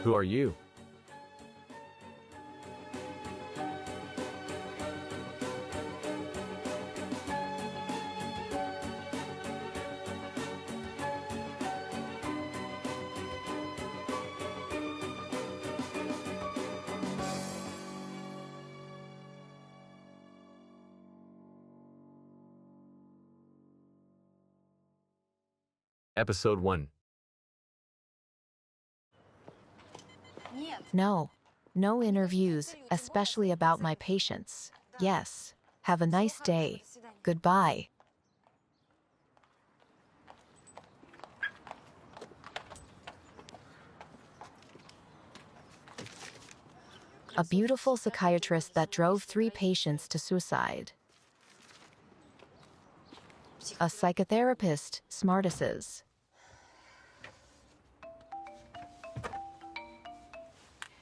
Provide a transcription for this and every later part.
Who are you? Episode 1. No. No interviews, especially about my patients. Yes. Have a nice day. Goodbye. A beautiful psychiatrist that drove 3 patients to suicide. A psychotherapist, smartasses.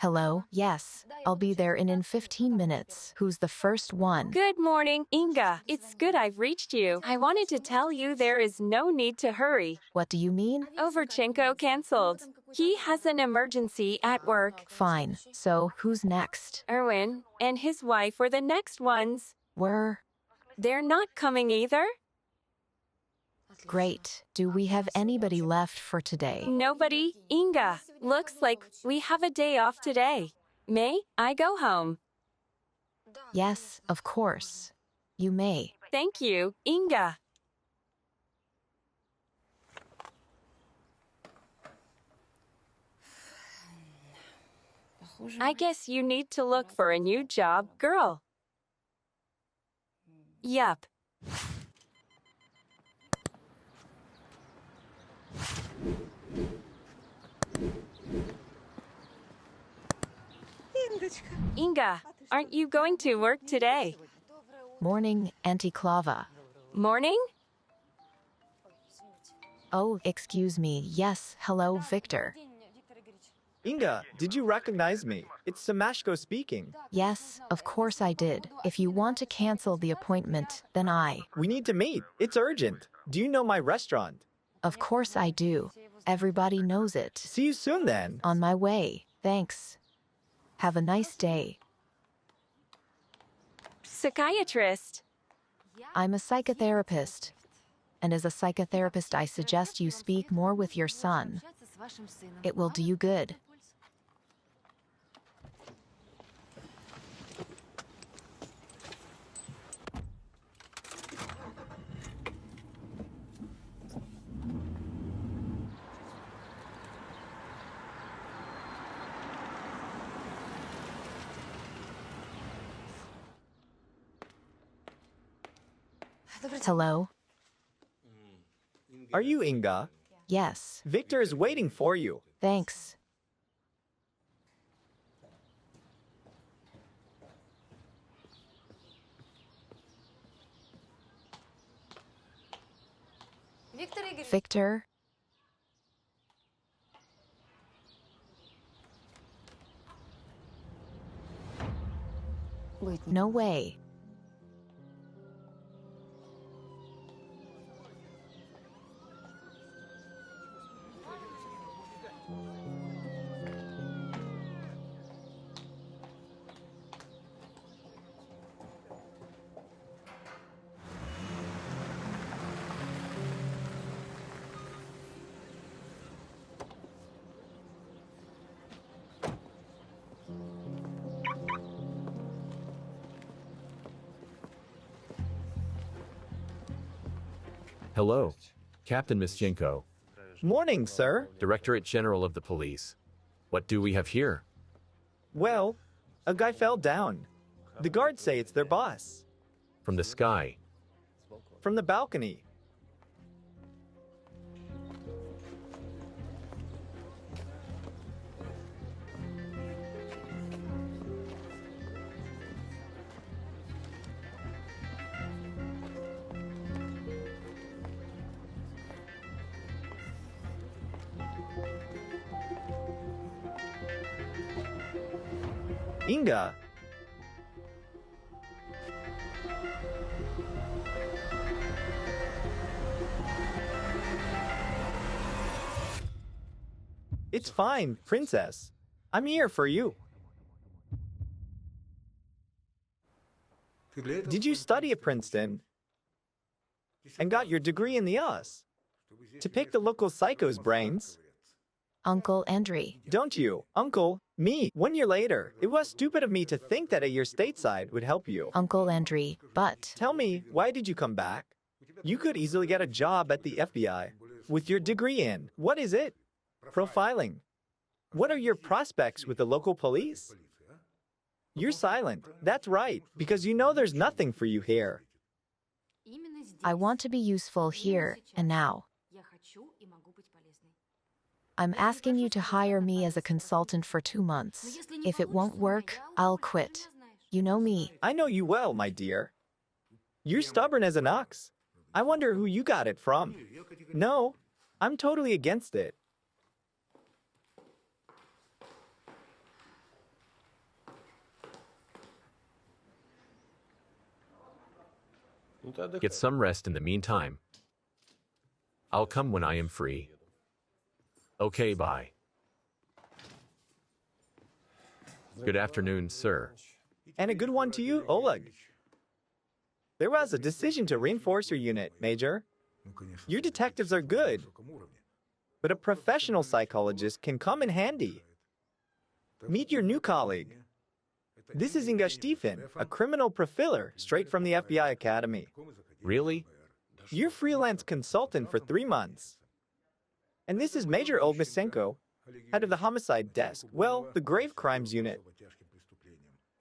Hello, yes, I'll be there in 15 minutes. Who's the first one? Good morning, Inga. It's good I've reached you. I wanted to tell you there is no need to hurry. What do you mean? Overchenko canceled. He has an emergency at work. Fine, so who's next? Erwin and his wife were the next ones. They're not coming either? Great. Do we have anybody left for today? Nobody? Inga, looks like we have a day off today. May I go home? Yes, of course. You may. Thank you, Inga. I guess you need to look for a new job, girl. Yup. Inga, aren't you going to work today? Morning, Auntie Clava. Morning? Oh, excuse me. Yes, hello, Victor. Inga, did you recognize me? It's Samashko speaking. Yes, of course I did. If you want to cancel the appointment, then We need to meet. It's urgent. Do you know my restaurant? Of course I do. Everybody knows it. See you soon then. On my way. Thanks. Have a nice day. Psychiatrist. I'm a psychotherapist. And as a psychotherapist, I suggest you speak more with your son. It will do you good. Hello? Are you Inga? Yes. Victor is waiting for you. Thanks. Victor? No way. Hello, Captain Mischenko, Morning, sir. Directorate General of the Police. What do we have here? Well, a guy fell down. The guards say it's their boss. From the sky. From the balcony. Inga. It's fine, princess. I'm here for you. Did you study at Princeton and got your degree in the US to pick the local psycho's brains? Uncle Andre. Don't you? Uncle, me. 1 year later, it was stupid of me to think that a year stateside would help you. Uncle Andre, but Tell me, why did you come back? You could easily get a job at the FBI with your degree in. What is it? Profiling. What are your prospects with the local police? You're silent. That's right, because you know there's nothing for you here. I want to be useful here and now. I'm asking you to hire me as a consultant for 2 months. If it won't work, I'll quit. You know me. I know you well, my dear. You're stubborn as an ox. I wonder who you got it from. No, I'm totally against it. Get some rest in the meantime. I'll come when I am free. Okay, bye. Good afternoon, sir. And a good one to you, Oleg. There was a decision to reinforce your unit, Major. Your detectives are good, but a professional psychologist can come in handy. Meet your new colleague. This is Inga, a criminal profiler straight from the FBI Academy. Really? You're freelance consultant for 3 months. And this is Major Olmisenko, head of the homicide desk. Well, the grave crimes unit.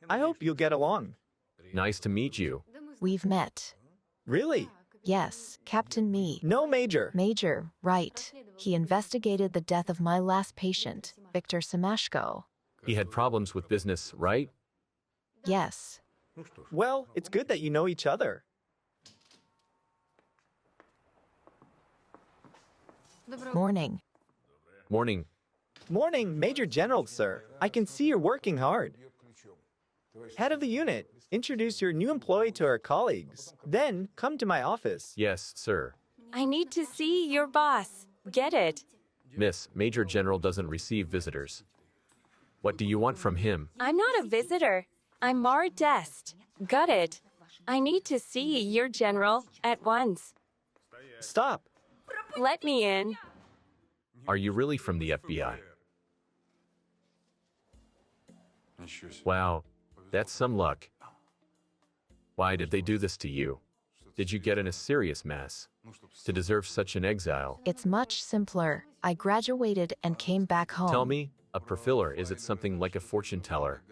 I hope you'll get along. Nice to meet you. We've met. Really? Yes, Captain Me. No, Major. Major, right. He investigated the death of my last patient, Victor Semashko. He had problems with business, right? Yes. Well, it's good that you know each other. Morning. Morning. Morning, Major General, sir. I can see you're working hard. Head of the unit, introduce your new employee to our colleagues. Then come to my office. Yes, sir. I need to see your boss. Get it? Miss, Major General doesn't receive visitors. What do you want from him? I'm not a visitor. I'm more Dest. Got it. I need to see your general at once. Stop. Let me in. Are you really from the FBI? Wow, that's some luck. Why did they do this to you? Did you get in a serious mess to deserve such an exile? It's much simpler. I graduated and came back home. Tell me, a profiler, is it something like a fortune teller?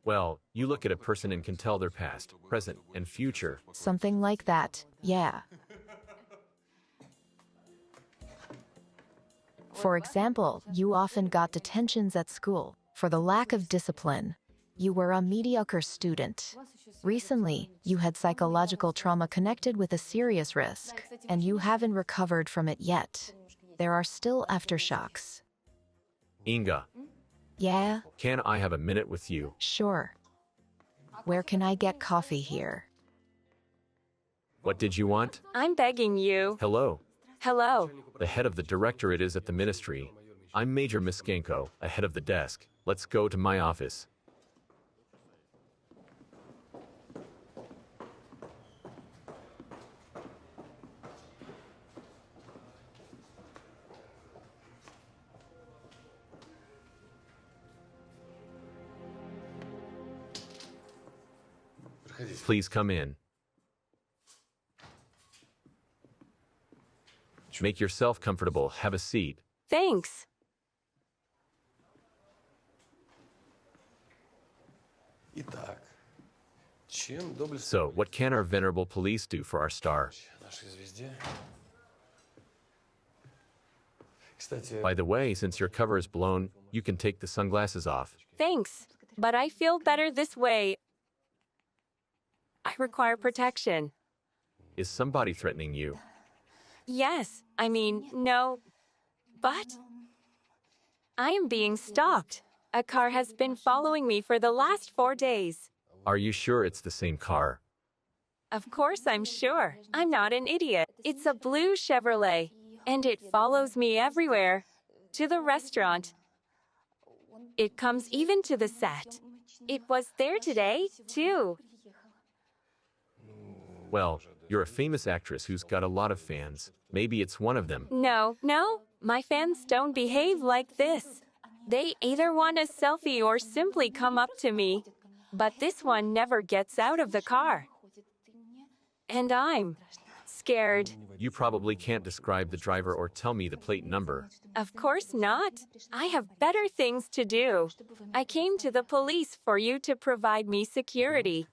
Well, you look at a person and can tell their past, present, and future. Something like that, yeah. For example, you often got detentions at school for the lack of discipline. You were a mediocre student. Recently, you had psychological trauma connected with a serious risk, and you haven't recovered from it yet. There are still aftershocks. Inga, Yeah, can I have a minute with you? sure. Where can I get coffee here? What did you want? I'm begging you. Hello. Hello. The head of the directorate is at the ministry. I'm Major Miskenko, ahead of the desk. Let's go to my office. Please come in. Make yourself comfortable. Have a seat. Thanks. So, what can our venerable police do for our star? By the way, since your cover is blown, you can take the sunglasses off. Thanks. But I feel better this way. I require protection. Is somebody threatening you? Yes. I mean, no. But I am being stalked. A car has been following me for the last 4 days. Are you sure it's the same car? Of course, I'm sure. I'm not an idiot. It's a blue Chevrolet, and it follows me everywhere. To the restaurant. It comes even to the set. It was there today, too. Well, you're a famous actress who's got a lot of fans. Maybe it's one of them. No, my fans don't behave like this. They either want a selfie or simply come up to me. But this one never gets out of the car. And I'm scared. You probably can't describe the driver or tell me the plate number. Of course not. I have better things to do. I came to the police for you to provide me security.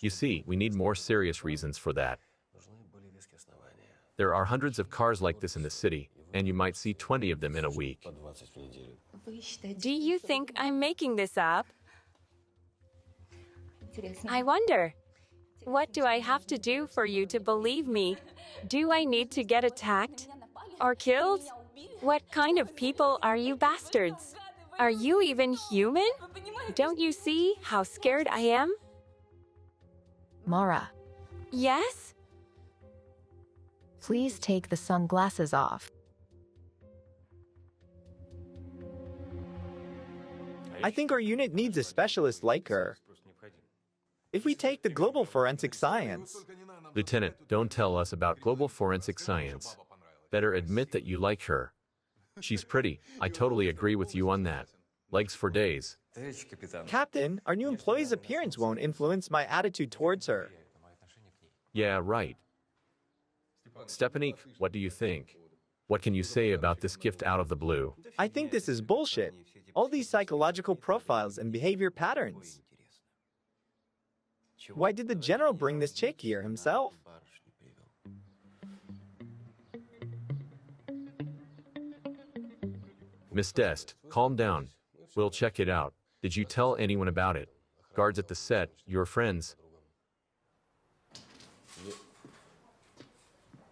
You see, we need more serious reasons for that. There are hundreds of cars like this in the city, and you might see 20 of them in a week. Do you think I'm making this up? I wonder, what do I have to do for you to believe me? Do I need to get attacked? Or killed? What kind of people are you bastards? Are you even human? Don't you see how scared I am? Mara, Yes? please take the sunglasses off. I think our unit needs a specialist like her. If we take the global forensic science, Lieutenant, don't tell us about global forensic science. Better admit that you like her. She's pretty. I totally agree with you on that. Legs for days. Captain, our new employee's appearance won't influence my attitude towards her. Yeah, right. Stephanie, what do you think? What can you say about this gift out of the blue? I think this is bullshit. All these psychological profiles and behavior patterns. Why did the general bring this chick here himself? Miss Dest, calm down. We'll check it out. Did you tell anyone about it? Guards at the set, your friends?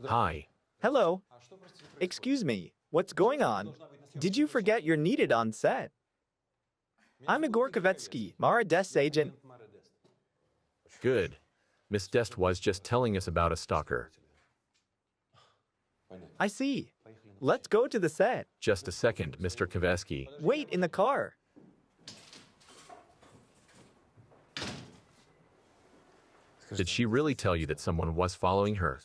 Hi. Hello. Excuse me, what's going on? Did you forget you're needed on set? I'm Igor Kovetsky, Mara Dest's agent. Good. Miss Dest was just telling us about a stalker. I see. Let's go to the set. Just a second, Mr. Kovetsky. Wait in the car. Did she really tell you that someone was following her?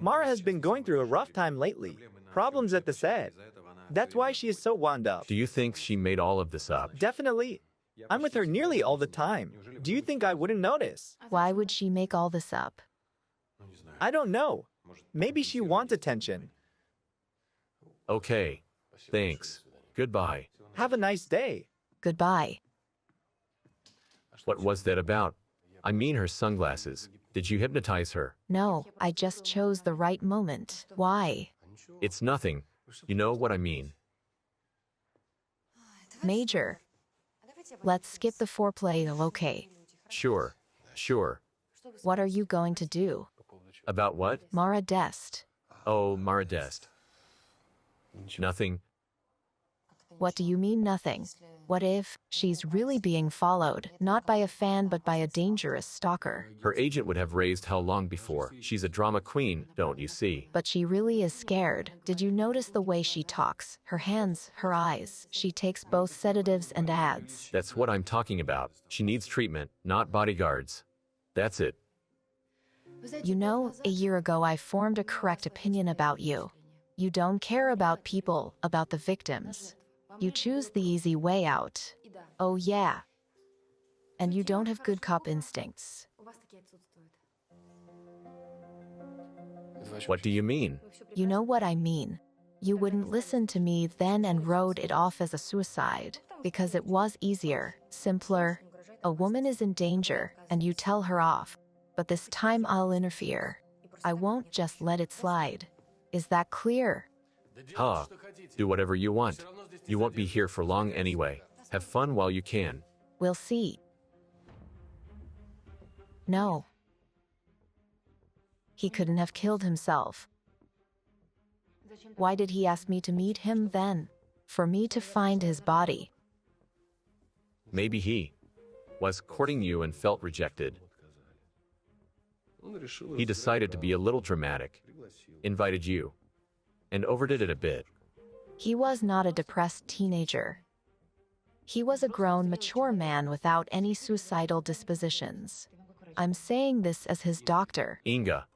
Mara has been going through a rough time lately. Problems at the set. That's why she is so wound up. Do you think she made all of this up? Definitely. I'm with her nearly all the time. Do you think I wouldn't notice? Why would she make all this up? I don't know. Maybe she wants attention. Okay. Thanks. Goodbye. Have a nice day. Goodbye. What was that about? I mean her sunglasses. Did you hypnotize her? No, I just chose the right moment. Why? It's nothing. You know what I mean. Major. Let's skip the foreplay, okay? Sure. Sure. What are you going to do? About what? Mara Dest. Oh, Mara Dest. Nothing. What do you mean nothing? What if she's really being followed, not by a fan but by a dangerous stalker? Her agent would have raised hell long before. She's a drama queen, don't you see? But she really is scared. Did you notice the way she talks? Her hands, her eyes. She takes both sedatives and ads. That's what I'm talking about. She needs treatment, not bodyguards. That's it. You know, a year ago I formed a correct opinion about you. You don't care about people, about the victims. You choose the easy way out. Oh yeah. And you don't have good cop instincts. What do you mean? You know what I mean. You wouldn't listen to me then and wrote it off as a suicide, because it was easier, simpler. A woman is in danger, and you tell her off. But this time I'll interfere. I won't just let it slide. Is that clear? Huh. Do whatever you want. You won't be here for long anyway. Have fun while you can. We'll see. No. He couldn't have killed himself. Why did he ask me to meet him then? For me to find his body. Maybe he was courting you and felt rejected. He decided to be a little dramatic, invited you, and overdid it a bit. He was not a depressed teenager. He was a grown, mature man without any suicidal dispositions. I'm saying this as his doctor. Inga.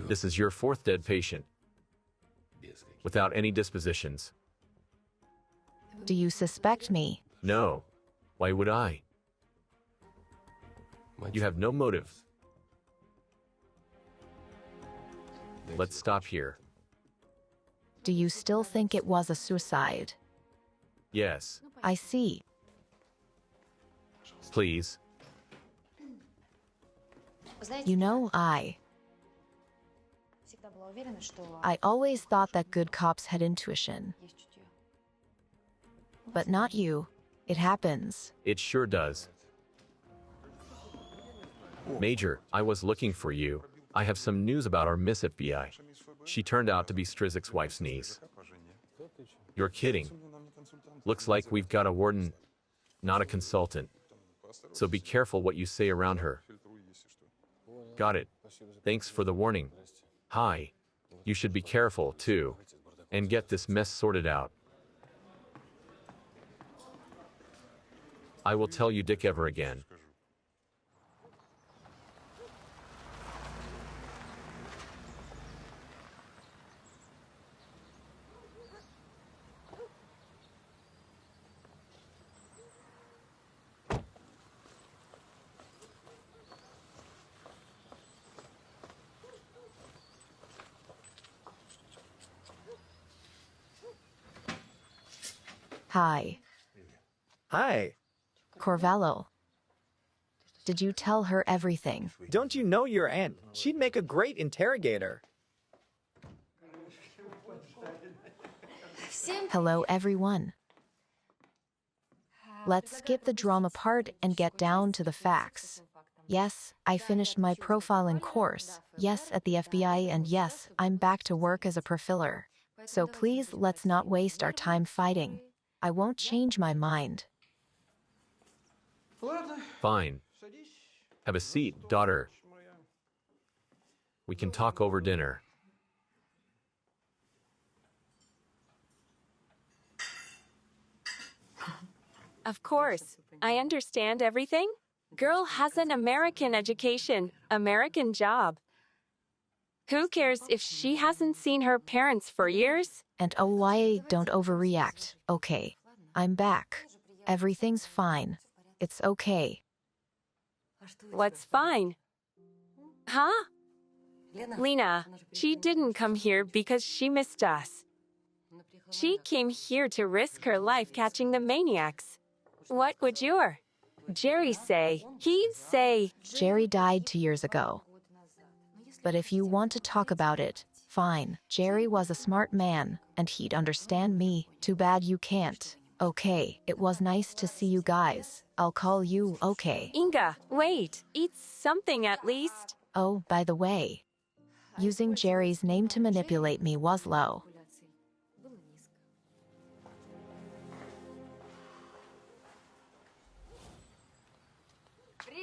This is your fourth dead patient. Without any dispositions. Do you suspect me? No. Why would I? You have no motive. Let's stop here. Do you still think it was a suicide? Yes. I see. Please. You know, I always thought that good cops had intuition. But not you. It happens. It sure does. Major, I was looking for you. I have some news about our Miss FBI. She turned out to be Strizik's wife's niece. You're kidding. Looks like we've got a warden, not a consultant. So be careful what you say around her. Got it. Thanks for the warning. Hi. You should be careful, too. And get this mess sorted out. I will tell you Dick ever again. Hi. Hi. Corvallo. Did you tell her everything? Don't you know your aunt? She'd make a great interrogator. Hello, everyone. Let's skip the drama part and get down to the facts. Yes, I finished my profiling course. Yes, at the FBI, and yes, I'm back to work as a profiler. So please, let's not waste our time fighting. I won't change my mind. Fine. Have a seat, daughter. We can talk over dinner. Of course. I understand everything. Girl has an American education, American job. Who cares if she hasn't seen her parents for years? And oh, why don't overreact. Okay, I'm back. Everything's fine. It's okay. What's fine? Huh? Lena, she didn't come here because she missed us. She came here to risk her life catching the maniacs. What would your Jerry say? He'd say, Jerry died 2 years ago. But if you want to talk about it, fine. Jerry was a smart man, and he'd understand me. Too bad you can't. Okay, it was nice to see you guys. I'll call you, okay. Inga, wait, eat something at least. Oh, by the way, using Jerry's name to manipulate me was low.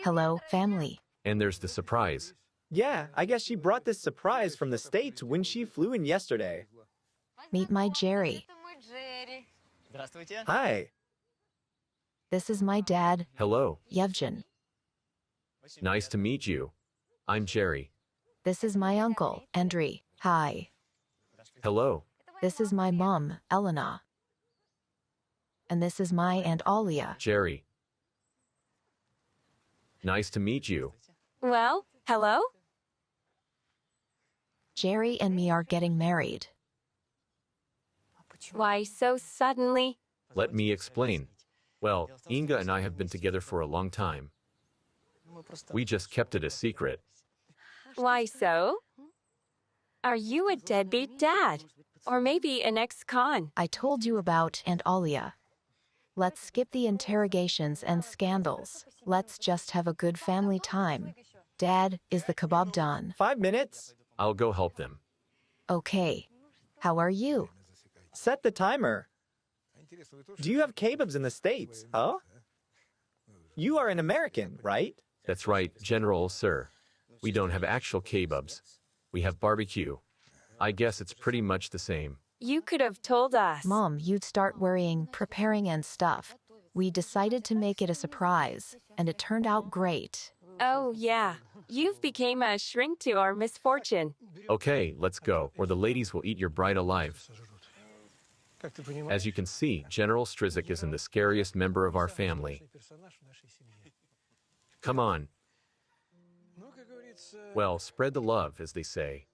Hello, family. And there's the surprise. Yeah, I guess she brought this surprise from the States when she flew in yesterday. Meet my Jerry. Hi. This is my dad, Hello. Yevgen. Nice to meet you. I'm Jerry. This is my uncle, Andriy. Hi. Hello. This is my mom, Elena. And this is my Aunt Alia. Jerry. Nice to meet you. Well, hello? Jerry and me are getting married. Why so suddenly? Let me explain. Well, Inga and I have been together for a long time. We just kept it a secret. Why so? Are you a deadbeat dad? Or maybe an ex-con? I told you about Aunt Alia. Let's skip the interrogations and scandals. Let's just have a good family time. Dad, is the kebab done? 5 minutes? I'll go help them. Okay. How are you? Set the timer. Do you have kebabs in the States, huh? You are an American, right? That's right, General, sir. We don't have actual kebabs. We have barbecue. I guess it's pretty much the same. You could have told us. Mom, you'd start worrying, preparing, and stuff. We decided to make it a surprise, and it turned out great. Oh, yeah. You've become a shrink to our misfortune. Okay, let's go, or the ladies will eat your bride alive. As you can see, General Strizik isn't the scariest member of our family. Come on. Well, spread the love, as they say.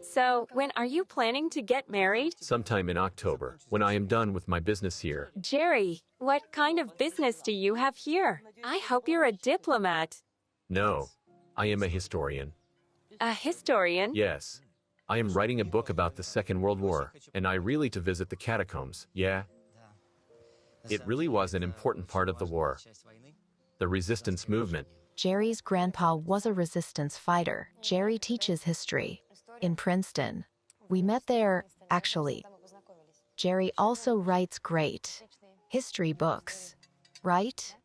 So, when are you planning to get married? Sometime in October, when I am done with my business here. Jerry, what kind of business do you have here? I hope you're a diplomat. No, I am a historian. A historian? Yes. I am writing a book about the Second World War, and I really to visit the catacombs, yeah? It really was an important part of the war. The resistance movement. Jerry's grandpa was a resistance fighter. Jerry teaches history in Princeton. We met there, actually. Jerry also writes great history books, right?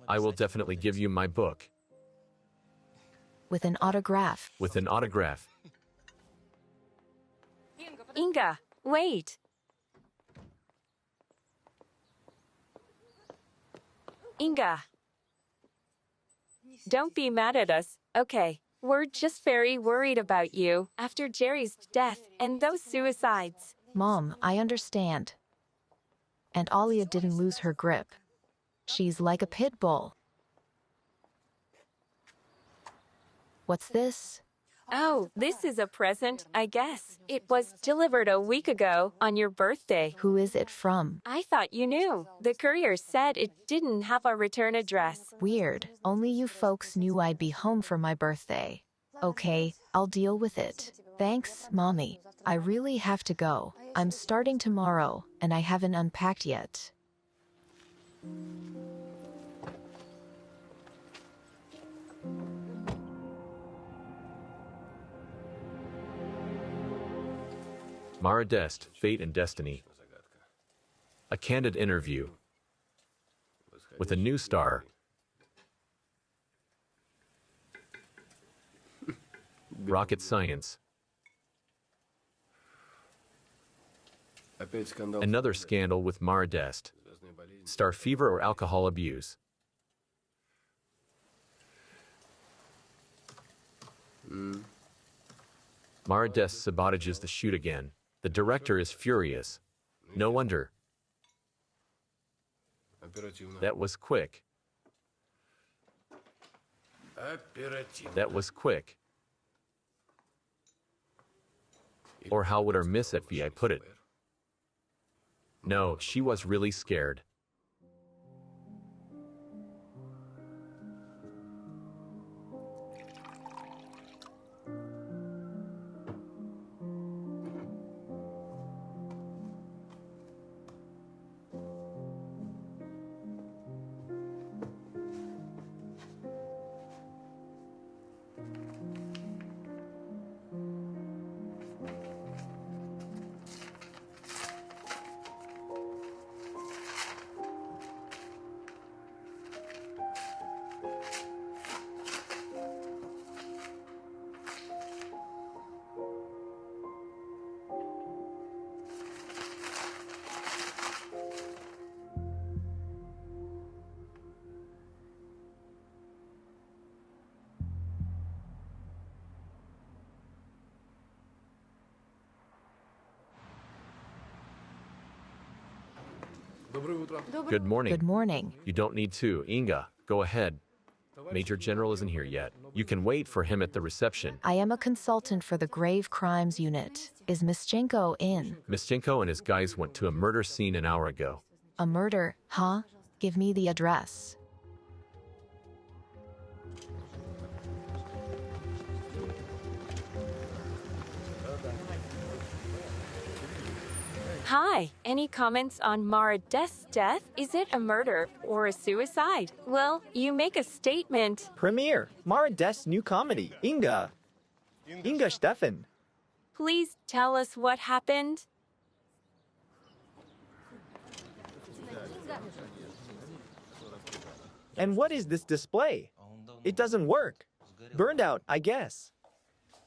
I will definitely give you my book. With an autograph. With an autograph. Inga, wait. Inga. Don't be mad at us, okay? We're just very worried about you after Jerry's death and those suicides. Mom, I understand. And Alia didn't lose her grip. She's like a pit bull. What's this? Oh, this is a present, I guess. It was delivered a week ago on your birthday. Who is it from? I thought you knew. The courier said it didn't have a return address. Weird. Only you folks knew I'd be home for my birthday. Okay, I'll deal with it. Thanks, Mommy. I really have to go. I'm starting tomorrow, and I haven't unpacked yet. Mara Dest, Fate and Destiny. A candid interview with a new star. Rocket science. Another scandal with Mara Dest. Star fever or alcohol abuse. Mara Dest sabotages the shoot again. The director is furious. No wonder. That was quick. That was quick. Or how would our Miss at VI put it? No, she was really scared. Good morning. Good morning. You don't need to. Inga, go ahead. Major General isn't here yet. You can wait for him at the reception. I am a consultant for the Grave Crimes Unit. Is Mischenko in? Mischenko and his guys went to a murder scene an hour ago. A murder, huh? Give me the address. Hi, any comments on Mara Dest's death? Is it a murder or a suicide? Well, you make a statement. Premiere, Mara Dest's new comedy, Inga. Inga Steffen. Please tell us what happened. And what is this display? It doesn't work. Burned out, I guess.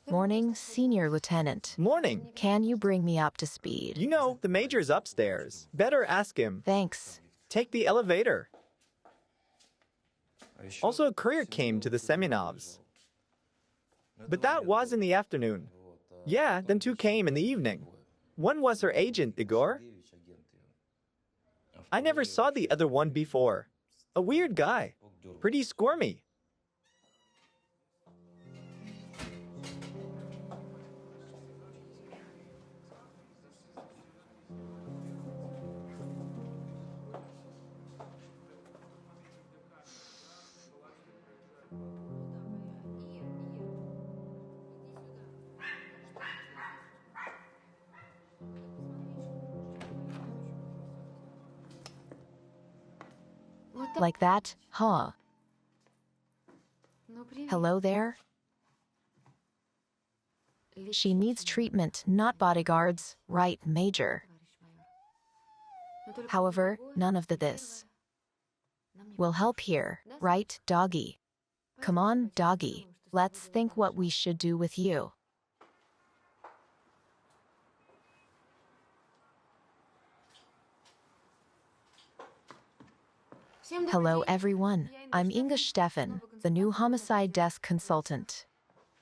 Morning, Senior Lieutenant. Morning. Can you bring me up to speed? You know, the major's upstairs. Better ask him. Thanks. Take the elevator. Also, a courier came to the Semenovs. But that was in the afternoon. Yeah, then two came in the evening. One was her agent, Igor. I never saw the other one before. A weird guy. Pretty squirmy. Like that, huh? Hello there? She needs treatment, not bodyguards, right, Major? However, none of this will help here, right, doggy? Come on, doggy. Let's think what we should do with you. Hello, everyone. I'm Inga Stefan, the new homicide desk consultant.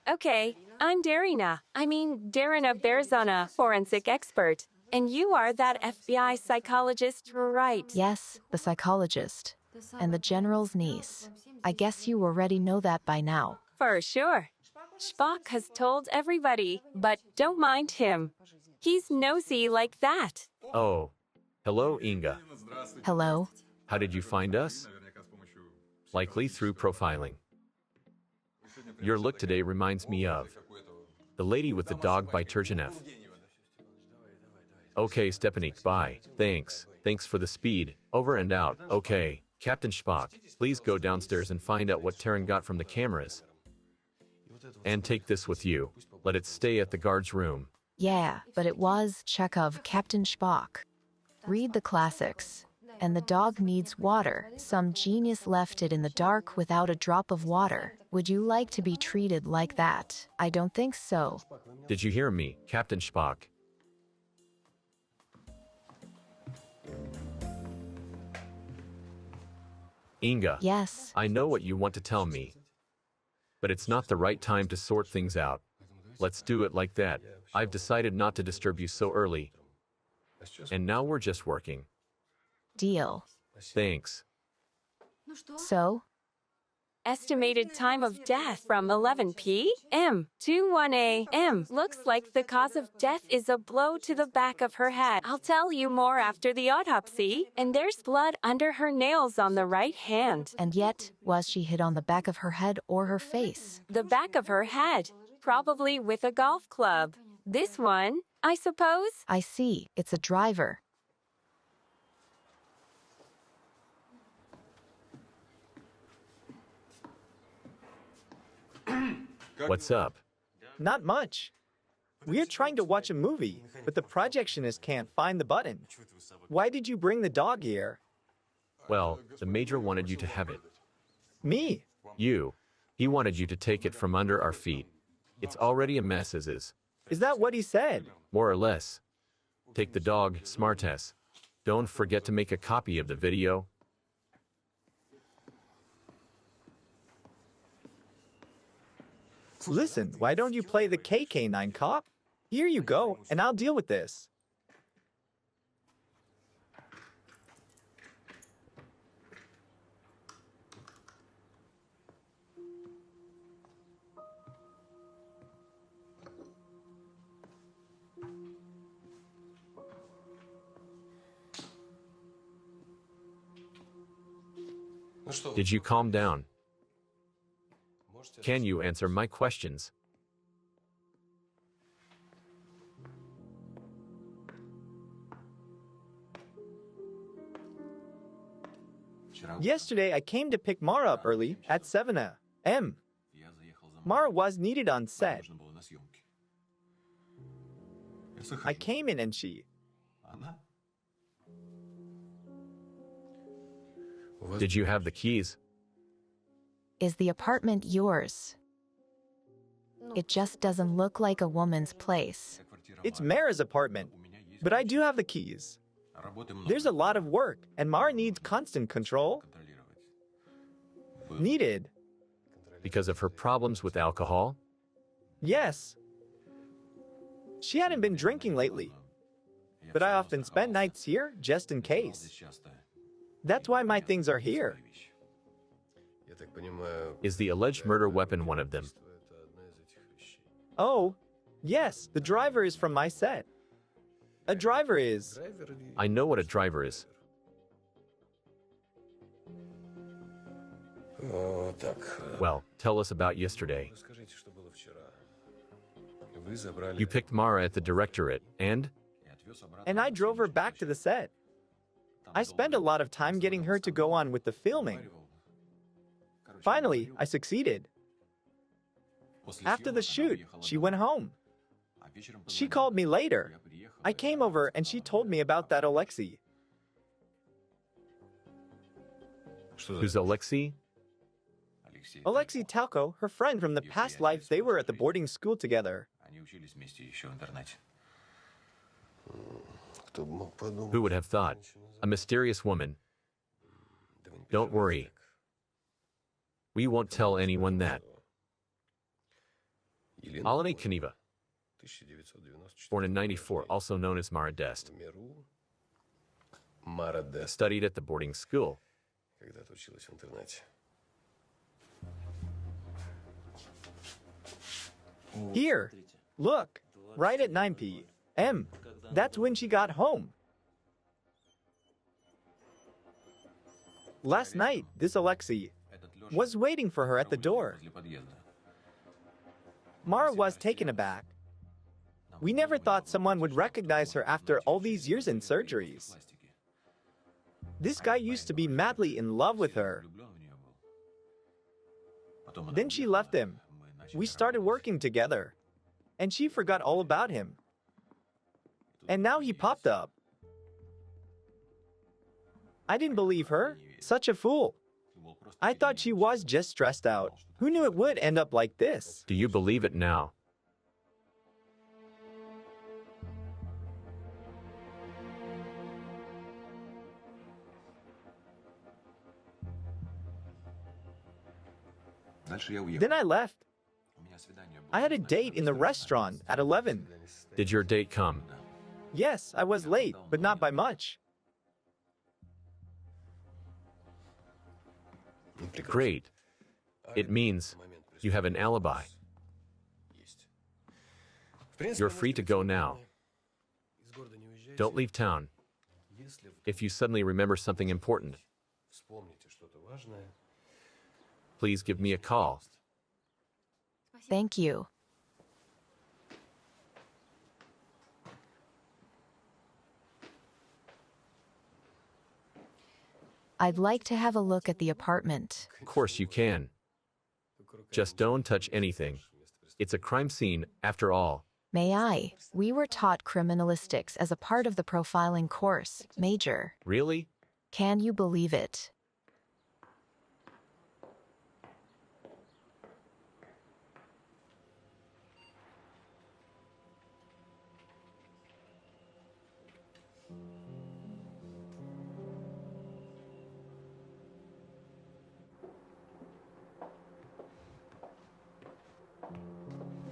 Okay, I'm Darina Berzona, forensic expert. And you are that FBI psychologist, right? Yes, the psychologist. And the general's niece. I guess you already know that by now. For sure. Spock has told everybody, but don't mind him. He's nosy like that. Oh. Hello, Inga. Hello? How did you find us? Likely through profiling. Your look today reminds me of the lady with the dog by Turgenev. Okay, Stepanik, bye. Thanks for the speed. Over and out. Okay, Captain Spock, please go downstairs and find out what Terran got from the cameras. And take this with you. Let it stay at the guard's room. Yeah, but it was Chekhov, Captain Spock. Read the classics. And the dog needs water. Some genius left it in the dark without a drop of water. Would you like to be treated like that? I don't think so. Did you hear me, Captain Spock? Inga. Yes. I know what you want to tell me. But it's not the right time to sort things out. Let's do it like that. I've decided not to disturb you so early. And now we're just working. Deal. Thanks. So? Estimated time of death from 11 p.m. to 1 a.m. Looks like the cause of death is a blow to the back of her head. I'll tell you more after the autopsy. And there's blood under her nails on the right hand. And yet, was she hit on the back of her head or her face? The back of her head. Probably with a golf club. This one, I suppose? I see. It's a driver. What's up? Not much. We are trying to watch a movie, but the projectionist can't find the button. Why did you bring the dog here? Well, the major wanted you to have it. Me? You. He wanted you to take it from under our feet. It's already a mess as is. Is that what he said? More or less. Take the dog, smartass. Don't forget to make a copy of the video. Listen, why don't you play the KK9 cop? Here you go, and I'll deal with this. Did you calm down? Can you answer my questions? Yesterday, I came to pick Mara up early at 7 a.m. Mara was needed on set. I came in and she... Did you have the keys? Is the apartment yours? It just doesn't look like a woman's place. It's Mara's apartment, but I do have the keys. There's a lot of work, and Mara needs constant control. Needed. Because of her problems with alcohol? Yes. She hadn't been drinking lately, but I often spend nights here just in case. That's why my things are here. Is the alleged murder weapon one of them? Oh, yes, the driver is from my set. A driver is... I know what a driver is. Well, tell us about yesterday. You picked Mara at the directorate, and? And I drove her back to the set. I spent a lot of time getting her to go on with the filming. Finally, I succeeded. After the shoot, she went home. She called me later. I came over and she told me about that Alexei. Who's Alexei? Alexei Talko, her friend from the past life, they were at the boarding school together. Who would have thought? A mysterious woman. Don't worry. We won't tell anyone that. Alena Kaneva, born in 94, also known as Mara Dest, studied at the boarding school. Here, look, right at 9 p.m. That's when she got home. Last night, this Alexei was waiting for her at the door. Mara was taken aback. We never thought someone would recognize her after all these years in surgeries. This guy used to be madly in love with her. Then she left him. We started working together, and she forgot all about him. And now he popped up. I didn't believe her. Such a fool. I thought she was just stressed out. Who knew it would end up like this? Do you believe it now? Then I left. I had a date in the restaurant at 11. Did your date come? Yes, I was late, but not by much. Great. It means you have an alibi. You're free to go now. Don't leave town. If you suddenly remember something important, please give me a call. Thank you. I'd like to have a look at the apartment. Of course you can. Just don't touch anything. It's a crime scene, after all. May I? We were taught criminalistics as a part of the profiling course, Major. Really? Can you believe it?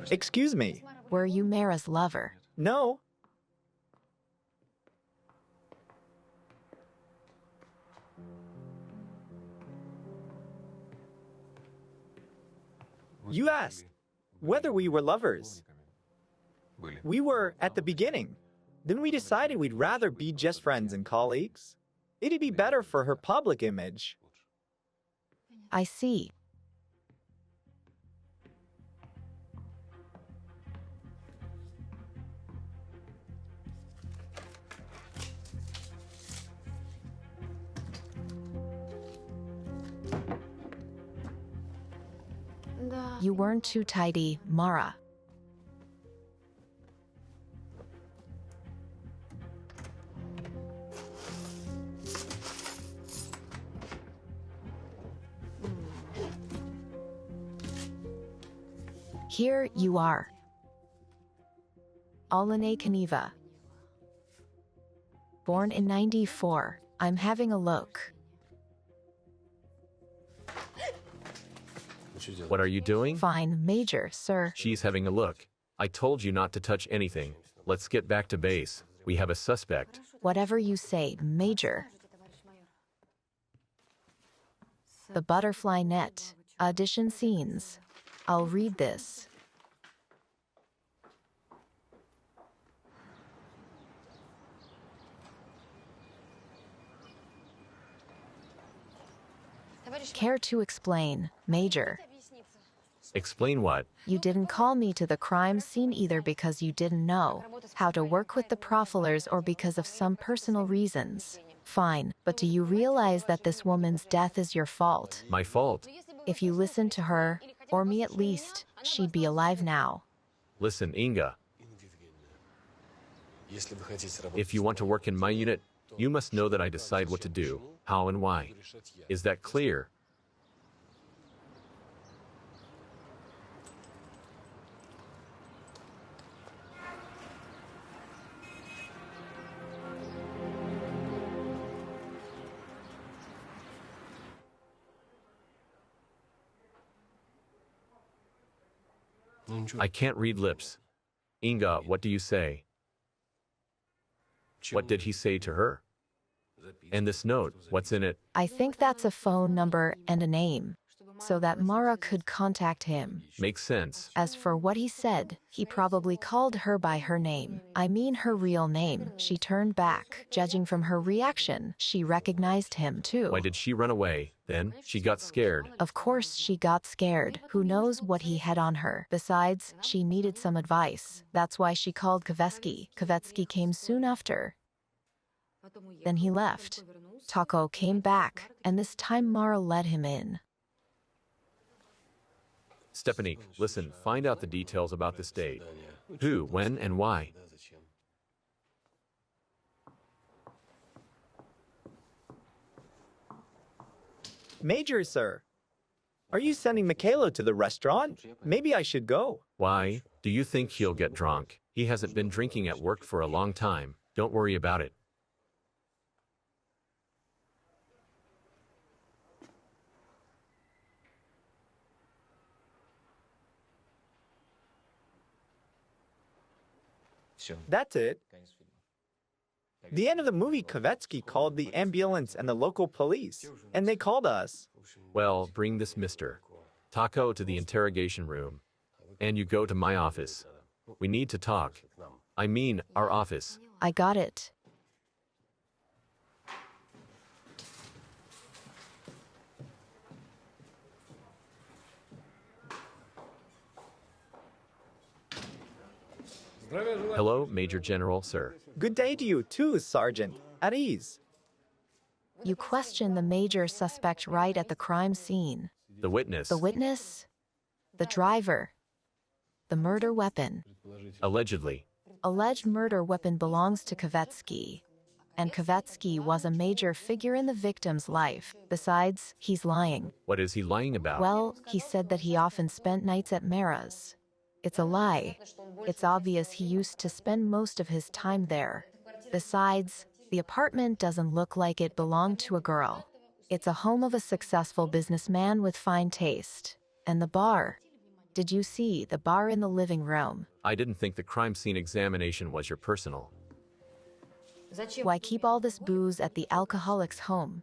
Excuse me. Were you Mara's lover? No. You asked whether we were lovers. We were at the beginning. Then we decided we'd rather be just friends and colleagues. It'd be better for her public image. I see. You weren't too tidy, Mara. Here you are. Alane Kaniva. Born in 94. I'm having a look. What are you doing? Fine, Major, sir. She's having a look. I told you not to touch anything. Let's get back to base. We have a suspect. Whatever you say, Major. The butterfly net. Audition scenes. I'll read this. Care to explain, Major? Explain what? You didn't call me to the crime scene either because you didn't know how to work with the profilers or because of some personal reasons. Fine, but do you realize that this woman's death is your fault? My fault. If you listened to her, or me at least, she'd be alive now. Listen, Inga. If you want to work in my unit, you must know that I decide what to do, how and why. Is that clear? I can't read lips. Inga, what do you say? What did he say to her? And this note, what's in it? I think that's a phone number and a name, so that Mara could contact him. Makes sense. As for what he said, he probably called her by her name. I mean her real name. She turned back. Judging from her reaction, she recognized him too. Why did she run away? Then, she got scared. Of course she got scared. Who knows what he had on her? Besides, she needed some advice. That's why she called Kavetsky. Kavetsky came soon after. Then he left. Taco came back, and this time Mara let him in. Stepanik, listen, find out the details about this date. Who, when, and why. Major, sir. Are you sending Mikhailo to the restaurant? Maybe I should go. Why? Do you think he'll get drunk? He hasn't been drinking at work for a long time. Don't worry about it. That's it. The end of the movie, Kavetsky called the ambulance and the local police, and they called us. Well, bring this Mr. Taco to the interrogation room. And you go to my office. We need to talk. I mean, our office. I got it. Hello, Major General, sir. Good day to you too, Sergeant. At ease. You questioned the major suspect right at the crime scene. The witness. The witness? The driver? The murder weapon? Allegedly. Alleged murder weapon belongs to Kavetsky. And Kavetsky was a major figure in the victim's life. Besides, he's lying. What is he lying about? Well, he said that he often spent nights at Mara's. It's a lie. It's obvious he used to spend most of his time there. Besides, the apartment doesn't look like it belonged to a girl. It's a home of a successful businessman with fine taste. And the bar. Did you see the bar in the living room? I didn't think the crime scene examination was your personal. Why keep all this booze at the alcoholic's home?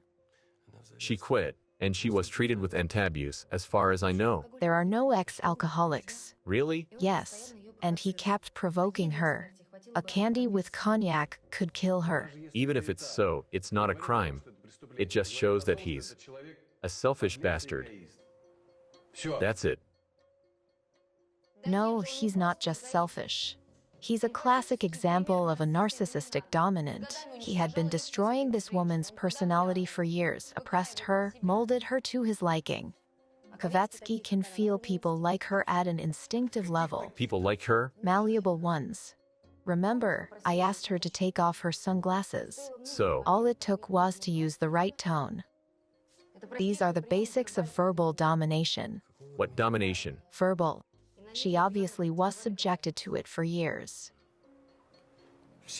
She quit, and she was treated with antabuse, as far as I know. There are no ex-alcoholics. Really? Yes, and he kept provoking her. A candy with cognac could kill her. Even if it's so, it's not a crime. It just shows that he's a selfish bastard. That's it. No, he's not just selfish. He's a classic example of a narcissistic dominant. He had been destroying this woman's personality for years, oppressed her, molded her to his liking. Kavetsky can feel people like her at an instinctive level. People like her? Malleable ones. Remember, I asked her to take off her sunglasses. So, All it took was to use the right tone. These are the basics of verbal domination. what domination? Verbal. She obviously was subjected to it for years.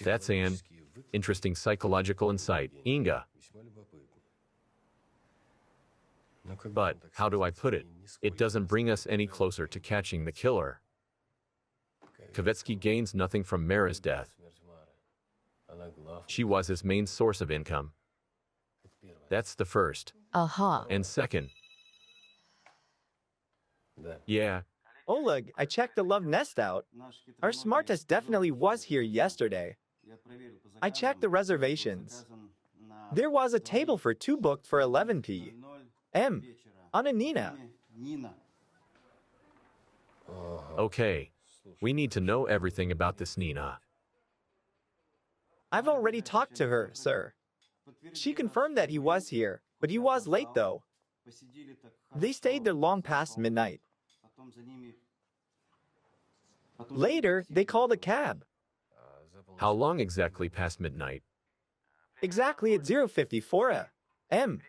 That's an interesting psychological insight, Inga. But, how do I put it? It doesn't bring us any closer to catching the killer. Kvetsky gains nothing from Mara's death. She was his main source of income. That's the first. Aha. And second, yeah, Oleg, I checked the love nest out. Our smartest definitely was here yesterday. I checked the reservations. There was a table for 2 booked for 11 p.m. on a Nina. okay. We need to know everything about this Nina. I've already talked to her, sir. She confirmed that he was here, but he was late though. They stayed there long past midnight. Later, they called a cab. How long exactly past midnight? Exactly at 0:54 a.m.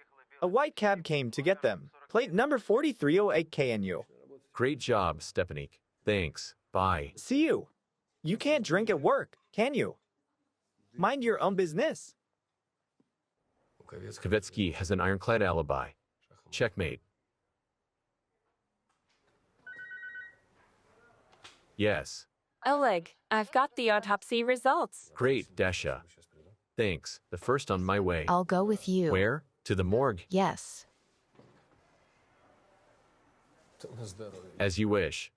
A white cab came to get them. Plate number 4308 KNU. Great job, Stepanik. Thanks. Bye. See you. You can't drink at work, can you? Mind your own business. Kvetsky has an ironclad alibi. Checkmate. Yes. Oleg, I've got the autopsy results. Great, Dasha. Thanks. The first on my way. I'll go with you. Where? To the morgue? Yes. As you wish.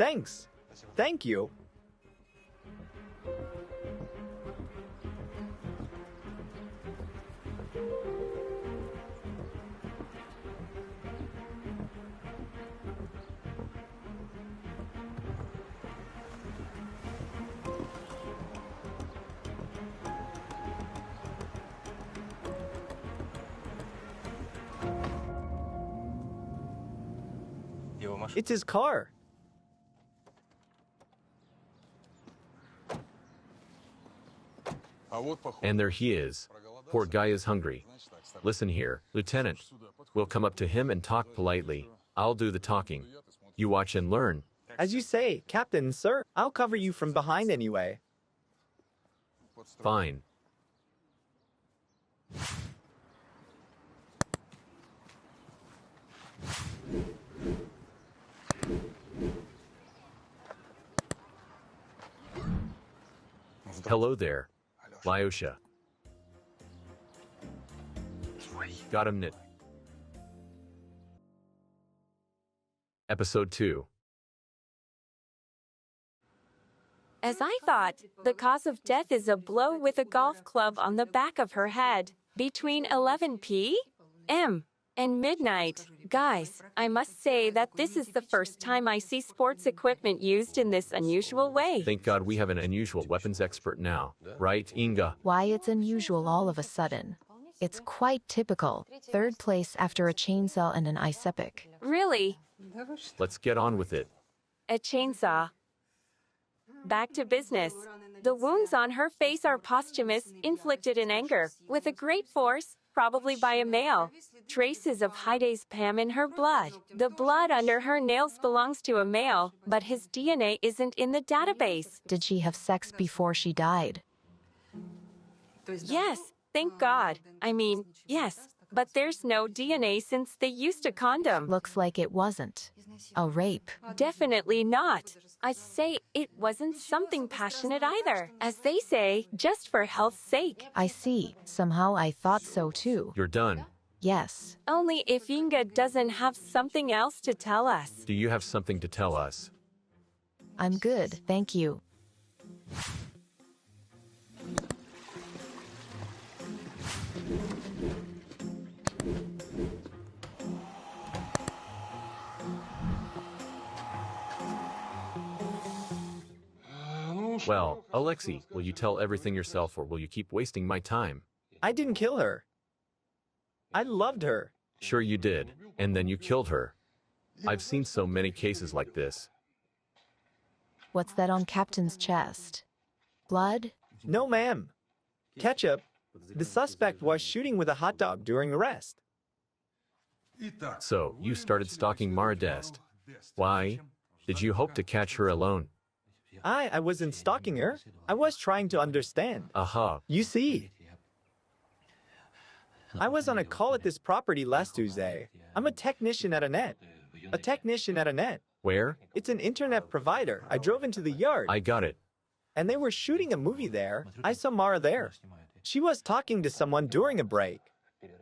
Thanks. Thank you. It's his car. And there he is. Poor guy is hungry. Listen here, Lieutenant. We'll come up to him and talk politely. I'll do the talking. You watch and learn. As you say, Captain, sir, I'll cover you from behind anyway. Fine. Hello there, Lyosha. Got him, Nit. Episode 2. As I thought, the cause of death is a blow with a golf club on the back of her head. Between 11 p.m. and midnight. Guys, I must say that this is the first time I see sports equipment used in this unusual way. Thank God we have an unusual weapons expert now. Right, Inga? Why it's unusual all of a sudden. It's quite typical. 3rd place after a chainsaw and an ice epic. Really? Let's get on with it. A chainsaw. Back to business. The wounds on her face are posthumous, inflicted in anger, with a great force, probably by a male. Traces of hydazepam in her blood. The blood under her nails belongs to a male, but his DNA isn't in the database. Did she have sex before she died? Yes, thank God. I mean, yes, but there's no DNA since they used a condom. Looks like it wasn't. A rape. Definitely not. I say it wasn't something passionate either. As they say, just for health's sake. I see. Somehow I thought so too. You're done. Yes. Only if Inga doesn't have something else to tell us. Do you have something to tell us? I'm good, thank you. Well, Alexei, will you tell everything yourself or will you keep wasting my time? I didn't kill her. I loved her. Sure you did. And then you killed her. I've seen so many cases like this. What's that on Captain's chest? Blood? No, ma'am. Ketchup. The suspect was shooting with a hot dog during arrest. So, you started stalking Mara Dest. Why? Did you hope to catch her alone? I wasn't stalking her. I was trying to understand. Aha. You see, I was on a call at this property last Tuesday. I'm a technician at a net. A technician at a net. Where? It's an internet provider. I drove into the yard, I got it. and they were shooting a movie there. I saw Mara there. She was talking to someone during a break.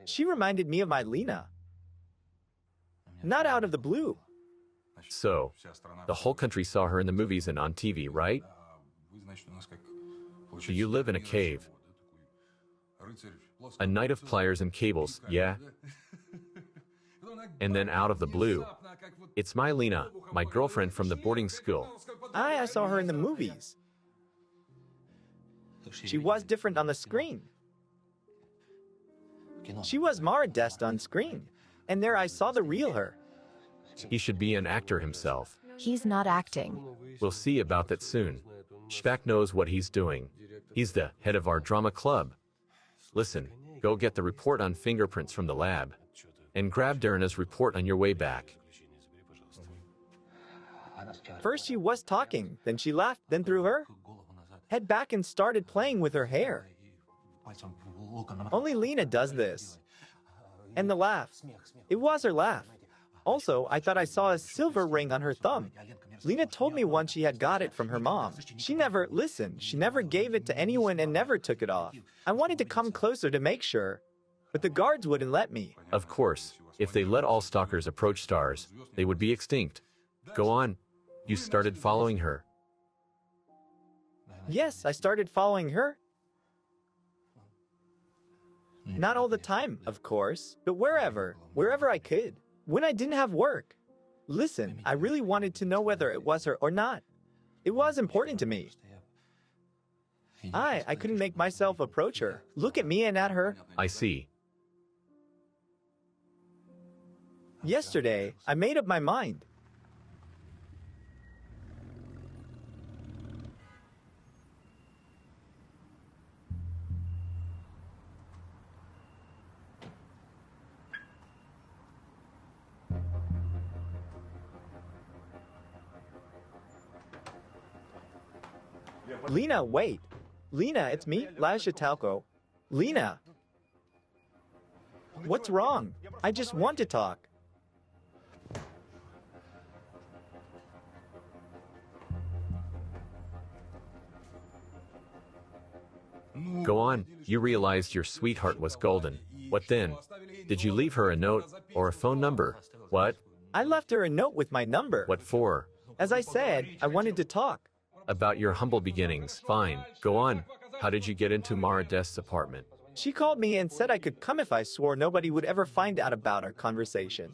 She reminded me of my Lena. Not out of the blue. So, the whole country saw her in the movies and on TV, right? So you live in a cave. A knight of pliers and cables, yeah? And then out of the blue, it's my Lena, my girlfriend from the boarding school. I saw her in the movies. She was different on the screen. She was Mara Dest on screen. And there I saw the real her. He should be an actor himself. He's not acting. We'll see about that soon. Shvak knows what he's doing. He's the head of our drama club. Listen, go get the report on fingerprints from the lab. And grab Darina's report on your way back. First she was talking, then she laughed, then threw her head back and started playing with her hair. Only Lena does this. And the laugh. It was her laugh. Also, I thought I saw a silver ring on her thumb. Lena told me once she had got it from her mom. She never gave it to anyone and never took it off. I wanted to come closer to make sure, but the guards wouldn't let me. Of course, if they let all stalkers approach stars, they would be extinct. Go on. You started following her. Yes, I started following her. Not all the time, of course, but wherever I could, when I didn't have work. Listen, I really wanted to know whether it was her or not. It was important to me. I couldn't make myself approach her, look at me and at her. I see. Yesterday, I made up my mind. Lena, wait. Lena, it's me, Lasha Talco. Lena. What's wrong? I just want to talk. Go on. You realized your sweetheart was golden. What then? Did you leave her a note or a phone number? What? I left her a note with my number. What for? As I said, I wanted to talk. About your humble beginnings. Fine. Go on. How did you get into Mara Dest's apartment? She called me and said I could come if I swore nobody would ever find out about our conversation.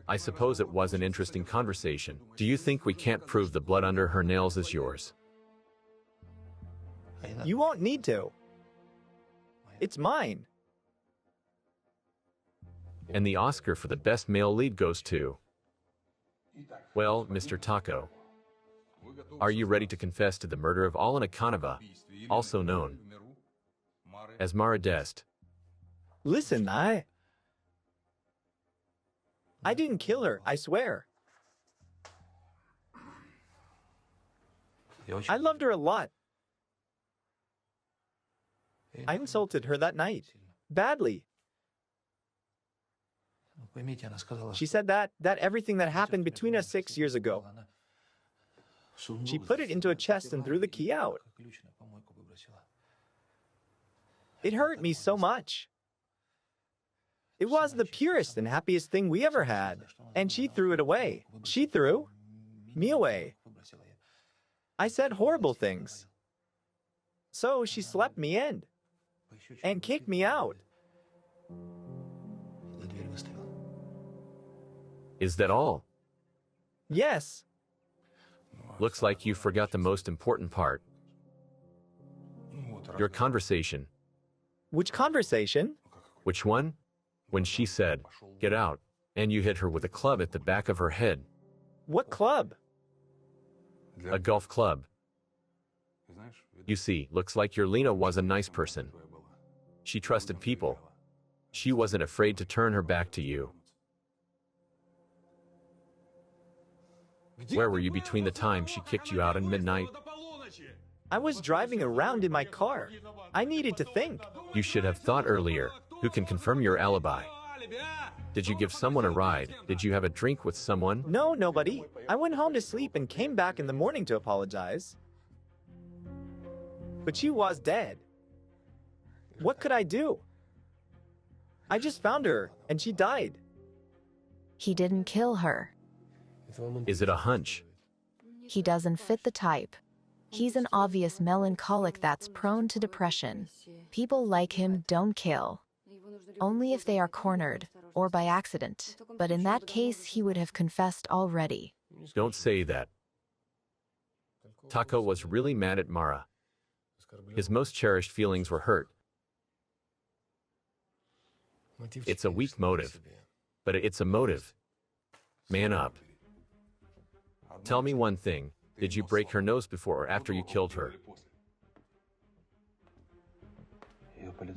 I suppose it was an interesting conversation. Do you think we can't prove the blood under her nails is yours? You won't need to. It's mine. And the Oscar for the best male lead goes to... Well, Mr. Taco. Are you ready to confess to the murder of Alina Kanova, also known as Mara Dest? Listen, I didn't kill her, I swear. I loved her a lot. I insulted her that night. Badly. She said that everything that happened between us 6 years ago. She put it into a chest and threw the key out. It hurt me so much. It was the purest and happiest thing we ever had. And she threw it away. She threw me away. I said horrible things. So she slapped me in and kicked me out. Is that all? Yes. Looks like you forgot the most important part. Your conversation. Which conversation? Which one? When she said, "Get out." And you hit her with a club at the back of her head. What club? A golf club. You see, looks like your Lena was a nice person. She trusted people. She wasn't afraid to turn her back to you. Where were you between the time she kicked you out and midnight? I was driving around in my car. I needed to think. You should have thought earlier. Who can confirm your alibi? Did you give someone a ride? Did you have a drink with someone? No, nobody. I went home to sleep and came back in the morning to apologize. But she was dead. What could I do? I just found her, and she died. He didn't kill her. Is it a hunch? He doesn't fit the type. He's an obvious melancholic that's prone to depression. People like him don't kill. Only if they are cornered, or by accident. But in that case, he would have confessed already. Don't say that. Taco was really mad at Mara. His most cherished feelings were hurt. It's a weak motive, but it's a motive. Man up. Tell me one thing. Did you break her nose before or after you killed her?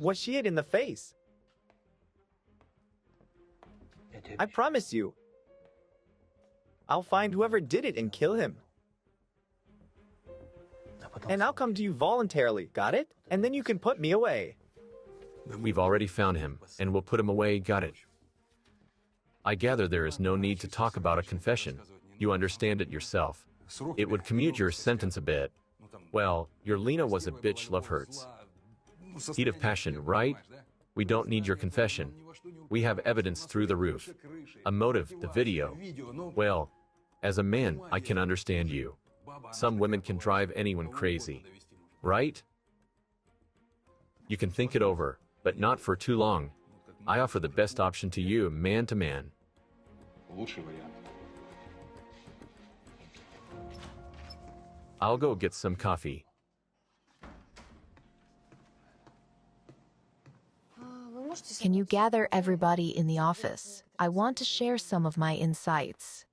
Was she hit in the face? I promise you. I'll find whoever did it and kill him. And I'll come to you voluntarily, got it? And then you can put me away. We've already found him, and we'll put him away, got it? I gather there is no need to talk about a confession. You understand it yourself. It would commute your sentence a bit. Well, your Lena was a bitch, love hurts. Heat of passion, right? We don't need your confession. We have evidence through the roof. A motive, the video. Well, as a man, I can understand you. Some women can drive anyone crazy. Right? You can think it over, but not for too long. I offer the best option to you, man to man. I'll go get some coffee. Can you gather everybody in the office? I want to share some of my insights.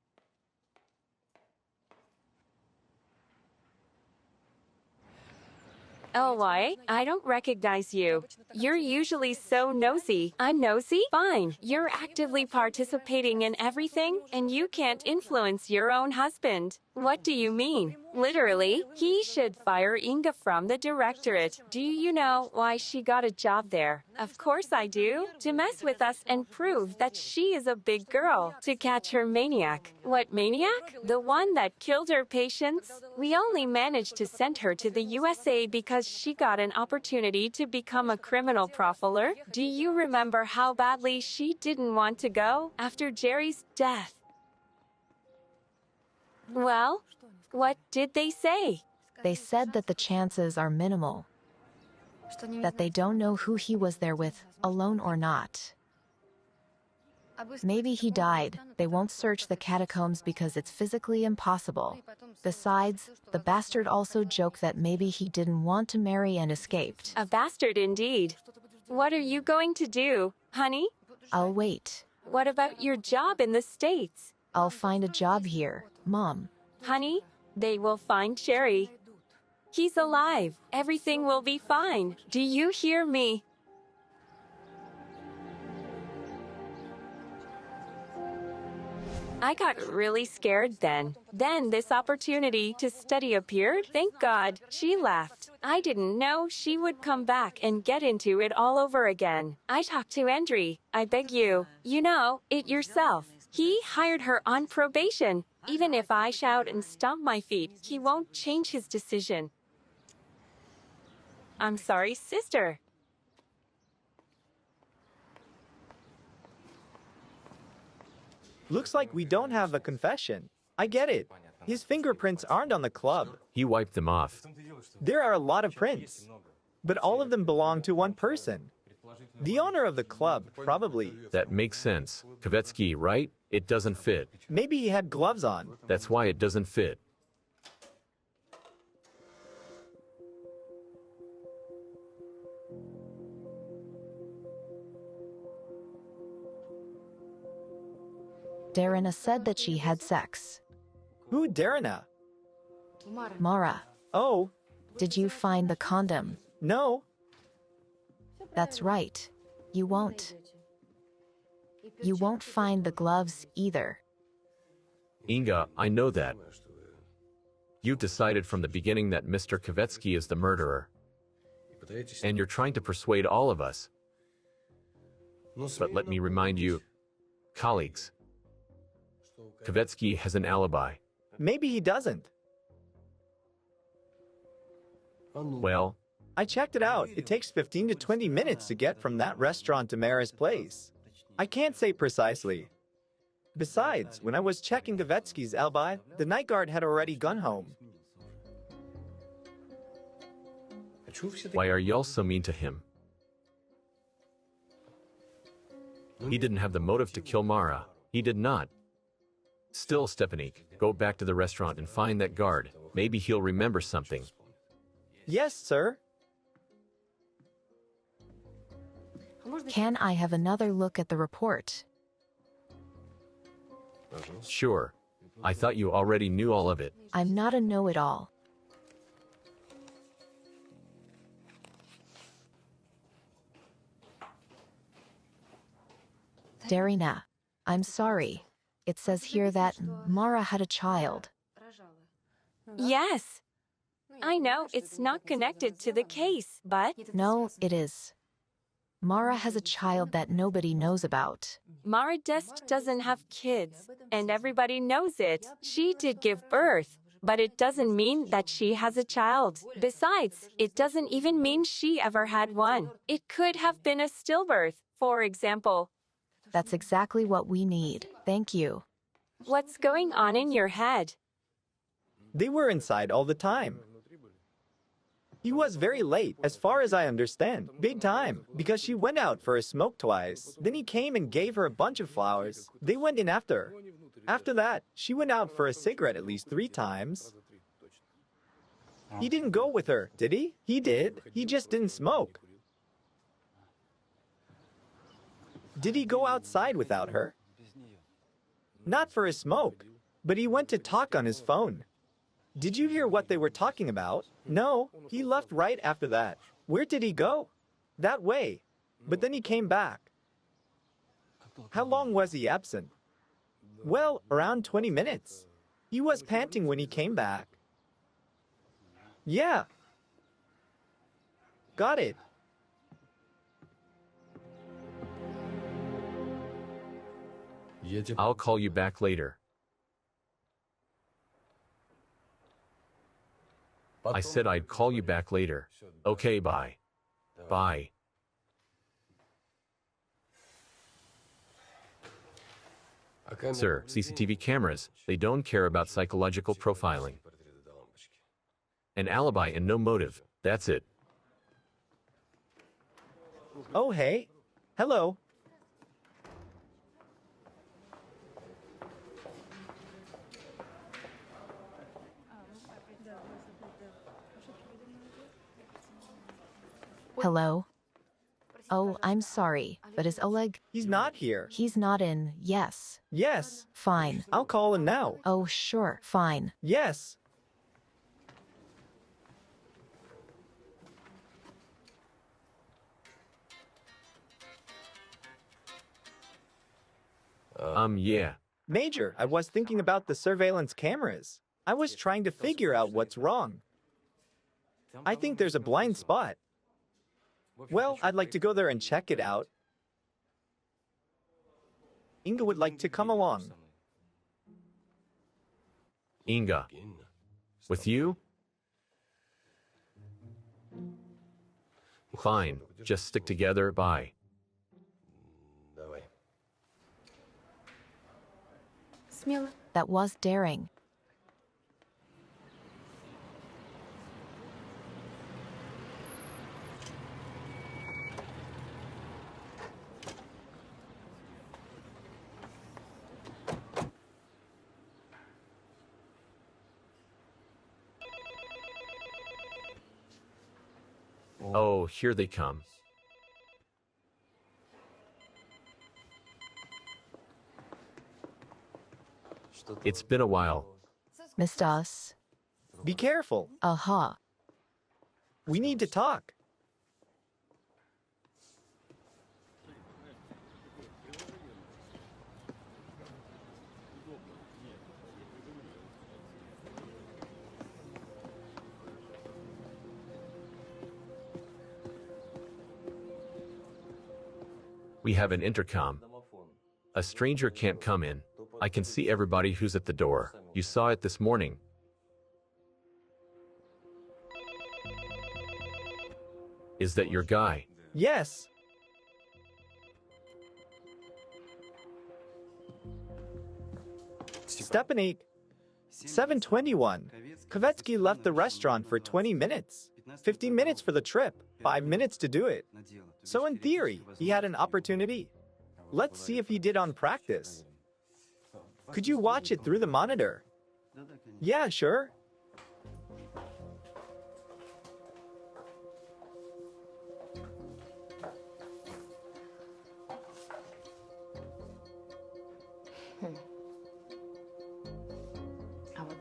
Oh, why? I don't recognize you. You're usually so nosy. I'm nosy? Fine. You're actively participating in everything, and you can't influence your own husband. What do you mean? Literally, he should fire Inga from the directorate. Do you know why she got a job there? Of course I do. To mess with us and prove that she is a big girl. To catch her maniac. What maniac? The one that killed her patients? We only managed to send her to the USA because she got an opportunity to become a criminal profiler. Do you remember how badly she didn't want to go after Jerry's death? Well, what did they say? They said that the chances are minimal. That they don't know who he was there with, alone or not. Maybe he died. They won't search the catacombs because it's physically impossible. Besides, the bastard also joked that maybe he didn't want to marry and escaped. A bastard indeed. What are you going to do, honey? I'll wait. What about your job in the States? I'll find a job here, Mom. Honey, they will find Jerry. He's alive. Everything will be fine. Do you hear me? I got really scared then. Then this opportunity to study appeared. Thank God, she left. I didn't know she would come back and get into it all over again. I talked to Andre. I beg you. You know it yourself. He hired her on probation. Even if I shout and stomp my feet, he won't change his decision. I'm sorry, sister. Looks like we don't have a confession. I get it. His fingerprints aren't on the club. He wiped them off. There are a lot of prints, but all of them belong to one person. The owner of the club, probably. That makes sense. Kavetsky, right? It doesn't fit. Maybe he had gloves on. That's why it doesn't fit. Darina said that she had sex. Who, Darina? Mara, Oh, did you find the condom? no. That's right. You won't. You won't find the gloves either. Inga, I know that. You've decided from the beginning that Mr. Kvetsky is the murderer. And you're trying to persuade all of us. But let me remind you, colleagues, Kvetsky has an alibi. Maybe he doesn't. Well, I checked it out. It takes 15 to 20 minutes to get from that restaurant to Mara's place. I can't say precisely. Besides, when I was checking Kvetsky's alibi, the night guard had already gone home. why are y'all so mean to him? He didn't have the motive to kill Mara. He did not. Still, Stepanik, go back to the restaurant and find that guard. Maybe he'll remember something. Yes, sir. Can I have another look at the report? Sure. I thought you already knew all of it. I'm not a know-it-all. Darina, I'm sorry. It says here that Mara had a child. Yes. I know it's not connected to the case, but No, it is. Mara has a child that nobody knows about. Mara just doesn't have kids, and everybody knows it. She did give birth, but it doesn't mean that she has a child. Besides, it doesn't even mean she ever had one. It could have been a stillbirth, for example. That's exactly what we need. Thank you. What's going on in your head? They were inside all the time. He was very late, as far as I understand. Big time, because she went out for a smoke twice. Then he came and gave her a bunch of flowers. They went in after. After that, she went out for a cigarette at least 3 times. He didn't go with her, did he? He did. He just didn't smoke. Did he go outside without her? Not for a smoke, but he went to talk on his phone. Did you hear what they were talking about? No, he left right after that. Where did he go? That way. But then he came back. How long was he absent? Well, around 20 minutes. He was panting when he came back. Yeah. Got it. I'll call you back later. I said I'd call you back later. Okay, bye. Bye. Sir, CCTV cameras, they don't care about psychological profiling. An alibi and no motive. That's it. Oh, hey. Hello. Hello? Oh, I'm sorry, but is Oleg? He's not here. He's not in. Yes. Yes. Fine. I'll call him now. Oh, sure. Fine. Yes. Yeah. Major, I was thinking about the surveillance cameras. I was trying to figure out what's wrong. I think there's a blind spot. Well, I'd like to go there and check it out. Inga would like to come along. Inga. With you? Fine. Just stick together. Bye. That was daring. Oh, here they come. It's been a while. Missed us? Be careful. Aha. We need to talk. We have an intercom. A stranger can't come in. I can see everybody who's at the door. You saw it this morning. Is that your guy? Yes. Stepanik. 7:21. Kvetsky left the restaurant for 20 minutes. 15 minutes for the trip. 5 minutes to do it. So in theory, he had an opportunity. Let's see if he did on practice. Could you watch it through the monitor? Yeah, sure.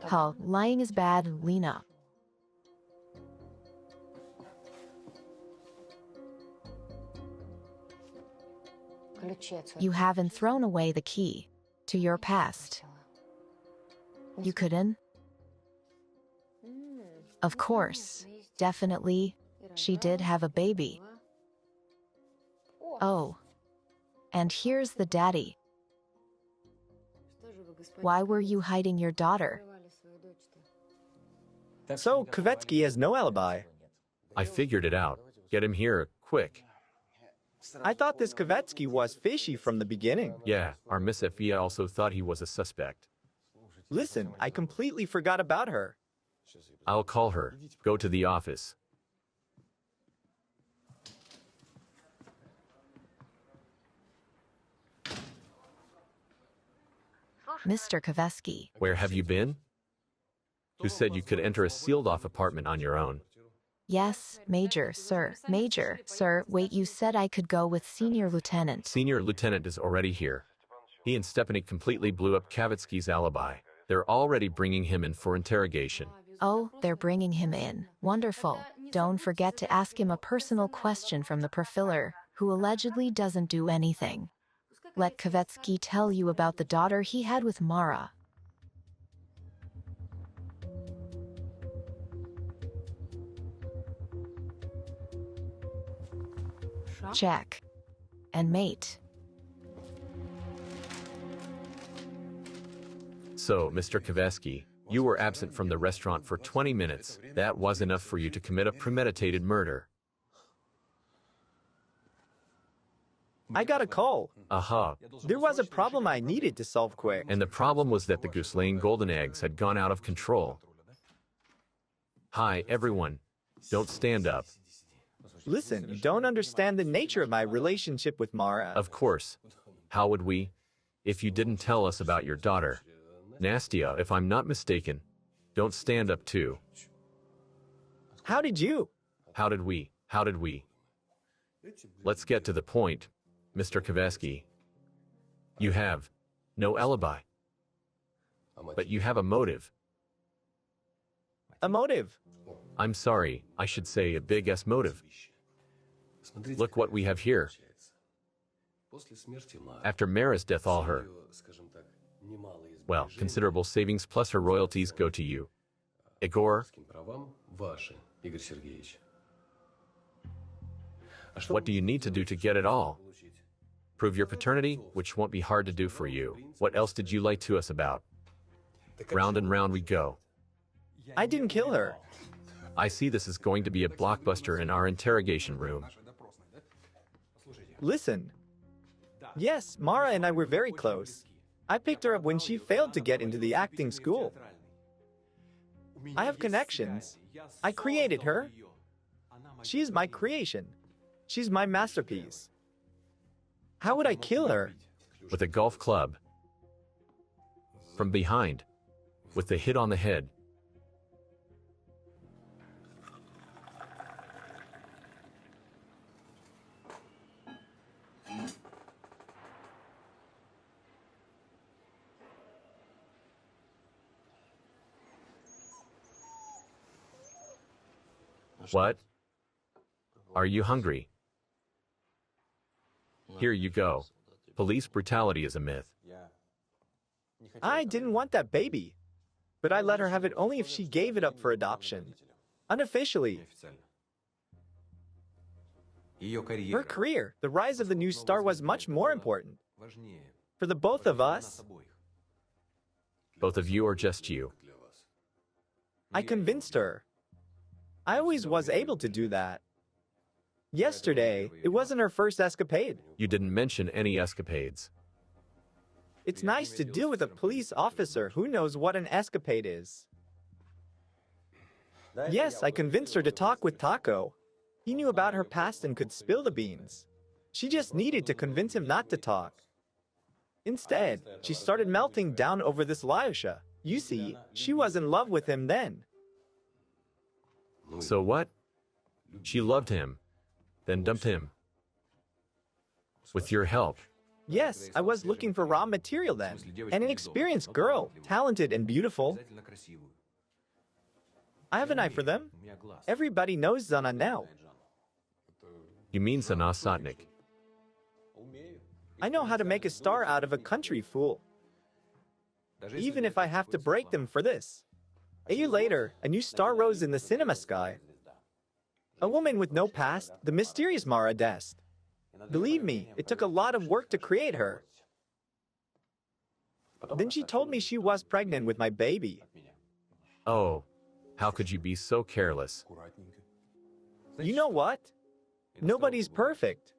Huh, lying is bad, Lena. You haven't thrown away the key to your past. You couldn't? Of course, definitely, she did have a baby. Oh, and here's the daddy. Why were you hiding your daughter? So Kvetsky has no alibi. I figured it out. Get him here, quick. I thought this Kvetsky was fishy from the beginning. Yeah, our Miss FBI also thought he was a suspect. Listen, I completely forgot about her. I'll call her. Go to the office. Mr. Kvetsky. Where have you been? Who said you could enter a sealed-off apartment on your own? Yes, Major, sir. Major, sir, wait, you said I could go with Senior Lieutenant. Senior Lieutenant is already here. He and Stepanik completely blew up Kvetsky's alibi. They're already bringing him in for interrogation. Oh, they're bringing him in. Wonderful. Don't forget to ask him a personal question from the profiler, who allegedly doesn't do anything. Let Kvetsky tell you about the daughter he had with Mara. Check. And mate. So, Mr. Kvetsky, you were absent from the restaurant for 20 minutes. That was enough for you to commit a premeditated murder. I got a call. Aha. There was a problem I needed to solve quick. And the problem was that the goose-laying golden eggs had gone out of control. Hi, everyone. Don't stand up. Listen, you don't understand the nature of my relationship with Mara. Of course. How would we? If you didn't tell us about your daughter. Nastia, if I'm not mistaken. Don't stand up too. How did you? How did we? How did we? Let's get to the point, Mr. Kvetsky. You have no alibi. But you have a motive. A motive. I'm sorry, I should say a big-ass motive. Look what we have here. After Mara's death, all her, well, considerable savings plus her royalties go to you. Igor, what do you need to do to get it all? Prove your paternity, which won't be hard to do for you. What else did you lie to us about? Round and round we go. I didn't kill her. I see this is going to be a blockbuster in our interrogation room. Listen. Yes, Mara and I were very close. I picked her up when she failed to get into the acting school. I have connections. I created her. She is my creation. She's my masterpiece. How would I kill her? With a golf club. From behind. With the hit on the head. What? Are you hungry? Here you go. Police brutality is a myth. I didn't want that baby, but I let her have it only if she gave it up for adoption. Unofficially. Her career, the rise of the new star, was much more important. For the both of us, Both of you or just you? I convinced her. I always was able to do that. Yesterday, it wasn't her first escapade. You didn't mention any escapades. It's nice to deal with a police officer who knows what an escapade is. Yes, I convinced her to talk with Taco. He knew about her past and could spill the beans. She just needed to convince him not to talk. Instead, she started melting down over this Lyosha. You see, she was in love with him then. So what? She loved him, then dumped him. With your help. Yes, I was looking for raw material then. And an experienced girl, talented and beautiful. I have an eye for them. Everybody knows Zana now. You mean Sana Sotnik? I know how to make a star out of a country fool. Even if I have to break them for this. A year later, a new star rose in the cinema sky. A woman with no past, the mysterious Mara Dest. Believe me, it took a lot of work to create her. Then she told me she was pregnant with my baby. Oh, how could you be so careless? You know what? Nobody's perfect.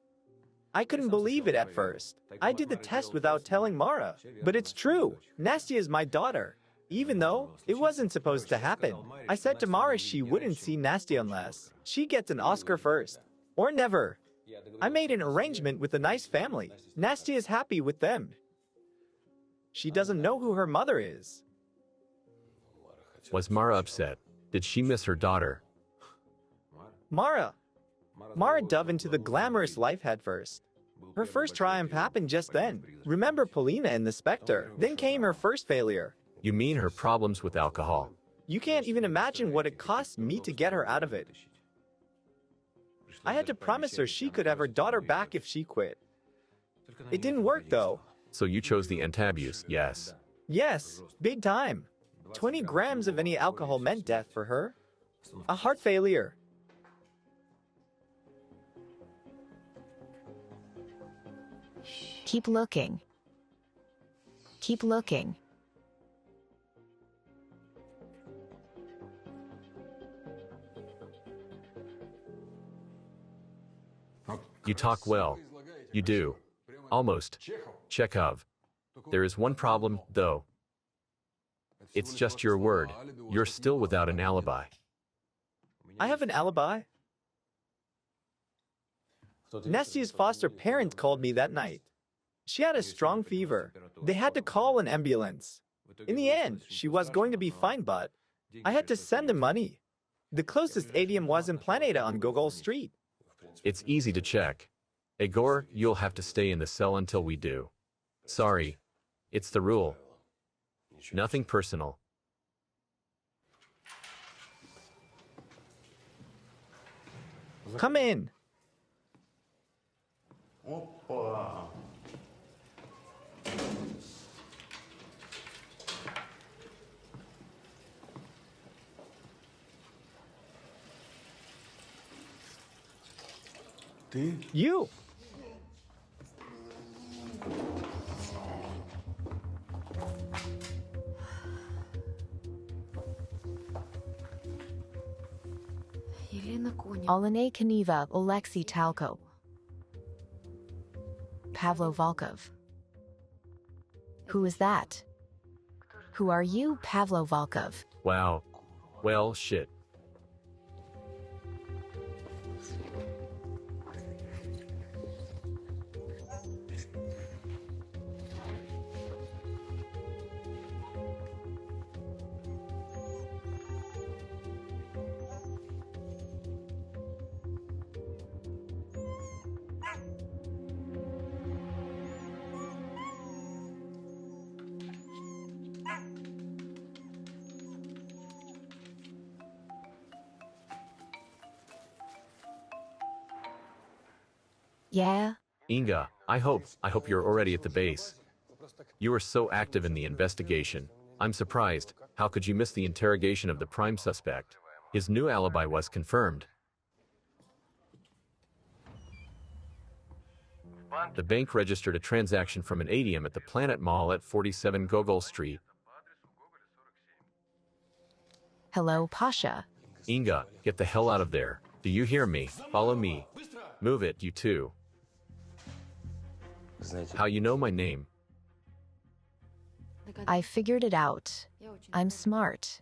I couldn't believe it at first. I did the test without telling Mara. But it's true. Nastia is my daughter. Even though it wasn't supposed to happen. I said to Mara she wouldn't see Nastia unless she gets an Oscar first. Or never. I made an arrangement with a nice family. Nastia is happy with them. She doesn't know who her mother is. Was Mara upset? Did she miss her daughter? Mara dove into the glamorous life head first. Her first triumph happened just then. Remember Polina and the Spectre? Then came her first failure. You mean her problems with alcohol? You can't even imagine what it cost me to get her out of it. I had to promise her she could have her daughter back if she quit. It didn't work though. So you chose the antabuse, yes. Yes, big time. 20 grams of any alcohol meant death for her. A heart failure. Keep looking. Keep looking. You talk well. You do. Almost. Chekhov. There is one problem, though. It's just your word. You're still without an alibi. I have an alibi. Nestia's foster parent called me that night. She had a strong fever. They had to call an ambulance. In the end, she was going to be fine, but I had to send them money. The closest ATM was in Planeta on Gogol Street. It's easy to check. Igor, you'll have to stay in the cell until we do. Sorry. It's the rule. Nothing personal. Come in. You. Olenay Kaniva Oleksiy Talko. Pavlo Volkov. Who is that? Who are you, Pavlo Volkov? Wow. Well, shit. Yeah? Inga, I hope you're already at the base. You were so active in the investigation. I'm surprised. How could you miss the interrogation of the prime suspect? His new alibi was confirmed. The bank registered a transaction from an ATM at the Planet Mall at 47 Gogol Street. Hello, Pasha. Inga, get the hell out of there. Do you hear me? Follow me. Move it, you two. How you know my name? I figured it out. I'm smart.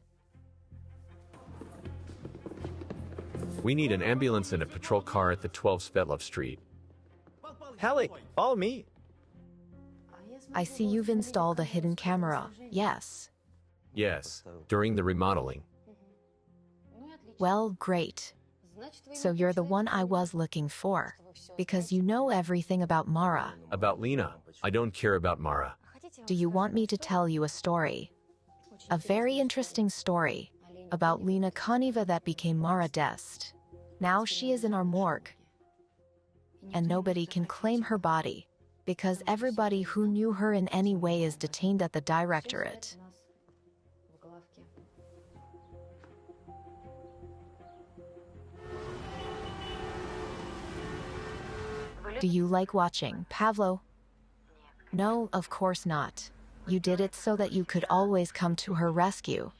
We need an ambulance and a patrol car at the 12 Svetlov Street. Halleck, follow me. I see you've installed a hidden camera. Yes. Yes, during the remodeling. Well, great. So you're the one I was looking for. Because you know everything about Mara. About Lena. I don't care about Mara. Do you want me to tell you a story? A very interesting story about Lena Koneva that became Mara Dest. Now she is in our morgue. And nobody can claim her body. Because everybody who knew her in any way is detained at the directorate. Do you like watching, Pavlo? No, of course not. You did it so that you could always come to her rescue.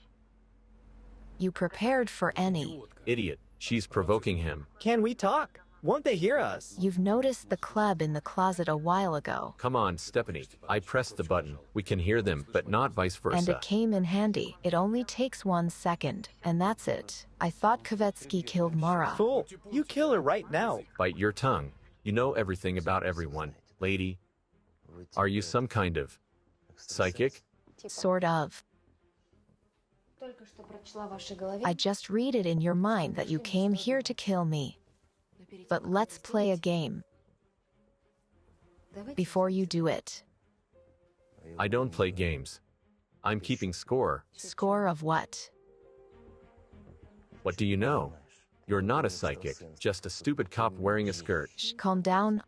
You prepared for any. Idiot, she's provoking him. Can we talk? Won't they hear us? You've noticed the club in the closet a while ago. Come on, Stephanie. I pressed the button. We can hear them, but not vice versa. And it came in handy. It only takes 1 second, and that's it. I thought Kvetsky killed Mara. Fool, you kill her right now. Bite your tongue. You know everything about everyone, lady. Are you some kind of psychic? Sort of. I just read it in your mind that you came here to kill me. But let's play a game. Before you do it. I don't play games. I'm keeping score. Score of what? What do you know? You're not a psychic, just a stupid cop wearing a skirt. Shh, calm down.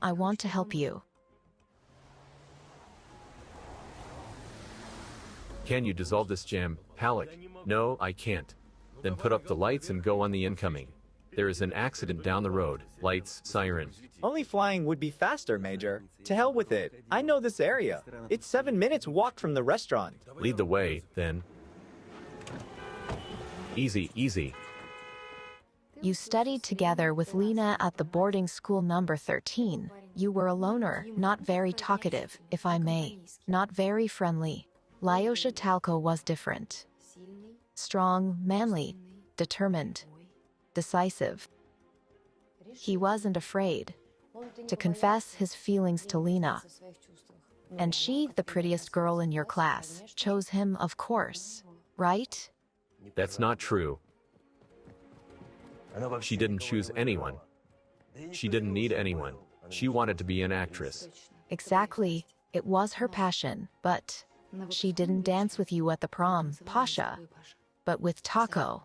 I want to help you. Can you dissolve this jam, Halleck? No, I can't. Then put up the lights and go on the incoming. There is an accident down the road. Lights, siren. Only flying would be faster, Major. To hell with it. I know this area. It's 7 minutes walk from the restaurant. Lead the way, then. Easy, easy. You studied together with Lena at the boarding school number 13. You were a loner, not very talkative, if I may. Not very friendly. Lyosha Talko was different. Strong, manly, determined, decisive. He wasn't afraid to confess his feelings to Lena. And she, the prettiest girl in your class, chose him, of course, right? That's not true. She didn't choose anyone. She didn't need anyone. She wanted to be an actress. Exactly. It was her passion, but she didn't dance with you at the prom, Pasha, but with Taco.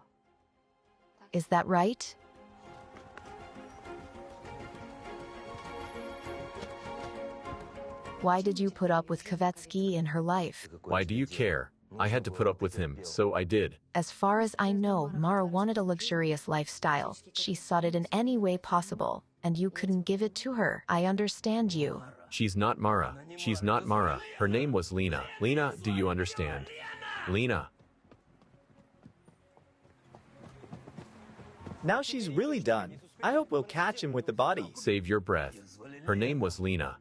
Is that right? Why did you put up with Kvetsky in her life? Why do you care? I had to put up with him, so I did. As far as I know, Mara wanted a luxurious lifestyle. She sought it in any way possible, and you couldn't give it to her. I understand you. She's not Mara. She's not Mara. Her name was Lena. Lena, do you understand? Lena. Now she's really done. I hope we'll catch him with the body. Save your breath. Her name was Lena.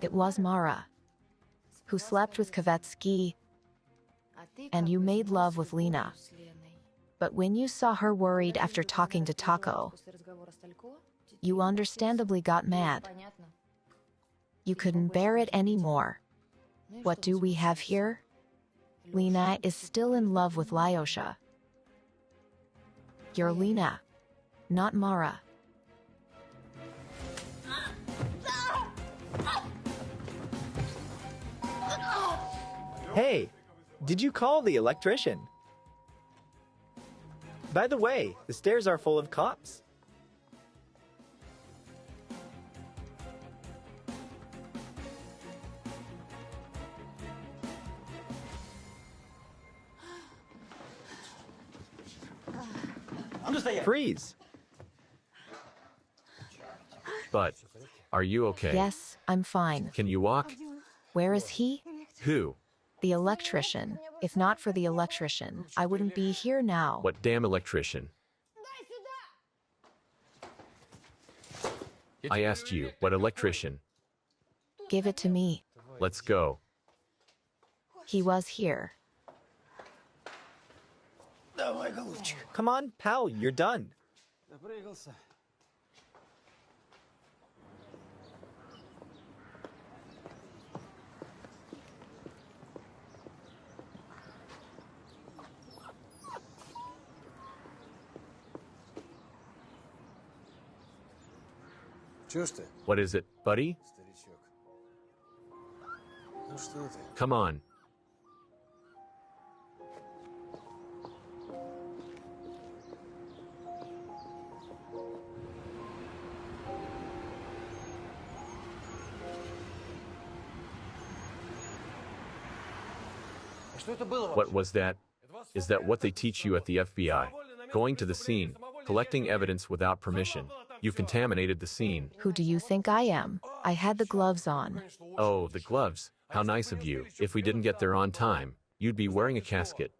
It was Mara, who slept with Kvetsky, and you made love with Lena. But when you saw her worried after talking to Taco, you understandably got mad. You couldn't bear it anymore. What do we have here? Lena is still in love with Lyosha. You're Lena, not Mara. Hey, did you call the electrician? By the way, the stairs are full of cops. Freeze. But, are you okay? Yes, I'm fine. Can you walk? Where is he? Who? The electrician. If not for the electrician, I wouldn't be here now. What damn electrician? I asked you, what electrician? Give it to me. Let's go. He was here. Come on, pal, you're done. What is it, buddy? Come on. What was that? Is that what they teach you at the FBI? Going to the scene, collecting evidence without permission. You've contaminated the scene. Who do you think I am? I had the gloves on. Oh, the gloves. How nice of you. If we didn't get there on time, you'd be wearing a casket.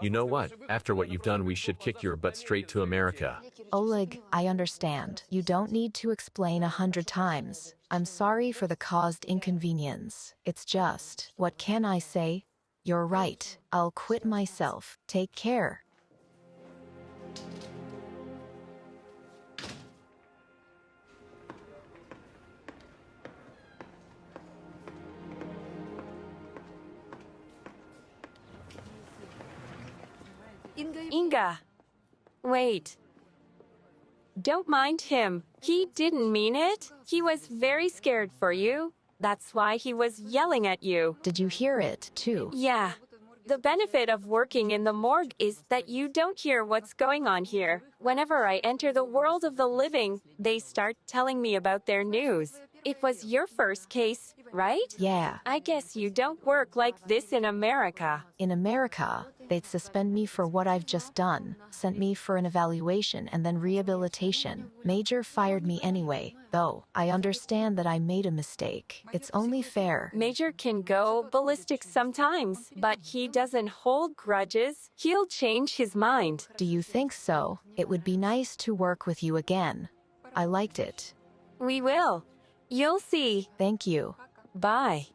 You know what? After what you've done, we should kick your butt straight to America. Oleg, I understand. You don't need to explain 100 times. I'm sorry for the caused inconvenience. It's just, what can I say? You're right. I'll quit myself. Take care. Inga. Wait. Don't mind him. He didn't mean it. He was very scared for you. That's why he was yelling at you. Did you hear it, too? Yeah. The benefit of working in the morgue is that you don't hear what's going on here. Whenever I enter the world of the living, they start telling me about their news. It was your first case, right? Yeah. I guess you don't work like this in America. In America, they'd suspend me for what I've just done, sent me for an evaluation and then rehabilitation. Major fired me anyway, though. I understand that I made a mistake. It's only fair. Major can go ballistic sometimes, but he doesn't hold grudges. He'll change his mind. Do you think so? It would be nice to work with you again. I liked it. We will. You'll see. Thank you. Bye.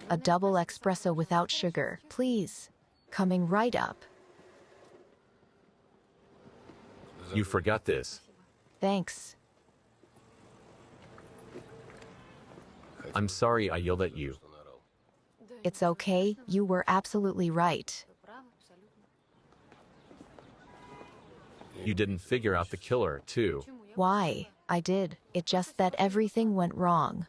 A double espresso without sugar, please. Coming right up. You forgot this. Thanks. I'm sorry I yelled at you. It's okay, you were absolutely right. You didn't figure out the killer, too. Why? I did. It just that everything went wrong.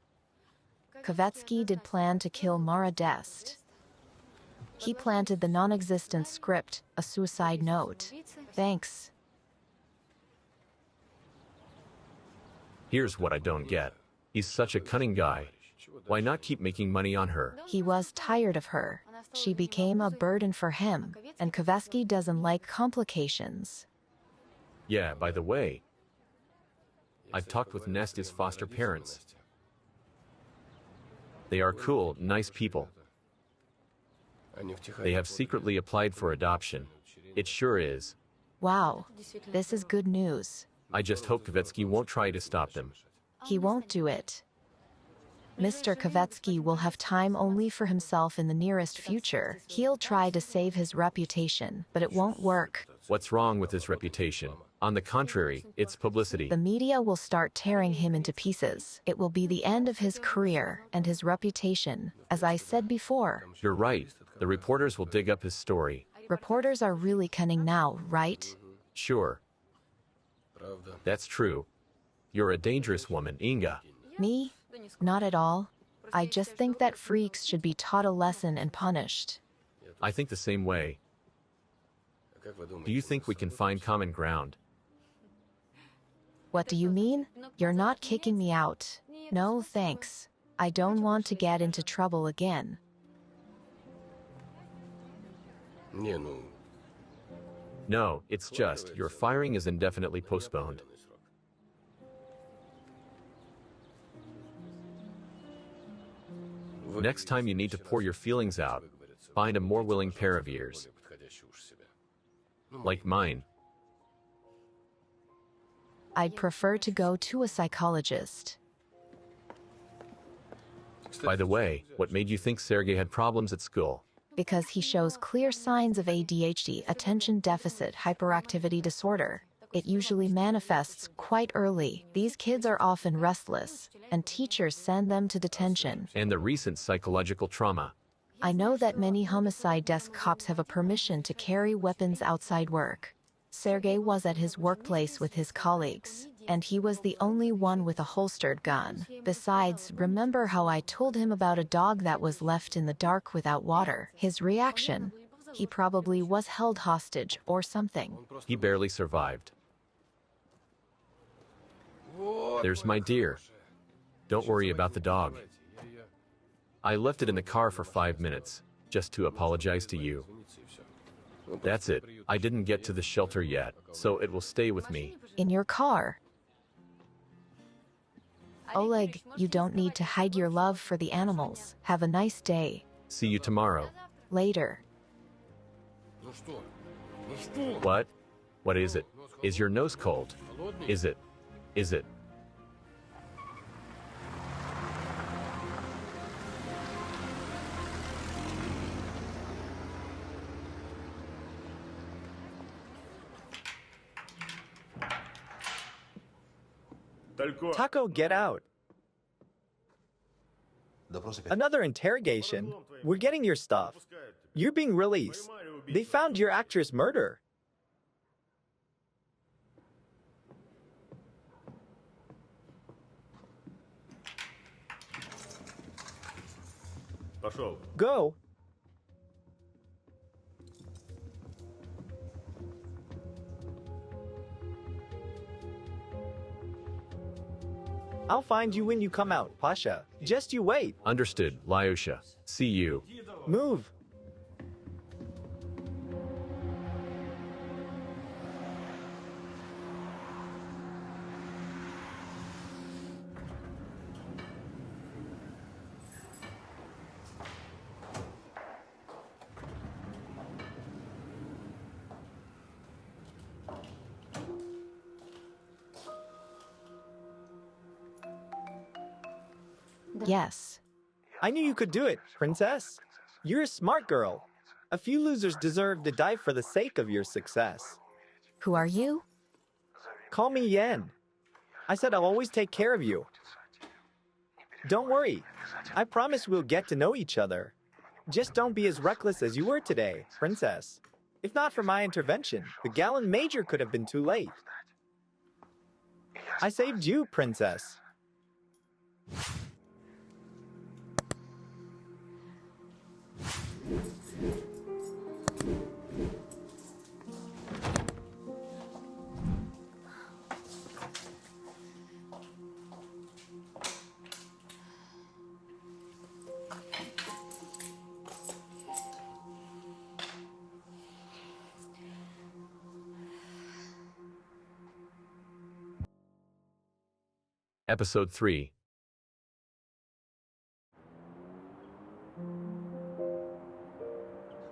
Kvetsky did plan to kill Mara Dest. He planted the non-existent script, a suicide note. Thanks. Here's what I don't get. He's such a cunning guy. Why not keep making money on her? He was tired of her. She became a burden for him, and Kvetsky doesn't like complications. Yeah, by the way, I've talked with Nesta's foster parents. They are cool, nice people. They have secretly applied for adoption. It sure is. Wow, this is good news. I just hope Kvetsky won't try to stop them. He won't do it. Mr. Kvetsky will have time only for himself in the nearest future. He'll try to save his reputation, but it won't work. What's wrong with his reputation? On the contrary, it's publicity. The media will start tearing him into pieces. It will be the end of his career and his reputation, as I said before. You're right. The reporters will dig up his story. Reporters are really cunning now, right? Sure. That's true. You're a dangerous woman, Inga. Me? Not at all. I just think that freaks should be taught a lesson and punished. I think the same way. Do you think we can find common ground? What do you mean? You're not kicking me out. No, thanks. I don't want to get into trouble again. No, it's just, your firing is indefinitely postponed. Next time you need to pour your feelings out, find a more willing pair of ears. Like mine. I'd prefer to go to a psychologist. By the way, what made you think Sergey had problems at school? Because he shows clear signs of ADHD, attention deficit hyperactivity disorder. It usually manifests quite early. These kids are often restless, and teachers send them to detention. And the recent psychological trauma. I know that many homicide desk cops have a permission to carry weapons outside work. Sergey was at his workplace with his colleagues, and he was the only one with a holstered gun. Besides, remember how I told him about a dog that was left in the dark without water? His reaction? He probably was held hostage or something. He barely survived. There's my deer. Don't worry about the dog. I left it in the car for 5 minutes, just to apologize to you. That's it. I didn't get to the shelter yet, so it will stay with me. In your car. Oleg, you don't need to hide your love for the animals. Have a nice day. See you tomorrow. Later. What? What is it? Is your nose cold? Is it? Is it? Taco, get out. Another interrogation? We're getting your stuff. You're being released. They found your actress murder. Go. I'll find you when you come out, Pasha. Just you wait. Understood, Lyosha. See you. Move. Yes. I knew you could do it, princess. You're a smart girl. A few losers deserve to die for the sake of your success. Who are you? Call me Yen. I said I'll always take care of you. Don't worry. I promise we'll get to know each other. Just don't be as reckless as you were today, princess. If not for my intervention, the Gallon Major could have been too late. I saved you, princess. Episode 3.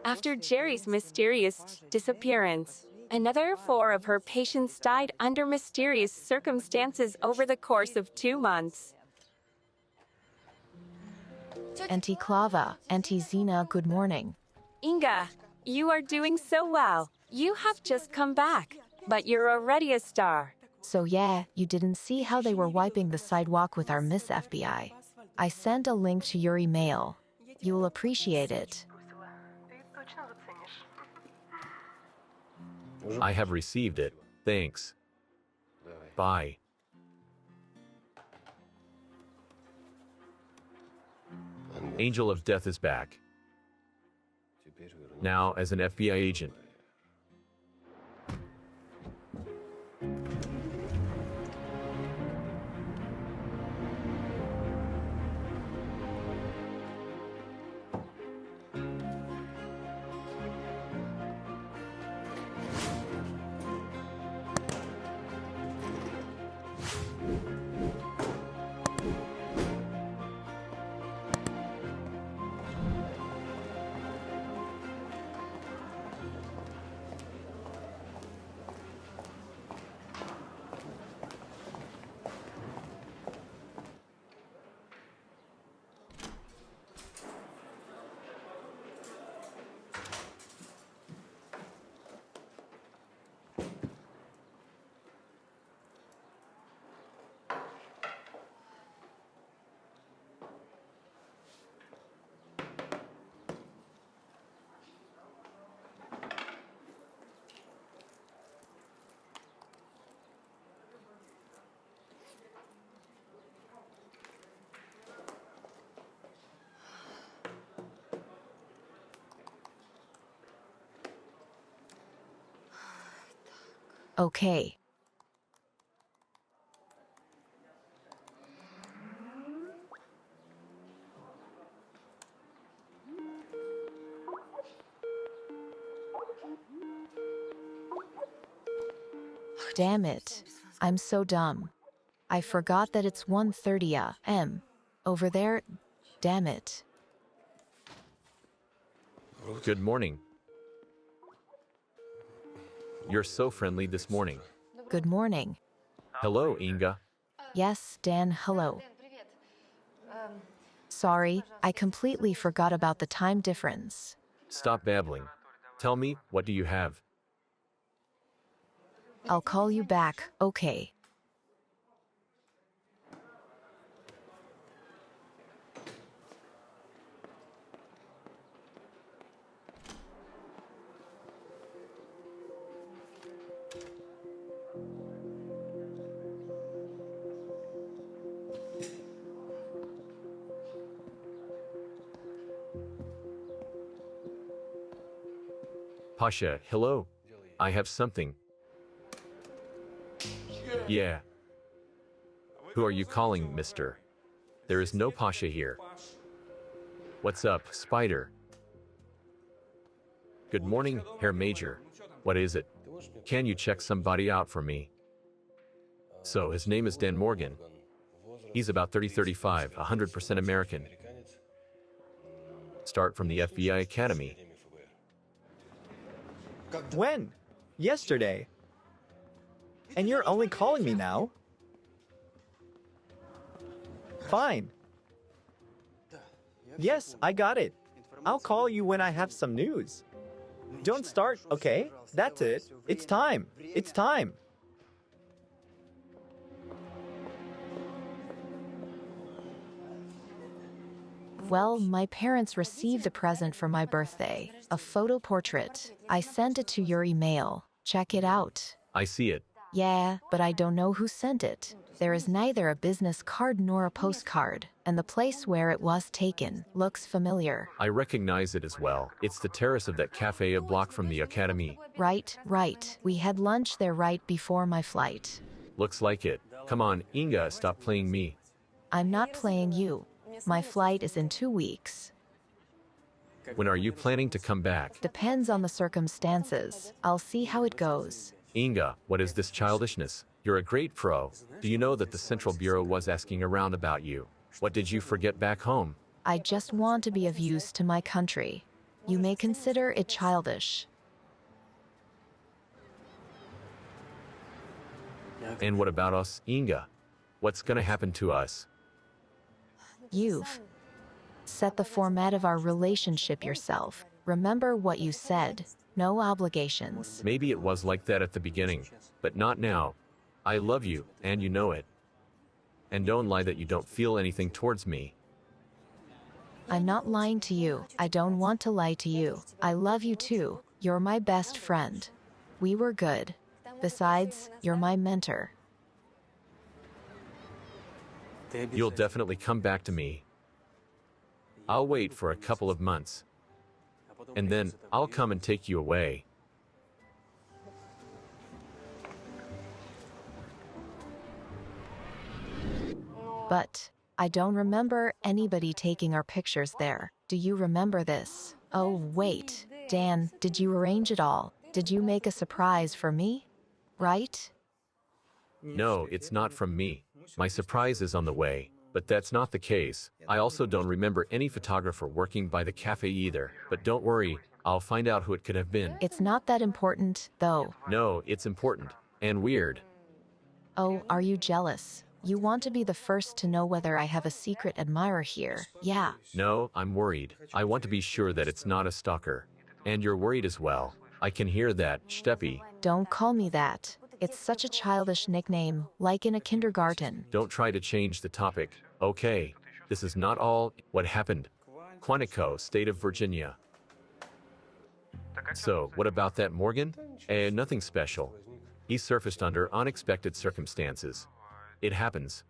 After Jerry's mysterious disappearance, another 4 of her patients died under mysterious circumstances over the course of 2 months. Auntie Clava, Auntie Zena, good morning. Inga, you are doing so well. You have just come back, but you're already a star. So yeah, you didn't see how they were wiping the sidewalk with our Miss FBI. I sent a link to your email. You'll appreciate it. I have received it. Thanks. Bye. Angel of Death is back. Now as an FBI agent. Okay. Damn it. I'm so dumb. I forgot that it's 1:30 a.m. over there. Damn it. Good morning. You're so friendly this morning. Good morning. Hello, Inga. Yes, Dan, hello. Sorry, I completely forgot about the time difference. Stop babbling. Tell me, what do you have? I'll call you back, okay. Pasha, hello. I have something. Yeah. Who are you calling, mister? There is no Pasha here. What's up, Spider? Good morning, Herr Major. What is it? Can you check somebody out for me? So, his name is Dan Morgan. He's about 30-35, 100% American. Start from the FBI Academy. When? Yesterday. And you're only calling me now? Fine. Yes, I got it. I'll call you when I have some news. Don't start, okay? That's it. It's time. It's time. Well, my parents received a present for my birthday, a photo portrait. I sent it to your email. Check it out. I see it. Yeah, but I don't know who sent it. There is neither a business card nor a postcard, and the place where it was taken looks familiar. I recognize it as well. It's the terrace of that cafe a block from the academy. Right, right. We had lunch there right before my flight. Looks like it. Come on, Inga, stop playing me. I'm not playing you. My flight is in 2 weeks. When are you planning to come back? Depends on the circumstances. I'll see how it goes. Inga, what is this childishness? You're a great pro. Do you know that the Central Bureau was asking around about you? What did you forget back home? I just want to be of use to my country. You may consider it childish. And what about us, Inga? What's gonna happen to us? You've set the format of our relationship yourself. Remember what you said. No obligations. Maybe it was like that at the beginning, but not now. I love you, and you know it. And don't lie that you don't feel anything towards me. I'm not lying to you. I don't want to lie to you. I love you too. You're my best friend. We were good. Besides, you're my mentor. You'll definitely come back to me. I'll wait for a couple of months. And then I'll come and take you away. But I don't remember anybody taking our pictures there. Do you remember this? Oh, wait. Dan, did you arrange it all? Did you make a surprise for me? Right? No, it's not from me. My surprise is on the way. But that's not the case. I also don't remember any photographer working by the cafe either. But don't worry, I'll find out who it could have been. It's not that important, though. No, it's important. And weird. Oh, are you jealous? You want to be the first to know whether I have a secret admirer here. Yeah. No, I'm worried. I want to be sure that it's not a stalker. And you're worried as well. I can hear that, Steppy. Don't call me that. It's such a childish nickname, like in a kindergarten. Don't try to change the topic. Okay, this is not all what happened. Quantico, state of Virginia. So, what about that Morgan? Nothing special. He surfaced under unexpected circumstances. It happens.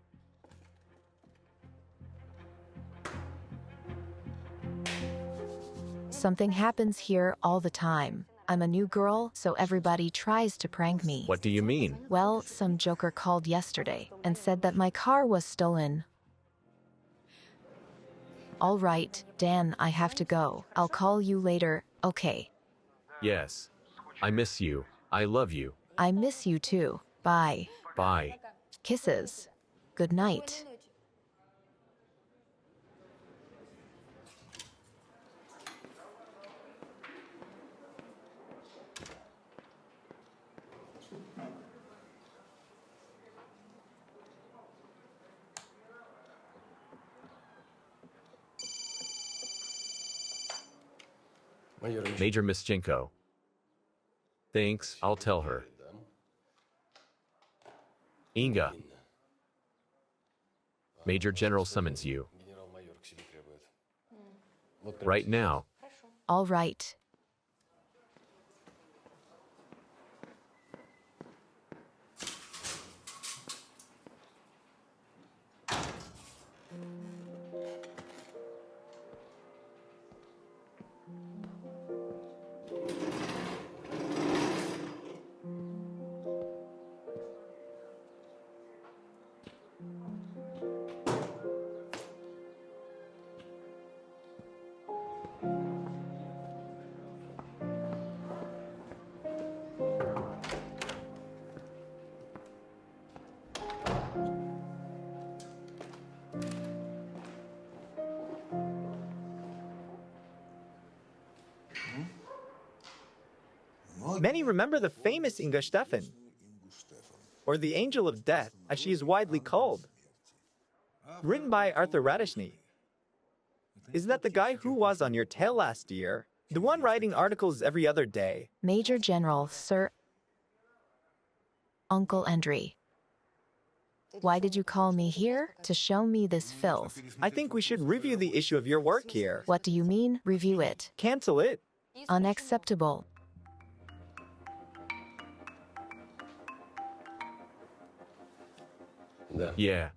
Something happens here all the time. I'm a new girl, so everybody tries to prank me. What do you mean? Well, some joker called yesterday and said that my car was stolen. All right, Dan, I have to go. I'll call you later, okay? Yes. I miss you. I love you. I miss you too. Bye. Bye. Kisses. Good night. Major Mischenko. Thanks, I'll tell her. Inga. Major General summons you. Right now. All right. Many remember the famous Inga Stefan, or the Angel of Death, as she is widely called. Written by Arthur Radishny. Is that the guy who was on your tail last year? The one writing articles every other day? Major General, Sir Uncle Endry. Why did you call me here? To show me this filth. I think we should review the issue of your work here. What do you mean, review it? Cancel it. Unacceptable. Yeah.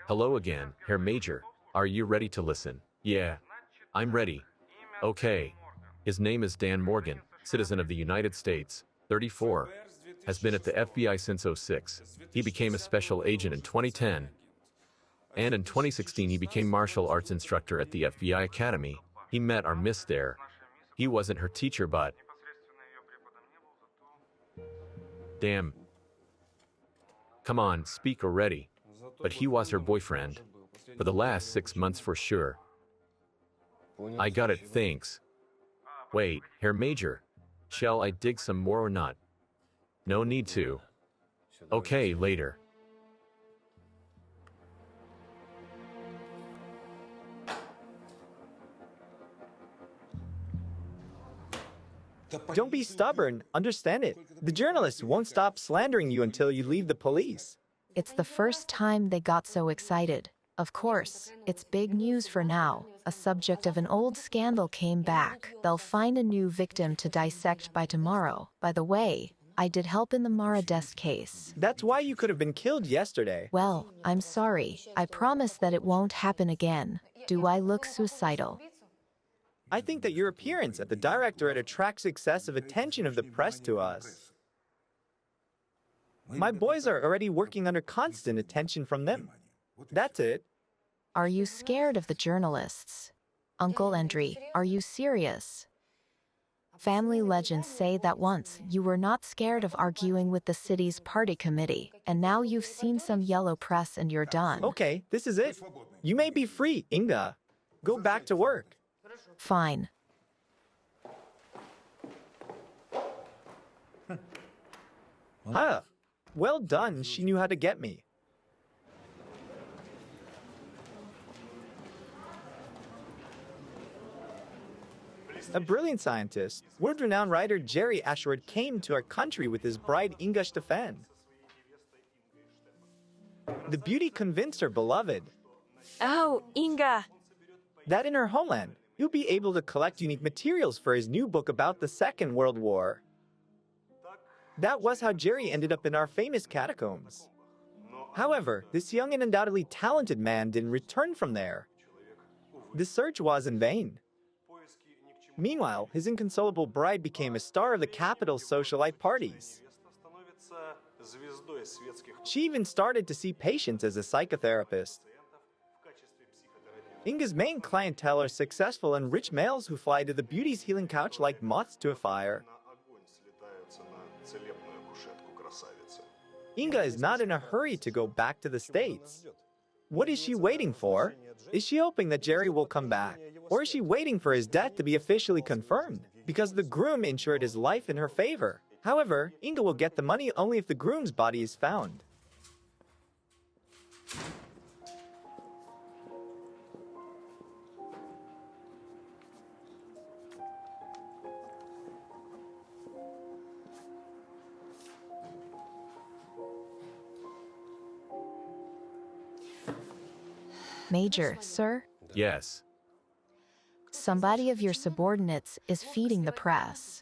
Hello again, Herr Major. Are you ready to listen? Yeah. I'm ready. Okay. His name is Dan Morgan, citizen of the United States, 34. Has been at the FBI since '06. He became a special agent in 2010. And in 2016 he became martial arts instructor at the FBI Academy. He met our miss there. He wasn't her teacher, but... Damn. Come on, speak already. But he was her boyfriend. For the last 6 months for sure. I got it, thanks. Wait, Herr Major. Shall I dig some more or not? No need to. Okay, later. Don't be stubborn. Understand it. The journalists won't stop slandering you until you leave the police. It's the first time they got so excited. Of course, it's big news for now. A subject of an old scandal came back. They'll find a new victim to dissect by tomorrow. By the way, I did help in the Maradesk case. That's why you could have been killed yesterday. Well, I'm sorry. I promise that it won't happen again. Do I look suicidal? I think that your appearance at the directorate attracts excessive attention of the press to us. My boys are already working under constant attention from them. That's it. Are you scared of the journalists? Uncle Andri, are you serious? Family legends say that once you were not scared of arguing with the city's party committee, and now you've seen some yellow press and you're done. Okay, this is it. You may be free, Inga. Go back to work. Fine. Huh. Well done, she knew how to get me. A brilliant scientist, world-renowned writer Jerry Ashworth came to our country with his bride Inga Stefan. The beauty convinced her beloved Oh, Inga. that in her homeland, he'll be able to collect unique materials for his new book about the Second World War. That was how Jerry ended up in our famous catacombs. However, this young and undoubtedly talented man didn't return from there. The search was in vain. Meanwhile, his inconsolable bride became a star of the capital's socialite parties. She even started to see patients as a psychotherapist. Inga's main clientele are successful and rich males who fly to the beauty's healing couch like moths to a fire. Inga is not in a hurry to go back to the States. What is she waiting for? Is she hoping that Jerry will come back? Or is she waiting for his death to be officially confirmed? Because the groom insured his life in her favor. However, Inga will get the money only if the groom's body is found. Major, sir? Yes. Somebody of your subordinates is feeding the press.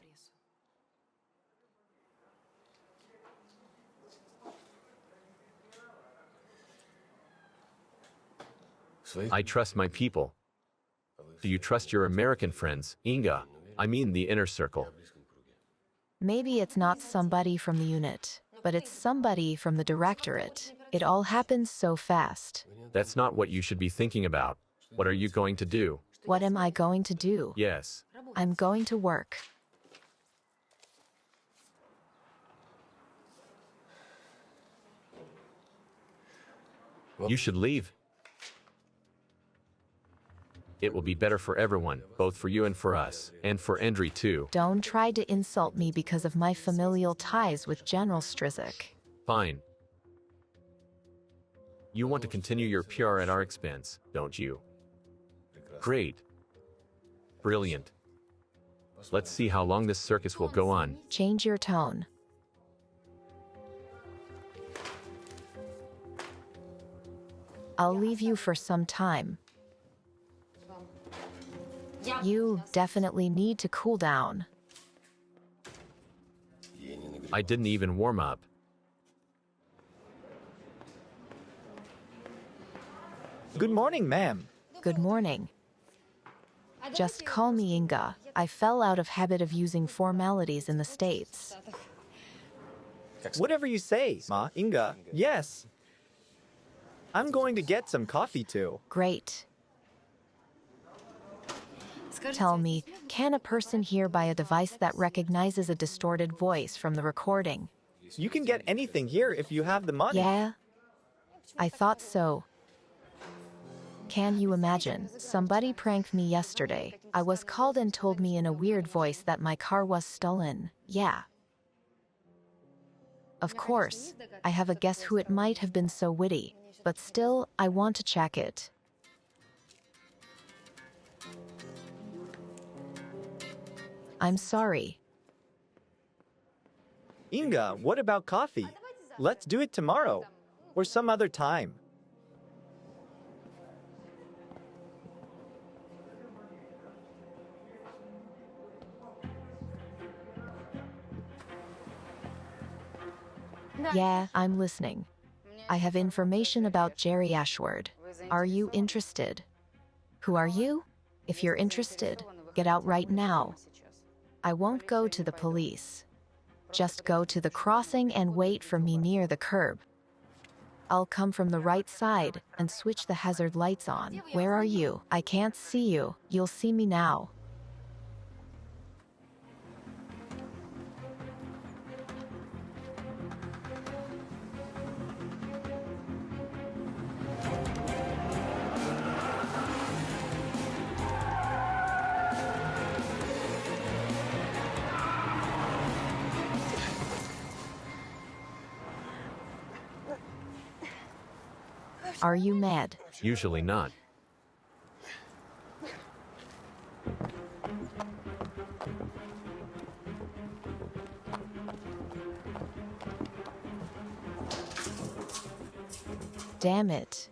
I trust my people. Do you trust your American friends, Inga? I mean the inner circle. Maybe it's not somebody from the unit, but it's somebody from the directorate. It all happens so fast. That's not what you should be thinking about. What are you going to do? What am I going to do? Yes. I'm going to work. You should leave. It will be better for everyone, both for you and for us, and for Andri too. Don't try to insult me because of my familial ties with General Strizik. Fine. You want to continue your PR at our expense, don't you? Great. Brilliant. Let's see how long this circus will go on. Change your tone. I'll leave you for some time. You definitely need to cool down. I didn't even warm up. Good morning, ma'am. Good morning. Just call me Inga. I fell out of habit of using formalities in the States. Whatever you say, Ma, Inga. Yes. I'm going to get some coffee too. Great. Tell me, can a person hear by a device that recognizes a distorted voice from the recording? You can get anything here if you have the money. Yeah? I thought so. Can you imagine? Somebody pranked me yesterday. I was called and told me in a weird voice that my car was stolen. Yeah. Of course, I have a guess who it might have been so witty, but still, I want to check it. I'm sorry. Inga, what about coffee? Let's do it tomorrow or some other time. Yeah, I'm listening. I have information about Jerry Ashford. Are you interested? Who are you? If you're interested, get out right now. I won't go to the police. Just go to the crossing and wait for me near the curb. I'll come from the right side and switch the hazard lights on. Where are you? I can't see you. You'll see me now. Are you mad? Usually not. Damn it.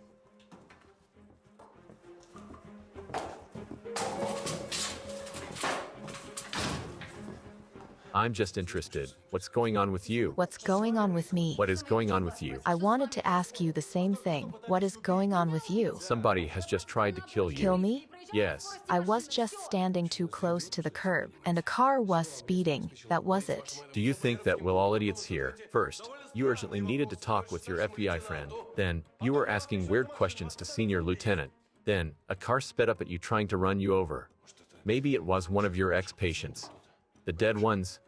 I'm just interested. What's going on with you? What's going on with me? What is going on with you? I wanted to ask you the same thing. What is going on with you? Somebody has just tried to kill you. Kill me? Yes. I was just standing too close to the curb, and a car was speeding. That was it. Do you think that we're all idiots here? First, you urgently needed to talk with your FBI friend. Then, you were asking weird questions to Senior Lieutenant. Then, a car sped up at you trying to run you over. Maybe it was one of your ex-patients. The dead ones.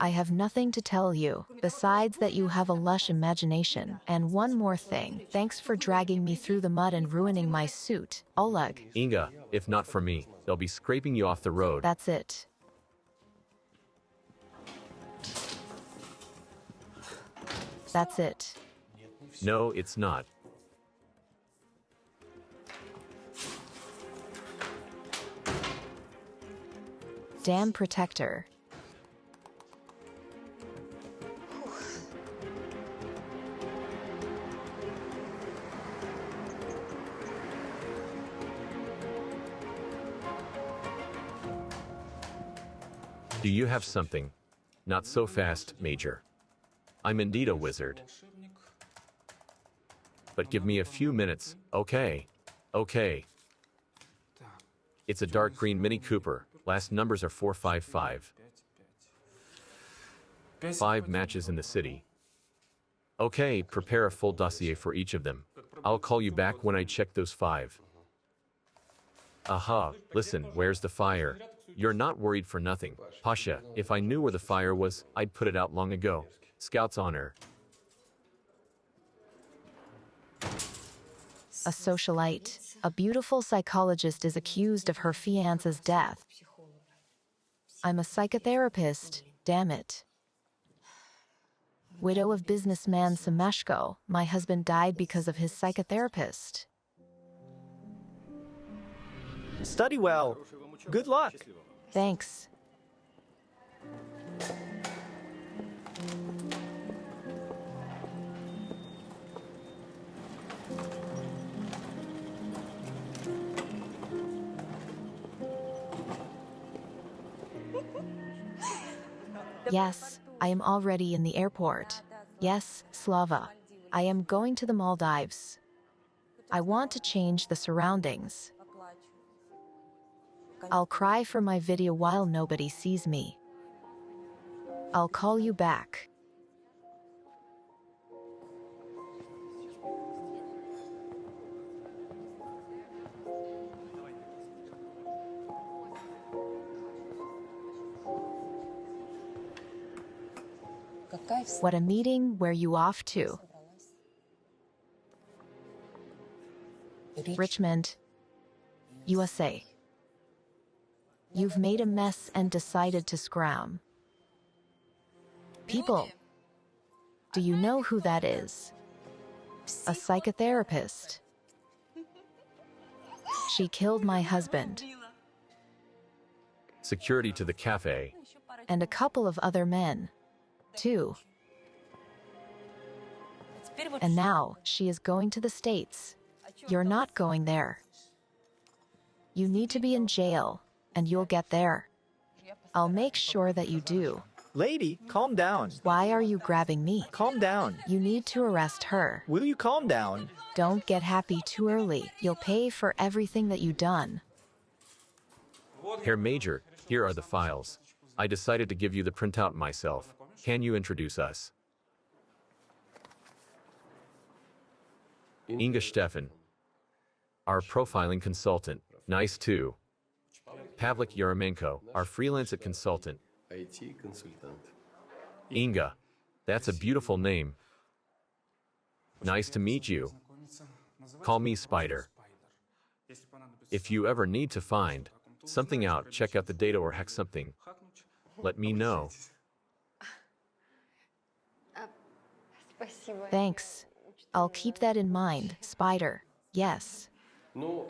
I have nothing to tell you, besides that you have a lush imagination. And one more thing, thanks for dragging me through the mud and ruining my suit, Oleg. Inga, if not for me, they'll be scraping you off the road. That's it. That's it. No, it's not. Damn protector. Do you have something? Not so fast, Major. I'm indeed a wizard. But give me a few minutes, okay? Okay. It's a dark green Mini Cooper. Last numbers are 455. 5 matches in the city. Okay, prepare a full dossier for each of them. I'll call you back when I check those 5. Aha, listen, where's the fire? You're not worried for nothing. Pasha, if I knew where the fire was, I'd put it out long ago. Scout's honor. A socialite, a beautiful psychologist is accused of her fiance's death. I'm a psychotherapist, damn it. Widow of businessman Semeshko, my husband died because of his psychotherapist. Study well. Good luck. Thanks. Yes, I am already in the airport. Yes, Slava. I am going to the Maldives. I want to change the surroundings. I'll cry for my video while nobody sees me. I'll call you back. What a meeting, where you off to? Richmond, USA. You've made a mess and decided to scram. People, do you know who that is? A psychotherapist. She killed my husband. Security to the cafe. And a couple of other men, too. And now she is going to the States. You're not going there. You need to be in jail, and you'll get there. I'll make sure that you do. Lady, calm down. Why are you grabbing me? Calm down. You need to arrest her. Will you calm down? Don't get happy too early. You'll pay for everything that you've done. Herr Major, here are the files. I decided to give you the printout myself. Can you introduce us? Inga Stefan, our profiling consultant. Nice too. Pavlik Yaramenko, our freelance consultant. IT-консультант. Inga, that's a beautiful name. Nice to meet you. Call me Spider. If you ever need to find something out, check out the data or hack something, let me know. Thanks. I'll keep that in mind, Spider. Yes. Ну,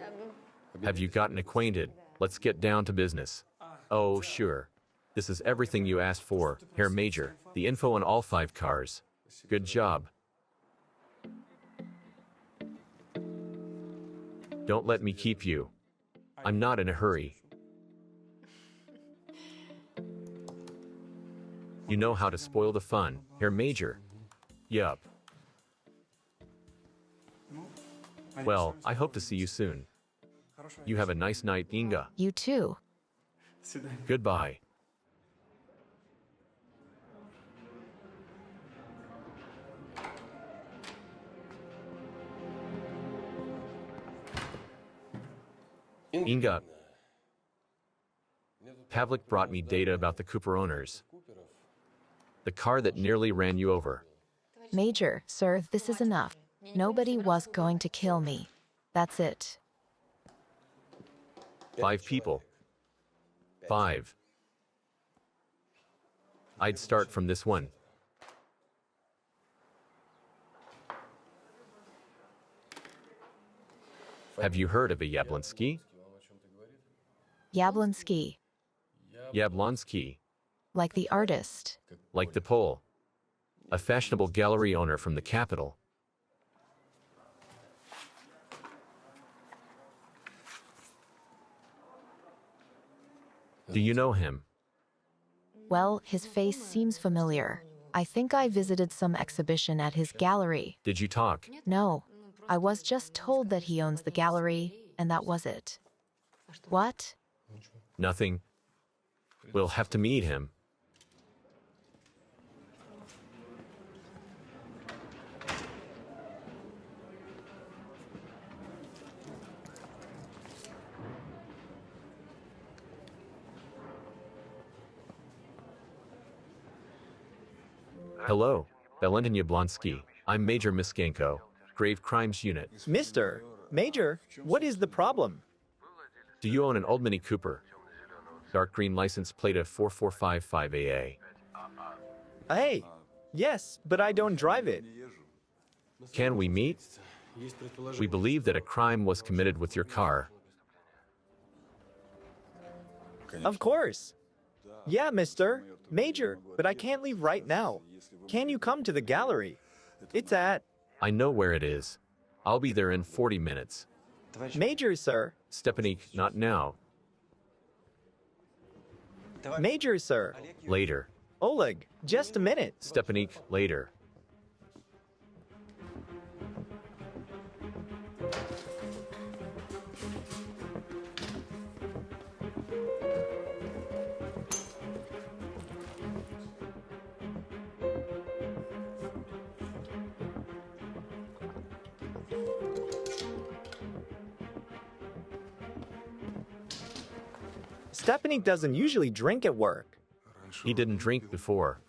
Have you gotten acquainted? Let's get down to business. Oh, sure. This is everything you asked for, Herr Major. The info on all 5 cars. Good job. Don't let me keep you. I'm not in a hurry. You know how to spoil the fun, Herr Major. Yup. Well, I hope to see you soon. You have a nice night, Inga. You too. Goodbye. Inga, Pavlik brought me data about the Cooper owners. The car that nearly ran you over. Major, sir, this is enough. Nobody was going to kill me. That's it. 5 people. 5. I'd start from this one. Have you heard of a Yablonsky? Yablonsky, Yablonsky, like the artist. like the Pole. A fashionable gallery owner from the capital. Do you know him? Well, his face seems familiar. I think I visited some exhibition at his gallery. Did you talk? No, I was just told that he owns the gallery, and that was it. What? Nothing. We'll have to meet him. Hello, Valentin Yablonsky. I'm Major Miskenko, Grave Crimes Unit. Mr. Major, what is the problem? Do you own an old Mini Cooper? Dark green license plate of 4455AA. Hey, yes, but I don't drive it. Can we meet? We believe that a crime was committed with your car. Of course. Yeah, Mr. Major, but I can't leave right now. Can you come to the gallery? It's at... I know where it is. I'll be there in 40 minutes. Major, sir. Stepanik, not now. Major, sir. Later. Oleg, just a minute. Stepanik, later. Stepanik doesn't usually drink at work. He didn't drink before.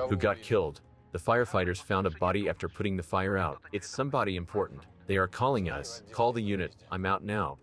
Who got killed? The firefighters found a body after putting the fire out. It's somebody important. They are calling us. Call the unit. I'm out now.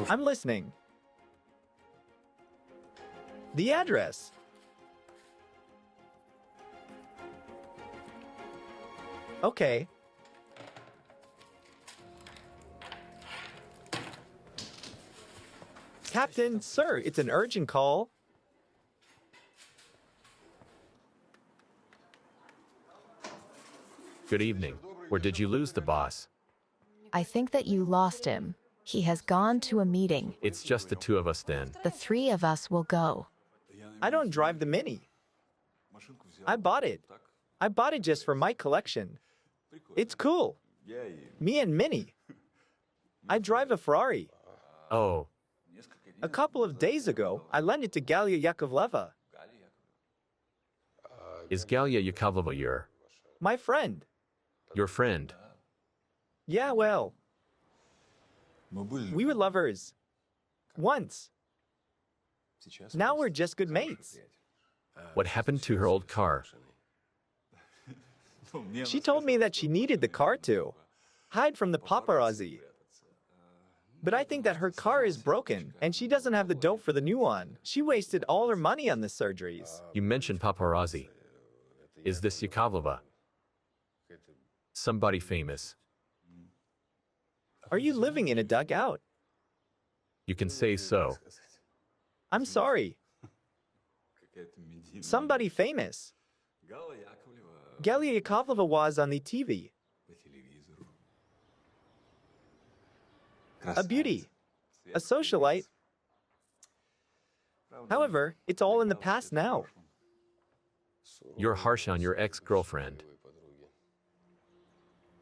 I'm listening. The address. Okay. Captain, sir, it's an urgent call. Good evening. Where did you lose the boss? I think that you lost him. He has gone to a meeting. It's just the two of us then. The three of us will go. I don't drive the Mini. I bought it. I bought it just for my collection. It's cool. Me and Minnie. I drive a Ferrari. Oh, A couple of days ago, I lent it to Galia Yakovleva, is Galia Yakovleva my friend. your friend? Yeah, well, we were lovers. Once. Now we're just good mates. What happened to her old car? She told me that she needed the car to hide from the paparazzi. But I think that her car is broken, and she doesn't have the dough for the new one. She wasted all her money on the surgeries. You mentioned paparazzi. Is this Yakovleva? Somebody famous. Are you living in a dugout? You can say so. I'm sorry. Somebody famous. Galia Yakovleva was on the TV. A beauty. A socialite. However, it's all in the past now. You're harsh on your ex-girlfriend.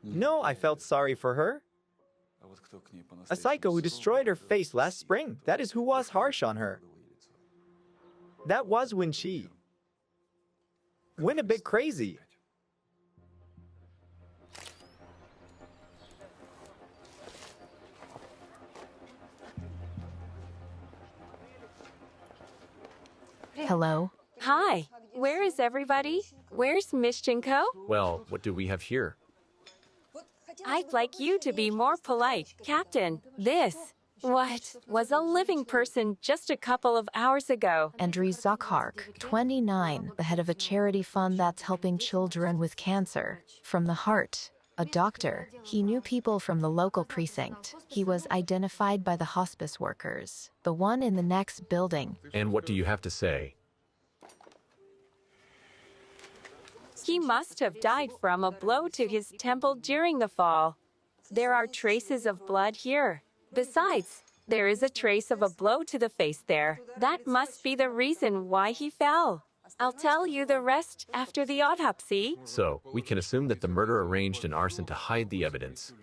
No, I felt sorry for her. A psycho who destroyed her face last spring. That is who was harsh on her. That was when she went a bit crazy. Hello? Hi, where is everybody? Where's Mishchenko? Well, what do we have here? I'd like you to be more polite. Captain, this. What? Was a living person just a couple of hours ago. Andriy Zakhark, 29, the head of a charity fund that's helping children with cancer. From the heart. A doctor. He knew people from the local precinct. He was identified by the hospice workers. The one in the next building. And what do you have to say? He must have died from a blow to his temple during the fall. There are traces of blood here. Besides, there is a trace of a blow to the face there. That must be the reason why he fell. I'll tell you the rest after the autopsy. So, we can assume that the murderer arranged an arson to hide the evidence.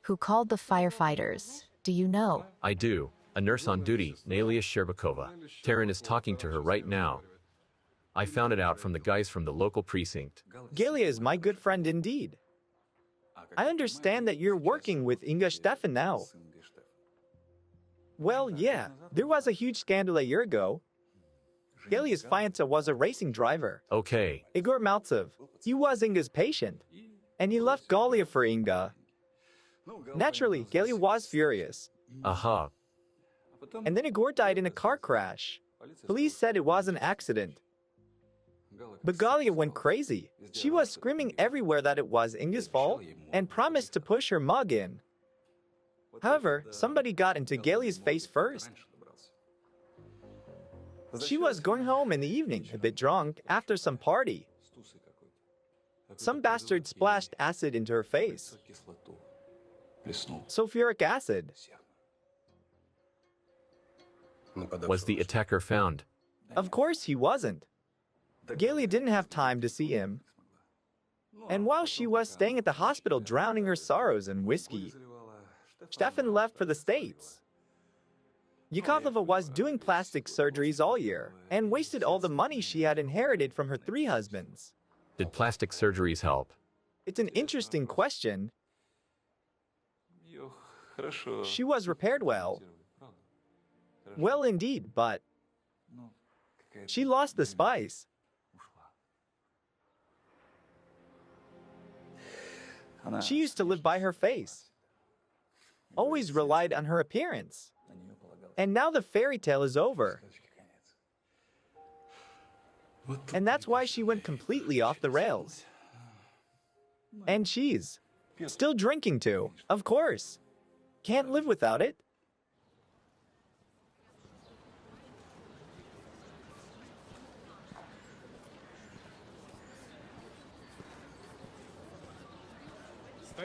Who called the firefighters? Do you know? I do. A nurse on duty, Nalia Sherbakova. Taryn is talking to her right now. I found it out from the guys from the local precinct. Galia is my good friend indeed. I understand that you're working with Inga Stefan now. Well, yeah, there was a huge scandal a year ago. Galia's fiance was a racing driver, Okay, Igor Maltsev. He was Inga's patient, and he left Galia for Inga. Naturally, Galia was furious. aha. And then Igor died in a car crash. Police said it was an accident. But Galia went crazy. She was screaming everywhere that it was Inga's fault and promised to push her mug in. However, somebody got into Galia's face first. She was going home in the evening, a bit drunk, after some party. Some bastard splashed acid into her face. Sulfuric acid. Was the attacker found? Of course he wasn't. Galia didn't have time to see him. And while she was staying at the hospital drowning her sorrows in whiskey, Stefan left for the States. Yakovleva was doing plastic surgeries all year and wasted all the money she had inherited from her 3 husbands. Did plastic surgeries help? It's an interesting question. She was repaired well. Well indeed, but she lost the spice. She used to live by her face. Always relied on her appearance. And now the fairy tale is over. And that's why she went completely off the rails. And she's still drinking too, of course. Can't live without it.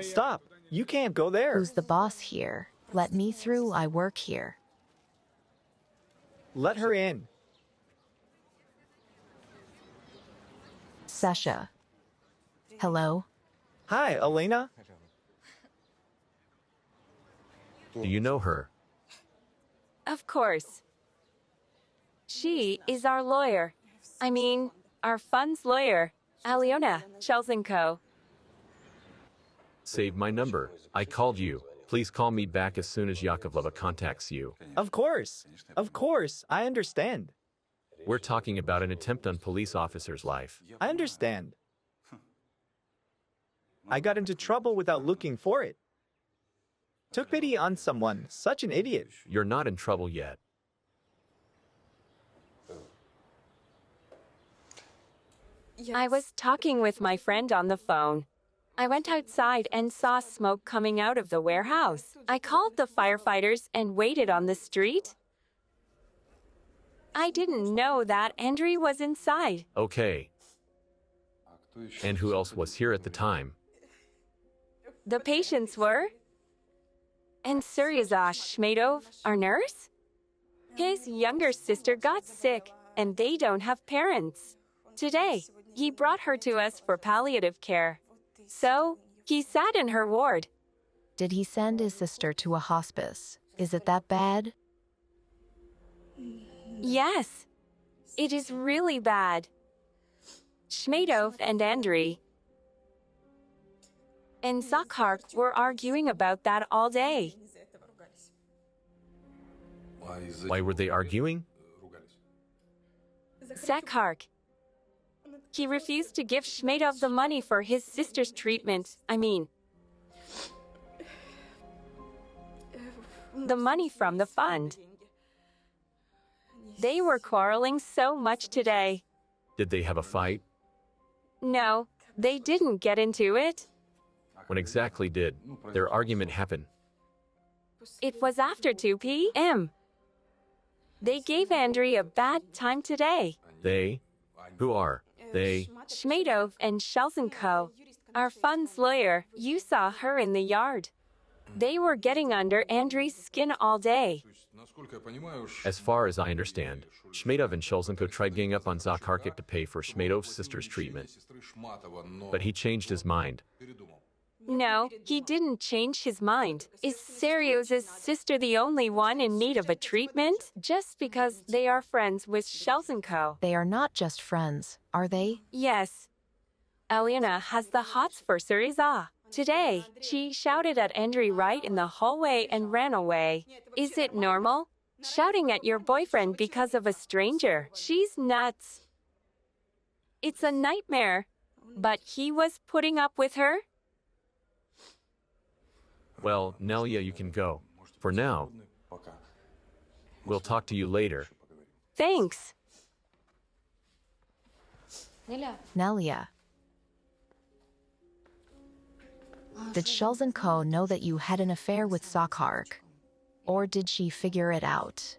Stop. You can't go there. Who's the boss here? Let me through, I work here. Let her in. Sasha. Hello? Hi, Elena. Do you know her? Of course. She is our lawyer. I mean, our funds lawyer, Aliona Shelzenko. Save my number. I called you. Please call me back as soon as Yakovleva contacts you. Of course. Of course, I understand. We're talking about an attempt on police officer's life. I understand. I got into trouble without looking for it. Took pity on someone, such an idiot. You're not in trouble yet. I was talking with my friend on the phone. I went outside and saw smoke coming out of the warehouse. I called the firefighters and waited on the street. I didn't know that Andriy was inside. Okay. And who else was here at the time? The patients were. And Suryaza Shmedov, our nurse? His younger sister got sick, and they don't have parents. Today, he brought her to us for palliative care. So, he sat in her ward. Did he send his sister to a hospice? Is it that bad? Yes, it is really bad. Shmedov and Andriy and Zakhar were arguing about that all day. Why were they arguing? Zakhar. He refused to give Shmedov the money for his sister's treatment. I mean, the money from the fund. They were quarreling so much today. Did they have a fight? No, they didn't get into it. When exactly did their argument happen? It was after 2 p.m. They gave Andriy a bad time today. They? Who are they? Shmedov and Shelzenko, our fund's lawyer, you saw her in the yard. They were getting under Andriy's skin all day. As far as I understand, Shmedov and Shelzenko tried ganging up on Zakharkik to pay for Shmedov's sister's treatment. But he changed his mind. No, he didn't change his mind. Is Serioz's sister the only one in need of a treatment? Just because they are friends with Shelzenko? They are not just friends, are they? Yes. Aliona has the hots for Syriza. Today, she shouted at Andriy right in the hallway and ran away. Is it normal? Shouting at your boyfriend because of a stranger. She's nuts. It's a nightmare. But he was putting up with her? Well, Nelia, you can go. For now. We'll talk to you later. Thanks. Nelia. Did Shelzenko know that you had an affair with Zakhark? Or did she figure it out?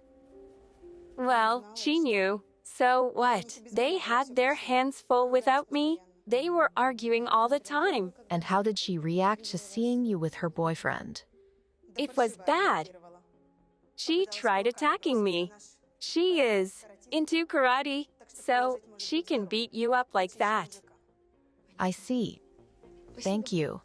Well, she knew. So what? They had their hands full without me. They were arguing all the time. And how did she react to seeing you with her boyfriend? It was bad. She tried attacking me. She is into karate, so she can beat you up like that. I see. Thank you.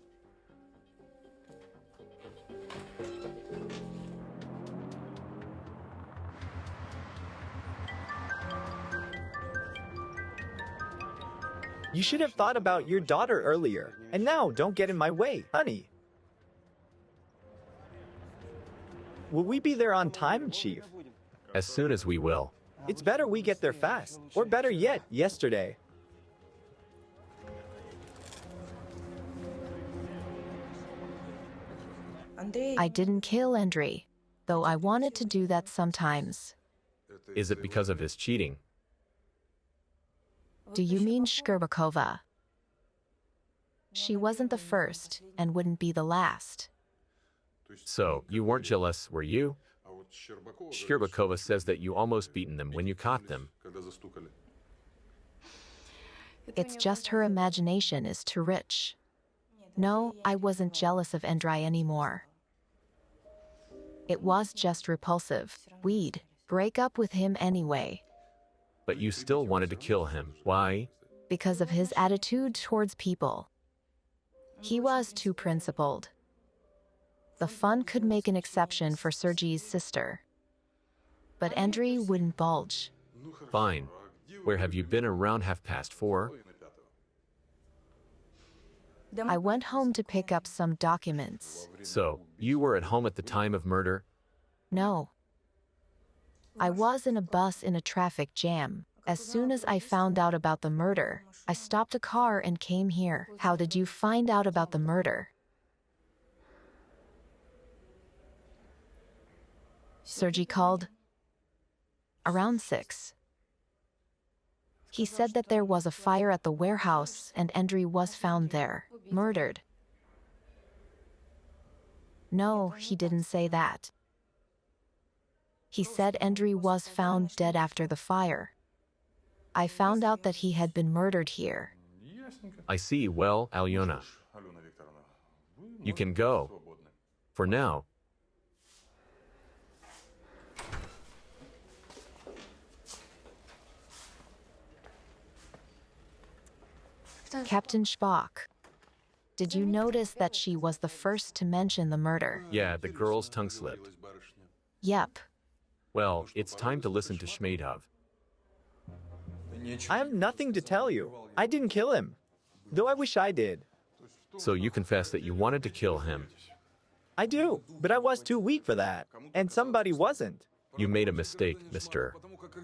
You should have thought about your daughter earlier. And now, don't get in my way, honey. Will we be there on time, Chief? As soon as we will. It's better we get there fast. Or better yet, yesterday. I didn't kill Andriy. though I wanted to do that sometimes. Is it because of his cheating? Do you mean Shcherbakova? She wasn't the first and wouldn't be the last. So, you weren't jealous, were you? Shcherbakova says that you almost beaten them when you caught them. It's just her imagination is too rich. No, I wasn't jealous of Andrei anymore. It was just repulsive. We'd break up with him anyway. But you still wanted to kill him. Why? Because of his attitude towards people. He was too principled. The fun could make an exception for Sergei's sister. But Andrei wouldn't budge. Fine. Where have you been around 4:30? I went home to pick up some documents. So, you were at home at the time of murder? No. I was in a bus in a traffic jam. As soon as I found out about the murder, I stopped a car and came here. How did you find out about the murder? Sergei called around 6. He said that there was a fire at the warehouse and Andrei was found there, murdered. No, he didn't say that. He said Andrei was found dead after the fire. I found out that he had been murdered here. I see. Well, Alyona, you can go. For now. Captain Spock, did you notice that she was the first to mention the murder? Yeah, the girl's tongue slipped. Yep. Well, it's time to listen to Shmedov. I have nothing to tell you. I didn't kill him. Though I wish I did. So you confess that you wanted to kill him. I do, but I was too weak for that. And somebody wasn't. You made a mistake, Mr.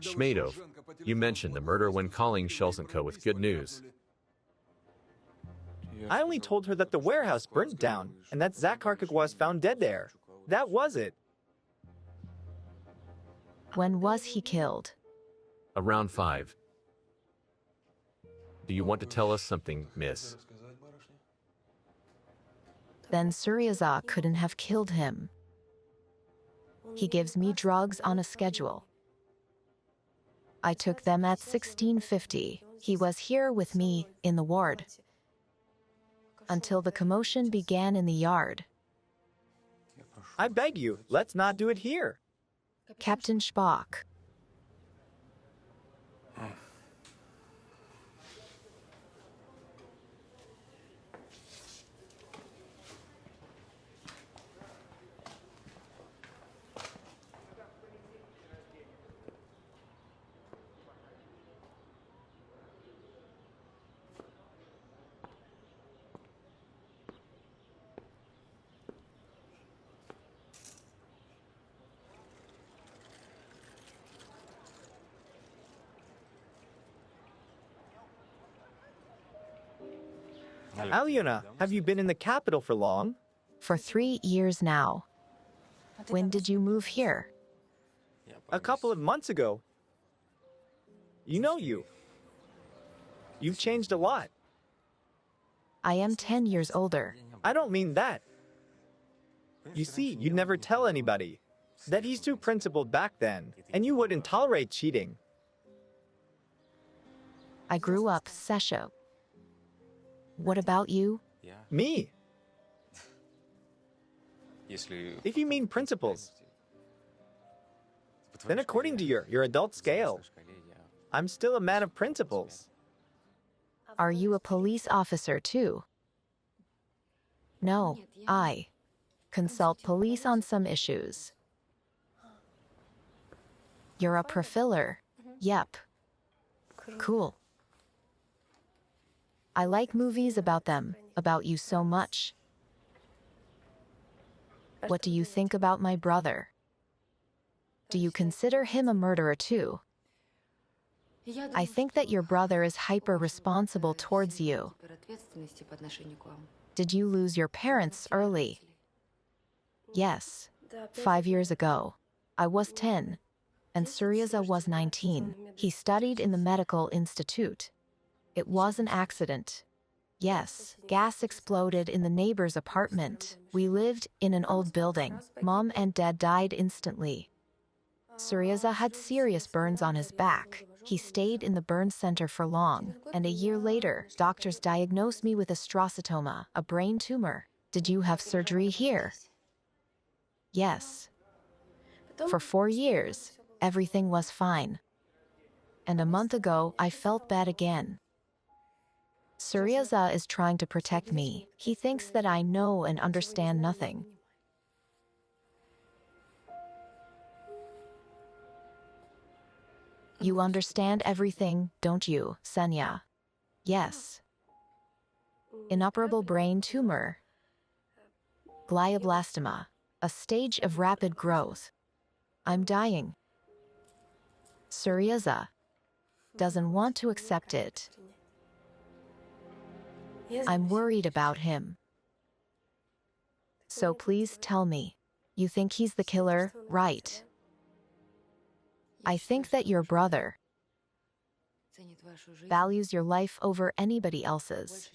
Shmedov. You mentioned the murder when calling Shelsenko with good news. I only told her that the warehouse burnt down and that Zakharkik was found dead there. That was it. When was he killed? Around 5. Do you want to tell us something, miss? Then Suryaza couldn't have killed him. He gives me drugs on a schedule. I took them at 16:50. He was here with me in the ward until the commotion began in the yard. I beg you, let's not do it here. Captain Spock. Alyona, have you been in the capital for long? For 3 years now. When did you move here? A couple of months ago. You know you. You've changed a lot. I am 10 years older. I don't mean that. You see, you'd never tell anybody that he's too principled back then, and you wouldn't tolerate cheating. I grew up Sesho. What about you? Me? If you mean principles, then according to your adult scale, I'm still a man of principles. Are you a police officer too? No, I consult police on some issues. You're a profiller. Yep. Cool. I like movies about them, about you so much. What do you think about my brother? Do you consider him a murderer too? I think that your brother is hyper-responsible towards you. Did you lose your parents early? Yes. 5 years ago, I was 10, and Suryaza was 19. He studied in the medical institute. It was an accident. Yes, gas exploded in the neighbor's apartment. We lived in an old building. Mom and Dad died instantly. Suryaza had serious burns on his back. He stayed in the burn center for long, and a year later, doctors diagnosed me with a astrocytoma, a brain tumor. Did you have surgery here? Yes. For 4 years, everything was fine. And a month ago, I felt bad again. Suryaza is trying to protect me. He thinks that I know and understand nothing. You understand everything, don't you, Senya? Yes. Inoperable brain tumor. Glioblastoma, a stage of rapid growth. I'm dying. Suryaza doesn't want to accept it. I'm worried about him. So please tell me, you think he's the killer, right? I think that your brother values your life over anybody else's.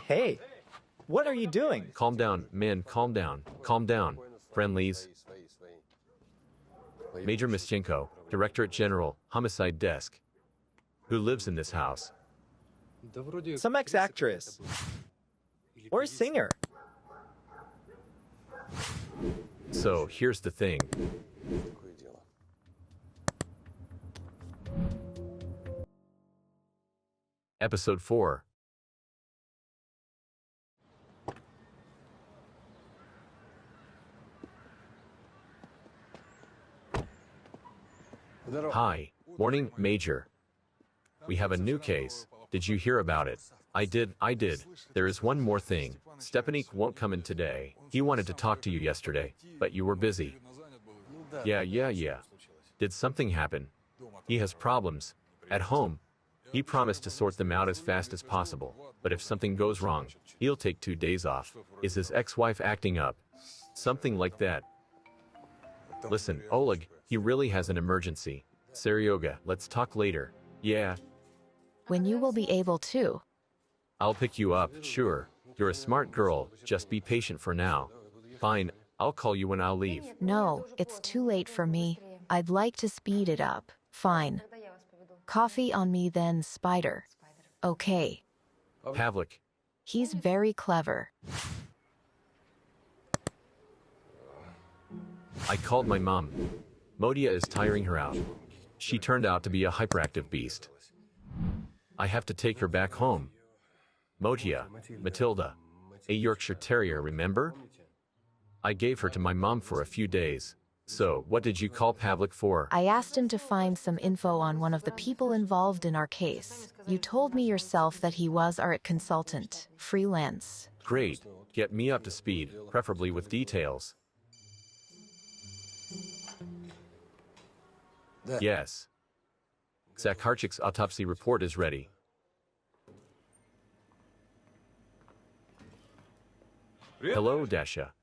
Hey, what are you doing? Calm down, men, calm down. Calm down. Friendlies. Major Mischenko, Directorate General, Homicide Desk. Who lives in this house? Some ex-actress. Or a singer. So, here's the thing. Episode 4. Hi. Morning, Major. We have a new case. Did you hear about it? I did. There is one more thing. Stepanik won't come in today. He wanted to talk to you yesterday, but you were busy. Yeah. Did something happen? He has problems. At home. He promised to sort them out as fast as possible, but if something goes wrong, he'll take 2 days off. Is his ex-wife acting up? Something like that. Listen, Oleg, he really has an emergency. Seryoga, let's talk later. Yeah. When you will be able to. I'll pick you up, sure. You're a smart girl, just be patient for now. Fine, I'll call you when I'll leave. No, it's too late for me. I'd like to speed it up. Fine. Coffee on me then, Spider. Okay. Pavlik. He's very clever. I called my mom. Modia is tiring her out. She turned out to be a hyperactive beast. I have to take her back home. Modia, Matilda, a Yorkshire Terrier, remember? I gave her to my mom for a few days. So, what did you call Pavlik for? I asked him to find some info on one of the people involved in our case. You told me yourself that he was our consultant, freelance. Great. Get me up to speed, preferably with details. Yes. Zakharchik's autopsy report is ready. Hello, Dasha.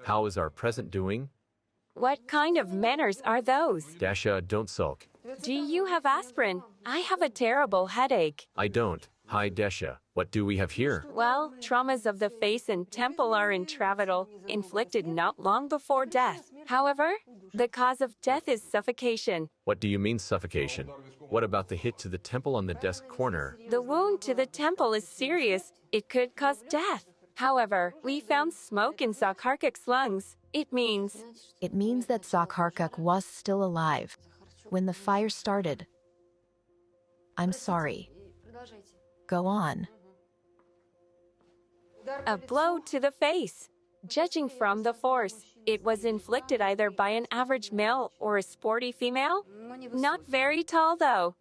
How is our present doing? What kind of manners are those? Dasha, don't sulk. Do you have aspirin? I have a terrible headache. I don't. Hi, Dasha. What do we have here? Well, traumas of the face and temple are intravital, inflicted not long before death. However, the cause of death is suffocation. What do you mean suffocation? What about the hit to the temple on the desk corner? The wound to the temple is serious. It could cause death. However, we found smoke in Zakharkik's lungs. It means that Zakharkuk was still alive when the fire started. I'm sorry. Go on. a blow to the face. Judging from the force, it was inflicted either by an average male or a sporty female. Not very tall, though.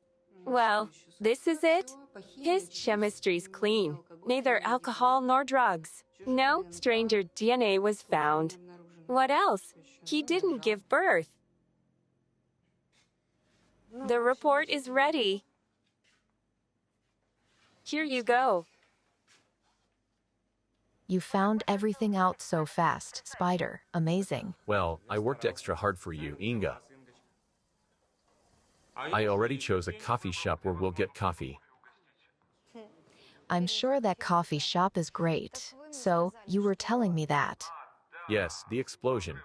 Well, this is it. His chemistry's clean. Neither alcohol nor drugs. No stranger DNA was found. What else? He didn't give birth. The report is ready. Here you go. You found everything out so fast, Spider. Amazing. Well, I worked extra hard for you, Inga. I already chose a coffee shop where we'll get coffee. I'm sure that coffee shop is great. So, you were telling me that. Yes, the explosion.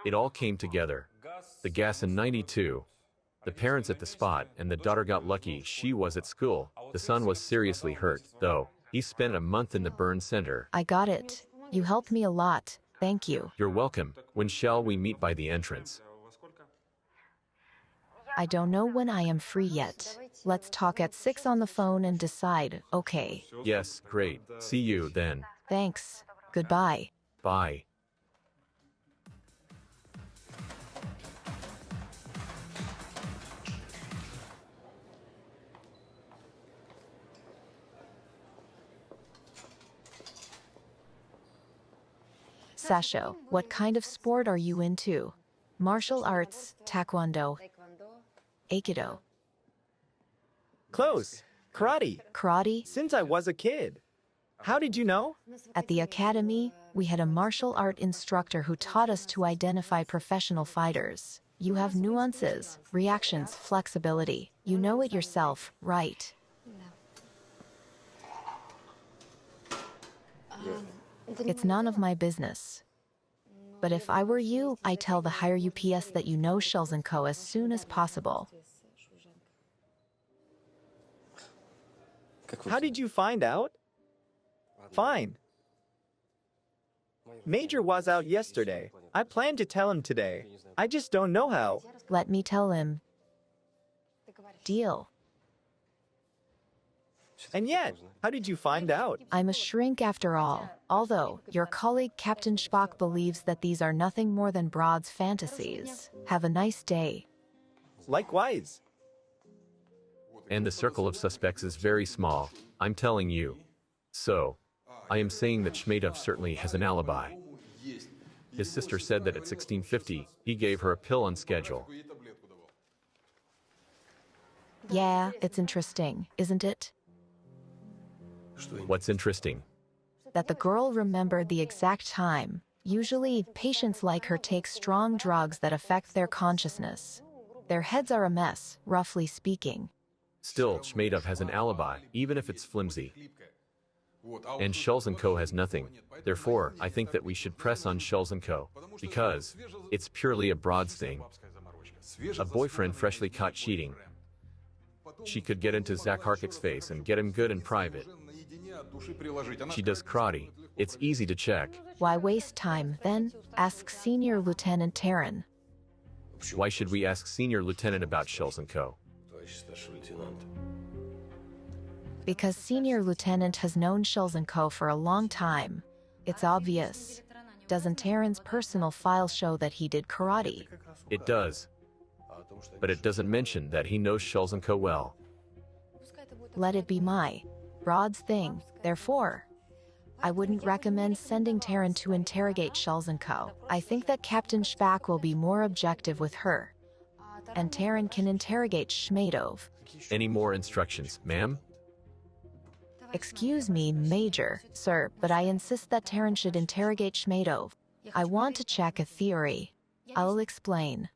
It all came together. The gas in 92. The parents at the spot, and the daughter got lucky she was at school. The son was seriously hurt, though. He spent a month in the burn center. I got it. You helped me a lot. Thank you. You're welcome. When shall we meet by the entrance? I don't know when I am free yet. Let's talk at 6 on the phone and decide, okay? Yes, great. See you then. Thanks. Goodbye. Bye. Sasho, what kind of sport are you into? Martial arts, taekwondo, aikido. Close. Karate. Karate? Since I was a kid. How did you know? At the academy, we had a martial art instructor who taught us to identify professional fighters. You have nuances, reactions, flexibility. You know it yourself, right? It's none of my business. But if I were you, I'd tell the higher UPS that you know Shells & Co. as soon as possible. How did you find out? Fine. Major was out yesterday. I planned to tell him today. I just don't know how. Let me tell him. Deal. And yet, how did you find out? I'm a shrink after all. Although, your colleague Captain Spock believes that these are nothing more than Broad's fantasies. Have a nice day. Likewise. And the circle of suspects is very small, I'm telling you. So, I am saying that Shmedov certainly has an alibi. His sister said that at 16:50, he gave her a pill on schedule. Yeah, it's interesting, isn't it? What's interesting? That the girl remembered the exact time. Usually, patients like her take strong drugs that affect their consciousness. Their heads are a mess, roughly speaking. Still, Shmedov has an alibi, even if it's flimsy. And Shells & Co. has nothing. Therefore, I think that we should press on Shells & Co. because it's purely a Broad's thing. A boyfriend freshly caught cheating. She could get into Zakharkik's face and get him good in private. She does karate. It's easy to check. Why waste time, then? Ask Senior Lieutenant Terran. Why should we ask Senior Lieutenant about Shells & Co.? Because Senior Lieutenant has known Shells & Co. for a long time. It's obvious. Doesn't Terran's personal files show that he did karate? It does. But it doesn't mention that he knows Shells & Co. well. Let it be my Broad's thing. Therefore, I wouldn't recommend sending Terran to interrogate Shells & Co. I think that Captain Spock will be more objective with her. And Terran can interrogate Shmedov. Any more instructions, ma'am? Excuse me, Major, sir, but I insist that Terran should interrogate Shmedov. I want to check a theory. I'll explain.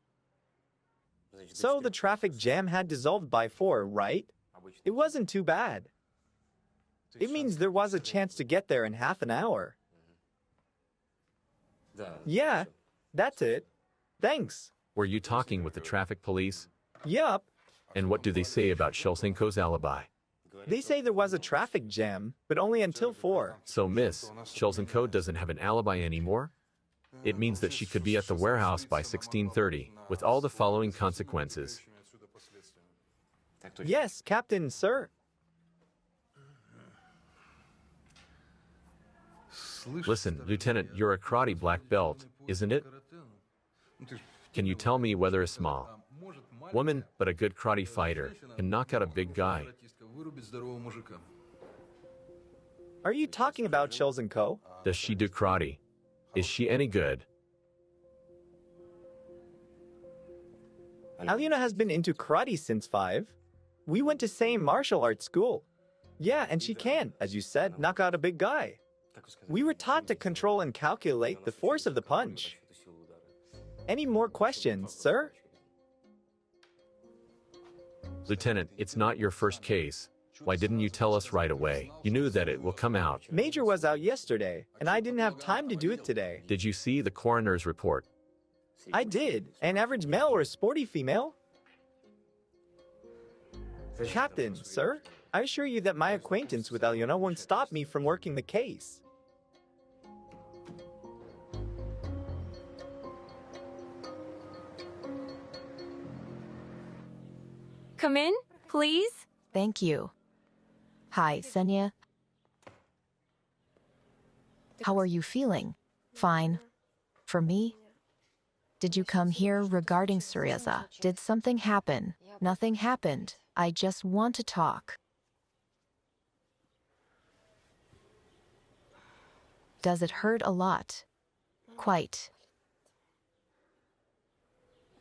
So the traffic jam had dissolved by 4, right? It wasn't too bad. It means there was a chance to get there in half an hour. Yeah, that's it. Thanks. Were you talking with the traffic police? Yup. And what do they say about Shells & Co.'s alibi? They say there was a traffic jam, but only until 4. So Miss Chelsenko doesn't have an alibi anymore? It means that she could be at the warehouse by 16:30, with all the following consequences. Yes, Captain, sir. Listen, Lieutenant, you're a karate black belt, isn't it? Can you tell me whether a small woman, but a good karate fighter, can knock out a big guy? Are you talking about Chelsenko? Does she do karate? Is she any good? Alyona has been into karate since 5. We went to same martial arts school. Yeah, and she can, as you said, knock out a big guy. We were taught to control and calculate the force of the punch. Any more questions, sir? Lieutenant, it's not your first case. Why didn't you tell us right away? You knew that it will come out. Major was out yesterday, and I didn't have time to do it today. Did you see the coroner's report? I did. An average male or a sporty female? Captain, sir, I assure you that my acquaintance with Alyona won't stop me from working the case. Come in, please. Thank you. Hi, Senya. How are you feeling? Fine. For me? Did you come here regarding Suryaza? Did something happen? Nothing happened. I just want to talk. Does it hurt a lot? Quite.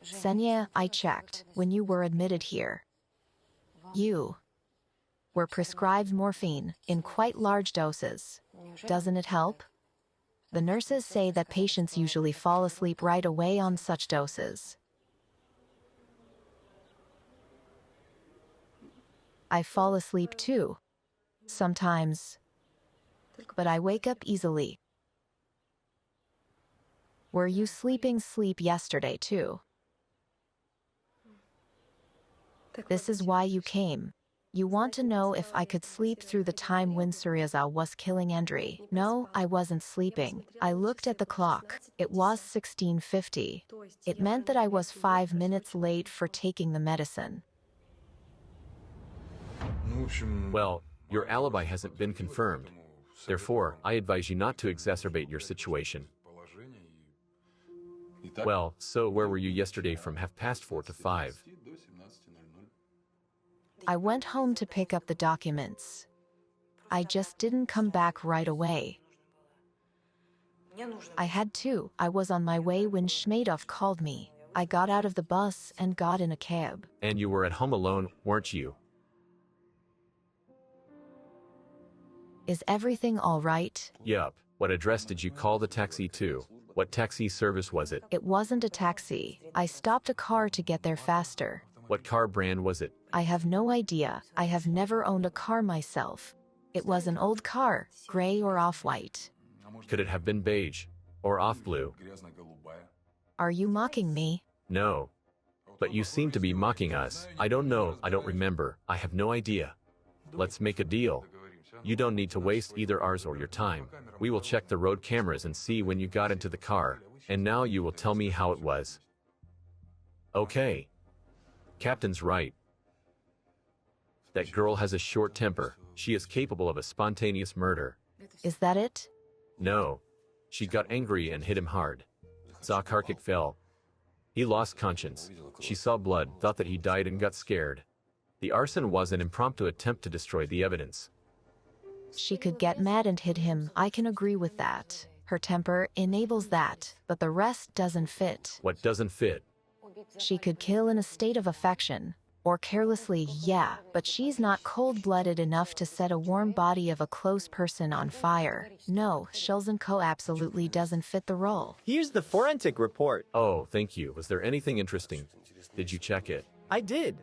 Senya, I checked when you were admitted here. You were prescribed morphine in quite large doses. Doesn't it help? The nurses say that patients usually fall asleep right away on such doses. I fall asleep too, sometimes, but I wake up easily. Were you sleeping yesterday too? This is why you came. You want to know if I could sleep through the time when Suryaza was killing Andrei. No, I wasn't sleeping. I looked at the clock. It was 16:50. It meant that I was 5 minutes late for taking the medicine. Well, your alibi hasn't been confirmed. Therefore, I advise you not to exacerbate your situation. Well, so where were you yesterday from 4:30 to 5? I went home to pick up the documents. I just didn't come back right away. I had to. I was on my way when Shmedov called me. I got out of the bus and got in a cab. And you were at home alone, weren't you? Is everything all right? Yup. What address did you call the taxi to? What taxi service was it? It wasn't a taxi. I stopped a car to get there faster. What car brand was it? I have no idea. I have never owned a car myself. It was an old car, gray or off-white. Could it have been beige? Or off-blue? Are you mocking me? No. But you seem to be mocking us. I don't know. I don't remember. I have no idea. Let's make a deal. You don't need to waste either ours or your time. We will check the road cameras and see when you got into the car. And now you will tell me how it was. Okay. Captain's right. That girl has a short temper. She is capable of a spontaneous murder. Is that it? No. She got angry and hit him hard. Zakarkik fell. He lost conscience. She saw blood, thought that he died and got scared. The arson was an impromptu attempt to destroy the evidence. She could get mad and hit him. I can agree with that. Her temper enables that, but the rest doesn't fit. What doesn't fit? She could kill in a state of affection. Or carelessly, yeah, but she's not cold-blooded enough to set a warm body of a close person on fire. No, Chelsenko absolutely doesn't fit the role. Here's the forensic report. Oh, thank you. Was there anything interesting? Did you check it? I did.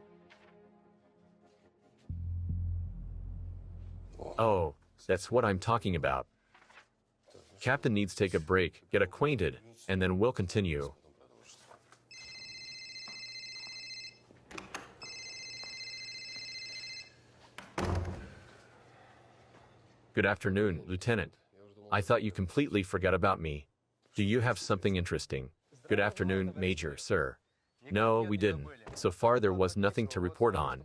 Oh, that's what I'm talking about. Captain needs to take a break, get acquainted, and then we'll continue. Good afternoon, Lieutenant. I thought you completely forgot about me. Do you have something interesting? Good afternoon, Major, sir. No, we didn't. So far there was nothing to report on.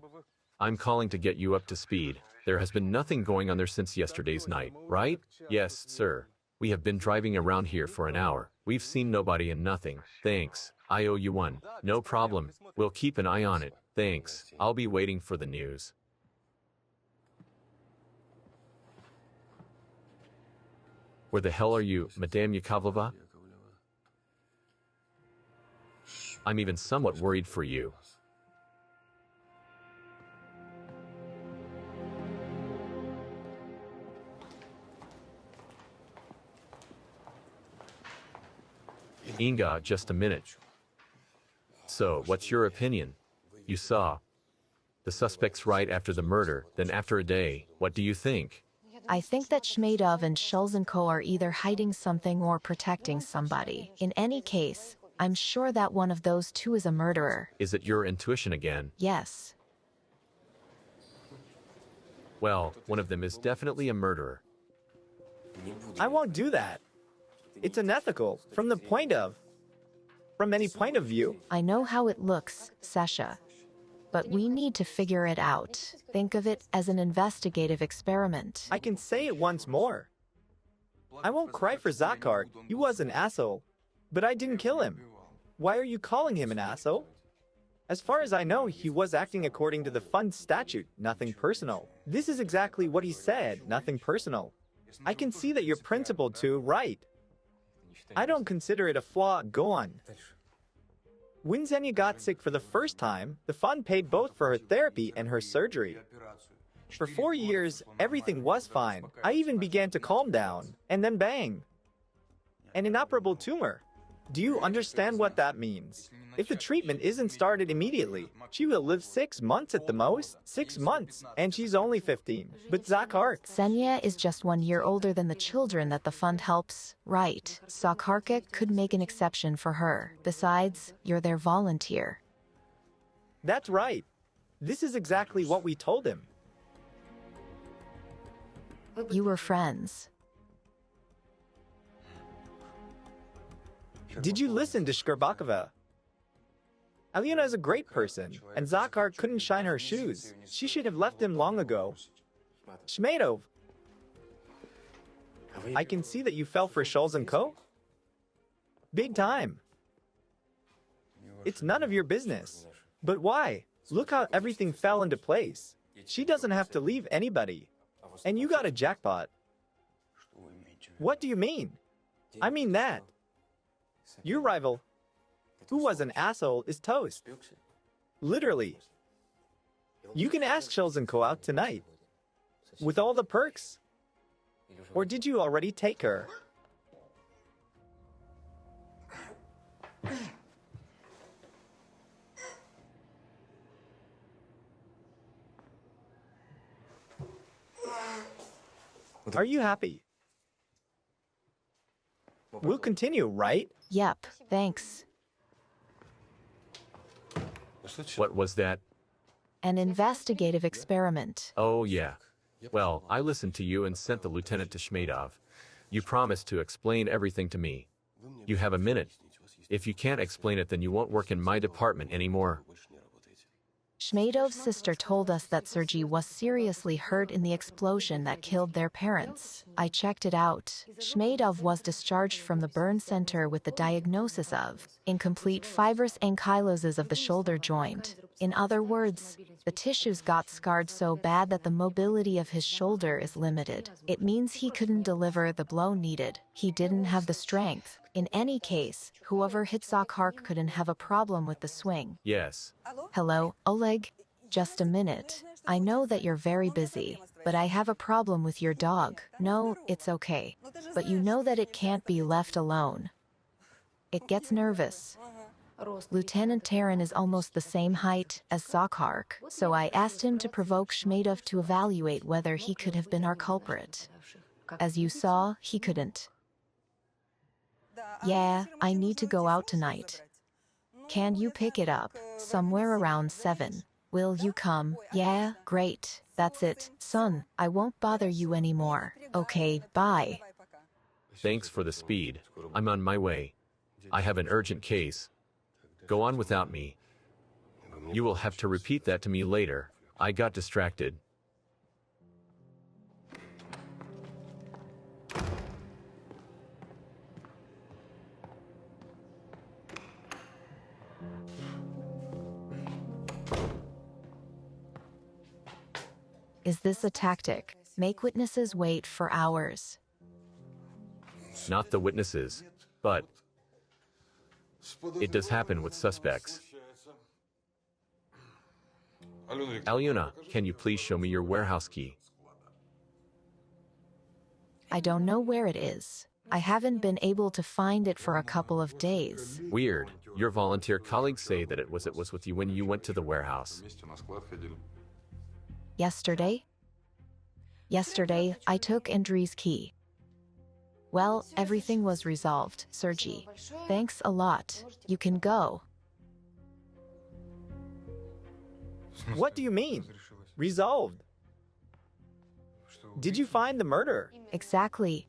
I'm calling to get you up to speed. There has been nothing going on there since yesterday's night, right? Yes, sir. We have been driving around here for an hour. We've seen nobody and nothing. Thanks. I owe you one. No problem. We'll keep an eye on it. Thanks. I'll be waiting for the news. Where the hell are you, Madame Yakovleva? I'm even somewhat worried for you. Inga, just a minute. So, what's your opinion? You saw the suspects right after the murder, then after a day. What do you think? I think that Shmedov and Shulzenko are either hiding something or protecting somebody. In any case, I'm sure that one of those two is a murderer. Is it your intuition again? Yes. Well, one of them is definitely a murderer. I won't do that. It's unethical from any point of view. I know how it looks, Sasha. But we need to figure it out. Think of it as an investigative experiment. I can say it once more. I won't cry for Zakhar. He was an asshole. But I didn't kill him. Why are you calling him an asshole? As far as I know, he was acting according to the fund statute, nothing personal. This is exactly what he said, nothing personal. I can see that you're principled too, right? I don't consider it a flaw. Go on. When Xenia got sick for the first time, the fund paid both for her therapy and her surgery. For 4 years, everything was fine. I even began to calm down, and then bang! An inoperable tumor. Do you understand what that means? If the treatment isn't started immediately, she will live 6 months at the most. 6 months, and she's only 15. But Zakhar, Xenia is just 1 year older than the children that the fund helps, right? Zakharka could make an exception for her. Besides, you're their volunteer. that's right. This is exactly what we told him. You were friends. Did you listen to Shkerbakova? Alyona is a great person, and Zakhar couldn't shine her shoes. She should have left him long ago. Shmedov, I can see that you fell for Shulzenko. Big time. It's none of your business. But why? Look how everything fell into place. She doesn't have to leave anybody. And you got a jackpot. What do you mean? I mean that. Your rival, who was an asshole, is toast. Literally. You can ask Shulzenko out tonight. With all the perks. Or did you already take her? Are you happy? We'll continue, right? Yep, thanks. What was that? An investigative experiment. Oh, yeah. Well, I listened to you and sent the lieutenant to Shmedov. You promised to explain everything to me. You have a minute. If you can't explain it, then you won't work in my department anymore. Shmedov's sister told us that Sergei was seriously hurt in the explosion that killed their parents. I checked it out. Shmedov was discharged from the burn center with the diagnosis of incomplete fibrous ankyloses of the shoulder joint. In other words, the tissues got scarred so bad that the mobility of his shoulder is limited. It means he couldn't deliver the blow needed. He didn't have the strength. In any case, whoever hit Zakhar couldn't have a problem with the swing. Yes. Hello, Oleg? Just a minute. I know that you're very busy, but I have a problem with your dog. No, it's okay. But you know that it can't be left alone. It gets nervous. Lieutenant Taran is almost the same height as Zakhar, so I asked him to provoke Shmedov to evaluate whether he could have been our culprit. As you saw, he couldn't. Yeah, I need to go out tonight. Can you pick it up somewhere around 7? Will you come? Yeah, great. That's it, son. I won't bother you anymore. Okay, bye. Thanks for the speed. I'm on my way. I have an urgent case. Go on without me. You will have to repeat that to me later. I got distracted. Is this a tactic? Make witnesses wait for hours. Not the witnesses, but it does happen with suspects. Alyona, can you please show me your warehouse key? I don't know where it is. I haven't been able to find it for a couple of days. Weird. Your volunteer colleagues say that it was with you when you went to the warehouse. Yesterday? Yesterday, I took Andrew's key. Well, everything was resolved, Sergi. Thanks a lot. You can go. What do you mean? Resolved. Did you find the murderer? Exactly.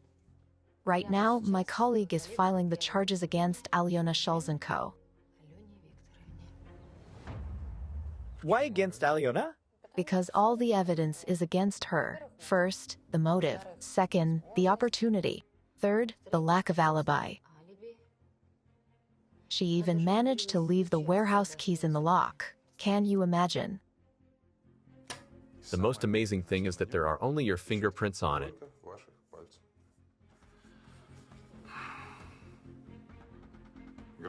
Right now, my colleague is filing the charges against Alyona Shalzenko. Why against Alyona? Because all the evidence is against her. First, the motive. Second, the opportunity. Third, the lack of alibi. She even managed to leave the warehouse keys in the lock. Can you imagine? The most amazing thing is that there are only your fingerprints on it.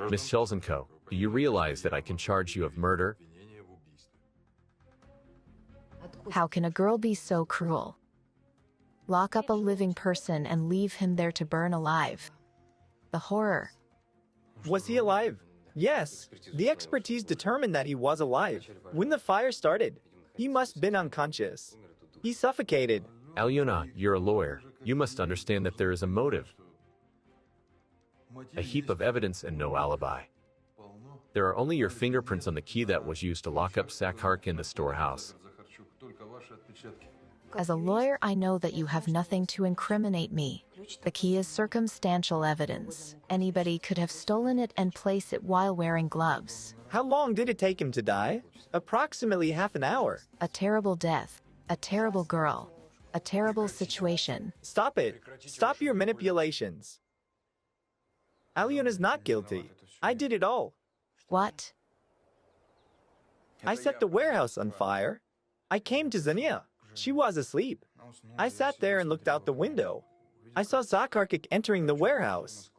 Miss Shelzenko, do you realize that I can charge you of murder? How can a girl be so cruel? Lock up a living person and leave him there to burn alive. The horror. Was he alive? Yes. The expertise determined that he was alive. When the fire started, he must have been unconscious. He suffocated. Alyona, you're a lawyer. You must understand that there is a motive. A heap of evidence and no alibi. There are only your fingerprints on the key that was used to lock up Sakhark in the storehouse. As a lawyer, I know that you have nothing to incriminate me. The key is circumstantial evidence. Anybody could have stolen it and placed it while wearing gloves. How long did it take him to die? Approximately half an hour. A terrible death. A terrible girl. A terrible situation. Stop it. Stop your manipulations. Alyona's not guilty. I did it all. What? I set the warehouse on fire. I came to Zania. She was asleep. I sat there and looked out the window. I saw Zakharkik entering the warehouse.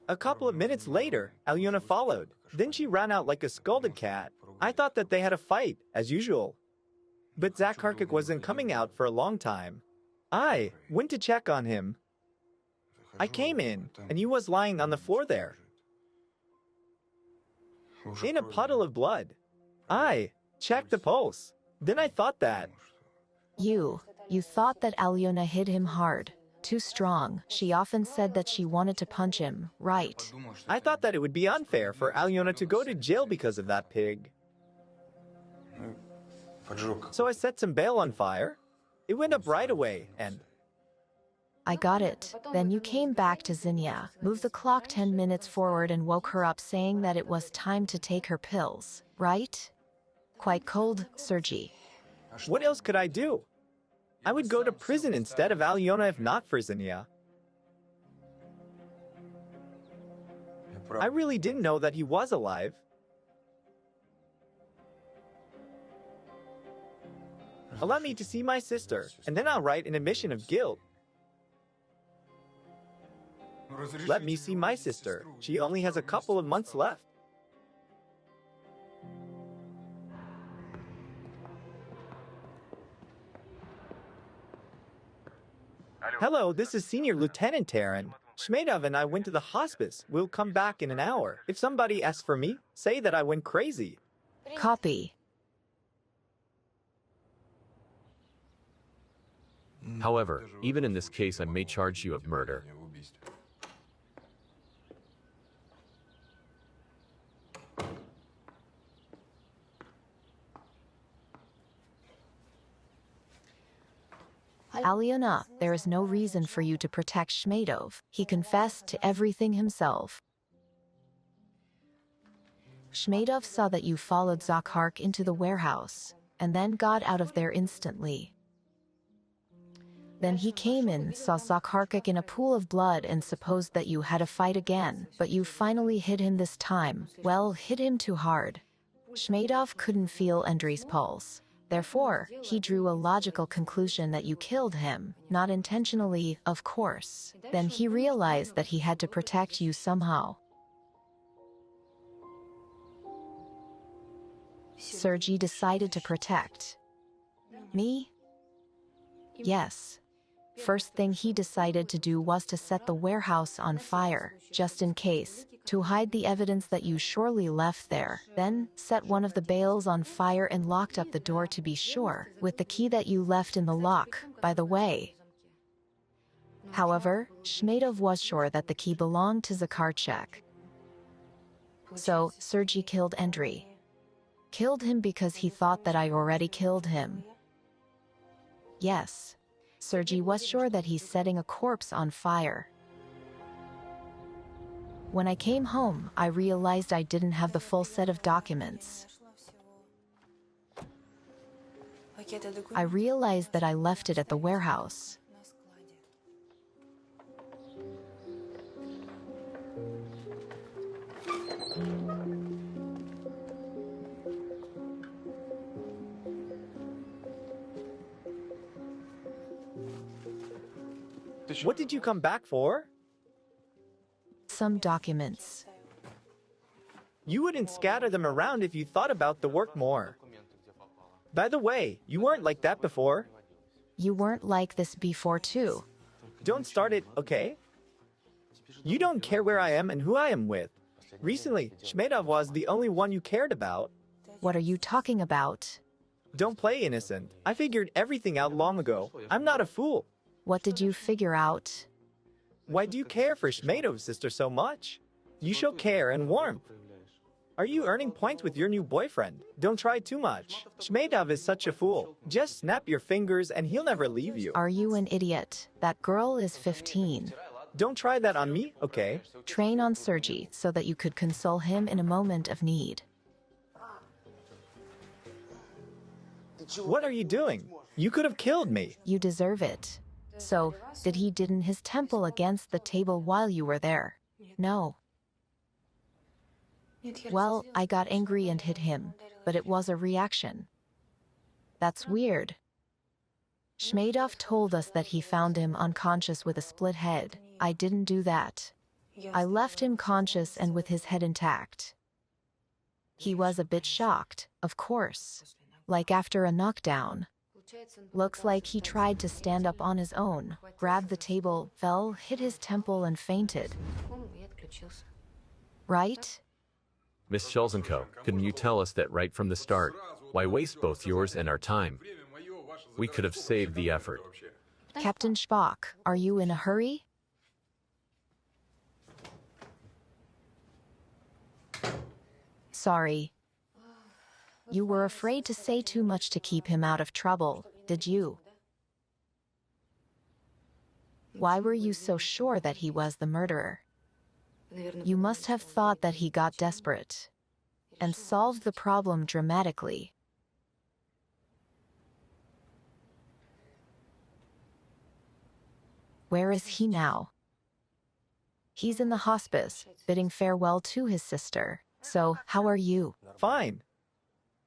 A couple of minutes later, Alyona followed. Then she ran out like a scolded cat. I thought that they had a fight, as usual. But Zakharkik wasn't coming out for a long time. I went to check on him. I came in, and he was lying on the floor there, in a puddle of blood. I checked the pulse. Then I thought that. You thought that Alyona hit him hard. Too strong. She often said that she wanted to punch him, right? I thought that it would be unfair for Alyona to go to jail because of that pig. So I set some bale on fire. It went up right away, and... I got it. Then you came back to Zinnia, moved the clock 10 minutes forward and woke her up saying that it was time to take her pills, right? Quite cold, Sergi. What else could I do? I would go to prison instead of Alyona if not for Zinnia. I really didn't know that he was alive. Allow me to see my sister, and then I'll write an admission of guilt. Let me see my sister. She only has a couple of months left. Hello, this is Senior Lieutenant Taran. Shmedov and I went to the hospice. We'll come back in an hour. If somebody asks for me, say that I went crazy. Copy. However, even in this case, I may charge you of murder. Alyona, there is no reason for you to protect Shmedov. He confessed to everything himself. Shmedov saw that you followed Zakhark into the warehouse, and then got out of there instantly. Then he came in, saw Zakharkik in a pool of blood and supposed that you had a fight again, but you finally hit him this time. Well, hit him too hard. Shmedov couldn't feel Andrey's pulse. Therefore, he drew a logical conclusion that you killed him, not intentionally, of course. Then he realized that he had to protect you somehow. Sergei decided to protect me? Yes. First thing he decided to do was to set the warehouse on fire, just in case, to hide the evidence that you surely left there. Then, set one of the bales on fire and locked up the door to be sure, with the key that you left in the lock, by the way. However, Shmedov was sure that the key belonged to Zakharchuk. So, Sergei killed Andrei. Killed him because he thought that I already killed him. Yes. Sergei was sure that he's setting a corpse on fire. When I came home, I realized I didn't have the full set of documents. I realized that I left it at the warehouse. What did you come back for? Some documents. You wouldn't scatter them around if you thought about the work more. By the way, you weren't like that before. You weren't like this before too. Don't start it, okay? You don't care where I am and who I am with. Recently, Shmedov was the only one you cared about. What are you talking about? Don't play innocent. I figured everything out long ago. I'm not a fool. What did you figure out? Why do you care for Shmedov's sister so much? You show care and warmth. Are you earning points with your new boyfriend? Don't try too much. Shmedov is such a fool. Just snap your fingers and he'll never leave you. Are you an idiot? That girl is 15. Don't try that on me, okay? Train on Sergei so that you could console him in a moment of need. What are you doing? You could have killed me. You deserve it. So, did he didn't his temple against the table while you were there? No. Well, I got angry and hit him, but it was a reaction. That's weird. Shmedov told us that he found him unconscious with a split head. I didn't do that. I left him conscious and with his head intact. He was a bit shocked, of course. Like after a knockdown. Looks like he tried to stand up on his own, grabbed the table, fell, hit his temple and fainted. Right? Miss Shelzenko, couldn't you tell us that right from the start? Why waste both yours and our time? We could have saved the effort. Captain Spock, are you in a hurry? Sorry. You were afraid to say too much to keep him out of trouble, did you? Why were you so sure that he was the murderer? You must have thought that he got desperate and solved the problem dramatically. Where is he now? He's in the hospice, bidding farewell to his sister. So, how are you? Fine.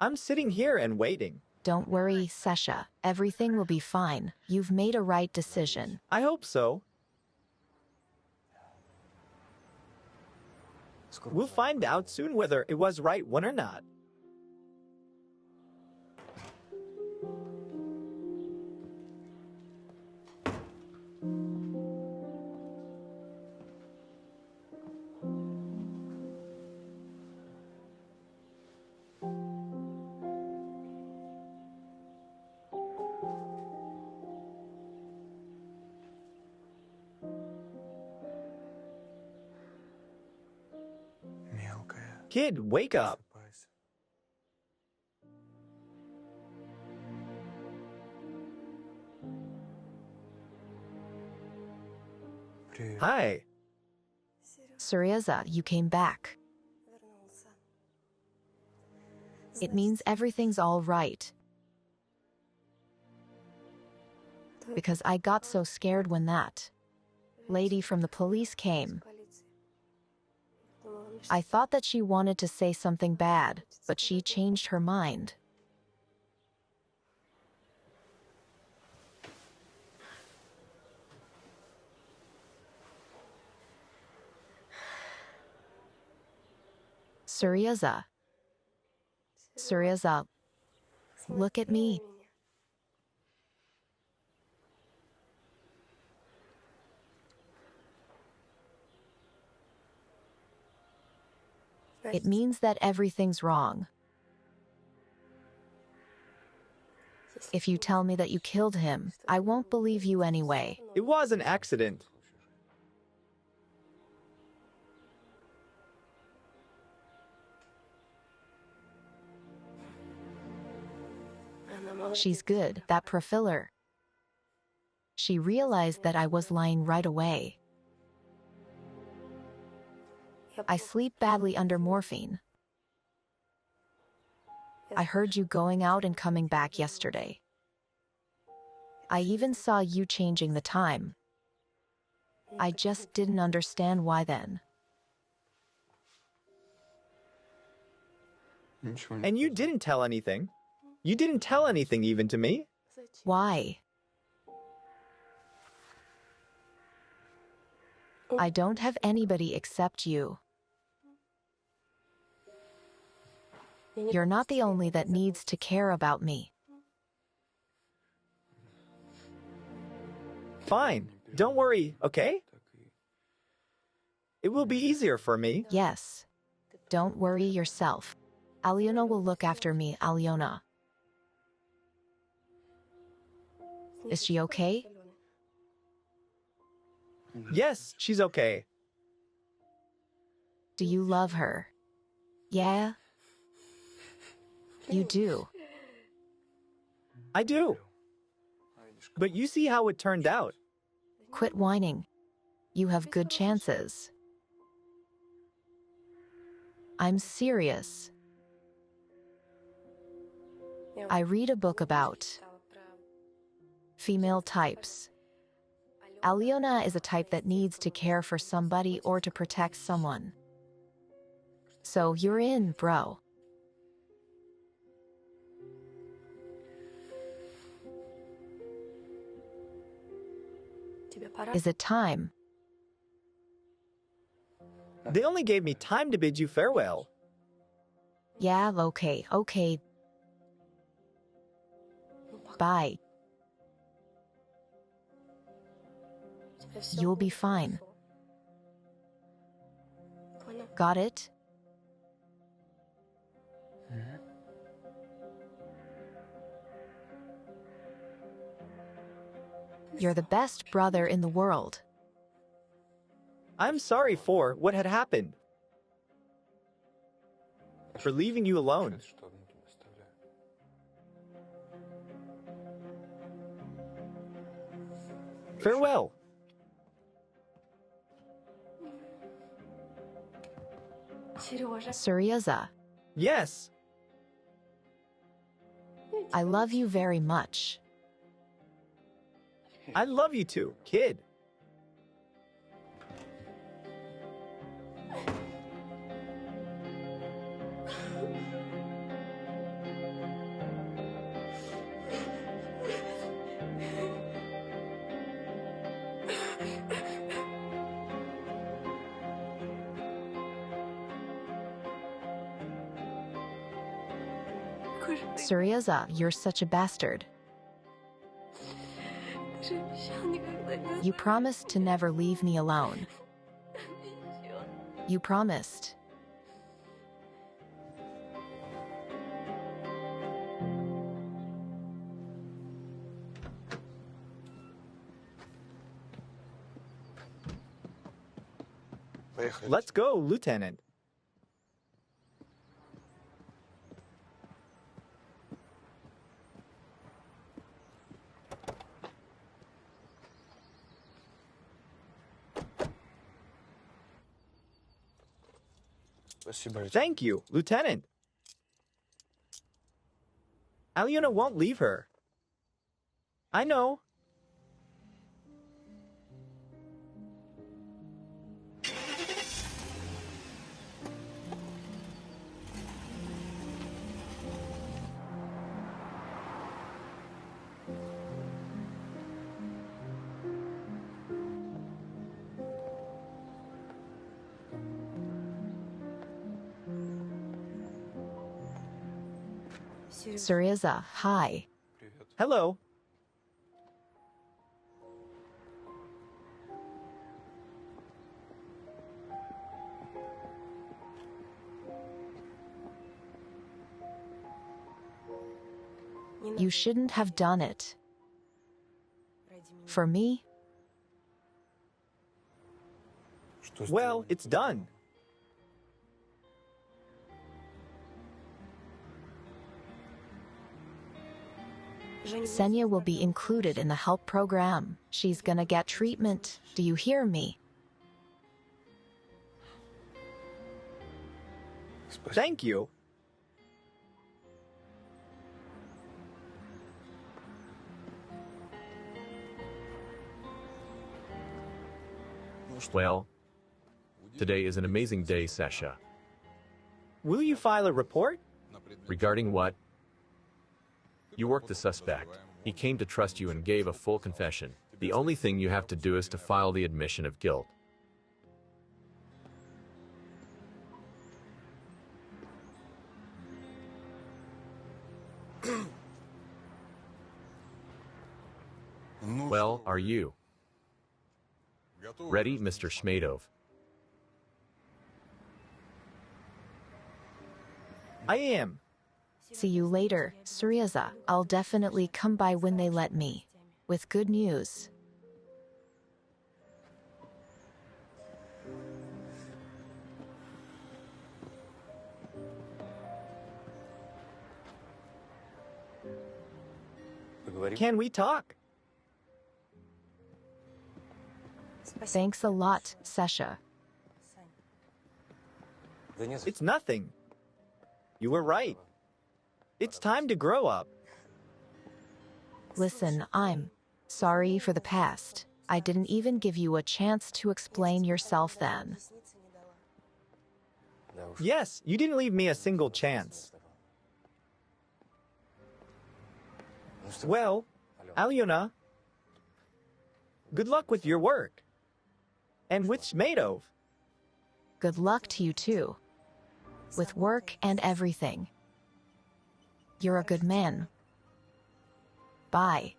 I'm sitting here and waiting. Don't worry, Sasha. Everything will be fine. You've made a right decision. I hope so. We'll find out soon whether it was right one or not. Kid, wake up. Hi. Suryaza, you came back. It means everything's all right. Because I got so scared when that lady from the police came. I thought that she wanted to say something bad, but she changed her mind. Suryaza. Suryaza, look at me. It means that everything's wrong. If you tell me that you killed him, I won't believe you anyway. It was an accident. She's good, that profiller. She realized that I was lying right away. I sleep badly under morphine. I heard you going out and coming back yesterday. I even saw you changing the time. I just didn't understand why then. And you didn't tell anything. You didn't tell anything even to me. Why? I don't have anybody except you. You're not the only that needs to care about me. Fine. Don't worry, okay? It will be easier for me. Yes. Don't worry yourself. Aliona will look after me, Aliona. Is she okay? Yes, she's okay. Do you love her? Yeah? You do. I do. But you see how it turned out. Quit whining. You have good chances. I'm serious. I read a book about female types. Aliona is a type that needs to care for somebody or to protect someone. So you're in, bro. Is it time? They only gave me time to bid you farewell. Yeah, okay. Bye. You'll be fine. Got it? You're the best brother in the world. I'm sorry for what had happened. For leaving you alone. Farewell. Suryaza, Yes. I love you very much. I love you too, kid. Suryaza, you're such a bastard. You promised to never leave me alone. You promised. Let's go, Lieutenant. Thank you, Lieutenant. Alyona won't leave her. I know. Syriza, hi. Hello. You shouldn't have done it. For me? Well, it's done. Senya will be included in the help program. She's gonna get treatment. Do you hear me? Thank you. Well, today is an amazing day, Sasha. Will you file a report? Regarding what? You worked the suspect. He came to trust you and gave a full confession. The only thing you have to do is to file the admission of guilt. Well, are you ready, Mr. Shmadov? I am. See you later, Syriza. I'll definitely come by when they let me. With good news. Can we talk? Thanks a lot, Sasha. It's nothing. You were right. It's time to grow up. Listen, I'm sorry for the past. I didn't even give you a chance to explain yourself then. Yes, you didn't leave me a single chance. Well, Alyona, good luck with your work. And with Shmadov. Good luck to you too. With work and everything. You're a good man. Bye.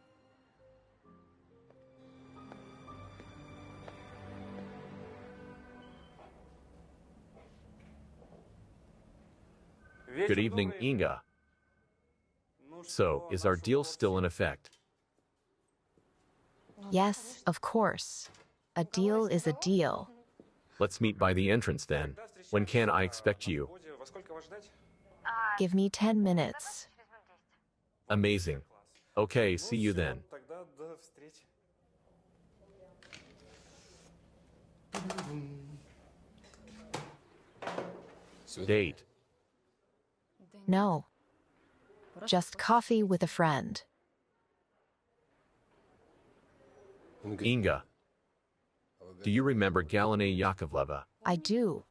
Good evening, Inga. So, is our deal still in effect? Yes, of course. A deal is a deal. Let's meet by the entrance then. When can I expect you? Give me 10 minutes. Amazing. Okay, see you then. Date. No. Just coffee with a friend. Inga. Do you remember Galina Yakovleva? I do.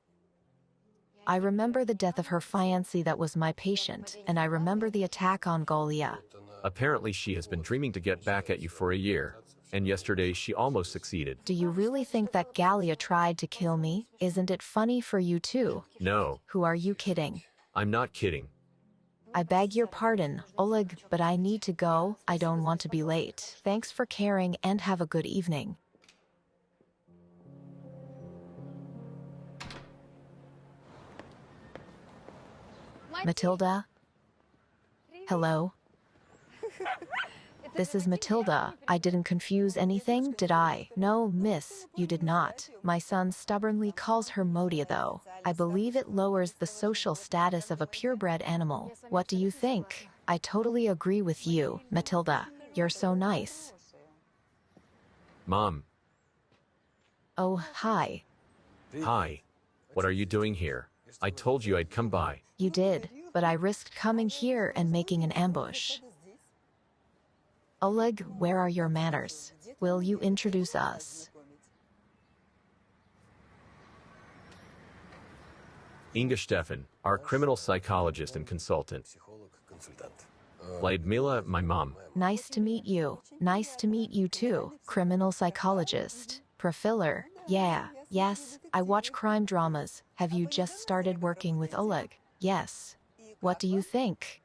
I remember the death of her fiance that was my patient, and I remember the attack on Golia. Apparently she has been dreaming to get back at you for a year, and yesterday she almost succeeded. Do you really think that Galia tried to kill me? Isn't it funny for you too? No, Who are you kidding? I'm not kidding. I beg your pardon, Oleg, but I need to go. I don't want to be late. Thanks for caring and have a good evening. Matilda? Hello? This is Matilda. I didn't confuse anything, did I? No, miss, you did not. My son stubbornly calls her Modia, though. I believe it lowers the social status of a purebred animal. What do you think? I totally agree with you, Matilda. You're so nice. Mom. Oh, hi. Hi. What are you doing here? I told you I'd come by. You did, but I risked coming here and making an ambush. Oleg, where are your manners? Will you introduce us? Inga Stefan, our criminal psychologist and consultant. Lyudmila, my mom. Nice to meet you. Nice to meet you too, criminal psychologist. Profiller. Yeah, yes, I watch crime dramas. Have you just started working with Oleg? Yes. What do you think?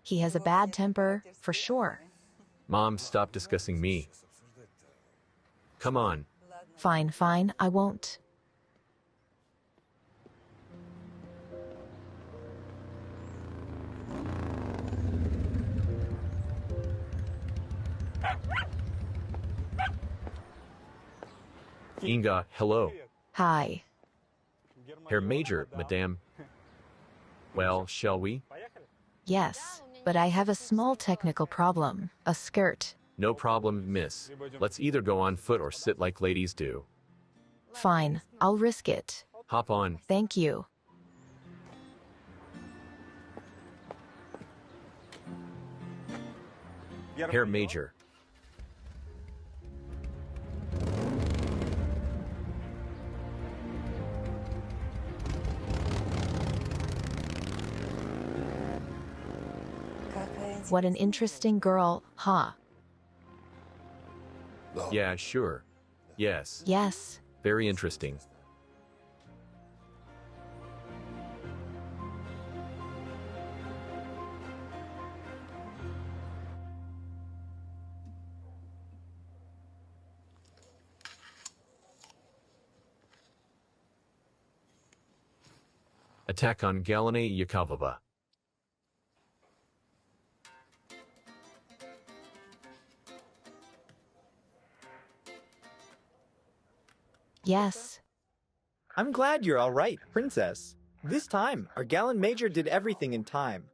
He has a bad temper, for sure. Mom, stop discussing me. Come on. Fine, fine, I won't. Inga, hello. Hi. Herr Major, madame. Well, shall we? Yes, but I have a small technical problem. A skirt. No problem, miss. Let's either go on foot or sit like ladies do. Fine, I'll risk it. Hop on. Thank you. Herr Major. What an interesting girl, huh? Yeah, sure. Yes. Yes. Very interesting. Attack on Galina Yakovleva. Yes. I'm glad you're all right, princess. This time, our gallant major did everything in time.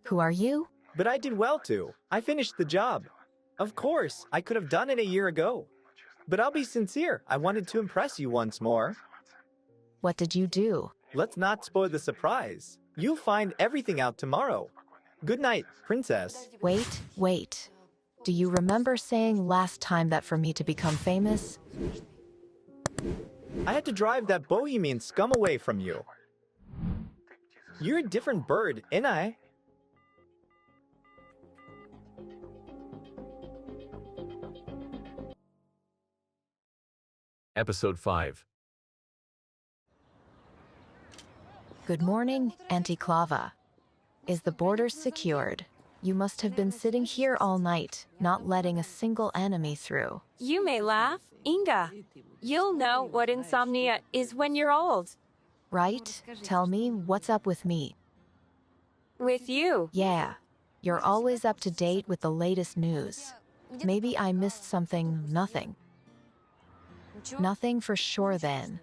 Who are you? But I did well too. I finished the job. Of course, I could have done it a year ago. But I'll be sincere, I wanted to impress you once more. What did you do? Let's not spoil the surprise. You'll find everything out tomorrow. Good night, princess. Wait. Do you remember saying last time that for me to become famous? I had to drive that bohemian scum away from you. You're a different bird, ain't I? Episode 5. Good morning, Auntie Clava. Is the border secured? You must have been sitting here all night, not letting a single enemy through. You may laugh, Inga. You'll know what insomnia is when you're old. Right? Tell me, what's up with me? With you. Yeah, you're always up to date with the latest news. Maybe I missed something. Nothing. Nothing for sure then.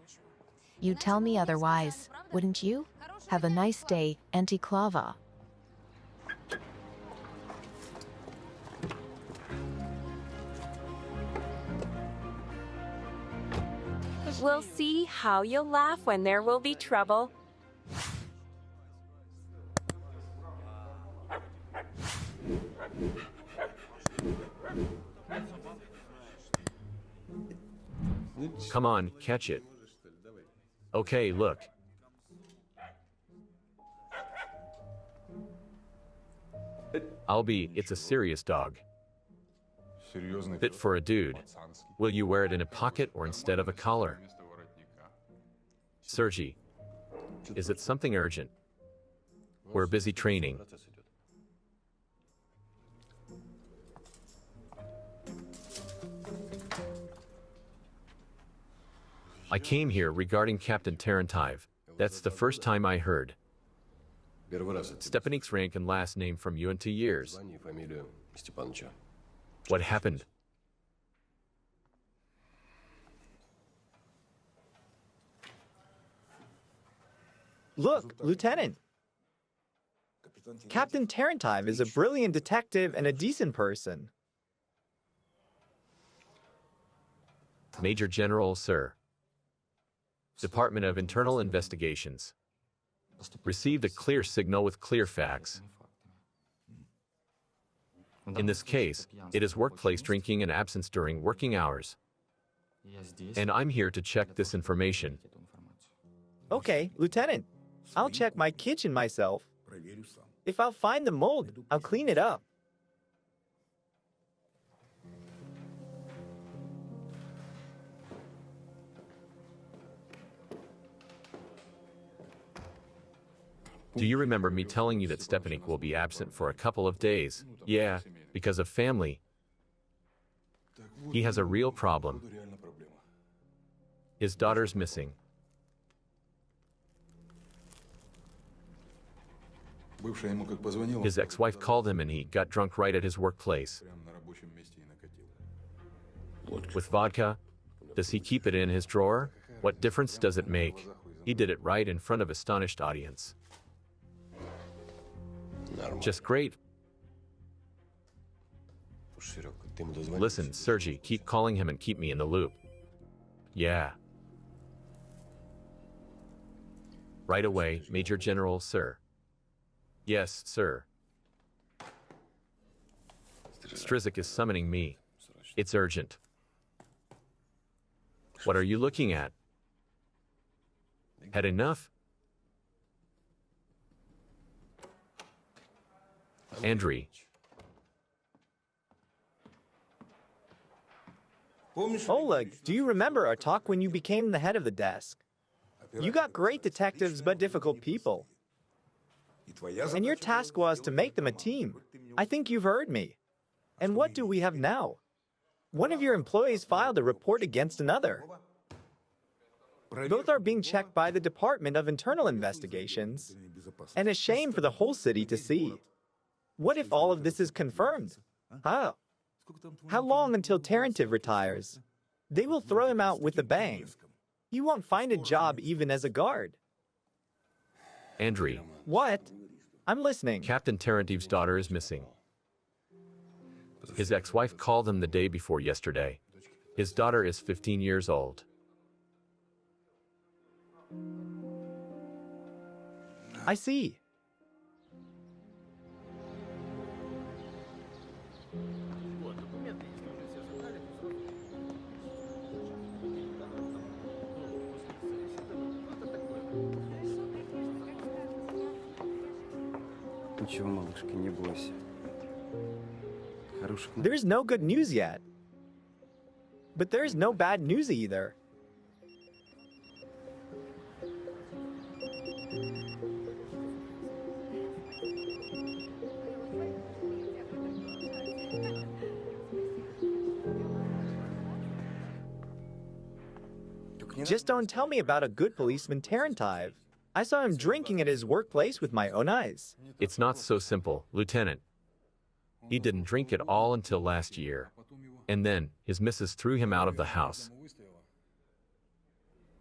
You'd tell me otherwise, wouldn't you? Have a nice day, Auntie Clava. We'll see how you'll laugh when there will be trouble. Come on, catch it. Okay, look. It's a serious dog. Fit for a dude. Will you wear it in a pocket or instead of a collar? Sergey, is it something urgent? We're busy training. I came here regarding Captain Tarantiv. That's the first time I heard. Stepanik's rank and last name from you in 2 years. What happened? Look, Lieutenant. Captain Tarantiv is a brilliant detective and a decent person. Major General, sir. Department of Internal Investigations. Received a clear signal with clear facts. In this case, it is workplace drinking and absence during working hours. And I'm here to check this information. Okay, Lieutenant. I'll check my kitchen myself. If I'll find the mold, I'll clean it up. Do you remember me telling you that Stepanik will be absent for a couple of days? Yeah, because of family. He has a real problem. His daughter's missing. His ex-wife called him and he got drunk right at his workplace. With vodka? Does he keep it in his drawer? What difference does it make? He did it right in front of astonished audience. Just great. Listen, Sergey, keep calling him and keep me in the loop. Yeah. Right away, Major General, sir. Yes, sir. Strizik is summoning me. It's urgent. What are you looking at? Had enough? Andriy. Oleg, do you remember our talk when you became the head of the desk? You got great detectives but difficult people. And your task was to make them a team. I think you've heard me. And what do we have now? One of your employees filed a report against another. Both are being checked by the Department of Internal Investigations. And a shame for the whole city to see. What if all of this is confirmed? How? How long until Tarantiv retires? They will throw him out with a bang. He won't find a job even as a guard. Andriy. What? I'm listening. Captain Tarantiv's daughter is missing. His ex-wife called him the day before yesterday. His daughter is 15 years old. I see. There's no good news yet. But there's no bad news either. Just don't tell me about a good policeman, Tarantiv. I saw him drinking at his workplace with my own eyes. It's not so simple, Lieutenant. He didn't drink at all until last year. And then, his missus threw him out of the house.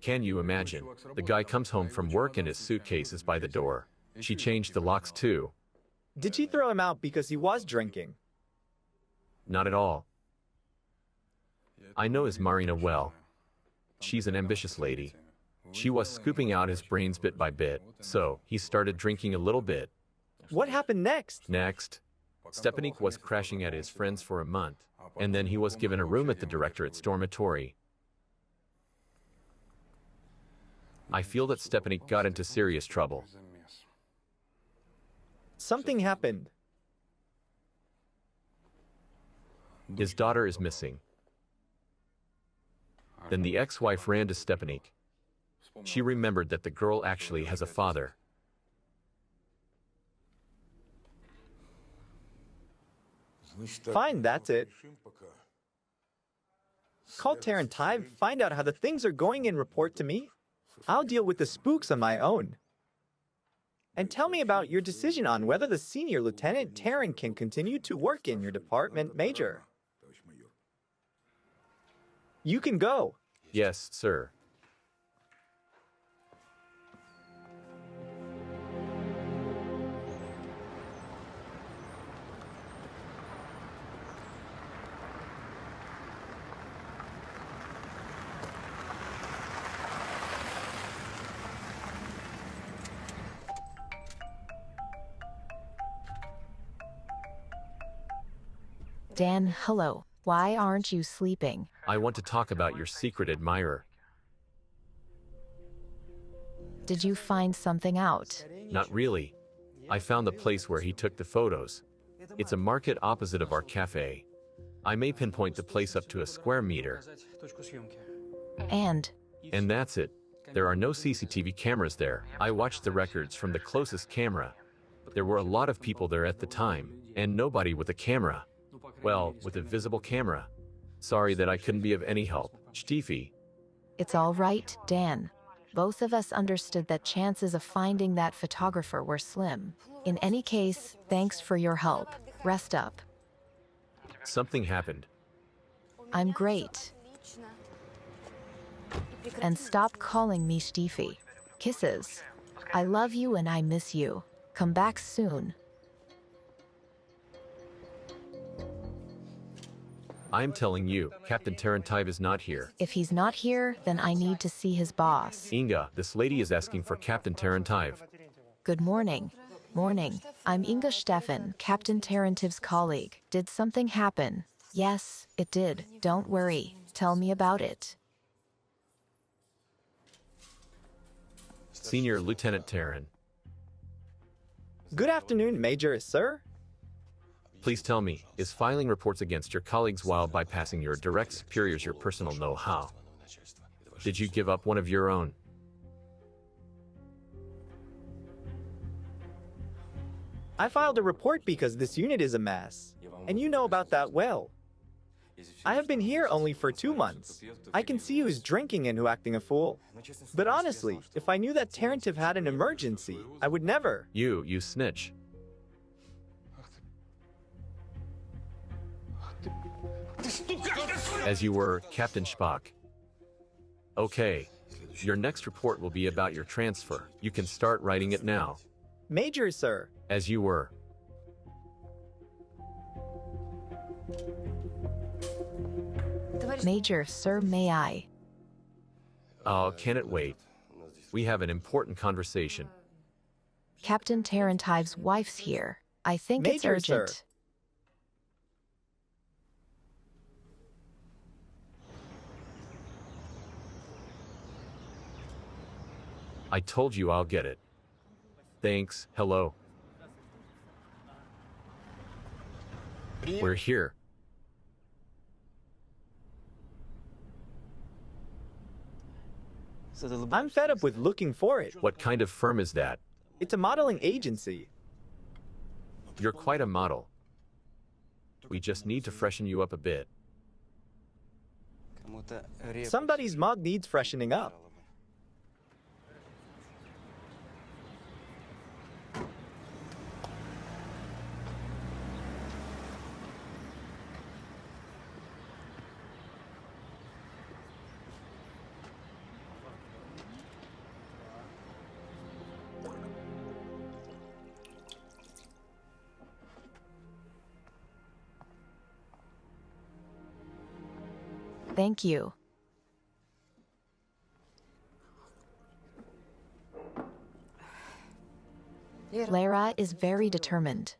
Can you imagine? The guy comes home from work and his suitcase is by the door. She changed the locks too. Did she throw him out because he was drinking? Not at all. I know his Marina well. She's an ambitious lady. She was scooping out his brains bit by bit, so he started drinking a little bit. What happened next? Next, Stepanik was crashing at his friend's for a month, and then he was given a room at the directorate's dormitory. I feel that Stepanik got into serious trouble. Something happened. His daughter is missing. Then the ex-wife ran to Stepanik. She remembered that the girl actually has a father. Fine, that's it. Call Tarantiv, find out how the things are going and report to me. I'll deal with the spooks on my own. And tell me about your decision on whether the senior lieutenant Taran can continue to work in your department, Major. You can go. Yes, sir. Dan, hello. Why aren't you sleeping? I want to talk about your secret admirer. Did you find something out? Not really. I found the place where he took the photos. It's a market opposite of our cafe. I may pinpoint the place up to a square meter. And And that's it. There are no CCTV cameras there. I watched the records from the closest camera. There were a lot of people there at the time, and nobody with a camera. Well, with a visible camera. Sorry that I couldn't be of any help, Stiefy. it's all right, Dan. Both of us understood that chances of finding that photographer were slim. In any case, thanks for your help. Rest up. Something happened. I'm great. And stop calling me Stiefy. Kisses. I love you and I miss you. Come back soon. I'm telling you, Captain Tarantive is not here. If he's not here, then I need to see his boss. Inga, this lady is asking for Captain Tarantive. Good morning. Morning. I'm Inga Stefan, Captain Tarantive's colleague. Did something happen? Yes, it did. Don't worry. Tell me about it. Senior Lieutenant Taran. Good afternoon, Major, sir. Please tell me, is filing reports against your colleagues while bypassing your direct superiors your personal know-how? Did you give up one of your own? I filed a report because this unit is a mess, and you know about that well. I have been here only for 2 months. I can see who's drinking and who acting a fool. But honestly, if I knew that Tarantive had an emergency, I would never. You snitch. As you were, Captain Spock. Okay. Your next report will be about your transfer. You can start writing it now. Major, sir. As you were. Major, sir, may I? Oh, can it wait? We have an important conversation. Captain Tarantive's wife's here. I think it's Major, sir. urgent. I told you I'll get it. Thanks, hello. We're here. I'm fed up with looking for it. What kind of firm is that? It's a modeling agency. You're quite a model. We just need to freshen you up a bit. Somebody's mug needs freshening up. Thank you. Lara is very determined.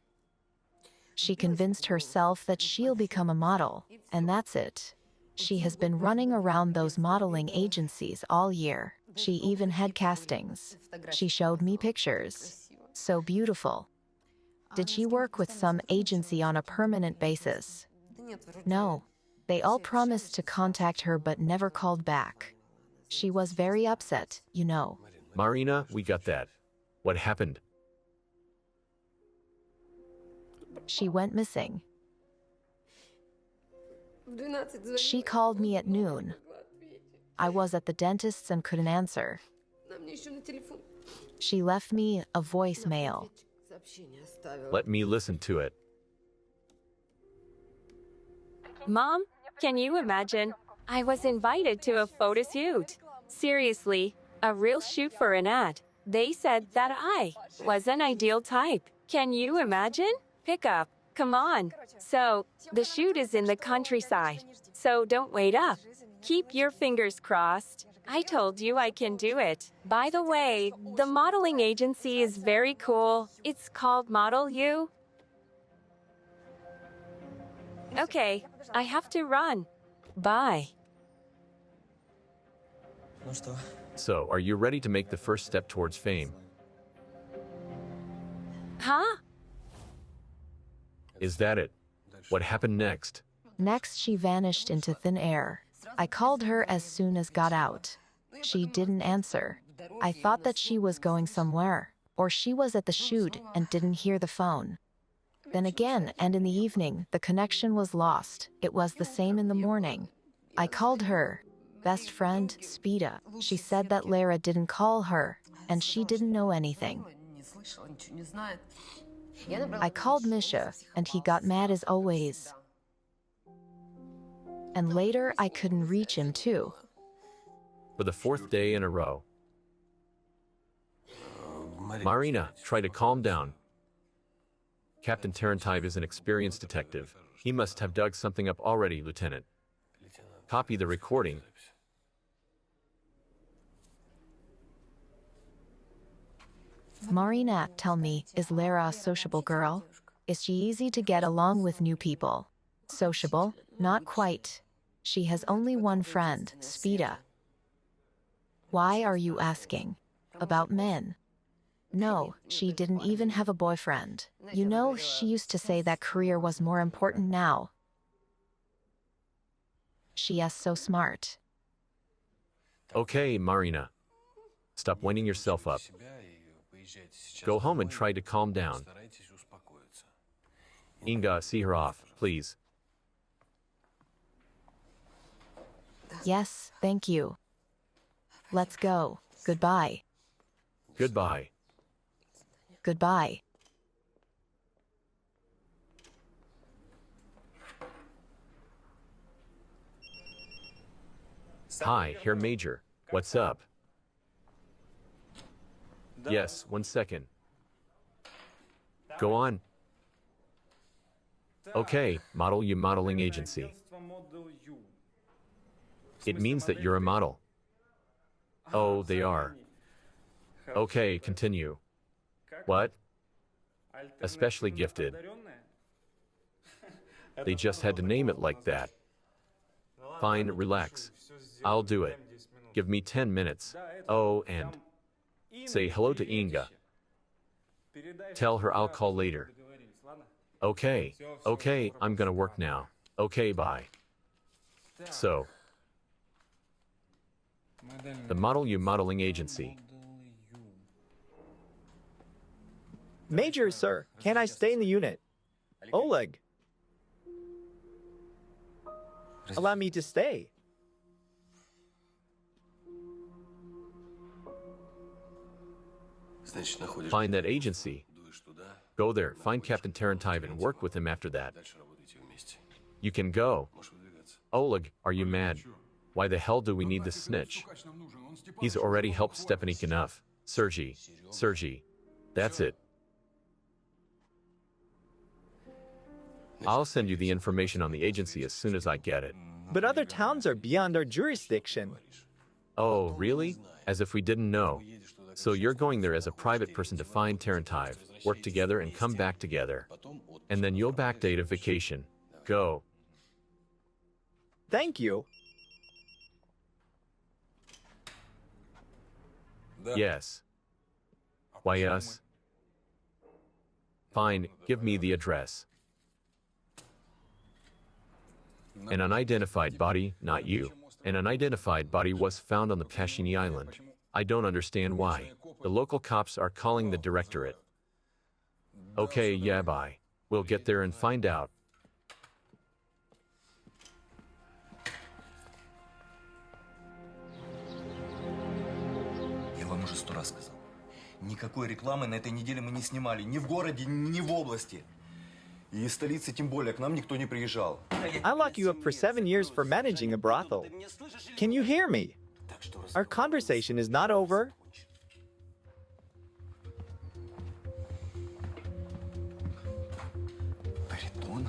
She convinced herself that she'll become a model, and that's it. She has been running around those modeling agencies all year. She even had castings. She showed me pictures. So beautiful. Did she work with some agency on a permanent basis? No. They all promised to contact her but never called back. She was very upset, you know. Marina, we got that. What happened? She went missing. She called me at noon. I was at the dentist's and couldn't answer. She left me a voicemail. Let me listen to it. Mom, can you imagine? I was invited to a photo shoot. Seriously, a real shoot for an ad. They said that I was an ideal type. Can you imagine? Pick up. Come on. So, the shoot is in the countryside. So don't wait up. Keep your fingers crossed. I told you I can do it. By the way, the modeling agency is very cool. It's called Model U. Okay, I have to run. Bye. So, are you ready to make the first step towards fame? Huh? Is that it? What happened next? Next, she vanished into thin air. I called her as soon as got out. She didn't answer. I thought that she was going somewhere, or she was at the shoot and didn't hear the phone. Then again, and in the evening, the connection was lost. It was the same in the morning. I called her best friend, Spida. She said that Lara didn't call her, and she didn't know anything. I called Misha, and he got mad as always. And later, I couldn't reach him too. For the fourth day in a row. Marina, try to calm down. Captain Tarantive is an experienced detective. He must have dug something up already, Lieutenant. Copy the recording. Marina, tell me, is Lara a sociable girl? Is she easy to get along with new people? Sociable? Not quite. She has only one friend, Spida. Why are you asking? About men? No, she didn't even have a boyfriend. You know, she used to say that career was more important now. She is so smart. Okay, Marina. Stop winding yourself up. Go home and try to calm down. Inga, see her off, please. Yes, thank you. Let's go. Goodbye. Goodbye. Goodbye. Hi, here, Major. What's up? Yes, 1 second. Go on. Okay, Model U Modeling Agency. It means that you're a model. Oh, they are. Okay, continue. What? Especially gifted. They just had to name it like that. Fine, relax. I'll do it. Give me 10 minutes. Oh, and say hello to Inga. Tell her I'll call later. Okay, okay, I'm gonna work now. Okay, bye. So, the Model U Modeling Agency. Major, sir, can I stay in the unit? Oleg. Allow me to stay. Find that agency. Go there, find Captain Tarantive and work with him after that. You can go. Oleg, are you mad? Why the hell do we need this snitch? He's already helped Stepanik enough. Sergey. That's it. I'll send you the information on the agency as soon as I get it. But other towns are beyond our jurisdiction. Oh, really? As if we didn't know. So you're going there as a private person to find Tarantive, work together and come back together. And then you'll backdate a vacation. Go. Thank you. Yes. Why us? Fine, give me the address. An unidentified body, not you. An unidentified body was found on the Pashini Island. I don't understand why. The local cops are calling the directorate. Okay, yeah, bye. We'll get there and find out. Я вам уже 100 раз сказал. Никакой рекламы на этой неделе мы не снимали. Ни в городе, ни в области. И из столицы тем более. К нам никто не приезжал. I lock you up for 7 years for managing a brothel. Can you hear me? Our conversation is not over. Баритон?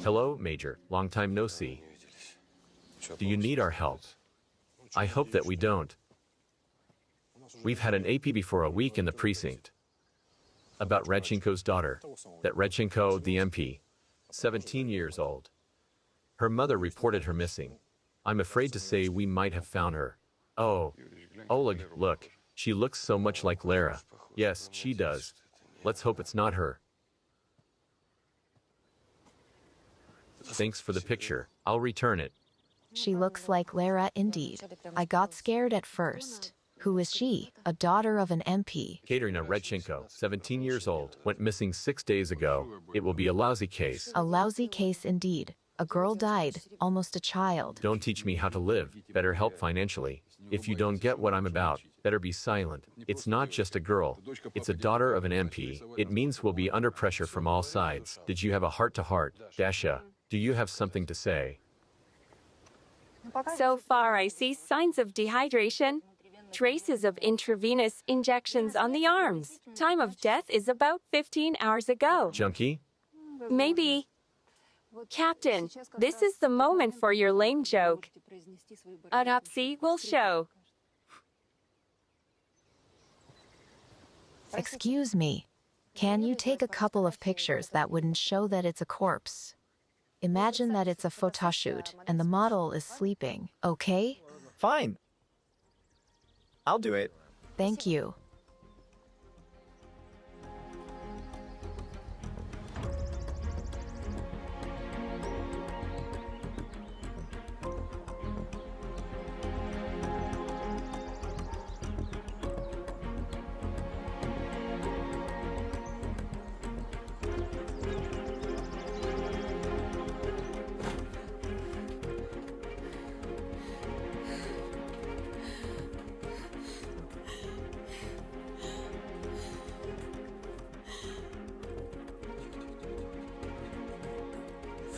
Hello, Major. Long time no see. Do you need our help? I hope that we don't. We've had an APB for a week in the precinct. About Redchenko's daughter. That Redchenko, the MP. 17 years old. Her mother reported her missing. I'm afraid to say we might have found her. Oh, Oleg, look. She looks so much like Lara. Yes, she does. Let's hope it's not her. Thanks for the picture. I'll return it. She looks like Lara indeed. I got scared at first. Who is she? A daughter of an MP. Katerina Redchenko, 17 years old, went missing 6 days ago. It will be a lousy case. A lousy case indeed. A girl died, almost a child. Don't teach me how to live. Better help financially. If you don't get what I'm about, better be silent. It's not just a girl. It's a daughter of an MP. It means we'll be under pressure from all sides. Did you have a heart-to-heart? Dasha, do you have something to say? So far, I see signs of dehydration, traces of intravenous injections on the arms. Time of death is about 15 hours ago. Junkie? Maybe. Captain, this is the moment for your lame joke. Autopsy will show. Excuse me. Can you take a couple of pictures that wouldn't show that it's a corpse? Imagine that it's a photoshoot and the model is sleeping, okay? Fine. I'll do it. Thank you.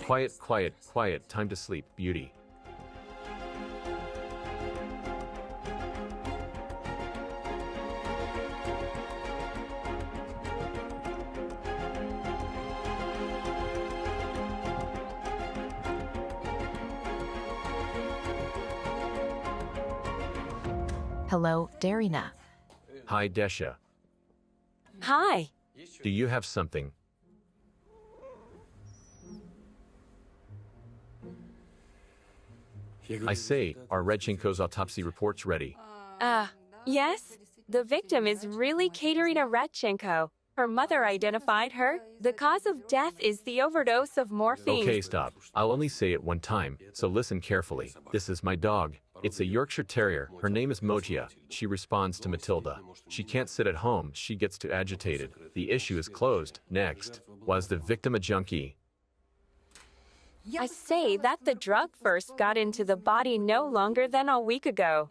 Quiet, quiet, quiet. Time to sleep, beauty. Hello, Darina. Hi, Desha. Hi. Do you have something? I say, are Redchenko's autopsy reports ready? Yes? The victim is really Katerina Redchenko. Her mother identified her. The cause of death is the overdose of morphine. Okay, stop. I'll only say it one time, so listen carefully. This is my dog. It's a Yorkshire Terrier. Her name is Mojia. She responds to Matilda. She can't sit at home. She gets too agitated. The issue is closed. Next. Was the victim a junkie? I say that the drug first got into the body no longer than a week ago.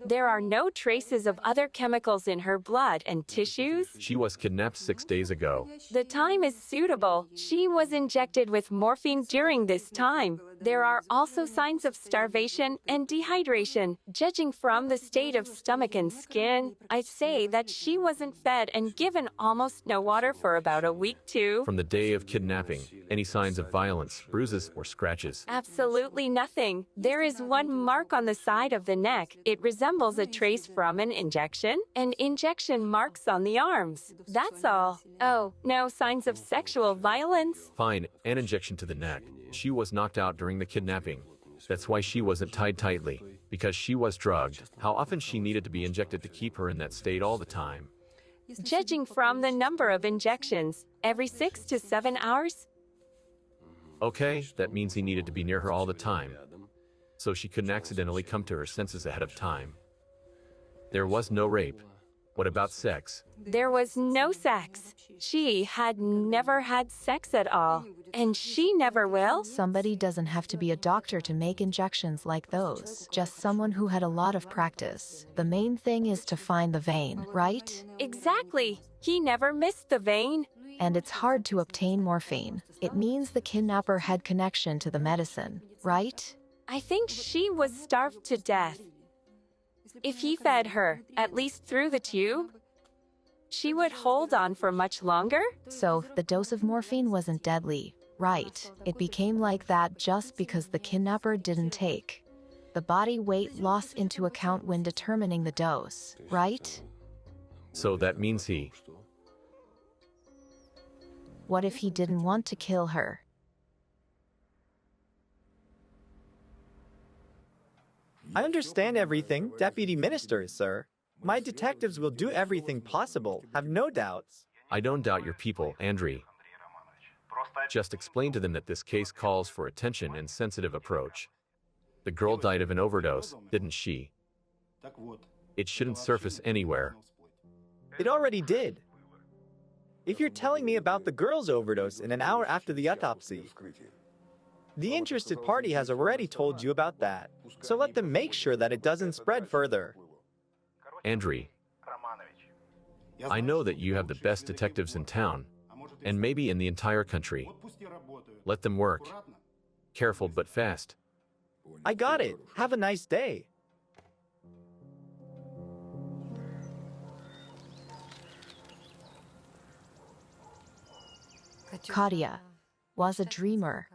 There are no traces of other chemicals in her blood and tissues. She was kidnapped 6 days ago. The time is suitable. She was injected with morphine during this time. There are also signs of starvation and dehydration. Judging from the state of stomach and skin, I'd say that she wasn't fed and given almost no water for about a week too. From the day of kidnapping, any signs of violence, bruises, or scratches? Absolutely nothing. There is one mark on the side of the neck. It resembles a trace from an injection, and injection marks on the arms. That's all. Oh, no signs of sexual violence. Fine, an injection to the neck. She was knocked out during the kidnapping. That's why she wasn't tied tightly, because she was drugged. How often she needed to be injected to keep her in that state all the time? Judging from the number of injections, every 6 to 7 hours. Okay, that means he needed to be near her all the time, so she couldn't accidentally come to her senses ahead of time. There was no rape. What about sex? There was no sex. She had never had sex at all, and she never will. Somebody doesn't have to be a doctor to make injections like those. Just someone who had a lot of practice. The main thing is to find the vein, right? Exactly. He never missed the vein. And it's hard to obtain morphine. It means the kidnapper had connection to the medicine, right? I think she was starved to death. If he fed her, at least through the tube, she would hold on for much longer. So, the dose of morphine wasn't deadly. Right, it became like that just because the kidnapper didn't take the body weight loss into account when determining the dose, right? So that means he. What if he didn't want to kill her? I understand everything, Deputy Minister, sir. My detectives will do everything possible, have no doubts. I don't doubt your people, Andrei. Just explain to them that this case calls for attention and sensitive approach. The girl died of an overdose, didn't she? It shouldn't surface anywhere. It already did. If you're telling me about the girl's overdose in an hour after the autopsy, the interested party has already told you about that. So let them make sure that it doesn't spread further. Andrei, I know that you have the best detectives in town, and maybe in the entire country. Let them work. Careful but fast. I got it. Have a nice day. Katia was a dreamer.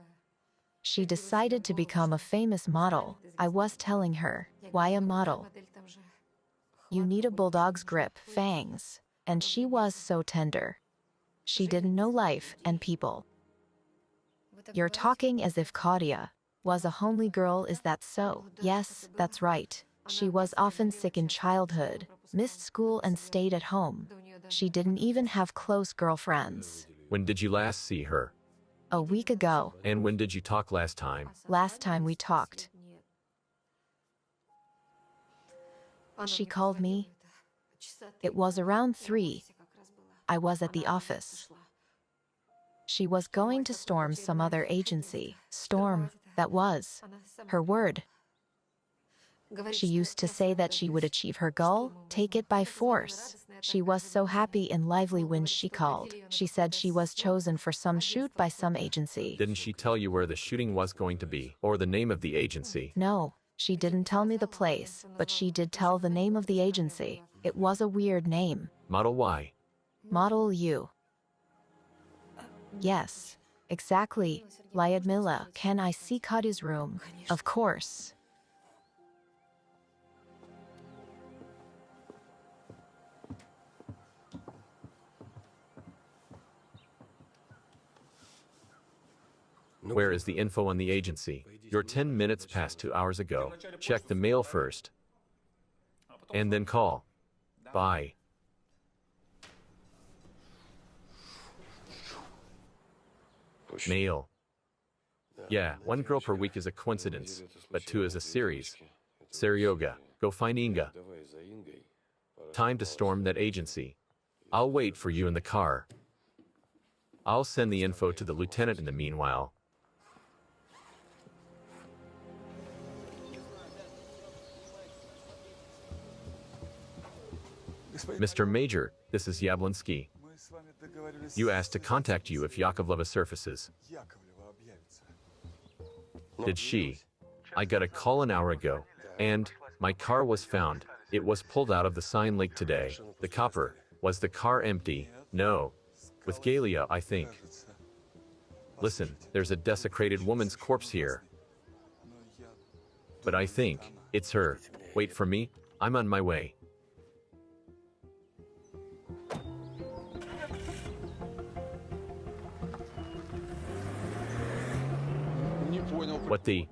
She decided to become a famous model. I was telling her, why a model? You need a bulldog's grip, fangs. And she was so tender. She didn't know life and people. You're talking as if Katia was a homely girl, is that so? Yes, that's right. She was often sick in childhood, missed school and stayed at home. She didn't even have close girlfriends. When did you last see her? A week ago. And when did you talk last time? Last time we talked, she called me. It was around 3. I was at the office. She was going to storm some other agency. Storm, that was her word. She used to say that she would achieve her goal, take it by force. She was so happy and lively when she called. She said she was chosen for some shoot by some agency. Didn't she tell you where the shooting was going to be, or the name of the agency? No, she didn't tell me the place, but she did tell the name of the agency. It was a weird name. Model Y. Model U. Yes, exactly. Lyudmila, can I see Katia's room? Of course. Where is the info on the agency? You're 10 minutes past 2 hours ago. Check the mail first. And then call. Bye. Mail. Yeah, 1 girl per week is a coincidence, but 2 is a series. Seryoga, go find Inga. Time to storm that agency. I'll wait for you in the car. I'll send the info to the lieutenant in the meanwhile. Mr. Major, this is Yablonsky. You asked to contact you if Yakovleva surfaces. Did she? I got a call an hour ago, and my car was found. It was pulled out of the sign lake today. The copper. Was the car empty? No. With Galia, I think. Listen, there's a desecrated woman's corpse here. But I think it's her. Wait for me. I'm on my way. What the?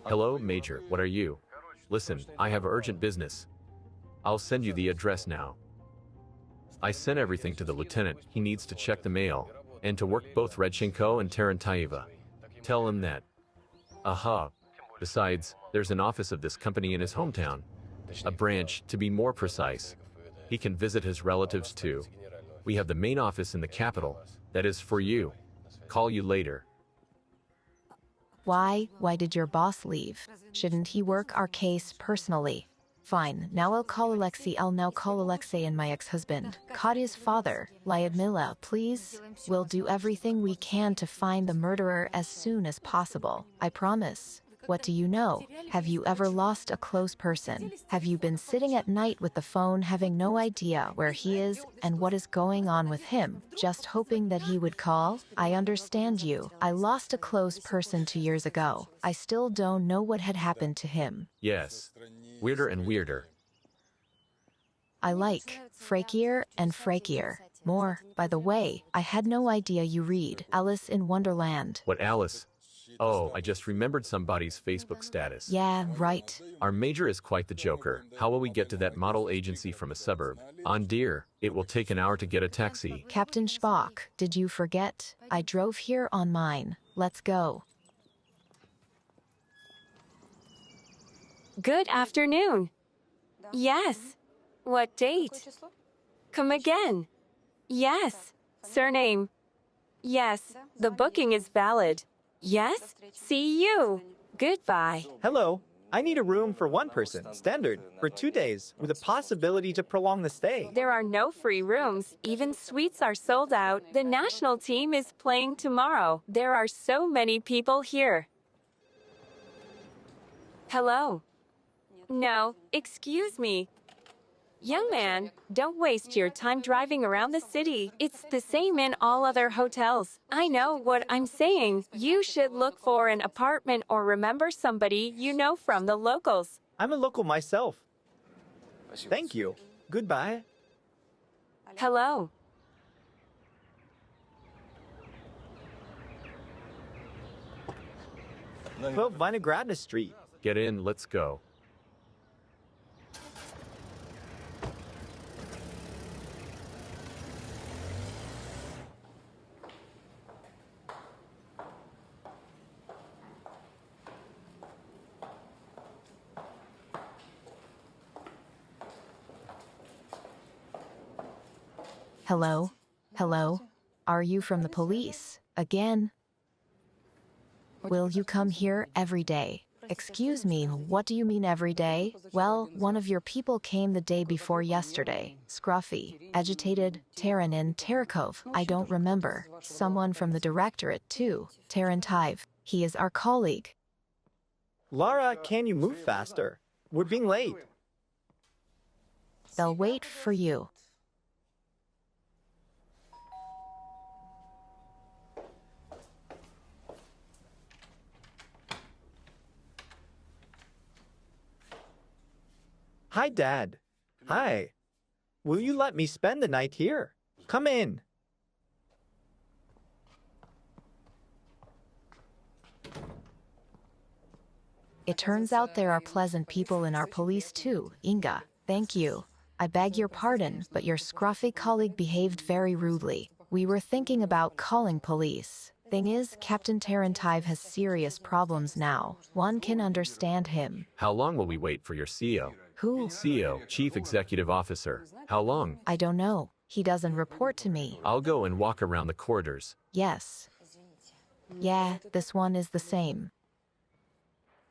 Hello, Major, what are you? Listen, I have urgent business. I'll send you the address now. I sent everything to the lieutenant. He needs to check the mail, and to work both Redchenko and Tarantaeva. Tell him that. Aha. Besides, there's an office of this company in his hometown. A branch, to be more precise. He can visit his relatives too. We have the main office in the capital. That is for you. Call you later. Why did your boss leave? Shouldn't he work our case personally? Fine, now I'll call Alexei. I'll now call Alexei and my ex-husband, Katia's father, Lyudmila, please. We'll do everything we can to find the murderer as soon as possible. I promise. What do you know? Have you ever lost a close person? Have you been sitting at night with the phone having no idea where he is and what is going on with him, just hoping that he would call? I understand you. I lost a close person 2 years ago. I still don't know what had happened to him. Yes. Weirder and weirder. I like frakier and frakier more. By the way, I had no idea you read Alice in Wonderland. What, Alice? Oh, I just remembered somebody's Facebook status. Yeah, right. Our major is quite the joker. How will we get to that model agency from a suburb? On dear, it will take an hour to get a taxi. Captain Spock, did you forget? I drove here on mine. Let's go. Good afternoon. Yes. What date? Come again. Yes. Surname. Yes. The booking is valid. Yes. See you. Goodbye. Hello. I need a room for one person, standard, for 2 days, with a possibility to prolong the stay. There are no free rooms. Even suites are sold out. The national team is playing tomorrow. There are so many people here. Hello. No, excuse me. Young man, don't waste your time driving around the city. It's the same in all other hotels. I know what I'm saying. You should look for an apartment or remember somebody you know from the locals. I'm a local myself. Thank you. Goodbye. Hello. Well, Vinogradna Street. Get in, let's go. Hello? Hello? Are you from the police? Again? Will you come here every day? Excuse me, what do you mean every day? Well, one of your people came the day before yesterday. Scruffy, agitated, Taranin Terakov, I don't remember. Someone from the directorate too, Tarantive. He is our colleague. Lara, can you move faster? We're being late. They'll wait for you. Hi, Dad. Hi. Will you let me spend the night here? Come in. It turns out there are pleasant people in our police too, Inga. Thank you. I beg your pardon, but your scruffy colleague behaved very rudely. We were thinking about calling police. Thing is, Captain Tarantive has serious problems now. One can understand him. How long will we wait for your CEO? Who? CEO, Chief Executive Officer. How long? I don't know. He doesn't report to me. I'll go and walk around the corridors. Yes. Yeah, this one is the same.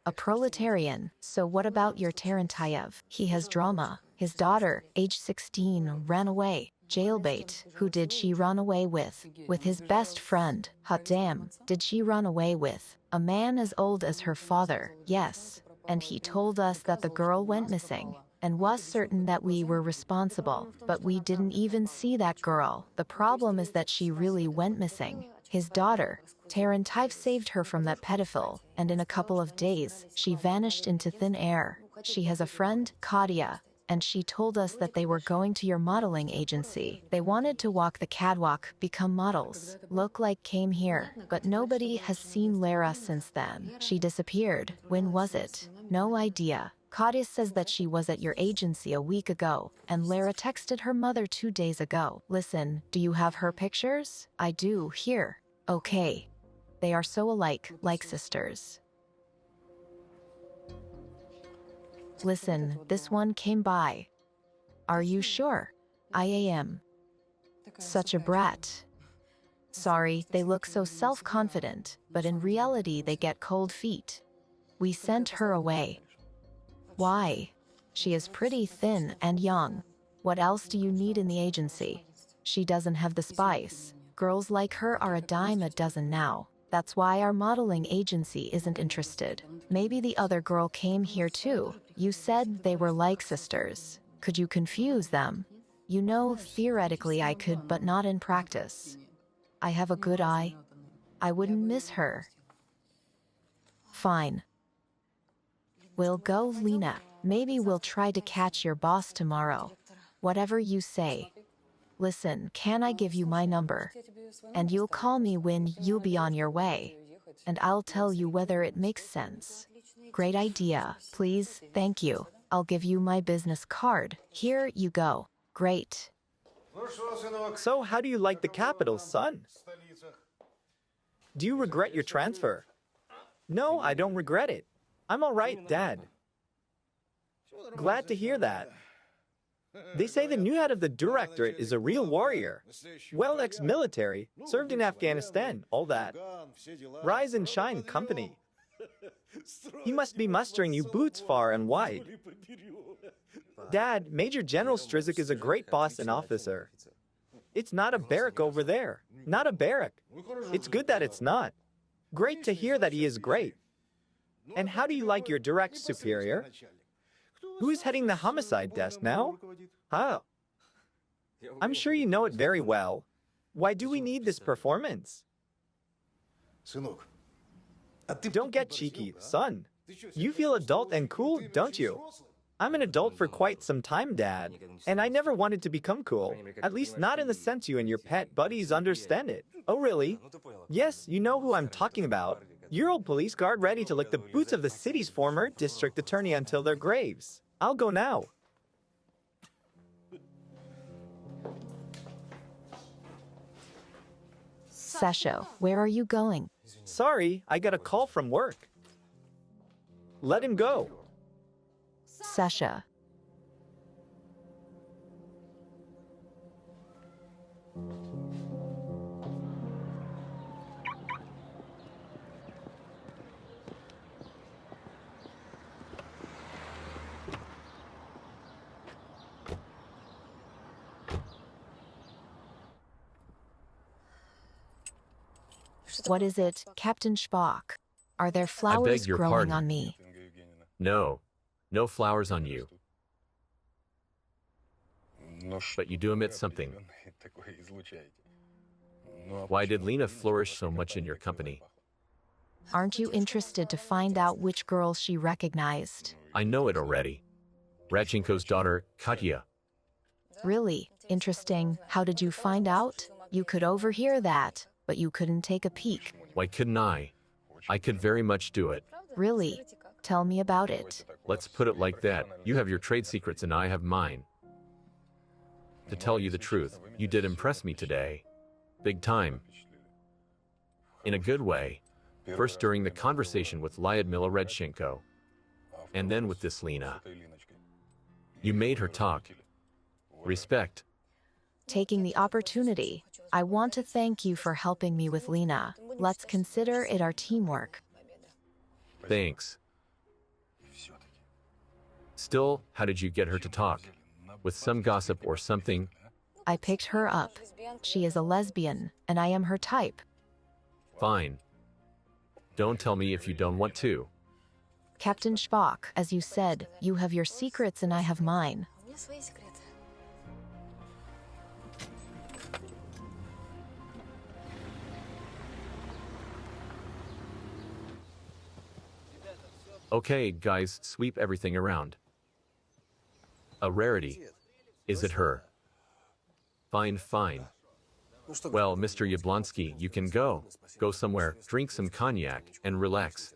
A proletarian. So what about your Tarantayev? He has drama. His daughter, age 16, ran away. Jailbait. Who did she run away with? With his best friend. Hot damn. Did she run away with? A man as old as her father. Yes. And he told us that the girl went missing and was certain that we were responsible, but we didn't even see that girl. The problem is that she really went missing. His daughter, Tarantive, saved her from that pedophile, and in a couple of days, she vanished into thin air. She has a friend, Katia, and she told us that they were going to your modeling agency. They wanted to walk the catwalk, become models, look like came here, but nobody has seen Lara since then. She disappeared. When was it? No idea. Katia says that she was at your agency a week ago, and Lara texted her mother 2 days ago. Listen, do you have her pictures? I do, here. Okay. They are so alike, like sisters. Listen, this one came by. Are you sure? I am. Such a brat. Sorry, they look so self-confident, but in reality they get cold feet. We sent her away. Why? She is pretty thin and young. What else do you need in the agency? She doesn't have the spice. Girls like her are a dime a dozen now. That's why our modeling agency isn't interested. Maybe the other girl came here too. You said they were like sisters. Could you confuse them? You know, theoretically I could, but not in practice. I have a good eye. I wouldn't miss her. Fine. We'll go, Lena. Maybe we'll try to catch your boss tomorrow. Whatever you say. Listen, can I give you my number? And you'll call me when you'll be on your way. And I'll tell you whether it makes sense. Great idea. Please, thank you. I'll give you my business card. Here you go. Great. So, how do you like the capital, son? Do you regret your transfer? No, I don't regret it. I'm all right, Dad. Glad to hear that. They say the new head of the directorate is a real warrior. Well, ex-military, served in Afghanistan, all that. Rise and shine company. He must be mustering you boots far and wide. Dad, Major General Strizik is a great boss and officer. It's not a barrack over there. Not a barrack. It's good that it's not. Great to hear that he is great. And how do you like your direct superior? Who's heading the homicide desk now? How? I'm sure you know it very well. Why do we need this performance? Don't get cheeky, son. You feel adult and cool, don't you? I'm an adult for quite some time, Dad, and I never wanted to become cool. At least not in the sense you and your pet buddies understand it. Oh, really? Yes, you know who I'm talking about. Your old police guard ready to lick the boots of the city's former district attorney until their graves. I'll go now. Sasha, where are you going? Sorry, I got a call from work. Let him go. Sasha. What is it, Captain Spock? Are there flowers your growing pardon. on me? No. No flowers on you. But you do emit something. Why did Lena flourish so much in your company? Aren't you interested to find out which girl she recognized? I know it already. Radchenko's daughter, Katya. Really? Interesting. How did you find out? You could overhear that, but you couldn't take a peek. Why couldn't I? I could very much do it. Really? Tell me about it. Let's put it like that. You have your trade secrets and I have mine. To tell you the truth, you did impress me today. Big time. In a good way. First during the conversation with Lyudmila Radchenko. And then with this Lena. You made her talk. Respect. Taking the opportunity, I want to thank you for helping me with Lena. Let's consider it our teamwork. Thanks. Still, how did you get her to talk? With some gossip or something? I picked her up. She is a lesbian, and I am her type. Fine. Don't tell me if you don't want to. Captain Spock, as you said, you have your secrets and I have mine. Okay, guys, sweep everything around. A rarity. Is it her? Fine, fine. Well, Mr. Yablonsky, you can go. Go somewhere, drink some cognac, and relax.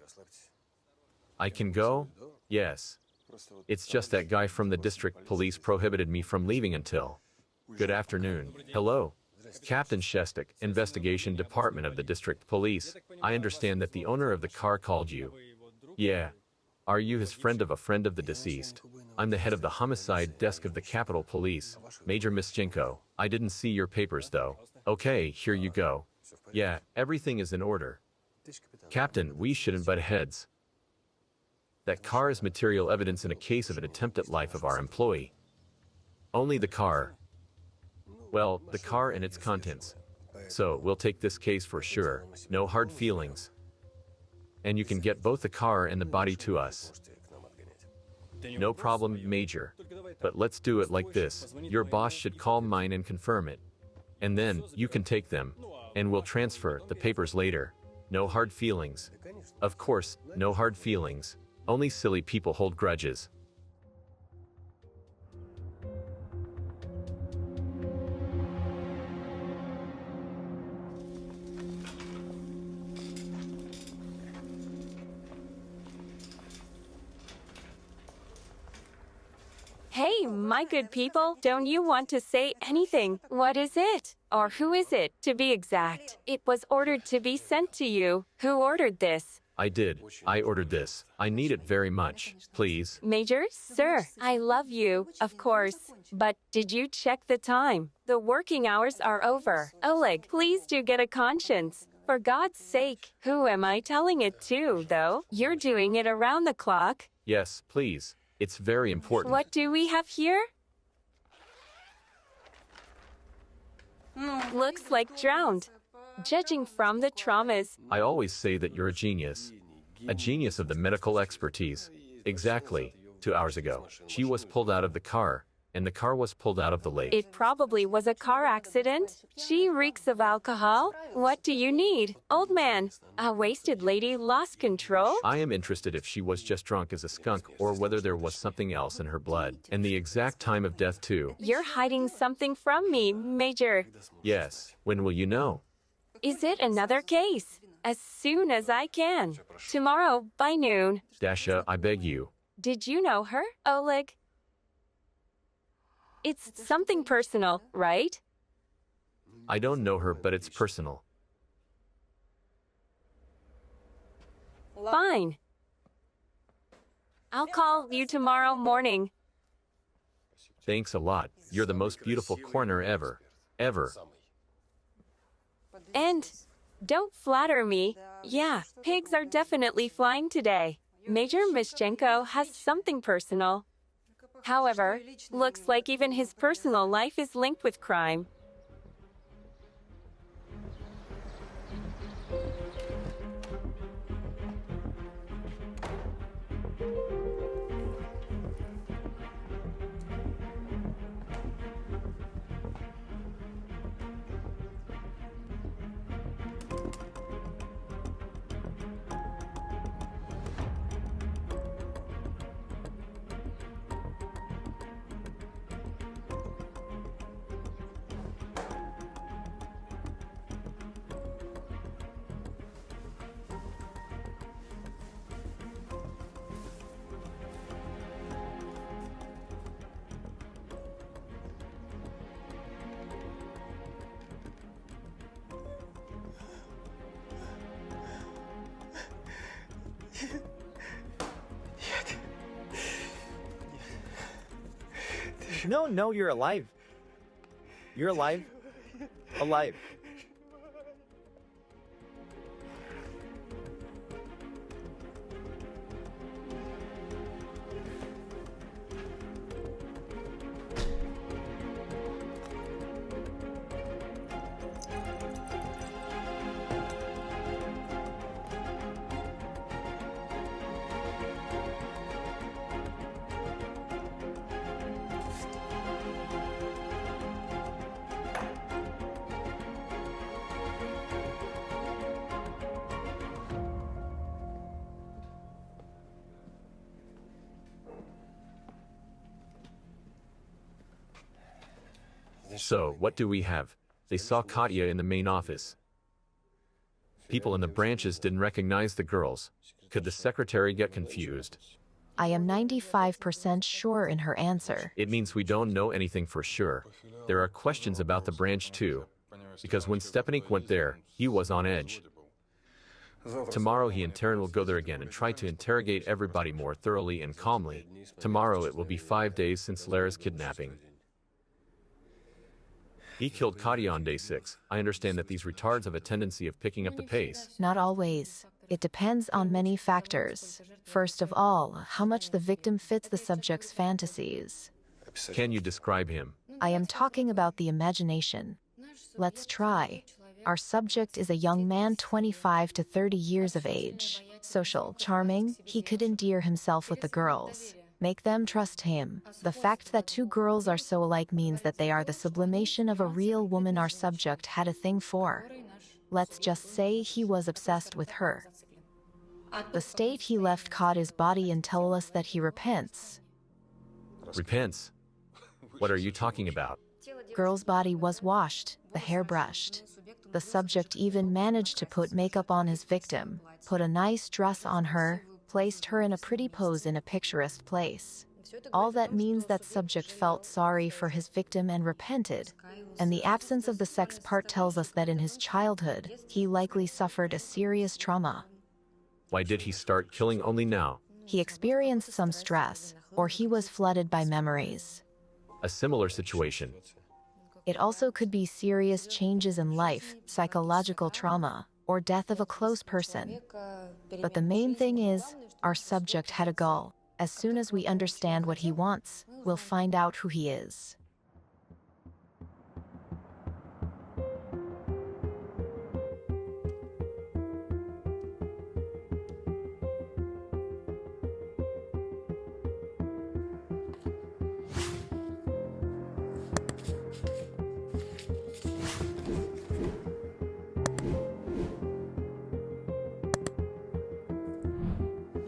I can go? Yes. It's just that guy from the district police prohibited me from leaving until. Good afternoon. Hello. Captain Shestak, Investigation Department of the District Police. I understand that the owner of the car called you. Yeah. Are you his friend of a friend of the deceased? I'm the head of the homicide desk of the Capitol Police, Major Mischenko. I didn't see your papers though. Okay, here you go. Yeah, everything is in order. Captain, we shouldn't butt heads. That car is material evidence in a case of an attempt at life of our employee. Only the car. Well, the car and its contents. So, we'll take this case for sure. No hard feelings. And you can get both the car and the body to us. No problem, Major. But let's do it like this. Your boss should call mine and confirm it. And then, you can take them. And we'll transfer the papers later. No hard feelings. Of course, no hard feelings. Only silly people hold grudges. Hey, my good people, don't you want to say anything? What is it? Or who is it, to be exact? It was ordered to be sent to you. Who ordered this? I did. I ordered this. I need it very much. Please. Major, sir, I love you, of course. But did you check the time? The working hours are over. Oleg, please do get a conscience. For God's sake, who am I telling it to, though? You're doing it around the clock. Yes, please. It's very important. What do we have here? Looks like drowned. Judging from the traumas. I always say that you're a genius. A genius of the medical expertise. Exactly. 2 hours ago, she was pulled out of the car, and the car was pulled out of the lake. It probably was a car accident. She reeks of alcohol. What do you need, old man? A wasted lady lost control? I am interested if she was just drunk as a skunk or whether there was something else in her blood. And the exact time of death, too. You're hiding something from me, Major. Yes. When will you know? Is it another case? As soon as I can. Tomorrow by noon. Dasha, I beg you. Did you know her, Oleg? It's something personal, right? I don't know her, but it's personal. Fine. I'll call you tomorrow morning. Thanks a lot. You're the most beautiful coroner ever. Ever. And don't flatter me. Yeah, pigs are definitely flying today. Major Mishchenko has something personal. However, looks like even his personal life is linked with crime. No, you're alive. You're alive. Alive. So, what do we have? They saw Katya in the main office. People in the branches didn't recognize the girls. Could the secretary get confused? I am 95% sure in her answer. It means we don't know anything for sure. There are questions about the branch too. Because when Stepanik went there, he was on edge. Tomorrow he in turn will go there again and try to interrogate everybody more thoroughly and calmly. Tomorrow it will be 5 days since Lara's kidnapping. He killed Katya on day 6. I understand that these retards have a tendency of picking up the pace. Not always. It depends on many factors. First of all, how much the victim fits the subject's fantasies. Can you describe him? I am talking about the imagination. Let's try. Our subject is a young man 25 to 30 years of age. Social, charming, he could endear himself with the girls. Make them trust him. The fact that two girls are so alike means that they are the sublimation of a real woman our subject had a thing for. Let's just say he was obsessed with her. The state he left caught his body and tell us that he repents. Repents? What are you talking about? Girl's body was washed, the hair brushed. The subject even managed to put makeup on his victim, put a nice dress on her, placed her in a pretty pose in a picturesque place. All that means that subject felt sorry for his victim and repented. And the absence of the sex part tells us that in his childhood, he likely suffered a serious trauma. Why did he start killing only now? He experienced some stress, or he was flooded by memories. A similar situation. It also could be serious changes in life, psychological trauma, or death of a close person. But the main thing is, our subject had a goal. As soon as we understand what he wants, we'll find out who he is.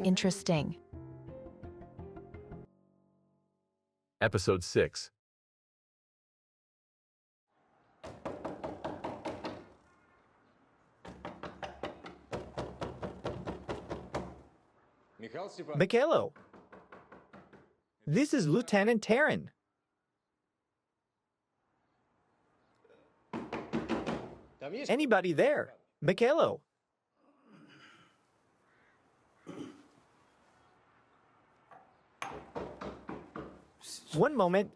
Interesting. Episode 6. Mikhailo, this is Lieutenant Taryn. Anybody there? Mikhailo. One moment.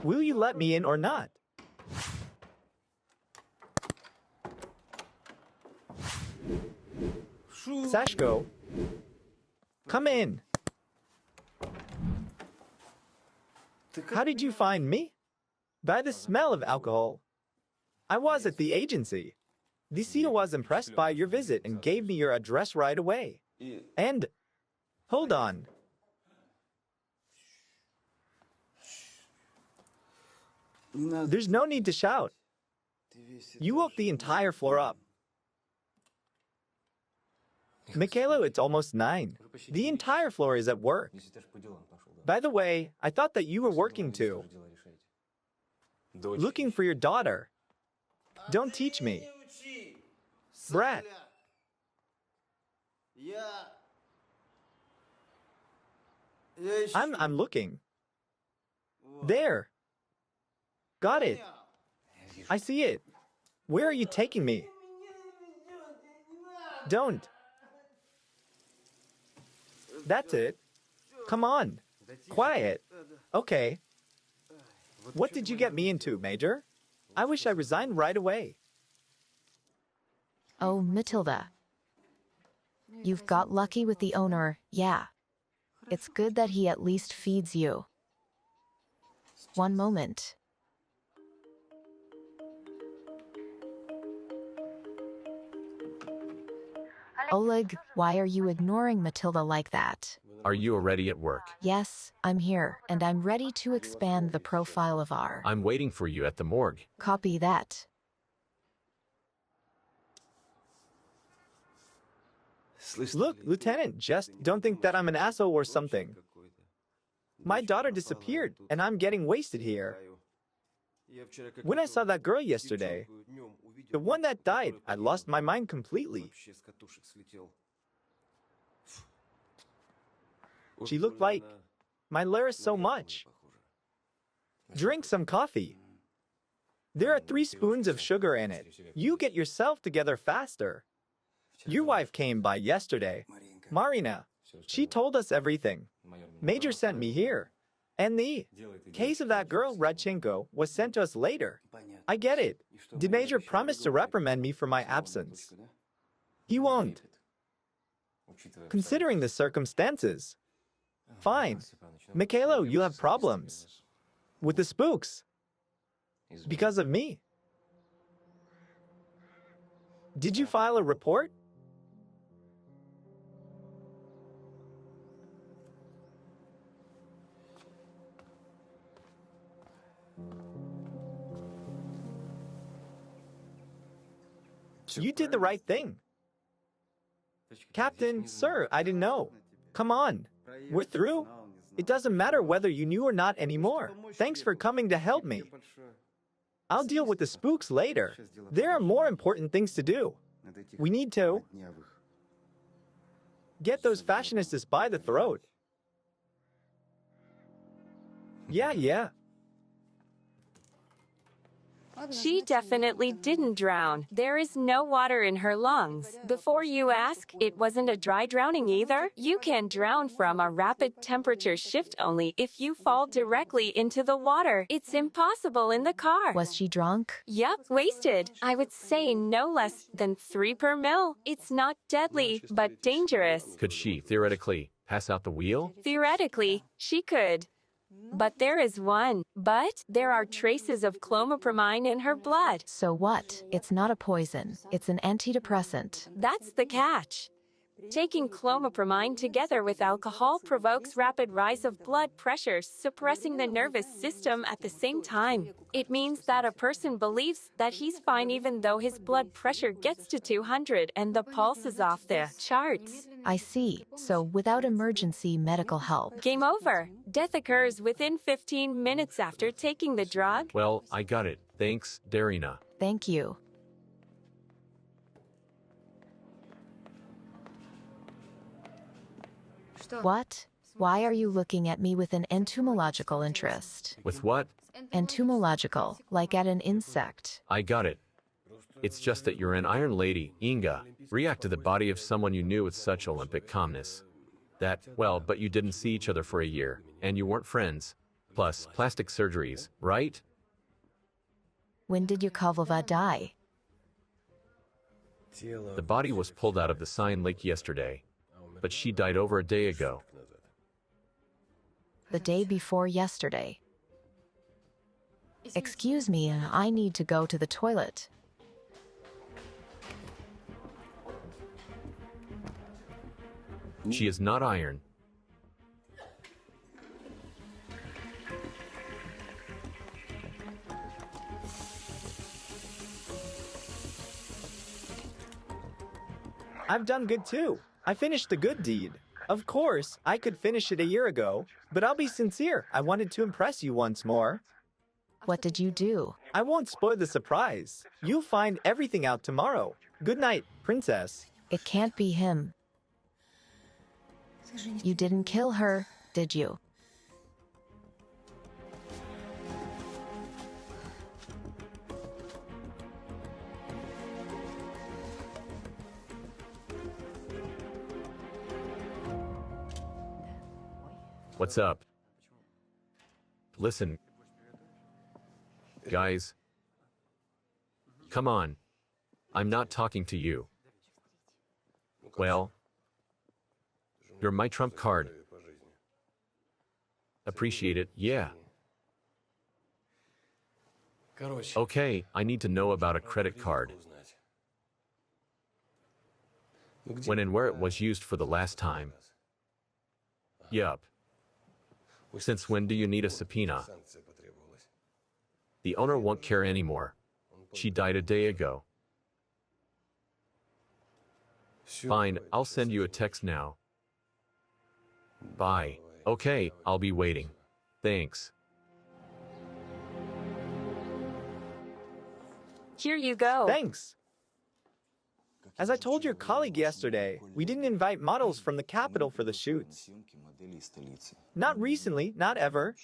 Will you let me in or not? Sashko, come in. How did you find me? By the smell of alcohol. I was at the agency. The CEO was impressed by your visit and gave me your address right away. And, hold on. There's no need to shout. You woke the entire floor up. Mikhailo, it's almost 9. The entire floor is at work. By the way, I thought that you were working too. Looking for your daughter. Don't teach me. Brat. I'm looking. There. Got it. I see it. Where are you taking me? Don't. That's it. Come on. Quiet. Okay. What did you get me into, Major? I wish I resigned right away. Oh, Matilda. You've got lucky with the owner, yeah. It's good that he at least feeds you. One moment. Oleg, why are you ignoring Matilda like that? Are you already at work? Yes, I'm here, and I'm ready to expand the profile of our... I'm waiting for you at the morgue. Copy that. Look, Lieutenant, just don't think that I'm an asshole or something. My daughter disappeared, and I'm getting wasted here. When I saw that girl yesterday, the one that died, I lost my mind completely. She looked like my Lara so much. Drink some coffee. There are 3 spoons of sugar in it. You get yourself together faster. Your wife came by yesterday. Marina. She told us everything. Major sent me here. And the case of that girl, Radchenko, was sent to us later. I get it. Did Major promise to reprimand me for my absence? He won't. Considering the circumstances. Fine. Mikhailo, you have problems. With the spooks. Because of me. Did you file a report? You did the right thing. Captain, sir, I didn't know. Come on. We're through. It doesn't matter whether you knew or not anymore. Thanks for coming to help me. I'll deal with the spooks later. There are more important things to do. We need to get those fashionistas by the throat. Yeah. She definitely didn't drown. There is no water in her lungs. Before you ask, it wasn't a dry drowning either. You can drown from a rapid temperature shift only if you fall directly into the water. It's impossible in the car. Was she drunk? Yup, wasted. I would say no less than 3 per mil. It's not deadly, but dangerous. Could she, theoretically, pass out the wheel? Theoretically, she could. But there is one. But there are traces of chlomipramine in her blood. So what? It's not a poison. It's an antidepressant. That's the catch. Taking chlomipramine together with alcohol provokes rapid rise of blood pressure, suppressing the nervous system at the same time. It means that a person believes that he's fine even though his blood pressure gets to 200 and the pulse is off the charts. I see. So without emergency medical help. Game over. Death occurs within 15 minutes after taking the drug. Well, I got it. Thanks, Darina. Thank you. What? Why are you looking at me with an entomological interest? With what? Entomological, like at an insect. I got it. It's just that you're an Iron Lady, Inga. React to the body of someone you knew with such Olympic calmness. Well, but you didn't see each other for a year, and you weren't friends. Plus, plastic surgeries, right? When did Yakovleva die? The body was pulled out of the Seine Lake yesterday, but she died over a day ago. The day before yesterday. Excuse me, I need to go to the toilet. She is not iron. I've done good too. I finished the good deed. Of course, I could finish it a year ago, but I'll be sincere. I wanted to impress you once more. What did you do? I won't spoil the surprise. You'll find everything out tomorrow. Good night, princess. It can't be him. You didn't kill her, did you? What's up? Listen. Guys. Come on. I'm not talking to you. Well, you're my trump card. Appreciate it, yeah. Okay, I need to know about a credit card. When and where it was used for the last time. Yup. Since when do you need a subpoena? The owner won't care anymore. She died a day ago. Fine, I'll send you a text now. Bye. Okay, I'll be waiting. Thanks. Here you go. Thanks. As I told your colleague yesterday, we didn't invite models from the capital for the shoots. Not recently, not ever.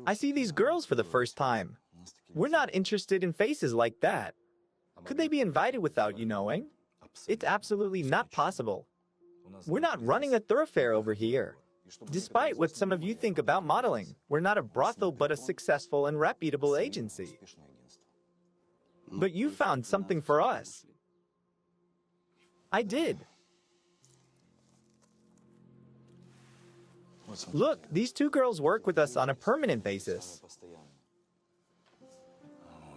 I see these girls for the first time. We're not interested in faces like that. Could they be invited without you knowing? It's absolutely not possible. We're not running a thoroughfare over here. Despite what some of you think about modeling, we're not a brothel but a successful and reputable agency. But you found something for us. I did. Look, these two girls work with us on a permanent basis.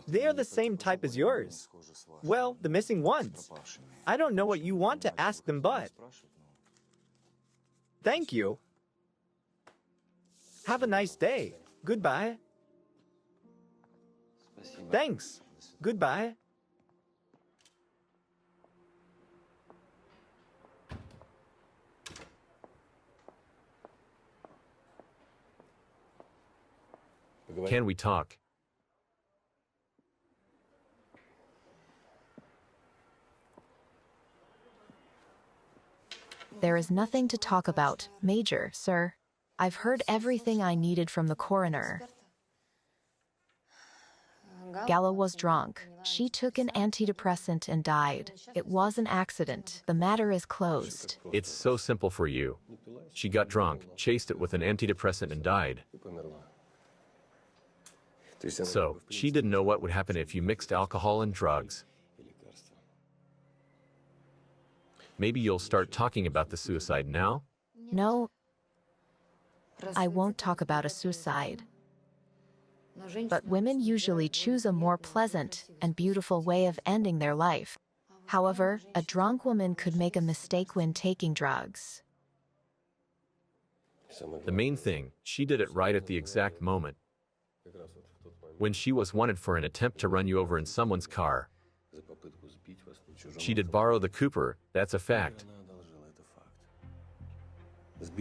They are the same type as yours. Well, the missing ones. I don't know what you want to ask them, but... Thank you. Have a nice day. Goodbye. Thanks. Goodbye. Can we talk? There is nothing to talk about, Major, sir. I've heard everything I needed from the coroner. Gala was drunk. She took an antidepressant and died. It was an accident. The matter is closed. It's so simple for you. She got drunk, chased it with an antidepressant and died. So, she didn't know what would happen if you mixed alcohol and drugs. Maybe you'll start talking about the suicide now? No, I won't talk about a suicide. But women usually choose a more pleasant and beautiful way of ending their life. However, a drunk woman could make a mistake when taking drugs. The main thing, she did it right at the exact moment. When she was wanted for an attempt to run you over in someone's car. She did borrow the Cooper, that's a fact.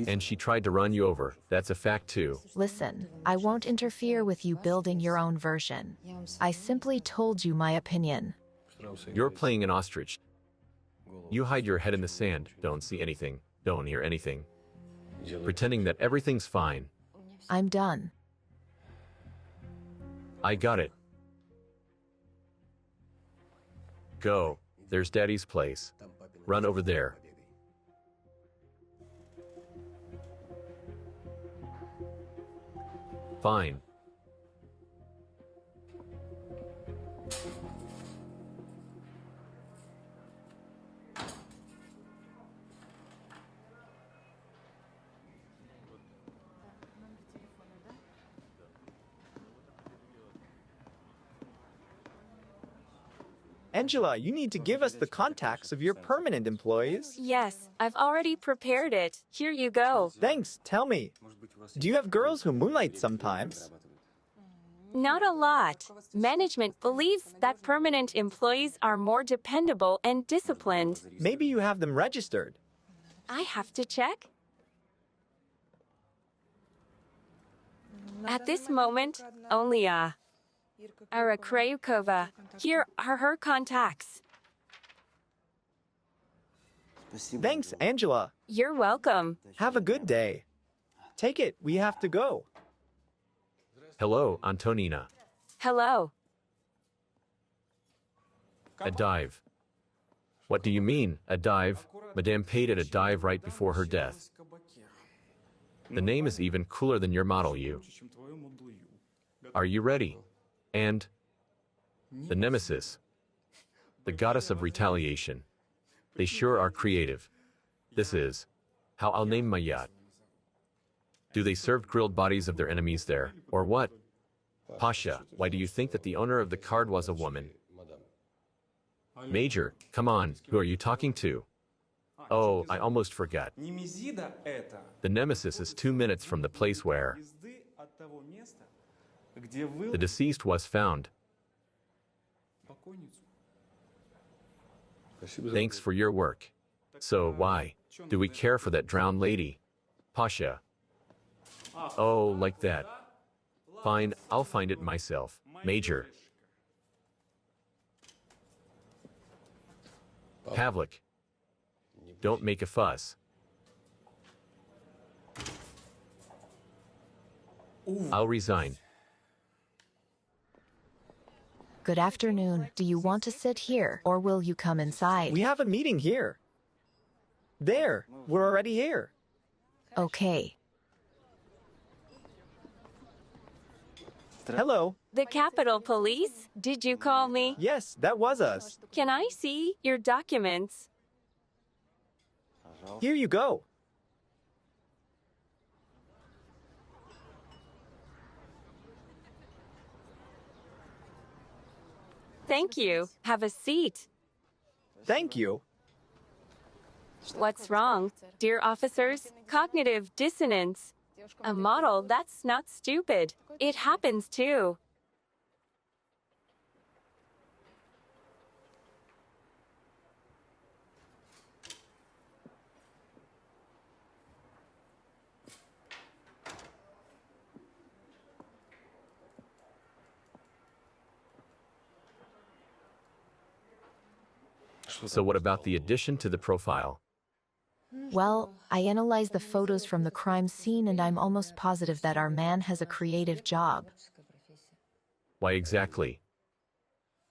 And she tried to run you over, that's a fact too. Listen, I won't interfere with you building your own version. I simply told you my opinion. You're playing an ostrich. You hide your head in the sand, don't see anything, don't hear anything. Pretending that everything's fine. I'm done. I got it. Go. There's Daddy's place. Run over there. Fine. Angela, you need to give us the contacts of your permanent employees. Yes, I've already prepared it. Here you go. Thanks, tell me. Do you have girls who moonlight sometimes? Not a lot. Management believes that permanent employees are more dependable and disciplined. Maybe you have them registered. I have to check. At this moment, only Ara Krayukova. Here are her contacts. Thanks, Angela. You're welcome. Have a good day. Take it, we have to go. Hello, Antonina. Hello. A dive. What do you mean, a dive? Madame paid at a dive right before her death. The name is even cooler than your model, you. Are you ready? And the nemesis, the goddess of retaliation. They sure are creative. This is how I'll name my yacht. Do they serve grilled bodies of their enemies there, or what? Pasha, why do you think that the owner of the card was a woman? Major, come on, who are you talking to? Oh, I almost forgot. The nemesis is 2 minutes from the place where the deceased was found. Thanks for your work. So why do we care for that drowned lady? Pasha. Oh, like that. Fine, I'll find it myself. Major. Pavlik. Don't make a fuss. I'll resign. Good afternoon. Do you want to sit here, or will you come inside? We have a meeting here. There, we're already here. Okay. Hello. The Capitol Police? Did you call me? Yes, that was us. Can I see your documents? Here you go. Thank you. Have a seat. Thank you. What's wrong? Dear officers, cognitive dissonance. A model, that's not stupid. It happens too. So what about the addition to the profile? Well, I analyzed the photos from the crime scene and I'm almost positive that our man has a creative job. Why exactly?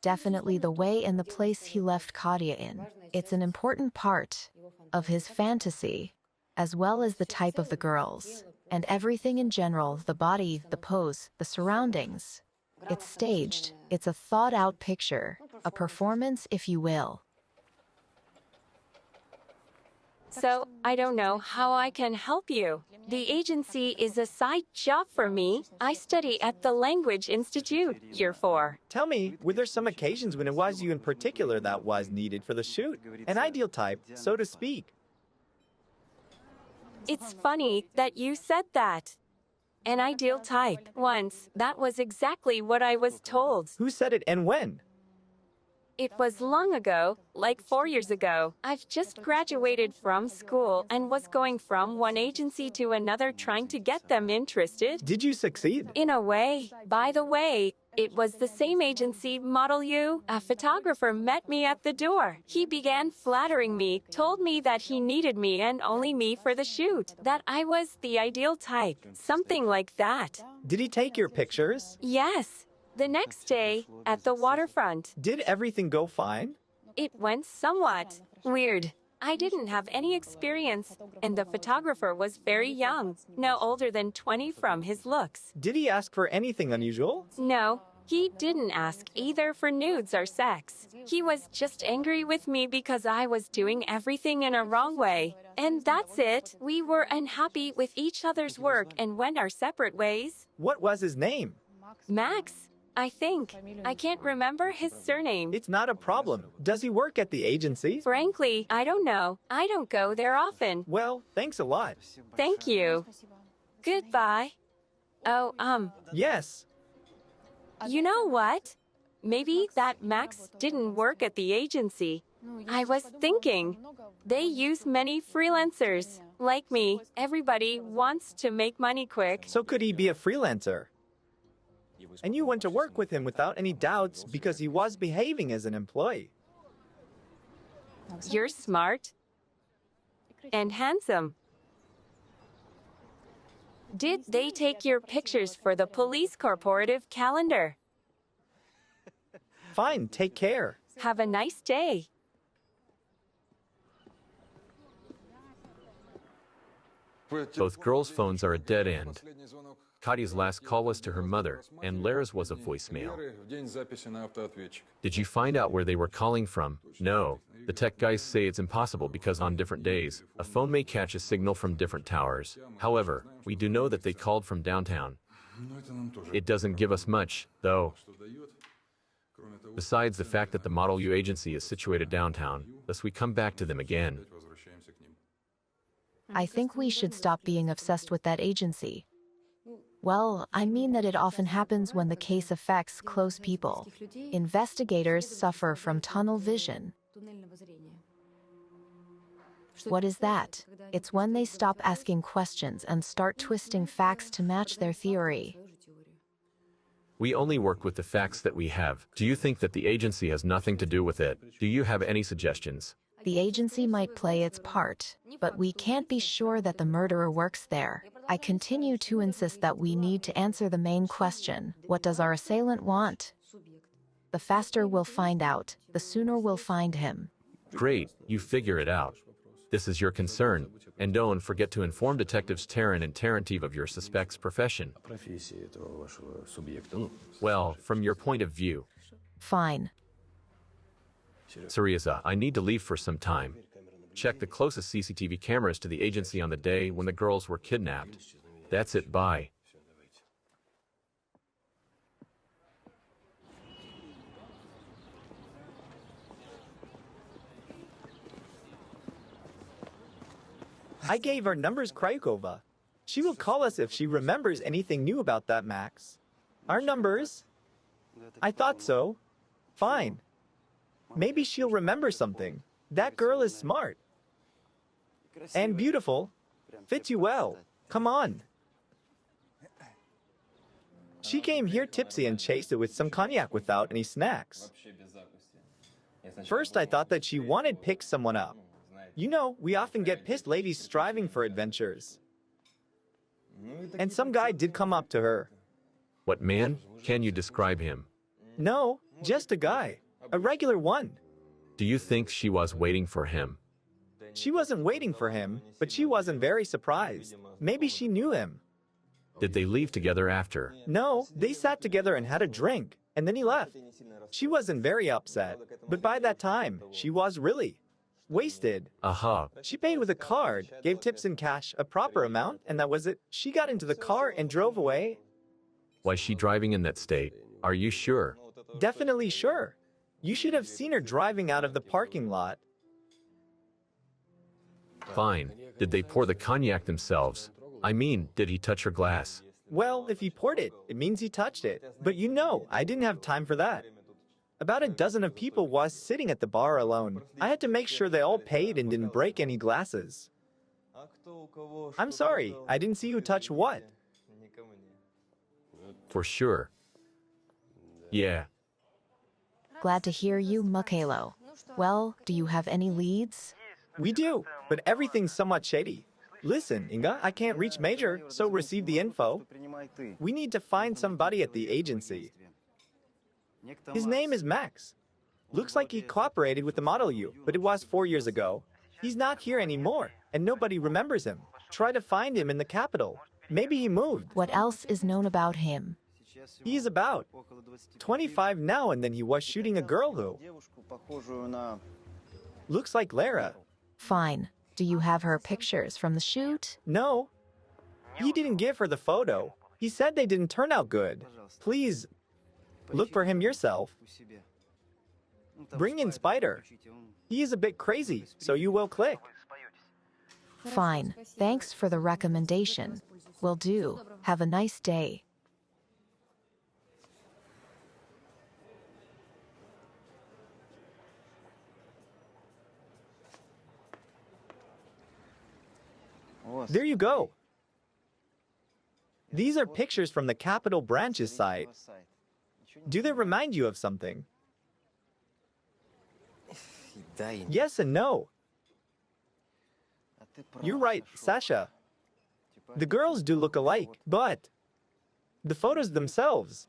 Definitely the way and the place he left Katia in. It's an important part of his fantasy, as well as the type of the girls. And everything in general, the body, the pose, the surroundings. It's staged. It's a thought-out picture, a performance, if you will. So, I don't know how I can help you. The agency is a side job for me. I study at the Language Institute, year 4. Tell me, were there some occasions when it was you in particular that was needed for the shoot? An ideal type, so to speak. It's funny that you said that. An ideal type. Once, that was exactly what I was told. Who said it and when? It was long ago, like 4 years ago. I've just graduated from school and was going from one agency to another trying to get them interested. Did you succeed? In a way. By the way, it was the same agency, Model U. A photographer met me at the door. He began flattering me, told me that he needed me and only me for the shoot, that I was the ideal type, something like that. Did he take your pictures? Yes. The next day, at the waterfront. Did everything go fine? It went somewhat weird. I didn't have any experience, and the photographer was very young, no older than 20 from his looks. Did he ask for anything unusual? No, he didn't ask either for nudes or sex. He was just angry with me because I was doing everything in a wrong way. And that's it. We were unhappy with each other's work and went our separate ways. What was his name? Max, I think. I can't remember his surname. It's not a problem. Does he work at the agency? Frankly, I don't know. I don't go there often. Well, thanks a lot. Thank you. Goodbye. Oh, Yes. you know what? Maybe that Max didn't work at the agency. I was thinking, they use many freelancers. Like me, everybody wants to make money quick. So could he be a freelancer? And you went to work with him without any doubts because he was behaving as an employee. You're smart and handsome. Did they take your pictures for the police corporative calendar? Fine, take care. Have a nice day. Both girls' phones are a dead end. Katia's last call was to her mother, and Lara's was a voicemail. Did you find out where they were calling from? No. The tech guys say it's impossible because on different days, a phone may catch a signal from different towers. However, we do know that they called from downtown. It doesn't give us much, though. Besides the fact that the Model U agency is situated downtown, thus we come back to them again. I think we should stop being obsessed with that agency. Well, I mean that it often happens when the case affects close people. Investigators suffer from tunnel vision. What is that? It's when they stop asking questions and start twisting facts to match their theory. We only work with the facts that we have. Do you think that the agency has nothing to do with it? Do you have any suggestions? The agency might play its part, but we can't be sure that the murderer works there. I continue to insist that we need to answer the main question: what does our assailant want? The faster we'll find out, the sooner we'll find him. Great, you figure it out. This is your concern, and don't forget to inform detectives Taryn and Tarantive of your suspect's profession. Well, from your point of view. Fine. Sariza, I need to leave for some time. Check the closest CCTV cameras to the agency on the day when the girls were kidnapped. That's it, bye. I gave our numbers Krykova. She will call us if she remembers anything new about that, Max. Our numbers? I thought so. Fine. Maybe she'll remember something. That girl is smart. And beautiful. Fits you well. Come on. She came here tipsy and chased it with some cognac without any snacks. First, I thought that she wanted to pick someone up. You know, we often get pissed ladies striving for adventures. And some guy did come up to her. What man? Can you describe him? No, just a guy. A regular one. Do you think she was waiting for him? She wasn't waiting for him, but she wasn't very surprised. Maybe she knew him. Did they leave together after? No, they sat together and had a drink, and then he left. She wasn't very upset, but by that time, she was really wasted. Aha. She paid with a card, gave tips in cash, a proper amount, and that was it. She got into the car and drove away. Was she driving in that state? Are you sure? Definitely sure. You should have seen her driving out of the parking lot. Fine. Did they pour the cognac themselves? I mean, did he touch her glass? Well, if he poured it, it means he touched it. But you know, I didn't have time for that. About a dozen of people was sitting at the bar alone. I had to make sure they all paid and didn't break any glasses. I'm sorry, I didn't see who touched what. For sure. Yeah. Glad to hear you, Mikhailo. Well, do you have any leads? We do, but everything's somewhat shady. Listen, Inga, I can't reach Major, so receive the info. We need to find somebody at the agency. His name is Max. Looks like he cooperated with the Model U, but it was 4 years ago. He's not here anymore, and nobody remembers him. Try to find him in the capital. Maybe he moved. What else is known about him? He's about 25 now, and then he was shooting a girl who looks like Lara. Fine. Do you have her pictures from the shoot? No. He didn't give her the photo. He said they didn't turn out good. Please, look for him yourself. Bring in Spider. He is a bit crazy, so you will click. Fine. Thanks for the recommendation. Will do. Have a nice day. There you go. These are pictures from the Capital Branch's site. Do they remind you of something? Yes and no. You're right, Sasha. The girls do look alike, but the photos themselves,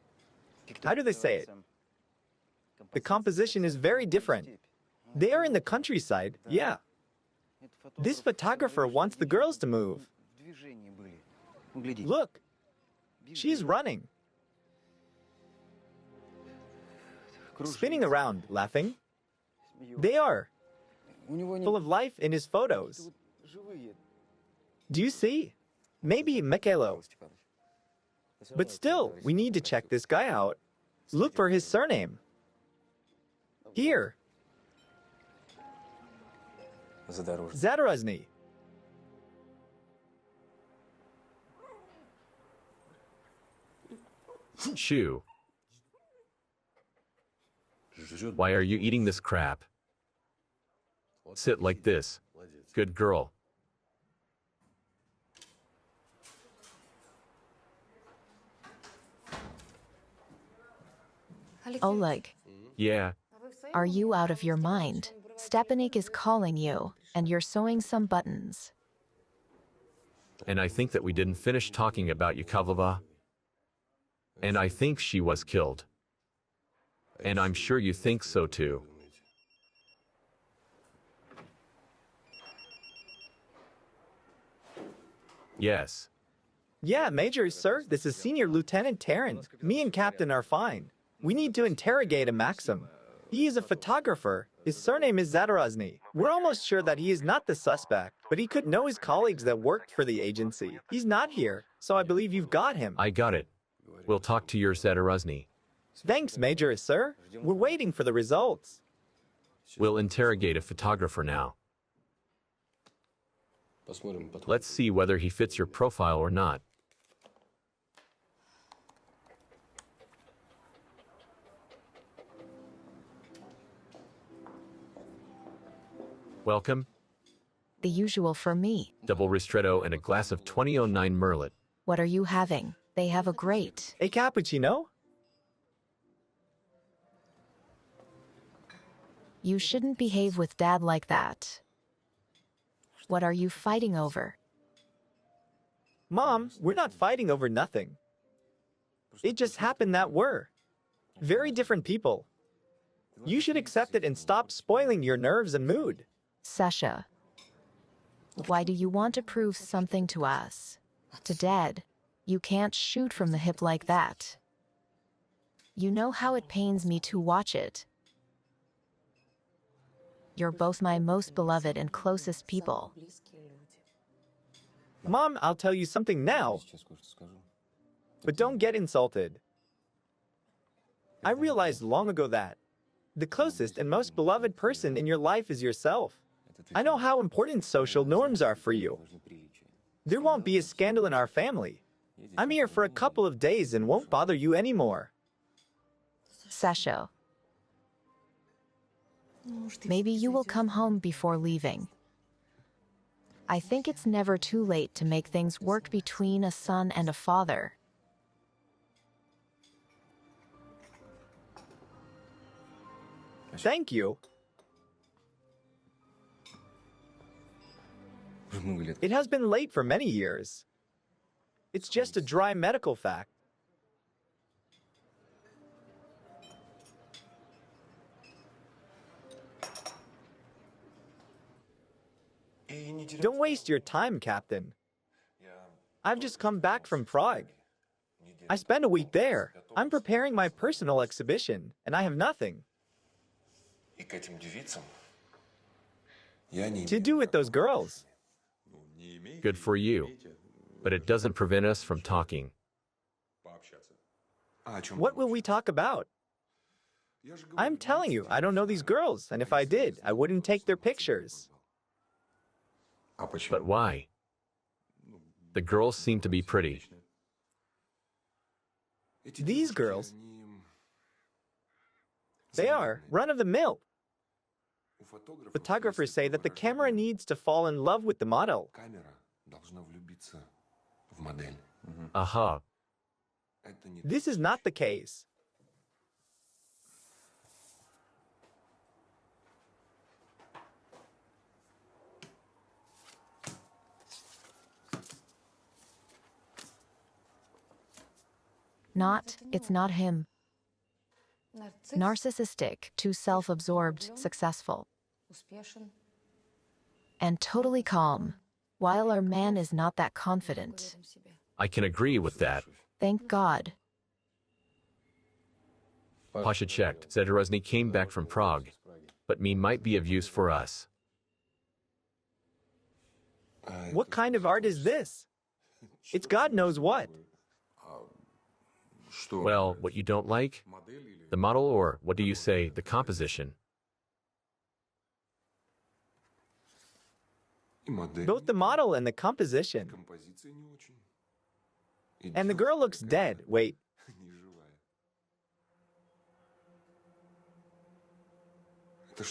how do they say it? The composition is very different. They are in the countryside, yeah. This photographer wants the girls to move. Look, she's running. Spinning around, laughing. They are full of life in his photos. Do you see? Maybe Mikhailo. But still, we need to check this guy out. Look for his surname. Here. Zadorozny. Shoo. Why are you eating this crap? Sit like this. Good girl. Oleg, Yeah. are you out of your mind? Stepanik is calling you, and you're sewing some buttons. And I think that we didn't finish talking about Yakovleva. And I think she was killed. And I'm sure you think so too. Yes. Yeah, Major, sir, this is Senior Lieutenant Tarrant. Me and Captain are fine. We need to interrogate a Maxim. He is a photographer. His surname is Zadorozny. We're almost sure that he is not the suspect, but he could know his colleagues that worked for the agency. He's not here, so I believe you've got him. I got it. We'll talk to your Zadorozny. Thanks, Major, sir. We're waiting for the results. We'll interrogate a photographer now. Посмотрим потом. Let's see whether he fits your profile or not. Welcome. The usual for me. Double ristretto and a glass of 2009 Merlot. What are you having? They have a great. A cappuccino? You shouldn't behave with Dad like that. What are you fighting over? Mom, we're not fighting over nothing. It just happened that we're very different people. You should accept it and stop spoiling your nerves and mood. Sasha, why do you want to prove something to us? To Dad? You can't shoot from the hip like that. You know how it pains me to watch it. You're both my most beloved and closest people. Mom, I'll tell you something now, but don't get insulted. I realized long ago that the closest and most beloved person in your life is yourself. I know how important social norms are for you. There won't be a scandal in our family. I'm here for a couple of days and won't bother you anymore. Sasha, maybe you will come home before leaving. I think it's never too late to make things work between a son and a father. Thank you. It has been late for many years. It's just a dry medical fact. Don't waste your time, Captain. I've just come back from Prague. I spent a week there. I'm preparing my personal exhibition, and I have nothing to do with those girls. Good for you. But it doesn't prevent us from talking. What will we talk about? I'm telling you, I don't know these girls, and if I did, I wouldn't take their pictures. But why? The girls seem to be pretty. These girls, they are run-of-the-mill. Photographers say that the camera needs to fall in love with the model. Aha. This is not the case. It's not him. Narcissistic, too self-absorbed, successful, and totally calm, while our man is not that confident. I can agree with that. Thank God. Pasha checked. Zedorozny came back from Prague. But me might be of use for us. What kind of art is this? It's God knows what. Well, what you don't like? The model, or what do you say, the composition? Both the model and the composition. And the girl looks dead. Wait.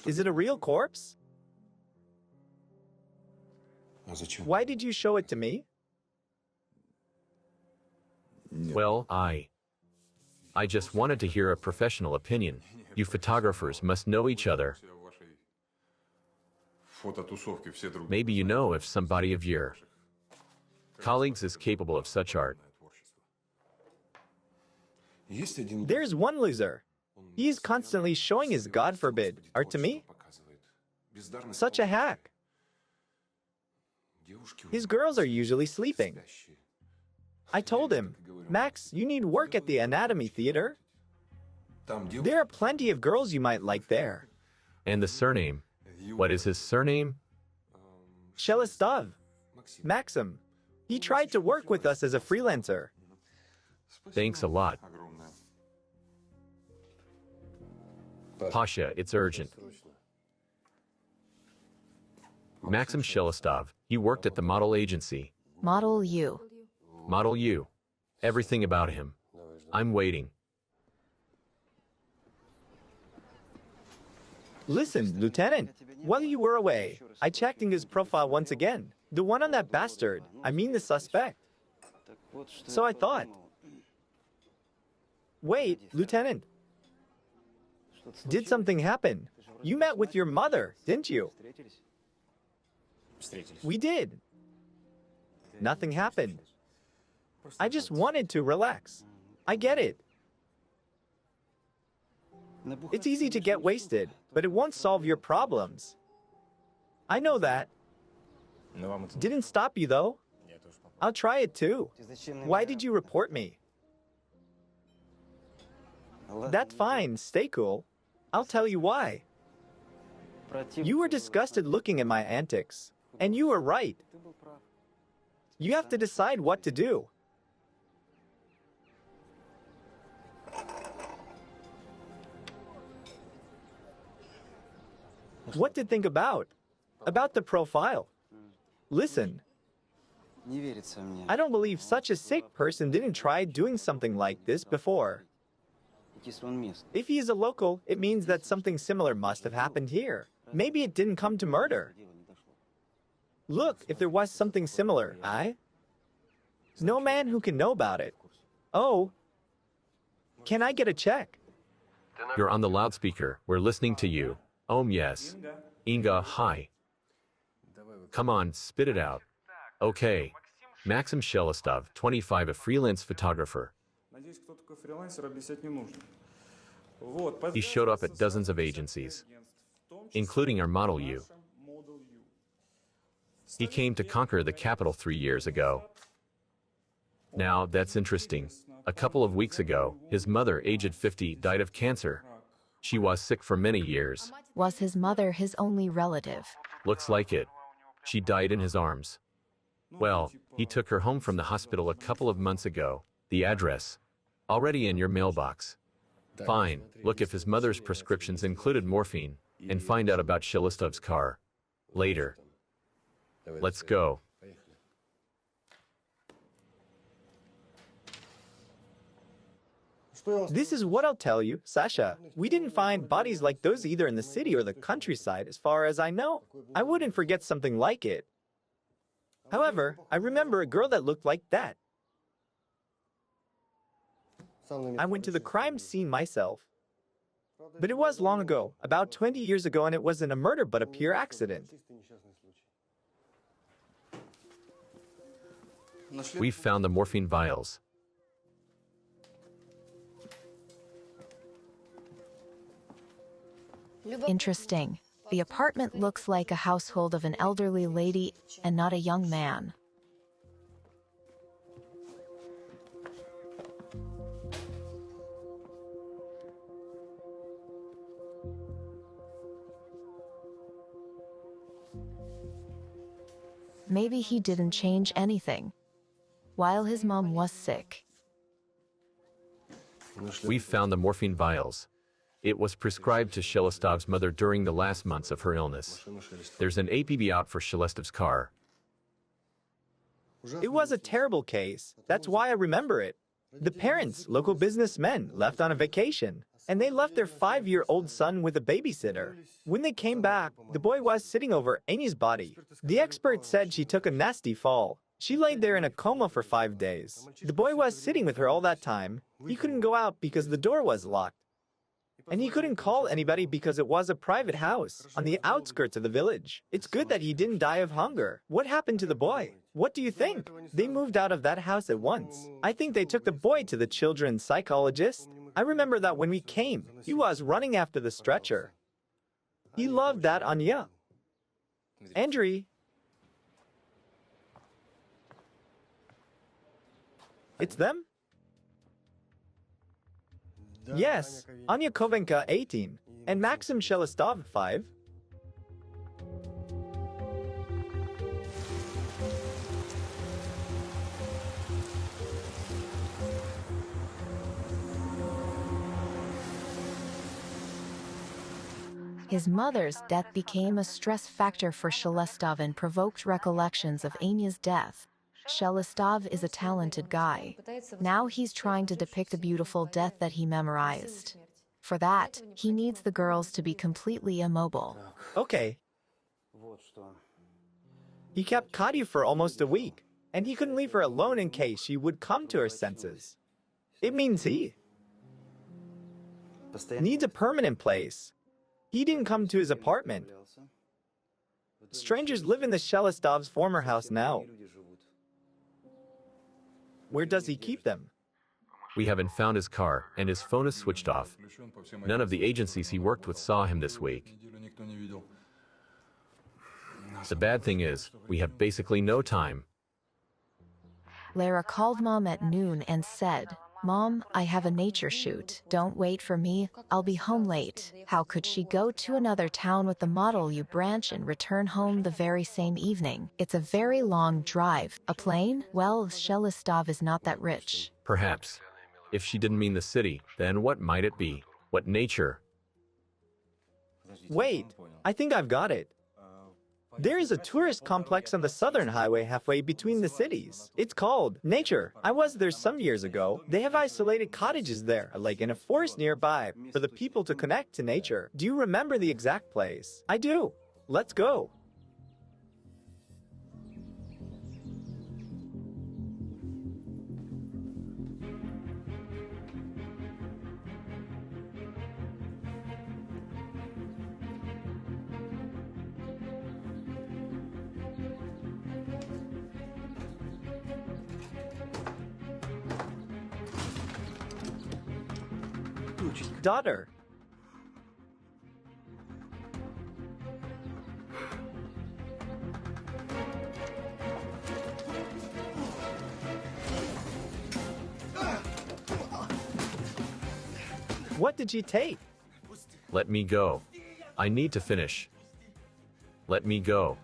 Is it a real corpse? Why did you show it to me? Well, I just wanted to hear a professional opinion. You photographers must know each other. Maybe you know if somebody of your colleagues is capable of such art. There's one loser. He is constantly showing his, God forbid, art to me. Such a hack. His girls are usually sleeping. I told him, Max, you need work at the anatomy theater. There are plenty of girls you might like there. And the surname? What is his surname? Shelistov. Maxim. He tried to work with us as a freelancer. Thanks a lot. Pasha, it's urgent. Maxim Shelistov. He worked at the model agency. Model U. Model U. Everything about him. I'm waiting. Listen, Lieutenant, while you were away, I checked Inga's profile once again. The one on that bastard. I mean the suspect. So I thought. Wait, Lieutenant. Did something happen? You met with your mother, didn't you? We did. Nothing happened. I just wanted to relax. I get it. It's easy to get wasted, but it won't solve your problems. I know that. Didn't stop you, though. I'll try it too. Why did you report me? That's fine, stay cool. I'll tell you why. You were disgusted looking at my antics, and you were right. You have to decide what to do. What to think about? About the profile. Listen, I don't believe such a sick person didn't try doing something like this before. If he is a local, it means that something similar must have happened here. Maybe it didn't come to murder. Look, if there was something similar, no man who can know about it. Oh, can I get a check? You're on the loudspeaker. We're listening to you. Yes. Inga, hi. Come on, spit it out. Okay. Maxim Shelostov, 25, a freelance photographer. He showed up at dozens of agencies, including our Model U. He came to conquer the capital 3 years ago. Now, that's interesting. A couple of weeks ago, his mother, aged 50, died of cancer. She was sick for many years. Was his mother his only relative? Looks like it. She died in his arms. Well, he took her home from the hospital a couple of months ago. The address. Already in your mailbox. Fine, look if his mother's prescriptions included morphine, and find out about Shelostov's car. Later. Let's go. This is what I'll tell you, Sasha. We didn't find bodies like those either in the city or the countryside, as far as I know. I wouldn't forget something like it. However, I remember a girl that looked like that. I went to the crime scene myself. But it was long ago, about 20 years ago, and it wasn't a murder but a pure accident. We found the morphine vials. Interesting. The apartment looks like a household of an elderly lady and not a young man. Maybe he didn't change anything while his mom was sick. We found the morphine vials. It was prescribed to Shelostov's mother during the last months of her illness. There's an APB out for Shelostov's car. It was a terrible case. That's why I remember it. The parents, local businessmen, left on a vacation, and they left their 5-year-old son with a babysitter. When they came back, the boy was sitting over Annie's body. The expert said she took a nasty fall. She laid there in a coma for 5 days. The boy was sitting with her all that time. He couldn't go out because the door was locked. And he couldn't call anybody because it was a private house on the outskirts of the village. It's good that he didn't die of hunger. What happened to the boy? What do you think? They moved out of that house at once. I think they took the boy to the children's psychologist. I remember that when we came, he was running after the stretcher. He loved that Anya. Andrew. It's them? Yes, Anya Kovenka, 18, and Maxim Shelostov, 5. His mother's death became a stress factor for Shelestov and provoked recollections of Anya's death. Shelestov is a talented guy. Now he's trying to depict a beautiful death that he memorized. For that, he needs the girls to be completely immobile. Okay. He kept Katya for almost a week, and he couldn't leave her alone in case she would come to her senses. It means he needs a permanent place. He didn't come to his apartment. Strangers live in the Shelestov's former house now. Where does he keep them? We haven't found his car, and his phone is switched off. None of the agencies he worked with saw him this week. The bad thing is, we have basically no time. Lara called Mom at noon and said, "Mom, I have a nature shoot. Don't wait for me. I'll be home late." How could she go to another town with the Model U branch and return home the very same evening? It's a very long drive. A plane? Well, Shelestov is not that rich. Perhaps. If she didn't mean the city, then what might it be? What nature? Wait, I think I've got it. There is a tourist complex on the southern highway halfway between the cities. It's called Nature. I was there some years ago. They have isolated cottages there, like in a forest nearby, for the people to connect to nature. Do you remember the exact place? I do. Let's go. Daughter. What did she take? Let me go. I need to finish. Let me go.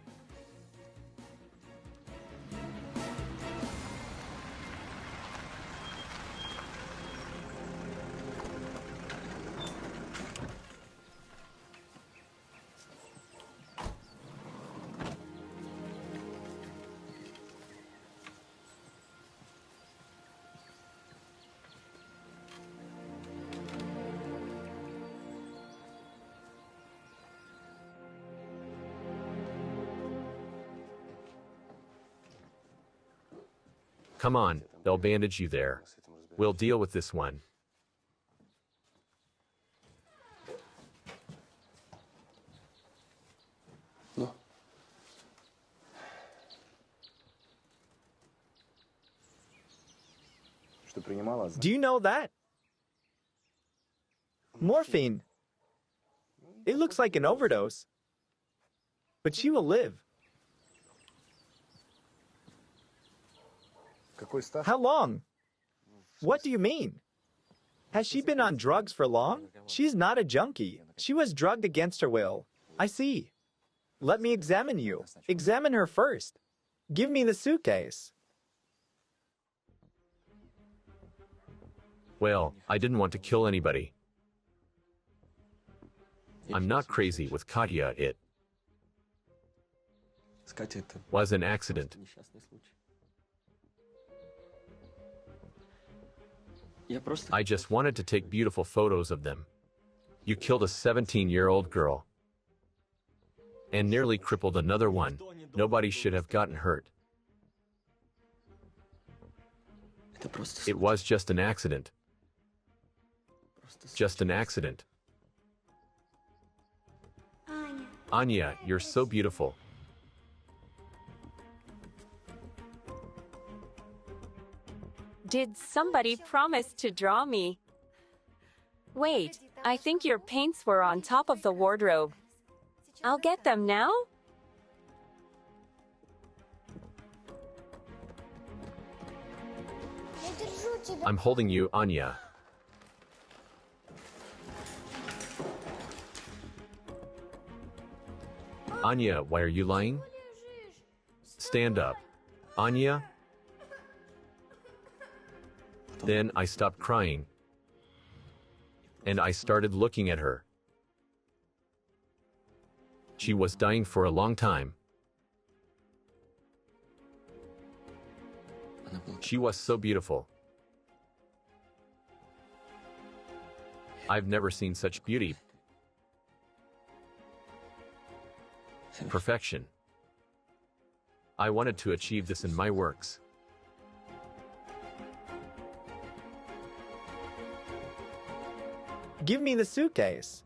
Come on, they'll bandage you there. We'll deal with this one. Do you know that? Morphine. It looks like an overdose. But she will live. How long? What do you mean? Has she been on drugs for long? She's not a junkie. She was drugged against her will. I see. Let me examine you. Examine her first. Give me the suitcase. Well, I didn't want to kill anybody. I'm not crazy with Katya. It was an accident. I just wanted to take beautiful photos of them. You killed a 17-year-old girl and nearly crippled another one. Nobody should have gotten hurt. It was just an accident. Just an accident. Anya, you're so beautiful. Did somebody promise to draw me? Wait, I think your paints were on top of the wardrobe. I'll get them now? I'm holding you, Anya. Anya, why are you lying? Stand up. Anya? Then I stopped crying. And I started looking at her. She was dying for a long time. She was so beautiful. I've never seen such beauty. Perfection. I wanted to achieve this in my works. Give me the suitcase.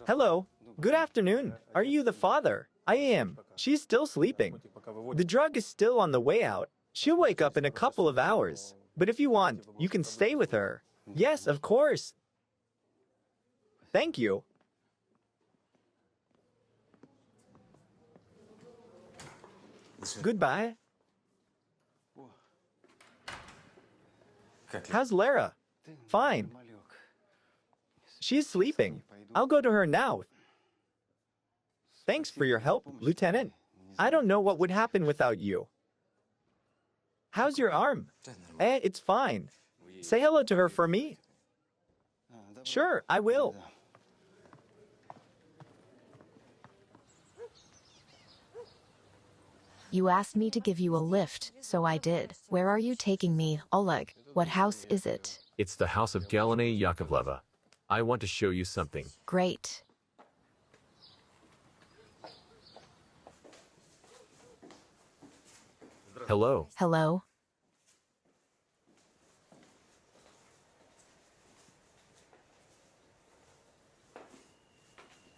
Hello. Good afternoon. Are you the father? I am. She's still sleeping. The drug is still on the way out. She'll wake up in a couple of hours. But if you want, you can stay with her. Yes, of course. Thank you. Goodbye. How's Lara? Fine. She's sleeping. I'll go to her now. Thanks for your help, Lieutenant. I don't know what would happen without you. How's your arm? It's fine. Say hello to her for me. Sure, I will. You asked me to give you a lift, so I did. Where are you taking me, Oleg? What house is it? It's the house of Galina Yakovleva. I want to show you something. Great. Hello. Hello?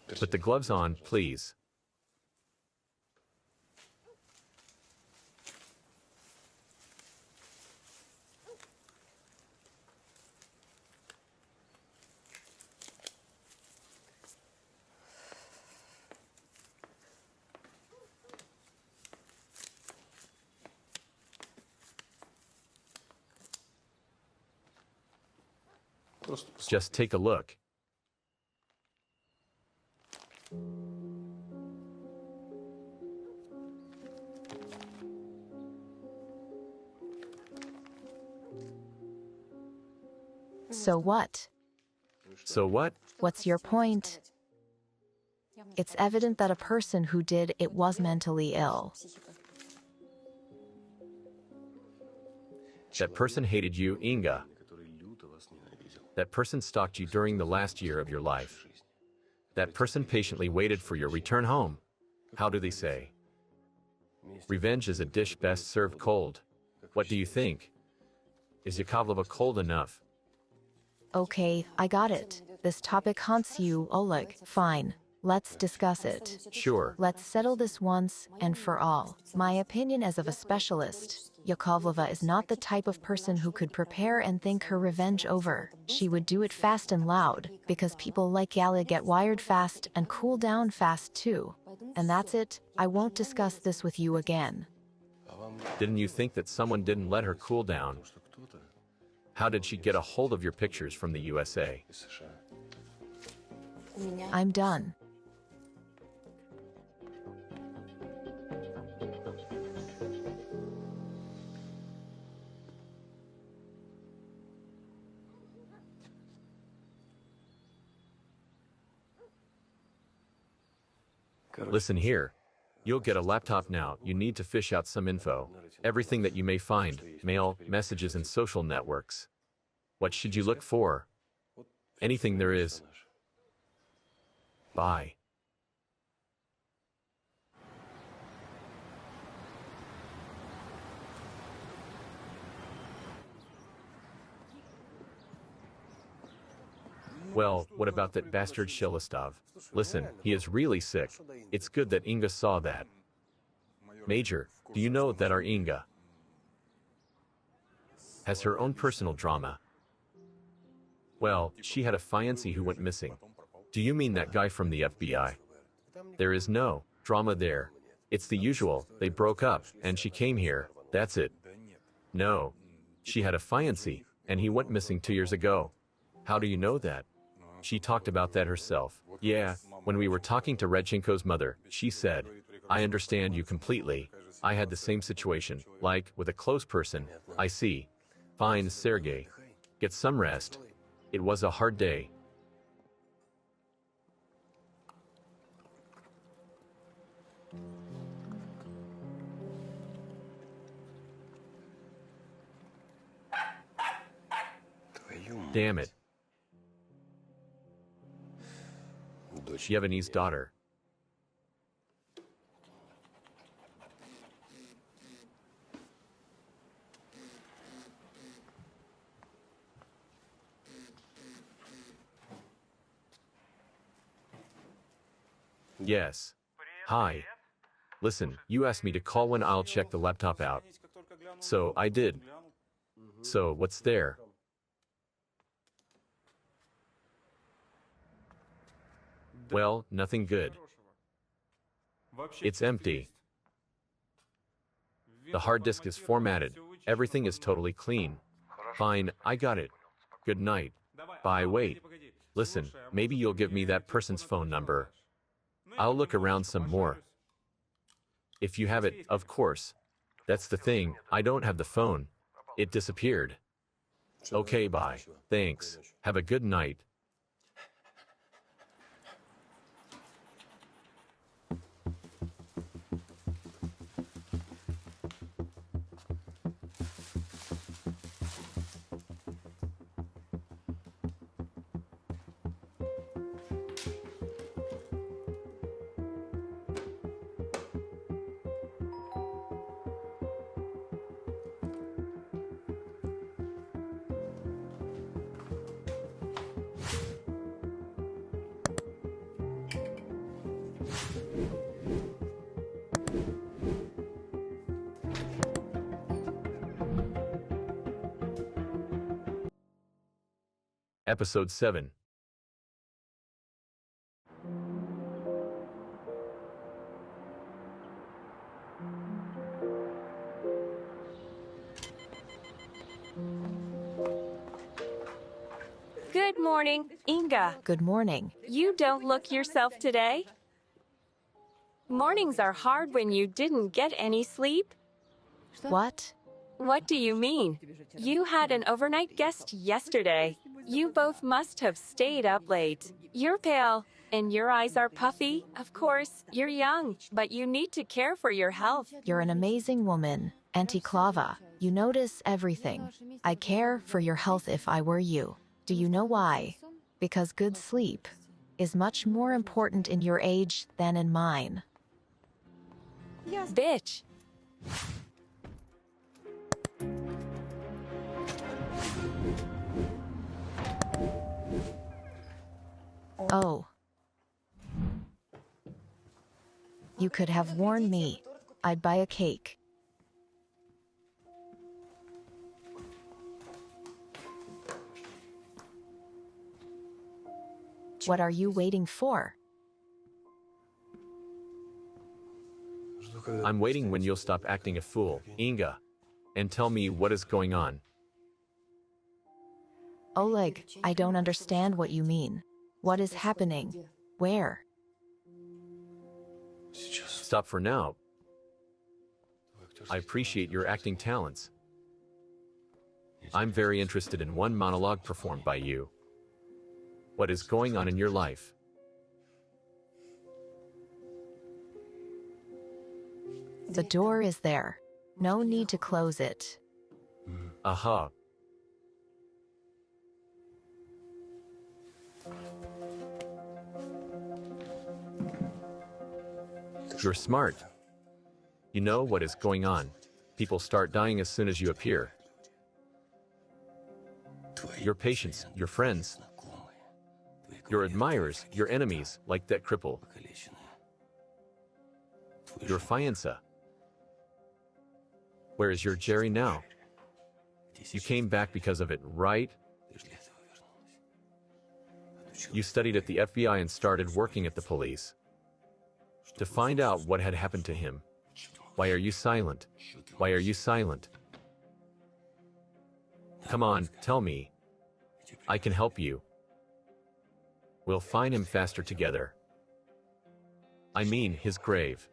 Put the gloves on, please. Just take a look. So what? So what? What's your point? It's evident that a person who did it was mentally ill. That person hated you, Inga. That person stalked you during the last year of your life. That person patiently waited for your return home. How do they say? Revenge is a dish best served cold. What do you think? Is Yakovleva cold enough? Okay, I got it. This topic haunts you, Oleg. Fine. Let's discuss it. Sure. Let's settle this once and for all. My opinion as of a specialist, Yakovleva is not the type of person who could prepare and think her revenge over. She would do it fast and loud, because people like Gala get wired fast and cool down fast too. And that's it. I won't discuss this with you again. Didn't you think that someone didn't let her cool down? How did she get a hold of your pictures from the USA? I'm done. Listen here. You'll get a laptop now. You need to fish out some info. Everything that you may find, mail, messages, and social networks. What should you look for? Anything there is. Bye. Well, what about that bastard Shelistov? Listen, he is really sick. It's good that Inga saw that. Major, do you know that our Inga has her own personal drama? Well, she had a fiance who went missing. Do you mean that guy from the FBI? There is no drama there. It's the usual. They broke up, and she came here. That's it. No. She had a fiance, and he went missing 2 years ago. How do you know that? She talked about that herself. Yeah, when we were talking to Redchenko's mother, she said, I understand you completely. I had the same situation, like, with a close person. I see. Fine, Sergey. Get some rest. It was a hard day. Damn it. Yevgeny's daughter. Yes. Hi. Listen, you asked me to call when I'll check the laptop out. So I did. So what's there? Well, nothing good. It's empty. The hard disk is formatted. Everything is totally clean. Fine, I got it. Good night. Bye, wait. Listen, maybe you'll give me that person's phone number. I'll look around some more. If you have it, of course. That's the thing, I don't have the phone. It disappeared. Okay, bye. Thanks. Have a good night. Episode 7. Good morning, Inga. Good morning. You don't look yourself today? Mornings are hard when you didn't get any sleep? What? What do you mean? You had an overnight guest yesterday. You both must have stayed up late. You're pale, and your eyes are puffy. Of course, you're young, but you need to care for your health. You're an amazing woman, Antiklava. You notice everything. I care for your health if I were you. Do you know why? Because good sleep is much more important in your age than in mine. Bitch. Oh. You could have warned me. I'd buy a cake. What are you waiting for? I'm waiting when you'll stop acting a fool, Inga, and tell me what is going on. Oleg, I don't understand what you mean. What is happening? Where? Stop for now. I appreciate your acting talents. I'm very interested in one monologue performed by you. What is going on in your life? The door is there. No need to close it. Aha. You're smart. You know what is going on. People start dying as soon as you appear. Your patients, your friends, your admirers, your enemies, like that cripple. Your fiance. Where is your Jerry now? You came back because of it, right? You studied at the FBI and started working at the police. To find out what had happened to him. Why are you silent? Why are you silent? Come on, tell me. I can help you. We'll find him faster together. I mean, his grave.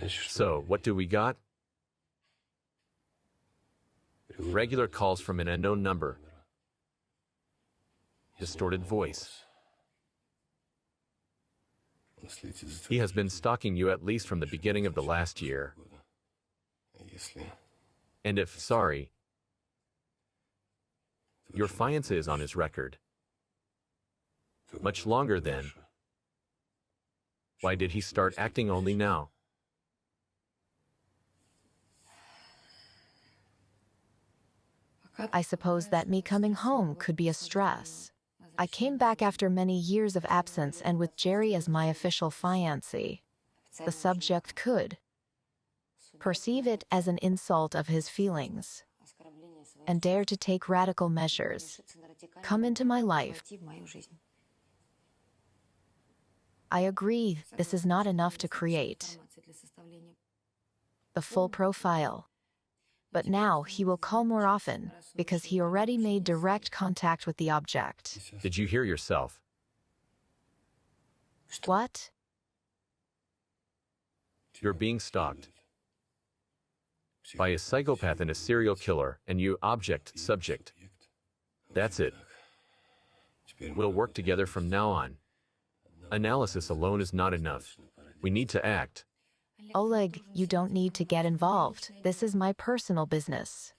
So, what do we got? Regular calls from an unknown number. Distorted voice. He has been stalking you at least from the beginning of the last year. And if, sorry, your fiance is on his record. Much longer then. Why did he start acting only now? I suppose that me coming home could be a stress. I came back after many years of absence and with Jerry as my official fiancé. The subject could perceive it as an insult of his feelings and dare to take radical measures. Come into my life. I agree, this is not enough to create the full profile. But now he will call more often, because he already made direct contact with the object. Did you hear yourself? What? You're being stalked by a psychopath and a serial killer, and you object, subject. That's it. We'll work together from now on. Analysis alone is not enough. We need to act. Oleg, you don't need to get involved. This is my personal business.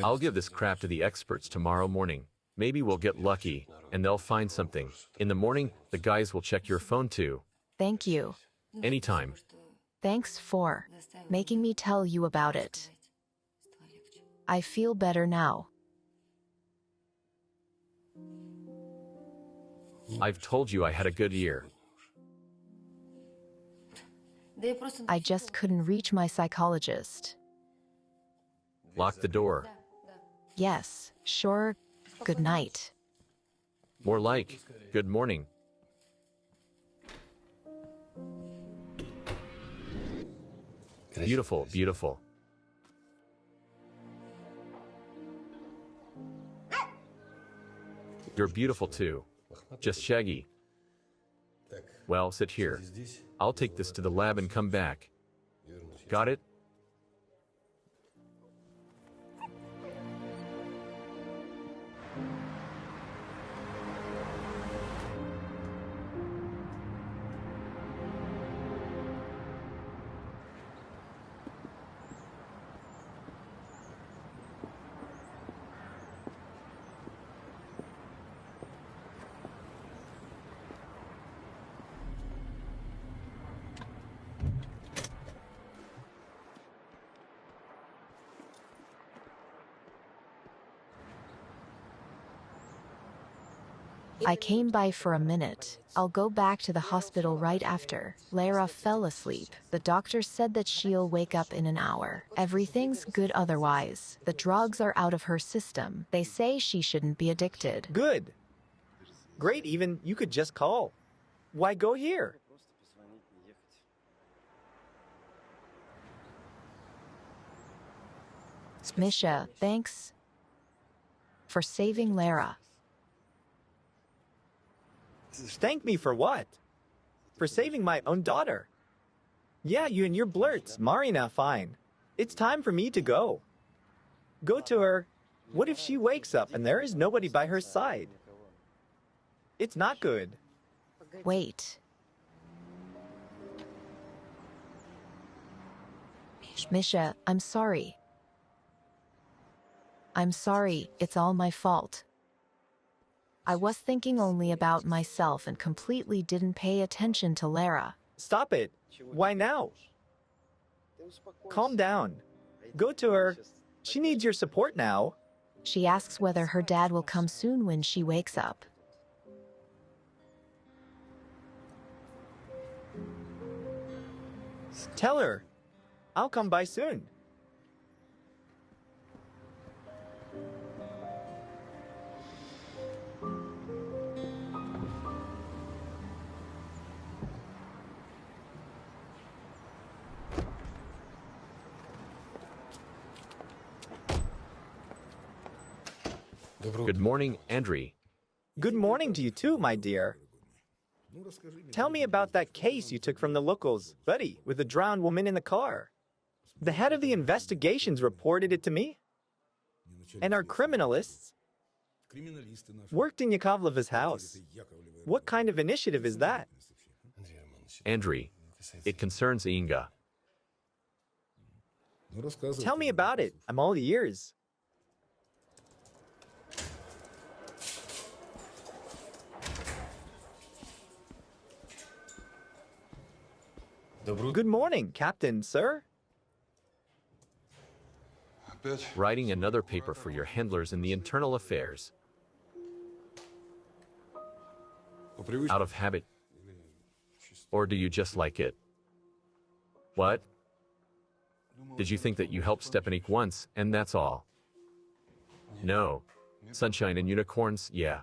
I'll give this crap to the experts tomorrow morning. Maybe we'll get lucky, and they'll find something. In the morning, the guys will check your phone too. Thank you. Anytime. Thanks for making me tell you about it. I feel better now. I've told you I had a good year. I just couldn't reach my psychologist. Lock the door. Yes, sure. Good night. More like, good morning. Beautiful, beautiful. You're beautiful too. Just shaggy. Well, sit here. I'll take this to the lab and come back. Got it? I came by for a minute. I'll go back to the hospital right after. Lara fell asleep. The doctor said that she'll wake up in an hour. Everything's good otherwise. The drugs are out of her system. They say she shouldn't be addicted. Good. Great, even you could just call. Why go here? Misha, thanks for saving Lara. Thank me for what? For saving my own daughter. Yeah, you and your blurts. Marina, fine. It's time for me to go. Go to her. What if she wakes up and there is nobody by her side? It's not good. Wait. Misha, I'm sorry. I'm sorry, it's all my fault. I was thinking only about myself and completely didn't pay attention to Lara. Stop it. Why now? Calm down. Go to her. She needs your support now. She asks whether her dad will come soon when she wakes up. Tell her. I'll come by soon. Good morning, Andrei. Good morning to you too, my dear. Tell me about that case you took from the locals, buddy, with the drowned woman in the car. The head of the investigations reported it to me. And our criminalists worked in Yakovleva's house. What kind of initiative is that? Andriy, it concerns Inga. Tell me about it. I'm all ears. Good morning, Captain, sir. Writing another paper for your handlers in the internal affairs. Out of habit? Or do you just like it? What? Did you think that you helped Stepanik once, and that's all? No. Sunshine and unicorns, yeah.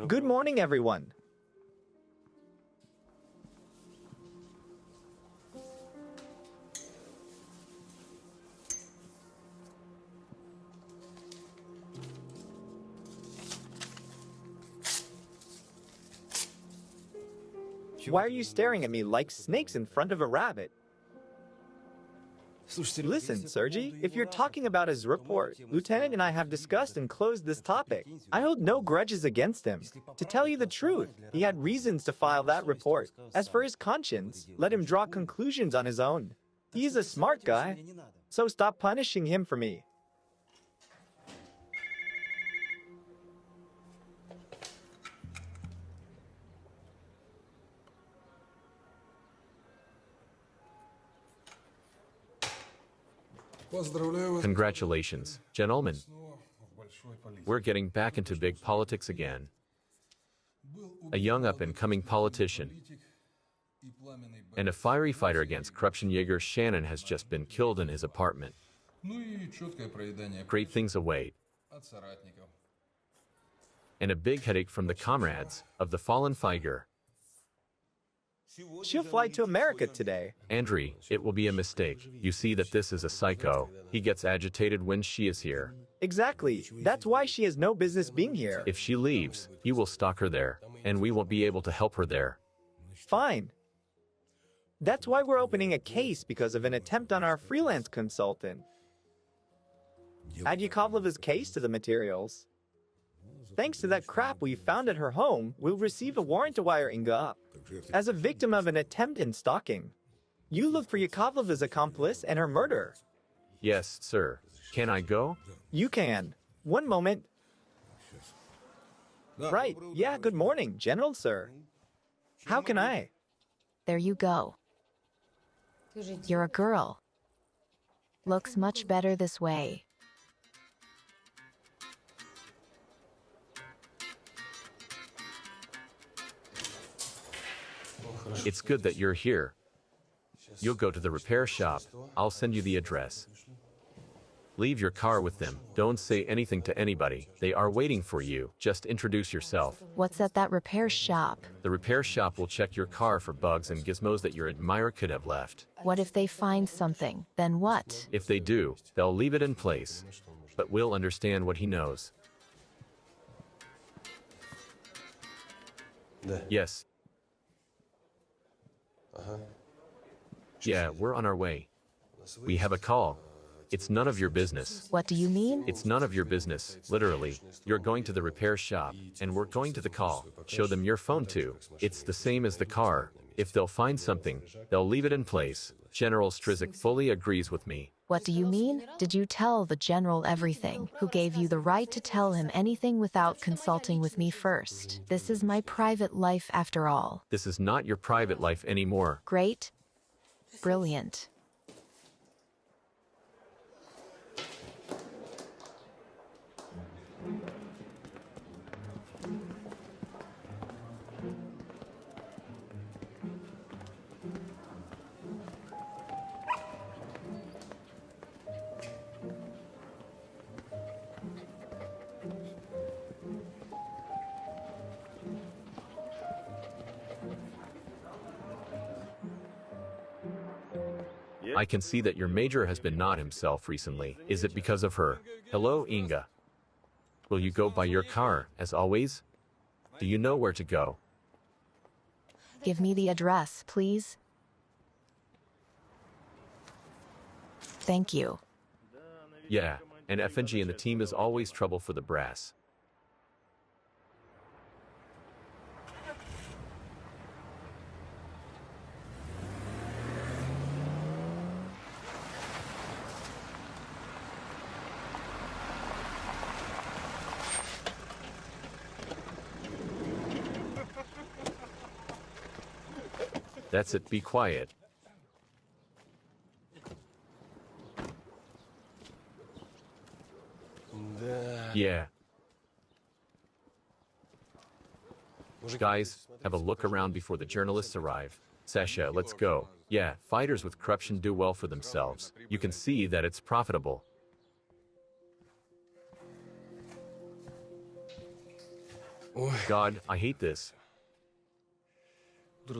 Good morning, everyone. Why are you staring at me like snakes in front of a rabbit? Listen, Sergey, if you're talking about his report, Lieutenant and I have discussed and closed this topic. I hold no grudges against him. To tell you the truth, he had reasons to file that report. As for his conscience, let him draw conclusions on his own. He's a smart guy, so stop punishing him for me. Congratulations, gentlemen. We're getting back into big politics again. A young up-and-coming politician and a fiery fighter against corruption, Jaeger Shannon, has just been killed in his apartment. Great things await. And a big headache from the comrades of the fallen fighter. She'll fly to America today. Andriy, it will be a mistake. You see that this is a psycho. He gets agitated when she is here. Exactly. That's why she has no business being here. If she leaves, you will stalk her there, and we won't be able to help her there. Fine. That's why we're opening a case because of an attempt on our freelance consultant. Add Yakovleva's case to the materials. Thanks to that crap we found at her home, we'll receive a warrant to wire Inga up as a victim of an attempt in stalking. You look for Yakovleva's accomplice and her murder. Yes, sir. Can I go? You can. One moment. Right. Yeah, good morning, General, sir. How can I? There you go. You're a girl. Looks much better this way. It's good that you're here. You'll go to the repair shop. I'll send you the address. Leave your car with them. Don't say anything to anybody. They are waiting for you. Just introduce yourself. What's at that repair shop? The repair shop will check your car for bugs and gizmos that your admirer could have left. What if they find something? Then what? If they do, they'll leave it in place. But we'll understand what he knows. Yes. Yeah, we're on our way. We have a call. It's none of your business. What do you mean? It's none of your business, literally. You're going to the repair shop, and we're going to the call. Show them your phone too. It's the same as the car. If they'll find something, they'll leave it in place. General Strizik fully agrees with me. What do you mean? Did you tell the general everything? Who gave you the right to tell him anything without consulting with me first? This is my private life after all. This is not your private life anymore. Great. Brilliant. I can see that your major has been not himself recently. Is it because of her? Hello, Inga. Will you go by your car, as always? Do you know where to go? Give me the address, please. Thank you. Yeah, and FNG and the team is always trouble for the brass. That's it, be quiet. Yeah. Guys, have a look around before the journalists arrive. Sasha, let's go. Yeah, fighters with corruption do well for themselves. You can see that it's profitable. God, I hate this.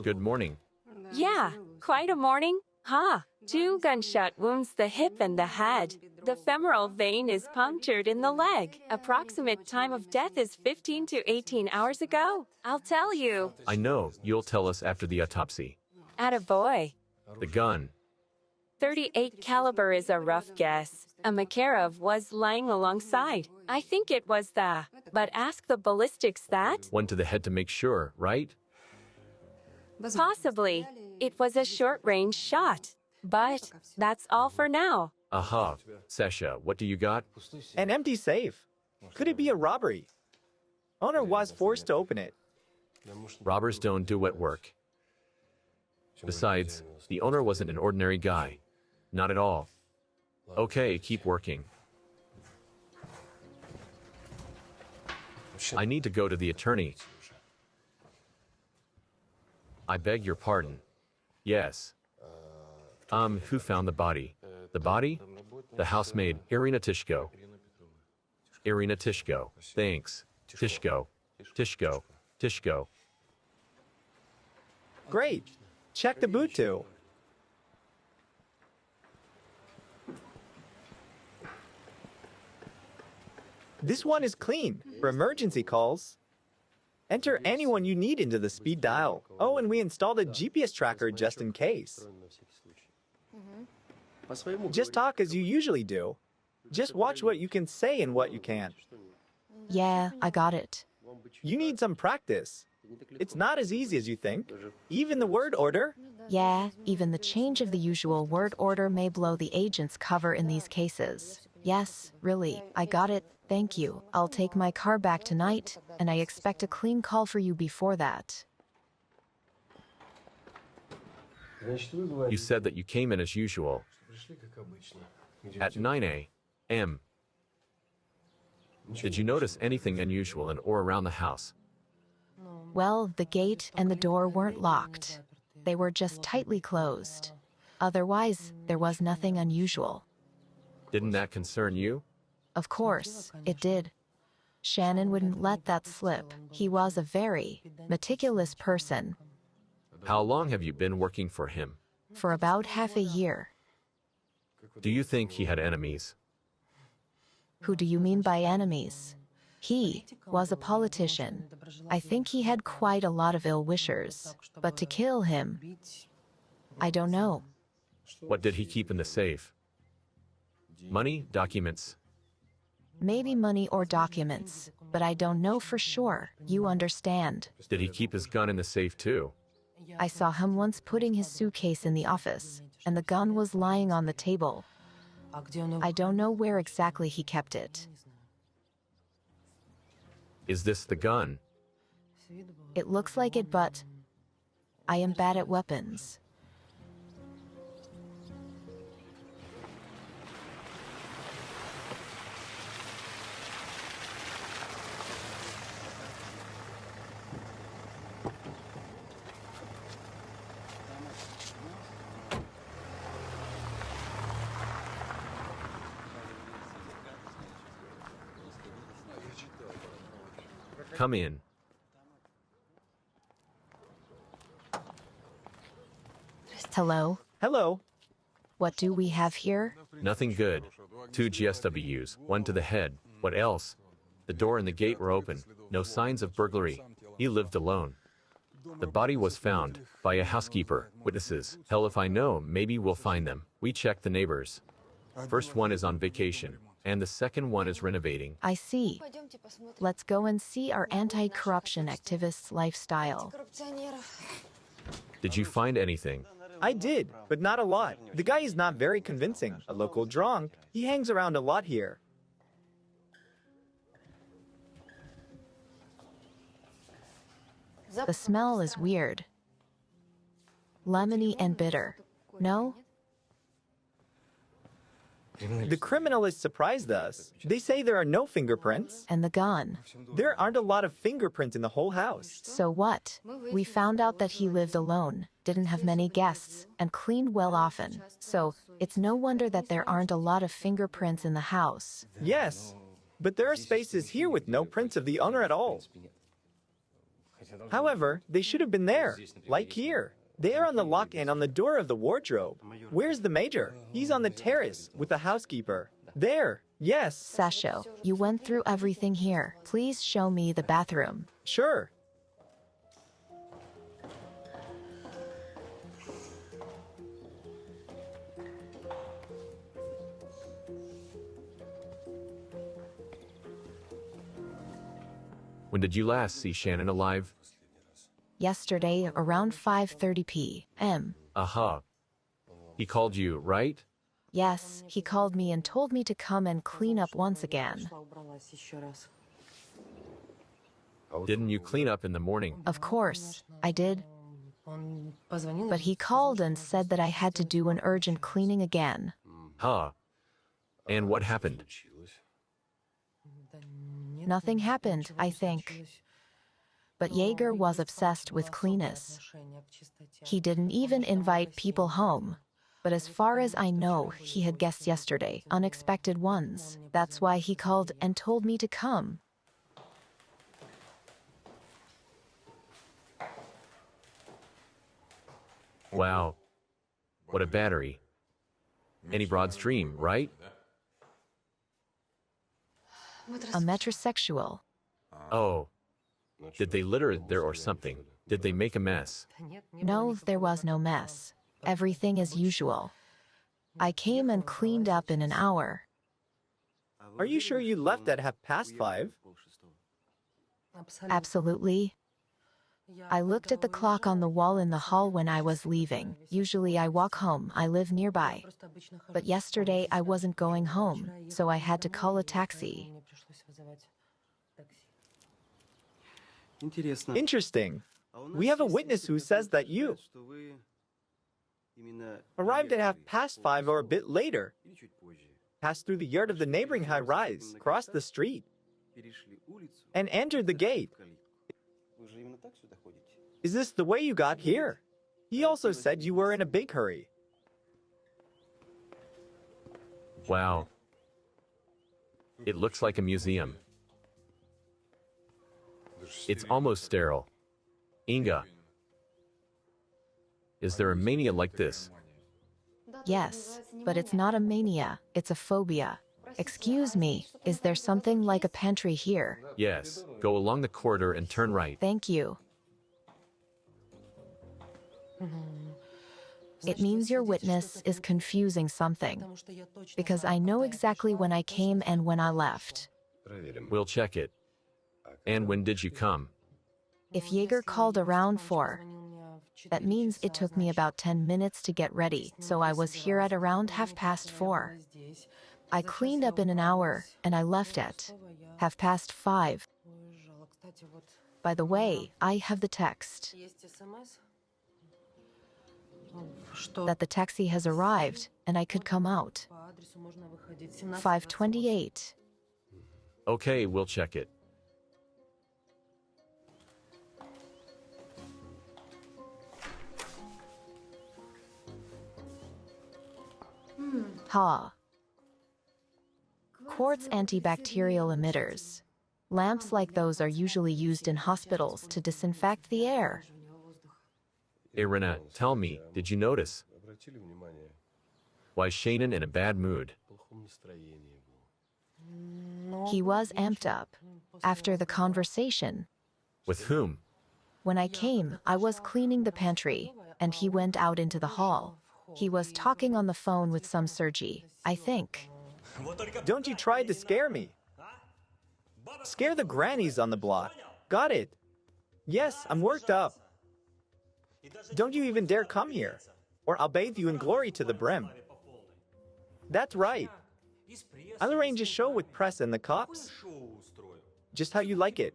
Good morning. Yeah, quite a morning. Ha! 2 gunshot wounds the hip and the head. The femoral vein is punctured in the leg. Approximate time of death is 15 to 18 hours ago. I'll tell you. I know, you'll tell us after the autopsy. Attaboy. The gun. 38 caliber is a rough guess. A Makarov was lying alongside. I think it was the. But ask the ballistics that. One to the head to make sure, right? Possibly. It was a short-range shot. But that's all for now. Aha. Sasha, what do you got? An empty safe. Could it be a robbery? Owner was forced to open it. Robbers don't do wet work. Besides, the owner wasn't an ordinary guy. Not at all. Okay, keep working. I need to go to the attorney. I beg your pardon. Yes. Who found the body? The body? The housemaid, Irina Tishko. Irina Tishko. Thanks. Tishko. Tishko. Tishko. Great. Check the boot too. This one is clean for emergency calls. Enter anyone you need into the speed dial. Oh, and we installed a GPS tracker just in case. Just talk as you usually do. Just watch what you can say and what you can't. Yeah, I got it. You need some practice. It's not as easy as you think. Even the word order. Yeah, even the change of the usual word order may blow the agent's cover in these cases. Yes, really, I got it. Thank you. I'll take my car back tonight, and I expect a clean call for you before that. You said that you came in as usual. At 9 a.m. Did you notice anything unusual in or around the house? Well, the gate and the door weren't locked. They were just tightly closed. Otherwise, there was nothing unusual. Didn't that concern you? Of course, it did. Shannon wouldn't let that slip. He was a very meticulous person. How long have you been working for him? For about half a year. Do you think he had enemies? Who do you mean by enemies? He was a politician. I think he had quite a lot of ill-wishers. But to kill him, I don't know. What did he keep in the safe? Money, documents. Maybe money or documents, but I don't know for sure. You understand. Did he keep his gun in the safe too? I saw him once putting his suitcase in the office, and the gun was lying on the table. I don't know where exactly he kept it. Is this the gun? It looks like it, but I am bad at weapons. Come in. Hello? Hello. What do we have here? Nothing good. 2 GSWs, 1 to the head. What else? The door and the gate were open. No signs of burglary. He lived alone. The body was found by a housekeeper. Witnesses. Hell if I know, maybe we'll find them. We checked the neighbors. First one is on vacation, and the second one is renovating. I see. Let's go and see our anti-corruption activist's lifestyle. Did you find anything? I did, but not a lot. The guy is not very convincing. A local drunk. He hangs around a lot here. The smell is weird. Lemony and bitter. No? The criminalists surprised us. They say there are no fingerprints. And the gun. There aren't a lot of fingerprints in the whole house. So what? We found out that he lived alone, didn't have many guests, and cleaned well often. So, it's no wonder that there aren't a lot of fingerprints in the house. Yes, but there are spaces here with no prints of the owner at all. However, they should have been there, like here. They are on the lock and on the door of the wardrobe. Where's the major? He's on the terrace with the housekeeper. There, yes. Sasho, you went through everything here. Please show me the bathroom. Sure. When did you last see Shannon alive? Yesterday, around 5:30 p.m. Aha. He called you, right? Yes, he called me and told me to come and clean up once again. Didn't you clean up in the morning? Of course, I did. But he called and said that I had to do an urgent cleaning again. Huh. And what happened? Nothing happened, I think. But Jaeger was obsessed with cleanness. He didn't even invite people home. But as far as I know, he had guests yesterday, unexpected ones. That's why he called and told me to come. Wow. What a battery. Any broad stream, right? A metrosexual. Oh. Did they litter there or something? Did they make a mess? No, there was no mess. Everything as usual. I came and cleaned up in an hour. Are you sure you left at 5:30? Absolutely. I looked at the clock on the wall in the hall when I was leaving. Usually I walk home, I live nearby. But yesterday I wasn't going home, so I had to call a taxi. Interesting. We have a witness who says that you arrived at 5:30 or a bit later, passed through the yard of the neighboring high-rise, crossed the street, and entered the gate. Is this the way you got here? He also said you were in a big hurry. Wow. It looks like a museum. It's almost sterile. Inga. Is there a mania like this? Yes, but it's not a mania, it's a phobia. Excuse me, is there something like a pantry here? Yes. Go along the corridor and turn right. Thank you. It means your witness is confusing something, because I know exactly when I came and when I left. We'll check it. And when did you come? If Jaeger called around 4, that means it took me about 10 minutes to get ready, so I was here at around 4:30. I cleaned up in an hour, and I left at 5:30. By the way, I have the text that the taxi has arrived, and I could come out. 5:28. Okay, we'll check it. Ha. Quartz antibacterial emitters. Lamps like those are usually used in hospitals to disinfect the air. Irina, tell me, did you notice? Why is Shannon in a bad mood? В плохом настроении был. He was amped up. After the conversation, With whom? when I came, I was cleaning the pantry, and he went out into the hall. He was talking on the phone with some Sergi, I think. Don't you try to scare me. Scare the grannies on the block. Got it. Yes, I'm worked up. Don't you even dare come here, or I'll bathe you in glory to the brim. That's right. I'll arrange a show with press and the cops. Just how you like it.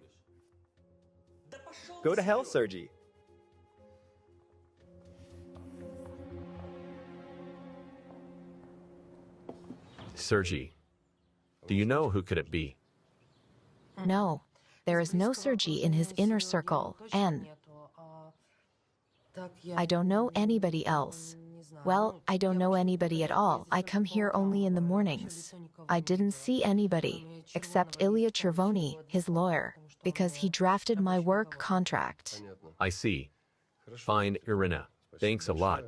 Go to hell, Sergi. Sergi. Do you know who could it be? No, there is no Sergi in his inner circle, and I don't know anybody else. Well, I don't know anybody at all. I come here only in the mornings. I didn't see anybody, except Ilya Chervony, his lawyer, because he drafted my work contract. I see. Fine, Irina. Thanks a lot.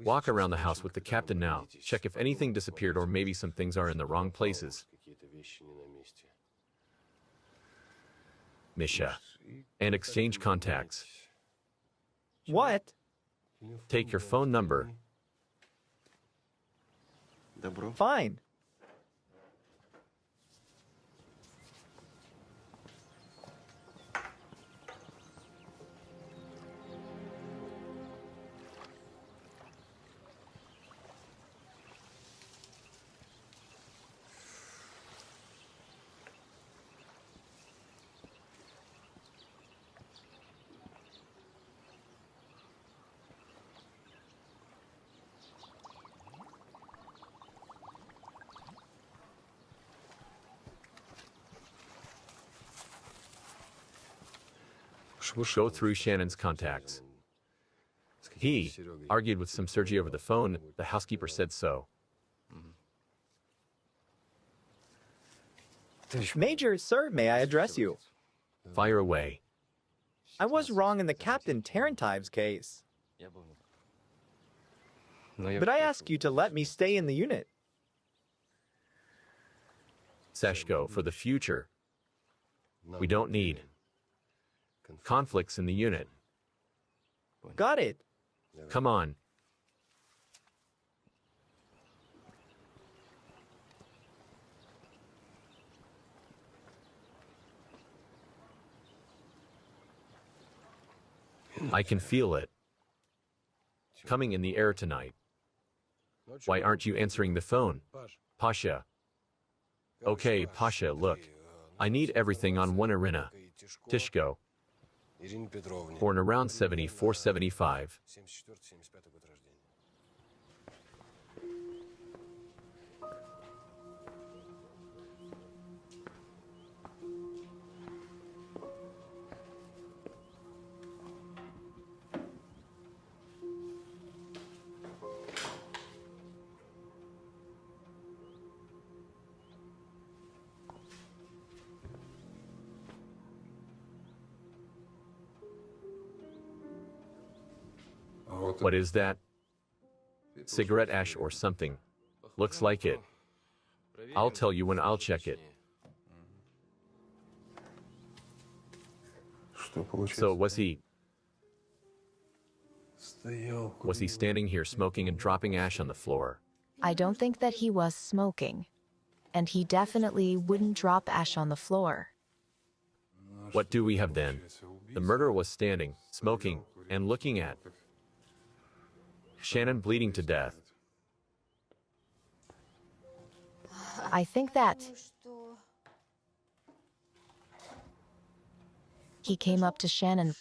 Walk around the house with the captain now. Check if anything disappeared or maybe some things are in the wrong places. Какие-то вещи не на месте. Misha. And exchange contacts. What? Take your phone number. Добро. Fine. Go through Shannon's contacts. He argued with some Sergi over the phone. The housekeeper said so. Major, sir, may I address you? Fire away. I was wrong in the Captain Terentives case, but I ask you to let me stay in the unit. Seshko, for the future. We don't need conflicts in the unit. Got it. Come on. I can feel it. Coming in the air tonight. Why aren't you answering the phone? Pasha. Okay, Pasha, look. I need everything on one Irina. Tishko. Born around 74-75. What is that? Cigarette ash or something. Looks like it. I'll tell you when I'll check it. So was he standing here smoking and dropping ash on the floor? I don't think that he was smoking, and he definitely wouldn't drop ash on the floor. What do we have then? The murderer was standing, smoking, and looking at Shannon bleeding to death. I think that he came up to Shannon,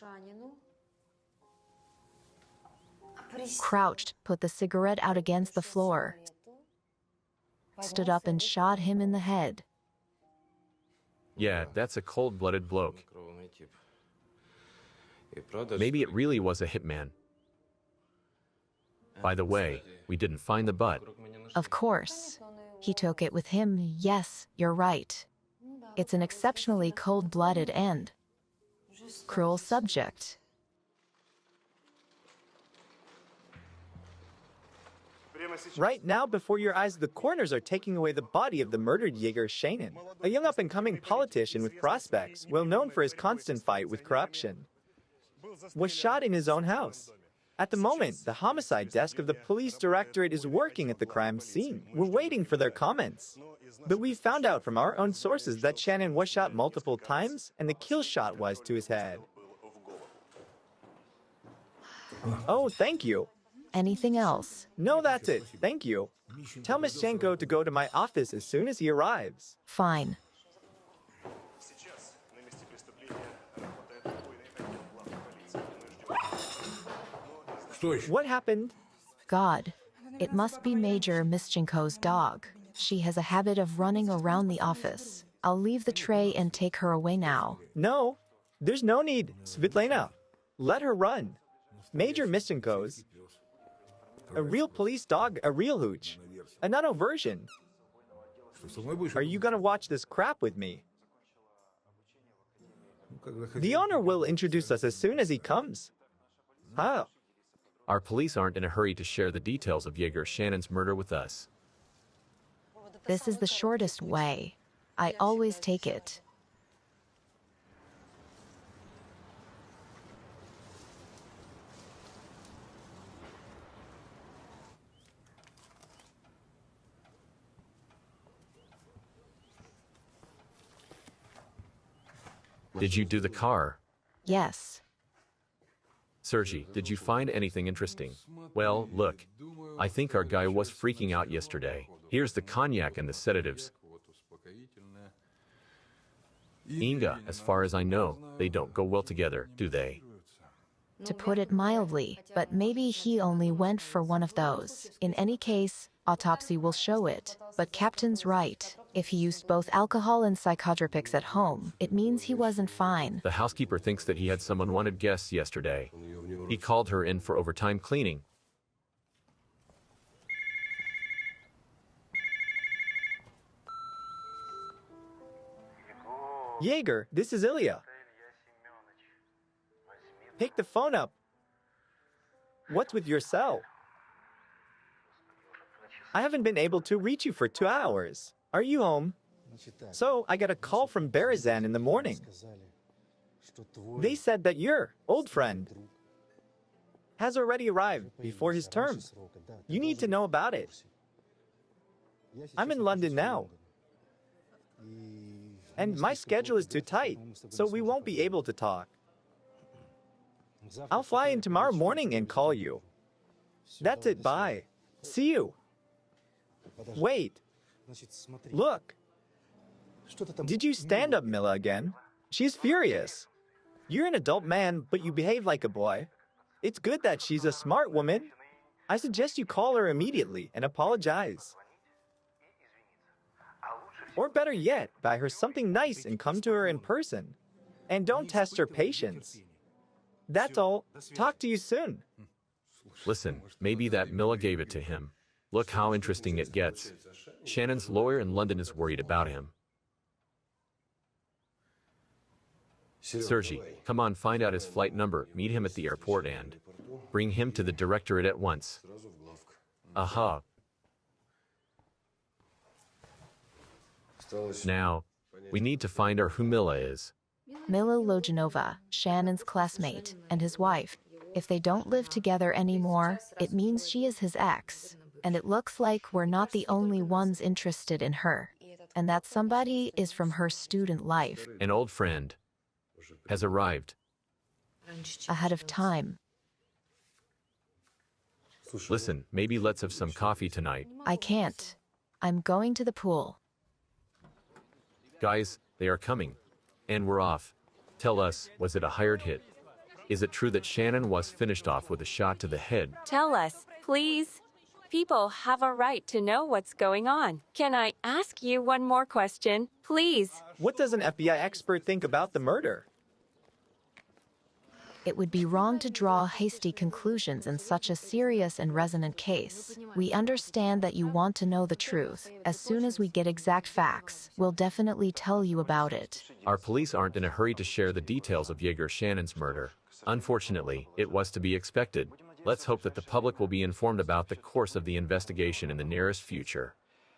crouched, put the cigarette out against the floor, stood up and shot him in the head. Yeah, that's a cold-blooded bloke. Maybe it really was a hitman. By the way, we didn't find the butt. Of course. He took it with him. Yes, you're right. It's an exceptionally cold-blooded and cruel subject. Right now, before your eyes, the coroners are taking away the body of the murdered Jaeger Shannon, a young up-and-coming politician with prospects, well known for his constant fight with corruption. Was shot in his own house. At the moment, the homicide desk of the police directorate is working at the crime scene. We're waiting for their comments. But we found out from our own sources that Shannon was shot multiple times, and the kill shot was to his head. Oh, thank you. Anything else? No, that's it. Thank you. Tell Mischenko to go to my office as soon as he arrives. Fine. What happened? God. It must be Major Mischenko's dog. She has a habit of running around the office. I'll leave the tray and take her away now. No, there's no need, Svitlana. Let her run. Major Mischenko's a real police dog, a real hooch. A nano version. Are you gonna watch this crap with me? The owner will introduce us as soon as he comes. Huh? Our police aren't in a hurry to share the details of Jaeger Shannon's murder with us. This is the shortest way. I always take it. Did you do the car? Yes. Sergey, did you find anything interesting? Well, look. I think our guy was freaking out yesterday. Here's the cognac and the sedatives. Inga, as far as I know, they don't go well together, do they? To put it mildly, but maybe he only went for one of those. In any case, autopsy will show it. But Captain's right. If he used both alcohol and psychotropics at home, it means he wasn't fine. The housekeeper thinks that he had some unwanted guests yesterday. He called her in for overtime cleaning. Jaeger, this is Ilya. Pick the phone up. What's with your cell? I haven't been able to reach you for 2 hours. Are you home? So, I got a call from Berezan in the morning. They said that your old friend has already arrived before his term. You need to know about it. I'm in London now. And my schedule is too tight, so we won't be able to talk. I'll fly in tomorrow morning and call you. That's it, bye. See you. Wait. Look. Did you stand up Mila again? She's furious. You're an adult man, but you behave like a boy. It's good that she's a smart woman. I suggest you call her immediately and apologize. Or better yet, buy her something nice and come to her in person. And don't test her patience. That's all. Talk to you soon. Listen, maybe that Mila gave it to him. Look how interesting it gets. Shannon's lawyer in London is worried about him. Sergey, come on, find out his flight number, meet him at the airport and bring him to the directorate at once. Aha. Now, we need to find out who Mila is. Mila Lojanova, Shannon's classmate, and his wife. If they don't live together anymore, it means she is his ex. And it looks like we're not the only ones interested in her. And that somebody is from her student life. An old friend has arrived. Ahead of time. Listen, maybe let's have some coffee tonight. I can't. I'm going to the pool. Guys, they are coming. And we're off. Tell us, was it a hired hit? Is it true that Shannon was finished off with a shot to the head? Tell us, please. People have a right to know what's going on. Can I ask you one more question, please? What does an FBI expert think about the murder? It would be wrong to draw hasty conclusions in such a serious and resonant case. We understand that you want to know the truth. As soon as we get exact facts, we'll definitely tell you about it. Our police aren't in a hurry to share the details of Jaeger Shannon's murder. Unfortunately, it was to be expected. Let's hope that the public will be informed about the course of the investigation in the nearest future.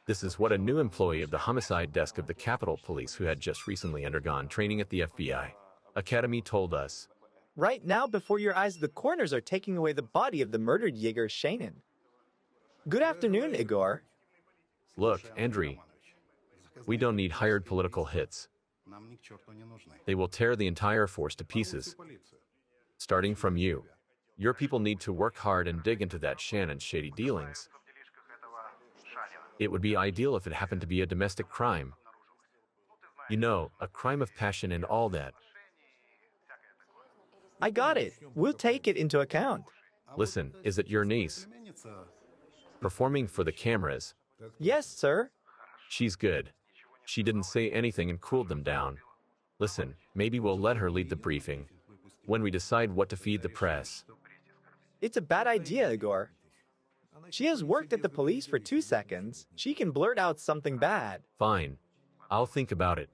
This is what a new employee of the homicide desk of the Capitol Police who had just recently undergone training at the FBI Academy told us. Right now, before your eyes, the coroners are taking away the body of the murdered Yegor Shanin. Good afternoon, Igor. Look, Andriy, we don't need hired political hits. They will tear the entire force to pieces. Starting from you. Your people need to work hard and dig into that Shannon's shady dealings. It would be ideal if it happened to be a domestic crime. You know, a crime of passion and all that. I got it. We'll take it into account. Listen, is it your niece? Performing for the cameras. Yes, sir. She's good. She didn't say anything and cooled them down. Listen, maybe we'll let her lead the briefing when we decide what to feed the press. It's a bad idea, Igor. She has worked at the police for 2 seconds. She can blurt out something bad. Fine. I'll think about it.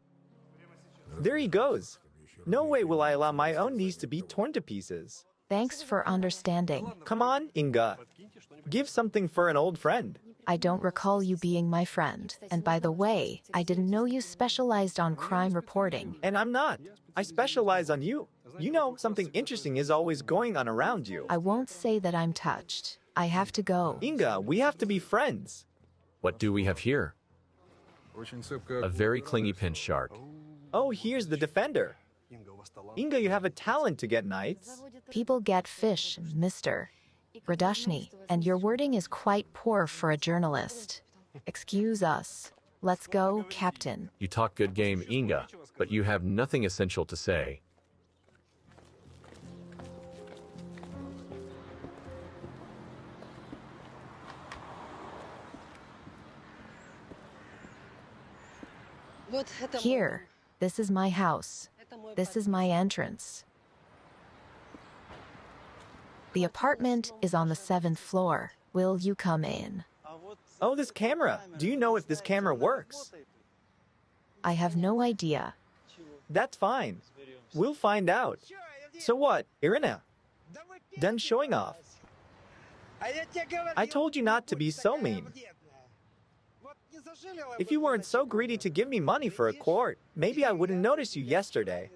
There he goes. No way will I allow my own niece to be torn to pieces. Thanks for understanding. Come on, Inga. Give something for an old friend. I don't recall you being my friend. And by the way, I didn't know you specialized on crime reporting. And I'm not. I specialize on you. You know, something interesting is always going on around you. I won't say that I'm touched. I have to go. Inga, we have to be friends. What do we have here? A very clingy pinch shark. Oh, here's the defender. Inga, you have a talent to get knights. People get fish, Mr. Radushny, and your wording is quite poor for a journalist. Excuse us. Let's go, Captain. You talk good game, Inga, but you have nothing essential to say. Here, this is my house. This is my entrance. The apartment is on the 7th floor. Will you come in? Oh, this camera. Do you know if this camera works? I have no idea. That's fine. We'll find out. So what, Irina? Done showing off. I told you not to be so mean. If you weren't so greedy to give me money for a quart, maybe I wouldn't notice you yesterday.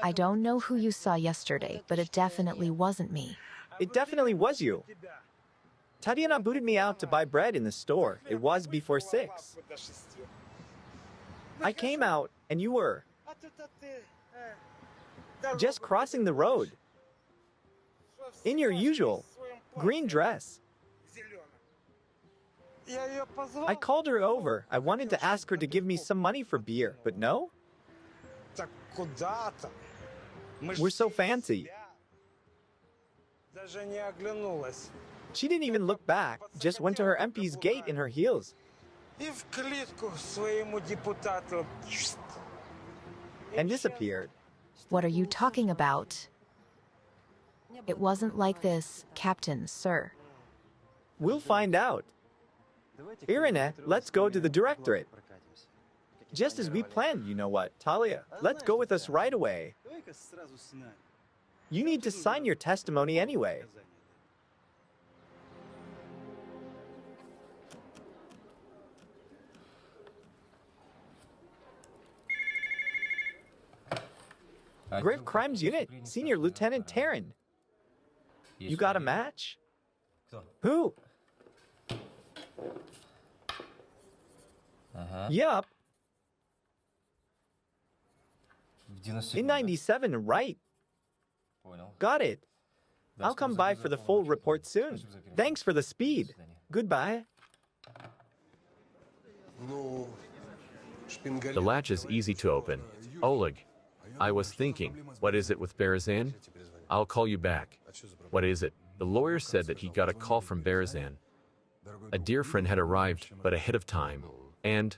I don't know who you saw yesterday, but it definitely wasn't me. It definitely was you. Tatiana booted me out to buy bread in the store. It was before 6. I came out, and you were just crossing the road. In your usual green dress. I called her over. I wanted to ask her to give me some money for beer, but no? We're so fancy. She didn't even look back, just went to her MP's gate in her heels. And disappeared. What are you talking about? It wasn't like this, Captain, sir. We'll find out. Irina, let's go to the directorate. Just as we planned, you know what. Talia, let's go with us right away. You need to sign your testimony anyway. Grave Crimes Unit, Senior Lieutenant Taryn. You got a match? Who? Yup. In 97, right. Got it. I'll come by for the full report soon. Thanks for the speed. Goodbye. The latch is easy to open. Oleg, I was thinking, what is it with Berezan? I'll call you back. What is it? The lawyer said that he got a call from Berezan. A dear friend had arrived, but ahead of time. And,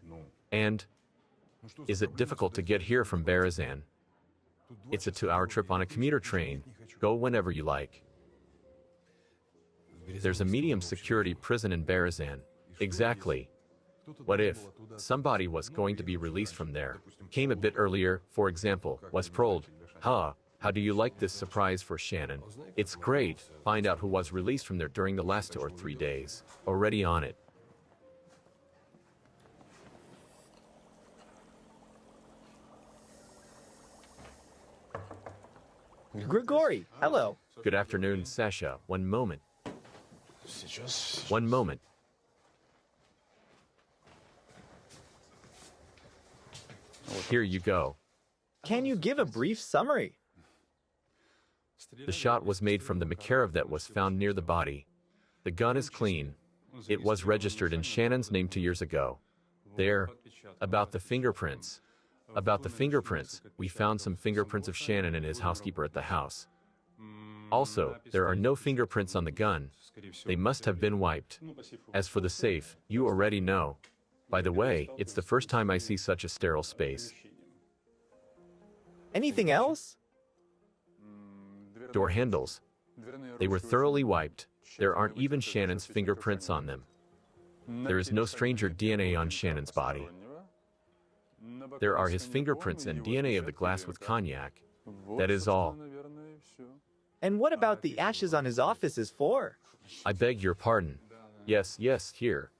is it difficult to get here from Berezan? It's a 2-hour trip on a commuter train. Go whenever you like. There's a medium security prison in Berezan. Exactly. What if somebody was going to be released from there? Came a bit earlier, for example, was paroled. How do you like this surprise for Shannon? It's great. Find out who was released from there during the last 2 or 3 days. Already on it. Grigory, hello. Good afternoon, Sasha. One moment. One moment. Here you go. Can you give a brief summary? The shot was made from the Makarov that was found near the body. The gun is clean. It was registered in Shannon's name 2 years ago. There, about the fingerprints. About the fingerprints, we found some fingerprints of Shannon and his housekeeper at the house. Also, there are no fingerprints on the gun. They must have been wiped. As for the safe, you already know. By the way, it's the first time I see such a sterile space. Anything else? Door handles. They were thoroughly wiped. There aren't even Shannon's fingerprints on them. There is no stranger DNA on Shannon's body. There are his fingerprints and DNA of the glass with cognac. That is all. And what about the ashes on his office's floor? I beg your pardon. Yes, here.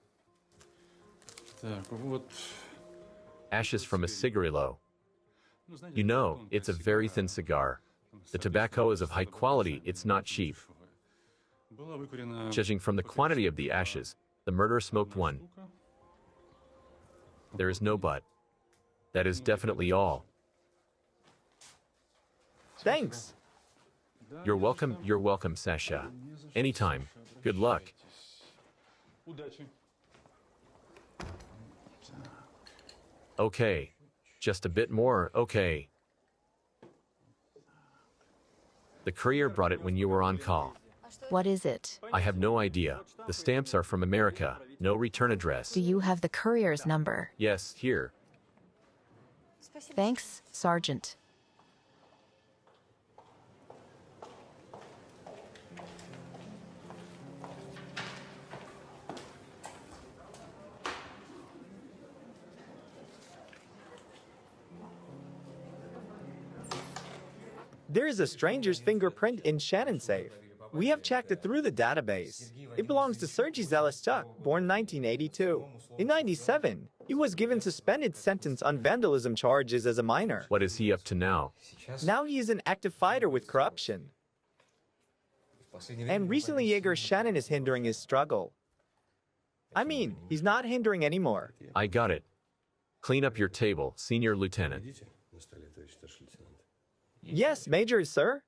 Ashes from a cigarillo. You know, it's a very thin cigar. The tobacco is of high quality, it's not cheap. Judging from the quantity of the ashes, the murderer smoked one. There is no but. That is definitely all. Thanks. You're welcome, Sasha. Anytime. Good luck. Okay. Just a bit more, okay. The courier brought it when you were on call. What is it? I have no idea. The stamps are from America. No return address. Do you have the courier's number? Yes, here. Thanks, Sergeant. There is a stranger's fingerprint in Shannon's safe. We have checked it through the database. It belongs to Sergei Zalestyuk, born 1982. In 97, he was given suspended sentence on vandalism charges as a minor. What is he up to now? Now he is an active fighter with corruption. And recently Yegor Shannon is hindering his struggle. I mean, he's not hindering anymore. I got it. Clean up your table, Senior Lieutenant. Yes, Major, sir.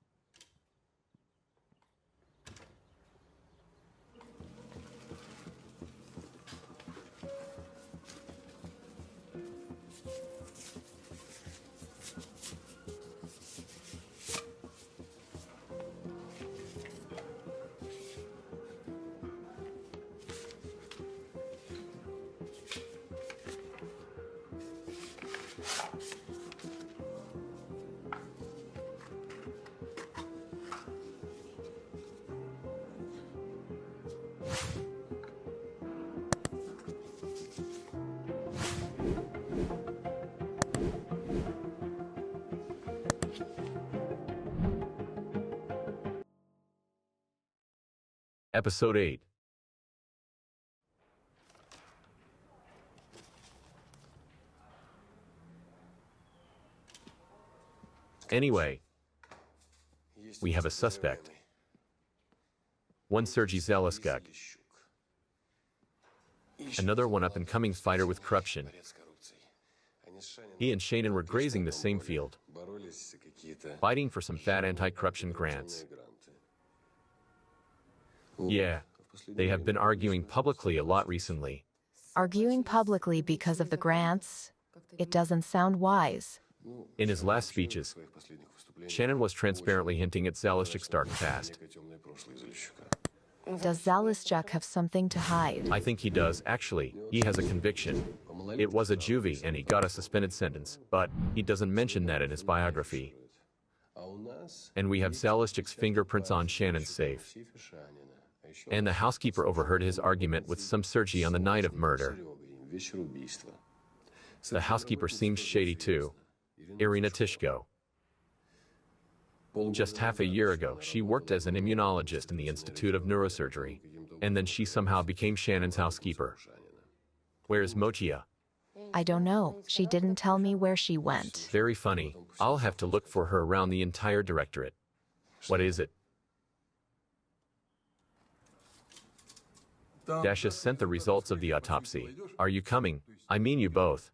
Episode 8. Anyway, we have a suspect. One Sergei Zalestyuk. Another one up-and-coming fighter with corruption. He and Shannon were grazing the same field, fighting for some fat anti-corruption grants. Yeah, they have been arguing publicly a lot recently. Arguing publicly because of the grants? It doesn't sound wise. In his last speeches, Shannon was transparently hinting at Zalestyuk's dark past. Does Zalestyuk have something to hide? I think he does, actually. He has a conviction. It was a juvie and he got a suspended sentence, but he doesn't mention that in his biography. And we have Zalestyuk's fingerprints on Shannon's safe. And the housekeeper overheard his argument with some Sergei on the night of murder. The housekeeper seems shady too. Irina Tishko. Just half a year ago, she worked as an immunologist in the Institute of Neurosurgery. And then she somehow became Shannon's housekeeper. Where's Mochia? I don't know. She didn't tell me where she went. Very funny. I'll have to look for her around the entire directorate. What is it? Dasha sent the results of the autopsy. Are you coming? I mean you both.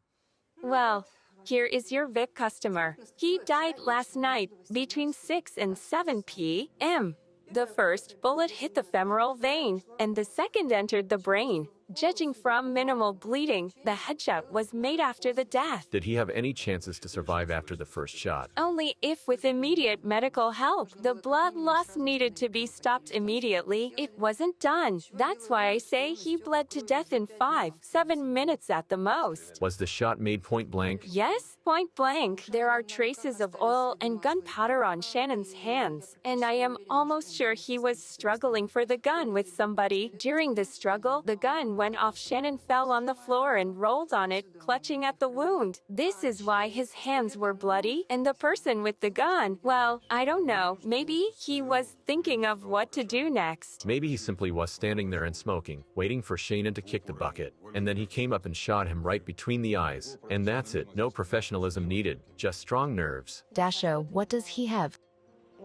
Well, here is your VIP customer. He died last night between 6 and 7 p.m. The first bullet hit the femoral vein, and the second entered the brain. Judging from minimal bleeding, the headshot was made after the death. Did he have any chances to survive after the first shot? Only if with immediate medical help. The blood loss needed to be stopped immediately. It wasn't done. That's why I say he bled to death in 5-7 minutes at the most. Was the shot made point blank? Yes, point blank. There are traces of oil and gunpowder on Shannon's hands, and I am almost sure he was struggling for the gun with somebody. During the struggle, the gun went off. Shannon fell on the floor and rolled on it, clutching at the wound. This is why his hands were bloody, and the person with the gun, well, I don't know. Maybe he was thinking of what to do next. Maybe he simply was standing there and smoking, waiting for Shannon to kick the bucket. And then he came up and shot him right between the eyes. And that's it. No professionalism needed, just strong nerves. Dasha, what does he have?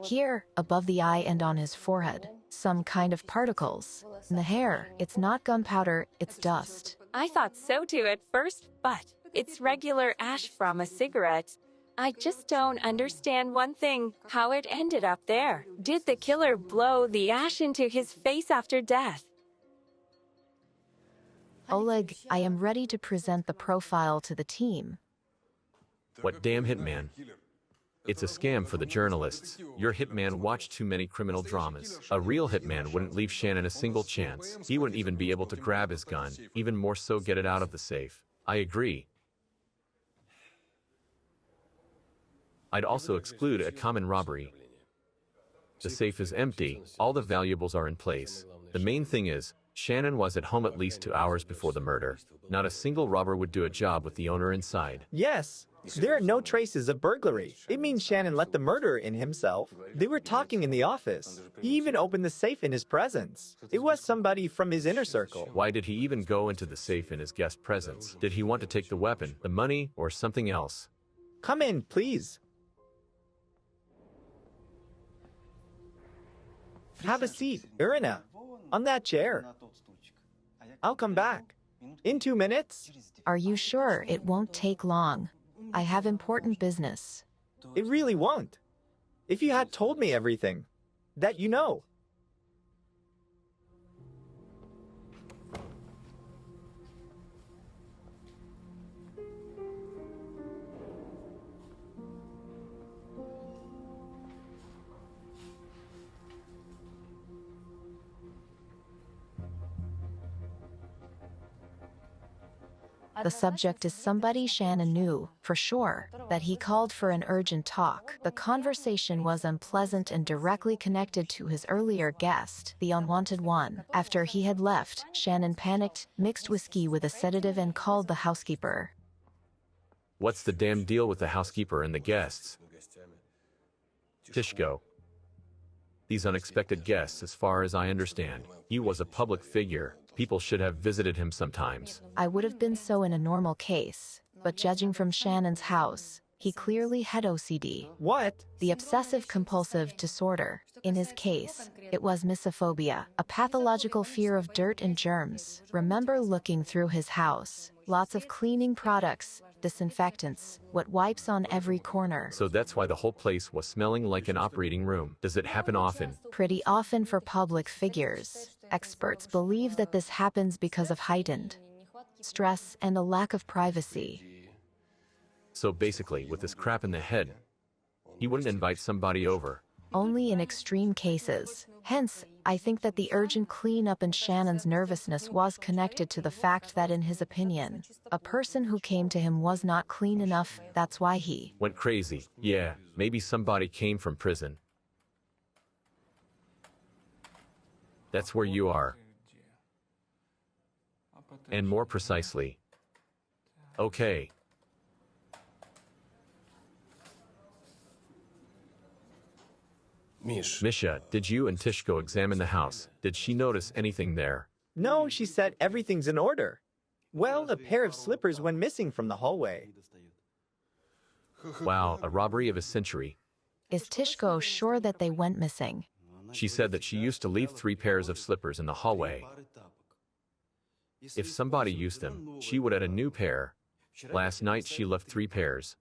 Here, above the eye and on his forehead. Some kind of particles. In the hair, it's not gunpowder, it's dust. I thought so too at first, but it's regular ash from a cigarette. I just don't understand one thing, how it ended up there. Did the killer blow the ash into his face after death? Oleg, I am ready to present the profile to the team. What damn hitman? It's a scam for the journalists. Your hitman watched too many criminal dramas. A real hitman wouldn't leave Shannon a single chance. He wouldn't even be able to grab his gun, even more so get it out of the safe. I agree. I'd also exclude a common robbery. The safe is empty, all the valuables are in place. The main thing is, Shannon was at home at least 2 hours before the murder. Not a single robber would do a job with the owner inside. Yes, there are no traces of burglary. It means Shannon let the murderer in himself. They were talking in the office. He even opened the safe in his presence. It was somebody from his inner circle. Why did he even go into the safe in his guest presence? Did he want to take the weapon, the money, or something else? Come in, please. Have a seat, Irina, on that chair. I'll come back. In 2 minutes? Are you sure it won't take long? I have important business. It really won't. If you had told me everything that you know. The subject is somebody Shannon knew, for sure, that he called for an urgent talk. The conversation was unpleasant and directly connected to his earlier guest, the unwanted one. After he had left, Shannon panicked, mixed whiskey with a sedative and called the housekeeper. What's the damn deal with the housekeeper and the guests? Tishko. These unexpected guests, as far as I understand, he was a public figure. People should have visited him sometimes. I would have been so in a normal case, but judging from Shannon's house, he clearly had OCD. What? The obsessive-compulsive disorder. In his case, it was misophobia, a pathological fear of dirt and germs. Remember looking through his house. Lots of cleaning products, disinfectants, wet wipes on every corner. So that's why the whole place was smelling like an operating room. Does it happen often? Pretty often for public figures. Experts believe that this happens because of heightened stress and a lack of privacy. So basically, with this crap in the head, he wouldn't invite somebody over. Only in extreme cases. Hence, I think that the urgent cleanup in Shannon's nervousness was connected to the fact that in his opinion, a person who came to him was not clean enough. That's why he went crazy. Yeah, maybe somebody came from prison. That's where you are. And more precisely. Okay. Misha, did you and Tishko examine the house? Did she notice anything there? No, she said everything's in order. Well, a pair of slippers went missing from the hallway. Wow, a robbery of a century. Is Tishko sure that they went missing? She said that she used to leave 3 pairs of slippers in the hallway. If somebody used them, she would add a new pair. Last night she left 3 pairs.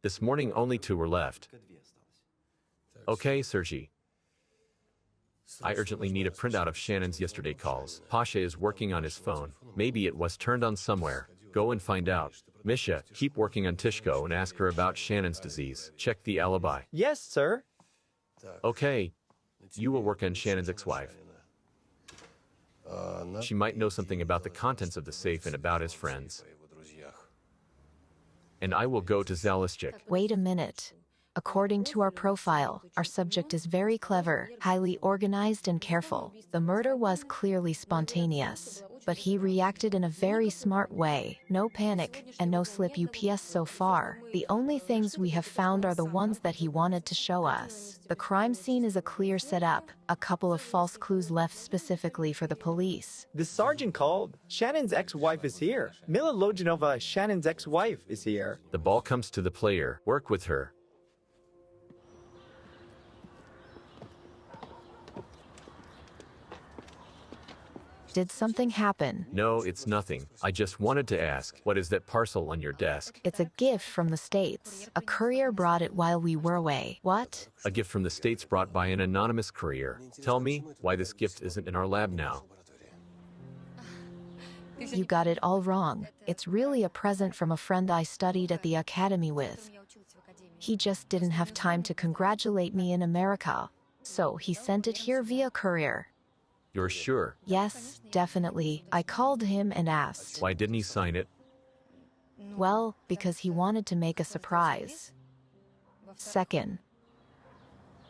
This morning only 2 were left. Okay, Sergi. I urgently need a printout of Shannon's yesterday calls. Pasha is working on his phone. Maybe it was turned on somewhere. Go and find out. Misha, keep working on Tishko and ask her about Shannon's disease. Check the alibi. Yes, sir. Okay. You will work on Shannon's ex-wife. She might know something about the contents of the safe and about his friends. And I will go to Zalischik. Wait a minute. According to our profile, our subject is very clever, highly organized and careful. The murder was clearly spontaneous, but he reacted in a very smart way. No panic and no slip ups so far. The only things we have found are the ones that he wanted to show us. The crime scene is a clear setup, a couple of false clues left specifically for the police. The sergeant called. Shannon's ex-wife is here. Mila Lojanova, Shannon's ex-wife, is here. The ball comes to the player. Work with her. Did something happen? No, it's nothing. I just wanted to ask, what is that parcel on your desk? It's a gift from the States. A courier brought it while we were away. What? A gift from the States brought by an anonymous courier. Tell me why this gift isn't in our lab now. You got it all wrong. It's really a present from a friend I studied at the academy with. He just didn't have time to congratulate me in America, so he sent it here via courier. You're sure? Yes, definitely. I called him and asked. Why didn't he sign it? Well, because he wanted to make a surprise. Second,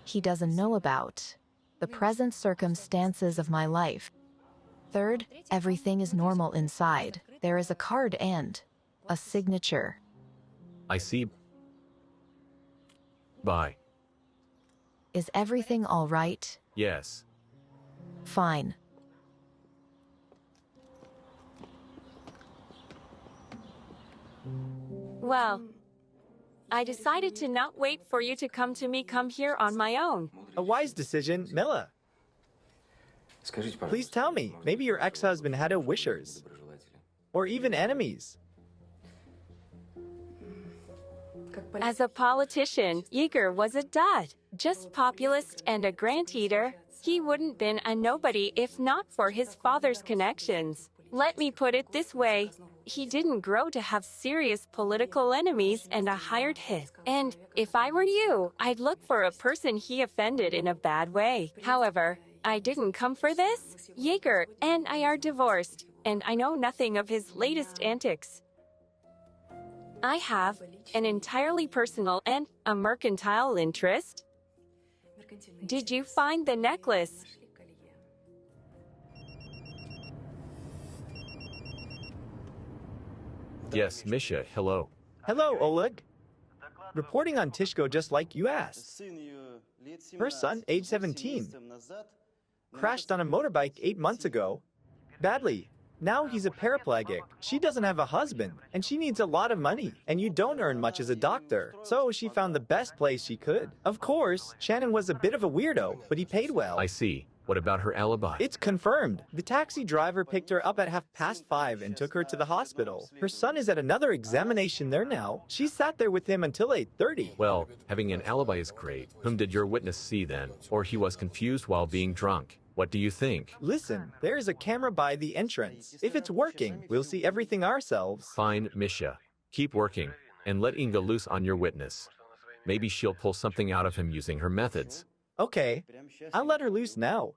he doesn't know about the present circumstances of my life. Third, everything is normal inside. There is a card and a signature. I see. Bye. Is everything all right? Yes. Fine. Well, I decided to not wait for you to come to me, come here on my own. A wise decision, Mila. Please tell me, maybe your ex-husband had a wishers. Or even enemies. As a politician, Igor was a dud, just populist and a grant eater. He wouldn't been a nobody if not for his father's connections. Let me put it this way. He didn't grow to have serious political enemies and a hired hit. And if I were you, I'd look for a person he offended in a bad way. However, I didn't come for this. Jaeger and I are divorced, and I know nothing of his latest antics. I have an entirely personal and a mercantile interest. Did you find the necklace? Yes, Misha, hello. Hello, Oleg. Reporting on Tishko just like you asked. Her son, age 17, crashed on a motorbike 8 months ago. Badly. Now he's a paraplegic. She doesn't have a husband, and she needs a lot of money, and you don't earn much as a doctor. So she found the best place she could. Of course, Shannon was a bit of a weirdo, but he paid well. I see. What about her alibi? It's confirmed. The taxi driver picked her up at 5:30 and took her to the hospital. Her son is at another examination there now. She sat there with him until 8:30. Well, having an alibi is great. Whom did your witness see then? Or he was confused while being drunk? What do you think? Listen, there is a camera by the entrance. If it's working, we'll see everything ourselves. Fine, Misha. Keep working, and let Inga loose on your witness. Maybe she'll pull something out of him using her methods. Okay, I'll let her loose now.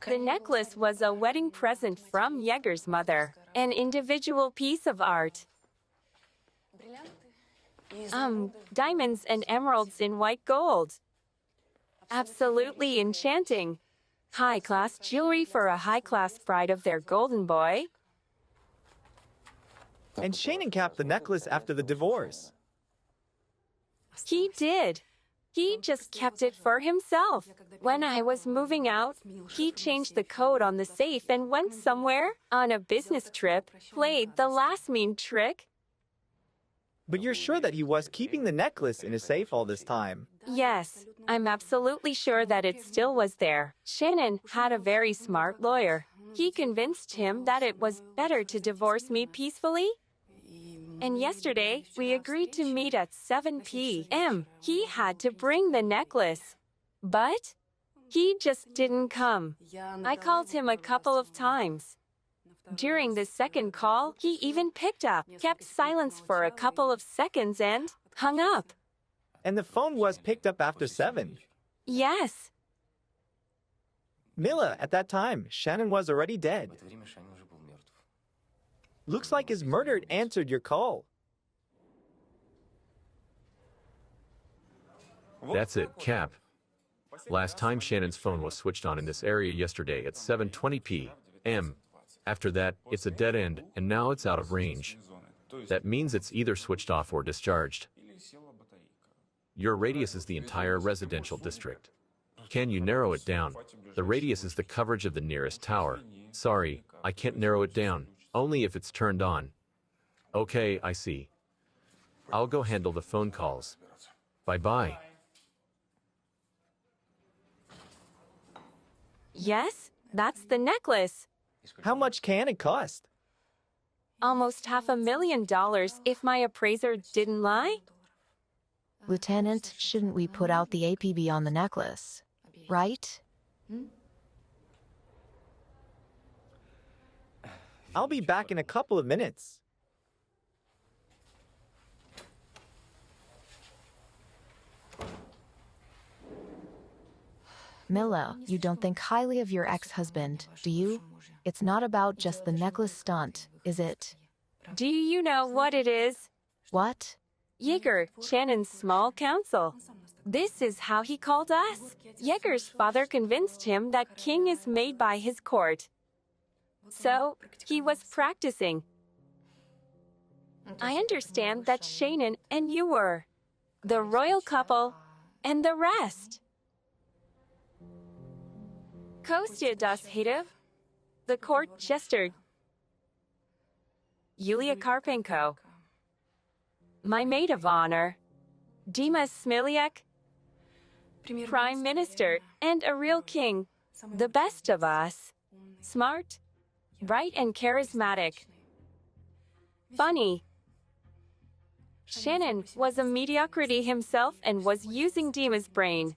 The necklace was a wedding present from Jaeger's mother, an individual piece of art. Diamonds and emeralds in white gold. Absolutely enchanting. High-class jewelry for a high-class bride of their golden boy. And Shannon kept the necklace after the divorce. He did. He just kept it for himself. When I was moving out, he changed the code on the safe and went somewhere on a business trip, played the last mean trick. But you're sure that he was keeping the necklace in his safe all this time? Yes, I'm absolutely sure that it still was there. Shannon had a very smart lawyer. He convinced him that it was better to divorce me peacefully. And yesterday, we agreed to meet at 7 p.m. He had to bring the necklace. But he just didn't come. I called him a couple of times. During the second call, he even picked up, kept silence for a couple of seconds and hung up. And the phone was picked up after 7. Yes. Mila, at that time, Shannon was already dead. Looks like his murderer answered your call. That's it, Cap. Last time Shannon's phone was switched on in this area yesterday at 7:20 p.m. After that, it's a dead end, and now it's out of range. That means it's either switched off or discharged. Your radius is the entire residential district. Can you narrow it down? The radius is the coverage of the nearest tower. Sorry, I can't narrow it down. Only if it's turned on. Okay, I see. I'll go handle the phone calls. Bye-bye. Yes, that's the necklace. How much can it cost? Almost $500,000 if my appraiser didn't lie. Lieutenant, shouldn't we put out the APB on the necklace? Right? I'll be back in a couple of minutes. Mila, you don't think highly of your ex-husband, do you? It's not about just the necklace stunt, is it? Do you know what it is? What? Yeager, Shannon's small counsel. This is how he called us. Yeager's father convinced him that king is made by his court. So, he was practicing. I understand that Shannon and you were the royal couple and the rest. Kostya das Hativ, the court jester, Yulia Karpenko, my maid of honor, Dima Smiliak, prime minister and a real king, the best of us, smart, bright and charismatic, funny. Shannon was a mediocrity himself and was using Dima's brain.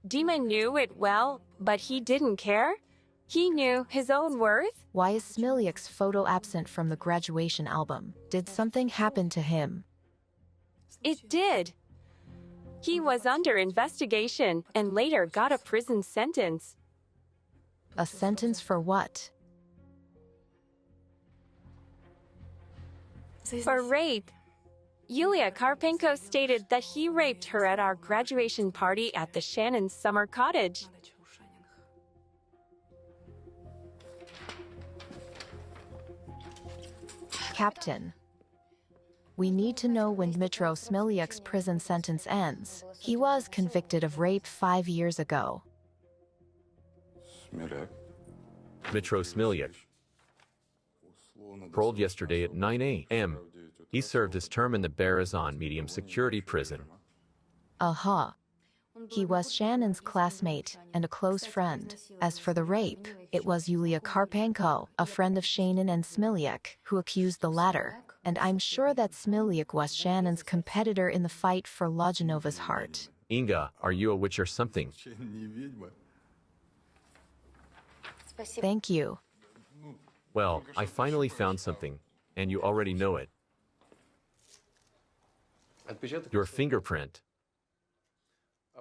Dima knew it well, but he didn't care. He knew his own worth. Why is Smiliak's photo absent from the graduation album? Did something happen to him? It did. He was under investigation and later got a prison sentence. A sentence for what? For rape. Yulia Karpenko stated that he raped her at our graduation party at the Shannon summer cottage. Captain, we need to know when Dmitro Smiliak's prison sentence ends. He was convicted of rape 5 years ago. Dmitro Smiliak. Paroled yesterday at 9 a.m. He served his term in the Berezan medium security prison. Aha. He was Shannon's classmate and a close friend. As for the rape, it was Yulia Karpenko, a friend of Shannon and Smiliak, who accused the latter. And I'm sure that Smiliak was Shannon's competitor in the fight for Lajanova's heart. Inga, are you a witch or something? Thank you. Well, I finally found something, and you already know it. Your fingerprint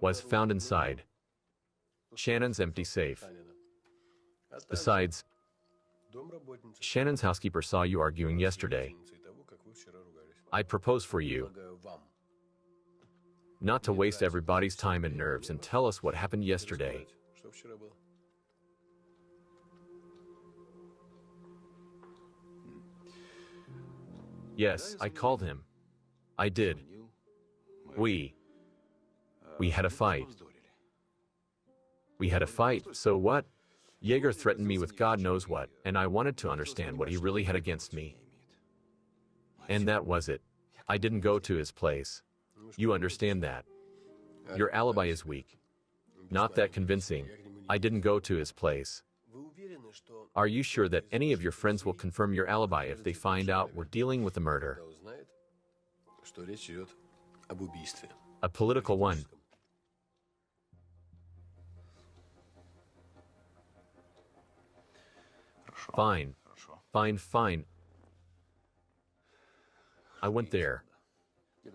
was found inside Shannon's empty safe. Besides, Shannon's housekeeper saw you arguing yesterday. I propose for you not to waste everybody's time and nerves and tell us what happened yesterday. Yes, I called him. I did. We had a fight. We had a fight, so what? Jaeger threatened me with God knows what, and I wanted to understand what he really had against me. And that was it. I didn't go to his place. You understand that. Your alibi is weak. Not that convincing. I didn't go to his place. Are you sure that any of your friends will confirm your alibi if they find out we're dealing with a murder? A political one. Fine. Fine. I went there.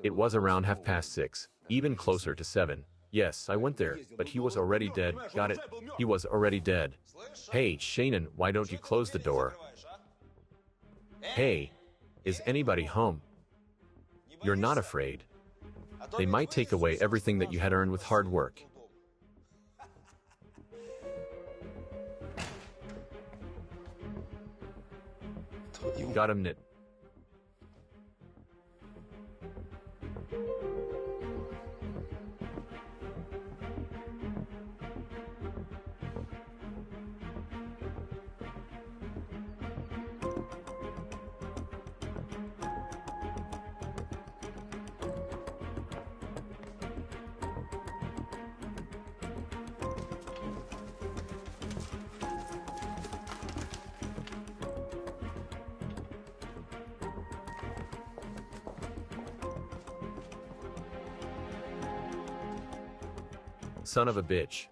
It was around 6:30, even closer to 7. Yes, I went there, but he was already dead. Got it? He was already dead. Hey, Shannon, why don't you close the door? Hey, is anybody home? You're not afraid. They might take away everything that you had earned with hard work. Got him, Nit. Son of a bitch.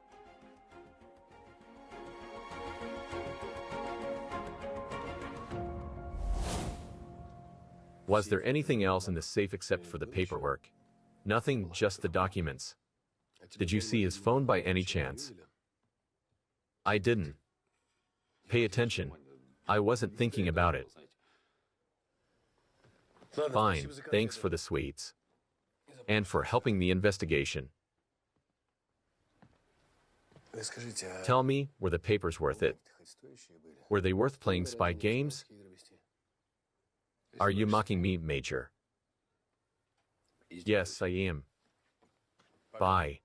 Was there anything else in the safe except for the paperwork? Nothing, just the documents. Did you see his phone by any chance? I didn't. Pay attention. I wasn't thinking about it. Fine, thanks for the sweets. And for helping the investigation. Tell me, were the papers worth it? Were they worth playing spy games? Are you mocking me, Major? Yes, I am. Bye.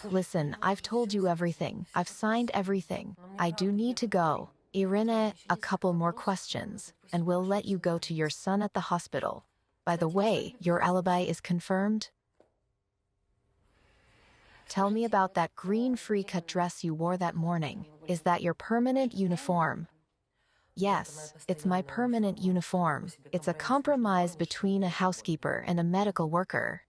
Listen, I've told you everything. I've signed everything. I do need to go. Irina, a couple more questions, and we'll let you go to your son at the hospital. By the way, your alibi is confirmed? Tell me about that green free-cut dress you wore that morning. Is that your permanent uniform? Yes, it's my permanent uniform. It's a compromise between a housekeeper and a medical worker.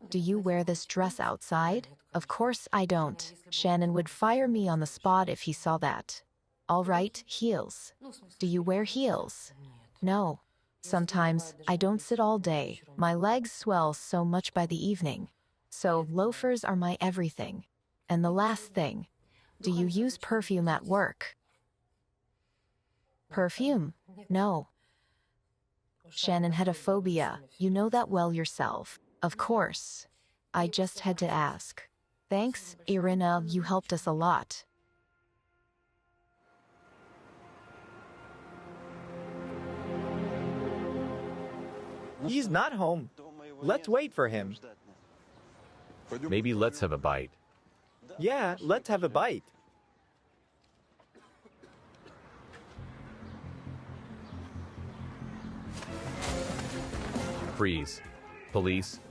Do you wear this dress outside? Of course I don't. Shannon would fire me on the spot if he saw that. All right, heels. Do you wear heels? No. Sometimes I don't sit all day. My legs swell so much by the evening. So loafers are my everything. And the last thing, do you use perfume at work? Perfume? No. Shannon had a phobia. You know that well yourself. Of course. I just had to ask. Thanks, Irina, you helped us a lot. He's not home. Let's wait for him. Maybe let's have a bite. Yeah, let's have a bite. Freeze. Police.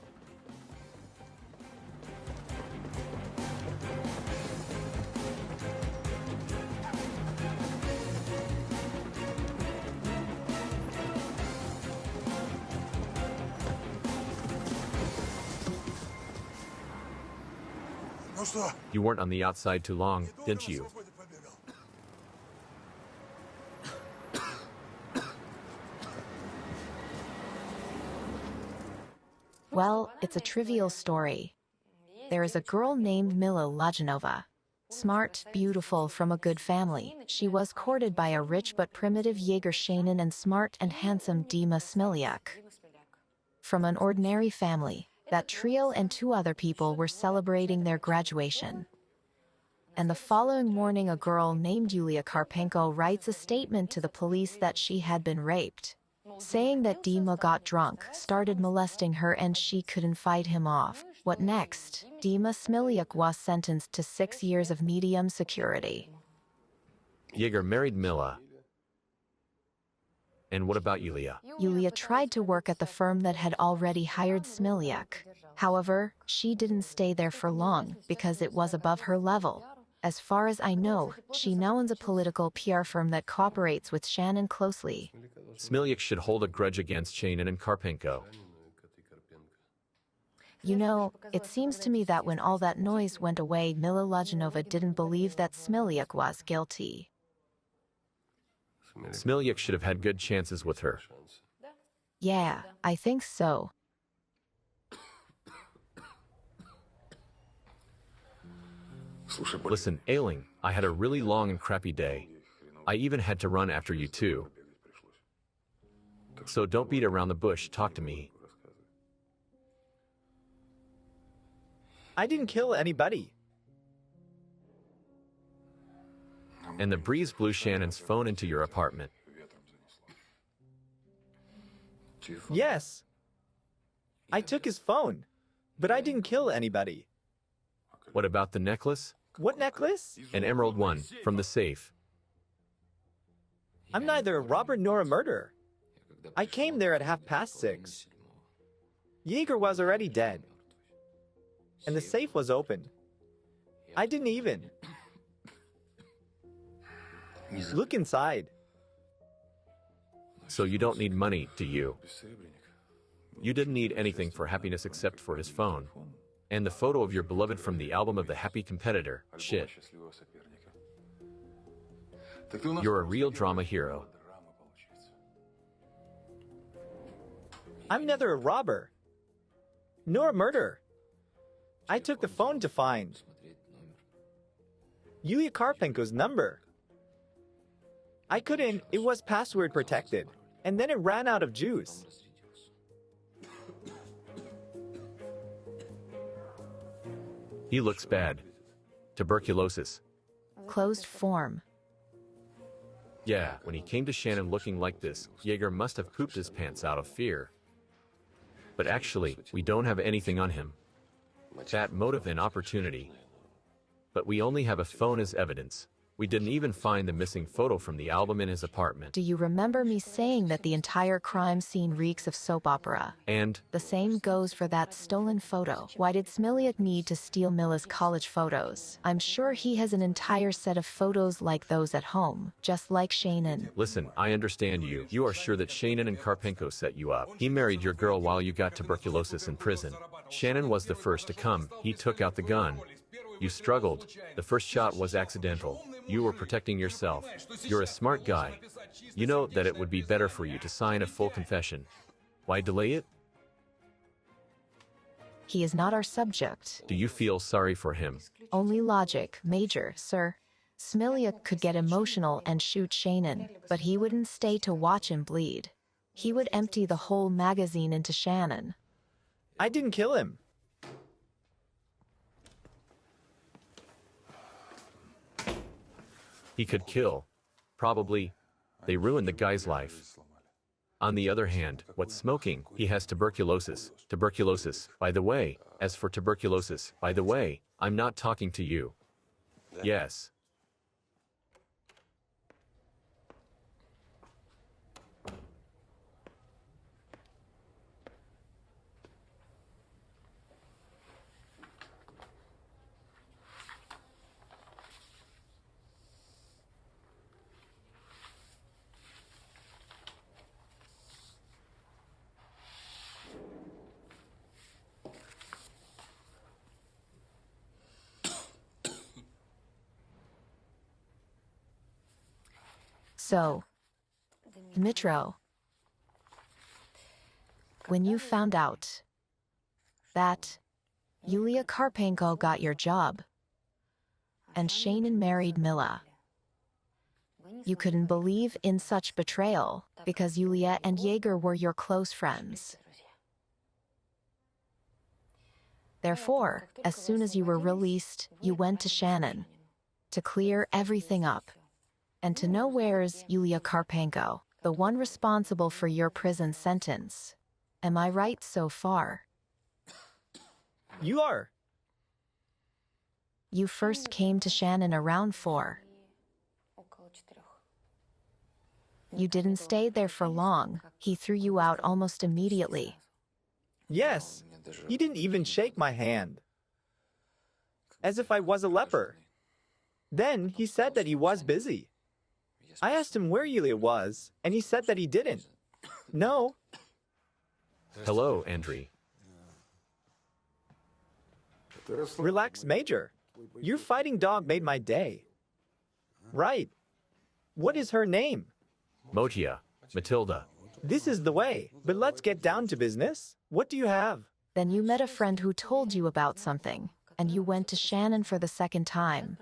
You weren't on the outside too long, didn't you? Well, it's a trivial story. There is a girl named Mila Lajanova. Smart, beautiful, from a good family. She was courted by a rich but primitive Jaeger Shannon and smart and handsome Dima Smilyak. From an ordinary family. That trio and two other people were celebrating their graduation. And the following morning, a girl named Yulia Karpenko writes a statement to the police that she had been raped, saying that Dima got drunk, started molesting her, and she couldn't fight him off. What next? Dima Smiliuk was sentenced to 6 years of medium security. Yeager married Mila. And what about Yulia? Yulia tried to work at the firm that had already hired Smiliuk. However, she didn't stay there for long because it was above her level. As far as I know, she now owns a political PR firm that cooperates with Shannon closely. Smiliuk should hold a grudge against Shannon and Karpenko. You know, it seems to me that when all that noise went away, Mila Lajanova didn't believe that Smiliuk was guilty. Smiliuk should have had good chances with her. Yeah, I think so. Listen, Ailing, I had a really long and crappy day. I even had to run after you too. So don't beat around the bush, talk to me. I didn't kill anybody. And the breeze blew Shannon's phone into your apartment. Yes. I took his phone, but I didn't kill anybody. What about the necklace? What necklace? An emerald one, from the safe. I'm neither a robber nor a murderer. I came there at 6:30. Yeager was already dead. And the safe was open. I didn't even look inside. So you don't need money, do you? You didn't need anything for happiness except for his phone. And the photo of your beloved from the album of the happy competitor. Shit. You're a real drama hero. I'm neither a robber nor a murderer. I took the phone to find Yulia Karpenko's number. I couldn't, it was password protected, and then it ran out of juice. He looks bad. Tuberculosis. Closed form. Yeah, when he came to Shannon looking like this, Yeager must have pooped his pants out of fear. But actually, we don't have anything on him. That motive and opportunity. But we only have a phone as evidence. We didn't even find the missing photo from the album in his apartment. Do you remember me saying that the entire crime scene reeks of soap opera? And The same goes for that stolen photo. Why did Smiliuk need to steal Mila's college photos? I'm sure he has an entire set of photos like those at home, just like Shannon. listen, I understand you. You are sure that Shannon and Karpenko set you up. He married your girl while you got tuberculosis in prison. Shannon was the first to come. He took out the gun. You struggled. The first shot was accidental. You were protecting yourself. You're a smart guy. You know that it would be better for you to sign a full confession. Why delay it? He is not our subject. Do you feel sorry for him? Only logic, Major, sir. Smiliuk could get emotional and shoot Shannon, but he wouldn't stay to watch him bleed. He would empty the whole magazine into Shannon. I didn't kill him. He could kill. Probably. They ruined the guy's life. On the other hand, what's smoking? He has tuberculosis. Tuberculosis. By the way, as for tuberculosis, by the way, I'm not talking to you. Yes. So, Dmitro, when you found out that Yulia Karpenko got your job and Shannon married Mila, you couldn't believe in such betrayal because Yulia and Yeager were your close friends. Therefore, as soon as you were released, you went to Shannon to clear everything up and to know where's Yulia Karpenko, the one responsible for your prison sentence. Am I right so far? You are. You first came to Shannon around 4. You didn't stay there for long. He threw you out almost immediately. Yes. He didn't even shake my hand. As if I was a leper. Then he said that he was busy. I asked him where Yulia was, and he said that he didn't. No. Hello, Andrei. Relax, Major. Your fighting dog made my day. Right. What is her name? Motia. Matilda. This is the way. But let's get down to business. What do you have? Then you met a friend who told you about something, and you went to Shannon for the second time.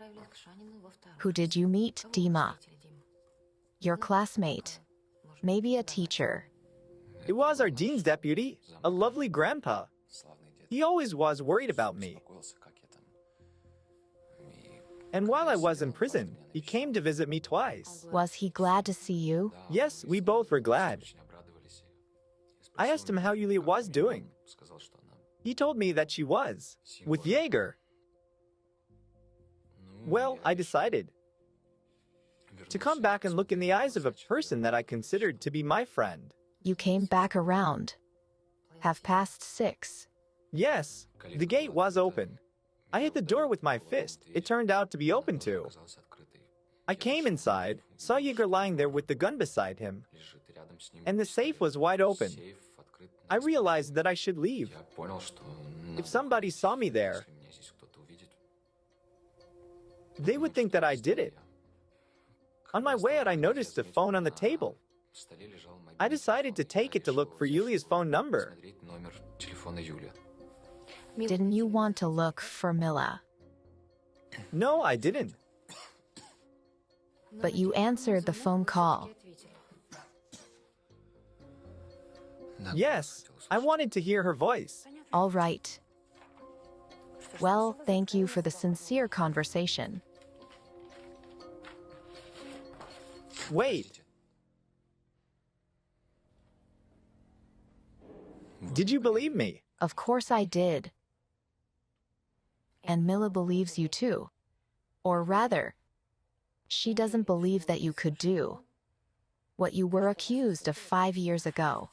Who did you meet, Dima? Your classmate. Maybe a teacher. It was our dean's deputy, a lovely grandpa. He always was worried about me. And while I was in prison, he came to visit me twice. Was he glad to see you? Yes, we both were glad. I asked him how Yulia was doing. He told me that she was, with Jaeger. Well, I decided to come back and look in the eyes of a person that I considered to be my friend. You came back around. 6:30. Yes, the gate was open. I hit the door with my fist. It turned out to be open too. I came inside, saw Jaeger lying there with the gun beside him, and the safe was wide open. I realized that I should leave. If somebody saw me there, they would think that I did it. On my way out, I noticed a phone on the table. I decided to take it to look for Yulia's phone number. Didn't you want to look for Mila? No, I didn't. But you answered the phone call. Yes, I wanted to hear her voice. All right. Well, thank you for the sincere conversation. Wait. Did you believe me? Of course I did. And Mila believes you too. Or rather, she doesn't believe that you could do what you were accused of 5 years ago.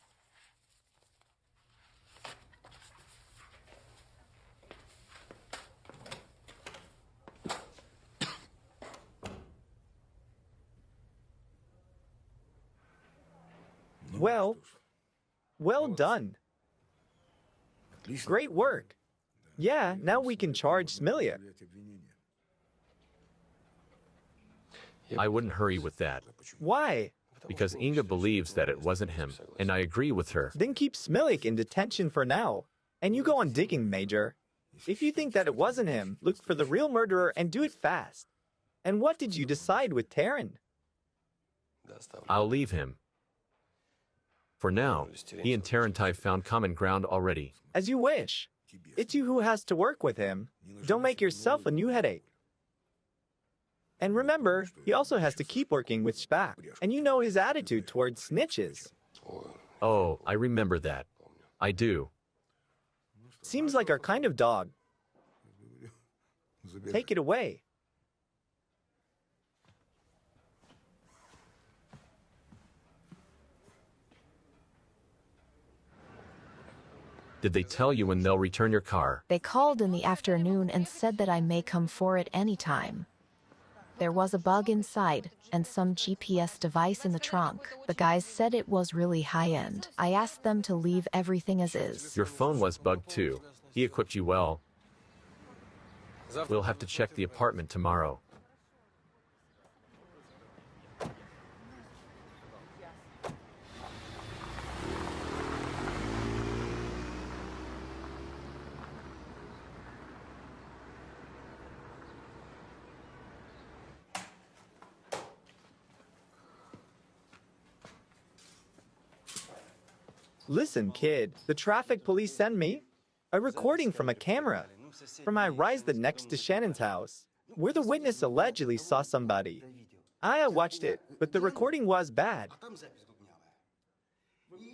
Well done. Great work. Yeah, now we can charge Smilia. I wouldn't hurry with that, Why? because Inga believes that it wasn't him, and I agree with her. Then keep Smilik in detention for now. And you go on digging, Major. If you think that it wasn't him, look for the real murderer and do it fast. And what did you decide with Taryn? I'll leave him. For now, he and Tarantai found common ground already. As you wish. It's you who has to work with him. Don't make yourself a new headache. And remember, he also has to keep working with Spack. And you know his attitude towards snitches. Oh, I remember that. I do. Seems like our kind of dog. Take it away. Did they tell you when they'll return your car? They called in the afternoon and said that I may come for it anytime. There was a bug inside and some GPS device in the trunk. The guys said it was really high-end. I asked them to leave everything as is. Your phone was bugged too. He equipped you well. We'll have to check the apartment tomorrow. Listen, kid, the traffic police send me. A recording from a camera from my residence next to Shannon's house, where the witness allegedly saw somebody. I watched it, but the recording was bad.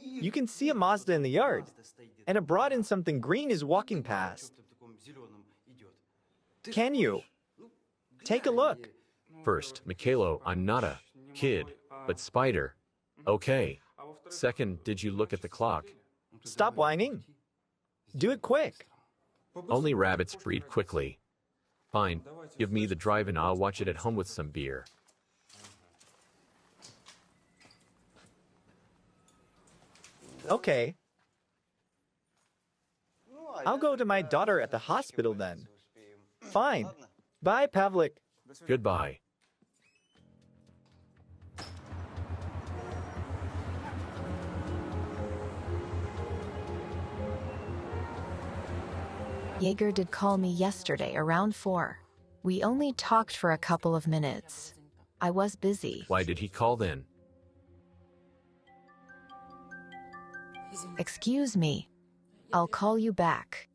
You can see a Mazda in the yard, and a broad in something green is walking past. Can you? Take a look. First, Mikhailo, I'm not a kid, but spider. Okay. Second, did you look at the clock? Stop whining. Do it quick. Only rabbits breed quickly. Fine, give me the drive and I'll watch it at home with some beer. Okay. I'll go to my daughter at the hospital then. Fine. Bye, Pavlik. Goodbye. Jaeger did call me yesterday around 4. We only talked for a couple of minutes. I was busy. Why did he call then? Excuse me. I'll call you back.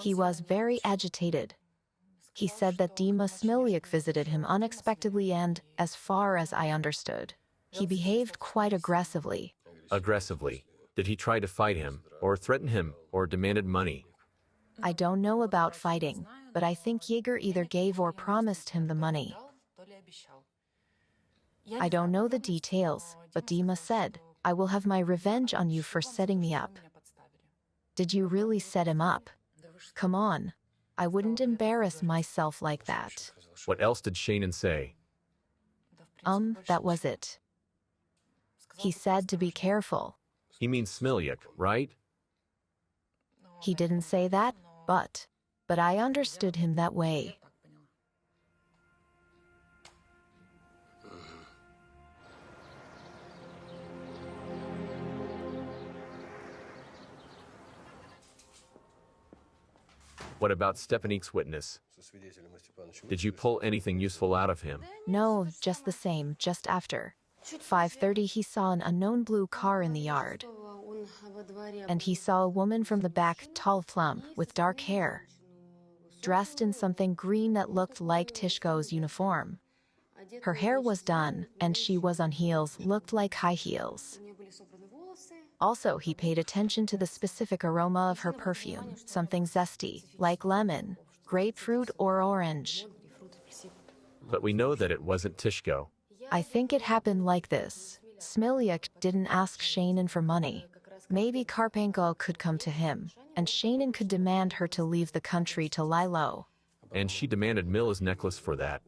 He was very agitated. He said that Dima Smilyak visited him unexpectedly and, as far as I understood, he behaved quite aggressively. Aggressively. Did he try to fight him, or threaten him, or demanded money? I don't know about fighting, but I think Jaeger either gave or promised him the money. I don't know the details, but Dima said, I will have my revenge on you for setting me up. Did you really set him up? Come on. I wouldn't embarrass myself like that. What else did Shannon say? That was it. He said to be careful. He means Smilyak, right? He didn't say that, but I understood him that way. What about Stepanik's witness? Did you pull anything useful out of him? No, just the same, just after 5:30 he saw an unknown blue car in the yard. And he saw a woman from the back, tall, plump, with dark hair, dressed in something green that looked like Tishko's uniform. Her hair was done, and she was on heels, looked like high heels. Also, he paid attention to the specific aroma of her perfume, something zesty, like lemon, grapefruit, or orange. But we know that it wasn't Tishko. I think it happened like this. Smilyak didn't ask Shannon for money. Maybe Karpenko could come to him, and Shannon could demand her to leave the country to lie low. And she demanded Mila's necklace for that.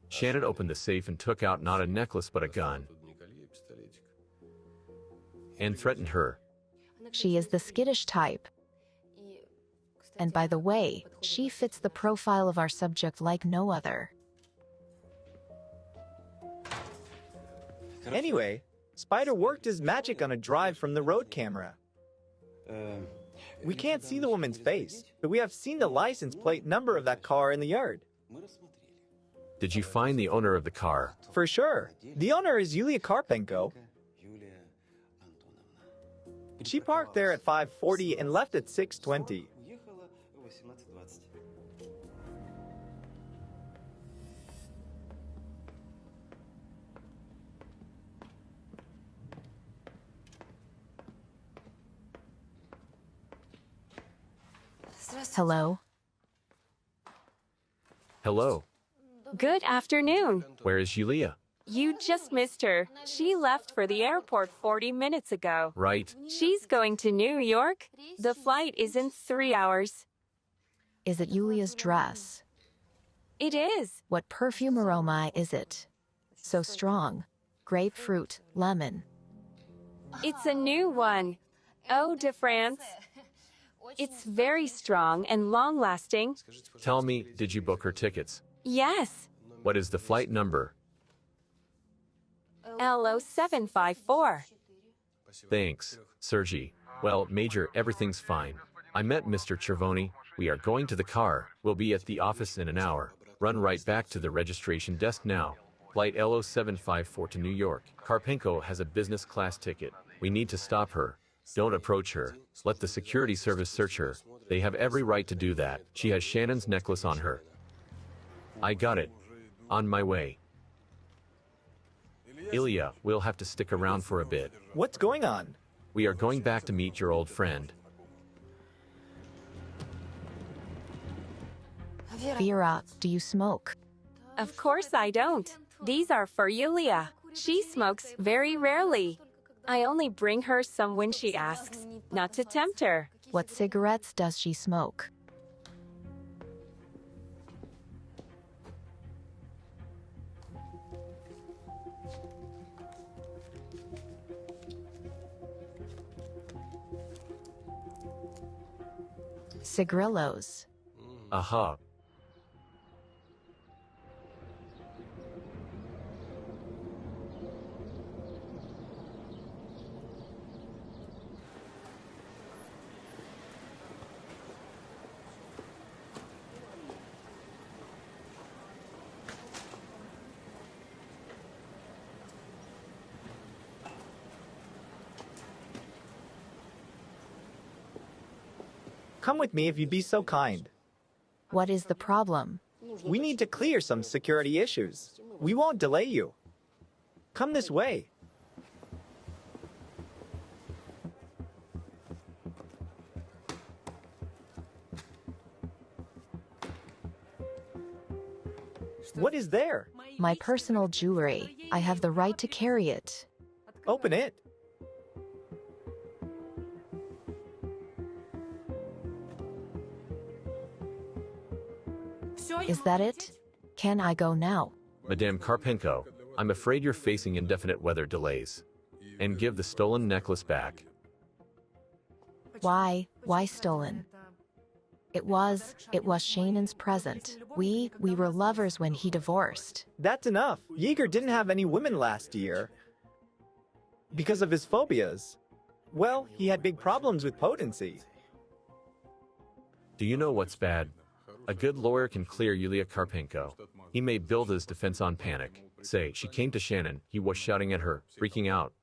Shannon opened the safe and took out not a necklace but a gun. And threatened her. She is the skittish type. And by the way, she fits the profile of our subject like no other. Anyway, Spider worked his magic on a drive from the road camera. We can't see the woman's face, but we have seen the license plate number of that car in the yard. Did you find the owner of the car? For sure. The owner is Yulia Karpenko. She parked there at 5:40 and left at 6:20. Hello? Hello. Good afternoon. Where is Yulia? You just missed her. She left for the airport 40 minutes ago. Right. She's going to New York. The flight is in 3 hours. Is it Yulia's dress? It is. What perfume aroma is it? So strong. Grapefruit, lemon. It's a new one. Eau de France. It's very strong and long-lasting. Tell me, did you book her tickets? Yes. What is the flight number? LO754. Thanks, Sergey. Well, Major, everything's fine. I met Mr. Chervoni. We are going to the car. We'll be at the office in an hour. Run right back to the registration desk now. Flight LO754 to New York. Karpenko has a business class ticket. We need to stop her. Don't approach her. Let the security service search her. They have every right to do that. She has Shannon's necklace on her. I got it. On my way. Ilya, we'll have to stick around for a bit. What's going on? We are going back to meet your old friend. Vera, do you smoke? Of course I don't. These are for Yulia. She smokes very rarely. I only bring her some when she asks, not to tempt her. What cigarettes does she smoke? Cigarillos. Aha. Come with me if you'd be so kind. What is the problem? We need to clear some security issues. We won't delay you. Come this way. What is there? My personal jewelry. I have the right to carry it. Open it. Is that it? Can I go now? Madame Karpenko, I'm afraid you're facing indefinite weather delays. And give the stolen necklace back. Why? Why stolen? It was Shannon's present. We were lovers when he divorced. That's enough. Yeager didn't have any women last year. Because of his phobias. Well, he had big problems with potency. Do you know what's bad? A good lawyer can clear Yulia Karpenko. He may build his defense on panic. Say, she came to Shannon, he was shouting at her, freaking out.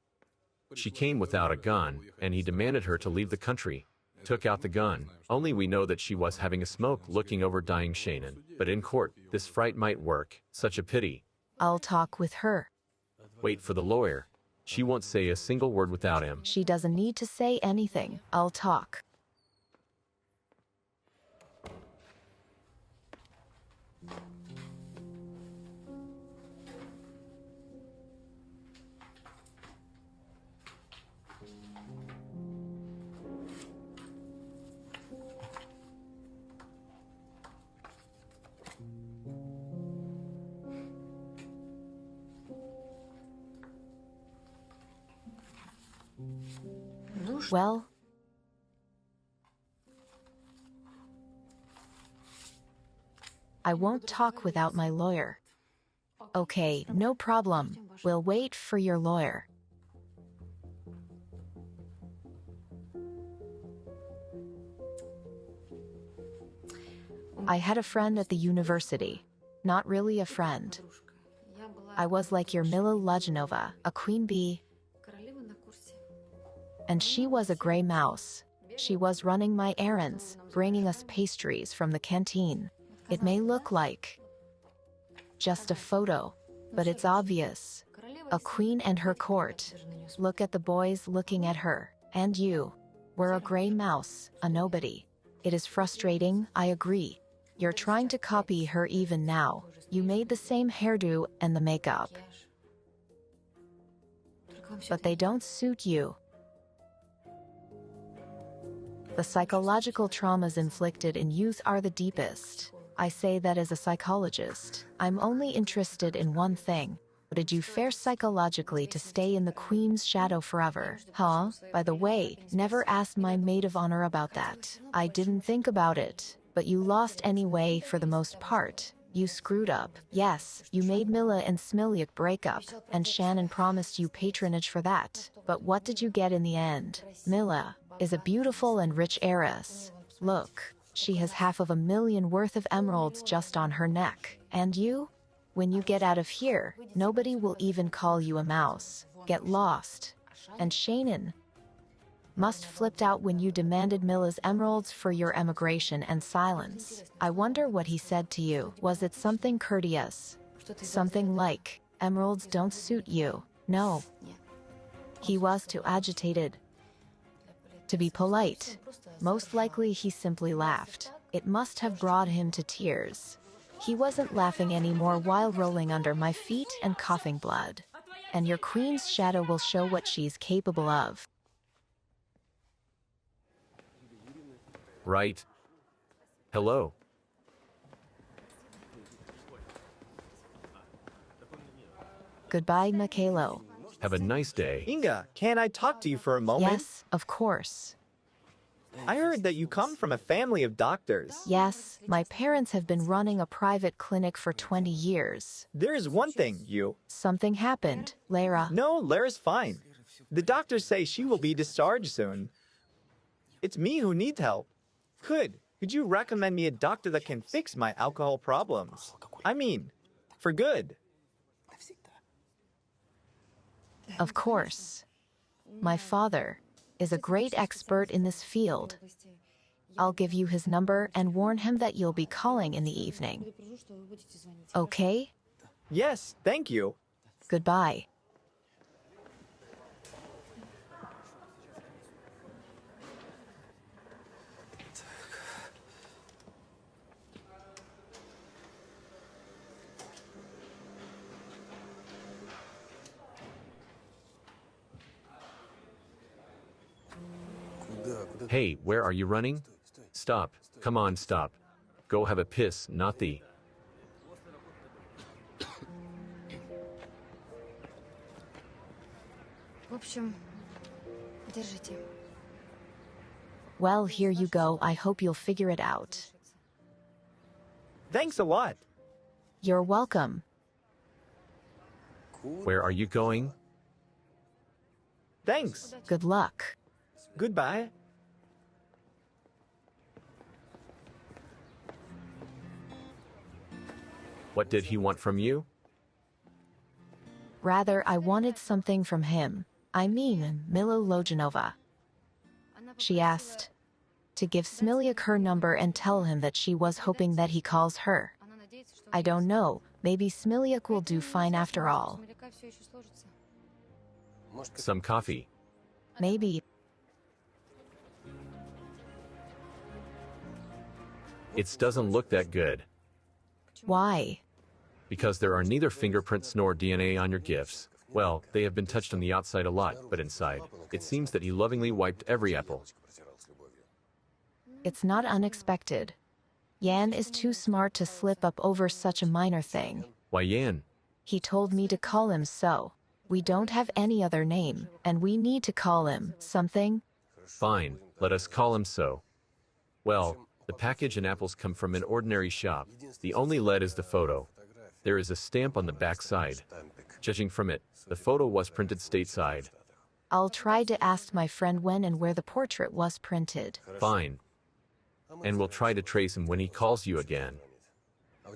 She came without a gun, and he demanded her to leave the country. Took out the gun. Only we know that she was having a smoke looking over dying Shannon. But in court, this fright might work. Such a pity. I'll talk with her. Wait for the lawyer. She won't say a single word without him. She doesn't need to say anything. I'll talk. Well, I won't talk without my lawyer. Okay, no problem. We'll wait for your lawyer. I had a friend at the university. Not really a friend. I was like your Mila Lajinova, a queen bee. And she was a gray mouse. She was running my errands, bringing us pastries from the canteen. It may look like just a photo, but it's obvious. A queen and her court. Look at the boys looking at her. And you. We're a gray mouse, a nobody. It is frustrating, I agree. You're trying to copy her even now. You made the same hairdo and the makeup. But they don't suit you. The psychological traumas inflicted in youth are the deepest. I say that as a psychologist. I'm only interested in one thing. Did you fare psychologically to stay in the Queen's shadow forever? Huh? By the way, never asked my maid of honor about that. I didn't think about it. But you lost anyway for the most part. You screwed up. Yes, you made Mila and Smilyak break up, and Shannon promised you patronage for that. But what did you get in the end? Mila is a beautiful and rich heiress. Look, she has $500,000 worth of emeralds just on her neck. And you? When you get out of here, nobody will even call you a mouse. Get lost. And Shannon? Must flipped out when you demanded Mila's emeralds for your emigration and silence. I wonder what he said to you. Was it something courteous? Something like, emeralds don't suit you. No. He was too agitated to be polite. Most likely he simply laughed. It must have brought him to tears. He wasn't laughing anymore while rolling under my feet and coughing blood. And your queen's shadow will show what she's capable of. Right. Hello. Goodbye, Mikhailo. Have a nice day. Inga, can I talk to you for a moment? Yes, of course. I heard that you come from a family of doctors. Yes, my parents have been running a private clinic for 20 years. There's one thing, Something happened, Lara. No, Lara's fine. The doctors say she will be discharged soon. It's me who needs help. Could you recommend me a doctor that can fix my alcohol problems? I mean, for good. Of course. My father is a great expert in this field. I'll give you his number and warn him that you'll be calling in the evening. Okay? Yes, thank you. Goodbye. Hey, where are you running? Stop. Come on, stop. Go have a piss, not the... Well, here you go. I hope you'll figure it out. Thanks a lot. You're welcome. Where are you going? Thanks. Good luck. Goodbye. What did he want from you? Rather, I wanted something from him. I mean, Mila Lojanova. She asked to give Smilyak her number and tell him that she was hoping that he calls her. I don't know, maybe Smilyak will do fine after all. Some coffee. Maybe. It doesn't look that good. Why? Because there are neither fingerprints nor DNA on your gifts. Well, they have been touched on the outside a lot, but inside, it seems that he lovingly wiped every apple. It's not unexpected. Yan is too smart to slip up over such a minor thing. Why, Yan? He told me to call him so. We don't have any other name, and we need to call him something. Fine, let us call him so. Well, the package and apples come from an ordinary shop. The only lead is the photo. There is a stamp on the back side. Judging from it, the photo was printed stateside. I'll try to ask my friend when and where the portrait was printed. Fine. And we'll try to trace him when he calls you again.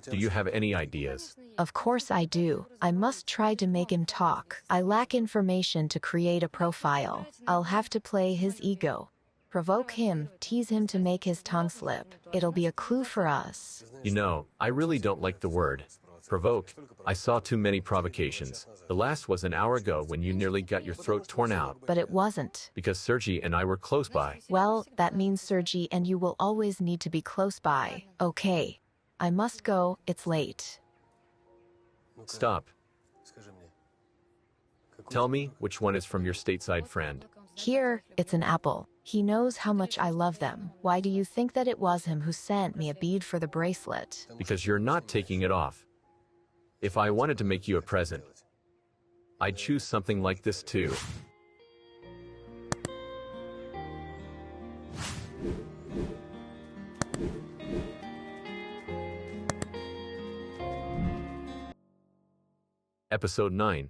Do you have any ideas? Of course I do. I must try to make him talk. I lack information to create a profile. I'll have to play his ego. Provoke him, tease him to make his tongue slip. It'll be a clue for us. You know, I really don't like the word provoke. I saw too many provocations. The last was an hour ago when you nearly got your throat torn out. But it wasn't. Because Sergi and I were close by. Well, that means Sergi and you will always need to be close by. Okay. I must go, it's late. Stop. Tell me, which one is from your stateside friend? Here, it's an apple. He knows how much I love them. Why do you think that it was him who sent me a bead for the bracelet? Because you're not taking it off. If I wanted to make you a present, I'd choose something like this too. Episode 9.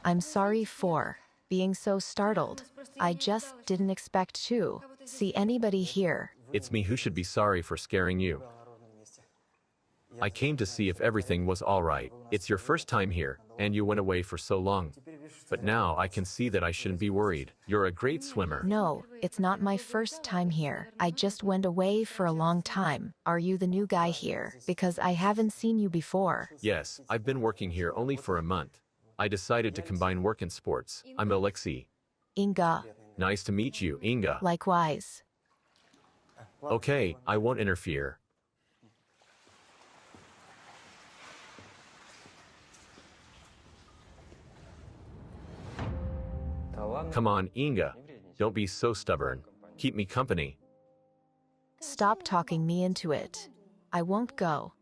I'm sorry for being so startled. I just didn't expect to see anybody here. It's me who should be sorry for scaring you. I came to see if everything was all right. It's your first time here, and you went away for so long. But now I can see that I shouldn't be worried. You're a great swimmer. No, it's not my first time here. I just went away for a long time. Are you the new guy here? Because I haven't seen you before. Yes, I've been working here only for a month. I decided to combine work and sports. I'm Alexei. Inga. Nice to meet you, Inga. Likewise. Okay, I won't interfere. Come on, Inga. Don't be so stubborn. Keep me company. Stop talking me into it. I won't go.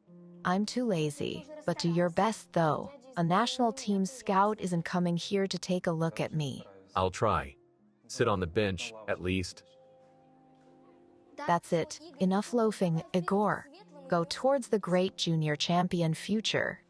I'm too lazy. But do your best, though. A national team scout isn't coming here to take a look at me. I'll try. Sit on the bench, at least. That's it. Enough loafing, Igor. Go towards the great junior champion future.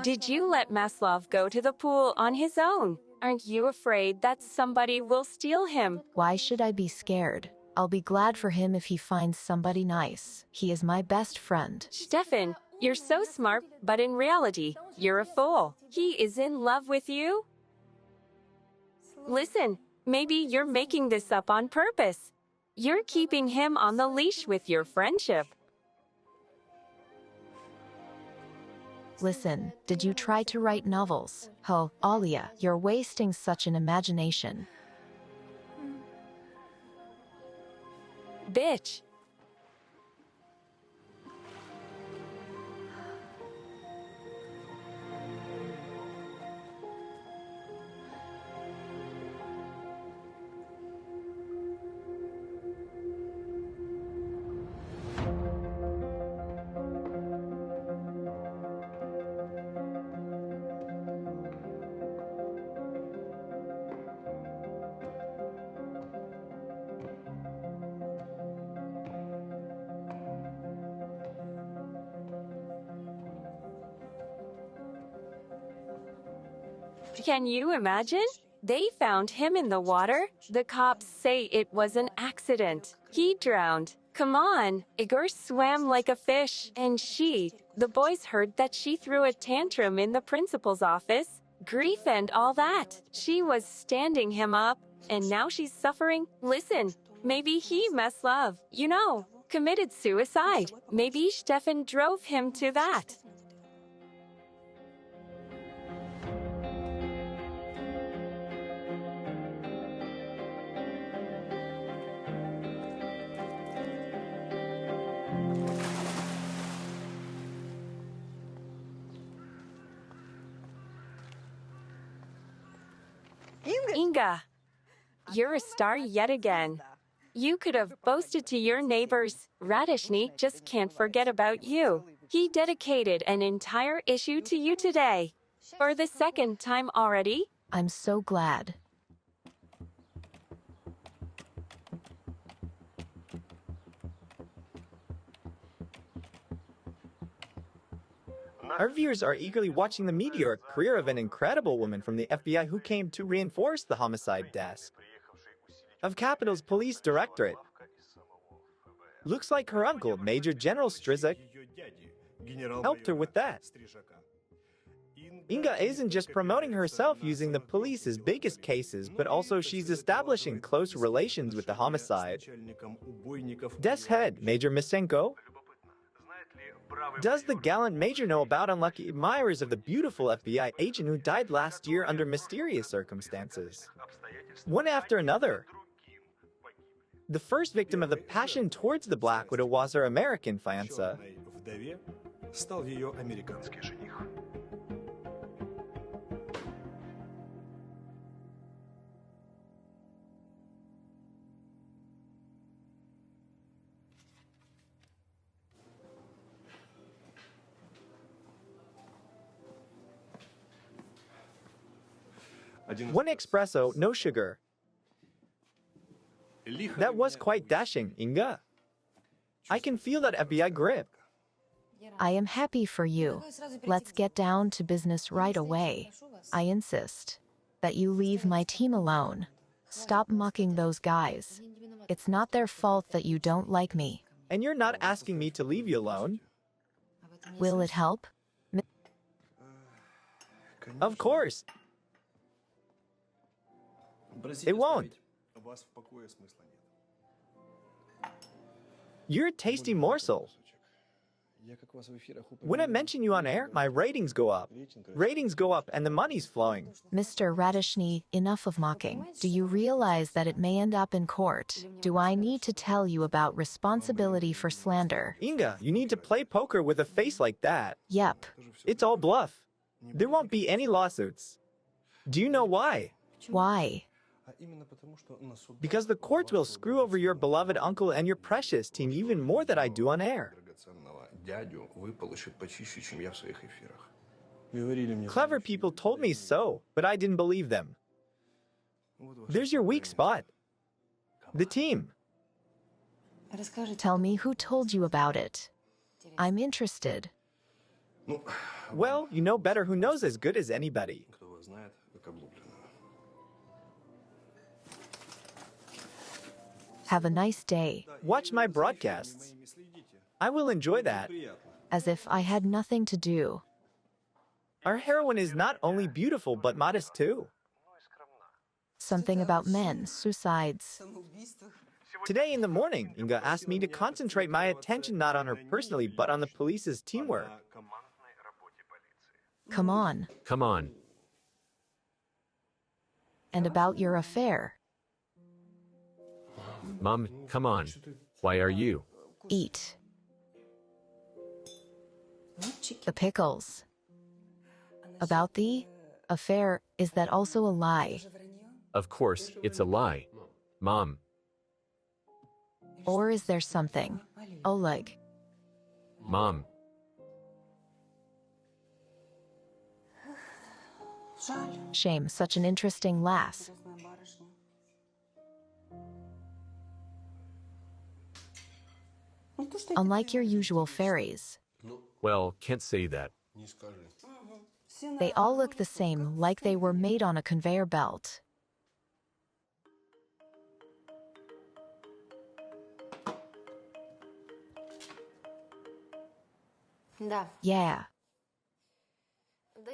Did you let Maslov go to the pool on his own? Aren't you afraid that somebody will steal him? Why should I be scared? I'll be glad for him if he finds somebody nice. He is my best friend. Stefan, you're so smart, but in reality, you're a fool. He is in love with you? Listen, maybe you're making this up on purpose. You're keeping him on the leash with your friendship. Listen, did you try to write novels? Oh, Alia, you're wasting such an imagination. Bitch. Can you imagine? They found him in the water. The cops say it was an accident. He drowned. Come on. Igor swam like a fish. And the boys heard that she threw a tantrum in the principal's office. Grief and all that. She was standing him up. And now she's suffering. Listen, maybe he, Maslov, committed suicide. Maybe Stefan drove him to that. Inga, you're a star yet again. You could have boasted to your neighbors. Radishny just can't forget about you. He dedicated an entire issue to you today. For the second time already. I'm so glad. Our viewers are eagerly watching the meteoric career of an incredible woman from the FBI who came to reinforce the homicide desk of Capital's Police Directorate. Looks like her uncle, Major General Strizak, helped her with that. Inga isn't just promoting herself using the police's biggest cases, but also she's establishing close relations with the homicide. Desk head, Major Misenko. Does the gallant major know about unlucky admirers of the beautiful FBI agent who died last year under mysterious circumstances? One after another. The first victim of the passion towards the Black Widow was her American fiance. One espresso, no sugar. That was quite dashing, Inga. I can feel that FBI grip. I am happy for you. Let's get down to business right away. I insist that you leave my team alone. Stop mucking those guys. It's not their fault that you don't like me. And you're not asking me to leave you alone. Will it help? Of course. It won't. You're a tasty morsel. When I mention you on air, my ratings go up. Ratings go up and the money's flowing. Mr. Radishny, enough of mocking. Do you realize that it may end up in court? Do I need to tell you about responsibility for slander? Inga, you need to play poker with a face like that. Yep. It's all bluff. There won't be any lawsuits. Do you know why? Why? Because the courts will screw over your beloved uncle and your precious team even more than I do on air. Clever people told me so, but I didn't believe them. There's your weak spot. The team. Tell me who told you about it. I'm interested. Well, you know better who knows as good as anybody. Have a nice day. Watch my broadcasts. I will enjoy that. As if I had nothing to do. Our heroine is not only beautiful, but modest too. Something about men, suicides. Today in the morning, Inga asked me to concentrate my attention not on her personally, but on the police's teamwork. Come on. Come on. And about your affair. Mom, come on. Why are you? Eat. The pickles. About the affair, is that also a lie? Of course, it's a lie. Mom. Or is there something? Oleg. Mom. Shame, such an interesting lass. Unlike your usual fairies. Well, can't say that. They all look the same, like they were made on a conveyor belt. Yeah.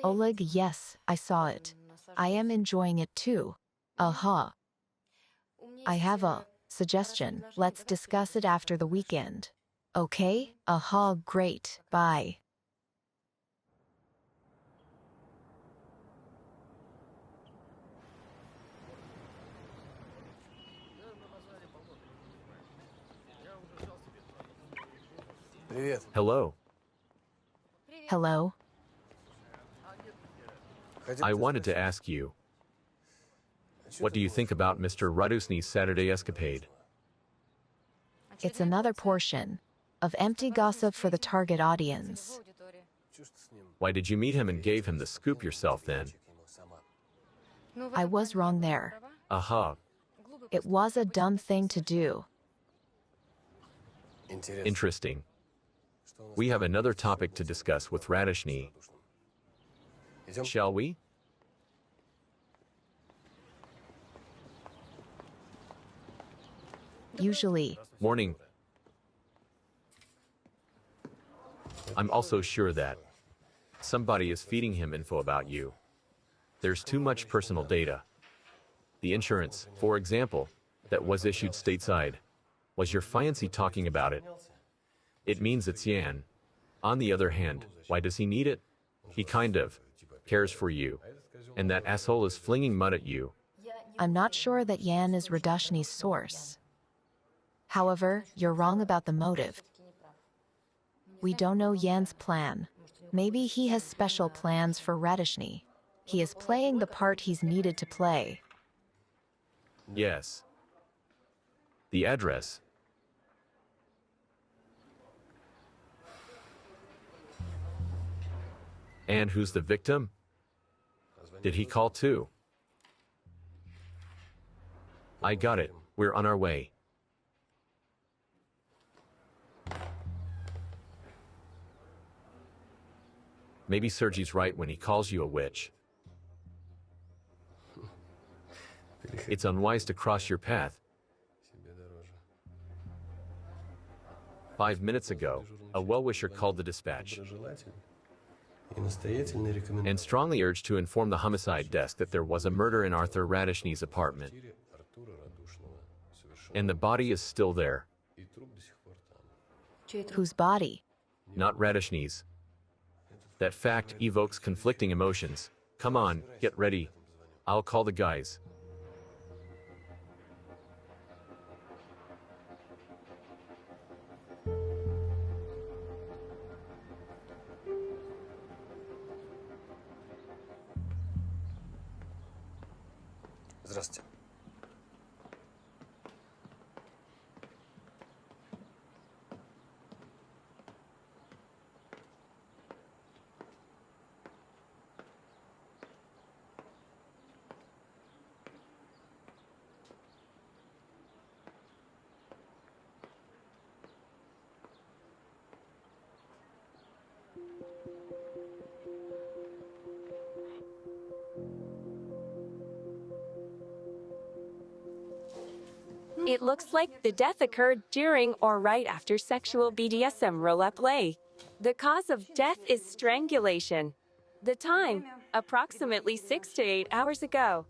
Oleg, yes, I saw it. I am enjoying it too. I have a suggestion. Let's discuss it after the weekend. Okay? Great. Bye. Hello. Hello? I wanted to ask you, what do you think about Mr. Radusny's Saturday escapade? It's another portion of empty gossip for the target audience. Why did you meet him and gave him the scoop yourself then? I was wrong there. Aha. It was a dumb thing to do. Interesting. We have another topic to discuss with Radishny. Shall we? Usually, Morning. I'm also sure that somebody is feeding him info about you. There's too much personal data. The insurance, for example, that was issued stateside. Was your fiance talking about it? It means it's Yan. On the other hand, why does he need it? He kind of cares for you. And that asshole is flinging mud at you. I'm not sure that Yan is Radushny's source. However, you're wrong about the motive. We don't know Yan's plan. Maybe he has special plans for Radushny. He is playing the part he's needed to play. Yes. The address. And who's the victim? Did he call too? I got it. We're on our way. Maybe Sergey's right when he calls you a witch. It's unwise to cross your path. 5 minutes ago, a well-wisher called the dispatch and strongly urged to inform the homicide desk that there was a murder in Arthur Radishny's apartment. And the body is still there. Whose body? Not Radishny's. That fact evokes conflicting emotions. Come on, get ready. I'll call the guys. Здравствуйте. It looks like the death occurred during or right after sexual BDSM roleplay. The cause of death is strangulation. The time, approximately 6 to 8 hours ago.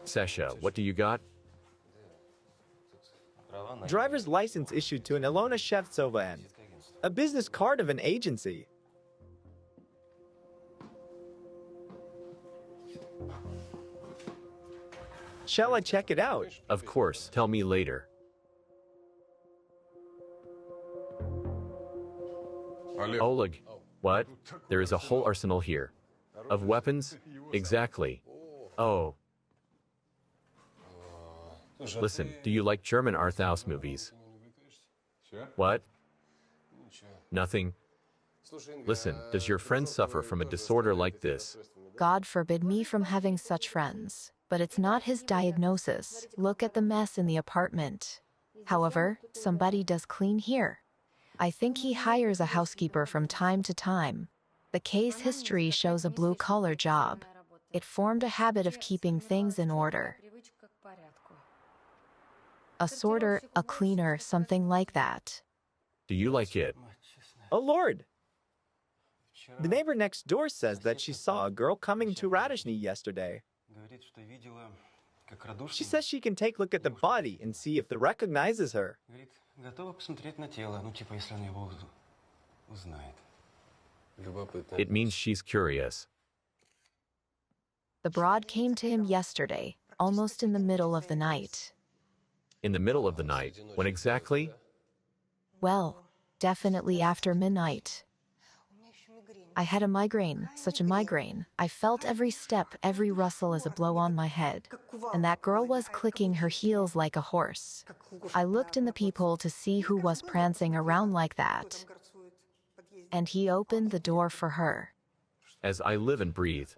Sasha, what do you got? Driver's license issued to an Ilona Shevtsova and a business card of an agency. Shall I check it out? Of course, tell me later. Oleg, what? There is a whole arsenal here. Of weapons? Exactly. Oh. Listen, do you like German art house movies? What? Nothing. Listen, does your friend suffer from a disorder like this? God forbid me from having such friends. But it's not his diagnosis. Look at the mess in the apartment. However, somebody does clean here. I think he hires a housekeeper from time to time. The case history shows a blue-collar job. It formed a habit of keeping things in order. A sorter, a cleaner, something like that. Do you like it? Oh, Lord. The neighbor next door says that she saw a girl coming to Radishny yesterday. She says she can take a look at the body and see if it recognizes her. It means she's curious. The broad came to him yesterday, almost in the middle of the night. In the middle of the night, when exactly? Well, definitely after midnight. I had a migraine, such a migraine. I felt every step, every rustle as a blow on my head. And that girl was clicking her heels like a horse. I looked in the peephole to see who was prancing around like that. And he opened the door for her. As I live and breathe.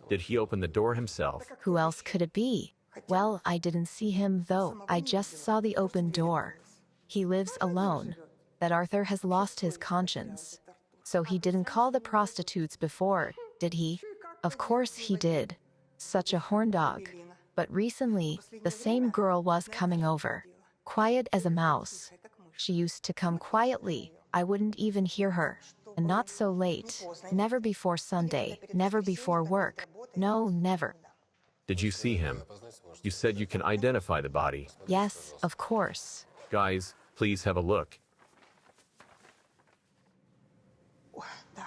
Did he open the door himself? Who else could it be? Well, I didn't see him, though. I just saw the open door. He lives alone. That Arthur has lost his conscience. So he didn't call the prostitutes before, did he? Of course he did. Such a horn dog. But recently, the same girl was coming over. Quiet as a mouse. She used to come quietly. I wouldn't even hear her. And not so late. Never before Sunday. Never before work. No, never. Did you see him? You said you can identify the body. Yes, of course. Guys, please have a look.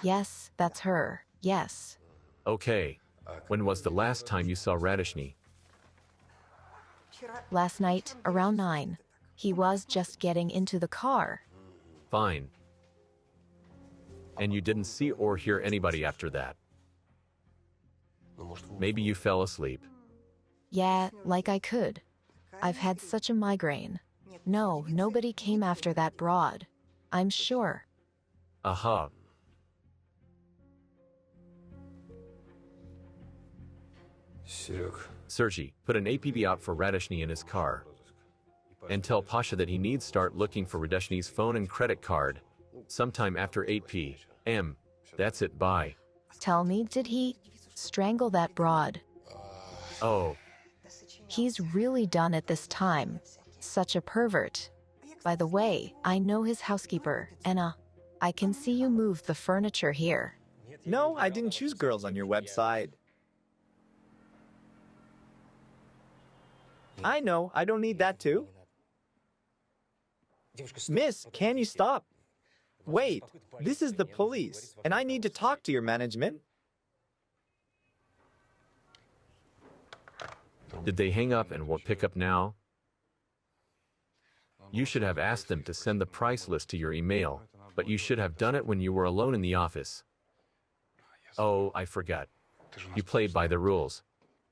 Yes, that's her. Yes. Okay. When was the last time you saw Radishny? Last night, around 9. He was just getting into the car. Fine. And you didn't see or hear anybody after that? Maybe you fell asleep. Yeah, like I could. I've had such a migraine. No, nobody came after that broad. I'm sure. Aha. Sergey, put an APB out for Radishny in his car. And tell Pasha that he needs start looking for Radishny's phone and credit card. Sometime after 8 p. That's it, bye. Tell me, did he strangle that broad? Oh, He's really done it this time. Such a pervert. By the way, I know his housekeeper, Anna. I can see you moved the furniture here. No, I didn't choose girls on your website. I know, I don't need that too. Miss, can you stop? Wait, this is the police, and I need to talk to your management. did they hang up and won't pick up now? You should have asked them to send the price list to your email, but you should have done it when you were alone in the office. Oh, I forgot. You played by the rules.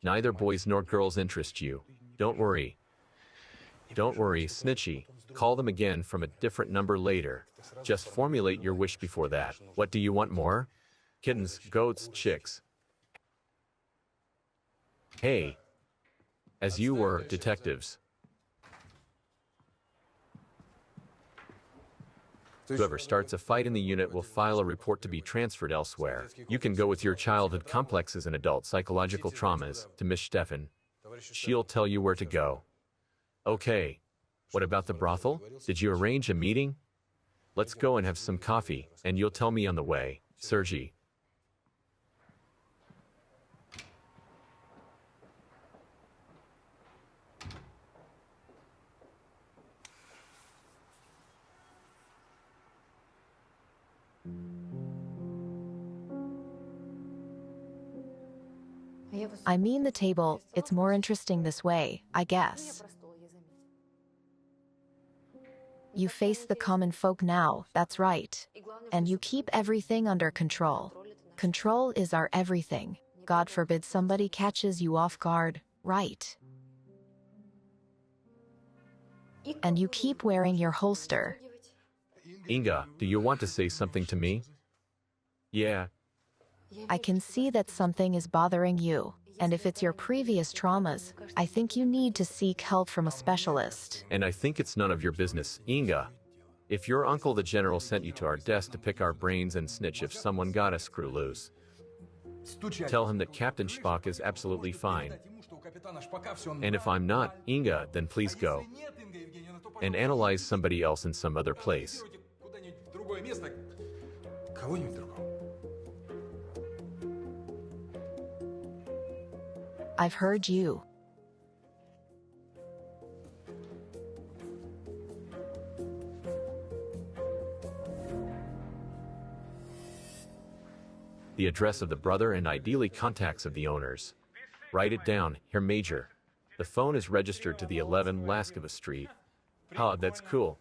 Neither boys nor girls interest you. Don't worry. Don't worry, Snitchy. Call them again from a different number later. Just formulate your wish before that. What do you want more? Kittens, goats, chicks. Hey. As you were, detectives. Whoever starts a fight in the unit will file a report to be transferred elsewhere. You can go with your childhood complexes and adult psychological traumas to Miss Steffen. She'll tell you where to go. Okay. What about the brothel? Did you arrange a meeting? Let's go and have some coffee, and you'll tell me on the way, Sergey. I mean the table, it's more interesting this way, I guess. You face the common folk now, that's right. And you keep everything under control. Control is our everything. God forbid somebody catches you off guard, right? And you keep wearing your holster. Inga, do you want to say something to me? Yeah. I can see that something is bothering you. And if it's your previous traumas, I think you need to seek help from a specialist. And I think it's none of your business, Inga. If your uncle the general sent you to our desk to pick our brains and snitch if someone got a screw loose, tell him that Captain Spock is absolutely fine. And if I'm not, Inga, then please go. And analyze somebody else in some other place. I've heard you. The address of the brother and ideally contacts of the owners. Write it down, Herr Major. The phone is registered to the 11 Laskava Street. Ha, that's cool.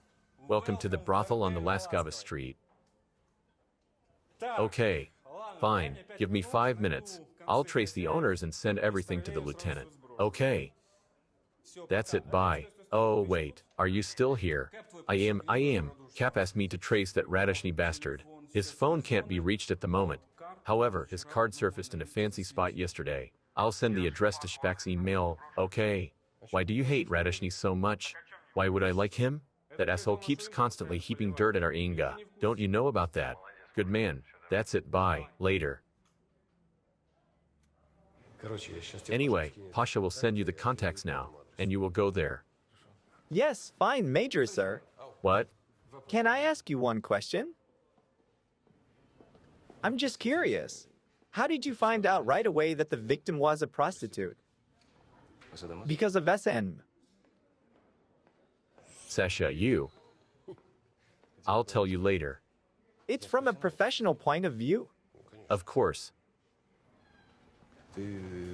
Welcome to the brothel on the Laskava Street. Okay. Fine, give me 5 minutes. I'll trace the owners and send everything to the lieutenant. Okay. That's it, bye. Oh, wait, are you still here? I am. Cap asked me to trace that Radishny bastard. His phone can't be reached at the moment. However, his card surfaced in a fancy spot yesterday. I'll send the address to Spack's email, okay? Why do you hate Radishny so much? Why would I like him? That asshole keeps constantly heaping dirt at our Inga. Don't you know about that? Good man. That's it, bye. Later. Anyway, Pasha will send you the contacts now, and you will go there. Yes, fine, Major, sir. What? Can I ask you one question? I'm just curious. How did you find out right away that the victim was a prostitute? Because of SN. Sasha, you. I'll tell you later. It's from a professional point of view. Of course.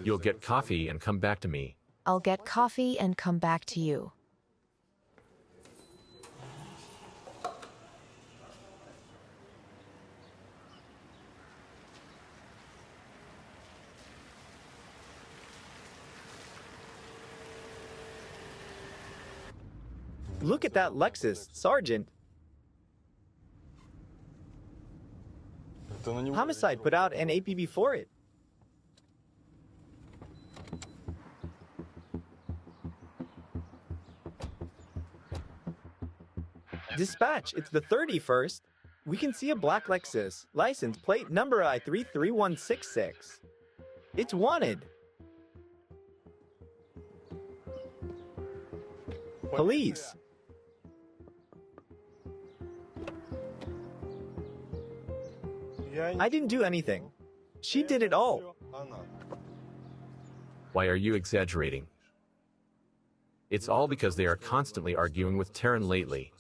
You'll get coffee and come back to me. I'll get coffee and come back to you. Look at that Lexus, Sergeant. Homicide put out an APB for it. Dispatch, it's the 31st. We can see a black Lexus, license plate number I33166. It's wanted. Police. I didn't do anything. She did it all. Why are you exaggerating? It's all because they are constantly arguing with Taryn lately.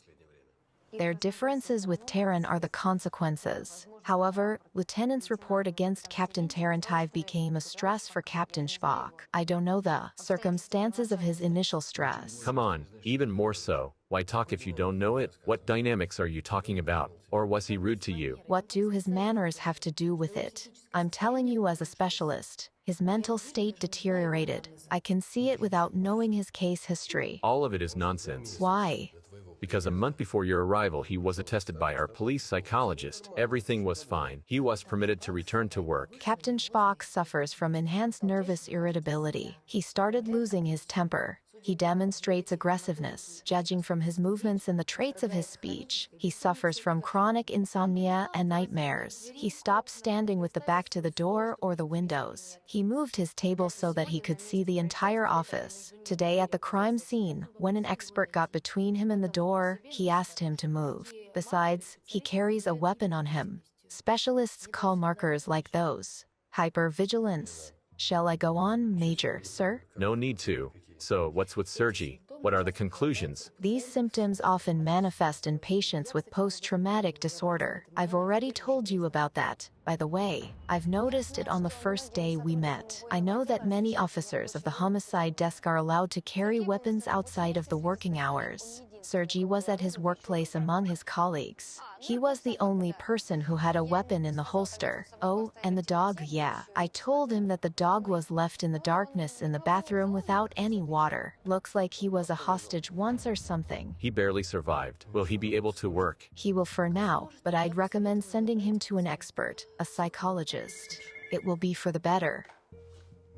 Their differences with Taryn are the consequences. However, Lieutenant's report against Captain Tarantive became a stress for Captain Spock. I don't know the circumstances of his initial stress. Come on, even more so. Why talk if you don't know it? What dynamics are you talking about? Or was he rude to you? What do his manners have to do with it? I'm telling you as a specialist. His mental state deteriorated. I can see it without knowing his case history. All of it is nonsense. Why? Because a month before your arrival, he was attested by our police psychologist. Everything was fine. He was permitted to return to work. Captain Spock suffers from enhanced nervous irritability. He started losing his temper. He demonstrates aggressiveness, judging from his movements and the traits of his speech. He suffers from chronic insomnia and nightmares. He stopped standing with the back to the door or the windows. He moved his table so that he could see the entire office. Today at the crime scene, when an expert got between him and the door, he asked him to move. Besides, he carries a weapon on him. Specialists call markers like those hypervigilance. Shall I go on, Major, sir? No need to. So, what's with Sergi? What are the conclusions? These symptoms often manifest in patients with post-traumatic disorder. I've already told you about that. By the way, I've noticed it on the first day we met. I know that many officers of the homicide desk are allowed to carry weapons outside of the working hours. Sergi was at his workplace among his colleagues. He was the only person who had a weapon in the holster. Oh, and the dog, yeah. I told him that the dog was left in the darkness in the bathroom without any water. Looks like he was a hostage once or something. He barely survived. Will he be able to work? He will for now, but I'd recommend sending him to an expert, a psychologist. It will be for the better.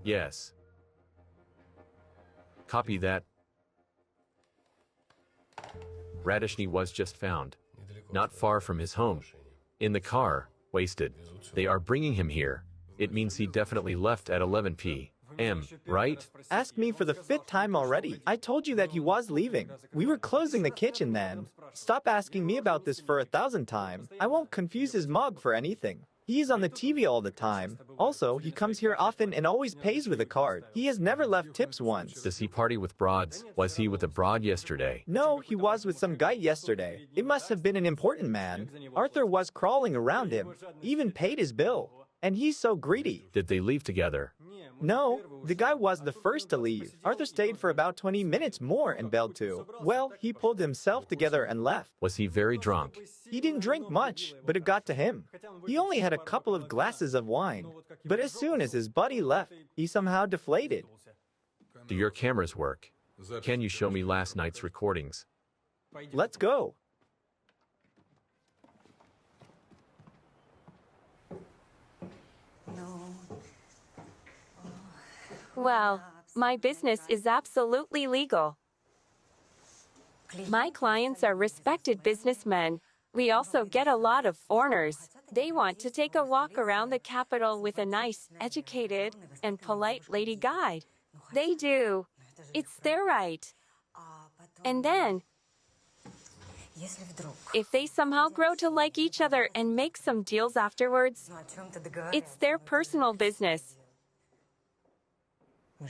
Yes. Copy that. Radishny was just found, not far from his home. In the car, wasted. They are bringing him here. It means he definitely left at 11 p.m., right? Ask me for the 5th time already. I told you that he was leaving. We were closing the kitchen then. Stop asking me about this for 1,000 times. I won't confuse his mug for anything. He's on the TV all the time. Also, he comes here often and always pays with a card. He has never left tips once. Does he party with broads? Was he with a broad yesterday? No, he was with some guy yesterday. It must have been an important man. Arthur was crawling around him, even paid his bill. And he's so greedy. Did they leave together? No, the guy was the first to leave. Arthur stayed for about 20 minutes more and bailed too. Well, he pulled himself together and left. Was he very drunk? He didn't drink much, but it got to him. He only had a couple of glasses of wine. But as soon as his buddy left, he somehow deflated. Do your cameras work? Can you show me last night's recordings? Let's go. Well, my business is absolutely legal. My clients are respected businessmen. We also get a lot of foreigners. They want to take a walk around the capital with a nice, educated, and polite lady guide. They do. It's their right. And then, if they somehow grow to like each other and make some deals afterwards, it's their personal business.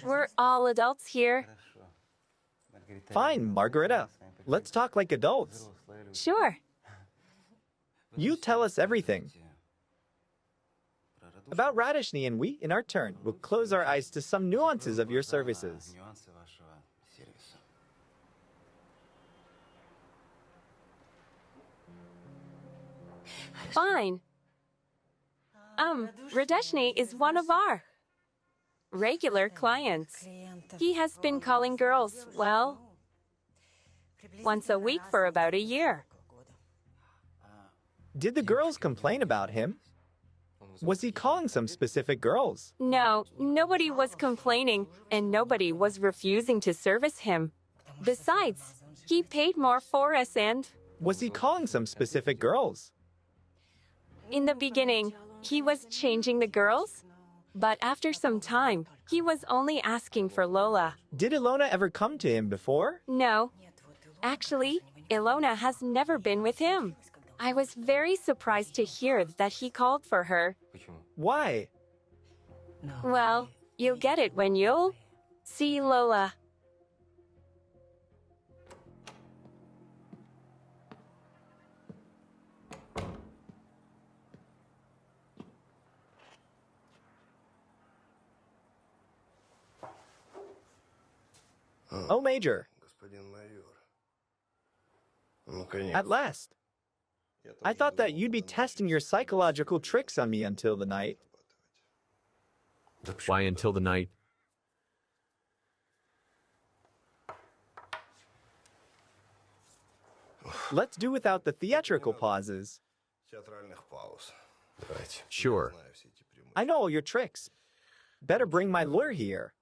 We're all adults here. Fine, Margareta. Let's talk like adults. Sure. You tell us everything. About Radishny, and we, in our turn, will close our eyes to some nuances of your services. Fine. Radeshny is one of our regular clients. He has been calling girls, well, once a week for about a year. Did the girls complain about him? Was he calling some specific girls? No, nobody was complaining, and nobody was refusing to service him. Besides, he paid more for us and... Was he calling some specific girls? In the beginning, he was changing the girls, but after some time, he was only asking for Lola. Did Ilona ever come to him before? No. Actually, Ilona has never been with him. I was very surprised to hear that he called for her. Why? Well, you'll get it when you'll see Lola. Oh, Major. At last. I thought that you'd be testing your psychological tricks on me until the night. Why until the night? Let's do without the theatrical pauses. Sure. I know all your tricks. Better bring my lawyer here.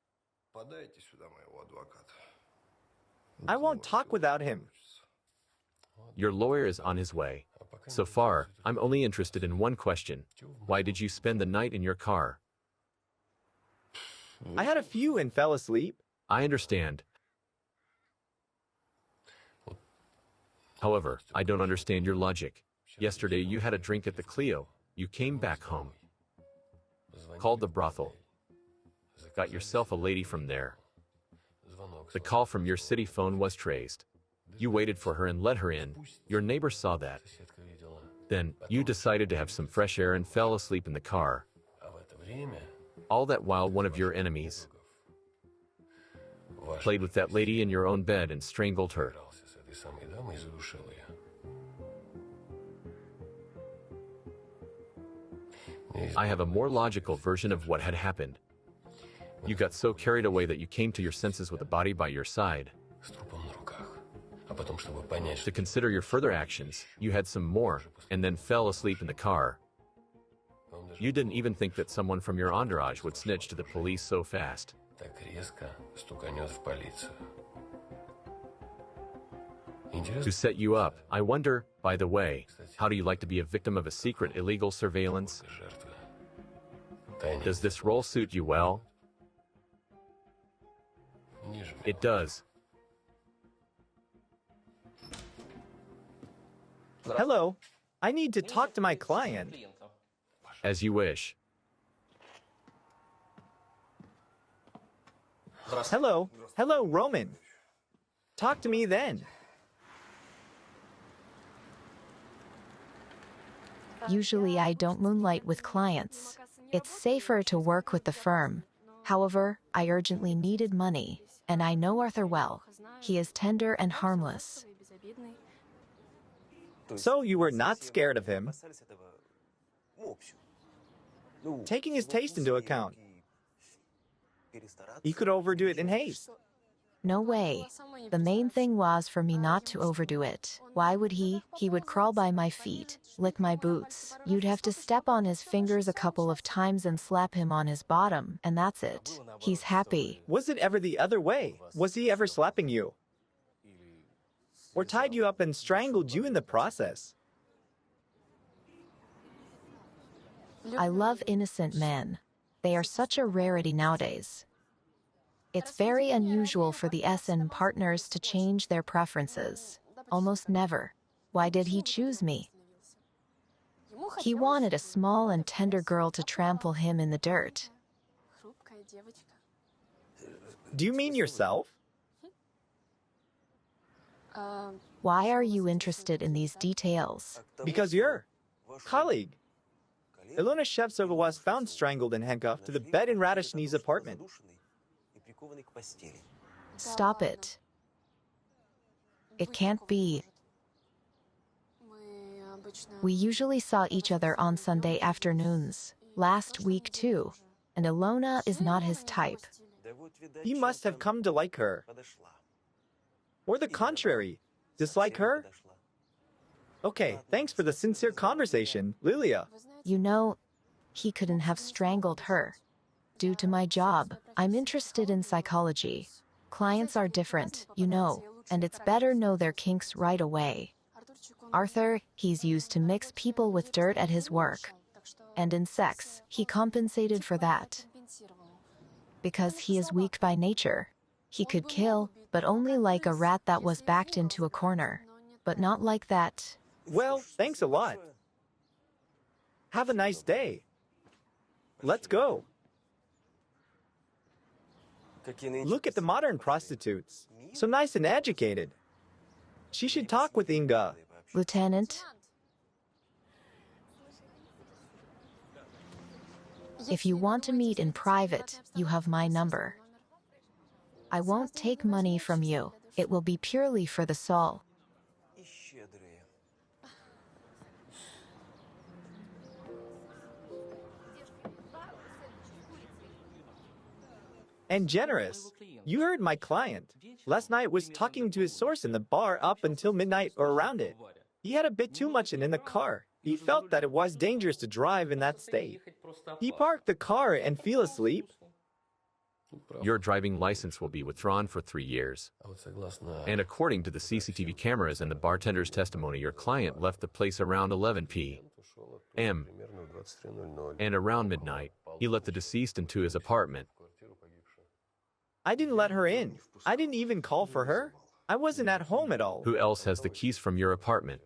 I won't talk without him. Your lawyer is on his way. So far, I'm only interested in one question. Why did you spend the night in your car? I had a few and fell asleep. I understand. However, I don't understand your logic. Yesterday, you had a drink at the Clio. You came back home. Called the brothel. Got yourself a lady from there. The call from your city phone was traced. You waited for her and let her in. Your neighbor saw that. Then, you decided to have some fresh air and fell asleep in the car. All that while one of your enemies played with that lady in your own bed and strangled her. I have a more logical version of what had happened. You got so carried away that you came to your senses with a body by your side. To consider your further actions, you had some more, and then fell asleep in the car. You didn't even think that someone from your entourage would snitch to the police so fast. To set you up, I wonder, by the way, how do you like to be a victim of a secret illegal surveillance? Does this role suit you well? It does. Hello. I need to talk to my client. As you wish. Hello. Hello, Roman. Talk to me then. Usually I don't moonlight with clients. It's safer to work with the firm. However, I urgently needed money, and I know Arthur well. He is tender and harmless. So you were not scared of him. Taking his taste into account. He could overdo it in haste. No way. The main thing was for me not to overdo it. Why would he? He would crawl by my feet, lick my boots. You'd have to step on his fingers a couple of times and slap him on his bottom, and that's it. He's happy. Was it ever the other way? Was he ever slapping you? Or tied you up and strangled you in the process? I love innocent men. They are such a rarity nowadays. It's very unusual for the SN partners to change their preferences. Almost never. Why did he choose me? He wanted a small and tender girl to trample him in the dirt. Do you mean yourself? Why are you interested in these details? Because your colleague, Ilona Shevtsova, was found strangled and handcuffed to the bed in Radishny's apartment. Stop it. It can't be. We usually saw each other on Sunday afternoons, last week too, and Ilona is not his type. He must have come to like her. Or the contrary, dislike her? Okay, thanks for the sincere conversation, Lilia. You know, he couldn't have strangled her. Due to my job, I'm interested in psychology. Clients are different, you know, and it's better know their kinks right away. Arthur, he's used to mix people with dirt at his work. And in sex, he compensated for that. Because he is weak by nature. He could kill, but only like a rat that was backed into a corner. But not like that. Well, thanks a lot. Have a nice day. Let's go. Look at the modern prostitutes. So nice and educated. She should talk with Inga. Lieutenant? If you want to meet in private, you have my number. I won't take money from you. It will be purely for the soul. And generous. You heard my client. Last night was talking to his source in the bar up until midnight or around it. He had a bit too much in the car. He felt that it was dangerous to drive in that state. He parked the car and fell asleep. Your driving license will be withdrawn for 3 years. And according to the CCTV cameras and the bartender's testimony, your client left the place around 11 p.m. And around midnight, he let the deceased into his apartment. I didn't let her in. I didn't even call for her. I wasn't at home at all. Who else has the keys from your apartment?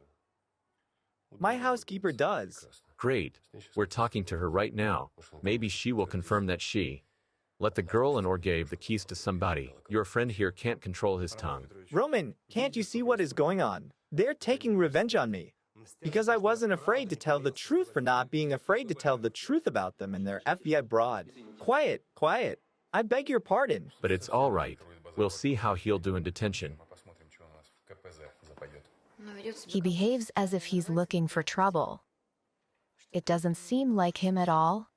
My housekeeper does. Great. We're talking to her right now. Maybe she will confirm that she let the girl in or gave the keys to somebody. Your friend here can't control his tongue. Roman, can't you see what is going on? They're taking revenge on me. Because I wasn't afraid to tell the truth for not being afraid to tell the truth about them and their FBI broad. Quiet, quiet. I beg your pardon. But it's all right. We'll see how he'll do in detention. He behaves as if he's looking for trouble. It doesn't seem like him at all.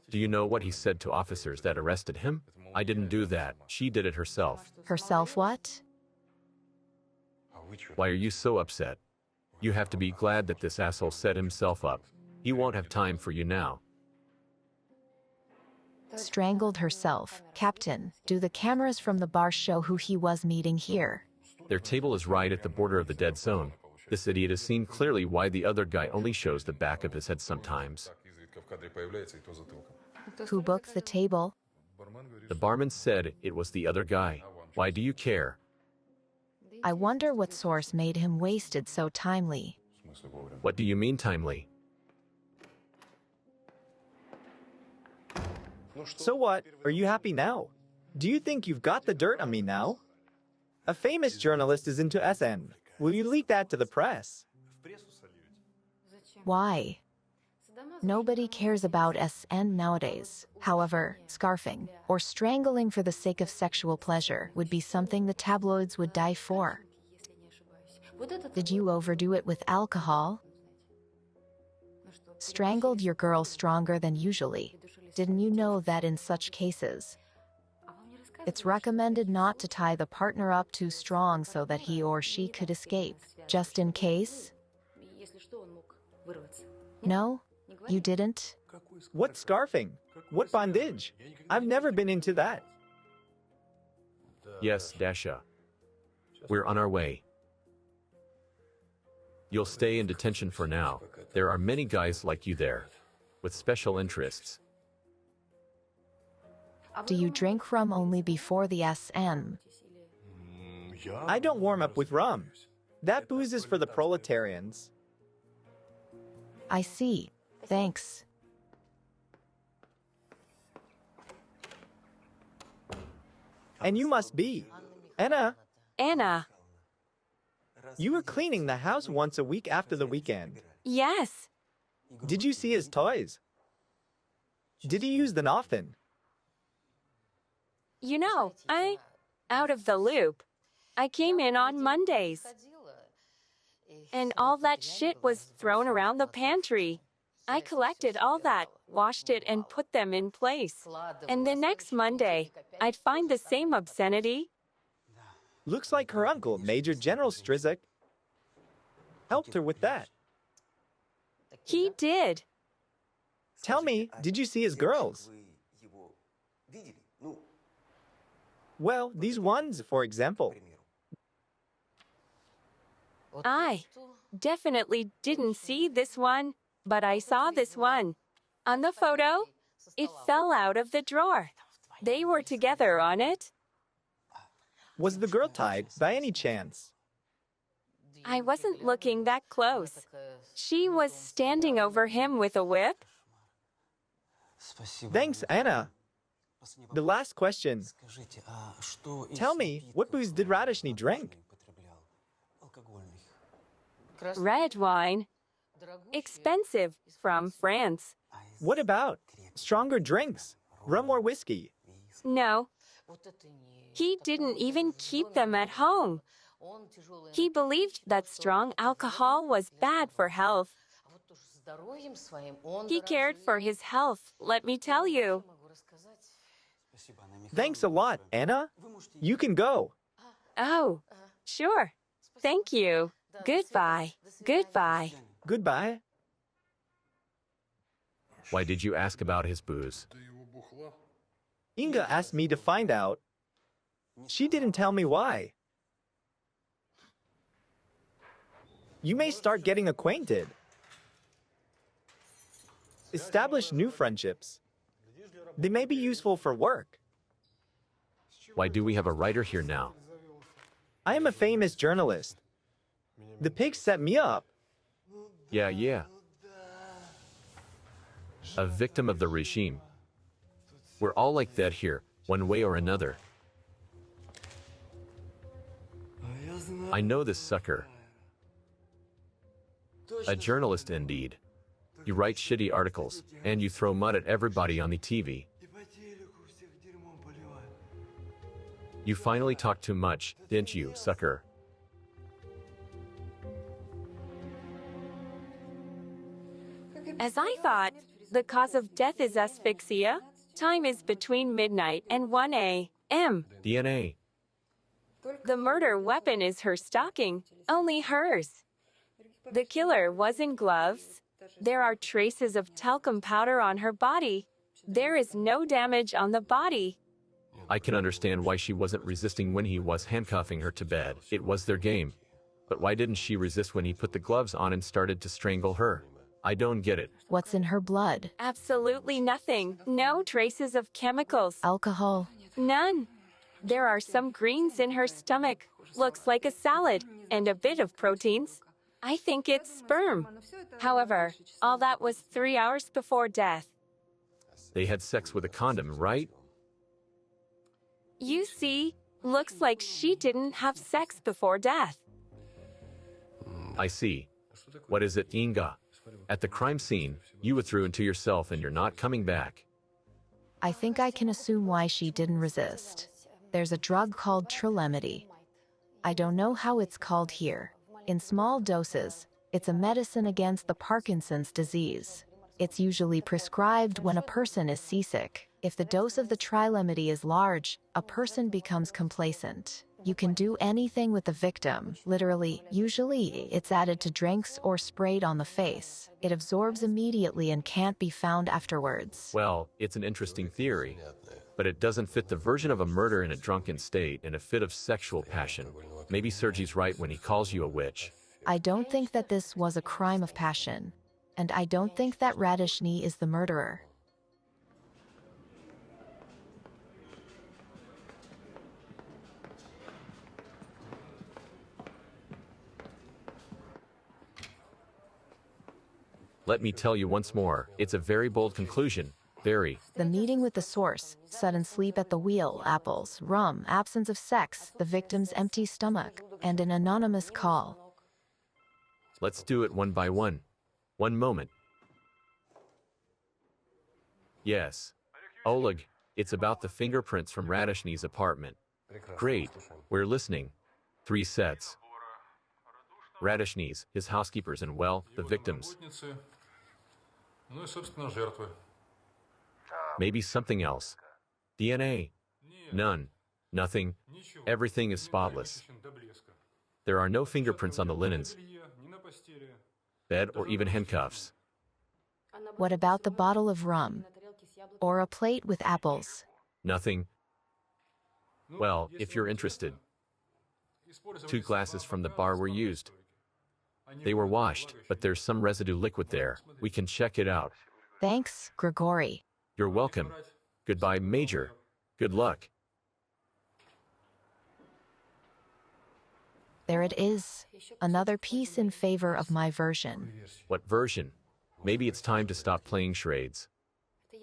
Do you know what he said to officers that arrested him? I didn't do that. She did it herself. Herself what? Why are you so upset? You have to be glad that this asshole set himself up. He won't have time for you now. Strangled herself. Captain, do the cameras from the bar show who he was meeting here? Their table is right at the border of the dead zone. This idiot has seen clearly why the other guy only shows the back of his head sometimes. Who booked the table? The barman said it was the other guy. Why do you care? I wonder what source made him wasted so timely. What do you mean timely? So what? Are you happy now? Do you think you've got the dirt on me now? A famous journalist is into SN. Will you leak that to the press? Why? Nobody cares about SN nowadays. However, scarfing or strangling for the sake of sexual pleasure would be something the tabloids would die for. Did you overdo it with alcohol? Strangled your girl stronger than usually. Didn't you know that in such cases, it's recommended not to tie the partner up too strong so that he or she could escape, just in case? No, you didn't? What scarfing? What bondage? I've never been into that. Yes, Dasha. We're on our way. You'll stay in detention for now. There are many guys like you there, with special interests. Do you drink rum only before the SM? I don't warm up with rum. That booze is for the proletarians. I see. Thanks. And you must be. Anna, Anna. you were cleaning the house once a week after the weekend. Yes. Did you see his toys? Did he use them often? You know, out of the loop. I came in on Mondays. And all that shit was thrown around the pantry. I collected all that, washed it, and put them in place. And the next Monday, I'd find the same obscenity. Looks like her uncle, Major General Strizik, helped her with that. He did. Tell me, did you see his girls? Well, these ones, for example. I definitely didn't see this one, but I saw this one. On the photo, it fell out of the drawer. They were together on it. Was the girl tied by any chance? I wasn't looking that close. She was standing over him with a whip. Thanks, Anna. The last question. Tell me, what booze did Radishny drink? Red wine. Expensive, from France. What about stronger drinks? Rum or whiskey? No. He didn't even keep them at home. He believed that strong alcohol was bad for health. He cared for his health, let me tell you. Thanks a lot, Anna. You can go. Oh, sure. Thank you. Goodbye. Goodbye. Goodbye. Why did you ask about his booze? Inga asked me to find out. She didn't tell me why. You may start getting acquainted. Establish new friendships. They may be useful for work. Why do we have a writer here now? I am a famous journalist. The pigs set me up. Yeah. A victim of the regime. We're all like that here, one way or another. I know this sucker. A journalist indeed. You write shitty articles, and you throw mud at everybody on the TV. You finally talked too much, didn't you, sucker? As I thought, the cause of death is asphyxia. Time is between midnight and 1 a.m. DNA. The murder weapon is her stalking, only hers. The killer was in gloves. There are traces of talcum powder on her body. There is no damage on the body. I can understand why she wasn't resisting when he was handcuffing her to bed. It was their game. But why didn't she resist when he put the gloves on and started to strangle her? I don't get it. What's in her blood? Absolutely nothing. No traces of chemicals. Alcohol? None. There are some greens in her stomach. Looks like a salad. And a bit of proteins. I think it's sperm. However, all that was 3 hours before death. They had sex with a condom, right? You see, looks like she didn't have sex before death. I see. What is it, Inga? At the crime scene, you withdrew into yourself and you're not coming back. I think I can assume why she didn't resist. There's a drug called trilemedy. I don't know how it's called here. In small doses, it's a medicine against the Parkinson's disease. It's usually prescribed when a person is seasick. If the dose of the trilemedy is large, a person becomes complacent. You can do anything with the victim, literally. Usually, it's added to drinks or sprayed on the face. It absorbs immediately and can't be found afterwards. Well, it's an interesting theory, but it doesn't fit the version of a murder in a drunken state in a fit of sexual passion. Maybe Sergei's right when he calls you a witch. I don't think that this was a crime of passion, and I don't think that Radishny is the murderer. Let me tell you once more, it's a very bold conclusion. Very. The meeting with the source, sudden sleep at the wheel, apples, rum, absence of sex, the victim's empty stomach, and an anonymous call. Let's do it one by one. One moment. Yes. Oleg, it's about the fingerprints from Radishny's apartment. Great. We're listening. 3 sets. Radishny's, his housekeepers, and, well, the victims. Maybe something else. DNA. None. Nothing. Everything is spotless. There are no fingerprints on the linens, bed, or even handcuffs. What about the bottle of rum? Or a plate with apples? Nothing. Well, if you're interested. 2 glasses from the bar were used. They were washed, but there's some residue liquid there. We can check it out. Thanks, Grigory. You're welcome. Goodbye, Major. Good luck. There it is. Another piece in favor of my version. What version? Maybe it's time to stop playing charades.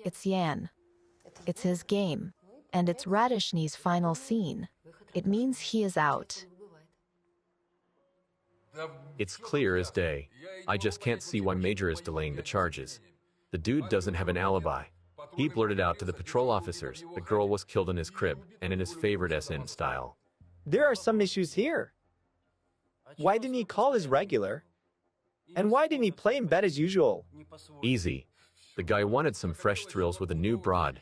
It's Yan. It's his game. And it's Radishny's final scene. It means he is out. It's clear as day. I just can't see why Major is delaying the charges. The dude doesn't have an alibi. He blurted out to the patrol officers the girl was killed in his crib and in his favorite SN style. There are some issues here. Why didn't he call his regular? And why didn't he play in bed as usual? Easy. The guy wanted some fresh thrills with a new broad.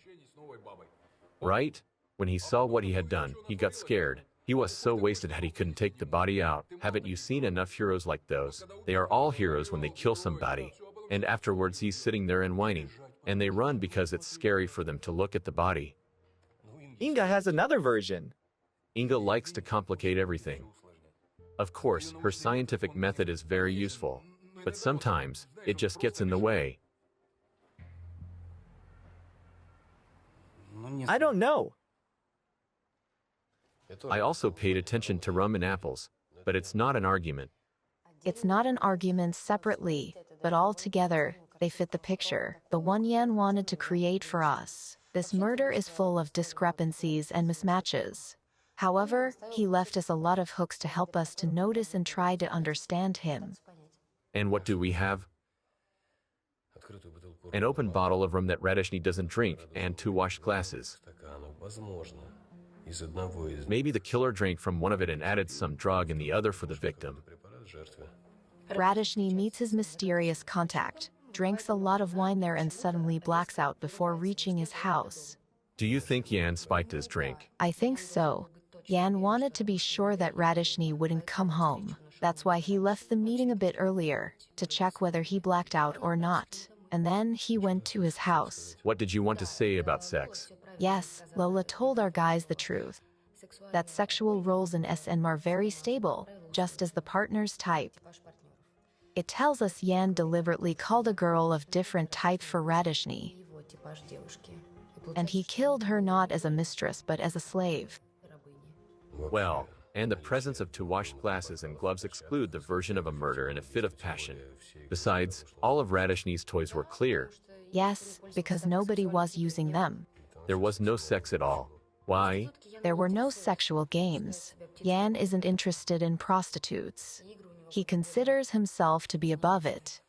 Right? When he saw what he had done, he got scared. He was so wasted he couldn't take the body out. Haven't you seen enough heroes like those? They are all heroes when they kill somebody. And afterwards he's sitting there and whining. And they run because it's scary for them to look at the body. Inga has another version. Inga likes to complicate everything. Of course, her scientific method is very useful. But sometimes, it just gets in the way. I don't know. I also paid attention to rum and apples. But it's not an argument. It's not an argument separately, but all together, they fit the picture, the one Yan wanted to create for us. This murder is full of discrepancies and mismatches. However, he left us a lot of hooks to help us to notice and try to understand him. And what do we have? An open bottle of rum that Radishny doesn't drink, and 2 washed glasses. Maybe the killer drank from one of it and added some drug in the other for the victim. Radishny meets his mysterious contact, drinks a lot of wine there and suddenly blacks out before reaching his house. Do you think Yan spiked his drink? I think so. Yan wanted to be sure that Radishny wouldn't come home. That's why he left the meeting a bit earlier, to check whether he blacked out or not. And then he went to his house. What did you want to say about sex? Yes, Lola told our guys the truth. That sexual roles in SM are very stable, just as the partner's type. It tells us Yan deliberately called a girl of different type for Radishny. And he killed her not as a mistress but as a slave. Well, and the presence of 2 washed glasses and gloves exclude the version of a murder in a fit of passion. Besides, all of Radishny's toys were clear. Yes, because nobody was using them. There was no sex at all. Why? There were no sexual games. Yan isn't interested in prostitutes. He considers himself to be above it.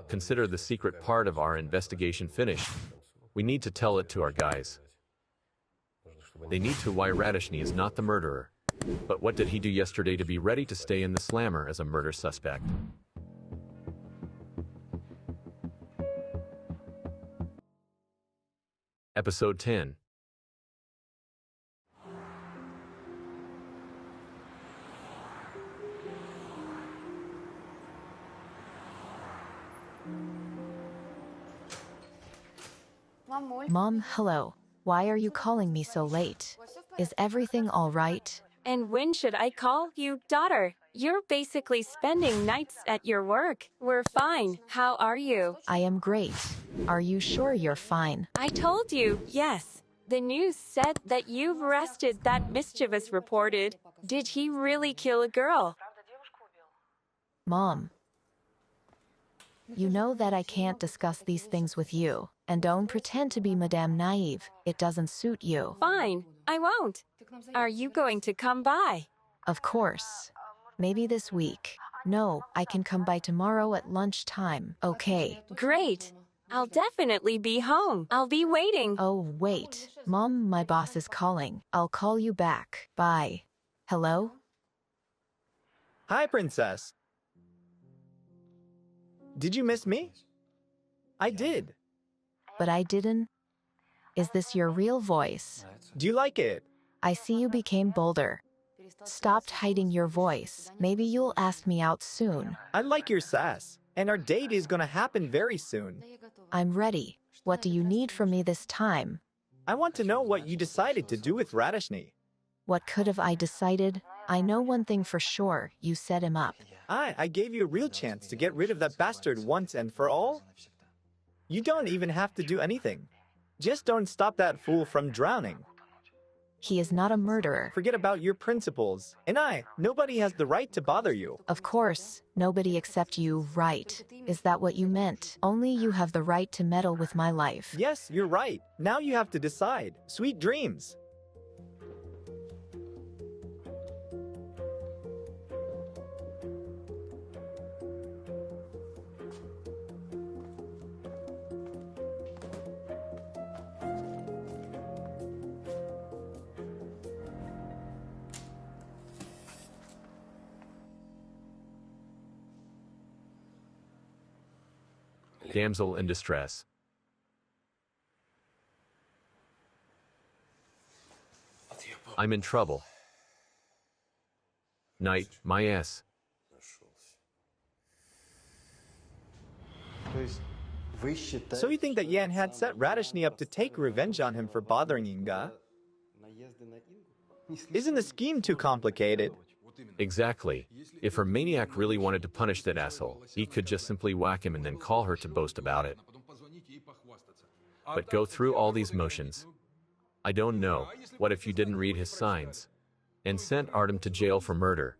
Consider the secret part of our investigation finished. We need to tell it to our guys. They need to why Radishny is not the murderer. But what did he do yesterday to be ready to stay in the slammer as a murder suspect? Episode 10. Mom, hello. Why are you calling me so late? Is everything all right? And when should I call you, daughter? You're basically spending nights at your work. We're fine. How are you? I am great. Are you sure you're fine? I told you, yes. The news said that you've arrested that mischievous reported. Did he really kill a girl? Mom. You know that I can't discuss these things with you. And don't pretend to be Madame Naive. It doesn't suit you. Fine, I won't. Are you going to come by? Of course. Maybe this week. No, I can come by tomorrow at lunchtime. Okay. Great. I'll definitely be home. I'll be waiting. Oh, wait. Mom, my boss is calling. I'll call you back. Bye. Hello? Hi, Princess. Did you miss me? I did. But I didn't. Is this your real voice? Do you like it? I see you became bolder. Stopped hiding your voice. Maybe you'll ask me out soon. I like your sass. And our date is gonna happen very soon. I'm ready. What do you need from me this time? I want to know what you decided to do with Radishny. What could have I decided? I know one thing for sure, you set him up. I gave you a real chance to get rid of that bastard once and for all. You don't even have to do anything. Just don't stop that fool from drowning. He is not a murderer. Forget about your principles. And nobody has the right to bother you. Of course, nobody except you, right? Is that what you meant? Only you have the right to meddle with my life. Yes, you're right. Now you have to decide. Sweet dreams. Damsel in distress. I'm in trouble. Knight, my ass. So you think that Yan had set Radishny up to take revenge on him for bothering Inga? Isn't the scheme too complicated? Exactly. If her maniac really wanted to punish that asshole, he could just simply whack him and then call her to boast about it. But go through all these motions. I don't know. What if you didn't read his signs and sent Artem to jail for murder?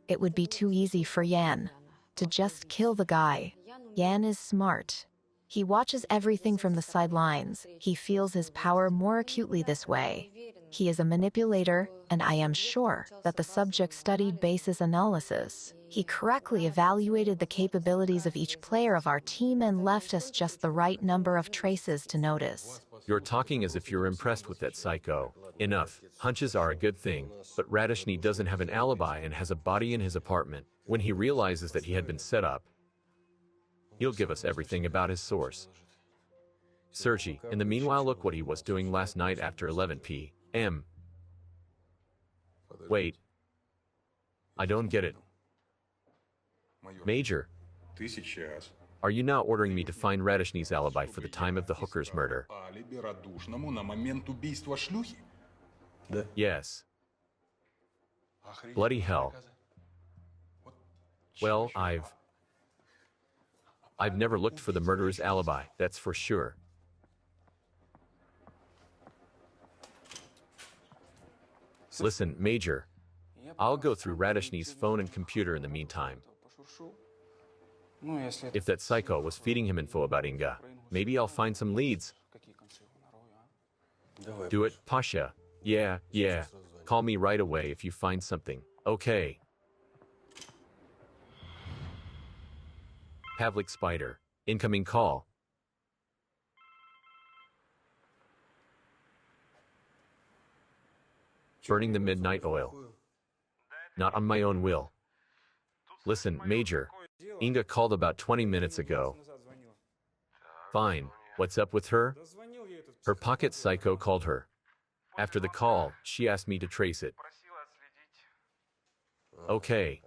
It would be too easy for Yan to just kill the guy. Yan is smart. He watches everything from the sidelines. He feels his power more acutely this way. He is a manipulator, and I am sure that the subject studied basis analysis. He correctly evaluated the capabilities of each player of our team and left us just the right number of traces to notice. You're talking as if you're impressed with that psycho. Enough. Hunches are a good thing, but Radishny doesn't have an alibi and has a body in his apartment. When he realizes that he had been set up, he'll give us everything about his source. Sergei, in the meanwhile, look what he was doing last night after 11 p.m. Wait. I don't get it. Major, are you now ordering me to find Radishny's alibi for the time of the hooker's murder? Yes. Bloody hell. Well, I've never looked for the murderer's alibi, that's for sure. Listen, Major, I'll go through Radishny's phone and computer in the meantime. If that psycho was feeding him info about Inga, maybe I'll find some leads. Do it, Pasha. Yeah. Call me right away if you find something. Okay. Pavlik Spider. Incoming call. Burning the midnight oil. Not on my own will. Listen, Major. Inga called about 20 minutes ago. Fine. What's up with her? Her pocket psycho called her. After the call, she asked me to trace it. Okay.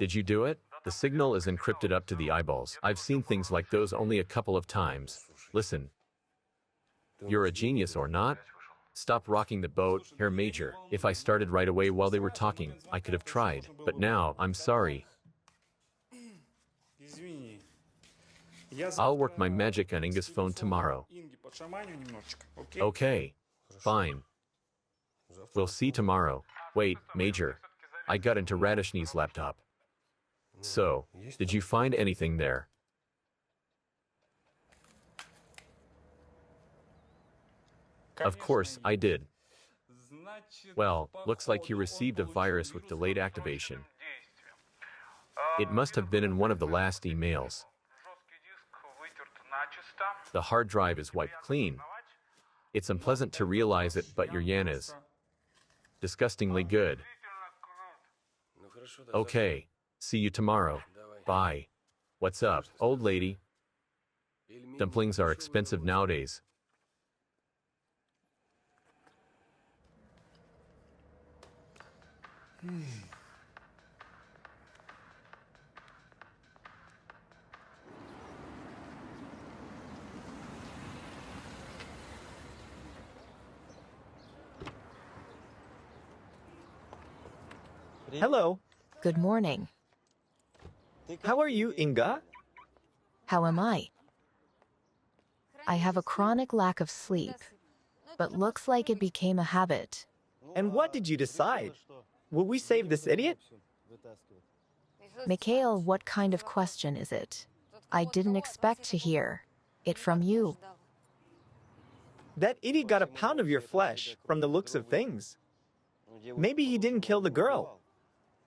Did you do it? The signal is encrypted up to the eyeballs. I've seen things like those only a couple of times. Listen. You're a genius or not? Stop rocking the boat, Herr Major. If I started right away while they were talking, I could have tried. But now, I'm sorry. I'll work my magic on Inga's phone tomorrow. Okay. Fine. We'll see tomorrow. Wait, Major. I got into Radishny's laptop. So, did you find anything there? Of course, I did. Well, looks like you received a virus with delayed activation. It must have been in one of the last emails. The hard drive is wiped clean. It's unpleasant to realize it, but your Yan is disgustingly good. Okay. See you tomorrow. Bye. What's up, old lady? Dumplings are expensive nowadays. Hello. Good morning. How are you, Inga? How am I? I have a chronic lack of sleep, but looks like it became a habit. And what did you decide? Will we save this idiot? Mikhail, what kind of question is it? I didn't expect to hear it from you. That idiot got a pound of your flesh, from the looks of things. Maybe he didn't kill the girl,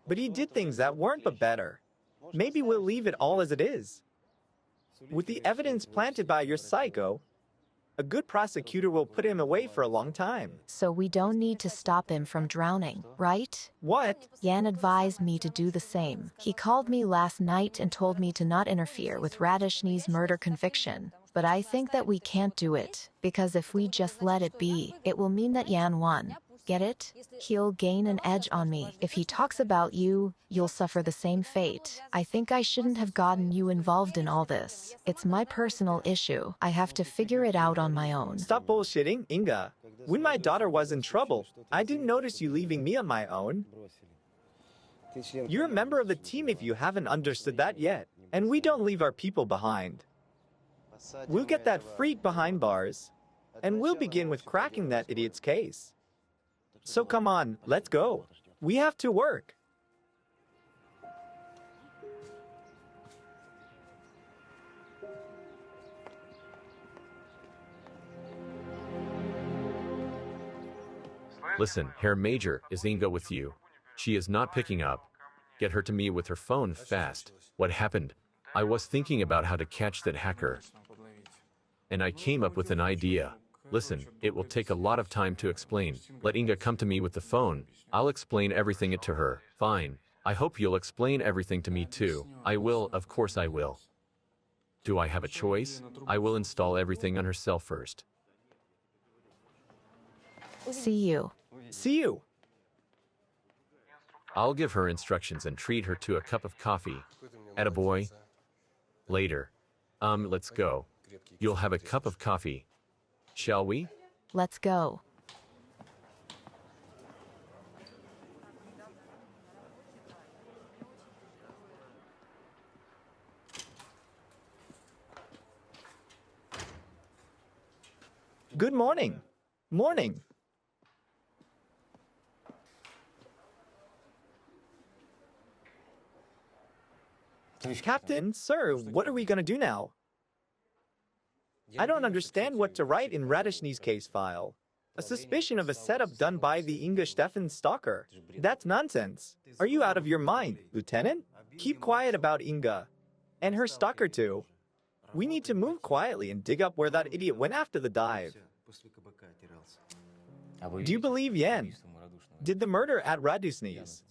but he did things that weren't but better. Maybe we'll leave it all as it is. With the evidence planted by your psycho, a good prosecutor will put him away for a long time. So we don't need to stop him from drowning, right? What? Yan advised me to do the same. He called me last night and told me to not interfere with Radishny's murder conviction. But I think that we can't do it, because if we just let it be, it will mean that Yan won. Get it? He'll gain an edge on me. If he talks about you, you'll suffer the same fate. I think I shouldn't have gotten you involved in all this. It's my personal issue. I have to figure it out on my own. Stop bullshitting, Inga. When my daughter was in trouble, I didn't notice you leaving me on my own. You're a member of the team if you haven't understood that yet. And we don't leave our people behind. We'll get that freak behind bars, and we'll begin with cracking that idiot's case. So come on, let's go. We have to work. Listen, Herr Major, is Inga with you? She is not picking up. Get her to me with her phone fast. What happened? I was thinking about how to catch that hacker. And I came up with an idea. Listen, it will take a lot of time to explain. Let Inga come to me with the phone. I'll explain everything to her. Fine. I hope you'll explain everything to me too. I will, of course I will. Do I have a choice? I will install everything on her cell first. See you. See you. I'll give her instructions and treat her to a cup of coffee. Attaboy. Later. Let's go. You'll have a cup of coffee. Shall we? Let's go. Good morning. Morning. Captain, sir, what are we going to do now? I don't understand what to write in Radishny's case file. A suspicion of a setup done by the Inga Stefan stalker. That's nonsense. Are you out of your mind, Lieutenant? Keep quiet about Inga. And her stalker too. We need to move quietly and dig up where that idiot went after the dive. Do you believe Yan did the murder at Radishny's?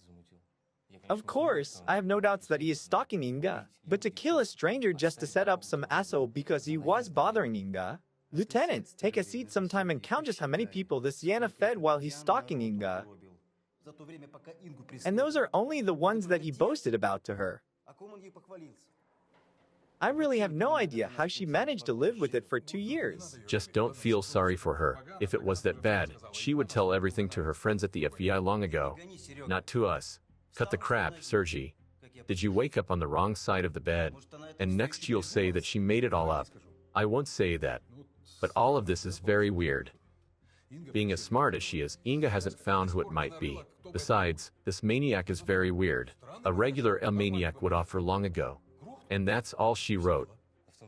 Of course, I have no doubts that he is stalking Inga. But to kill a stranger just to set up some asshole because he was bothering Inga? Lieutenant, take a seat sometime and count just how many people this Yana fed while he's stalking Inga. And those are only the ones that he boasted about to her. I really have no idea how she managed to live with it for 2 years. Just don't feel sorry for her. If it was that bad, she would tell everything to her friends at the FBI long ago. Not to us. Cut the crap, Sergey. Did you wake up on the wrong side of the bed? And next you'll say that she made it all up. I won't say that. But all of this is very weird. Being as smart as she is, Inga hasn't found who it might be. Besides, this maniac is very weird. A regular maniac would offer long ago. And that's all she wrote.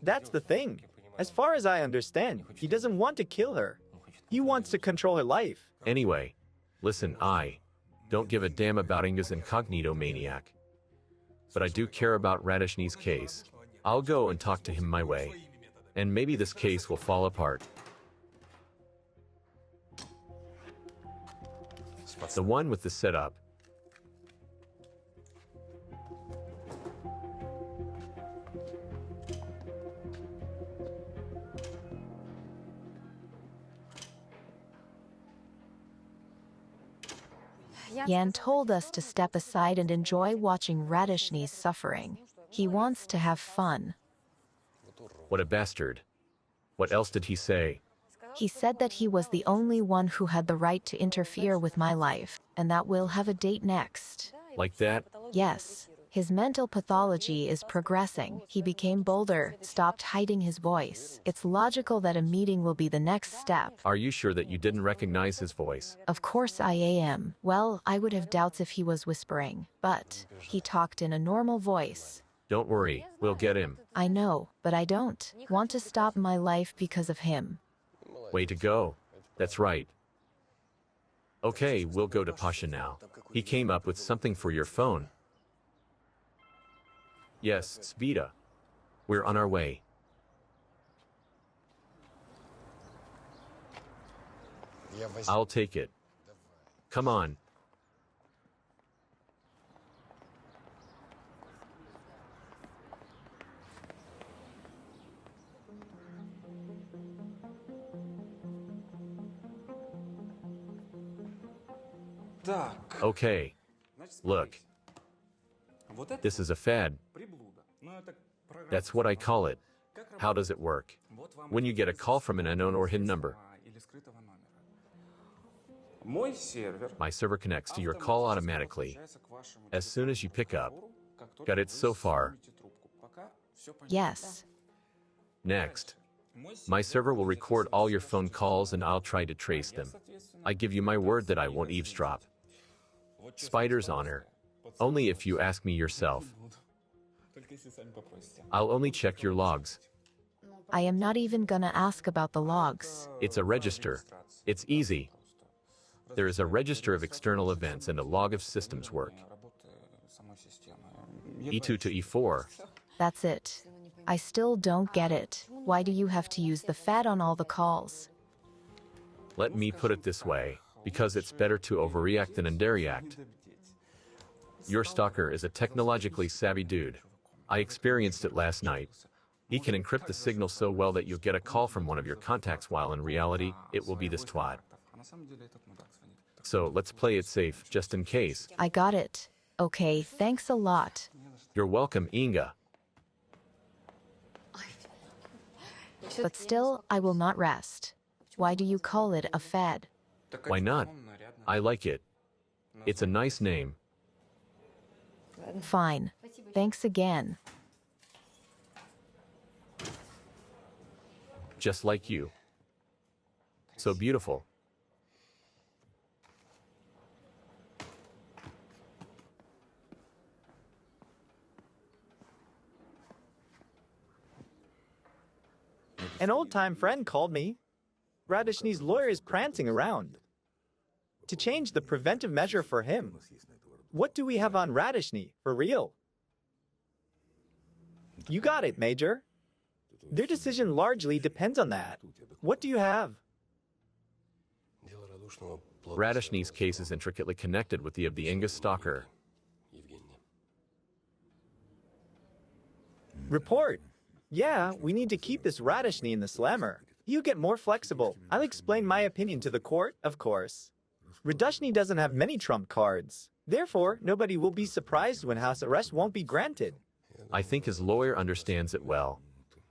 That's the thing. As far as I understand, he doesn't want to kill her. He wants to control her life. Anyway, listen, I don't give a damn about Inga's incognito maniac. But I do care about Radishny's case. I'll go and talk to him my way. And maybe this case will fall apart. The one with the setup. Yan told us to step aside and enjoy watching Radishny's suffering. He wants to have fun. What a bastard. What else did he say? He said that he was the only one who had the right to interfere with my life, and that we'll have a date next. Like that? Yes. His mental pathology is progressing. He became bolder, stopped hiding his voice. It's logical that a meeting will be the next step. Are you sure that you didn't recognize his voice? Of course I am. Well, I would have doubts if he was whispering, but he talked in a normal voice. Don't worry, we'll get him. I know, but I don't want to stop my life because of him. Way to go. That's right. Okay, we'll go to Pasha now. He came up with something for your phone. Yes, Sveta. We're on our way. I'll take it. Come on. Okay. Look. This is a fad. That's what I call it. How does it work? When you get a call from an unknown or hidden number, my server connects to your call automatically as soon as you pick up. Got it so far? Yes. Next, my server will record all your phone calls and I'll try to trace them. I give you my word that I won't eavesdrop. Spider's honor. Only if you ask me yourself. I'll only check your logs. I am not even gonna ask about the logs. It's a register. It's easy. There is a register of external events and a log of systems work. E2 to E4. That's it. I still don't get it. Why do you have to use the FAD on all the calls? Let me put it this way, because it's better to overreact than underreact. Your stalker is a technologically savvy dude. I experienced it last night. He can encrypt the signal so well that you'll get a call from one of your contacts while in reality, it will be this twat. So let's play it safe, just in case. I got it. Okay, thanks a lot. You're welcome, Inga. But still, I will not rest. Why do you call it a fad? Why not? I like it. It's a nice name. Fine. Thanks again. Just like you. So beautiful. An old-time friend called me. Radishny's lawyer is prancing around. To change the preventive measure for him. What do we have on Radishny, for real? You got it, Major. Their decision largely depends on that. What do you have? Radishny's case is intricately connected with the of the Inga stalker. Report. Yeah, we need to keep this Radishny in the slammer. You get more flexible. I'll explain my opinion to the court, of course. Radishny doesn't have many trump cards. Therefore, nobody will be surprised when house arrest won't be granted. I think his lawyer understands it well.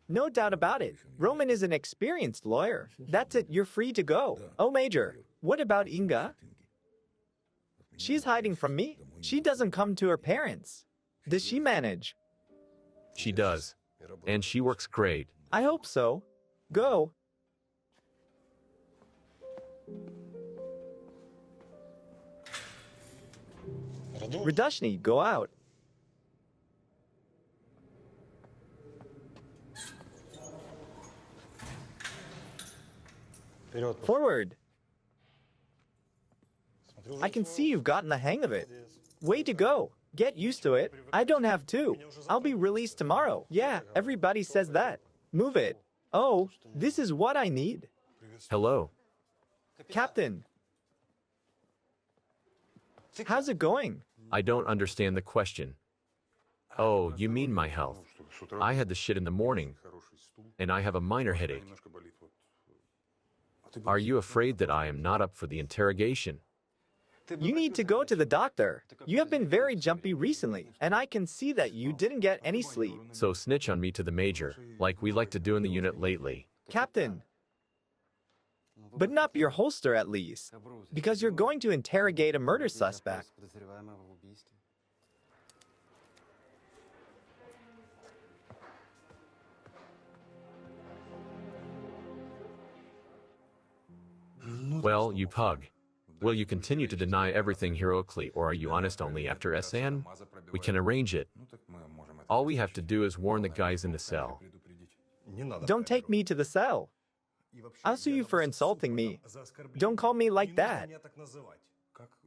No doubt about it. Roman is an experienced lawyer. That's it, you're free to go. Oh, Major, what about Inga? She's hiding from me. She doesn't come to her parents. Does she manage? She does. And she works great. I hope so. Go. Radishny, go out. Forward. I can see you've gotten the hang of it. Way to go. Get used to it. I don't have to. I'll be released tomorrow. Yeah, everybody says that. Move it. Oh, this is what I need. Hello. Captain. How's it going? I don't understand the question. Oh, you mean my health. I had the shit in the morning, and I have a minor headache. Are you afraid that I am not up for the interrogation? You need to go to the doctor. You have been very jumpy recently, and I can see that you didn't get any sleep. So snitch on me to the major, like we like to do in the unit lately. Captain. Button up your holster at least, because you're going to interrogate a murder suspect. Well, you pug. Will you continue to deny everything heroically, or are you honest only after SN? We can arrange it. All we have to do is warn the guys in the cell. Don't take me to the cell. I'll sue you for insulting me. Don't call me like that.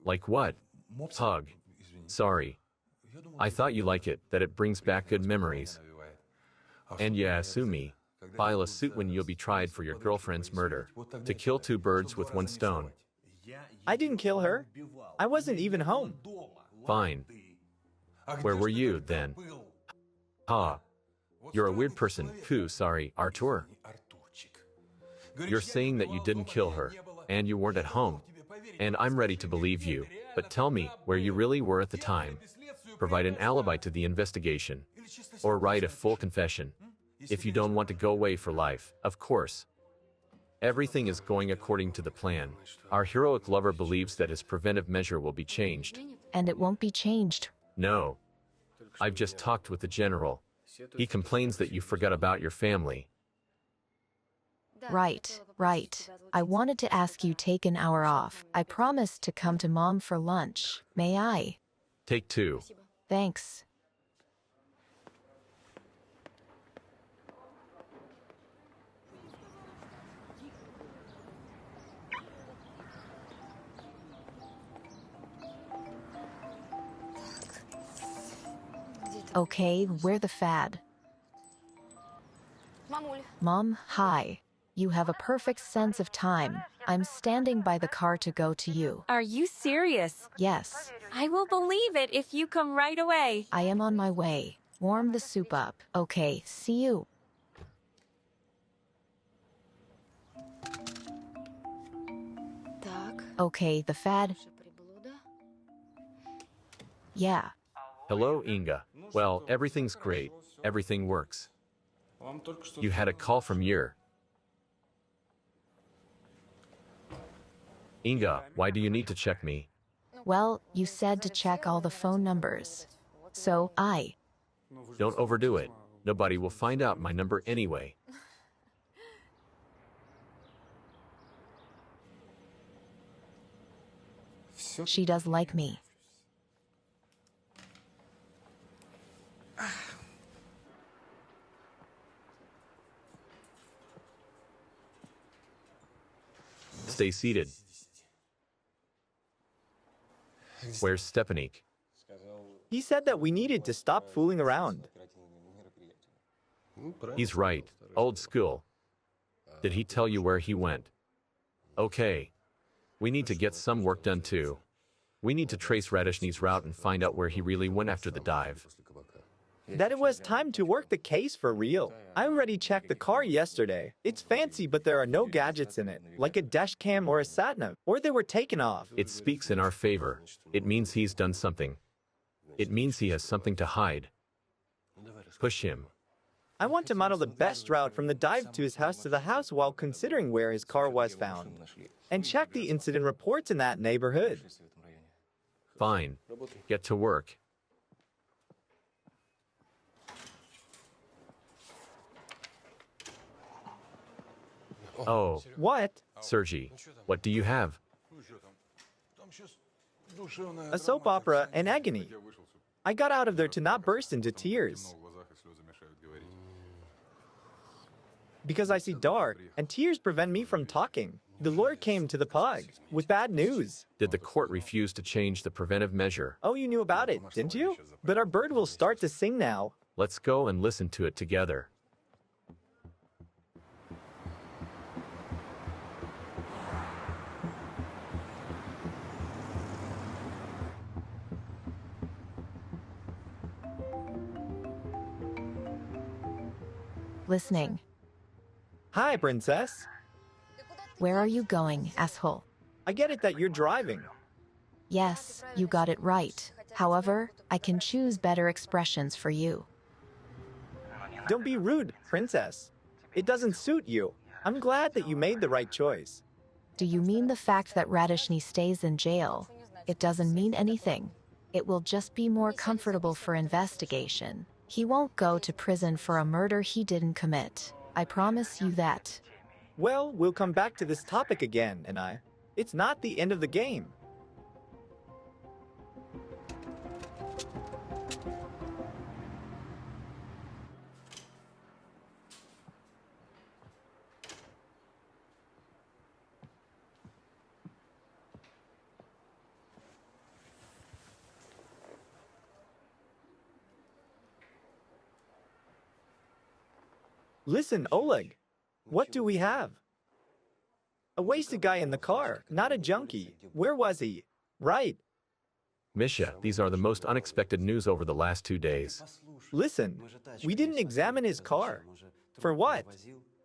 Like what? Pug. Sorry. I thought you like it, that it brings back good memories. And yeah, sue me. File a suit when you'll be tried for your girlfriend's murder. To kill two birds with one stone. I didn't kill her. I wasn't even home. Fine. Where were you, then? Ha. You're a weird person. Pooh, sorry, Artur. You're saying that you didn't kill her, and you weren't at home. And I'm ready to believe you, but tell me where you really were at the time. Provide an alibi to the investigation. Or write a full confession. If you don't want to go away for life, of course. Everything is going according to the plan. Our heroic lover believes that his preventive measure will be changed. And it won't be changed. No. I've just talked with the general. He complains that you forgot about your family. Right. I wanted to ask you take an hour off. I promised to come to Mom for lunch. May I? Take two. Thanks. Okay, we're the fad. Mom, hi. You have a perfect sense of time. I'm standing by the car to go to you. Are you serious? Yes, I will believe it if you come right away. I am on my way. Warm the soup up. Okay, see you. Okay, the fad. Yeah. Hello, Inga. Well, everything's great. Everything works. You had a call from Yer. Inga, why do you need to check me? Well, you said to check all the phone numbers. So, Don't overdo it. Nobody will find out my number anyway. She does like me. Stay seated. Where's Stepanik? He said that we needed to stop fooling around. He's right. Old school. Did he tell you where he went? Okay. We need to get some work done too. We need to trace Radishny's route and find out where he really went after the dive. That it was time to work the case for real. I already checked the car yesterday. It's fancy, but there are no gadgets in it, like a dash cam or a sat-nav, or they were taken off. It speaks in our favor. It means he's done something. It means he has something to hide. Push him. I want to model the best route from the dive to his house to the house while considering where his car was found. And check the incident reports in that neighborhood. Fine. Get to work. Oh, What? Sergey, what do you have? A soap opera and agony. I got out of there to not burst into tears. Because I see dark, and tears prevent me from talking. The lawyer came to the pug with bad news. Did the court refuse to change the preventive measure? Oh, you knew about it, didn't you? But our bird will start to sing now. Let's go and listen to it together. Listening. Hi, princess. Where are you going, asshole? I get it that you're driving. Yes, you got it right. However, I can choose better expressions for you. Don't be rude, princess. It doesn't suit you. I'm glad that you made the right choice. Do you mean the fact that Radishny stays in jail? It doesn't mean anything. It will just be more comfortable for investigation. He won't go to prison for a murder he didn't commit. I promise you that. Well, we'll come back to this topic again, and It's not the end of the game. Listen, Oleg, what do we have? A wasted guy in the car, not a junkie. Where was he? Right. Misha, these are the most unexpected news over the last 2 days. Listen, we didn't examine his car. For what?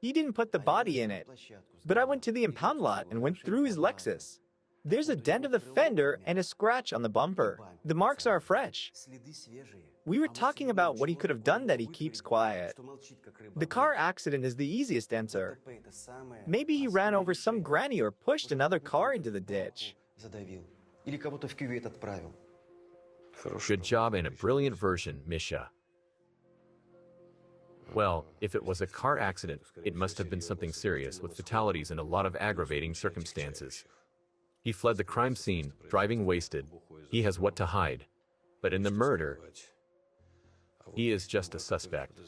He didn't put the body in it. But I went to the impound lot and went through his Lexus. There's a dent of the fender and a scratch on the bumper. The marks are fresh. We were talking about what he could have done that he keeps quiet. The car accident is the easiest answer. Maybe he ran over some granny or pushed another car into the ditch. Good job and a brilliant version, Misha. Well, if it was a car accident, it must have been something serious with fatalities and a lot of aggravating circumstances. He fled the crime scene, driving wasted. He has what to hide. But in the murder, he is just a suspect.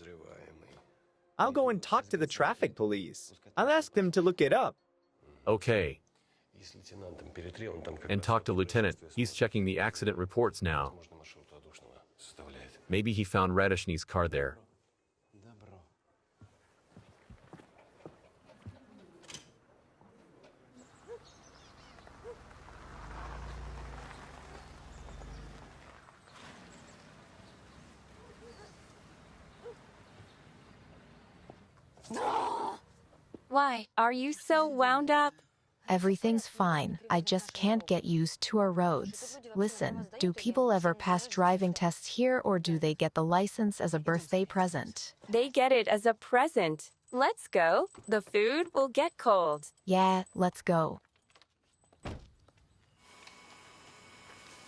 I'll go and talk to the traffic police. I'll ask them to look it up. Okay. And talk to Lieutenant. He's checking the accident reports now. Maybe he found Radishny's car there. Why are you so wound up? Everything's fine. I just can't get used to our roads. Listen, do people ever pass driving tests here or do they get the license as a birthday present? They get it as a present. Let's go. The food will get cold. Yeah, let's go.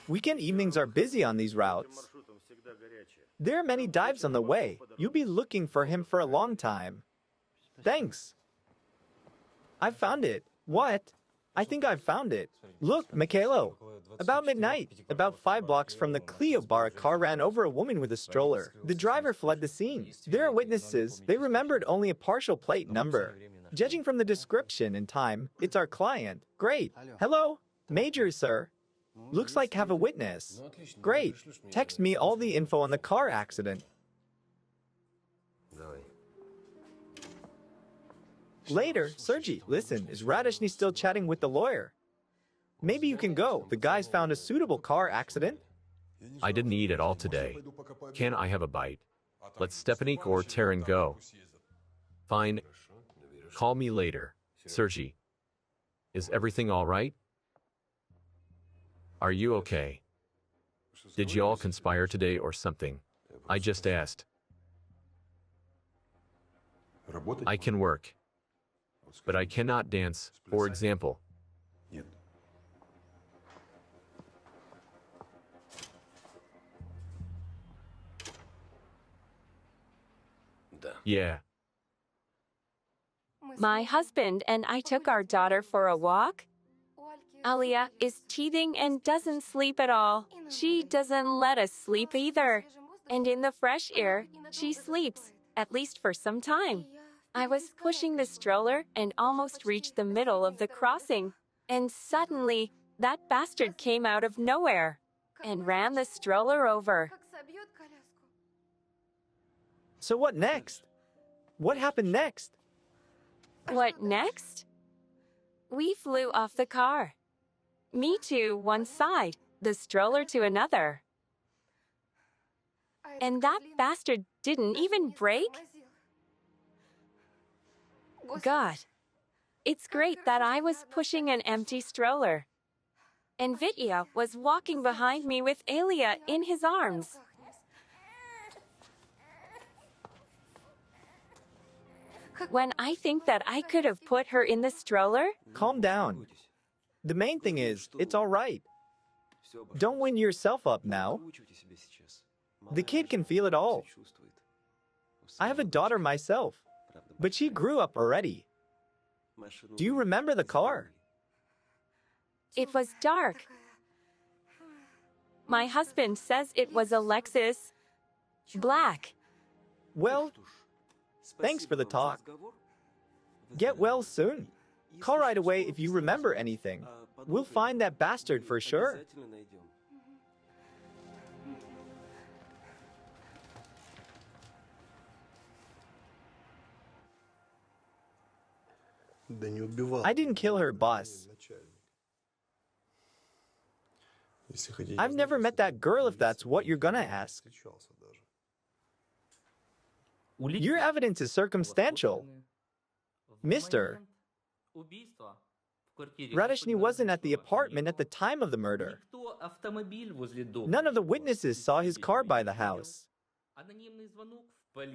Weekend evenings are busy on these routes. There are many dives on the way. You'll be looking for him for a long time. Thanks. I found it. What? I think I've found it. Look, Mikhailo. About midnight, about 5 blocks from the Clio bar, a car ran over a woman with a stroller. The driver fled the scene. There are witnesses. They remembered only a partial plate number. Judging from the description and time, it's our client. Great. Hello? Major, sir. Looks like have a witness. Great. Text me all the info on the car accident. Later, Sergey, listen, is Radishny still chatting with the lawyer? Maybe you can go. The guy's found a suitable car accident. I didn't eat at all today. Can I have a bite? Let Stepanik or Taran go. Fine. Call me later. Sergey. Is everything all right? Are you okay? Did you all conspire today or something? I just asked. I can work. But I cannot dance, for example. Yeah. My husband and I took our daughter for a walk. Alia is teething and doesn't sleep at all. She doesn't let us sleep either. And in the fresh air, she sleeps, at least for some time. I was pushing the stroller and almost reached the middle of the crossing. And suddenly, that bastard came out of nowhere and ran the stroller over. So what next? What happened next? What next? We flew off the car. Me to one side, the stroller to another. And that bastard didn't even brake? God, it's great that I was pushing an empty stroller. And Vitya was walking behind me with Alia in his arms. When I think that I could have put her in the stroller? Calm down. The main thing is, it's all right. Don't wind yourself up now. The kid can feel it all. I have a daughter myself, but she grew up already. Do you remember the car? It was dark. My husband says it was a Lexus. Black. Well, thanks for the talk. Get well soon. Call right away if you remember anything. We'll find that bastard for sure. I didn't kill her, boss. I've never met that girl, if that's what you're gonna ask. Your evidence is circumstantial. Mister, Radishny wasn't at the apartment at the time of the murder. None of the witnesses saw his car by the house.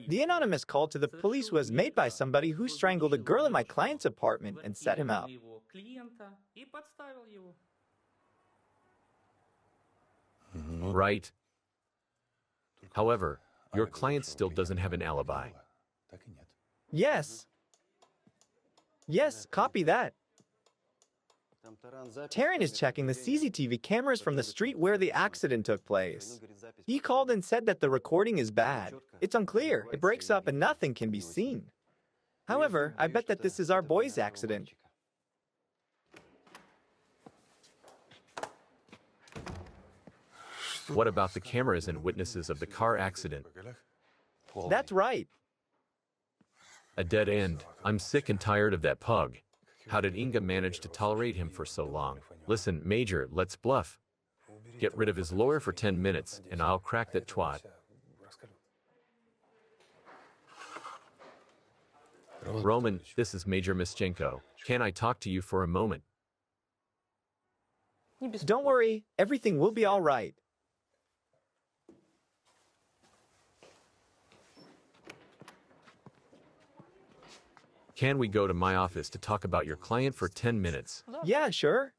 The anonymous call to the police was made by somebody who strangled a girl in my client's apartment and set him up. Right. However, your client still doesn't have an alibi. Yes. Yes, copy that. Taryn is checking the CCTV cameras from the street where the accident took place. He called and said that the recording is bad. It's unclear, it breaks up and nothing can be seen. However, I bet that this is our boy's accident. What about the cameras and witnesses of the car accident? That's right. A dead end. I'm sick and tired of that pug. How did Inga manage to tolerate him for so long? Listen, Major, let's bluff. Get rid of his lawyer for 10 minutes, and I'll crack that twat. Roman, this is Major Mischenko. Can I talk to you for a moment? Don't worry, everything will be all right. Can we go to my office to talk about your client for 10 minutes? Yeah, sure.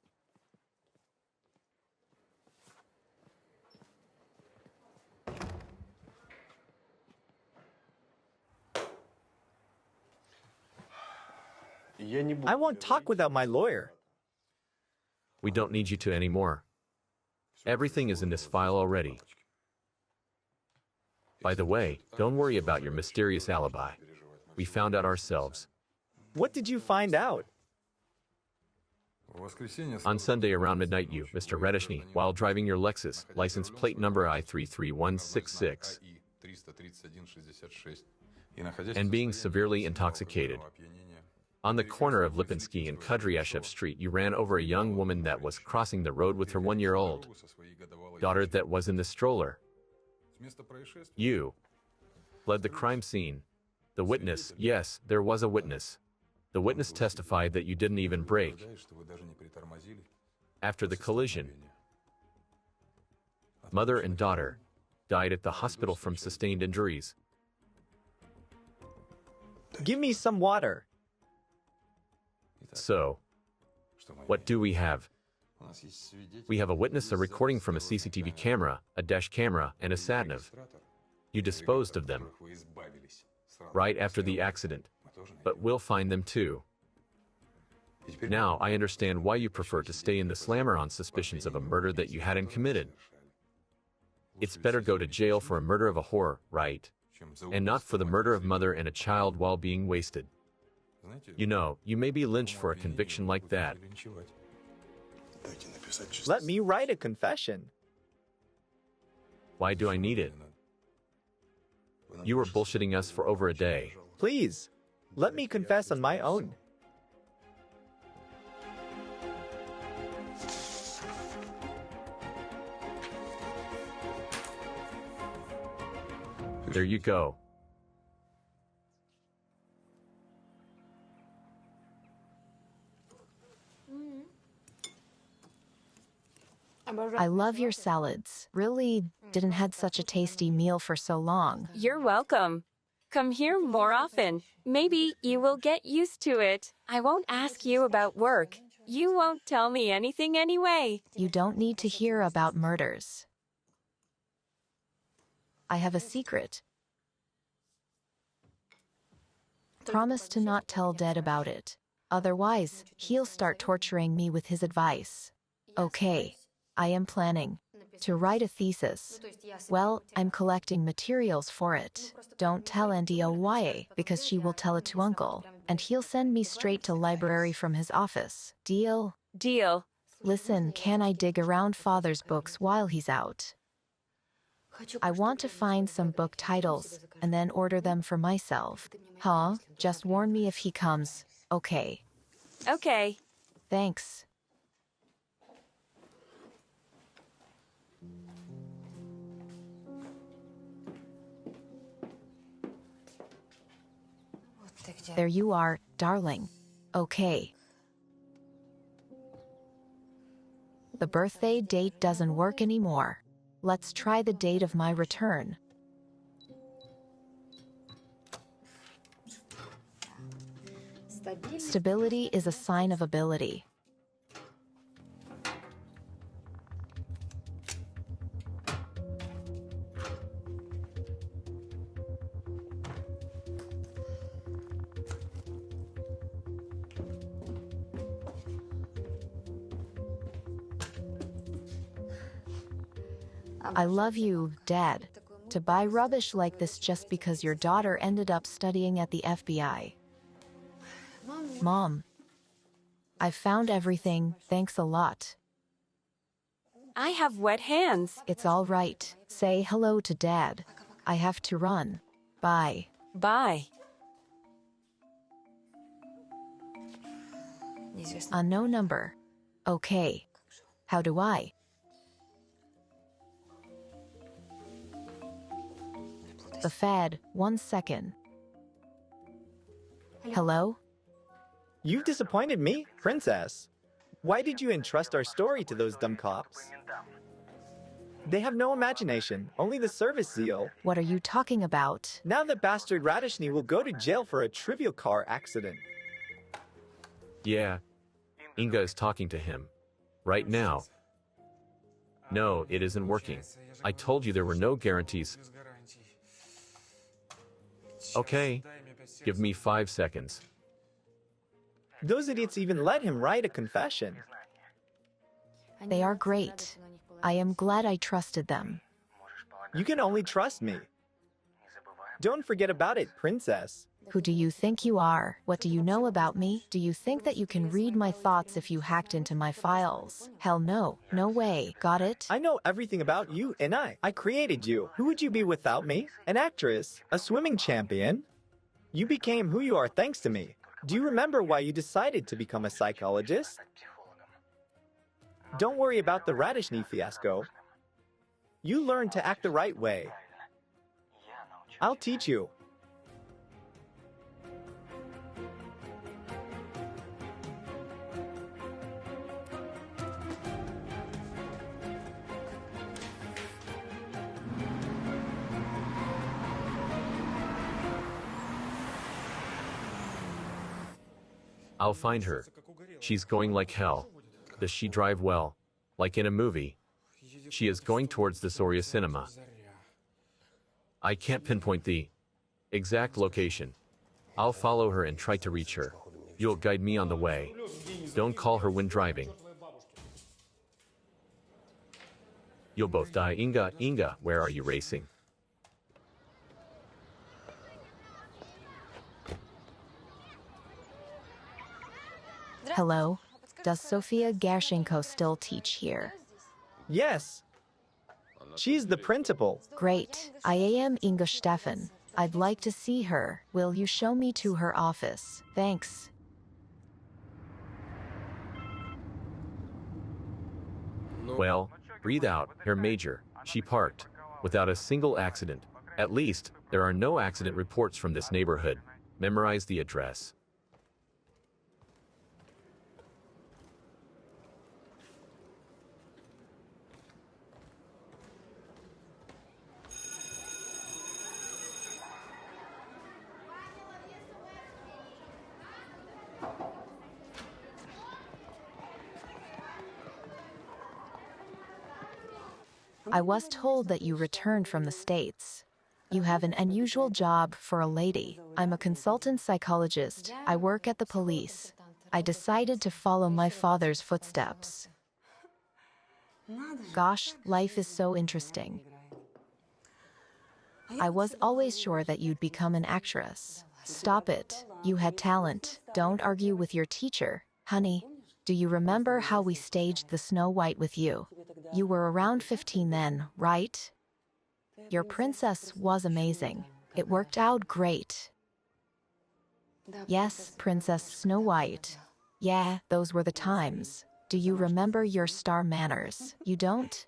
I won't talk without my lawyer. We don't need you to anymore. Everything is in this file already. By the way, don't worry about your mysterious alibi. We found out ourselves. What did you find out? On Sunday around midnight, you, Mr. Radishny, while driving your Lexus, license plate number I33166, and being severely intoxicated, on the corner of Lipinski and Kudryashev Street, you ran over a young woman that was crossing the road with her 1-year-old daughter that was in the stroller. You fled the crime scene. The witness, yes, there was a witness. The witness testified that you didn't even brake after the collision. Mother and daughter died at the hospital from sustained injuries. Give me some water. So, what do we have? We have a witness, a recording from a CCTV camera, a dash camera, and a sat-nav. You disposed of them right after the accident, but we'll find them too. Now, I understand why you prefer to stay in the slammer on suspicions of a murder that you hadn't committed. It's better go to jail for a murder of a whore, right? And not for the murder of mother and a child while being wasted. You know, you may be lynched for a conviction like that. Let me write a confession. Why do I need it? You were bullshitting us for over a day. Please, let me confess on my own. There you go. I love your salads. Really didn't had such a tasty meal for so long. You're welcome. Come here more often. Maybe you will get used to it. I won't ask you about work. You won't tell me anything anyway. You don't need to hear about murders. I have a secret. Promise to not tell Dad about it. Otherwise, he'll start torturing me with his advice. Okay. I am planning to write a thesis. Well, I'm collecting materials for it. Don't tell Ndoya because she will tell it to Uncle, and he'll send me straight to library from his office. Deal? Deal. Listen, can I dig around father's books while he's out? I want to find some book titles and then order them for myself. Huh? Just warn me if he comes. Okay. Okay. Thanks. There you are, darling. Okay. The birthday date doesn't work anymore. Let's try the date of my return. Stability is a sign of ability. I love you, Dad. To buy rubbish like this just because your daughter ended up studying at the FBI. Mom. I found everything, thanks a lot. I have wet hands. It's all right. Say hello to Dad. I have to run. Bye. Bye. Unknown number. Okay. How do I? The Fed, 1 second. Hello? You've disappointed me, Princess. Why did you entrust our story to those dumb cops? They have no imagination, only the service zeal. What are you talking about? Now that bastard Radishny will go to jail for a trivial car accident. Yeah. Inga is talking to him. Right now. No, it isn't working. I told you there were no guarantees. Okay. Give me 5 seconds. Those idiots even let him write a confession. They are great. I am glad I trusted them. You can only trust me. Don't forget about it, Princess. Who do you think you are? What do you know about me? Do you think that you can read my thoughts if you hacked into my files? Hell no. No way. Got it? I know everything about you, and I created you. Who would you be without me? An actress, a swimming champion. You became who you are thanks to me. Do you remember why you decided to become a psychologist? Don't worry about the Radishny fiasco. You learned to act the right way. I'll teach you. I'll find her. She's going like hell. Does she drive well? Like in a movie. She is going towards the Soria cinema. I can't pinpoint the exact location. I'll follow her and try to reach her. You'll guide me on the way. Don't call her when driving. You'll both die. Inga, where are you racing? Hello? Does Sofia Gershenko still teach here? Yes. She's the principal. Great. I am Inga Stefan. I'd like to see her. Will you show me to her office? Thanks. Well, breathe out, Herr Major. She parked. Without a single accident. At least, there are no accident reports from this neighborhood. Memorize the address. I was told that you returned from the States. You have an unusual job for a lady. I'm a consultant psychologist. I work at the police. I decided to follow my father's footsteps. Gosh, life is so interesting. I was always sure that you'd become an actress. Stop it. You had talent. Don't argue with your teacher. Honey, do you remember how we staged the Snow White with you? You were around 15 then, right? Your princess was amazing. It worked out great. Yes, Princess Snow White. Yeah, those were the times. Do you remember your star manners? You don't?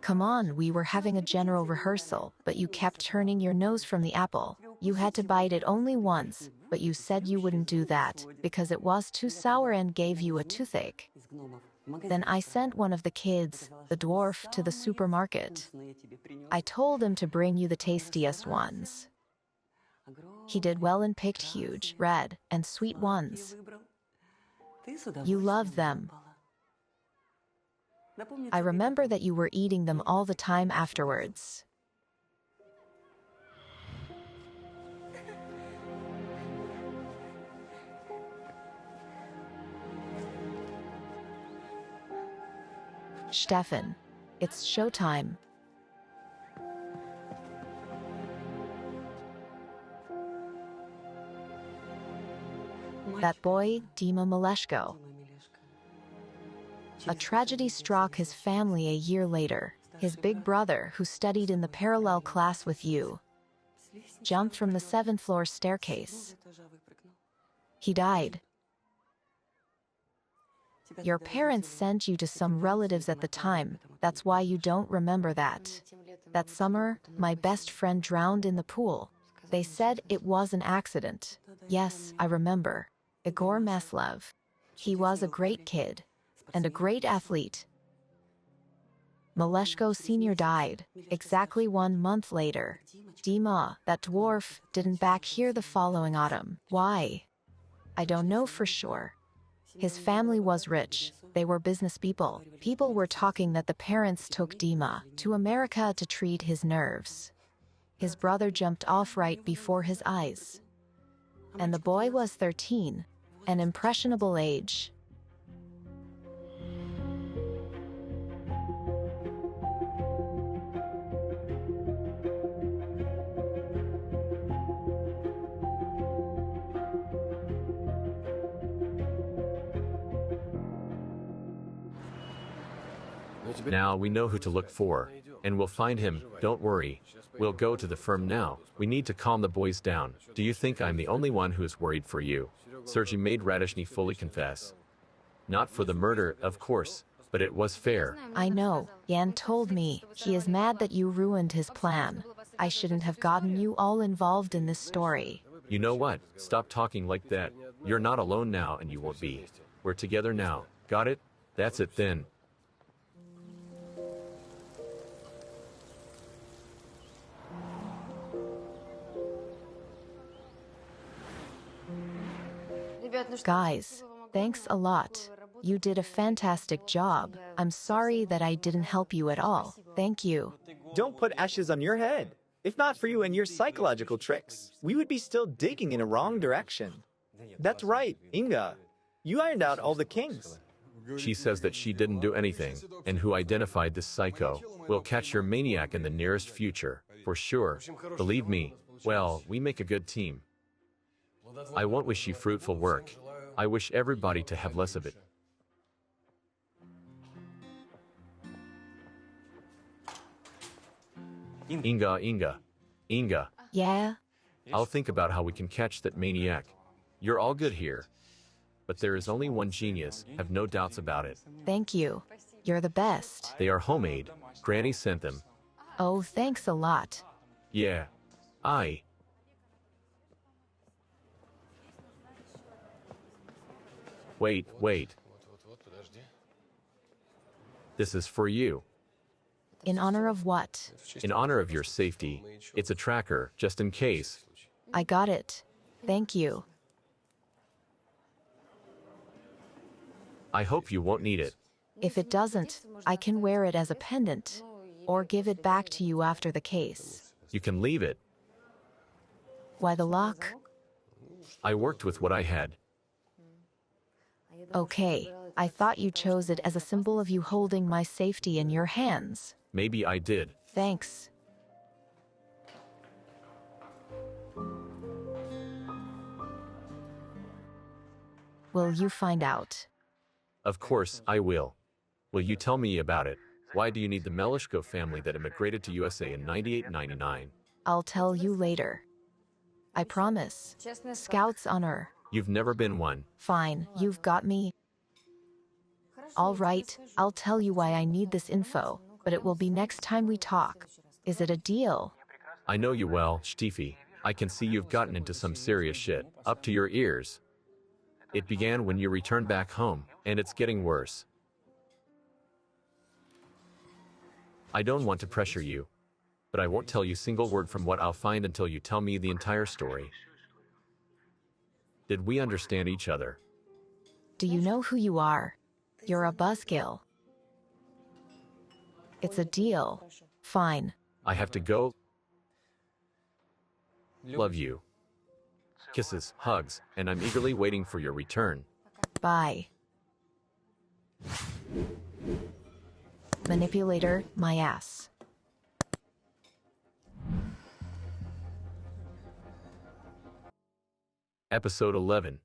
Come on, we were having a general rehearsal, but you kept turning your nose from the apple. You had to bite it only once, but you said you wouldn't do that, because it was too sour and gave you a toothache. Then I sent one of the kids, the dwarf, to the supermarket. I told him to bring you the tastiest ones. He did well and picked huge, red, and sweet ones. You loved them. I remember that you were eating them all the time afterwards. Stefan, it's showtime. That boy, Dima Maleshko. A tragedy struck his family a year later. His big brother, who studied in the parallel class with you, jumped from the 7th-floor staircase. He died. Your parents sent you to some relatives at the time. That's why you don't remember that. That summer, my best friend drowned in the pool. They said it was an accident. Yes, I remember. Igor Maslev. He was a great kid and a great athlete. Maleshko Sr. died exactly 1 month later. Dima, that dwarf, didn't back here the following autumn. Why? I don't know for sure. His family was rich. They were business people. People were talking that the parents took Dima to America to treat his nerves. His brother jumped off right before his eyes. And the boy was 13, an impressionable age. Now we know who to look for, and we'll find him, don't worry. We'll go to the firm now. We need to calm the boys down. Do you think I'm the only one who is worried for you? Sergei made Radishny fully confess. Not for the murder, of course, but it was fair. I know. Yan told me. He is mad that you ruined his plan. I shouldn't have gotten you all involved in this story. You know what? Stop talking like that. You're not alone now, and you won't be. We're together now. Got it? That's it then. Guys, thanks a lot. You did a fantastic job. I'm sorry that I didn't help you at all. Thank you. Don't put ashes on your head. If not for you and your psychological tricks, we would be still digging in a wrong direction. That's right, Inga. You ironed out all the kinks. She says that she didn't do anything, and who identified this psycho. We'll catch your maniac in the nearest future, for sure. Believe me. Well, we make a good team. I won't wish you fruitful work. I wish everybody to have less of it. Inga. Yeah? I'll think about how we can catch that maniac. You're all good here. But there is only one genius, have no doubts about it. Thank you. You're the best. They are homemade. Granny sent them. Oh, thanks a lot. Yeah. Wait. This is for you. In honor of what? In honor of your safety. It's a tracker, just in case. I got it. Thank you. I hope you won't need it. If it doesn't, I can wear it as a pendant, or give it back to you after the case. You can leave it. Why the lock? I worked with what I had. Okay, I thought you chose it as a symbol of you holding my safety in your hands. Maybe I did. Thanks. Will you find out? Of course, I will. Will you tell me about it? Why do you need the Melishko family that immigrated to USA in 98-99? I'll tell you later. I promise. Scout's honor. You've never been one. Fine, you've got me. All right, I'll tell you why I need this info, but it will be next time we talk. Is it a deal? I know you well, Stiefy. I can see you've gotten into some serious shit, up to your ears. It began when you returned back home, and it's getting worse. I don't want to pressure you, but I won't tell you a single word from what I'll find until you tell me the entire story. Did we understand each other? Do you know who you are? You're a buzzkill. It's a deal. Fine. I have to go. Love you. Kisses, hugs, and I'm eagerly waiting for your return. Bye. Manipulator, my ass. Episode 11.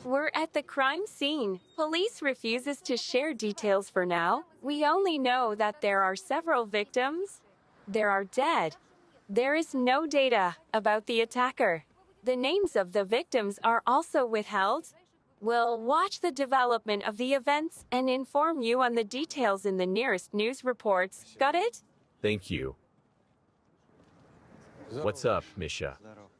We're at the crime scene. Police refuses to share details for now. We only know that there are several victims. They are dead. There is no data about the attacker. The names of the victims are also withheld. We'll watch the development of the events and inform you on the details in the nearest news reports. Got it? Thank you. What's up, Misha?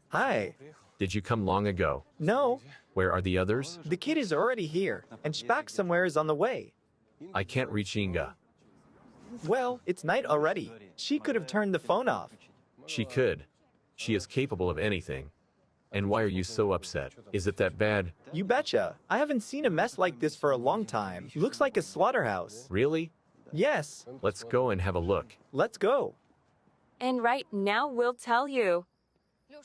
Hi. Did you come long ago? No, Where are the others? the kid is already here, and Spack somewhere is on the way. I can't reach Inga. Well, it's night already. She could have turned the phone off. She could. She is capable of anything. And why are you so upset? Is it that bad? You betcha. I haven't seen a mess like this for a long time. Looks like a slaughterhouse. Really? Yes, Let's go and have a look. let's go. And right now we'll tell you.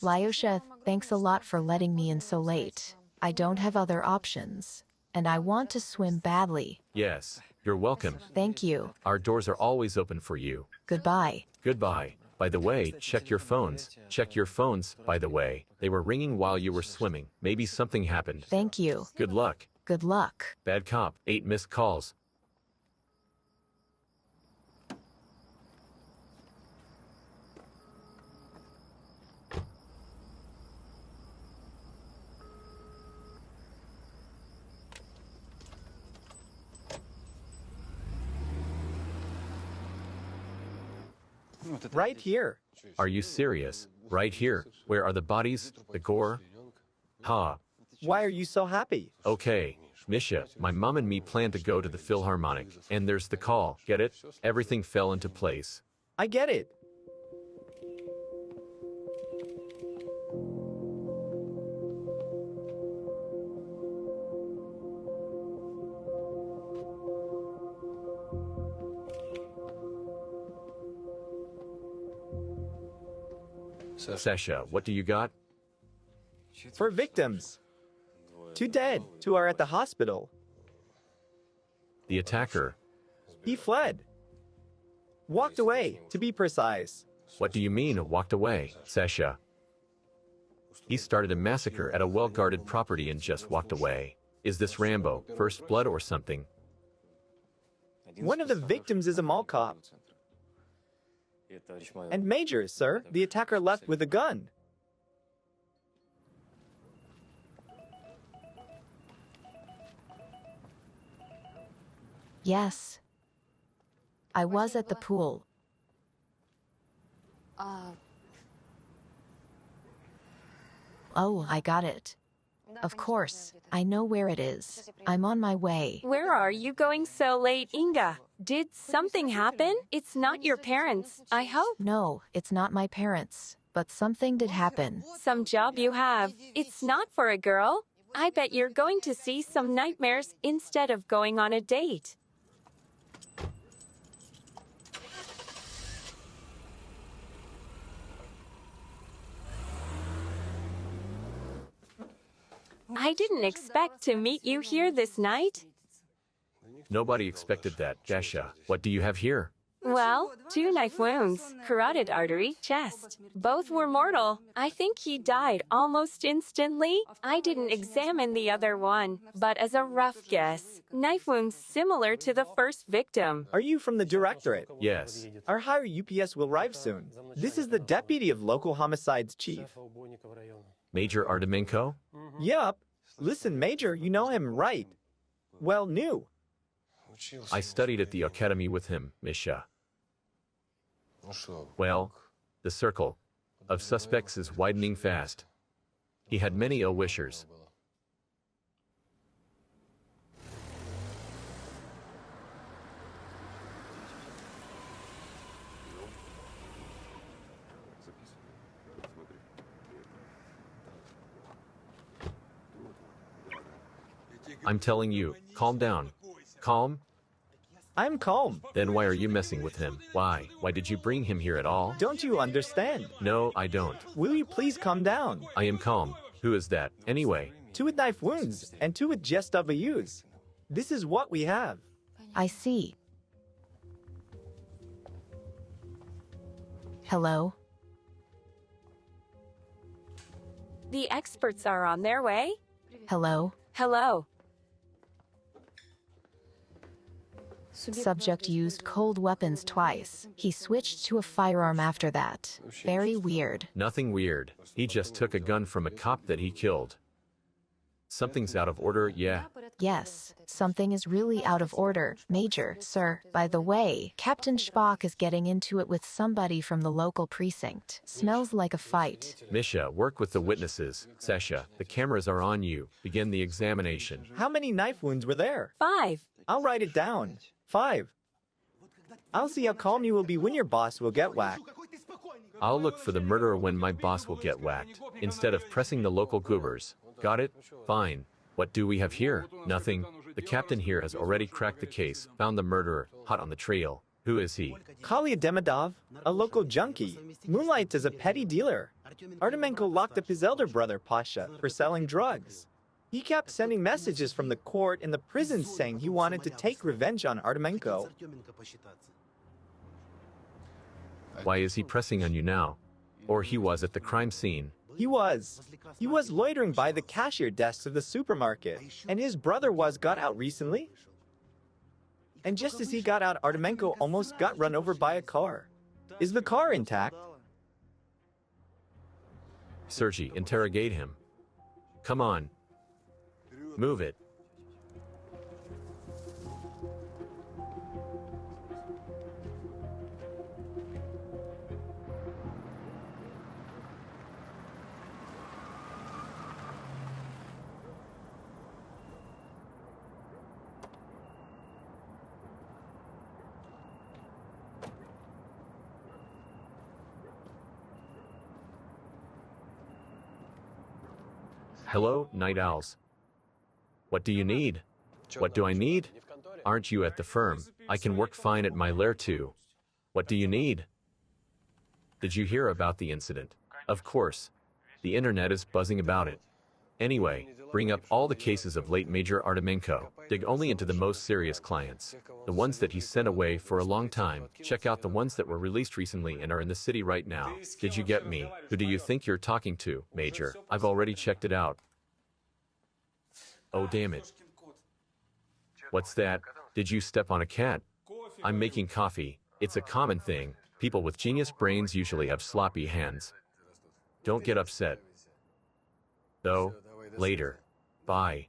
Lyosha, thanks a lot for letting me in so late. I don't have other options, and I want to swim badly. Yes, you're welcome. Thank you. Our doors are always open for you. Goodbye. Goodbye. By the way, check your phones. Check your phones, by the way. They were ringing while you were swimming. Maybe something happened. Thank you. Good luck. Good luck. Bad cop. 8 missed calls. Right here. Are you serious? Right here. Where are the bodies? The gore? Ha. Why are you so happy? Okay. Misha, my mom and me plan to go to the Philharmonic. And there's the call. Get it? Everything fell into place. I get it. Sasha, what do you got? For victims. 2 dead, 2 are at the hospital. The attacker. He fled. Walked away, to be precise. What do you mean, walked away, Sasha? He started a massacre at a well-guarded property and just walked away. Is this Rambo, First Blood or something? One of the victims is a mall cop. And Major, sir, the attacker left with a gun. Yes. I was at the pool. Oh, I got it. Of course, I know where it is. I'm on my way. Where are you going so late, Inga? Did something happen? It's not your parents, I hope. No, it's not my parents, but something did happen. Some job you have. It's not for a girl. I bet you're going to see some nightmares instead of going on a date. I didn't expect to meet you here this night. Nobody expected that, Sasha. What do you have here? Well, 2 knife wounds, carotid artery, chest. Both were mortal. I think he died almost instantly. I didn't examine the other one, but as a rough guess, knife wounds similar to the first victim. Are you from the directorate? Yes. Our higher UPS will arrive soon. This is the deputy of local homicides chief. Major Artemenko? Yup. Listen, Major, you know him, right? Well, new. I studied at the academy with him, Misha. Well, the circle of suspects is widening fast. He had many ill-wishers. I'm telling you, calm down. Calm? I'm calm. Then why are you messing with him? Why? Why did you bring him here at all? Don't you understand? No, I don't. Will you please calm down? I am calm. Who is that, anyway? 2 with knife wounds and 2 with just W's. This is what we have. I see. Hello? The experts are on their way. Hello? Hello. Subject used cold weapons twice. He switched to a firearm after that. Very weird. Nothing weird. He just took a gun from a cop that he killed. Something's out of order, yeah. Yes, something is really out of order. Major, sir, by the way, Captain Spock is getting into it with somebody from the local precinct. Smells like a fight. Misha, work with the witnesses. Sasha, the cameras are on you. Begin the examination. How many knife wounds were there? 5. I'll write it down. 5. I'll see how calm you will be when your boss will get whacked. I'll look for the murderer when my boss will get whacked, instead of pressing the local goobers. Got it? Fine. What do we have here? Nothing. The captain here has already cracked the case, found the murderer, hot on the trail. Who is he? Kolya Demidov, a local junkie, moonlights as a petty dealer. Artemenko locked up his elder brother, Pasha, for selling drugs. He kept sending messages from the court and the prison saying he wanted to take revenge on Artemenko. Why is he pressing on you now? Or he was at the crime scene. He was loitering by the cashier desks of the supermarket, and his brother got out recently. And just as he got out, Artemenko almost got run over by a car. Is the car intact? Sergei, interrogate him. Come on. Move it. Hello, night owls. What do you need? What do I need? Aren't you at the firm? I can work fine at my lair too. What do you need? Did you hear about the incident? Of course. The internet is buzzing about it. Anyway, bring up all the cases of late Major Artemenko. Dig only into the most serious clients. The ones that he sent away for a long time. Check out the ones that were released recently and are in the city right now. Did you get me? Who do you think you're talking to, Major? I've already checked it out. Oh, damn it. What's that? Did you step on a cat? I'm making coffee. It's a common thing. People with genius brains usually have sloppy hands. Don't get upset. Though, later. Bye.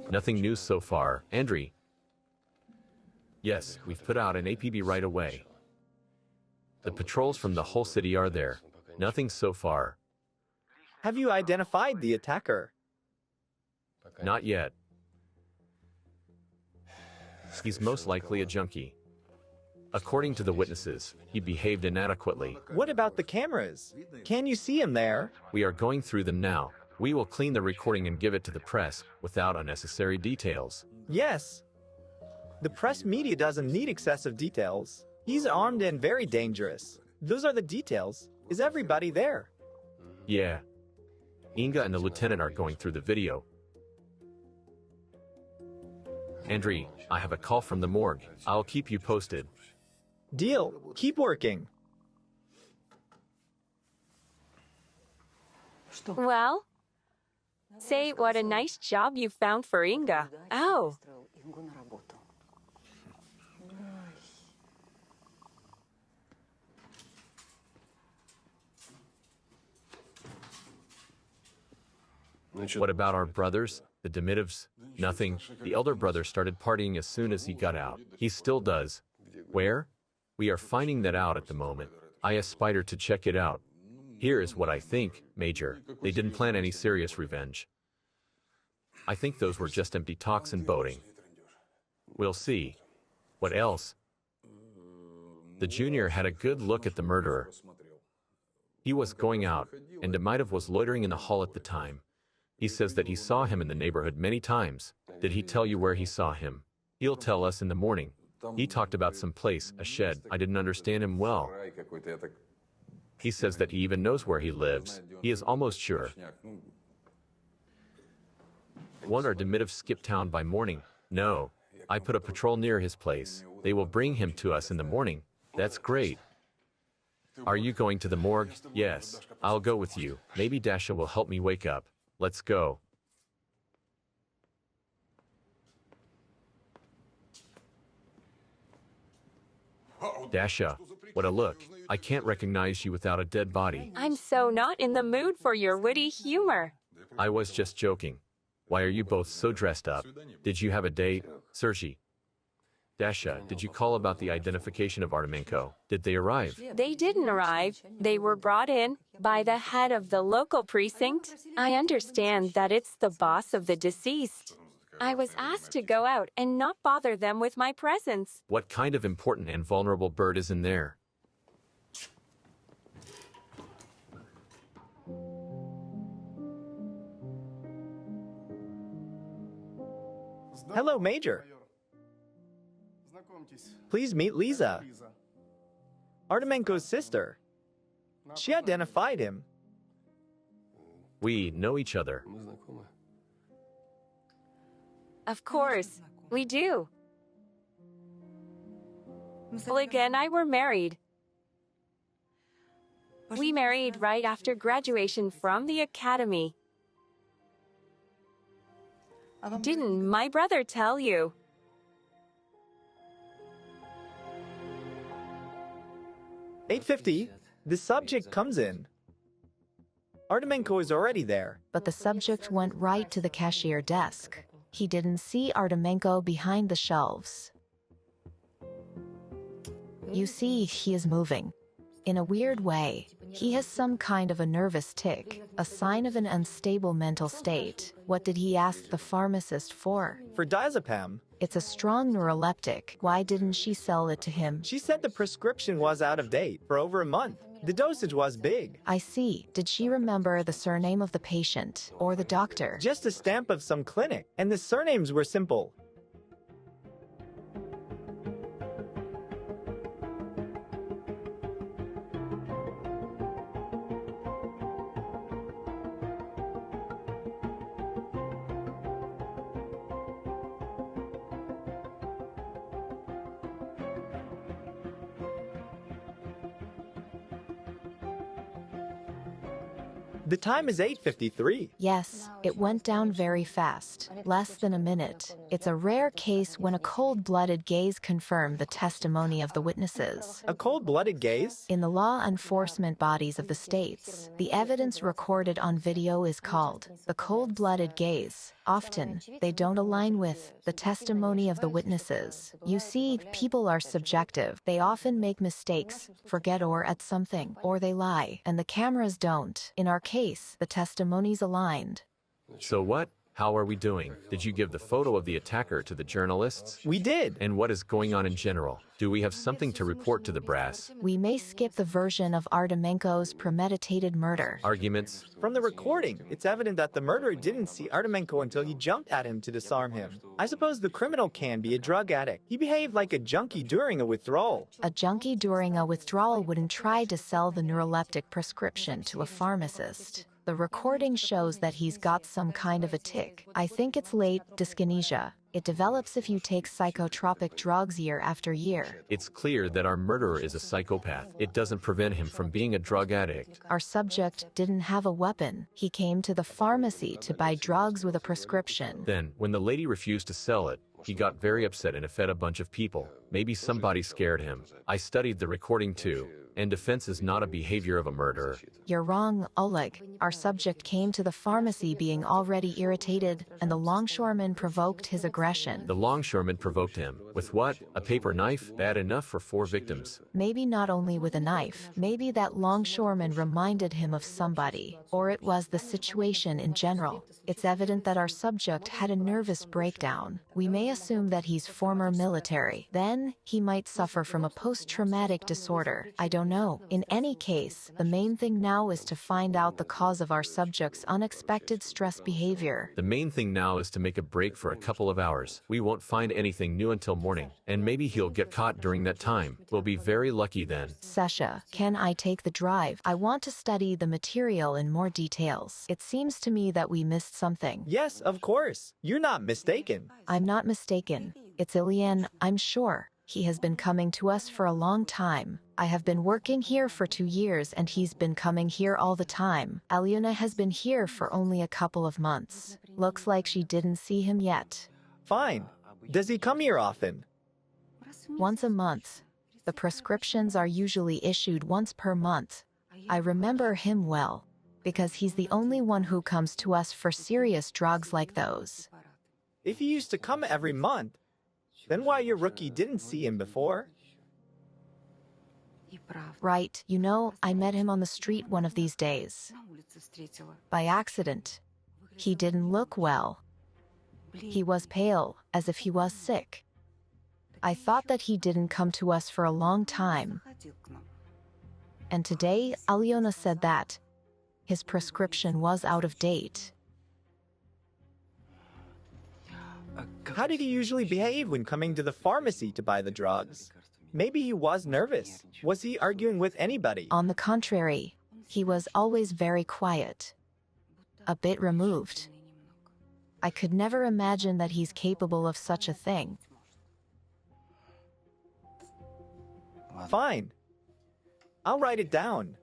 Nothing new so far, Andre. Yes, we've put out an APB right away. The patrols from the whole city are there. Nothing so far. Have you identified the attacker? Not yet. He's most likely a junkie. According to the witnesses, he behaved inadequately. What about the cameras? Can you see him there? We are going through them now. We will clean the recording and give it to the press without unnecessary details. Yes. The press media doesn't need excessive details. He's armed and very dangerous. Those are the details. Is everybody there? Yeah. Inga and the lieutenant are going through the video. Andre, I have a call from the morgue. I'll keep you posted. Deal. Keep working. Well, say what a nice job you found for Inga. Oh, What about our brothers, the Demitovs? Nothing. The elder brother started partying as soon as he got out. He still does. Where? We are finding that out at the moment. I aspire to check it out. Here is what I think, Major. They didn't plan any serious revenge. I think those were just empty talks and boating. We'll see. What else? The junior had a good look at the murderer. He was going out, and Demitov was loitering in the hall at the time. He says that he saw him in the neighborhood many times. Did he tell you where he saw him? He'll tell us in the morning. He talked about some place, a shed. I didn't understand him well. He says that he even knows where he lives. He is almost sure. One or Demitov skipped town by morning. No. I put a patrol near his place. They will bring him to us in the morning. That's great. Are you going to the morgue? Yes. I'll go with you. Maybe Dasha will help me wake up. Let's go. Dasha, what a look. I can't recognize you without a dead body. I'm so not in the mood for your witty humor. I was just joking. Why are you both so dressed up? Did you have a date? Sergei. Dasha, did you call about the identification of Artemenko? Did they arrive? They didn't arrive. They were brought in by the head of the local precinct. I understand that it's the boss of the deceased. I was asked to go out and not bother them with my presence. What kind of important and vulnerable bird is in there? Hello, Major. Please meet Lisa, Artemenko's sister. She identified him. We know each other. Of course, we do. Liga and I were married. We married right after graduation from the academy. Didn't my brother tell you? 8:50, the subject comes in. Artemenko is already there. But the subject went right to the cashier desk. He didn't see Artemenko behind the shelves. You see, he is moving. In a weird way, he has some kind of a nervous tic, a sign of an unstable mental state. What did he ask the pharmacist for? For diazepam, It's a strong neuroleptic. Why didn't she sell it to him? she said the prescription was out of date for over a month. The dosage was big. I see. Did she remember the surname of the patient or the doctor? Just a stamp of some clinic, and the surnames were simple. The time is 8:53. Yes, it went down very fast, less than a minute. It's a rare case when a cold-blooded gaze confirmed the testimony of the witnesses. A cold-blooded gaze? In the law enforcement bodies of the states, the evidence recorded on video is called the cold-blooded gaze. Often, they don't align with the testimony of the witnesses. You see, people are subjective. They often make mistakes, forget or at something, or they lie, and the cameras don't. In our case, the testimonies aligned. So what? How are we doing? Did you give the photo of the attacker to the journalists? We did. And what is going on in general? Do we have something to report to the brass? We may skip the version of Artemenko's premeditated murder. Arguments? From the recording, it's evident that the murderer didn't see Artemenko until he jumped at him to disarm him. I suppose the criminal can be a drug addict. He behaved like a junkie during a withdrawal. A junkie during a withdrawal wouldn't try to sell the neuroleptic prescription to a pharmacist. The recording shows that he's got some kind of a tic. I think it's late dyskinesia. It develops if you take psychotropic drugs year after year. It's clear that our murderer is a psychopath. It doesn't prevent him from being a drug addict. Our subject didn't have a weapon. He came to the pharmacy to buy drugs with a prescription. Then, when the lady refused to sell it, he got very upset and fed a bunch of people. Maybe somebody scared him. I studied the recording too, and defense is not a behavior of a murderer. You're wrong, Oleg. Our subject came to the pharmacy being already irritated, and the longshoreman provoked his aggression. The longshoreman provoked him. With what? A paper knife? Bad enough for 4 victims. Maybe not only with a knife. Maybe that longshoreman reminded him of somebody. Or it was the situation in general. It's evident that our subject had a nervous breakdown. We may assume that he's former military. Then, he might suffer from a post-traumatic disorder. I don't know. In any case, the main thing now is to find out the cause of our subject's unexpected stress behavior. The main thing now is to make a break for a couple of hours. We won't find anything new until morning, and maybe he'll get caught during that time. We'll be very lucky then. Sasha, can I take the drive? I want to study the material in more details. It seems to me that we missed something. Yes, of course. You're not mistaken. I'm not mistaken. It's Ilian, I'm sure. He has been coming to us for a long time. I have been working here for 2 years and he's been coming here all the time. Alyona has been here for only a couple of months. Looks like she didn't see him yet. Fine. Does he come here often? Once a month. The prescriptions are usually issued once per month. I remember him well, because he's the only one who comes to us for serious drugs like those. If he used to come every month, then why your rookie didn't see him before? Right, you know, I met him on the street one of these days. By accident. He didn't look well. He was pale, as if he was sick. I thought that he didn't come to us for a long time. And today, Alyona said that his prescription was out of date. How did he usually behave when coming to the pharmacy to buy the drugs? Maybe he was nervous. Was he arguing with anybody? On the contrary, he was always very quiet, a bit removed. I could never imagine that he's capable of such a thing. Fine. I'll write it down.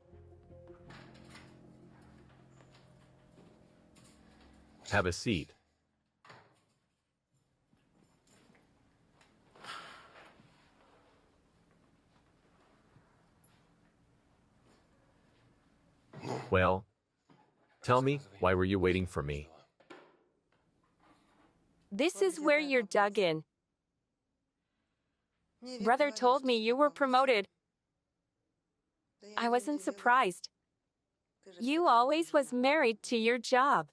Have a seat. Well, tell me, why were you waiting for me? This is where you're dug in. Brother told me you were promoted. I wasn't surprised. You always was married to your job.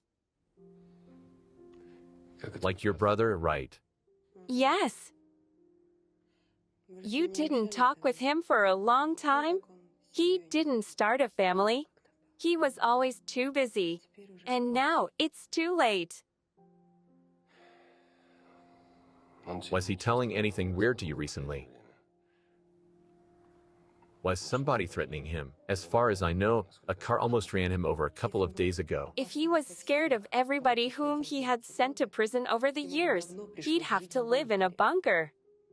Like your brother, right? Yes. You didn't talk with him for a long time. He didn't start a family. He was always too busy. And now it's too late. Was he telling anything weird to you recently? Was somebody threatening him? As far as I know, a car almost ran him over a couple of days ago. If he was scared of everybody whom he had sent to prison over the years, he'd have to live in a bunker.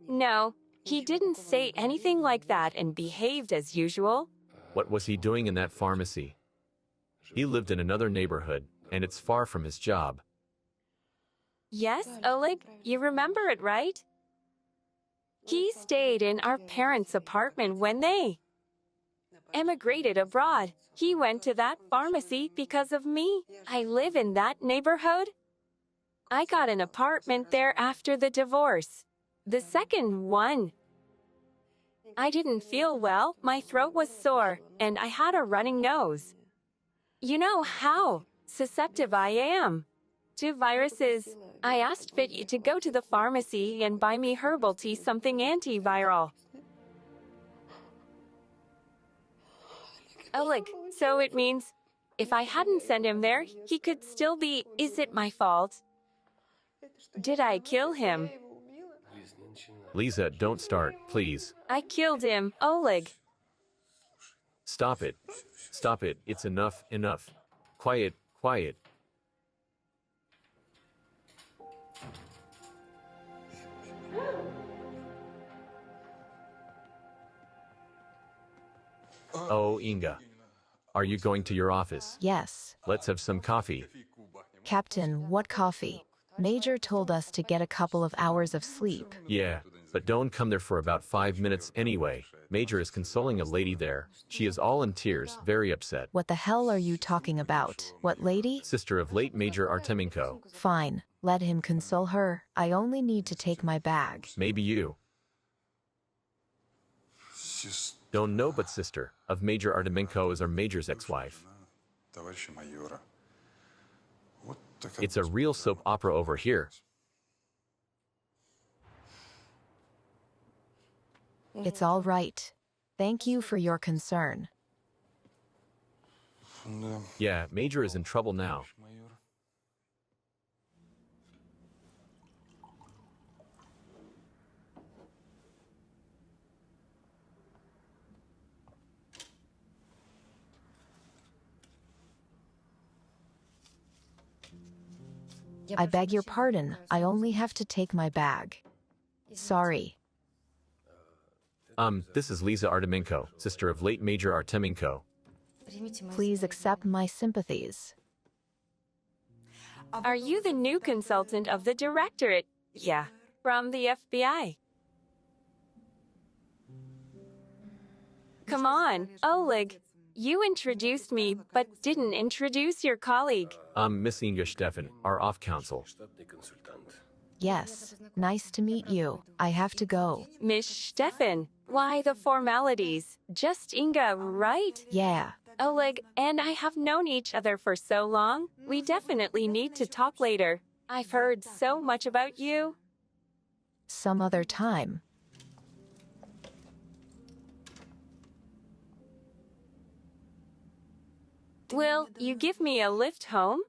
No, he didn't say anything like that and behaved as usual. What was he doing in that pharmacy? He lived in another neighborhood, and it's far from his job. Yes, Oleg, you remember it, right? He stayed in our parents' apartment when they emigrated abroad. He went to that pharmacy because of me. I live in that neighborhood. I got an apartment there after the divorce. The second one. I didn't feel well, my throat was sore, and I had a running nose. You know how susceptible I am to viruses. I asked Fitty to go to the pharmacy and buy me herbal tea, something antiviral. Oleg, so it means if I hadn't sent him there, he could still be. Is it my fault? Did I kill him? Lisa, don't start, please. I killed him, Oleg. Stop it. Stop it. It's enough, enough. Quiet, quiet. Oh, Inga. Are you going to your office? Yes. Let's have some coffee. Captain, what coffee? Major told us to get a couple of hours of sleep. Yeah, but don't come there for about 5 minutes anyway. Major is consoling a lady there. She is all in tears, very upset. What the hell are you talking about? What lady? Sister of late Major Artemenko. Fine. Let him console her. I only need to take my bag. Maybe you. Don't know, but sister of Major Artemenko is our Major's ex-wife. It's a real soap opera over here. It's all right. Thank you for your concern. Yeah, Major is in trouble now. I beg your pardon. I only have to take my bag. Sorry. This is Lisa Artemenko, sister of late Major Artemenko. Please accept my sympathies. Are you the new consultant of the directorate? Yeah, from the FBI. Come on, Oleg. You introduced me, but didn't introduce your colleague. Miss Inga Stefan, our off-counsel. Yes. Nice to meet you. I have to go. Miss Stefan, why the formalities? Just Inga, right? Yeah. Oleg and I have known each other for so long. We definitely need to talk later. I've heard so much about you. Some other time. Will you give me a lift home?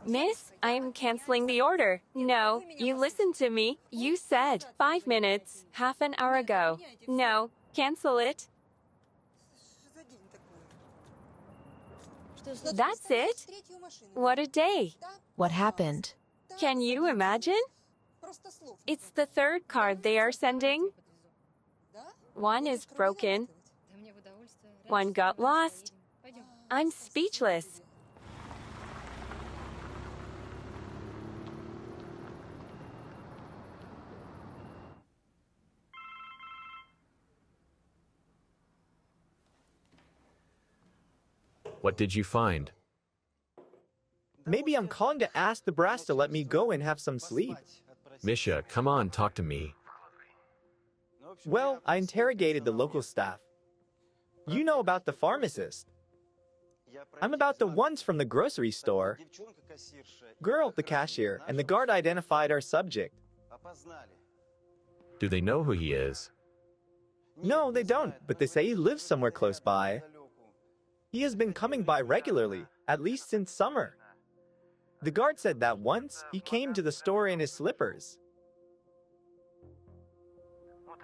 Miss, I'm canceling the order. No, you listened to me. You said 5 minutes, half an hour ago. No, cancel it. That's it? What a day. What happened? Can you imagine? It's the third card they are sending. One is broken. One got lost. I'm speechless. What did you find? Maybe I'm calling to ask the brass to let me go and have some sleep. Misha, come on, talk to me. Well, I interrogated the local staff. You know about the pharmacist. I'm about the ones from the grocery store. Girl, the cashier, and the guard identified our subject. Do they know who he is? No, they don't, but they say he lives somewhere close by. He has been coming by regularly, at least since summer. The guard said that once he came to the store in his slippers.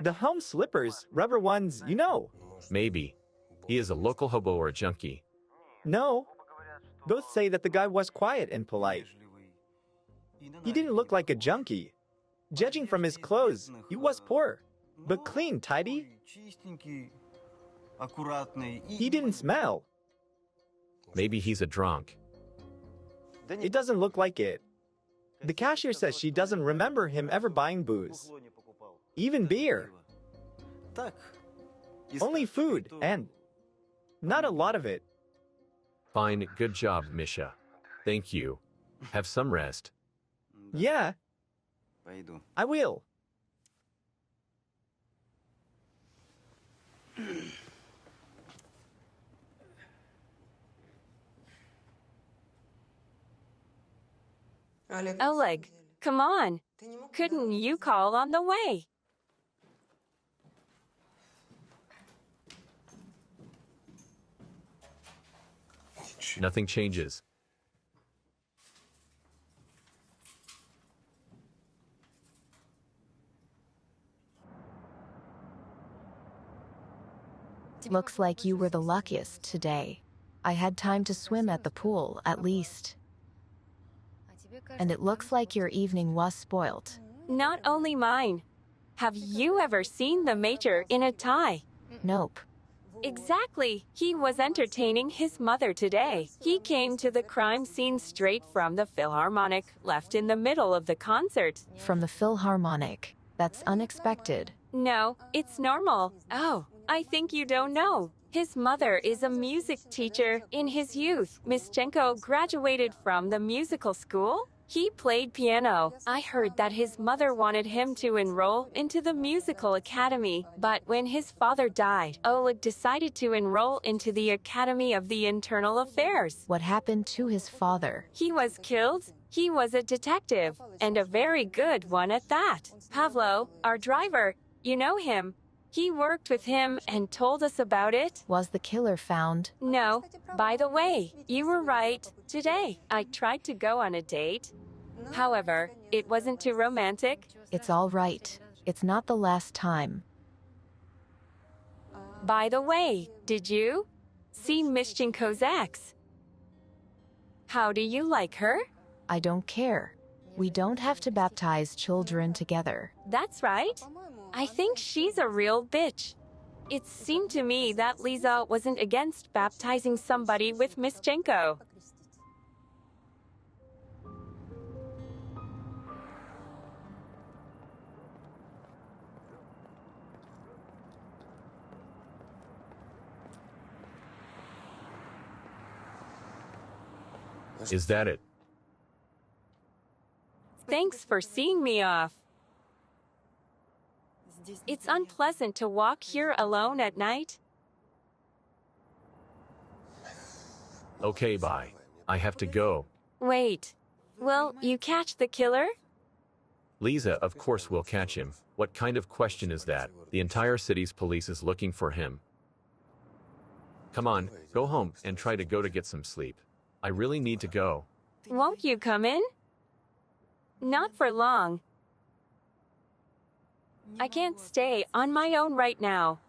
The home slippers, rubber ones, you know. Maybe. He is a local hobo or a junkie. No. Both say that the guy was quiet and polite. He didn't look like a junkie. Judging from his clothes, he was poor, but clean, tidy. He didn't smell. Maybe he's a drunk. It doesn't look like it. The cashier says she doesn't remember him ever buying booze. Even beer. Only food, and not a lot of it. Fine, good job, Misha. Thank you. Have some rest. Yeah, I will. Oleg, come on. Couldn't you call on the way? Nothing changes. Looks like you were the luckiest today. I had time to swim at the pool, at least. And it looks like your evening was spoilt. Not only mine. Have you ever seen the Major in a tie? Nope. Exactly. He was entertaining his mother today. He came to the crime scene straight from the Philharmonic, left in the middle of the concert. From the Philharmonic. That's unexpected. No, it's normal. Oh, I think you don't know. His mother is a music teacher. In his youth, Mischenko graduated from the musical school. He played piano. I heard that his mother wanted him to enroll into the musical academy, but when his father died, Oleg decided to enroll into the Academy of the Internal Affairs. What happened to his father? He was killed. He was a detective, and a very good one at that. Pavlo, our driver, you know him. He worked with him and told us about it. Was the killer found? No. By the way, you were right. Today, I tried to go on a date. However, it wasn't too romantic. It's all right. It's not the last time. By the way, did you see Mischenko's ex? How do you like her? I don't care. We don't have to baptize children together. That's right. I think she's a real bitch. It seemed to me that Lisa wasn't against baptizing somebody with Mischenko. Is that it? Thanks for seeing me off. It's unpleasant to walk here alone at night. Okay, bye. I have to go. Wait, will you catch the killer? Lisa, of course we'll catch him. What kind of question is that? The entire city's police is looking for him. Come on, go home and try to get some sleep. I really need to go. Won't you come in? Not for long. I can't stay on my own right now.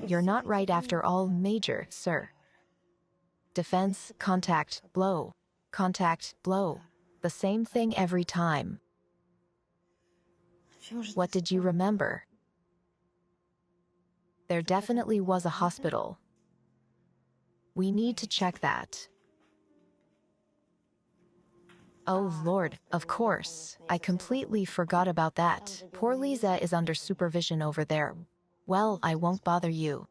You're not right after all, Major, sir. Defense, contact, blow. Contact, blow. The same thing every time. What did you remember? There definitely was a hospital. We need to check that. Oh Lord, of course. I completely forgot about that. Poor Lisa is under supervision over there. Well, I won't bother you.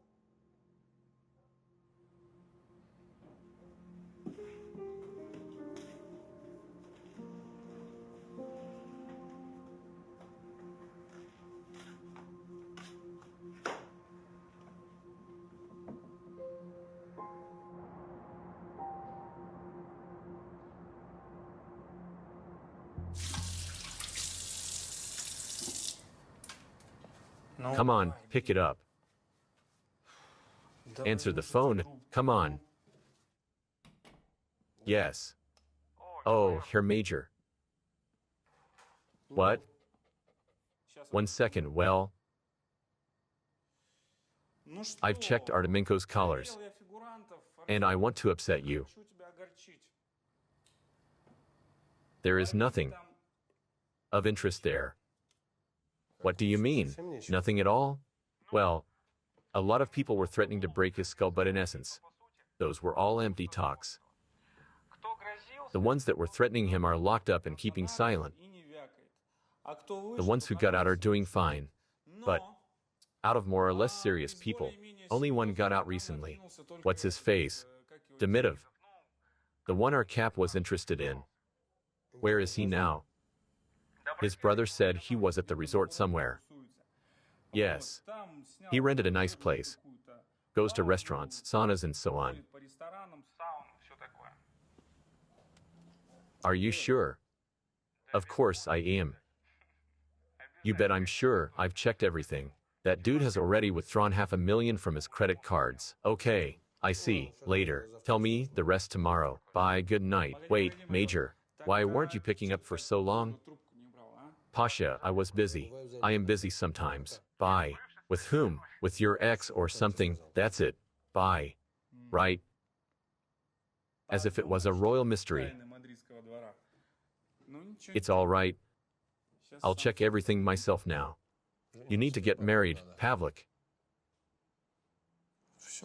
Come on, pick it up. Answer the phone, come on. Yes. Oh, Herr Major. What? 1 second, well, I've checked Artemenko's collars, and I want to upset you. There is nothing of interest there. What do you mean? Nothing at all? Well, a lot of people were threatening to break his skull, but in essence, those were all empty talks. The ones that were threatening him are locked up and keeping silent. The ones who got out are doing fine. But out of more or less serious people, only one got out recently. What's his face? Demitov. The one our cap was interested in. Where is he now? His brother said he was at the resort somewhere. Yes. He rented a nice place. Goes to restaurants, saunas, and so on. Are you sure? Of course I am. You bet I'm sure. I've checked everything. That dude has already withdrawn $500,000 from his credit cards. Okay, I see. Later. Tell me the rest tomorrow. Bye, good night. Wait, Major. Why weren't you picking up for so long? Pasha, I was busy. I am busy sometimes. Bye. With whom? With your ex or something, that's it. Bye. Right? As if it was a royal mystery. It's all right. I'll check everything myself now. You need to get married, Pavlik.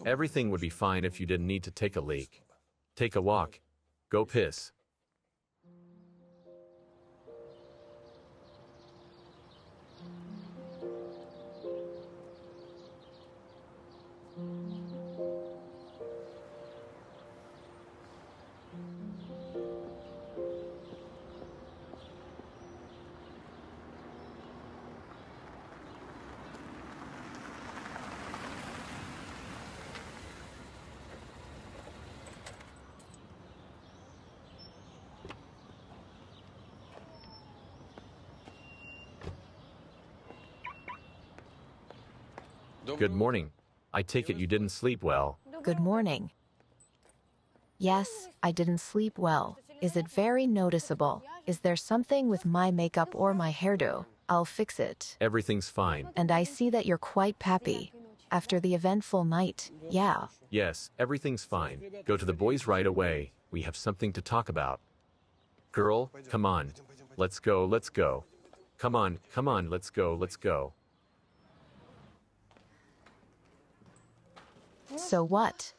Everything would be fine if you didn't need to take a leak. Take a walk. Go piss. Good morning. I take it you didn't sleep well. Good morning. Yes, I didn't sleep well. Is it very noticeable? Is there something with my makeup or my hairdo? I'll fix it. Everything's fine. And I see that you're quite peppy. After the eventful night, yeah. Yes, everything's fine. Go to the boys right away. We have something to talk about. Girl, come on. Let's go, let's go. Come on, let's go, let's go. So what?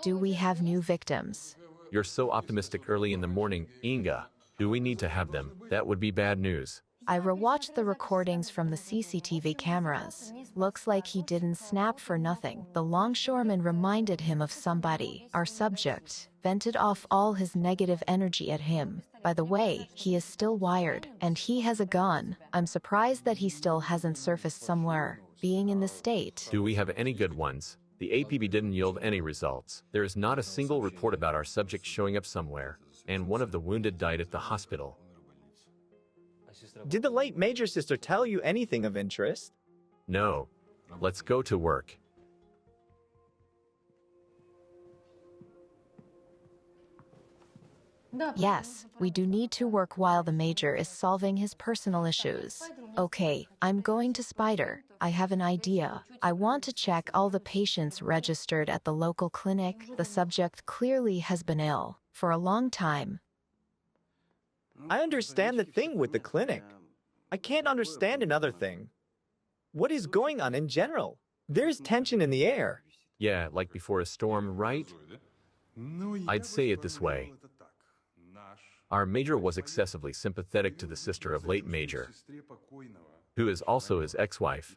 Do we have new victims? You're so optimistic early in the morning, Inga. Do we need to have them? That would be bad news. I rewatched the recordings from the CCTV cameras. Looks like he didn't snap for nothing. The longshoreman reminded him of somebody. Our subject vented off all his negative energy at him. By the way, he is still wired, and he has a gun. I'm surprised that he still hasn't surfaced somewhere. Being in the state. Do we have any good ones? The APB didn't yield any results. There is not a single report about our subject showing up somewhere, and one of the wounded died at the hospital. Did the late Major Sister tell you anything of interest? No. Let's go to work. Yes, we do need to work while the Major is solving his personal issues. Okay, I'm going to Spider. I have an idea. I want to check all the patients registered at the local clinic. The subject clearly has been ill for a long time. I understand the thing with the clinic. I can't understand another thing. What is going on in general? There's tension in the air. Yeah, like before a storm, right? I'd say it this way. Our Major was excessively sympathetic to the sister of late Major, who is also his ex-wife.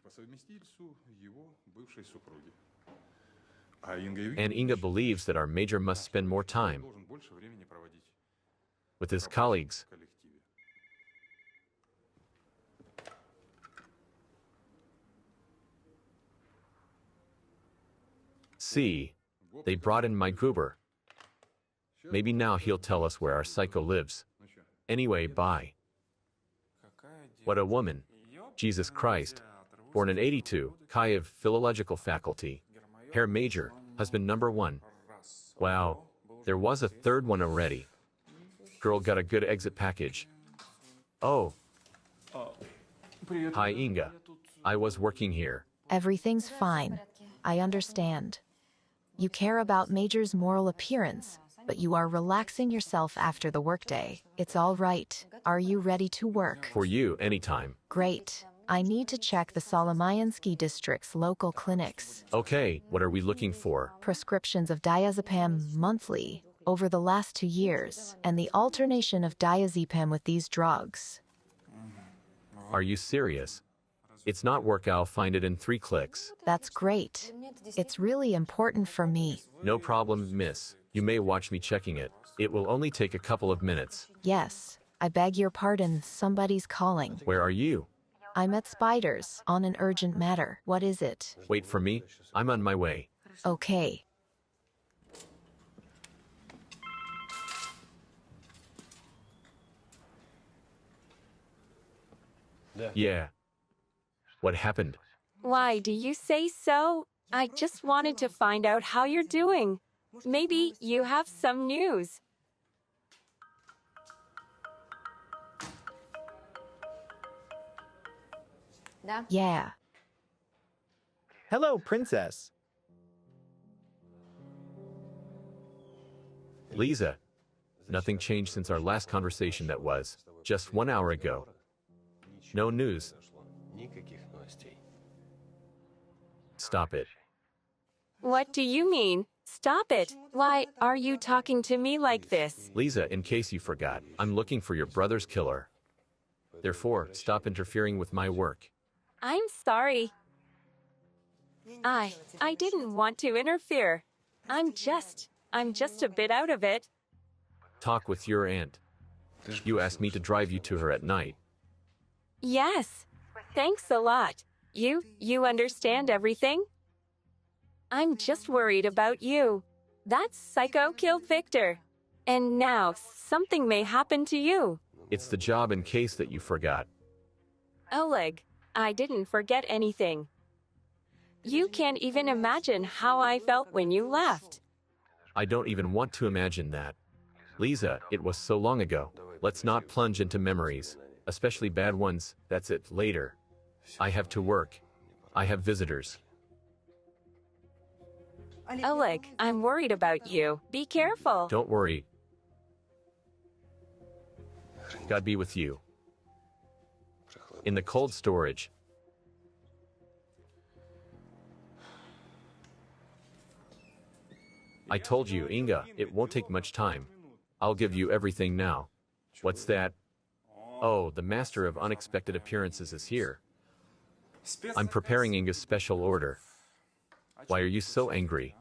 And Inga believes that our Major must spend more time with his colleagues. See, they brought in my goober. Maybe now he'll tell us where our psycho lives. Anyway, bye. What a woman. Jesus Christ. Born in 82, Kyiv, philological faculty. Herr Major, husband number 1. Wow, there was a third one already. Girl got a good exit package. Oh. Hi, Inga. I was working here. Everything's fine. I understand. You care about Major's moral appearance, but you are relaxing yourself after the workday. It's all right. Are you ready to work? For you, anytime. Great. I need to check the Solomiansky district's local clinics. Okay, what are we looking for? Prescriptions of diazepam monthly over the last 2 years, and the alternation of diazepam with these drugs. Are you serious? It's not work, I'll find it in 3 clicks. That's great. It's really important for me. No problem, miss. You may watch me checking it. It will only take a couple of minutes. Yes, I beg your pardon, somebody's calling. Where are you? I'm at Spiders on an urgent matter. What is it? Wait for me. I'm on my way. Okay. Yeah. What happened? Why do you say so? I just wanted to find out how you're doing. Maybe you have some news. Yeah. Hello, princess. Lisa. Nothing changed since our last conversation that was just 1 hour ago. No news. Stop it. What do you mean? Stop it. Why are you talking to me like this? Lisa, in case you forgot, I'm looking for your brother's killer. Therefore, stop interfering with my work. I'm sorry. I didn't want to interfere. I'm just a bit out of it. Talk with your aunt. You asked me to drive you to her at night. Yes. Thanks a lot. You understand everything? I'm just worried about you. That psycho killed Victor. And now something may happen to you. It's the job in case that you forgot. Oleg, I didn't forget anything. You can't even imagine how I felt when you left. I don't even want to imagine that. Lisa, it was so long ago. Let's not plunge into memories, especially bad ones. That's it, later. I have to work. I have visitors. Oleg, I'm worried about you. Be careful. Don't worry. God be with you. In the cold storage. I told you, Inga, it won't take much time. I'll give you everything now. What's that? Oh, the master of unexpected appearances is here. I'm preparing Inga's special order. Why are you so angry?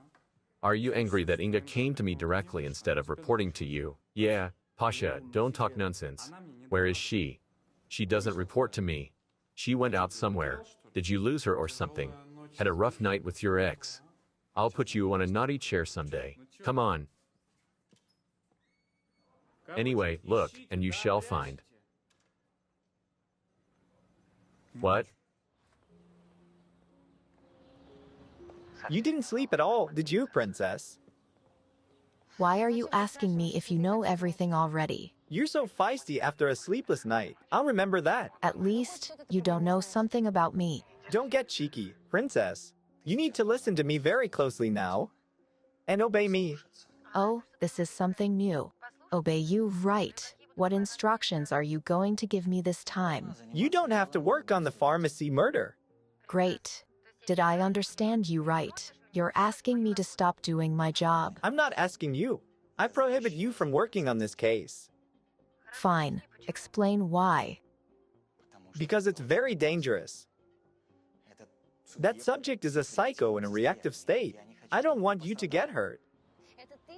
Are you angry that Inga came to me directly instead of reporting to you? Yeah, Pasha, don't talk nonsense. Where is she? She doesn't report to me. She went out somewhere. Did you lose her or something? Had a rough night with your ex? I'll put you on a naughty chair someday. Come on. Anyway, look, and you shall find. What? You didn't sleep at all, did you, princess? Why are you asking me if you know everything already? You're so feisty after a sleepless night. I'll remember that. At least you don't know something about me. Don't get cheeky, princess. You need to listen to me very closely now. And obey me. Oh, this is something new. Obey you, right. What instructions are you going to give me this time? You don't have to work on the pharmacy murder. Great. Did I understand you right? You're asking me to stop doing my job. I'm not asking you. I prohibit you from working on this case. Fine. Explain why. Because it's very dangerous. That subject is a psycho in a reactive state. I don't want you to get hurt.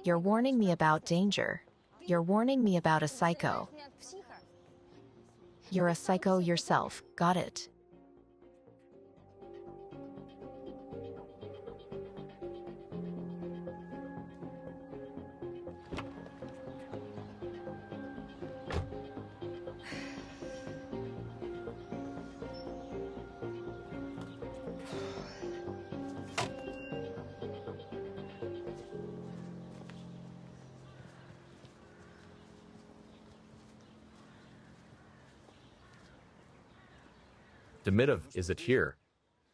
You're warning me about danger. You're warning me about a psycho. You're a psycho yourself, got it? Dimitiv, is it here?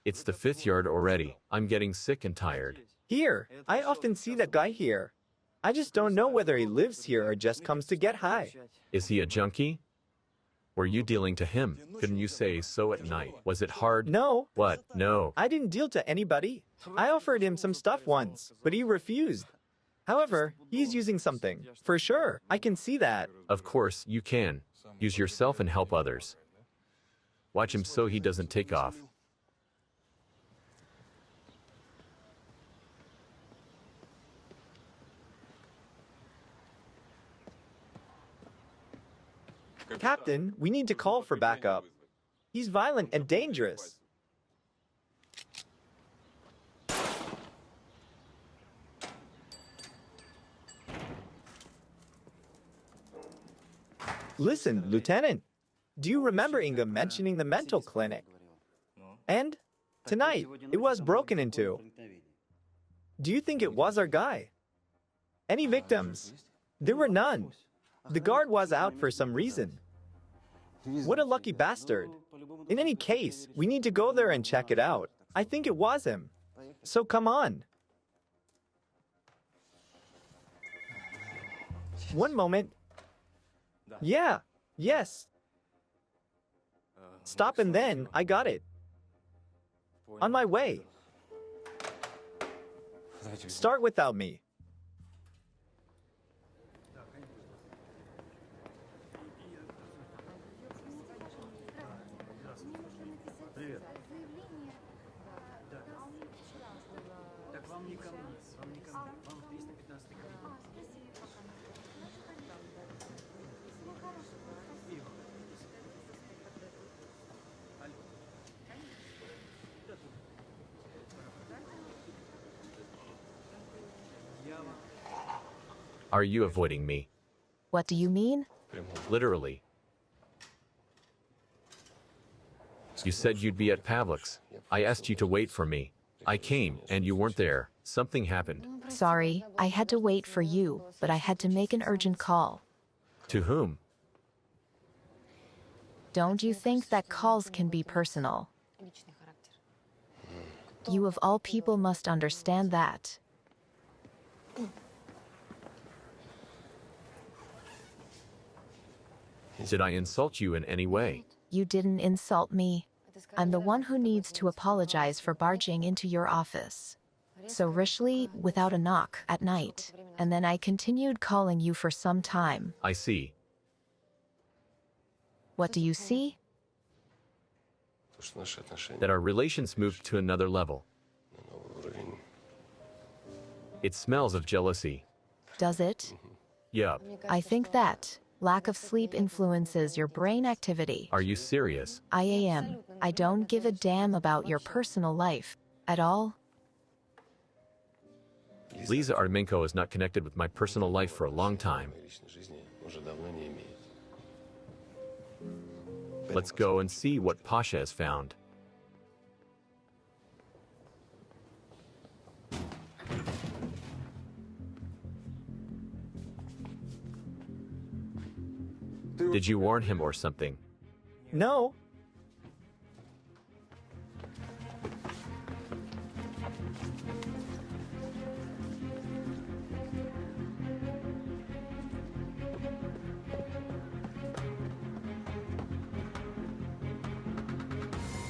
It's the 5th yard already. I'm getting sick and tired. Here, I often see that guy here. I just don't know whether he lives here or just comes to get high. Is he a junkie? Were you dealing to him? Couldn't you say so at night? Was it hard? No, What? No. I didn't deal to anybody. I offered him some stuff once, but he refused. However, he's using something. For sure, I can see that. Of course, you can. Use yourself and help others. Watch him so he doesn't take off. Captain, we need to call for backup. He's violent and dangerous. Listen, Lieutenant. Do you remember Inga mentioning the mental clinic? And tonight, it was broken into. Do you think it was our guy? Any victims? There were none. The guard was out for some reason. What a lucky bastard. In any case, we need to go there and check it out. I think it was him. So come on. One moment. Yeah, yes. Stop and then, I got it. On my way. Start without me. Are you avoiding me? What do you mean? Literally. You said you'd be at Pavlik's. I asked you to wait for me. I came, and you weren't there. Something happened. Sorry, I had to wait for you, but I had to make an urgent call. To whom? Don't you think that calls can be personal? You of all people must understand that. Did I insult you in any way? You didn't insult me. I'm the one who needs to apologize for barging into your office. So richly, without a knock, at night. And then I continued calling you for some time. I see. What do you see? That our relations moved to another level. It smells of jealousy. Does it? Yup. I think that lack of sleep influences your brain activity. Are you serious? I am. I don't give a damn about your personal life. At all. Lisa Armenko is not connected with my personal life for a long time. Let's go and see what Pasha has found. Did you warn him or something? No.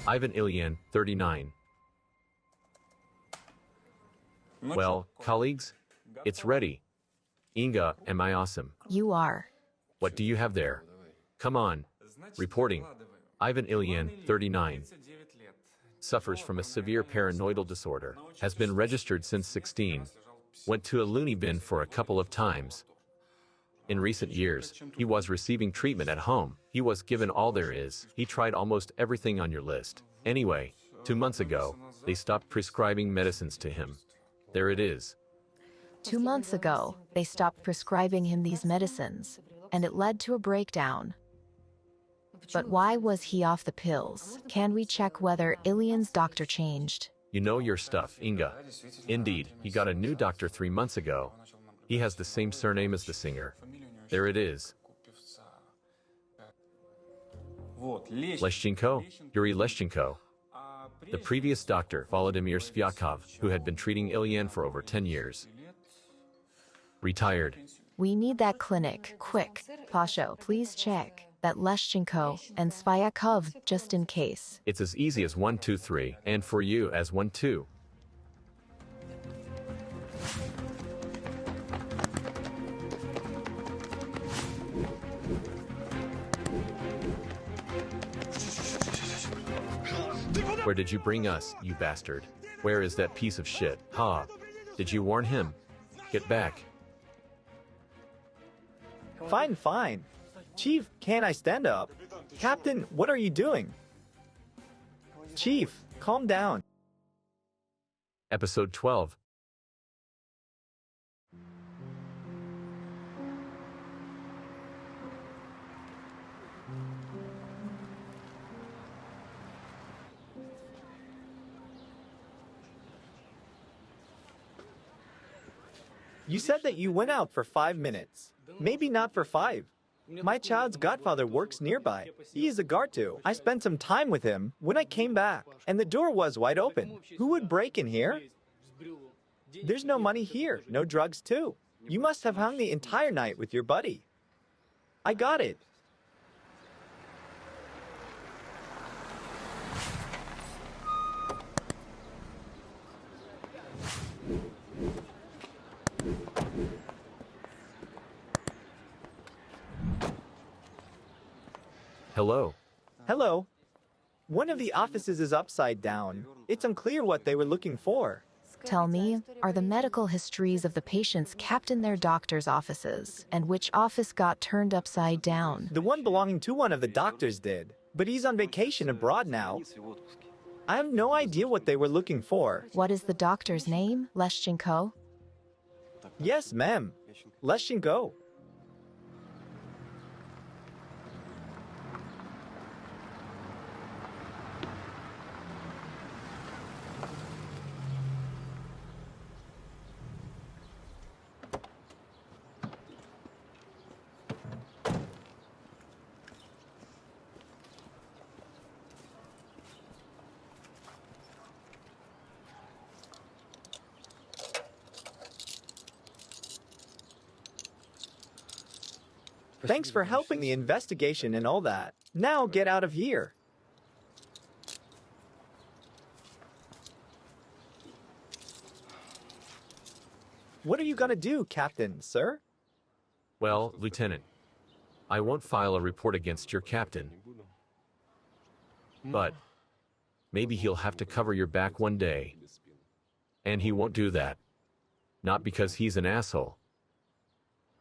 Ivan Ilyan, 39. Well, colleagues, it's ready. Inga, am I awesome? You are. What do you have there? Come on. Reporting. Ivan Ilyin, 39. Suffers from a severe paranoidal disorder. Has been registered since 16. Went to a loony bin for a couple of times. In recent years, he was receiving treatment at home. He was given all there is. He tried almost everything on your list. Anyway, 2 months ago, they stopped prescribing medicines to him. There it is. 2 months ago, they stopped prescribing him these medicines, and it led to a breakdown. But why was he off the pills? Can we check whether Ilian's doctor changed? You know your stuff, Inga. Indeed, he got a new doctor 3 months ago. He has the same surname as the singer. There it is. Leshchenko, Yuri Leshchenko. The previous doctor, Volodymyr Svyakov, who had been treating Ilyan for over 10 years. Retired. We need that clinic, quick. Pasho, please check that Leshchenko and Svyakov just in case. It's as easy as 1, 2, 3, and for you as 1, 2. Where did you bring us, you bastard? Where is that piece of shit? Ha! Did you warn him? Get back. Fine, fine. Chief, can I stand up? Captain, what are you doing? Chief, calm down. Episode 12. You said that you went out for 5 minutes. Maybe not for 5. My child's godfather works nearby. He is a guard too. I spent some time with him when I came back, and the door was wide open. Who would break in here? There's no money here, no drugs too. You must have hung the entire night with your buddy. I got it. Hello. Hello. One of the offices is upside down. It's unclear what they were looking for. Tell me, are the medical histories of the patients kept in their doctor's offices? And which office got turned upside down? The one belonging to one of the doctors did, but he's on vacation abroad now. I have no idea what they were looking for. What is the doctor's name? Leshchenko? Yes, ma'am. Leshchenko. Thanks for helping the investigation and all that. Now get out of here. What are you gonna do, Captain, sir? Well, Lieutenant, I won't file a report against your captain. But maybe he'll have to cover your back one day. And he won't do that. Not because he's an asshole,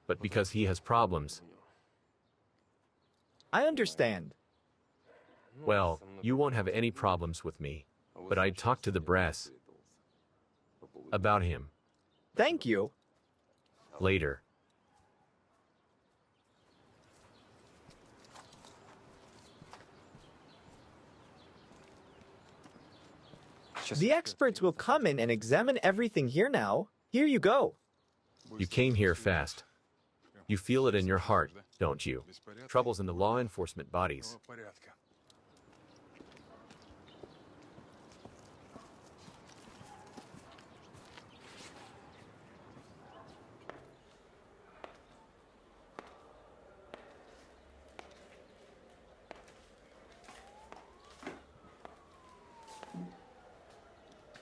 but because he has problems. I understand. Well, you won't have any problems with me, but I'd talk to the brass about him Thank you. later. The experts will come in and examine everything here now. Here you go. You came here fast. You feel it in your heart, don't you? Troubles in the law enforcement bodies.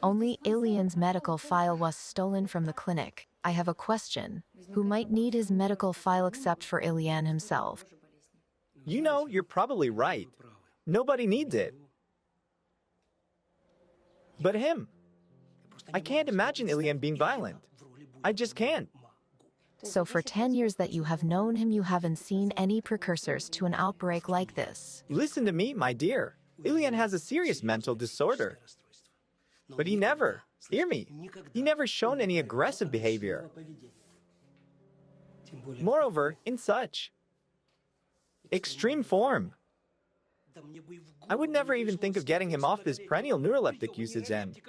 Only Ilian's medical file was stolen from the clinic. I have a question. Who might need his medical file except for Ilian himself? You know, you're probably right. Nobody needs it. But him. I can't imagine Ilian being violent. I just can't. So for 10 years that you have known him, you haven't seen any precursors to an outbreak like this. Listen to me, my dear. Ilian has a serious mental disorder. But he never, hear me, he never shown any aggressive behavior. Moreover, in such extreme form. I would never even think of getting him off this perennial neuroleptic usage and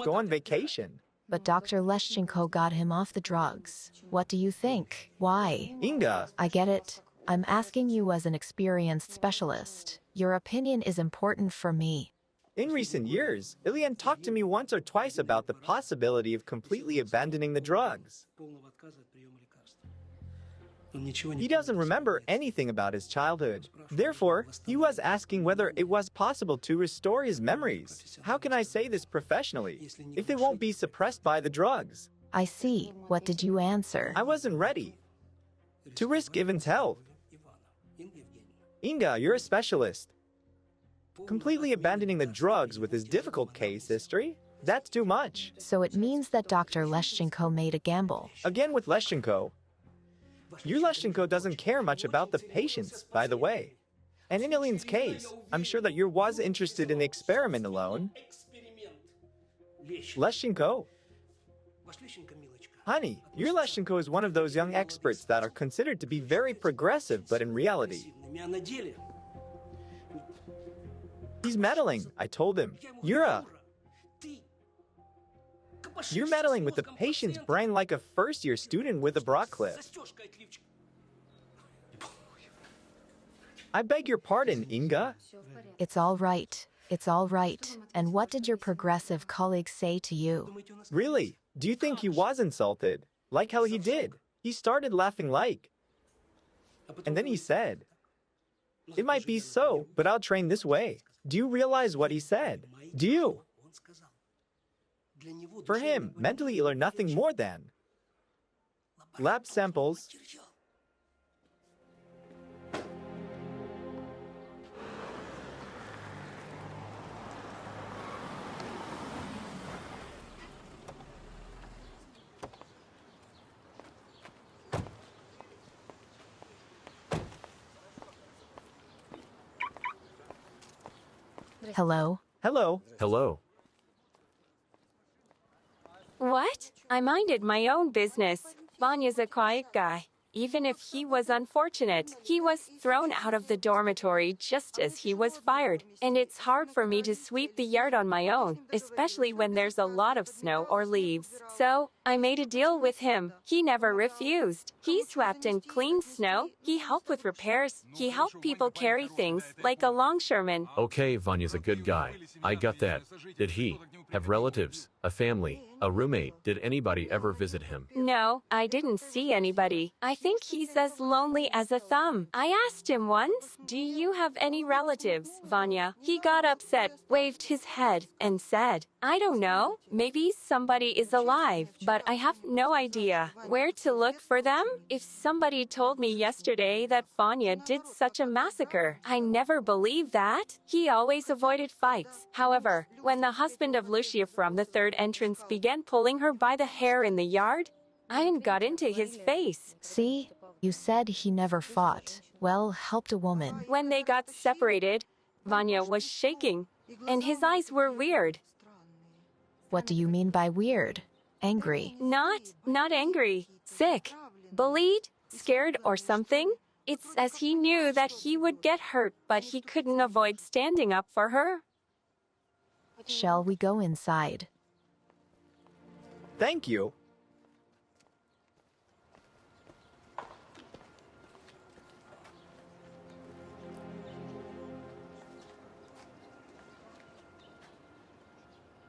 go on vacation. But Dr. Leshchenko got him off the drugs. What do you think? Why? Inga, I get it. I'm asking you as an experienced specialist. Your opinion is important for me. in recent years, Ilian talked to me once or twice about the possibility of completely abandoning the drugs. He doesn't remember anything about his childhood. Therefore, he was asking whether it was possible to restore his memories. How can I say this professionally, if they won't be suppressed by the drugs? I see. What did you answer? I wasn't ready to risk Ivan's health. Inga, you're a specialist. Completely abandoning the drugs with his difficult case history? That's too much. So it means that Dr. Leshchenko made a gamble. Again with Leshchenko. Your Leshchenko doesn't care much about the patients, by the way. And in Ilian's case, I'm sure that you was interested in the experiment alone. Leshchenko. Honey, your Leshchenko is one of those young experts that are considered to be very progressive, but in reality, he's meddling, I told him. You're meddling with the patient's brain like a first-year student with a Broadcliffe. I beg your pardon, Inga. It's all right. It's all right. And what did your progressive colleague say to you? Really? Do you think he was insulted? Like how he did. He started laughing like. And then he said, "It might be so, but I'll train this way." Do you realize what he said? Do you? For him, mentally ill are nothing more than lab samples. Hello? Hello. Hello. What? I minded my own business. Vanya's a quiet guy. Even if he was unfortunate, he was thrown out of the dormitory just as he was fired. And it's hard for me to sweep the yard on my own, especially when there's a lot of snow or leaves. So, I made a deal with him. He never refused. He swept and cleaned snow. He helped with repairs. He helped people carry things, like a longshoreman. Okay, Vanya's a good guy. I got that. Did he have relatives, a family, a roommate? Did anybody ever visit him? No, I didn't see anybody. I think he's as lonely as a thumb. I asked him once, "Do you have any relatives, Vanya?" He got upset, waved his head, and said, "I don't know. Maybe somebody is alive, but I have no idea where to look for them." If somebody told me yesterday that Vanya did such a massacre, I never believed that. He always avoided fights. However, when the husband of Lucia from the third entrance began pulling her by the hair in the yard, Ian got into his face. See? You said he never fought. Well, helped a woman. When they got separated, Vanya was shaking, and his eyes were weird. What do you mean by weird? Angry? Not angry. Sick. Bullied? Scared or something? It's as he knew that he would get hurt, but he couldn't avoid standing up for her. Shall we go inside? Thank you.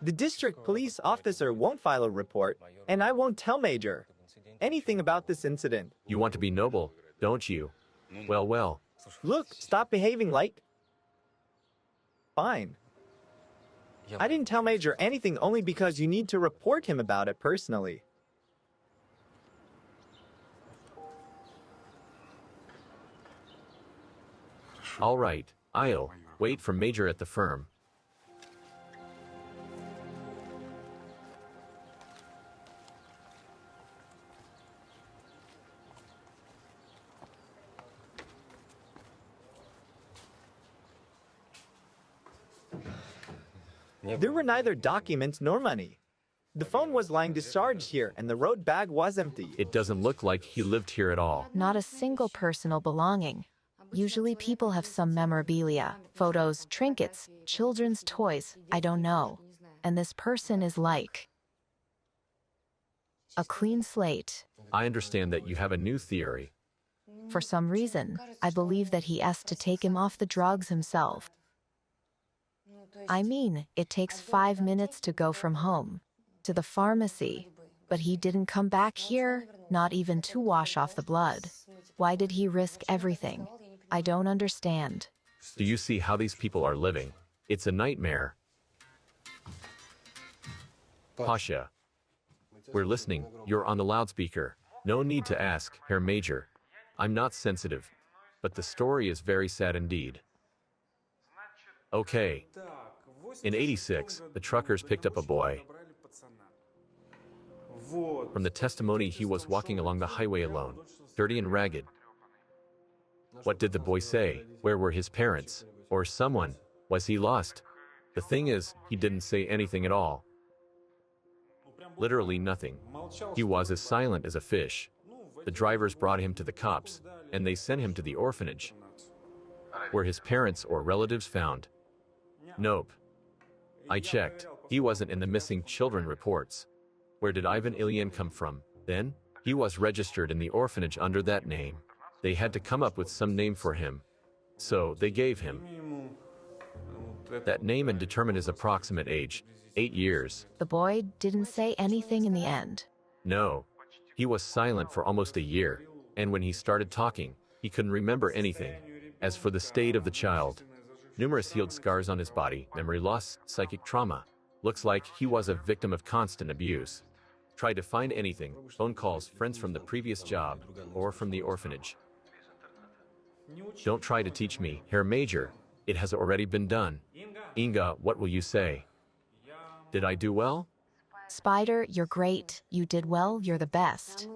The district police officer won't file a report, and I won't tell Major anything about this incident. You want to be noble, don't you? Well, well. Look, stop behaving like... Fine. I didn't tell Major anything only because you need to report him about it personally. All right, I'll wait for Major at the firm. There were neither documents nor money. The phone was lying discharged here, and the road bag was empty. It doesn't look like he lived here at all. Not a single personal belonging. Usually people have some memorabilia, photos, trinkets, children's toys, I don't know. And this person is like a clean slate. I understand that you have a new theory. For some reason, I believe that he asked to take him off the drugs himself. I mean, it takes 5 minutes to go from home to the pharmacy, but he didn't come back here, not even to wash off the blood. Why did he risk everything? I don't understand. Do you see how these people are living? It's a nightmare. Pasha, we're listening. You're on the loudspeaker. No need to ask, Herr Major. I'm not sensitive, but the story is very sad indeed. Okay. In '86, the truckers picked up a boy. From the testimony, he was walking along the highway alone, dirty and ragged. What did the boy say? Where were his parents? Or someone? Was he lost? The thing is, he didn't say anything at all. Literally nothing. He was as silent as a fish. The drivers brought him to the cops, and they sent him to the orphanage. Were his parents or relatives found? Nope. I checked. He wasn't in the missing children reports. Where did Ivan Ilyin come from? Then, he was registered in the orphanage under that name. They had to come up with some name for him. So, they gave him that name and determined his approximate age, 8 years. The boy didn't say anything in the end. No. He was silent for almost a year, and when he started talking, he couldn't remember anything. As for the state of the child, numerous healed scars on his body, memory loss, psychic trauma. Looks like he was a victim of constant abuse. Tried to find anything, phone calls, friends from the previous job, or from the orphanage. Don't try to teach me, Herr Major. It has already been done. Inga, what will you say? Did I do well? Spider, you're great. You did well. You're the best.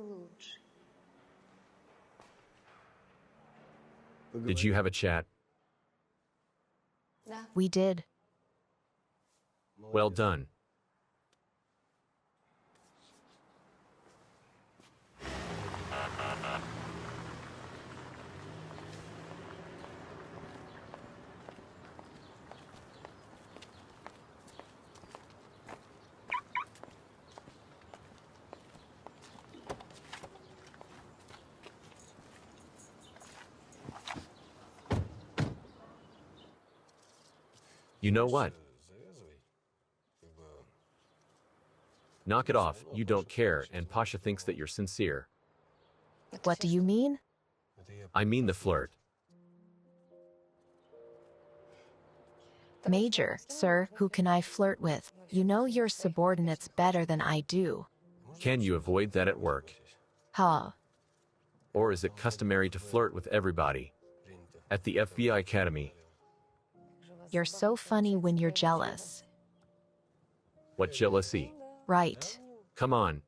Did you have a chat? We did. Well done. You know what? Knock it off, you don't care, and Pasha thinks that you're sincere. What do you mean? I mean the flirt. Major, sir, who can I flirt with? You know your subordinates better than I do. Can you avoid that at work? Huh. Or is it customary to flirt with everybody? At the FBI Academy. You're so funny when you're jealous. What jealousy? Right. Come on.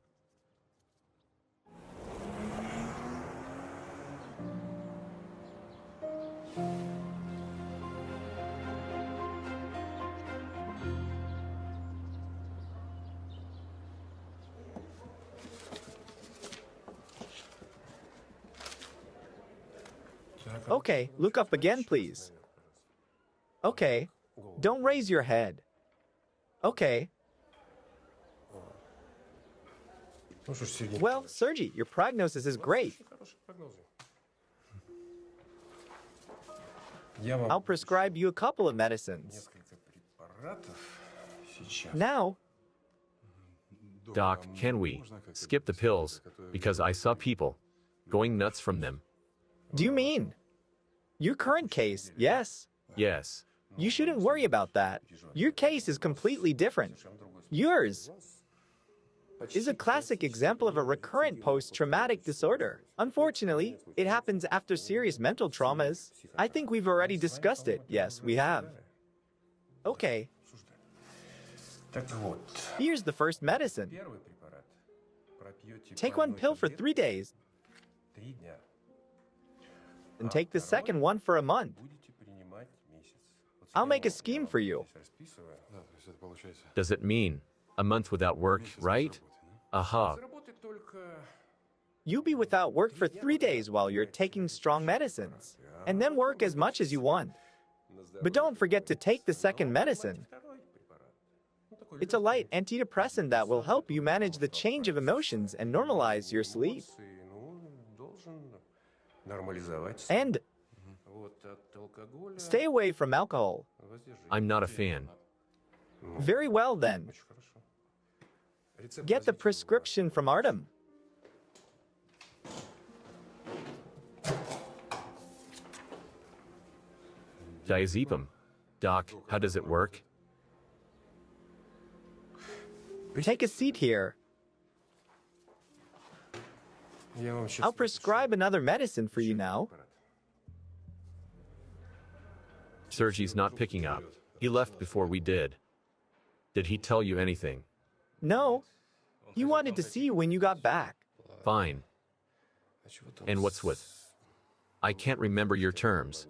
Okay, look up again, please. Okay, don't raise your head. Okay. Well, Sergey, your prognosis is great. I'll prescribe you a couple of medicines. Now, Doc, can we skip the pills? Because I saw people going nuts from them. do you mean your current case? Yes. Yes. You shouldn't worry about that. Your case is completely different. Yours is a classic example of a recurrent post-traumatic disorder. Unfortunately, it happens after serious mental traumas. I think we've already discussed it. Yes, we have. Okay, Так вот, here's the first medicine. первый препарат пропьете Take по one одной pill for таблетке 3 days 3 дня. and take the second one for a month. Будете принимать месяц. Вот I'll make a схему scheme я for you. здесь расписываю. Does it mean a month without work, right? Aha. Заработать только You be without work for 3 days while you're taking strong medicines, and then work as much as you want. But don't forget to take the second medicine. второй препарат. Ну, такой It's a light antidepressant that will help you manage the change of emotions and normalize your sleep. эмоции, ну, должен нормализовать. And Вот от алкоголя stay away from alcohol. воздержитесь. I'm not a fan. Very well then. Очень хорошо. Рецепт Get the возьмите. prescription from Artem. Diazepam. Doc, how does it work? Take a seat here. Я вам щас I'll prescribe another medicine for you now. Sergey's not picking up. He left before we did. Did he tell you anything? No, he wanted to see you when you got back. Fine. А чего там And what's with? I can't remember your terms.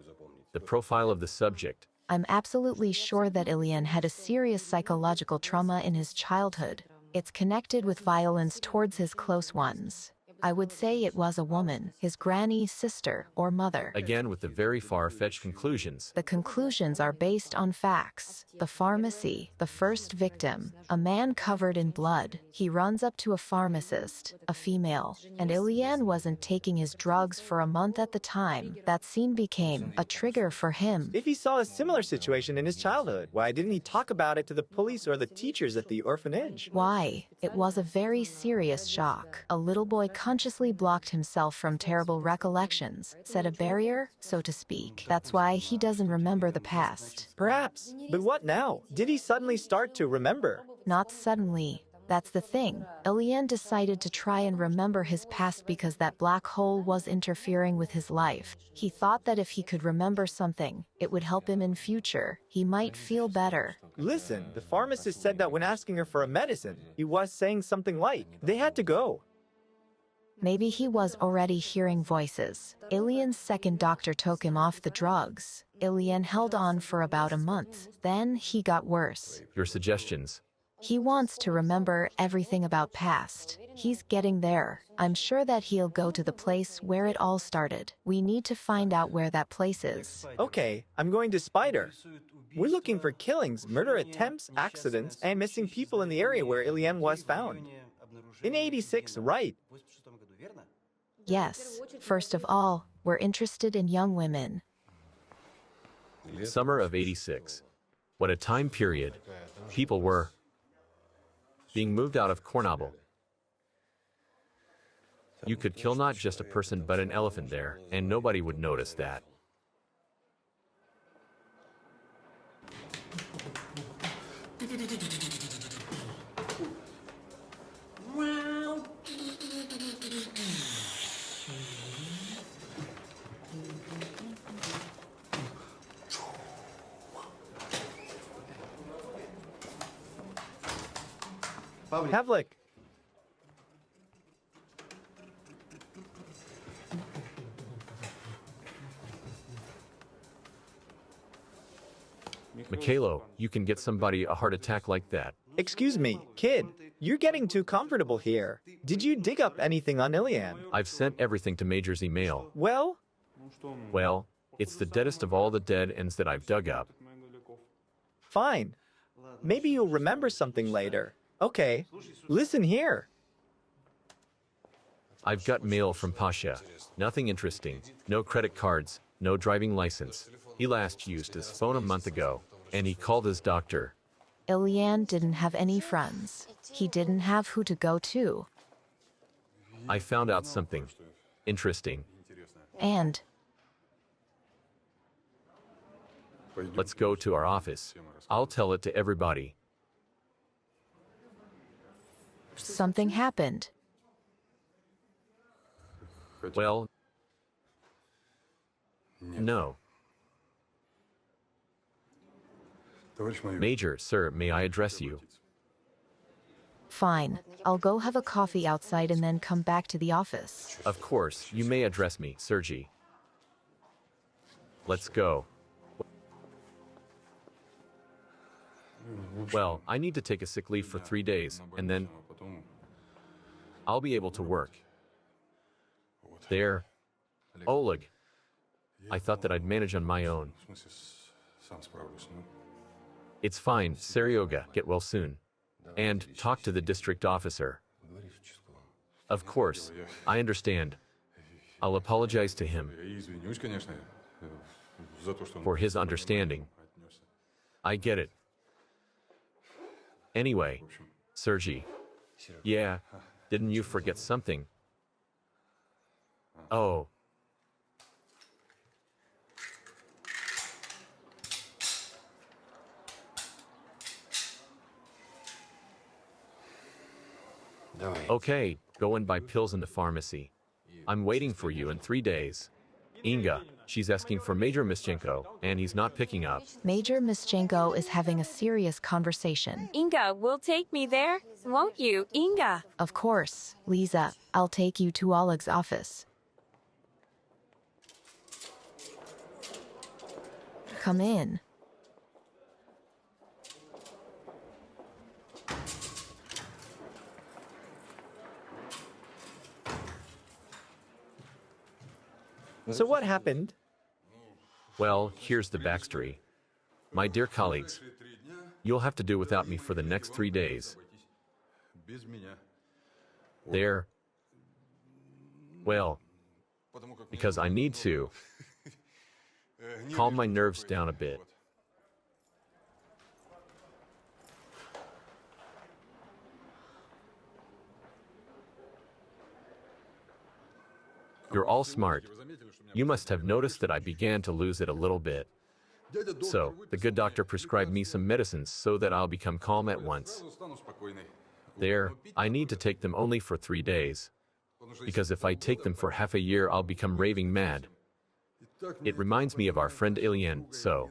The profile of the subject. I'm absolutely sure that Ilian had a serious psychological trauma in his childhood. It's connected with violence towards his close ones. I would say it was a woman, his granny, sister, or mother. Again with the very far-fetched conclusions. The conclusions are based on facts. The pharmacy, the first victim, a man covered in blood. He runs up to a pharmacist, a female, and Ilian wasn't taking his drugs for a month at the time. That scene became a trigger for him. If he saw a similar situation in his childhood, why didn't he talk about it to the police or the teachers at the orphanage? Why? It was a very serious shock. A little boy consciously blocked himself from terrible recollections, set a barrier, so to speak. That's why he doesn't remember the past. Perhaps. But what now? Did he suddenly start to remember? Not suddenly. That's the thing. Ilian decided to try and remember his past because that black hole was interfering with his life. He thought that if he could remember something, it would help him in future. He might feel better. Listen, the pharmacist said that when asking her for a medicine, he was saying something like, they had to go. Maybe he was already hearing voices. Ilian's second doctor took him off the drugs. Ilian held on for about a month. Then he got worse. Your suggestions. He wants to remember everything about past. He's getting there. I'm sure that he'll go to the place where it all started. We need to find out where that place is. Okay, I'm going to Spider. We're looking for killings, murder attempts, accidents, and missing people in the area where Ilian was found. In 86, right? Yes. First of all, we're interested in young women. Summer of 86. What a time period. People were being moved out of Kornobel. You could kill not just a person but an elephant there, and nobody would notice that. Pavlik. Mikhailo, you can get somebody a heart attack like that. Excuse me, kid. You're getting too comfortable here. Did you dig up anything on Ilian? I've sent everything to Major's email. Well, Well, it's the deadest of all the dead ends that I've dug up. fine. Maybe you'll remember something later. Okay, listen here. I've got mail from Pasha. Nothing interesting. No credit cards. No driving license. He last used his phone a month ago, and he called his doctor. Ilian didn't have any friends. He didn't have who to go to. I found out something interesting. And Let's go to our office. I'll tell it to everybody. Something happened. Well, no. Major, sir, may I address you? Fine. I'll go have a coffee outside and then come back to the office. Of course, you may address me, Sergey. Let's go. Well, I need to take a sick leave for 3 days, and then I'll be able to work. There. Oleg. I thought that I'd manage on my own. It's fine, Seryoga, get well soon. And talk to the district officer. Of course, I understand. I'll apologize to him for his understanding. I get it. Anyway, Sergey. Yeah, didn't you forget something? Oh. Okay, go and buy pills in the pharmacy. I'm waiting for you in 3 days. Inga, she's asking for Major Mischenko, and he's not picking up. Major Mischenko is having a serious conversation. Inga will take me there, won't you, Inga? Of course, Lisa, I'll take you to Oleg's office. Come in. So what happened? Well, here's the backstory. My dear colleagues, you'll have to do without me for the next 3 days. There. Well, because I need to calm my nerves down a bit. You're all smart. You must have noticed that I began to lose it a little bit. So, the good doctor prescribed me some medicines so that I'll become calm at once. There, I need to take them only for 3 days. Because if I take them for half a year, I'll become raving mad. It reminds me of our friend Ilyan, so.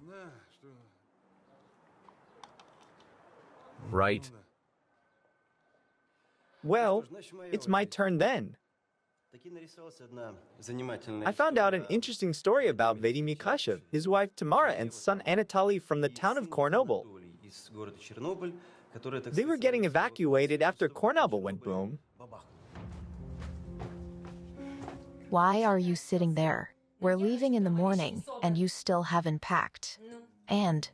Right? Well, it's my turn then. I found out an interesting story about Vadim Mikashev, his wife Tamara, and son Anatoly from the town of Kornobyl. They were getting evacuated after Kornobyl went boom. Why are you sitting there? We're leaving in the morning, and you still haven't packed. And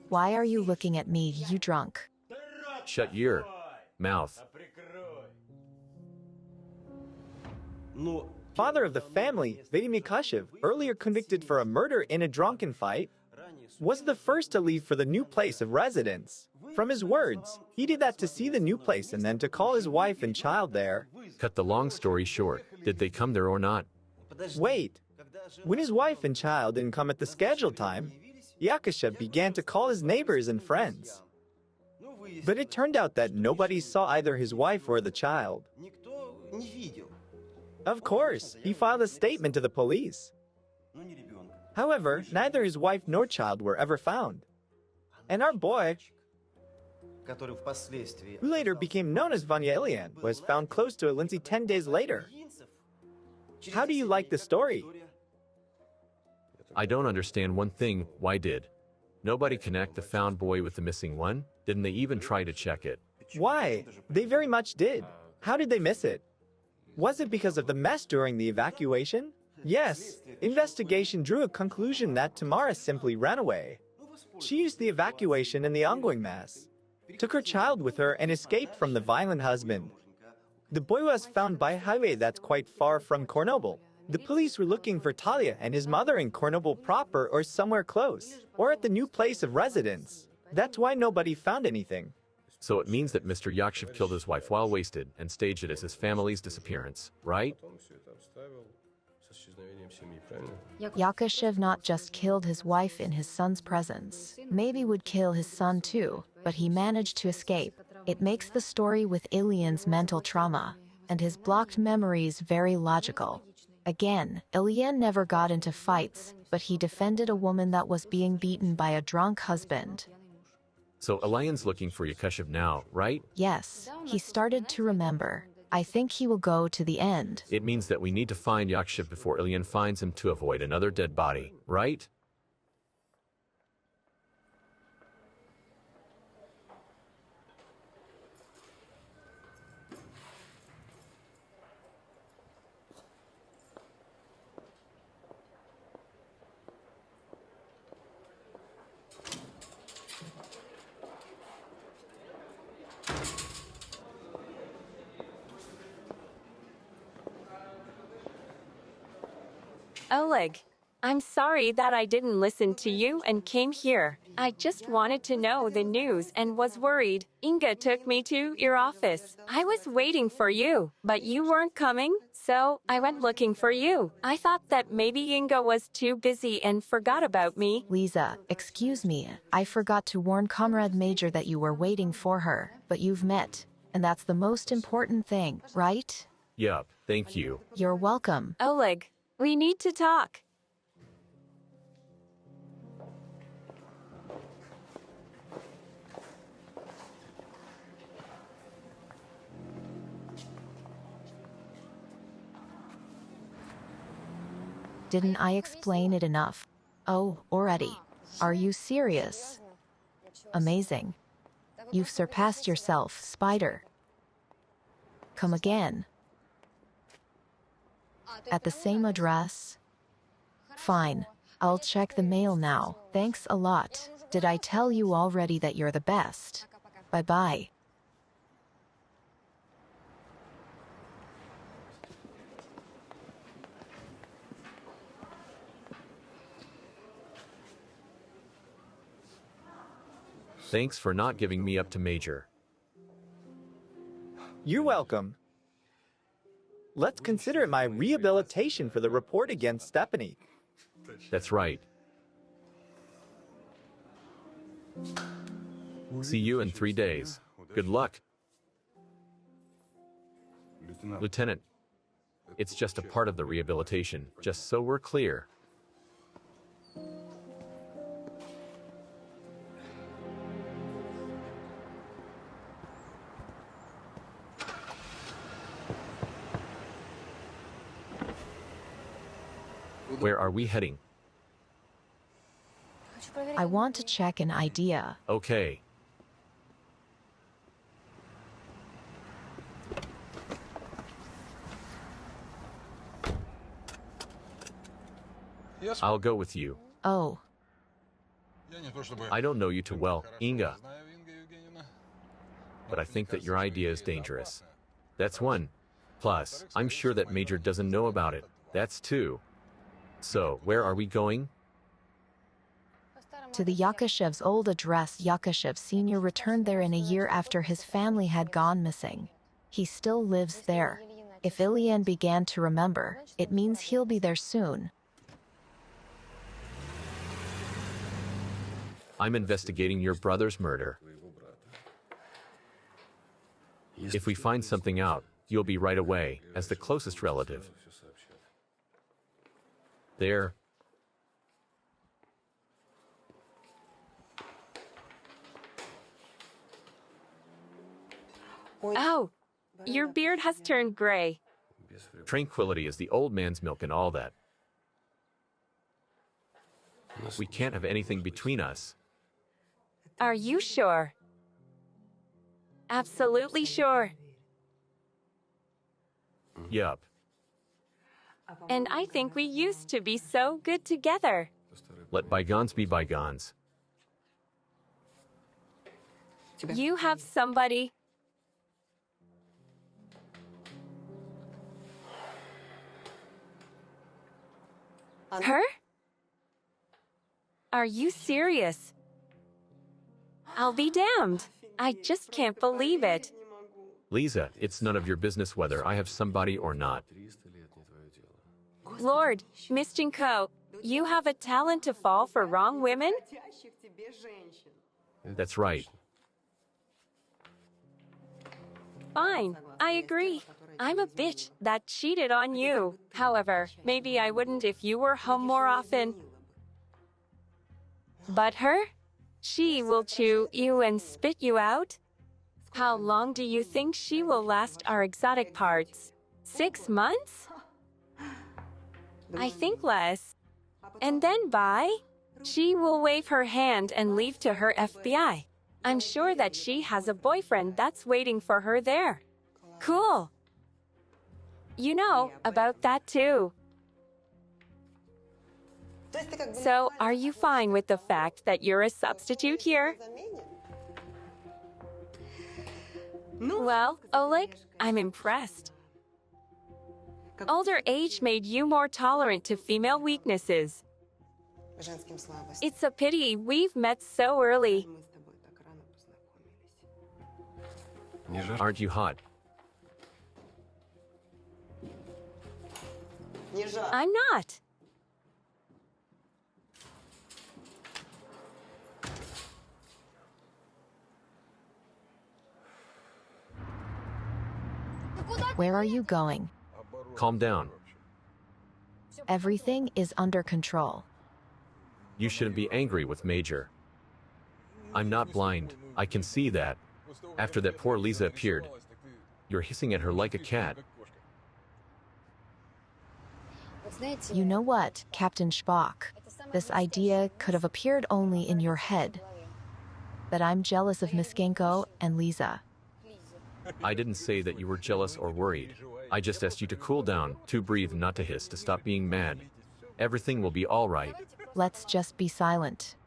why are you looking at me, you drunk? Shut your mouth. Father of the family, Vadim Mikashev, earlier convicted for a murder in a drunken fight, was the first to leave for the new place of residence. From his words, he did that to see the new place and then to call his wife and child there. Cut the long story short. Did they come there or not? Wait. When his wife and child didn't come at the scheduled time, Yakashev began to call his neighbors and friends. But it turned out that nobody saw either his wife or the child. Of course, he filed a statement to the police. However, neither his wife nor child were ever found. And our boy, who later became known as Vanya Ilyan, was found close to Lindsay 10 days later. How do you like the story? I don't understand one thing. Why did nobody connect the found boy with the missing one? Didn't they even try to check it? Why? They very much did. How did they miss it? Was it because of the mess during the evacuation? Yes. Investigation drew a conclusion that Tamara simply ran away. She used the evacuation and the ongoing mess, took her child with her, and escaped from the violent husband. The boy was found by highway that's quite far from Kornobyl. The police were looking for Talia and his mother in Kornobyl proper or somewhere close, or at the new place of residence. That's why nobody found anything. So it means that Mr. Yakshev killed his wife while wasted and staged it as his family's disappearance, right? Yakashev not just killed his wife in his son's presence, maybe would kill his son too, but he managed to escape. It makes the story with Ilyan's mental trauma and his blocked memories very logical. Again, Ilyan never got into fights, but he defended a woman that was being beaten by a drunk husband. So Ilyan's looking for Yakashev now, right? Yes, he started to remember. I think he will go to the end. It means that we need to find Yakashev before Ilyan finds him to avoid another dead body, right? Oleg, I'm sorry that I didn't listen to you and came here. I just wanted to know the news and was worried. Inga took me to your office. I was waiting for you, but you weren't coming, so I went looking for you. I thought that maybe Inga was too busy and forgot about me. Lisa, excuse me, I forgot to warn Comrade Major that you were waiting for her, but you've met, and that's the most important thing, right? Yup, thank you. You're welcome. Oleg, we need to talk. Didn't I explain it enough? Oh, already. Are you serious? Amazing. You've surpassed yourself, Spider. Come again. At the same address? Fine. I'll check the mail now. Thanks a lot. Did I tell you already that you're the best? Bye-bye. Thanks for not giving me up to Major. You're welcome. Let's consider it my rehabilitation for the report against Stephanie. That's right. See you in 3 days. Good luck. Lieutenant, it's just a part of the rehabilitation, just so we're clear. Where are we heading? I want to check an idea. Okay. I'll go with you. Oh, I don't know you too well, Inga, but I think that your idea is dangerous. That's one. Plus, I'm sure that Major doesn't know about it. That's two. So, where are we going? to the Yakashev's old address. Yakashev Sr. returned there in a year after his family had gone missing. He still lives there. If Ilyan began to remember, it means he'll be there soon. I'm investigating your brother's murder. If we find something out, you'll be right away, as the closest relative. There. Oh, your beard has turned gray. Tranquility is the old man's milk and all that. We can't have anything between us. Are you sure? Absolutely sure. Yup. And I think we used to be so good together. Let bygones be bygones. You have somebody. Her? Are you serious? I'll be damned. I just can't believe it. Lisa, it's none of your business whether I have somebody or not. Lord, Mistinko, you have a talent to fall for wrong women? That's right. Fine, I agree. I'm a bitch that cheated on you. However, maybe I wouldn't if you were home more often. But her? She will chew you and spit you out? How long do you think she will last our exotic parts? 6 months? I think less. And then bye? She will wave her hand and leave to her FBI. I'm sure that she has a boyfriend that's waiting for her there. Cool. You know about that too. So, are you fine with the fact that you're a substitute here? Well, Oleg, I'm impressed. Older age made you more tolerant to female weaknesses. It's a pity we've met so early. Aren't you hot? I'm not. Where are you going? Calm down. Everything is under control. You shouldn't be angry with Major. I'm not blind. I can see that. After that poor Lisa appeared, you're hissing at her like a cat. You know what, Captain Spock? This idea could have appeared only in your head. That I'm jealous of Miskenko and Lisa. I didn't say that you were jealous or worried. I just asked you to cool down, to breathe, not to hiss, to stop being mad. Everything will be all right. Let's just be silent.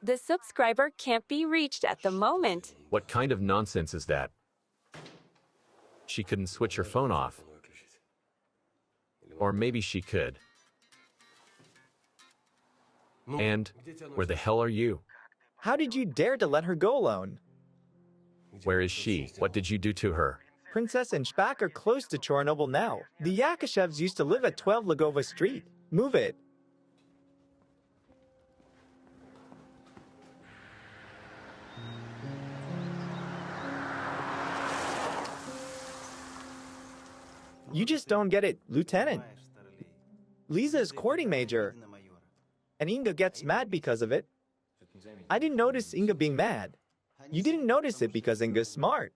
The subscriber can't be reached at the moment. What kind of nonsense is that? She couldn't switch her phone off. Or maybe she could. And where the hell are you? How did you dare to let her go alone? Where is she? What did you do to her? Princess and Shpak are close to Chernobyl now. The Yakashevs used to live at 12 Lagova Street. Move it. You just don't get it, Lieutenant. Lisa is courting Major, and Inga gets mad because of it. I didn't notice Inga being mad. You didn't notice it because Inga's smart.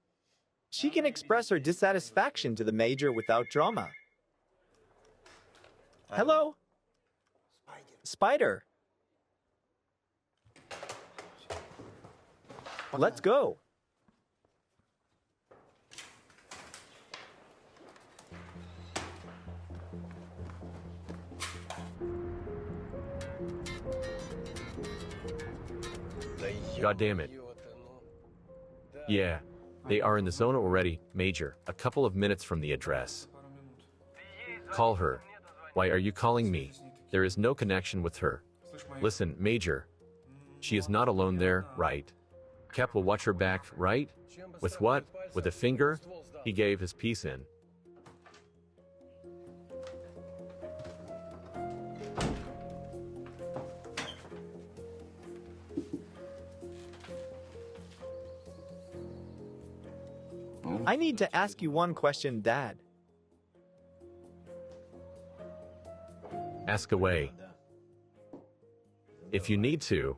She can express her dissatisfaction to the Major without drama. Hello? Spider. Let's go. God damn it. Yeah, they are in the zone already, Major, a couple of minutes from the address. Call her. Why are you calling me? There is no connection with her. Listen, Major. She is not alone there, right? Cap will watch her back, right? With what? With a finger? He gave his piece in. I need to ask you one question, Dad. Ask away. If you need to.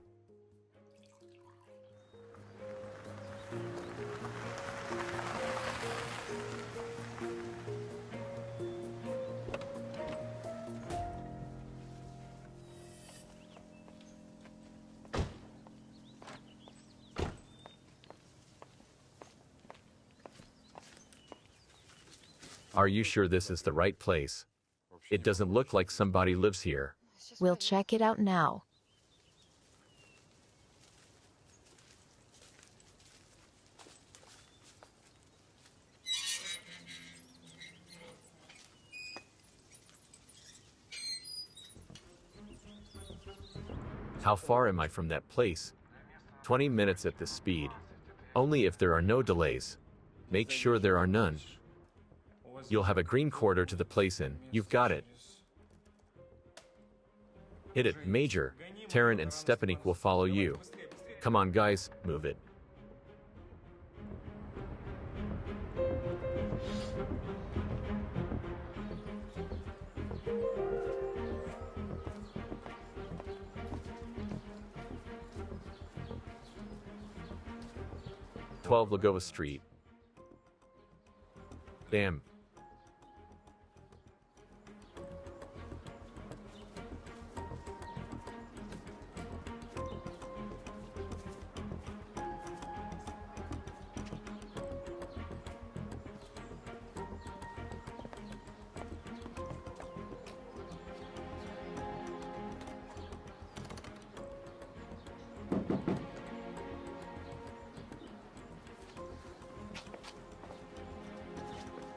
Are you sure this is the right place? It doesn't look like somebody lives here. We'll check it out now. How far am I from that place? 20 minutes at this speed. Only if there are no delays. Make sure there are none. You'll have a green quarter to the place in. You've got it. Hit it, Major. Taryn and Stepanik will follow you. Come on, guys, move it. "12 Lagoa Street." Damn.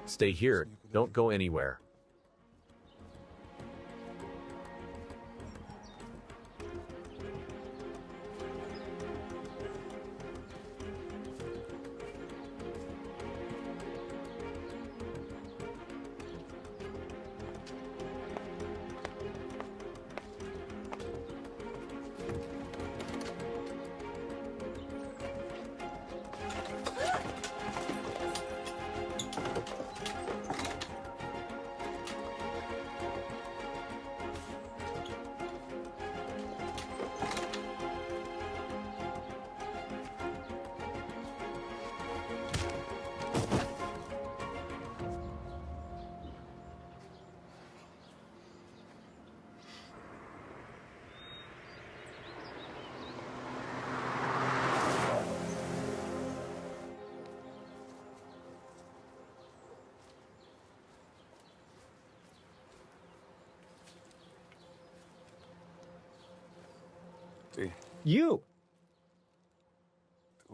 Stay here, don't go anywhere.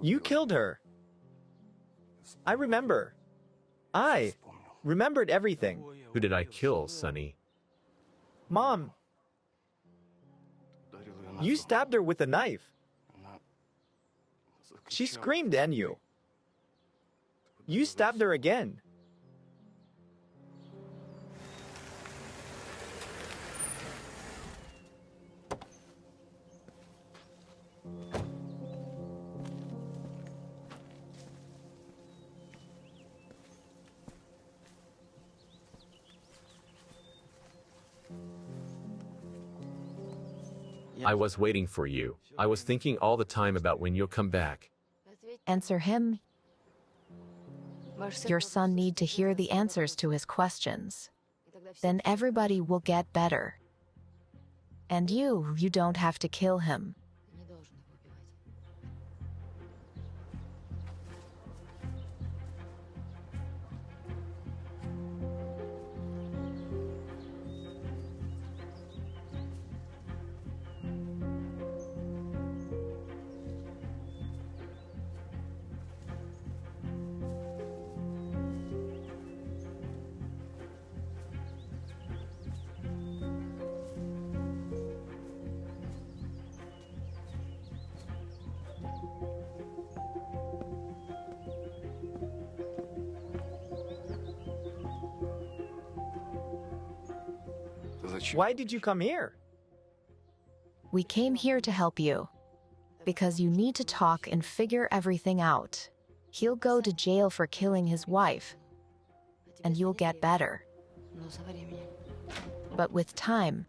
You killed her. I remember. I remembered everything. Who did I kill, Sonny? Mom, you stabbed her with a knife. She screamed at you. You stabbed her again. I was waiting for you. I was thinking all the time about when you'll come back. Answer him. Your son need to hear the answers to his questions. Then everybody will get better. And you don't have to kill him. Why did you come here? We came here to help you. Because you need to talk and figure everything out. He'll go to jail for killing his wife. And you'll get better. But with time.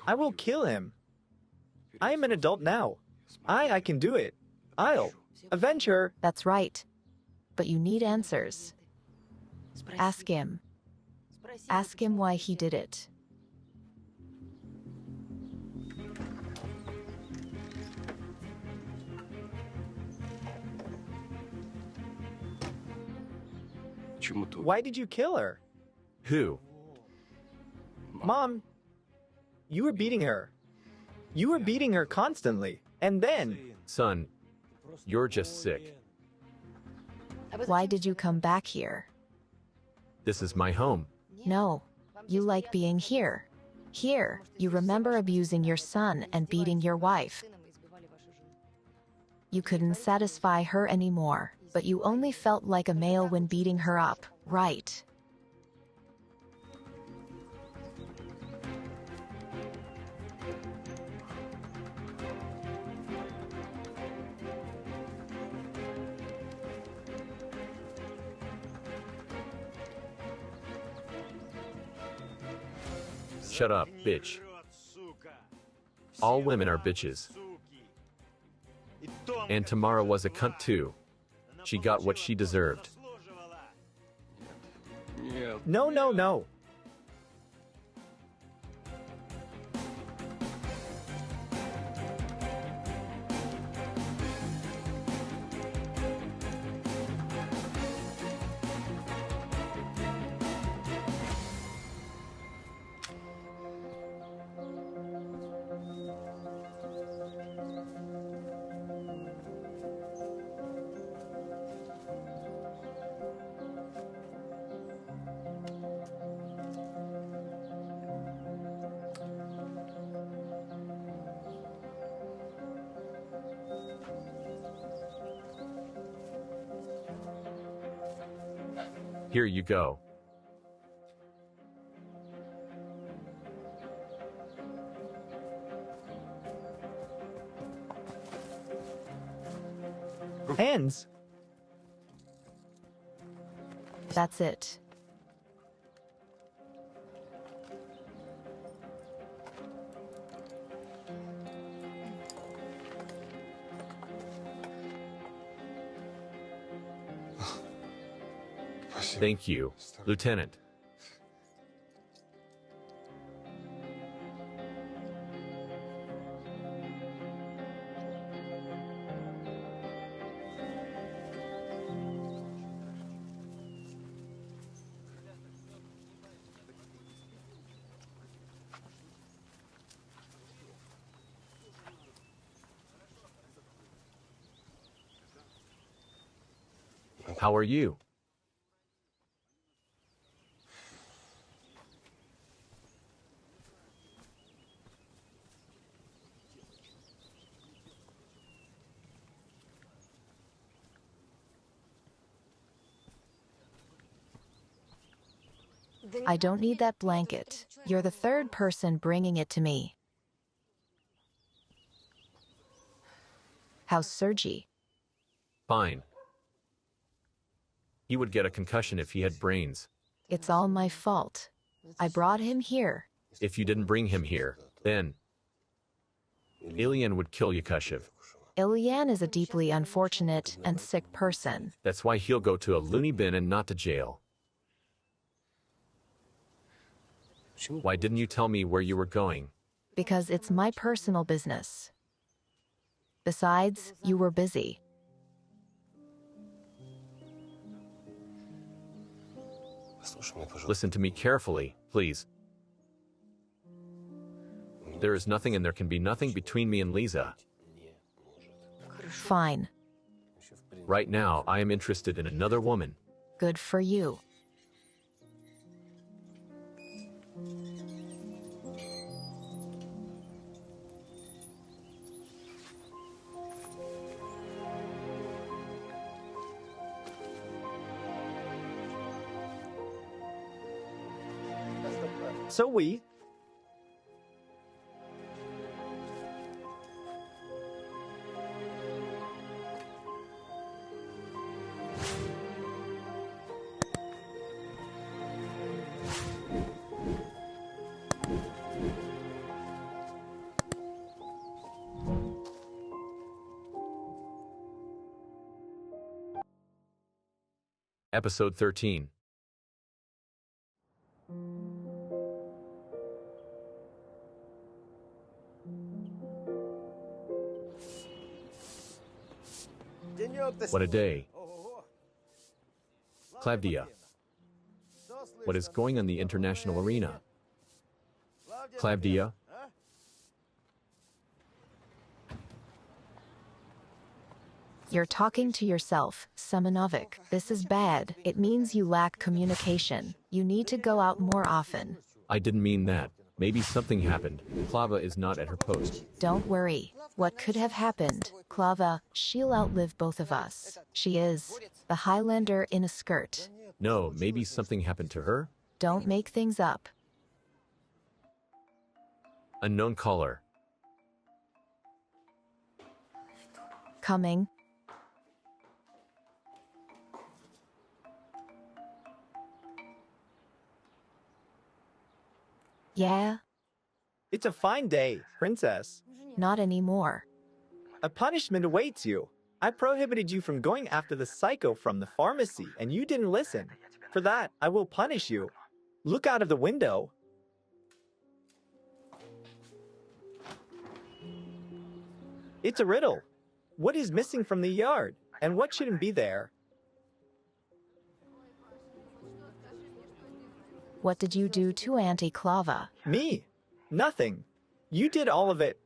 I will kill him. I am an adult now. I can do it. I'll avenge her. That's right. But you need answers. Ask him. Ask him why he did it. Why did you kill her? Who? Mom, you were beating her. You were beating her constantly. And then... Son, you're just sick. Why did you come back here? This is my home. No. You like being here. Here, you remember abusing your son and beating your wife. You couldn't satisfy her anymore, but you only felt like a male when beating her up, right? Shut up, bitch. All women are bitches. And Tamara was a cunt too. She got what she deserved. No, no, no. Here you go. Hands. That's it. Thank you, Lieutenant. How are you? I don't need that blanket. You're the third person bringing it to me. How's Sergi? Fine. He would get a concussion if he had brains. It's all my fault. I brought him here. If you didn't bring him here, then Alien would kill Yakashev. Ilyan is a deeply unfortunate and sick person. That's why he'll go to a loony bin and not to jail. Why didn't you tell me where you were going? Because it's my personal business. Besides, you were busy. Listen to me carefully, please. There is nothing and there can be nothing between me and Lisa. Fine. Right now, I am interested in another woman. Good for you. So we. Episode 13. What a day. Claudia. What is going on in the international arena? Claudia? You're talking to yourself, Semenovic. This is bad. It means you lack communication. You need to go out more often. I didn't mean that. Maybe something happened. Klava is not at her post. Don't worry. What could have happened? Klava, she'll outlive both of us. She is. The Highlander in a skirt. No, maybe something happened to her? Don't make things up. Unknown caller. Coming. Yeah? It's a fine day, princess. Not anymore. A punishment awaits you. I prohibited you from going after the psycho from the pharmacy, and you didn't listen. For that, I will punish you. Look out of the window. It's a riddle. What is missing from the yard, and what shouldn't be there? What did you do to Auntie Klava? Me? Nothing. You did all of it.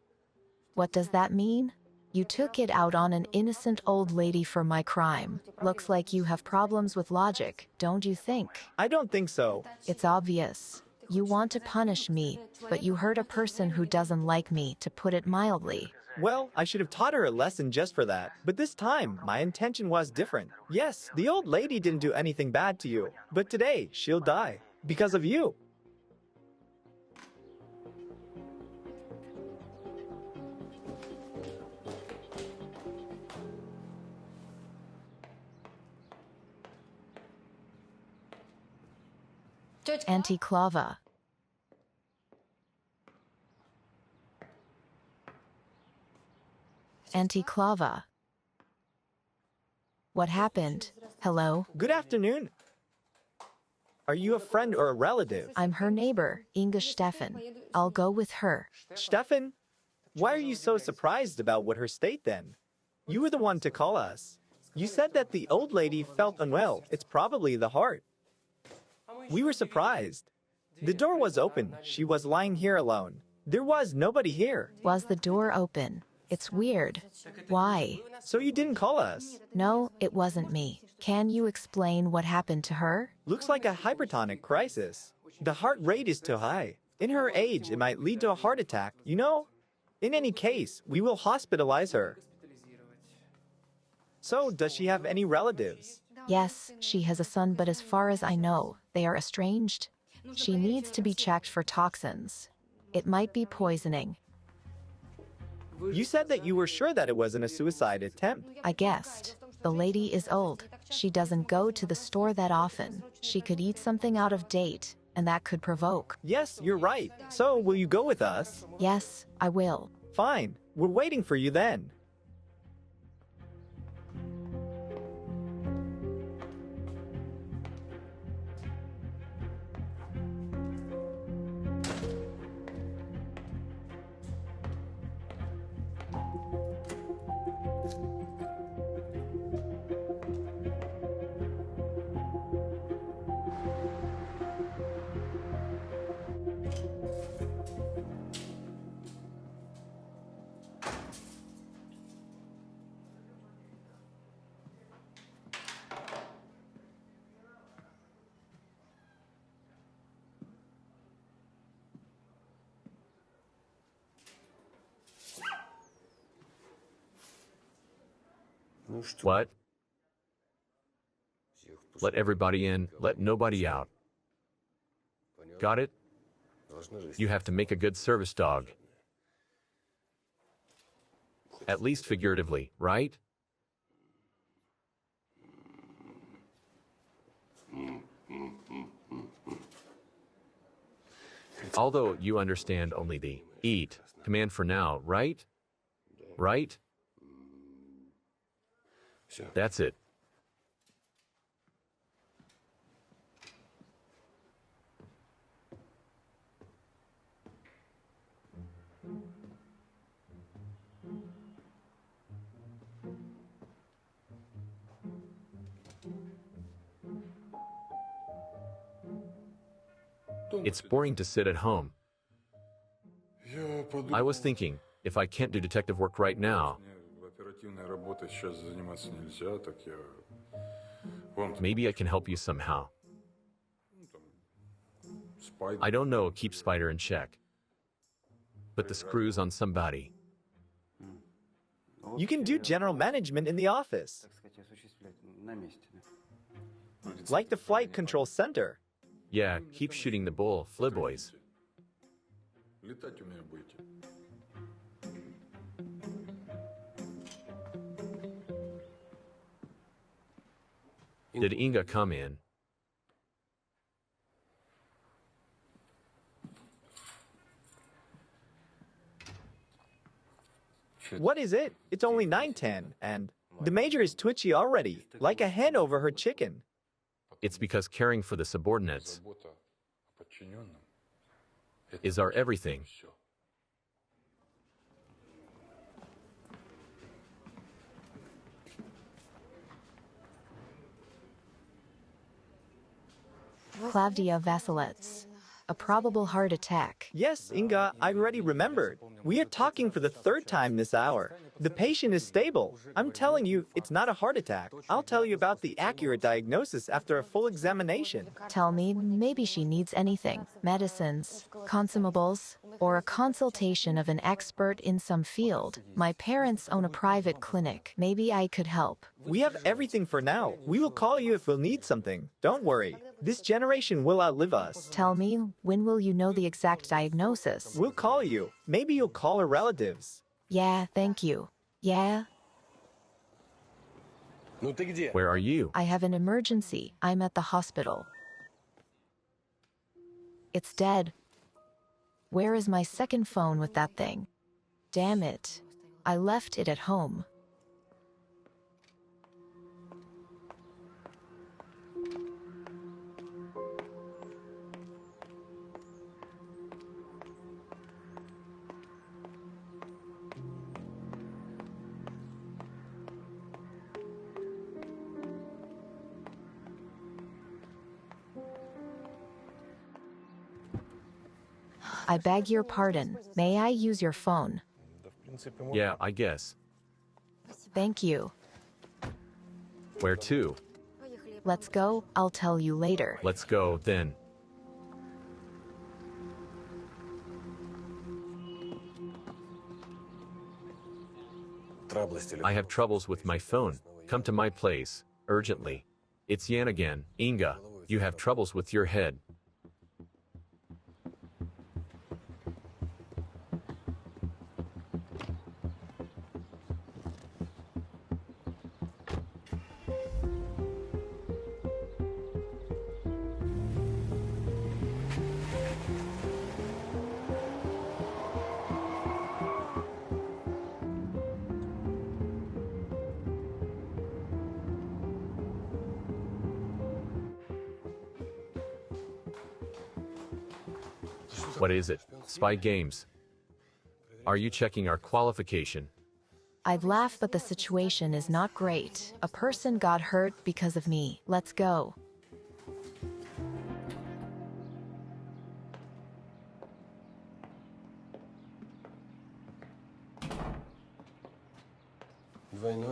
What does that mean? You took it out on an innocent old lady for my crime. Looks like you have problems with logic, don't you think? I don't think so. It's obvious. You want to punish me, but you hurt a person who doesn't like me, to put it mildly. Well, I should have taught her a lesson just for that. But this time, my intention was different. Yes, the old lady didn't do anything bad to you. But today, she'll die. Because of you. Auntie Klava. Auntie Klava. What happened? Hello? Good afternoon. Are you a friend or a relative? I'm her neighbor, Inga Stefan. I'll go with her. Stefan? Why are you so surprised about what her state then? You were the one to call us. You said that the old lady felt unwell. It's probably the heart. We were surprised. The door was open. She was lying here alone. There was nobody here. Was the door open? It's weird. Why? So you didn't call us? No, it wasn't me. Can you explain what happened to her? Looks like a hypertonic crisis. The heart rate is too high. In her age, it might lead to a heart attack, you know? In any case, we will hospitalize her. So, does she have any relatives? Yes, she has a son, but as far as I know, they are estranged. She needs to be checked for toxins. It might be poisoning. You said that you were sure that it wasn't a suicide attempt. I guessed. The lady is old. She doesn't go to the store that often. She could eat something out of date, and that could provoke. Yes, you're right. So, will you go with us? Yes, I will. Fine. We're waiting for you then. What? Let everybody in, let nobody out. Got it? You have to make a good service dog. At least figuratively, right? Although you understand only the eat command for now, right? Right? That's it. It's boring to sit at home. I was thinking, if I can't do detective work right now, Maybe I can help you somehow. I don't know, keep Spider in check. Put the screws on somebody. You can do general management in the office, like the flight control center. Yeah, keep shooting the bull, fliboys. Did Inga come in? What is it? It's only 9:10, and the major is twitchy already, like a hen over her chicken. It's because caring for the subordinates is our everything. Claudia Vasilets. A probable heart attack. Yes, Inga, I already remembered. We are talking for the third time this hour. The patient is stable. I'm telling you, it's not a heart attack. I'll tell you about the accurate diagnosis after a full examination. Tell me, maybe she needs anything. Medicines, consumables, or a consultation of an expert in some field. My parents own a private clinic. Maybe I could help. We have everything for now. We will call you if we'll need something. Don't worry. This generation will outlive us. Tell me, when will you know the exact diagnosis? We'll call you. Maybe you'll call her relatives. Yeah, thank you. Yeah? Where are you? I have an emergency. I'm at the hospital. It's dead. Where is my second phone with that thing? Damn it. I left it at home. I beg your pardon. May I use your phone? Yeah, I guess. Thank you. Where to? Let's go. I'll tell you later. Let's go, then. I have troubles with my phone. Come to my place, urgently. It's Yan again. Inga, you have troubles with your head. What is it? Spy games. Are you checking our qualification? I'd laugh, but the situation is not great. A person got hurt because of me. Let's go.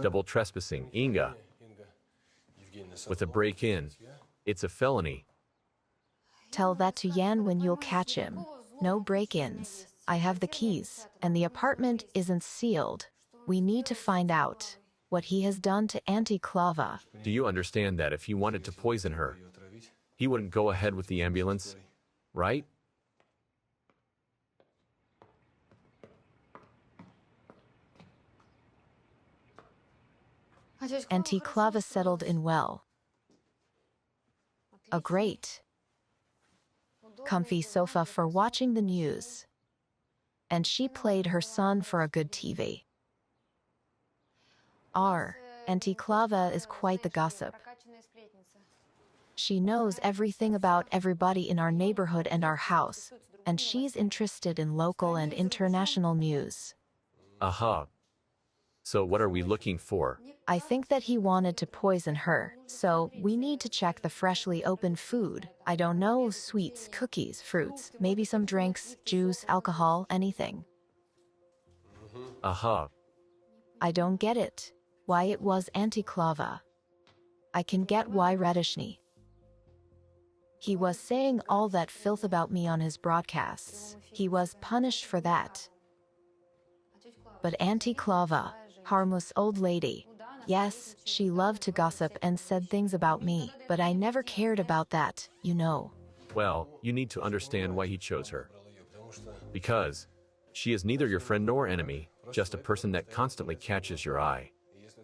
Double trespassing, Inga. With a break-in. It's a felony. Tell that to Yan when you'll catch him. No break-ins. I have the keys, and the apartment isn't sealed. We need to find out what he has done to Auntie Clava. Do you understand that if he wanted to poison her, he wouldn't go ahead with the ambulance, right? Auntie Clava settled in well. A great, comfy sofa for watching the news. And she played her son for a good TV. Auntie Clava is quite the gossip. She knows everything about everybody in our neighborhood and our house, and she's interested in local and international news. Aha. So what are we looking for? I think that he wanted to poison her, so we need to check the freshly opened food. I don't know, sweets, cookies, fruits, maybe some drinks, juice, alcohol, anything. Aha. I don't get it. Why it was anti-Klava. I can get why Radishny. He was saying all that filth about me on his broadcasts. He was punished for that. But Auntie Klava, harmless old lady. Yes, she loved to gossip and said things about me, but I never cared about that, you know. Well, you need to understand why he chose her. Because she is neither your friend nor enemy, just a person that constantly catches your eye.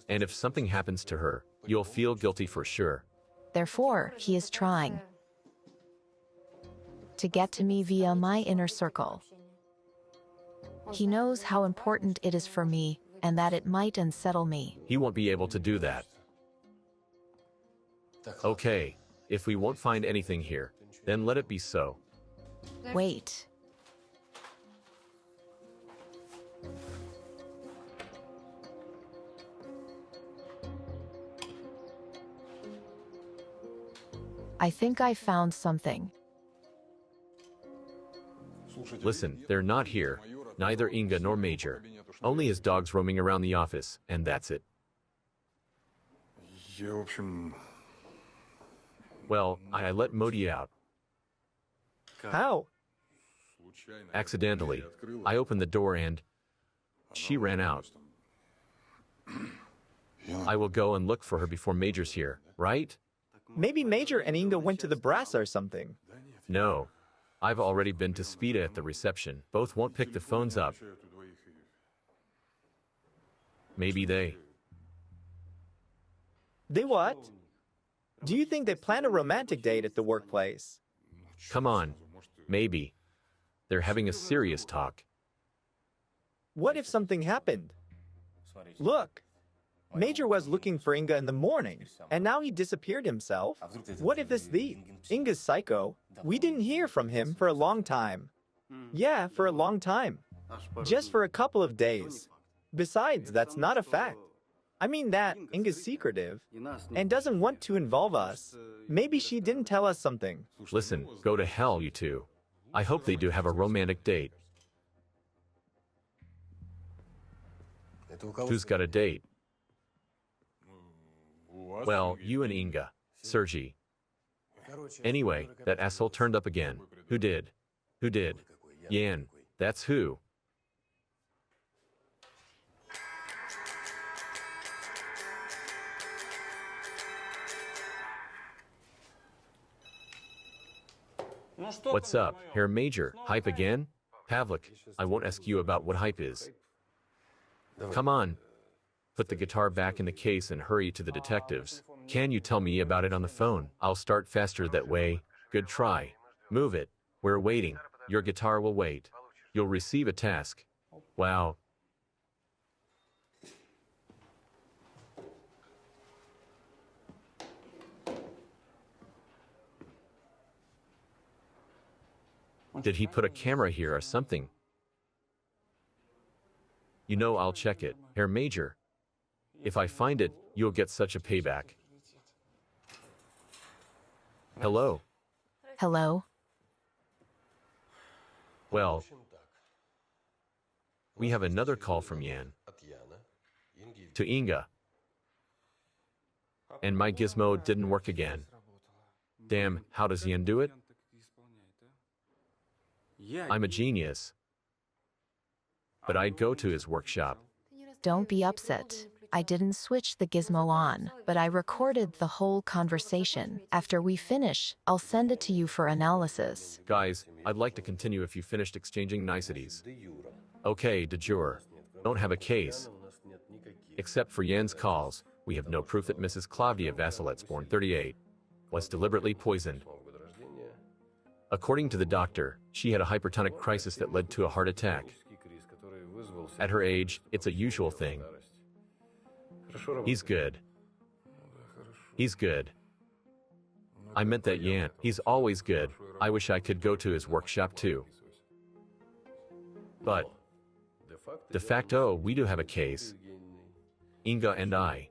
And if something happens to her, you'll feel guilty for sure. Therefore, he is trying to get to me via my inner circle. He knows how important it is for me, and that it might unsettle me. He won't be able to do that. Okay, if we won't find anything here, then let it be so. Wait. I think I found something. Listen, they're not here. Neither Inga nor Major. Only his dogs roaming around the office, and that's it. Well, I let Modi out. How? Accidentally. I opened the door and she ran out. I will go and look for her before Major's here, right? Maybe Major and Inga went to the brass or something. No. I've already been to Spida at the reception. Both won't pick the phones up. Maybe they... They what? Do you think they planned a romantic date at the workplace? Come on. Maybe. They're having a serious talk. What if something happened? Look, Major was looking for Inga in the morning, and now he disappeared himself. What if this thief, Inga's psycho, we didn't hear from him for a long time? Yeah, for a long time. Just for a couple of days. Besides, that's not a fact. I mean that Inga's secretive and doesn't want to involve us. Maybe she didn't tell us something. Listen, go to hell, you two. I hope they do have a romantic date. Who's got a date? Well, you and Inga. Sergey. Anyway, that asshole turned up again. Who did? Who did? Yan. That's who. What's up, Herr Major? Hype again? Pavlik, I won't ask you about what hype is. Come on. Put the guitar back in the case and hurry to the detectives. Can you tell me about it on the phone? I'll start faster that way. Good try. Move it. We're waiting. Your guitar will wait. You'll receive a task. Wow. Did he put a camera here or something? You know I'll check it, Herr Major. If I find it, you'll get such a payback. Hello. Hello? Well, we have another call from Yan. To Inga. And my gizmo didn't work again. Damn, how does Yan do it? I'm a genius. But I'd go to his workshop. Don't be upset. I didn't switch the gizmo on, but I recorded the whole conversation. After we finish, I'll send it to you for analysis. Guys, I'd like to continue if you finished exchanging niceties. Okay, de jure. Don't have a case. Except for Yan's calls, we have no proof that Mrs. Claudia Vasilets, born 38, was deliberately poisoned. According to the doctor, she had a hypertonic crisis that led to a heart attack. At her age, it's a usual thing. He's good. He's good. I meant that Yan. He's always good. I wish I could go to his workshop too. But, de facto, we do have a case. Inga and I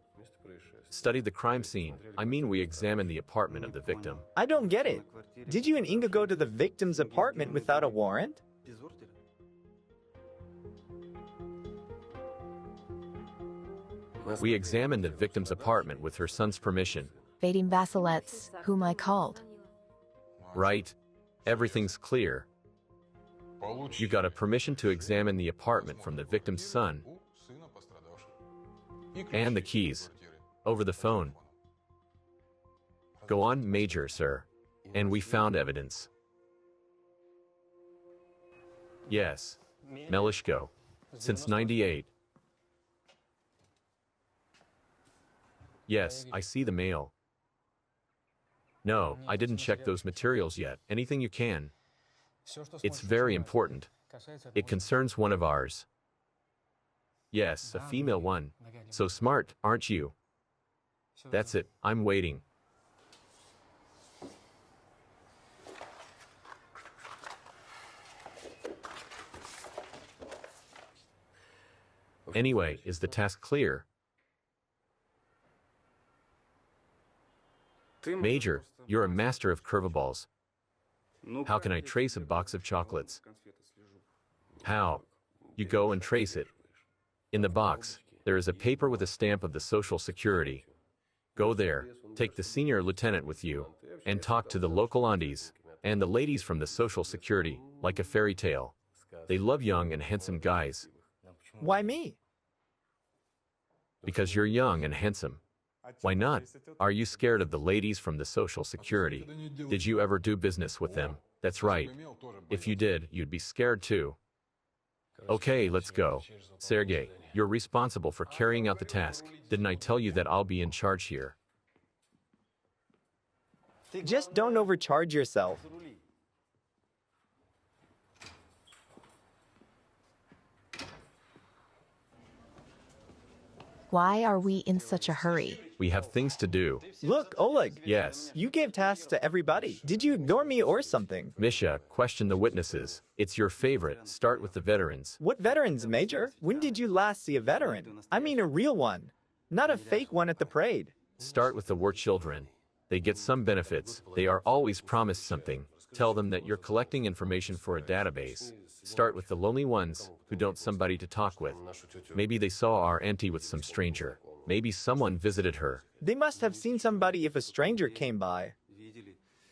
studied the crime scene. I mean, we examined the apartment of the victim. I don't get it. Did you and Inga go to the victim's apartment without a warrant? We examined the victim's apartment with her son's permission. Vadim Vasilets, whom I called. Right? Everything's clear. You got a permission to examine the apartment from the victim's son and the keys over the phone. Go on, Major, sir. And we found evidence. Yes, Melishko. Since '98. Yes, I see the mail. No, I didn't check those materials yet. Anything you can. It's very important. It concerns one of ours. Yes, a female one. So smart, aren't you? That's it, I'm waiting. Anyway, is the task clear? Major, you're a master of curveballs. How can I trace a box of chocolates? How? You go and trace it. In the box, there is a paper with a stamp of the Social Security. Go there, take the senior lieutenant with you, and talk to the local aunties and the ladies from the Social Security, like a fairy tale. They love young and handsome guys. Why me? Because you're young and handsome. Why not? Are you scared of the ladies from the Social Security? Did you ever do business with them? That's right. If you did, you'd be scared too. Okay, let's go. Sergey, you're responsible for carrying out the task. Didn't I tell you that I'll be in charge here? Just don't overcharge yourself. Why are we in such a hurry? We have things to do. Look, Oleg. Yes. You gave tasks to everybody. Did you ignore me or something? Misha, question the witnesses. It's your favorite. Start with the veterans. What veterans, Major? When did you last see a veteran? I mean a real one, not a fake one at the parade. Start with the war children. They get some benefits. They are always promised something. Tell them that you're collecting information for a database. Start with the lonely ones who don't somebody to talk with. Maybe they saw our auntie with some stranger. Maybe someone visited her. They must have seen somebody if a stranger came by.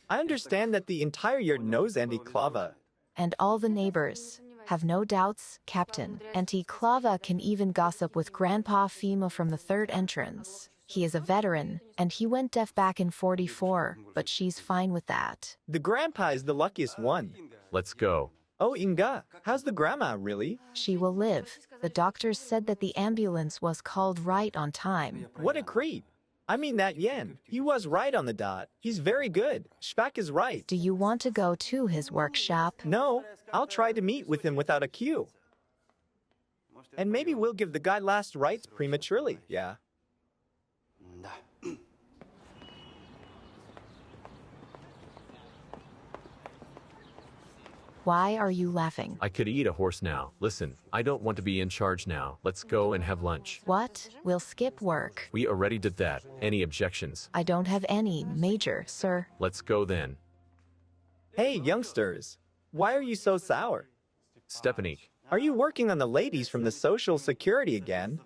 I understand that the entire yard knows Auntie Klava. And all the neighbors. Have no doubts, Captain. Auntie Klava can even gossip with Grandpa Fima from the third entrance. He is a veteran, and he went deaf back in '44, but she's fine with that. The grandpa is the luckiest one. Let's go. Oh, Inga, how's the grandma, really? She will live. The doctors said that the ambulance was called right on time. What a creep. I mean that yen. He was right on the dot. He's very good. Shpak is right. Do you want to go to his workshop? No, I'll try to meet with him without a queue. And maybe we'll give the guy last rites prematurely, yeah. Why are you laughing? I could eat a horse now. Listen, I don't want to be in charge now. Let's go and have lunch. What? We'll skip work. We already did that. Any objections? I don't have any, Major, sir. Let's go then. Hey, youngsters. Why are you so sour? Stepanik. Are you working on the ladies from the Social Security again?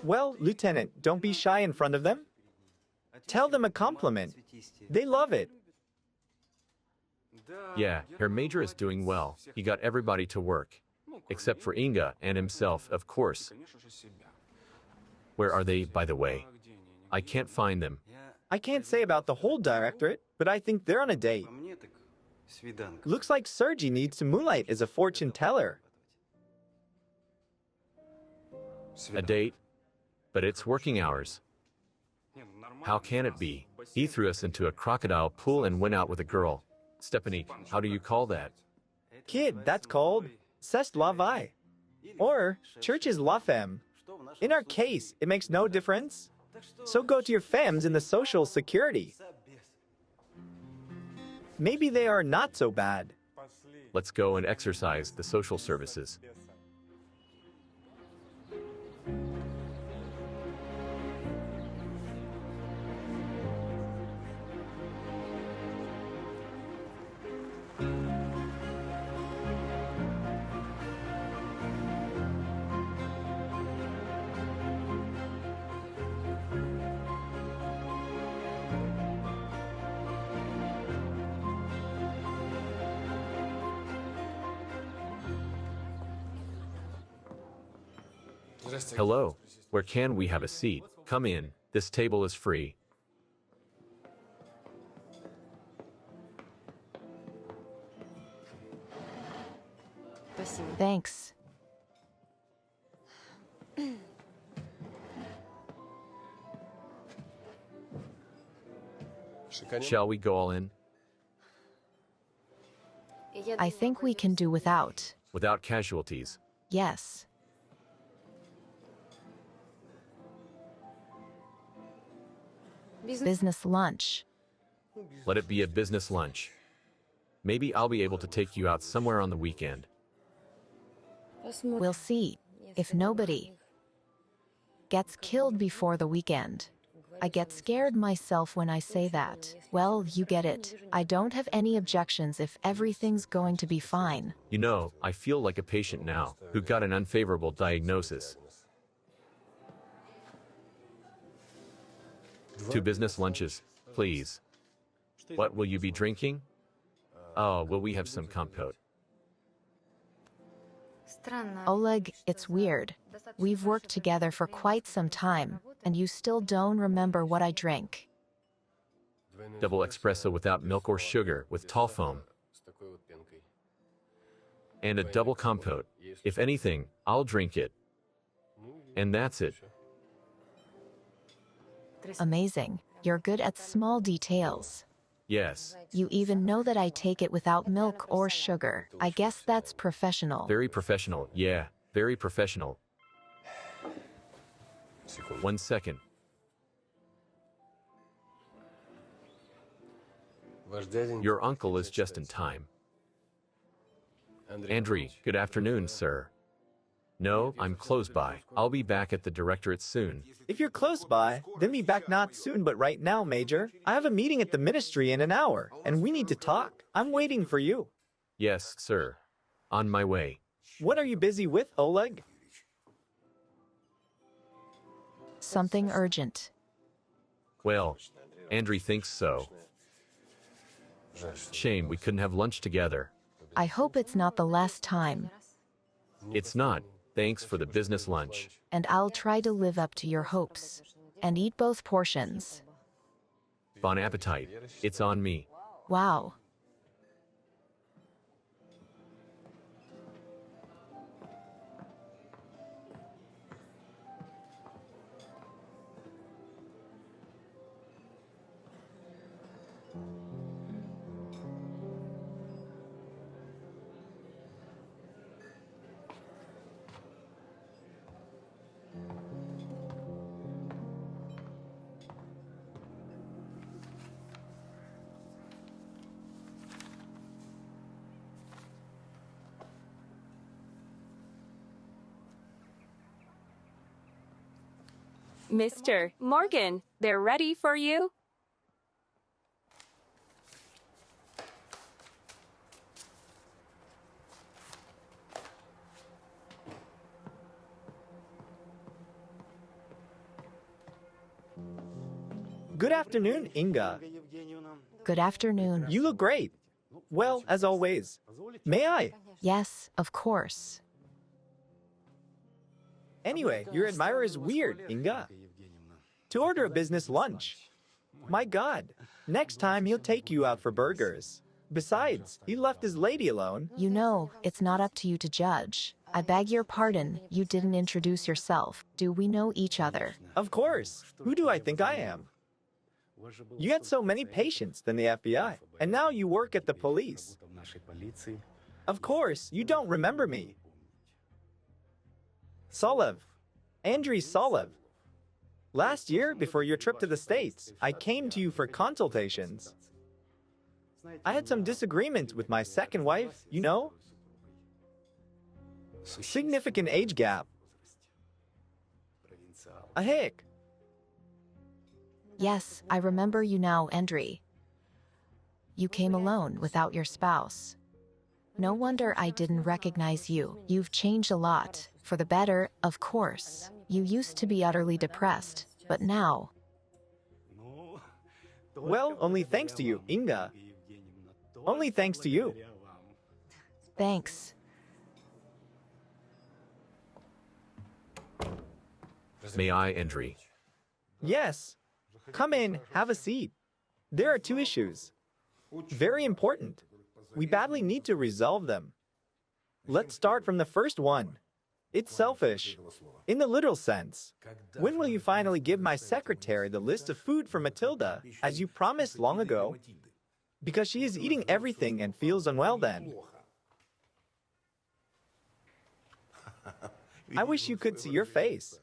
Well, Lieutenant, don't be shy in front of them. Tell them a compliment. They love it. Yeah, Herr Major is doing well. He got everybody to work. Except for Inga and himself, of course. Where are they, by the way? I can't find them. I can't say about the whole directorate, but I think they're on a date. Looks like Sergey needs to moonlight as a fortune teller. A date? But it's working hours. How can it be? He threw us into a crocodile pool and went out with a girl. Stepanik, how do you call that? Kid, that's called c'est la vie. Or church is la femme. In our case, it makes no difference. So go to your femmes in the Social Security. Maybe they are not so bad. Let's go and exercise the social services. Hello. Where can we have a seat? Come in. This table is free. Thanks. Shall we go all in? I think we can do without. Without casualties. Yes. Business lunch. Let it be a business lunch. Maybe I'll be able to take you out somewhere on the weekend. We'll see. If nobody gets killed before the weekend. I get scared myself when I say that. Well, you get it. I don't have any objections if everything's going to be fine. You know, I feel like a patient now who got an unfavorable diagnosis. 2 business lunches, please. What will you be drinking? Oh, will we have some compote? Oleg, it's weird. We've worked together for quite some time, and you still don't remember what I drink. Double espresso without milk or sugar with tall foam. And a double compote. If anything, I'll drink it. And that's it. Amazing. You're good at small details. Yes. You even know that I take it without milk or sugar. I guess that's professional. Very professional. Yeah, very professional. 1 second. Your uncle is just in time. Andriy, good afternoon, sir. No, I'm close by. I'll be back at the directorate soon. If you're close by, then be back not soon but right now, Major. I have a meeting at the ministry in an hour, and we need to talk. I'm waiting for you. Yes, sir. On my way. What are you busy with, Oleg? Something urgent. Well, Andriy thinks so. Shame we couldn't have lunch together. I hope it's not the last time. It's not. Thanks for the business lunch. And I'll try to live up to your hopes. And eat both portions. Bon appetit. It's on me. Wow. Mr. Morgan, they're ready for you. Good afternoon, Inga. Good afternoon. You look great. Well, as always. May I? Yes, of course. Anyway, your admirer is weird, Inga. To order a business lunch. My God, next time he'll take you out for burgers. Besides, he left his lady alone. You know, it's not up to you to judge. I beg your pardon, you didn't introduce yourself. Do we know each other? Of course. Who do I think I am? You had so many patients than the FBI, and now you work at the police. Of course, you don't remember me. Solev. Andriy Solev. Last year, before your trip to the States, I came to you for consultations. I had some disagreements with my second wife, you know? Significant age gap. A hick. Yes, I remember you now, Andriy. You came alone without your spouse. No wonder I didn't recognize you. You've changed a lot. For the better, of course. You used to be utterly depressed, but now... Well, only thanks to you, Inga. Only thanks to you. Thanks. May I, Andri? Yes. Come in, have a seat. There are two issues. Very important. We badly need to resolve them. Let's start from the first one. It's selfish. In the literal sense. When will you finally give my secretary the list of food for Matilda, as you promised long ago? Because she is eating everything and feels unwell then. I wish you could see your face.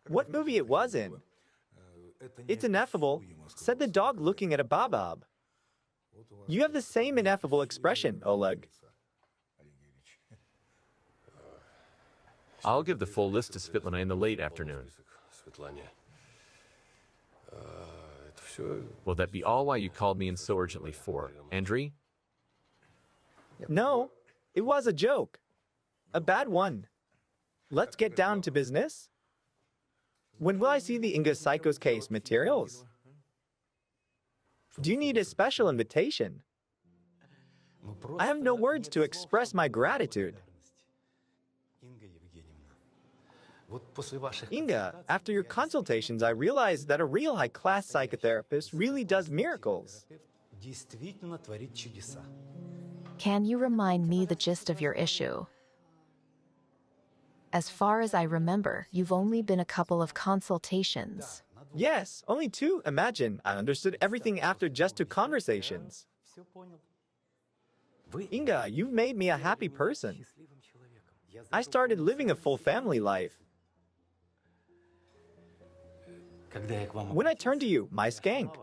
What movie it was in? It's ineffable, said the dog looking at a baobab. You have the same ineffable expression, Oleg. I'll give the full list to Svetlana in the late afternoon. Will that be all why you called me in so urgently for, Andri? No, it was a joke. A bad one. Let's get down to business. When will I see the Inga Psycho's case materials? Do you need a special invitation? I have no words to express my gratitude. Inga, after your consultations, I realized that a real high-class psychotherapist really does miracles. Can you remind me the gist of your issue? As far as I remember, you've only been a couple of consultations. Yes, only two. Imagine, I understood everything after just two conversations. Inga, you've made me a happy person. I started living a full family life. When I turned to you, my skank,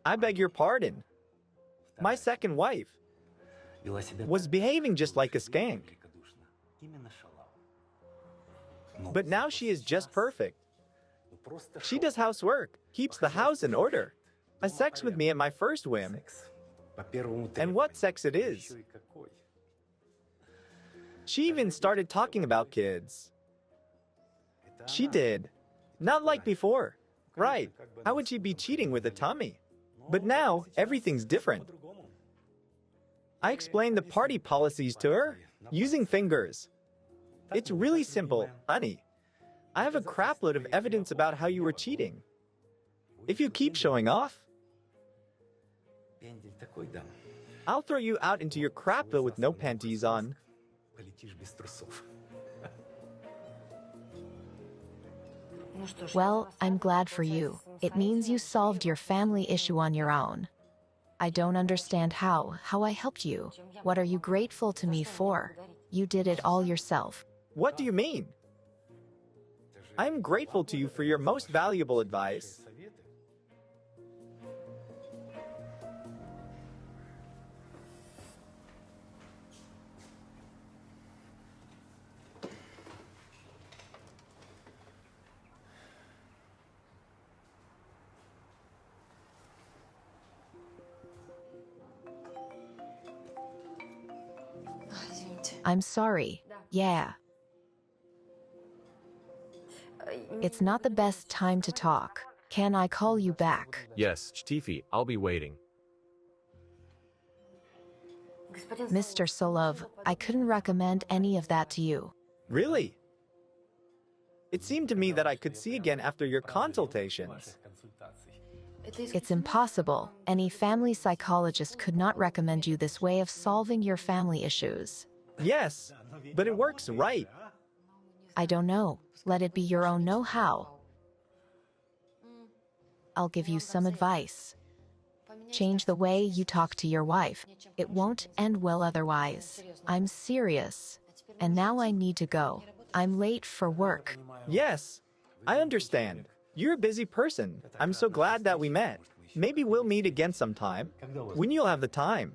I beg your pardon. My second wife was behaving just like a skank. But now she is just perfect. She does housework, keeps the house in order, has sex with me at my first whim. And what sex it is. She even started talking about kids. She did. Not like before. Right. How would she be cheating with a tummy? But now, everything's different. I explained the party policies to her, using fingers. It's really simple, honey. I have a crapload of evidence about how you were cheating. If you keep showing off, I'll throw you out into your crapville with no panties on. Well, I'm glad for you. It means you solved your family issue on your own. I don't understand how I helped you. What are you grateful to me for? You did it all yourself. What do you mean? I'm grateful to you for your most valuable advice. I'm sorry. Yeah. It's not the best time to talk. Can I call you back? Yes, Shtifi, I'll be waiting. Mr. Solov, I couldn't recommend any of that to you. Really? It seemed to me that I could see again after your consultations. It's impossible. Any family psychologist could not recommend you this way of solving your family issues. Yes, but it works right. I don't know. Let it be your own know-how. I'll give you some advice. Change the way you talk to your wife. It won't end well otherwise. I'm serious. And now I need to go. I'm late for work. Yes, I understand. You're a busy person. I'm so glad that we met. Maybe we'll meet again sometime, when you'll have the time.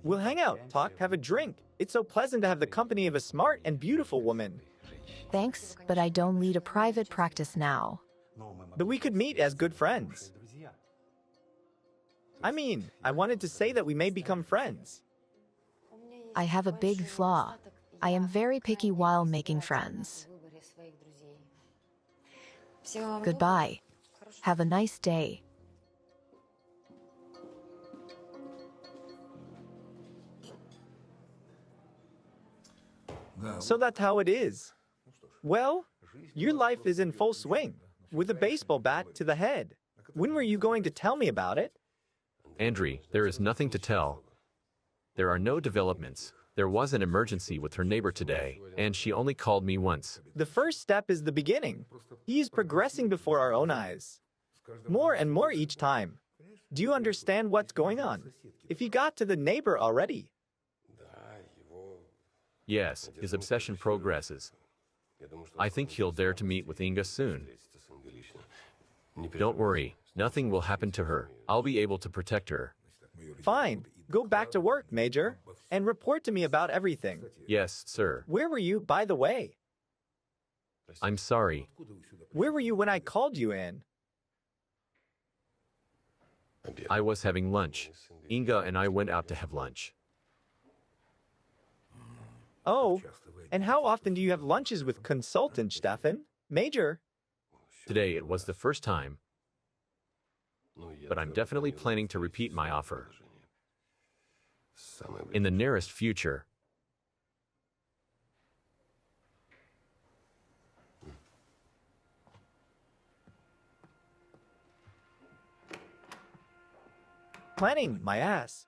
We'll hang out, talk, have a drink. It's so pleasant to have the company of a smart and beautiful woman. Thanks, but I don't lead a private practice now. But we could meet as good friends. I mean, I wanted to say that we may become friends. I have a big flaw. I am very picky while making friends. Goodbye. Have a nice day. So that's how it is. Well, Your life is in full swing, with a baseball bat to the head. When were you going to tell me about it? Andrei, there is nothing to tell. There are no developments. There was an emergency with her neighbor today, and she only called me once. The first step is the beginning. He is progressing before our own eyes. More and more each time. Do you understand what's going on? If he got to the neighbor already. Yes, his obsession progresses. I think he'll dare to meet with Inga soon. Don't worry, nothing will happen to her. I'll be able to protect her. Fine. Go back to work, Major, and report to me about everything. Yes, sir. Where were you, by the way? I'm sorry. Where were you when I called you in? I was having lunch. Inga and I went out to have lunch. Oh, and how often do you have lunches with consultant, Stefan? Major? Today it was the first time, but I'm definitely planning to repeat my offer. In the nearest future. Planning, my ass.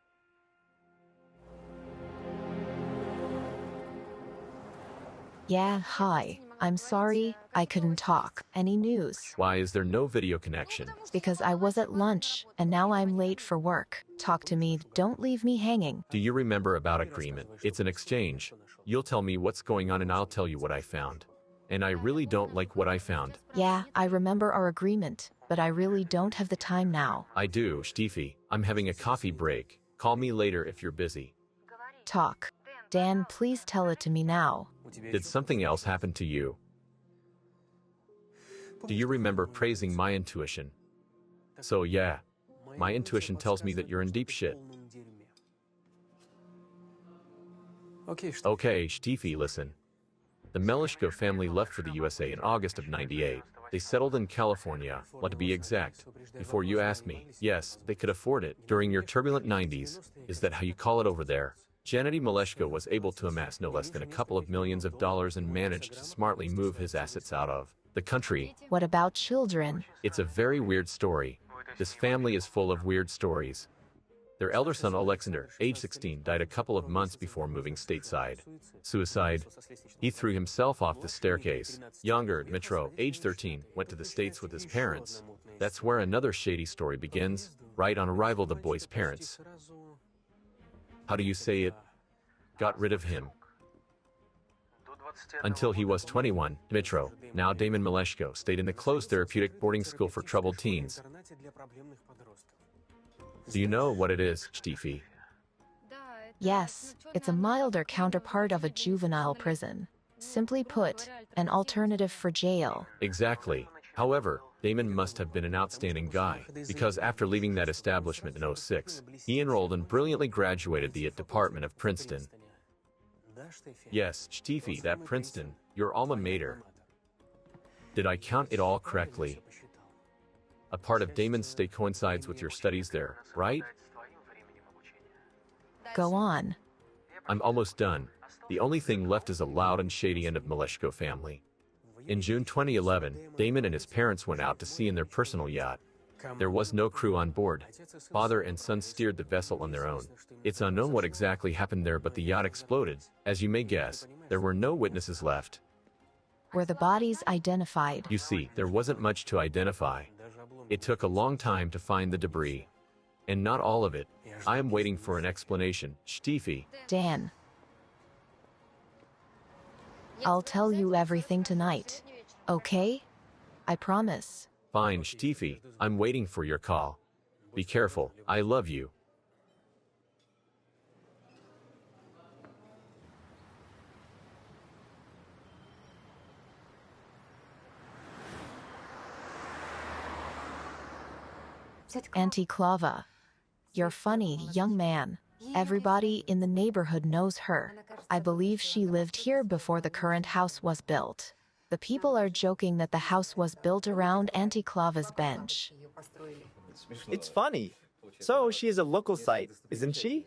Yeah, hi. I'm sorry, I couldn't talk. Any news? Why is there no video connection? Because I was at lunch, and now I'm late for work. Talk to me, don't leave me hanging. Do you remember about agreement? It's an exchange. You'll tell me what's going on and I'll tell you what I found. And I really don't like what I found. Yeah, I remember our agreement, but I really don't have the time now. I do, Steffi. I'm having a coffee break. Call me later if you're busy. Talk. Dan, please tell it to me now. Did something else happen to you? Do you remember praising my intuition? So yeah, my intuition tells me that you're in deep shit. Okay, Steffi, listen. The Melishko family left for the USA in August of '98. They settled in California, to be exact. Before you ask me, yes, they could afford it. During your turbulent '90s, is that how you call it over there? Gennady Melishko was able to amass no less than a couple of millions of dollars and managed to smartly move his assets out of the country. What about children? It's a very weird story. This family is full of weird stories. Their elder son, Alexander, age 16, died a couple of months before moving stateside. Suicide. He threw himself off the staircase. Younger, Dmitro, age 13, went to the States with his parents. That's where another shady story begins. Right on arrival, the boy's parents, how do you say it, got rid of him. Until he was 21, Dmitro, now Damon Melishko, stayed in the closed therapeutic boarding school for troubled teens. Do you know what it is, Steffi? Yes, it's a milder counterpart of a juvenile prison. Simply put, an alternative for jail. Exactly. However, Damon must have been an outstanding guy, because after leaving that establishment in '06, he enrolled and brilliantly graduated the Department of Princeton. Yes, Steffi, that Princeton, your alma mater. Did I count it all correctly? A part of Damon's stay coincides with your studies there, right? Go on. I'm almost done. The only thing left is a loud and shady end of Melishko family. In June 2011, Damon and his parents went out to sea in their personal yacht. There was no crew on board. Father and son steered the vessel on their own. It's unknown what exactly happened there, but the yacht exploded. As you may guess, there were no witnesses left. Were the bodies identified? You see, there wasn't much to identify. It took a long time to find the debris. And not all of it. I am waiting for an explanation, Steffi. Dan. I'll tell you everything tonight. Okay? I promise. Fine, Steffi. I'm waiting for your call. Be careful. I love you. Auntie Clava. You're funny, young man. Everybody in the neighborhood knows her. I believe she lived here before the current house was built. The people are joking that the house was built around Auntie Clava's bench. It's funny. So she is a local site, isn't she?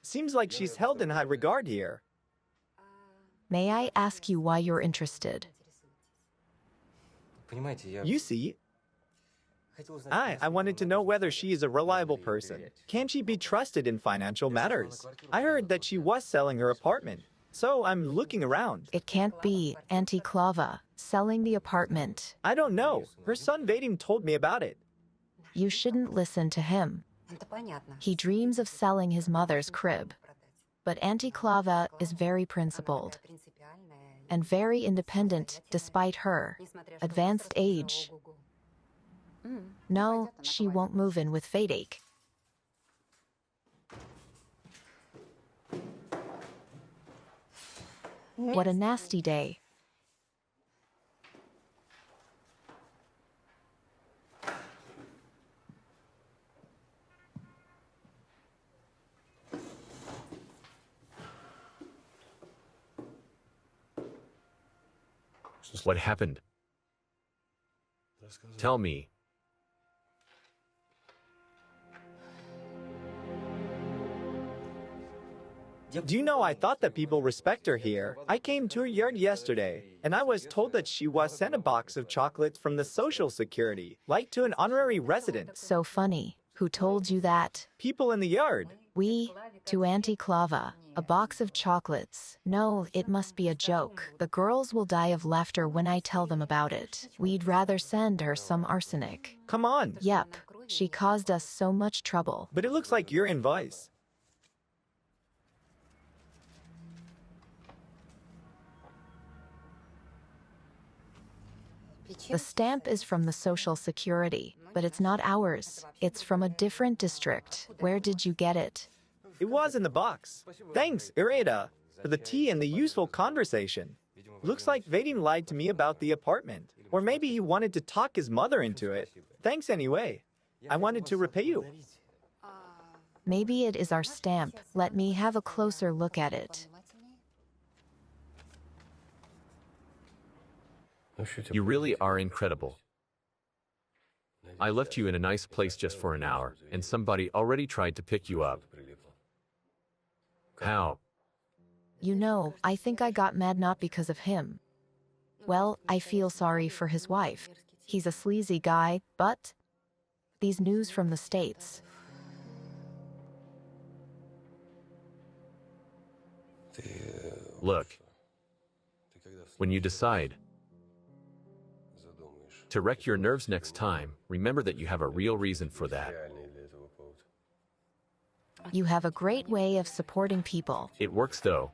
Seems like she's held in high regard here. May I ask you why you're interested? Понимаете, я You see, хотел узнать... I wanted to know whether she is a reliable person. Can she be trusted in financial matters? I heard that she was selling her apartment, so I'm looking around. It can't be Auntie Clava selling the apartment. I don't know. Her son Vadim told me about it. You shouldn't listen to him. He dreams of selling his mother's crib. But Auntie Clava is very principled and very independent despite her advanced age. No, she won't move in with Vadik. What a nasty day. What happened? Tell me. Do you know, I thought that people respect her here. I came to her yard yesterday, and I was told that she was sent a box of chocolates from the Social Security, like to an honorary resident. So funny. Who told you that? People in the yard. We, to Auntie Clava, a box of chocolates. No, it must be a joke. The girls will die of laughter when I tell them about it. We'd rather send her some arsenic. Come on. Yep, she caused us so much trouble. But it looks like you're in vice. The stamp is from the Social Security, but it's not ours. It's from a different district. Where did you get it? It was in the box. Thanks, Ireda, for the tea and the useful conversation. Looks like Vadim lied to me about the apartment. Or maybe he wanted to talk his mother into it. Thanks anyway. I wanted to repay you. Maybe it is our stamp. Let me have a closer look at it. You really are incredible. I left you in a nice place just for an hour, and somebody already tried to pick you up. How? You know, I think I got mad not because of him. Well, I feel sorry for his wife. He's a sleazy guy, but these news from the States. Look, when you decide to wreck your nerves next time, remember that you have a real reason for that. You have a great way of supporting people. It works though.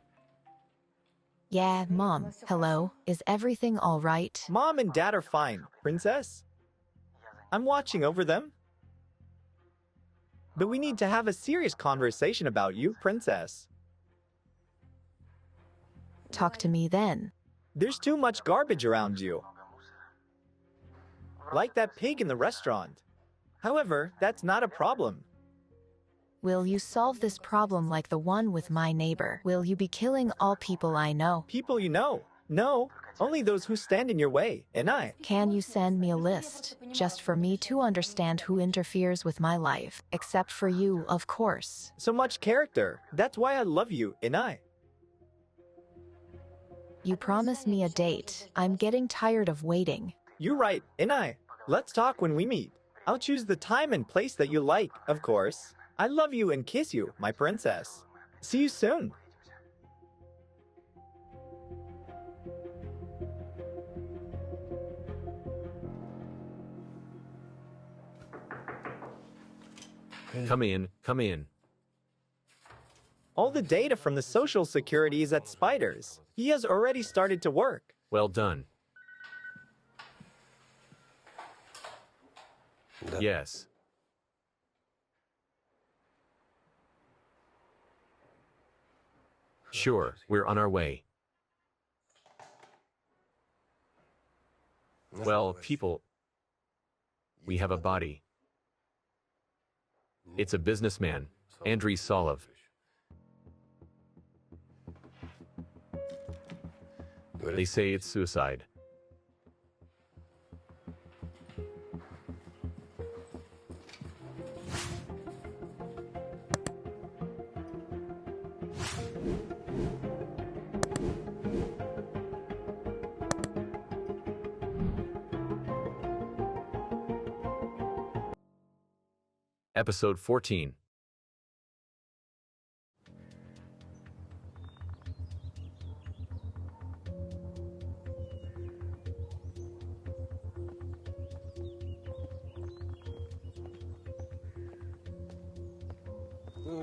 Yeah, Mom. Hello. Is everything all right? Mom and Dad are fine, Princess. I'm watching over them. But we need to have a serious conversation about you, Princess. Talk to me then. There's too much garbage around you. Like that pig in the restaurant. However, that's not a problem. Will you solve this problem like the one with my neighbor? Will you be killing all people I know? People you know. No, only those who stand in your way, and I. Can you send me a list, just for me to understand who interferes with my life? Except for you, of course. So much character. That's why I love you, and I. You promised me a date. I'm getting tired of waiting. You're right, and I. Let's talk when we meet. I'll choose the time and place that you like, of course. I love you and kiss you, my princess. See you soon. Come in, come in. All the data from the Social Security is at Spiders. He has already started to work. Well done. Yes. Sure, we're on our way. Well, people, we have a body. It's a businessman, Andrei Solov. They say it's suicide. Episode 14.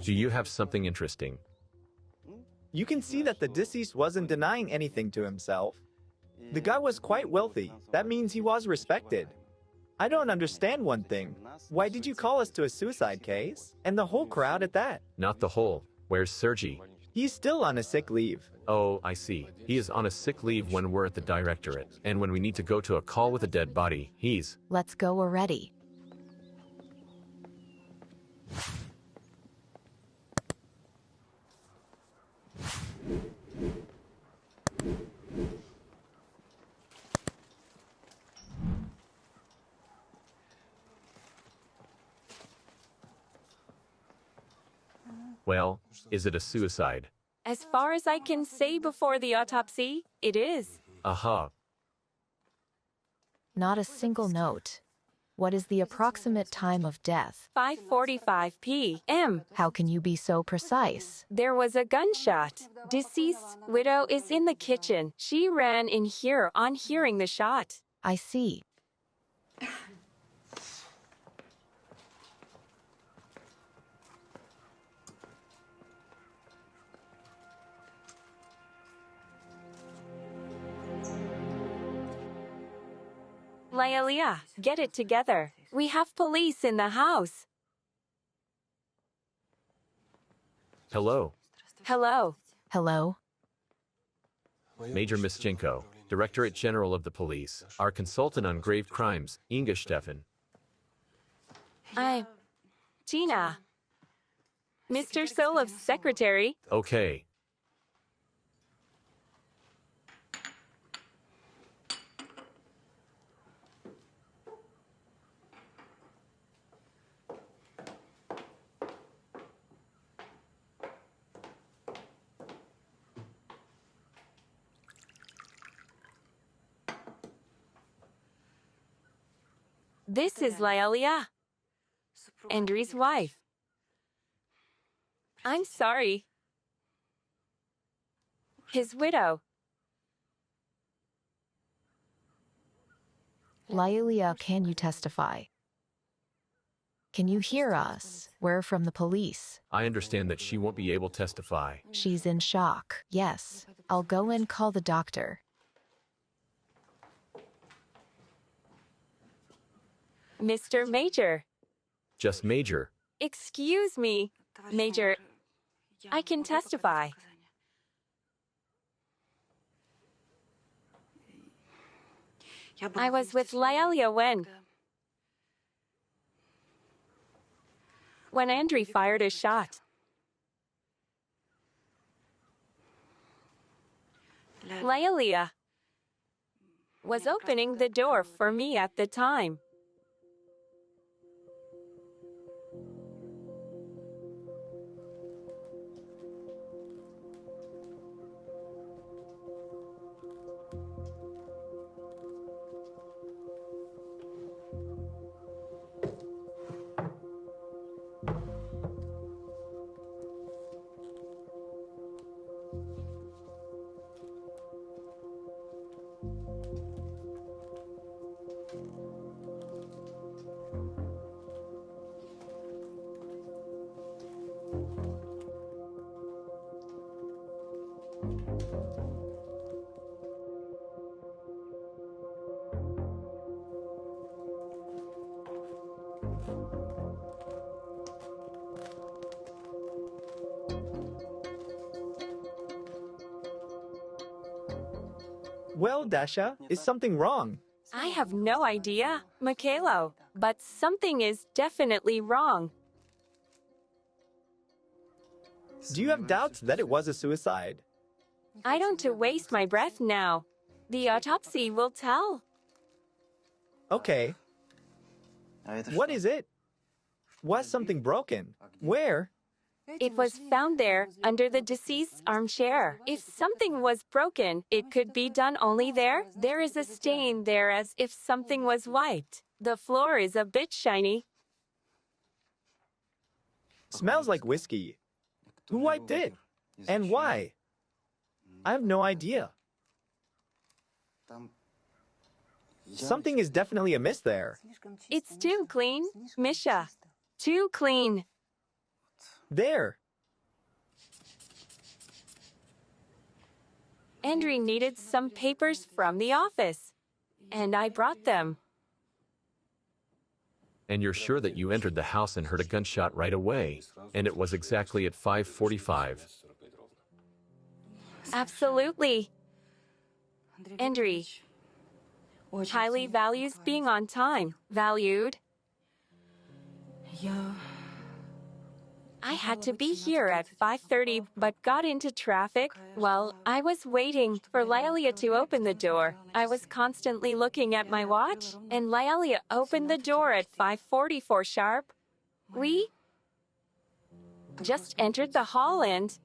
Do you have something interesting? You can see that the deceased wasn't denying anything to himself. The guy was quite wealthy. That means he was respected. I don't understand one thing. Why did you call us to a suicide case? And the whole crowd at that? Not the whole. Where's Sergi? He's still on a sick leave. Oh, I see. He is on a sick leave when we're at the directorate. And when we need to go to a call with a dead body, he's... Let's go already. Well, is it a suicide? As far as I can say before the autopsy, it is. Aha. Not a single note. What is the approximate time of death? 5:45 p.m. How can you be so precise? There was a gunshot. Deceased's widow is in the kitchen. She ran in here on hearing the shot. I see. Laelia, get it together. We have police in the house. Hello. Hello. Hello? Major Mischenko, Directorate General of the Police. Our consultant on grave crimes, Inga Stefan. I'm Tina. Mr. Solov's secretary. Okay. This is Laelia, Andrew's wife. I'm sorry. His widow. Laelia, can you testify? Can you hear us? We're from the police. I understand that she won't be able to testify. She's in shock. Yes. I'll go and call the doctor. Mr. Major. Just Major. Excuse me, Major. I can testify. I was with Laelia when Andrew fired a shot. Laelia was opening the door for me at the time. Well, Dasha, is something wrong? I have no idea, Mikhailo, but something is definitely wrong. Do you have doubts that it was a suicide? I don't to waste my breath now. The autopsy will tell. Okay. What is it? Was something broken? Where? It was found there, under the deceased's armchair. If something was broken, it could be done only there. There is a stain there as if something was wiped. The floor is a bit shiny. Smells like whiskey. Who wiped it? And why? I have no idea. Something is definitely amiss there. It's too clean, Misha. Too clean. There. Andrew needed some papers from the office, and I brought them. And you're sure that you entered the house and heard a gunshot right away, and it was exactly at 5:45. Absolutely. Andrew highly values being on time. Valued. I had to be here at 5:30, but got into traffic. Well, I was waiting for Lialia to open the door. I was constantly looking at my watch, and Lialia opened the door at 5:44 sharp. We just entered the hall and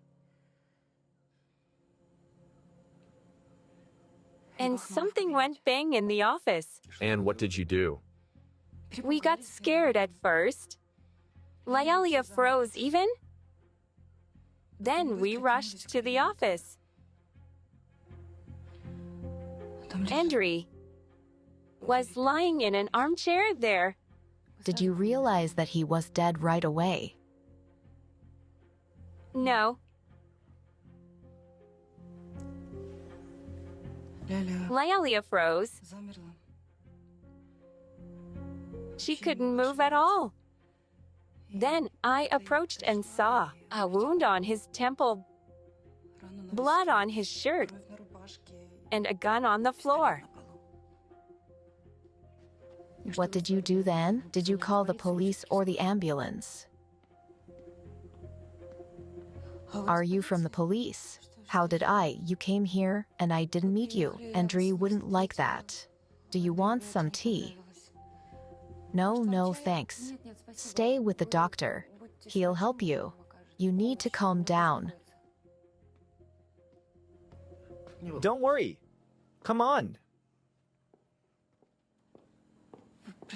something went bang in the office. And what did you do? We got scared at first. Lialia froze even. Then we rushed to the office. Andrew was lying in an armchair there. Did you realize that he was dead right away? No. Lialia froze. She couldn't move at all. Then I approached and saw a wound on his temple, blood on his shirt, and a gun on the floor. What did you do then? Did you call the police or the ambulance? Are you from the police? How did you came here and I didn't meet you. Andrew wouldn't like that. Do you want some tea? No, thanks. Stay with the doctor. He'll help you. You need to calm down. Don't worry. Come on.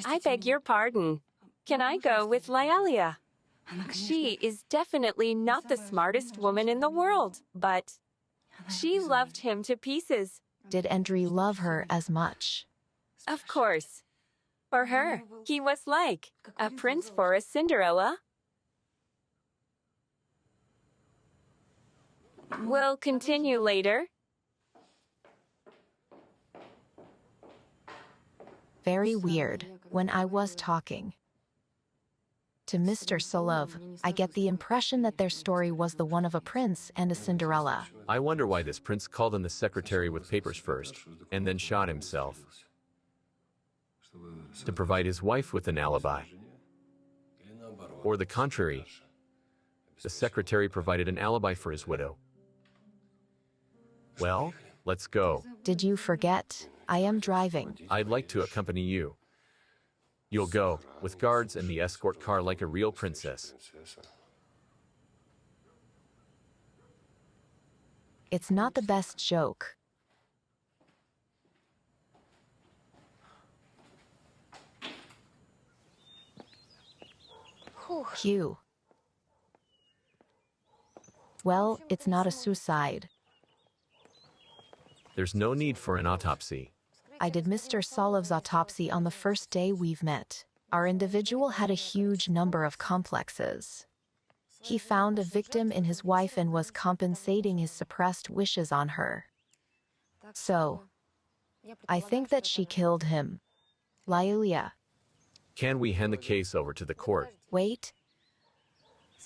I beg your pardon. Can I go with Lialia? She is definitely not the smartest woman in the world, but she loved him to pieces. Did Andrew love her as much? Of course. For her, he was like a prince for a Cinderella. We'll continue later. Very weird. When I was talking to Mr. Solov, I get the impression that their story was the one of a prince and a Cinderella. I wonder why this prince called in the secretary with papers first, and then shot himself to provide his wife with an alibi. Or the contrary, the secretary provided an alibi for his widow. Well, let's go. Did you forget? I am driving. I'd like to accompany you. You'll go, with guards and the escort car like a real princess. It's not the best joke. Q. Well, it's not a suicide. There's no need for an autopsy. I did Mr. Solov's autopsy on the first day we've met. Our individual had a huge number of complexes. He found a victim in his wife and was compensating his suppressed wishes on her. So, I think that she killed him. Lialia. Can we hand the case over to the court? Wait.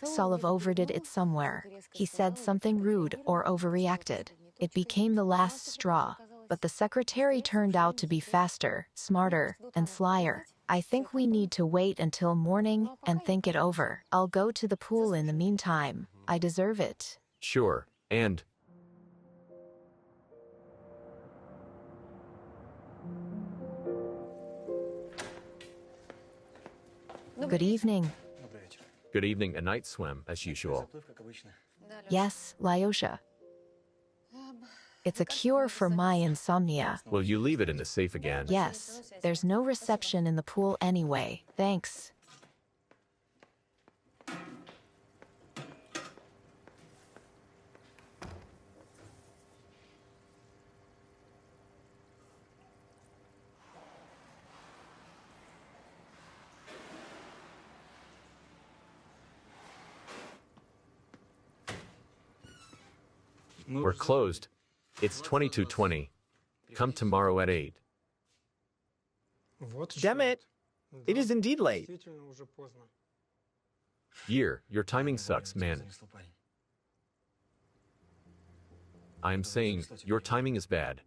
Solov overdid it somewhere. He said something rude or overreacted. It became the last straw. But the secretary turned out to be faster, smarter, and slyer. I think we need to wait until morning and think it over. I'll go to the pool in the meantime. I deserve it. Sure, and... Good evening. Good evening, a night swim, as usual. Yes, Lyosha. It's a cure for my insomnia. Will you leave it in the safe again? Yes, there's no reception in the pool anyway. Thanks. We're closed. It's 22:20. Come tomorrow at 8. Damn it. It is indeed late. Your timing sucks, man. I'm saying, your timing is bad.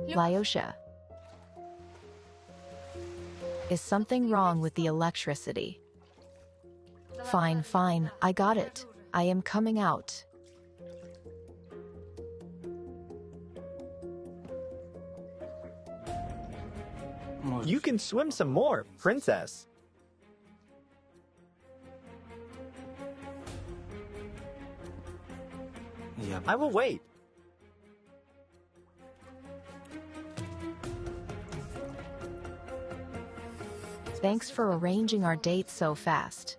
Lyosha. Is something wrong with the electricity? Fine, fine, I got it. I am coming out. You can swim some more, princess. I will wait. Thanks for arranging our date so fast.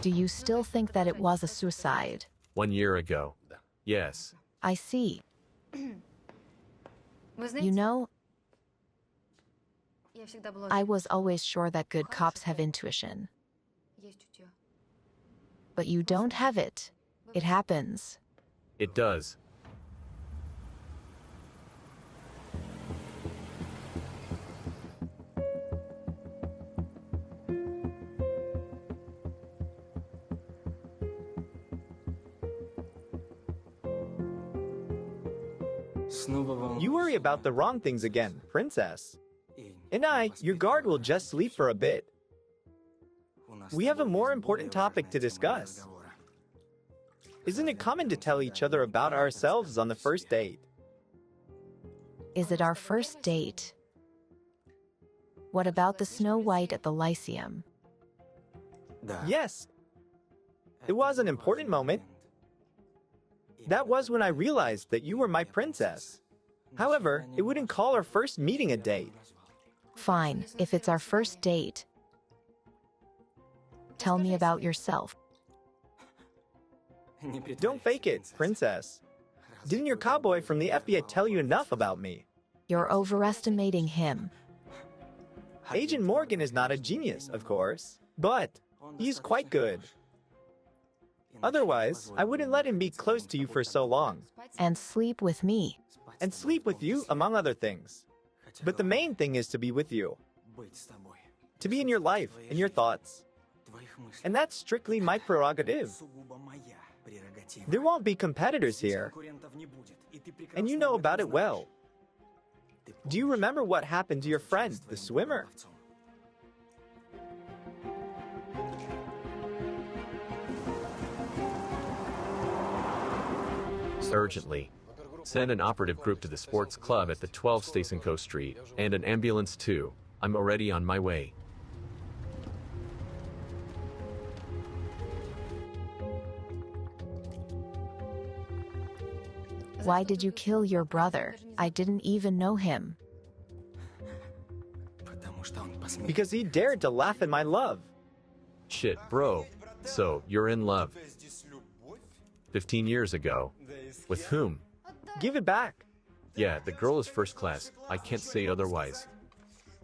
Do you still think that it was a suicide? 1 year ago. Yes. I see. You know, I was always sure that good cops have intuition. But you don't have it. It happens. It does. You worry about the wrong things again, princess. And your guard will just sleep for a bit. We have a more important topic to discuss. Isn't it common to tell each other about ourselves on the first date? Is it our first date? What about the Snow White at the Lyceum? Yes. It was an important moment. That was when I realized that you were my princess. However, it wouldn't call our first meeting a date. Fine, if it's our first date. Tell me about yourself. Don't fake it, princess. Didn't your cowboy from the FBI tell you enough about me? You're overestimating him. Agent Morgan is not a genius, of course, but he's quite good. Otherwise, I wouldn't let him be close to you for so long. And sleep with me. And sleep with you, among other things. But the main thing is to be with you. To be in your life and your thoughts. And that's strictly my prerogative. There won't be competitors here. And you know about it well. Do you remember what happened to your friend, the swimmer? Urgently. Send an operative group to the sports club at the 12 Stasenko Street, and an ambulance too. I'm already on my way. Why did you kill your brother? I didn't even know him. Because he dared to laugh at my love. Shit, bro. So, you're in love. 15 years ago. With whom? Give it back. Yeah, the girl is first class. I can't say otherwise.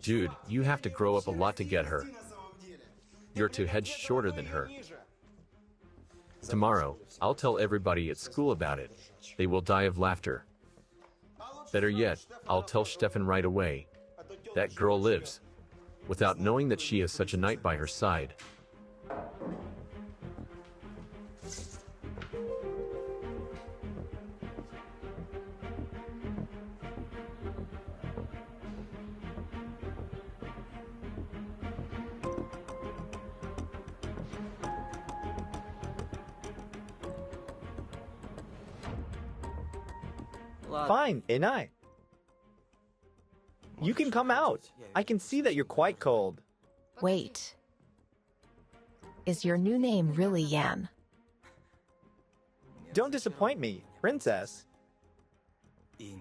Dude, you have to grow up a lot to get her. You're 2 heads shorter than her. Tomorrow, I'll tell everybody at school about it. They will die of laughter. Better yet, I'll tell Stefan right away. That girl lives. Without knowing that she has such a knight by her side. Fine, and You can come out. I can see that you're quite cold. Wait. Is your new name really Yan? Don't disappoint me, princess.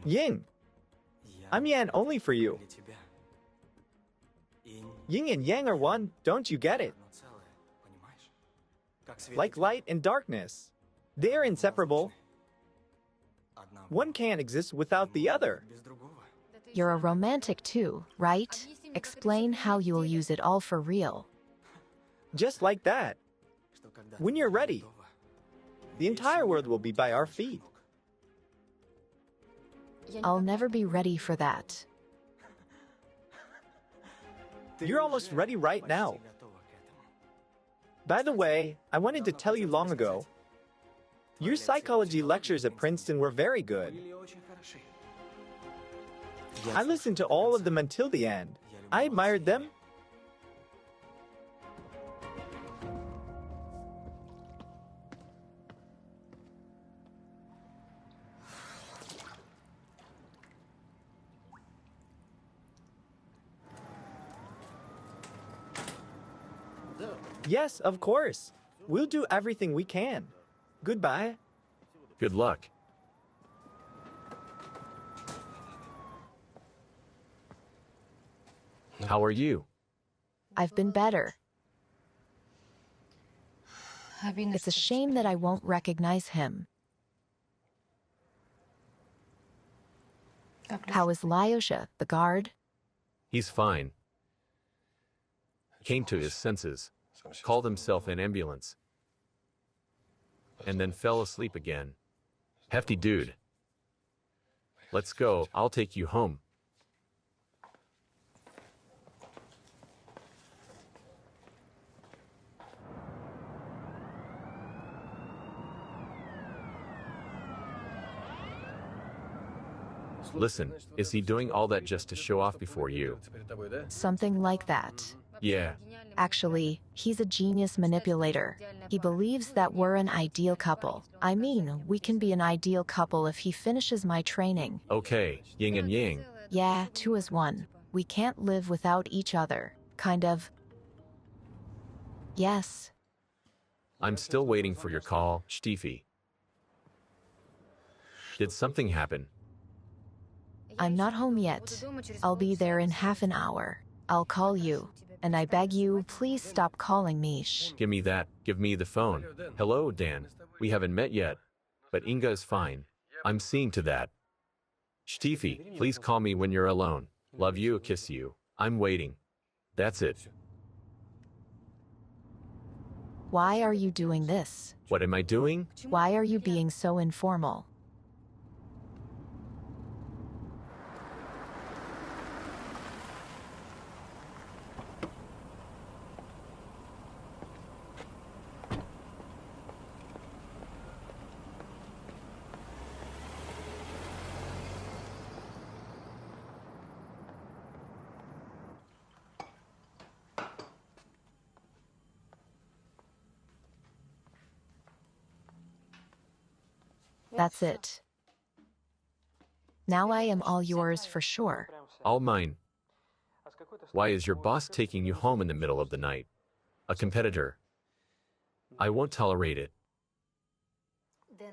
Ying. I'm Yan only for you. Yin and Yang are one, don't you get it? Like light and darkness. They are inseparable. One can't exist without the other. You're a romantic too, right? Explain how you'll use it all for real. Just like that. When you're ready, the entire world will be by our feet. I'll never be ready for that. You're almost ready right now. By the way, I wanted to tell you long ago, your psychology lectures at Princeton were very good. I listened to all of them until the end. I admired them. Yes, of course. We'll do everything we can. Goodbye. Good luck. How are you? I've been better. It's a shame that I won't recognize him. How is Lyosha, the guard? He's fine. Came to his senses, called himself an ambulance, and then fell asleep again. Hefty dude. Let's go, I'll take you home. Listen, is he doing all that just to show off before you? Something like that. Yeah. Actually, he's a genius manipulator. He believes that we're an ideal couple. I mean, we can be an ideal couple if he finishes my training. Okay, yin and yang. Yeah, 2 is 1. We can't live without each other. Kind of. Yes. I'm still waiting for your call, Stiefy. Did something happen? I'm not home yet. I'll be there in half an hour. I'll call you. And I beg you, please stop calling me. Shh. Give me that. Give me the phone. Hello, Dan. We haven't met yet. But Inga is fine. I'm seeing to that. Stiefy, please call me when you're alone. Love you, kiss you. I'm waiting. That's it. Why are you doing this? What am I doing? Why are you being so informal? That's it. Now I am all yours for sure. All mine. Why is your boss taking you home in the middle of the night? A competitor. I won't tolerate it.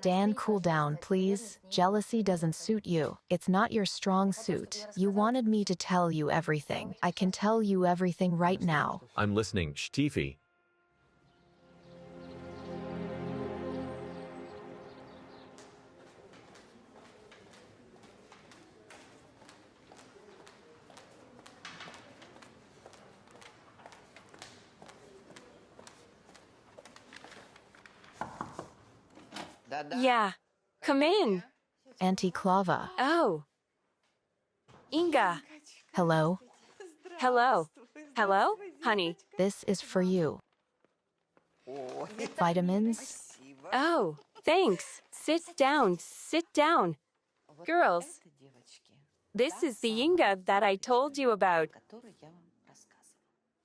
Dan, cool down, please. Jealousy doesn't suit you. It's not your strong suit. You wanted me to tell you everything. I can tell you everything right now. I'm listening, Stiefy. Yeah. Come in. Auntie Clava. Oh. Inga. Hello. Hello. Hello, honey. This is for you. Vitamins? Oh, thanks. Sit down. Sit down. Girls, this is the Inga that I told you about.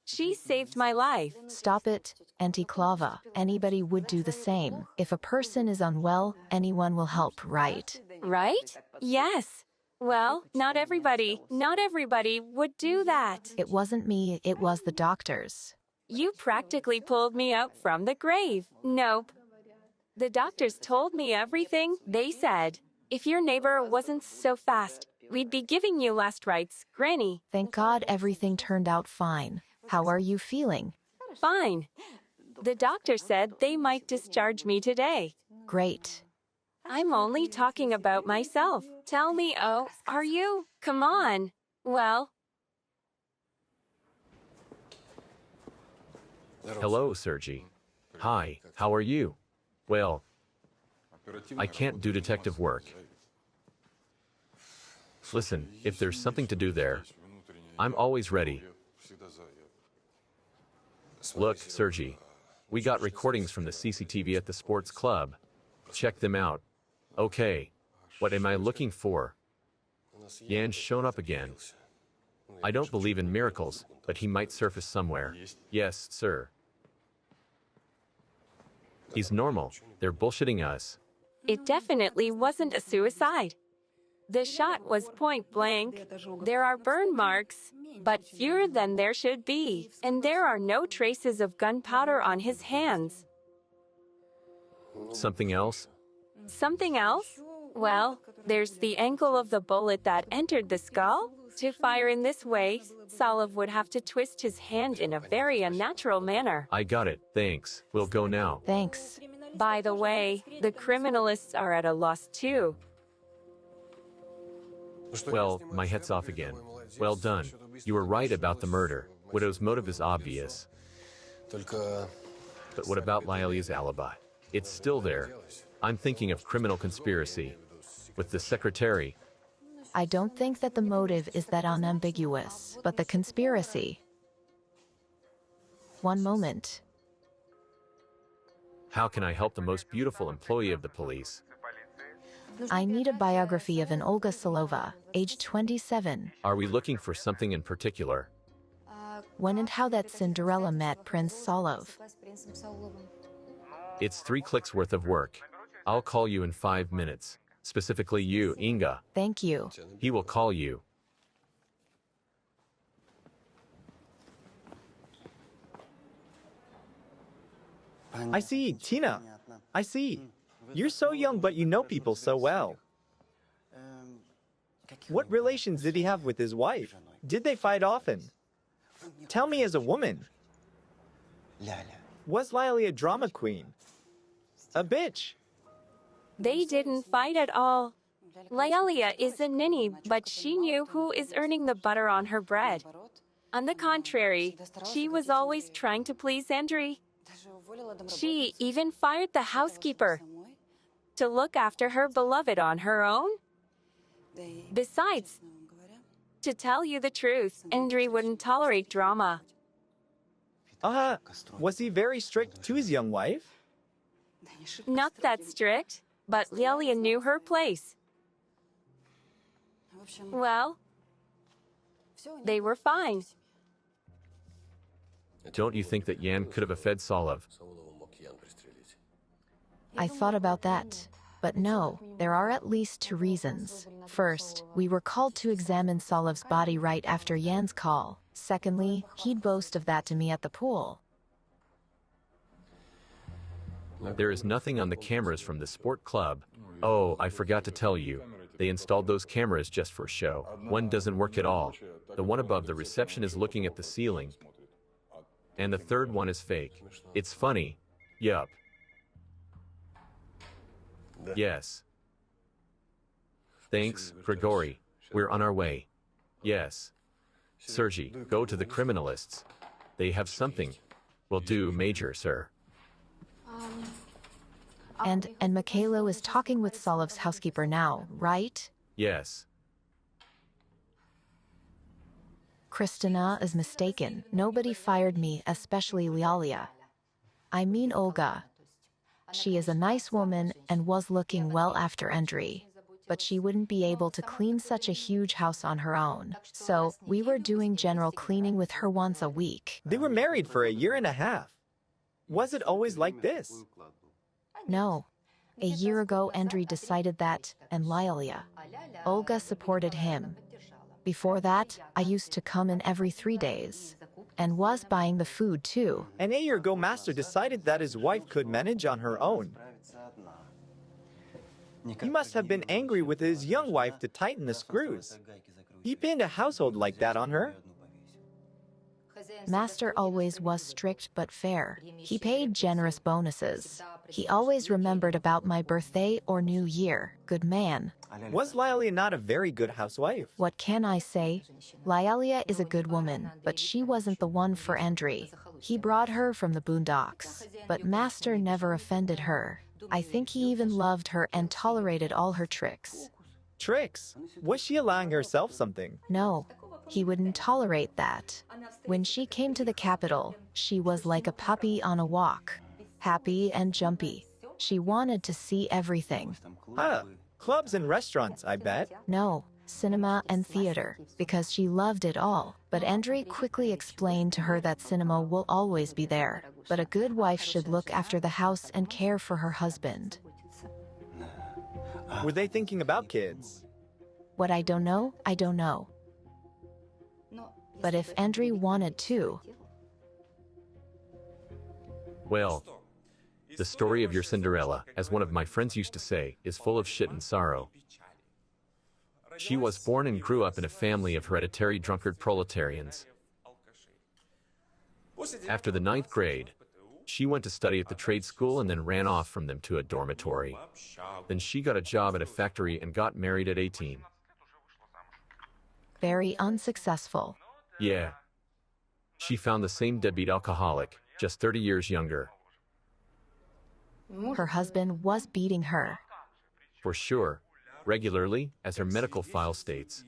She saved my life. Stop it, Auntie Clava. Anybody would do the same. If a person is unwell, anyone will help, right? Right? Yes. Well, not everybody would do that. It wasn't me, it was the doctors. You practically pulled me up from the grave. Nope. The doctors told me everything. They said, if your neighbor wasn't so fast, we'd be giving you last rites, Granny. Thank God everything turned out fine. How are you feeling? Fine. The doctor said they might discharge me today. Great. I'm only talking about myself. Tell me, oh, are you? Come on. Well, Hello, Sergi. Hi, how are you? Well, I can't do detective work. Listen, if there's something to do there, I'm always ready. Look, Sergi, we got recordings from the CCTV at the sports club. Check them out. Okay, what am I looking for? Jan's shown up again. I don't believe in miracles, but he might surface somewhere. Yes, sir. He's normal. They're bullshitting us. it definitely wasn't a suicide. The shot was point blank. There are burn marks, but fewer than there should be, and there are no traces of gunpowder on his hands. Something else? Something else? Well, there's the angle of the bullet that entered the skull. To fire in this way, Solov would have to twist his hand in a very unnatural manner. I got it. Thanks. We'll go now. Thanks. By the way, the criminalists are at a loss too. Well, my head's off again. Well done. You were right about the murder. Widow's motive is obvious. But what about Lialia's alibi? It's still there. I'm thinking of criminal conspiracy. With the secretary. I don't think that the motive is that unambiguous, but the conspiracy. One moment. How can I help the most beautiful employee of the police? I need a biography of an Olga Solova, age 27. Are we looking for something in particular? When and how that Cinderella met Prince Solov. It's 3 clicks worth of work. I'll call you in 5 minutes. Specifically you, Inga. Thank you. He will call you. I see, Tina. I see. You're so young, but you know people so well. What relations did he have with his wife? Did they fight often? Tell me as a woman. Was Lily a drama queen? A bitch? They didn't fight at all. Lialia is a ninny, but she knew who is earning the butter on her bread. On the contrary, she was always trying to please Andriy. She even fired the housekeeper to look after her beloved on her own. Besides, to tell you the truth, Andriy wouldn't tolerate drama. Was he very strict to his young wife? Not that strict, but Lialia knew her place. Well, they were fine. Don't you think that Jan could have fed Solov? I thought about that. But no, there are at least 2 reasons. First, we were called to examine Solov's body right after Jan's call. Secondly, he'd boast of that to me at the pool. There is nothing on the cameras from the sport club. Oh, I forgot to tell you. They installed those cameras just for show. One doesn't work at all. The one above the reception is looking at the ceiling. And the third one is fake. It's funny. Yup. Yes. Thanks, Grigory. We're on our way. Yes. Sergi, go to the criminalists. They have something. Will do, Major, sir. And Mikhailo is talking with Solov's housekeeper now, right? Yes. Kristina is mistaken. Nobody fired me, especially Lialia. I mean Olga. She is a nice woman and was looking well after Andriy. But she wouldn't be able to clean such a huge house on her own. So, we were doing general cleaning with her once a week. They were married for 1.5 years. Was it always like this? No. A year ago, Andriy decided that, and Lilia. Olga supported him. Before that, I used to come in every 3 days. And was buying the food too. And a year ago, Master decided that his wife could manage on her own. He must have been angry with his young wife to tighten the screws. He pinned a household like that on her. Master always was strict but fair. He paid generous bonuses. He always remembered about my birthday or New Year. Good man. Was Lilia not a very good housewife? What can I say? Lilia is a good woman, but she wasn't the one for Andriy. He brought her from the boondocks, but Master never offended her. I think he even loved her and tolerated all her tricks. Tricks? Was she allowing herself something? No, he wouldn't tolerate that. When she came to the capital, she was like a puppy on a walk. Happy and jumpy. She wanted to see everything. Huh. Clubs and restaurants, I bet. No, cinema and theater, because she loved it all. But Andriy quickly explained to her that cinema will always be there. But a good wife should look after the house and care for her husband. Were they thinking about kids? What I don't know, I don't know. But if Andriy wanted to. Well, the story of your Cinderella, as one of my friends used to say, is full of shit and sorrow. She was born and grew up in a family of hereditary drunkard proletarians. After the 9th grade, she went to study at the trade school and then ran off from them to a dormitory. Then she got a job at a factory and got married at 18. Very unsuccessful. Yeah. She found the same deadbeat alcoholic, just 30 years younger. Her husband was beating her. For sure, regularly, as her medical file states.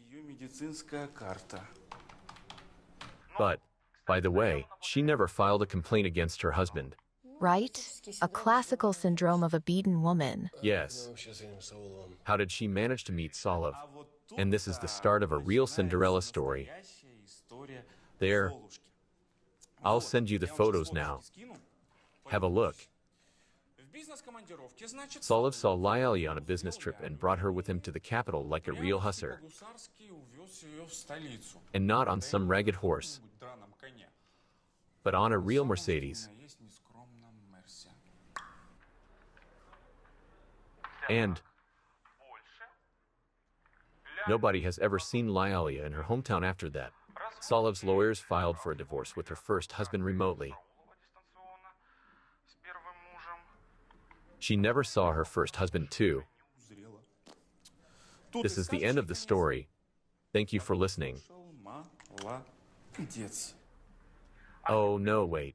But, by the way, she never filed a complaint against her husband. Right? A classical syndrome of a beaten woman. Yes. How did she manage to meet Solov? And this is the start of a real Cinderella story. There. I'll send you the photos now. Have a look. Solov saw Lilia on a business trip and brought her with him to the capital like a real hussar. And not on some ragged horse, but on a real Mercedes. And nobody has ever seen Lilia in her hometown after that. Solov's lawyers filed for a divorce with her first husband remotely. She never saw her first husband too. This is the end of the story. Thank you for listening. Oh no, wait.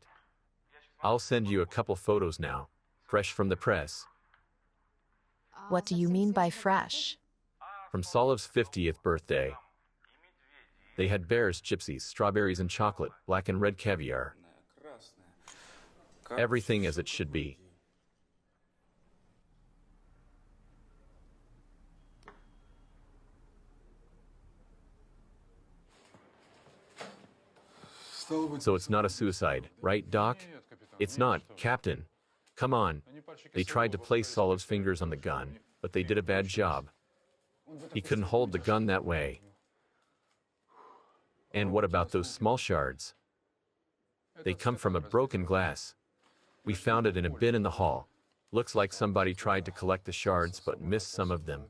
I'll send you a couple photos now, fresh from the press. What do you mean by fresh? From Solov's 50th birthday. They had bears, gypsies, strawberries and chocolate, black and red caviar. Everything as it should be. So it's not a suicide, right, Doc? It's not, Captain. Come on. They tried to place Solov's fingers on the gun, but they did a bad job. He couldn't hold the gun that way. And what about those small shards? They come from a broken glass. We found it in a bin in the hall. Looks like somebody tried to collect the shards but missed some of them.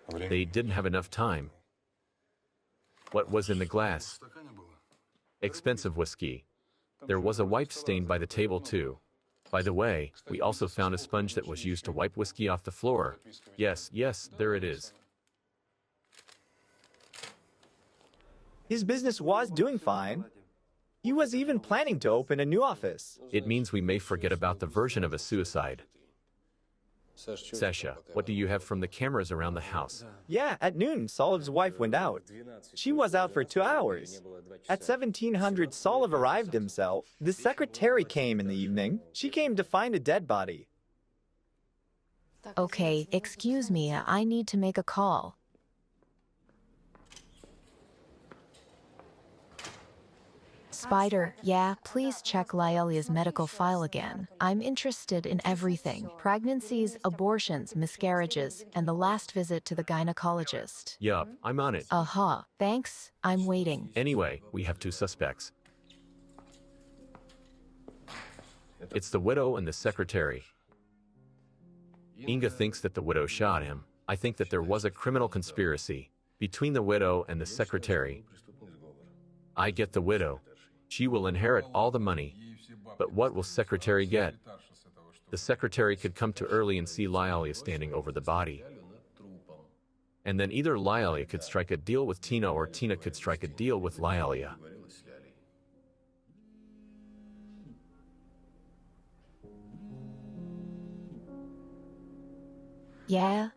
They didn't have enough time. What was in the glass? Expensive whiskey. There was a wipe stain by the table too. By the way, we also found a sponge that was used to wipe whiskey off the floor. Yes, there it is. His business was doing fine. He was even planning to open a new office. It means we may forget about the version of a suicide. Sasha, what do you have from the cameras around the house? Yeah, at noon, Solov's wife went out. She was out for 2 hours. At 1700, Solov arrived himself. The secretary came in the evening. She came to find a dead body. Okay, excuse me, I need to make a call. Spider, yeah, please check Lyalia's medical file again. I'm interested in everything. Pregnancies, abortions, miscarriages, and the last visit to the gynecologist. Yup, I'm on it. Uh-huh. Thanks, I'm waiting. Anyway, we have two suspects. It's the widow and the secretary. Inga thinks that the widow shot him. I think that there was a criminal conspiracy between the widow and the secretary. I get the widow. She will inherit all the money. But what will secretary get? The secretary could come too early and see Lyalia standing over the body. And then either Lyalia could strike a deal with Tina or Tina could strike a deal with Lyalia. Yeah?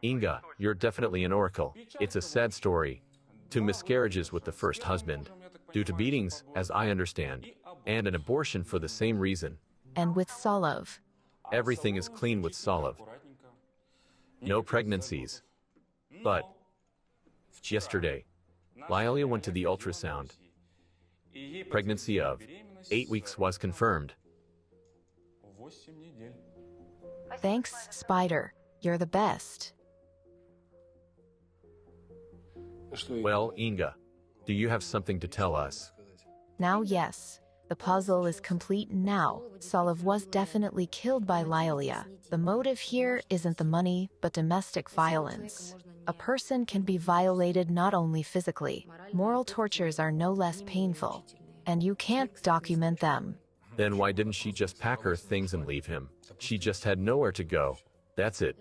Inga, you're definitely an oracle. It's a sad story. 2 miscarriages with the first husband, due to beatings, as I understand, and an abortion for the same reason. And with Solov. Everything is clean with Solov. No pregnancies. But yesterday, Lyalia went to the ultrasound. Pregnancy of 8 weeks was confirmed. Thanks, Spider. You're the best. Well, Inga, do you have something to tell us? Now, yes. The puzzle is complete now. Solov was definitely killed by Lyalia. The motive here isn't the money, but domestic violence. A person can be violated not only physically. Moral tortures are no less painful. And you can't document them. Then why didn't she just pack her things and leave him? She just had nowhere to go. That's it.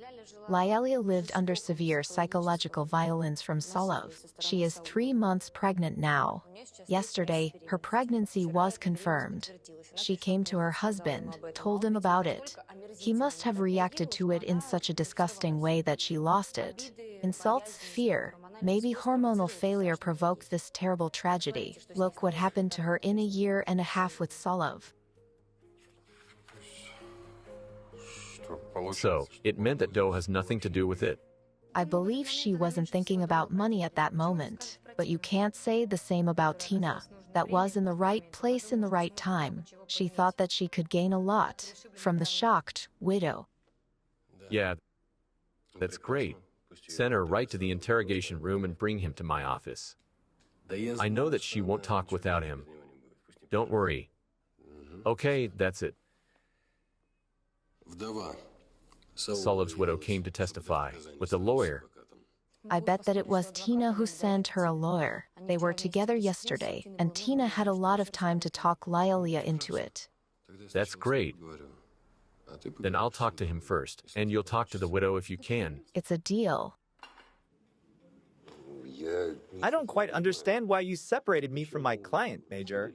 Lyalia lived under severe psychological violence from Solov. She is 3 months pregnant now. Yesterday, her pregnancy was confirmed. She came to her husband, told him about it. He must have reacted to it in such a disgusting way that she lost it. Insults, fear. Maybe hormonal failure provoked this terrible tragedy. Look what happened to her in a year and a half with Solov. So, it meant that Doe has nothing to do with it. I believe she wasn't thinking about money at that moment. But you can't say the same about Tina. That was in the right place in the right time. She thought that she could gain a lot from the shocked widow. Yeah, that's great. Send her right to the interrogation room and bring him to my office. I know that she won't talk without him. Don't worry. Okay, that's it. Solov's widow came to testify with a lawyer. I bet that it was Tina who sent her a lawyer. They were together yesterday, and Tina had a lot of time to talk Lyalia into it. That's great. Then I'll talk to him first, and you'll talk to the widow if you can. It's a deal. I don't quite understand why you separated me from my client, Major.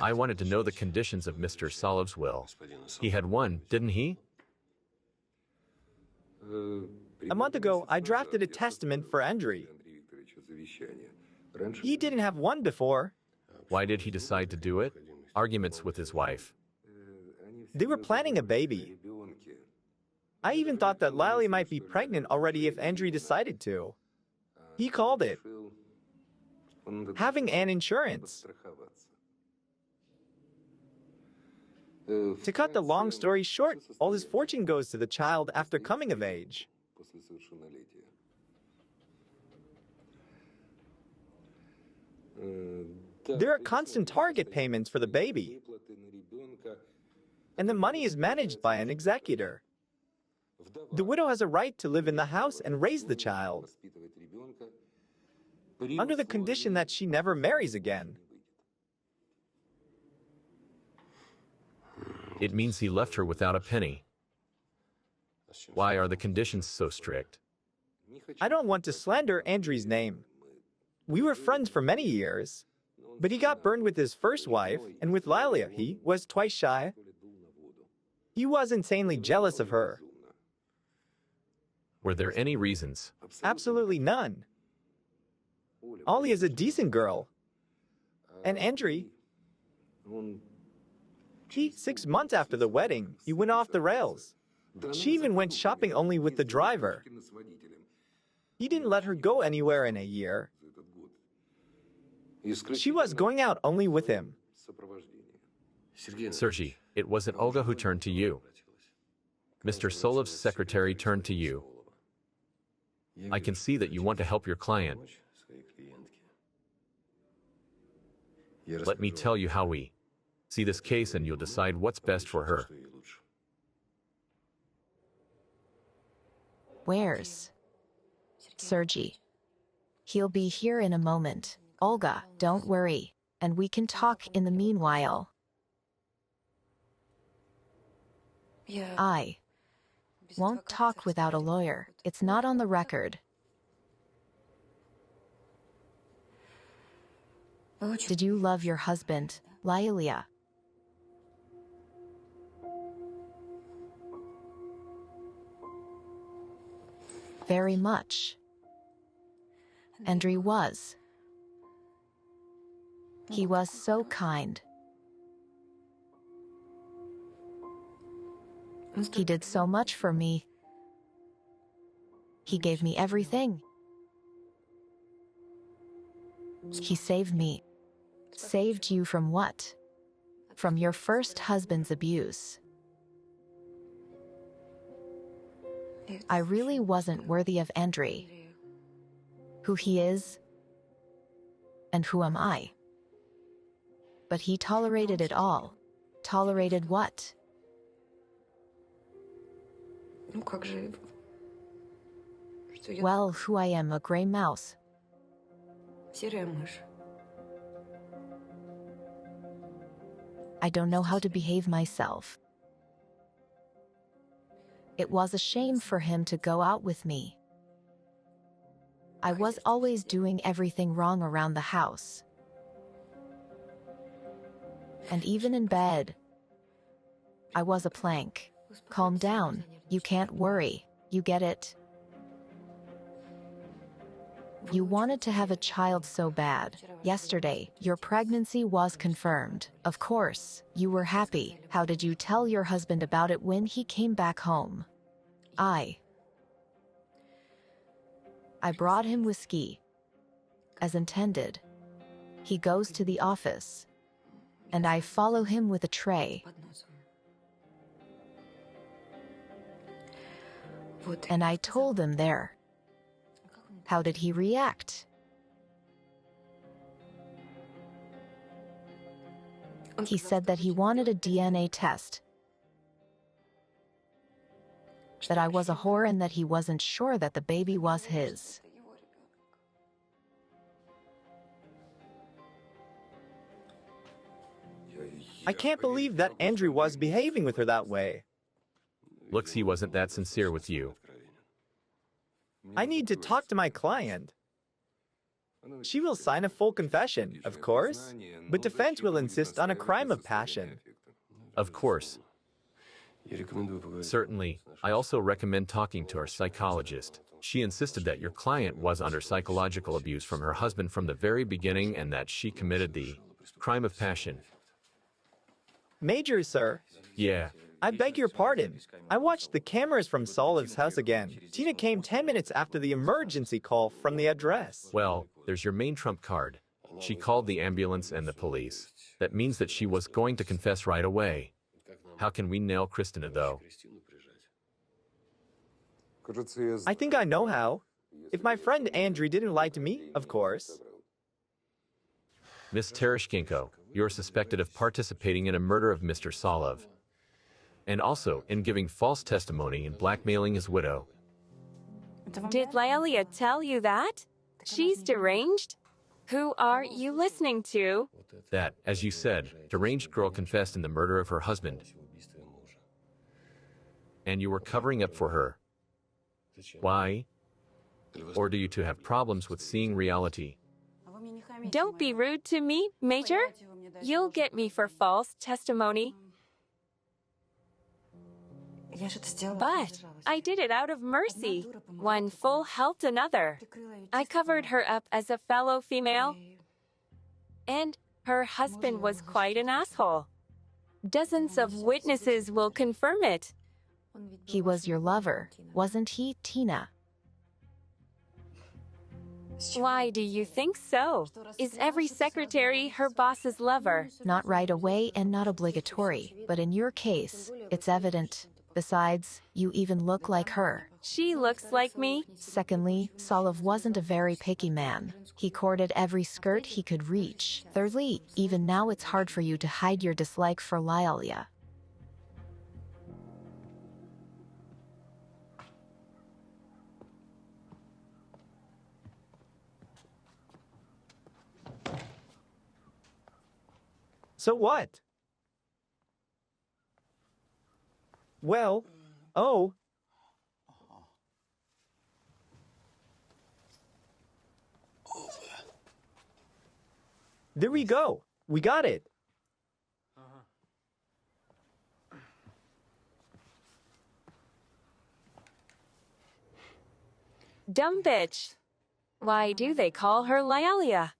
I wanted to know the conditions of Mr. Solov's will. He had one, didn't he? A month ago, I drafted a testament for Andriy. He didn't have one before. Why did he decide to do it? Arguments with his wife. They were planning a baby. I even thought that Lily might be pregnant already if Andriy decided to. He called it having an insurance. To cut the long story short, all his fortune goes to the child after coming of age. There are constant target payments for the baby, and the money is managed by an executor. The widow has a right to live in the house and raise the child, under the condition that she never marries again. It means he left her without a penny. Why are the conditions so strict? I don't want to slander Andriy's name. We were friends for many years, but he got burned with his first wife, and with Lilia, he was twice shy. He was insanely jealous of her. Were there any reasons? Absolutely none. Ollie is a decent girl. And Andriy, 6 months after the wedding, he went off the rails. She even went shopping only with the driver. He didn't let her go anywhere in a year. She was going out only with him. Sergey, it wasn't Olga who turned to you. Mr. Solov's secretary turned to you. I can see that you want to help your client. Let me tell you how we see this case and you'll decide what's best for her. Where's Sergey? He'll be here in a moment. Olga, don't worry, and we can talk in the meanwhile. I won't talk without a lawyer. It's not on the record. Did you love your husband, Lilia? Very much. Andrei was. He was so kind. He did so much for me. He gave me everything. He saved me. Saved you from what? From your first husband's abuse. I really wasn't worthy of Andrei. Who he is, and who am I? But he tolerated it all. Tolerated what? Well, who I am, a gray mouse. I don't know how to behave myself. It was a shame for him to go out with me. I was always doing everything wrong around the house. And even in bed, I was a plank. Calm down. You can't worry. You get it? You wanted to have a child so bad. Yesterday, your pregnancy was confirmed. Of course, you were happy. How did you tell your husband about it when he came back home? I brought him whiskey, as intended. He goes to the office, and I follow him with a tray. And I told him there. How did he react? He said that he wanted a DNA test, that I was a whore and that he wasn't sure that the baby was his. I can't believe that Andrew was behaving with her that way. Looks he wasn't that sincere with you. I need to talk to my client. She will sign a full confession, of course, but defense will insist on a crime of passion. Of course. Certainly, I also recommend talking to our psychologist. She insisted that your client was under psychological abuse from her husband from the very beginning and that she committed the crime of passion. Major, sir. Yeah. I beg your pardon. I watched the cameras from Solov's house again. Tina came 10 minutes after the emergency call from the address. Well, there's your main trump card. She called the ambulance and the police. That means that she was going to confess right away. How can we nail Christina, though? I think I know how. If my friend Andrew didn't lie to me, of course. Miss Tereshchenko, you're suspected of participating in a murder of Mr. Solov. And also in giving false testimony and blackmailing his widow. Did Lilia tell you that? She's deranged? Who are you listening to? That, as you said, deranged girl confessed in the murder of her husband. And you were covering up for her. Why? Or do you two have problems with seeing reality? Don't be rude to me, Major. You'll get me for false testimony. But I did it out of mercy. One fool helped another. I covered her up as a fellow female. And her husband was quite an asshole. Dozens of witnesses will confirm it. He was your lover, wasn't he, Tina? Why do you think so? Is every secretary her boss's lover? Not right away and not obligatory, but in your case, it's evident. Besides, you even look like her. She looks like me. Secondly, Solov wasn't a very picky man. He courted every skirt he could reach. Thirdly, even now it's hard for you to hide your dislike for Lialia. So what? Well, oh. There we go. We got it. Dumb bitch. Why do they call her Lialia?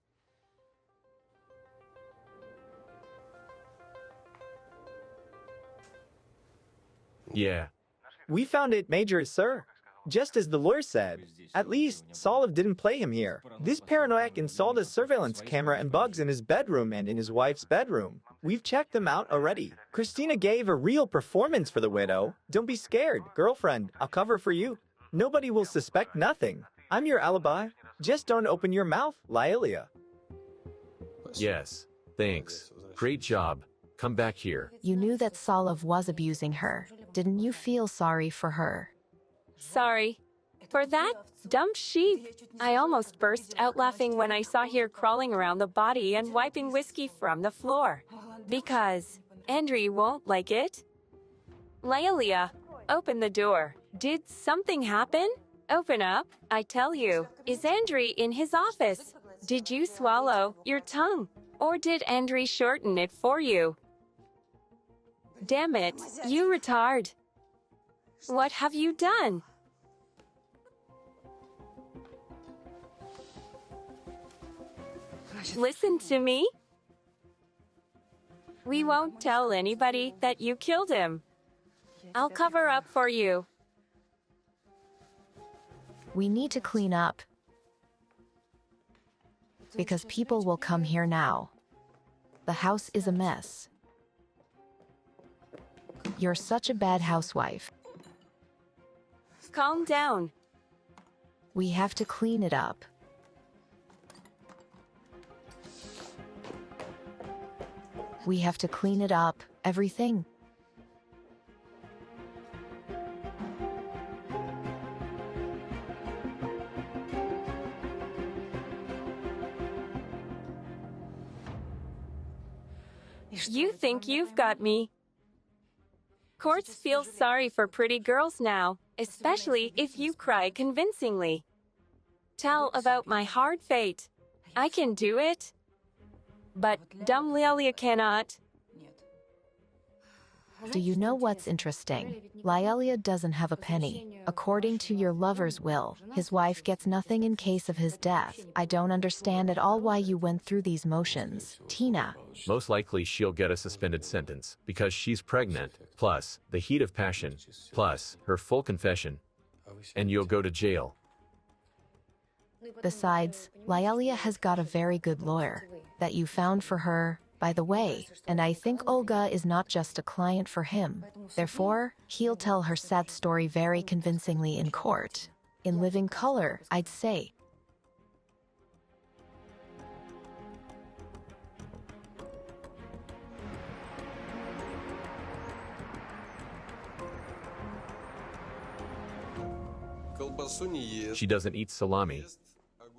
Yeah. We found it, Major, sir. Just as the lawyer said. At least, Solov didn't play him here. This paranoiac installed a surveillance camera and bugs in his bedroom and in his wife's bedroom. We've checked them out already. Christina gave a real performance for the widow. Don't be scared, girlfriend. I'll cover for you. Nobody will suspect nothing. I'm your alibi. Just don't open your mouth, Lialia. Yes. Thanks. Great job. Come back here. You knew that Solov was abusing her. Didn't you feel sorry for her? Sorry. For that dumb sheep. I almost burst out laughing when I saw her crawling around the body and wiping whiskey from the floor. Because Andrew won't like it. Lialia, open the door. Did something happen? Open up, I tell you. Is Andrew in his office? Did you swallow your tongue? Or did Andrew shorten it for you? Damn it, you retard. What have you done? Listen to me. We won't tell anybody that you killed him. I'll cover up for you. We need to clean up. Because people will come here now. The house is a mess. You're such a bad housewife. Calm down. We have to clean it up. We have to clean it up, everything. You think you've got me. Courts feel sorry for pretty girls now, especially if you cry convincingly. Tell about my hard fate. I can do it. But dumb Lialia cannot. Do you know what's interesting? Lialia doesn't have a penny. According to your lover's will, his wife gets nothing in case of his death. I don't understand at all why you went through these motions. Tina. Most likely she'll get a suspended sentence because she's pregnant, plus the heat of passion, plus her full confession, and you'll go to jail. Besides, Lialia has got a very good lawyer that you found for her, by the way, and I think Olga is not just a client for him. Therefore, he'll tell her sad story very convincingly in court. In living color, I'd say. She doesn't eat salami.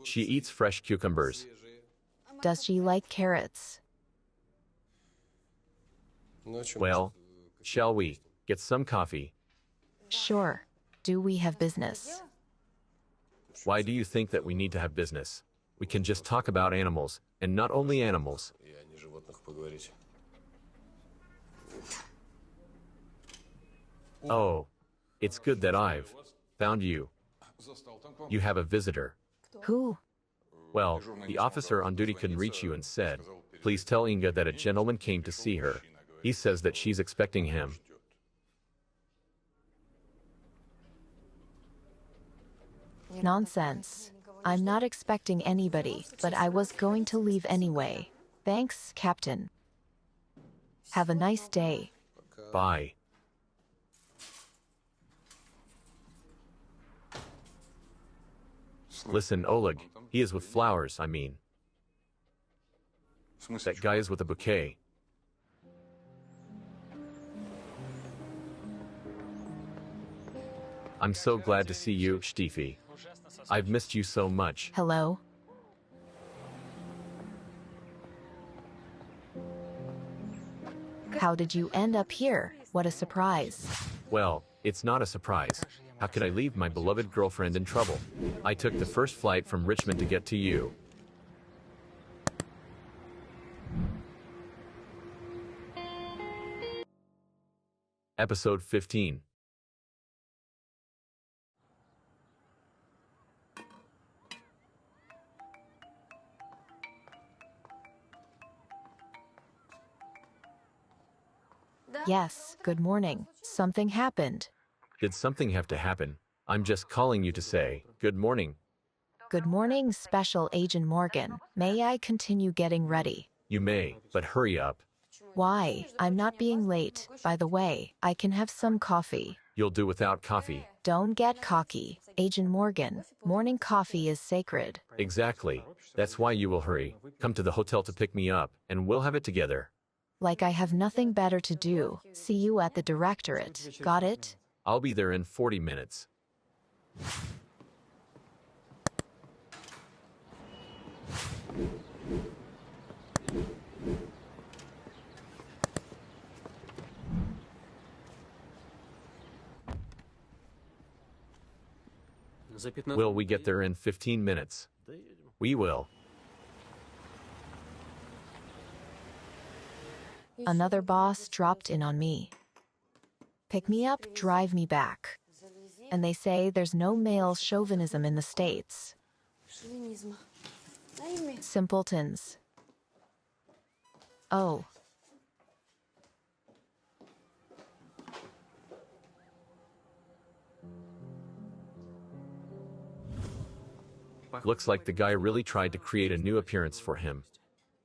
She eats fresh cucumbers. Does she like carrots? Well, shall we get some coffee? Sure. Do we have business? Why do you think that we need to have business? We can just talk about animals, and not only animals. Oh, it's good that I've found you. You have a visitor. Who? Well, the officer on duty couldn't reach you and said, please tell Inga that a gentleman came to see her. He says that she's expecting him. Nonsense. I'm not expecting anybody, but I was going to leave anyway. Thanks, Captain. Have a nice day. Bye. Listen, Oleg, he is with flowers, I mean. That guy is with a bouquet. I'm so glad to see you, Stiefy. I've missed you so much. Hello? How did you end up here? What a surprise. Well, it's not a surprise. How could I leave my beloved girlfriend in trouble? I took the first flight from Richmond to get to you. Episode 15. Yes, good morning. Something happened. Did something have to happen? I'm just calling you to say, good morning. Good morning, Special Agent Morgan. May I continue getting ready? You may, but hurry up. Why? I'm not being late. By the way, I can have some coffee. You'll do without coffee. Don't get cocky. Agent Morgan, morning coffee is sacred. Exactly. That's why you will hurry. Come to the hotel to pick me up, and we'll have it together. Like I have nothing better to do. See you at the directorate. Got it? I'll be there in 40 minutes. Will we get there in 15 minutes? We will. Another boss dropped in on me. Pick me up, drive me back. And they say there's no male chauvinism in the States. Simpletons. Oh. Looks like the guy really tried to create a new appearance for him.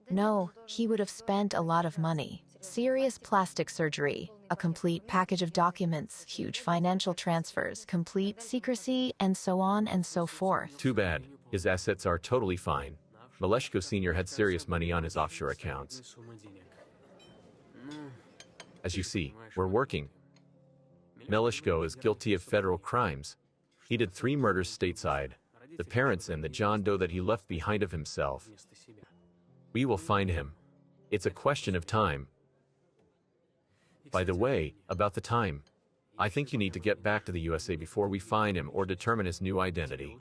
No, he would have spent a lot of money. Serious plastic surgery, a complete package of documents, huge financial transfers, complete secrecy, and so on and so forth. Too bad. His assets are totally fine. Maleshko Sr. had serious money on his offshore accounts. As you see, we're working. Maleshko is guilty of federal crimes. He did 3 murders stateside, the parents and the John Doe that he left behind of himself. We will find him. It's a question of time. By the way, about the time, I think you need to get back to the USA before we find him or determine his new identity.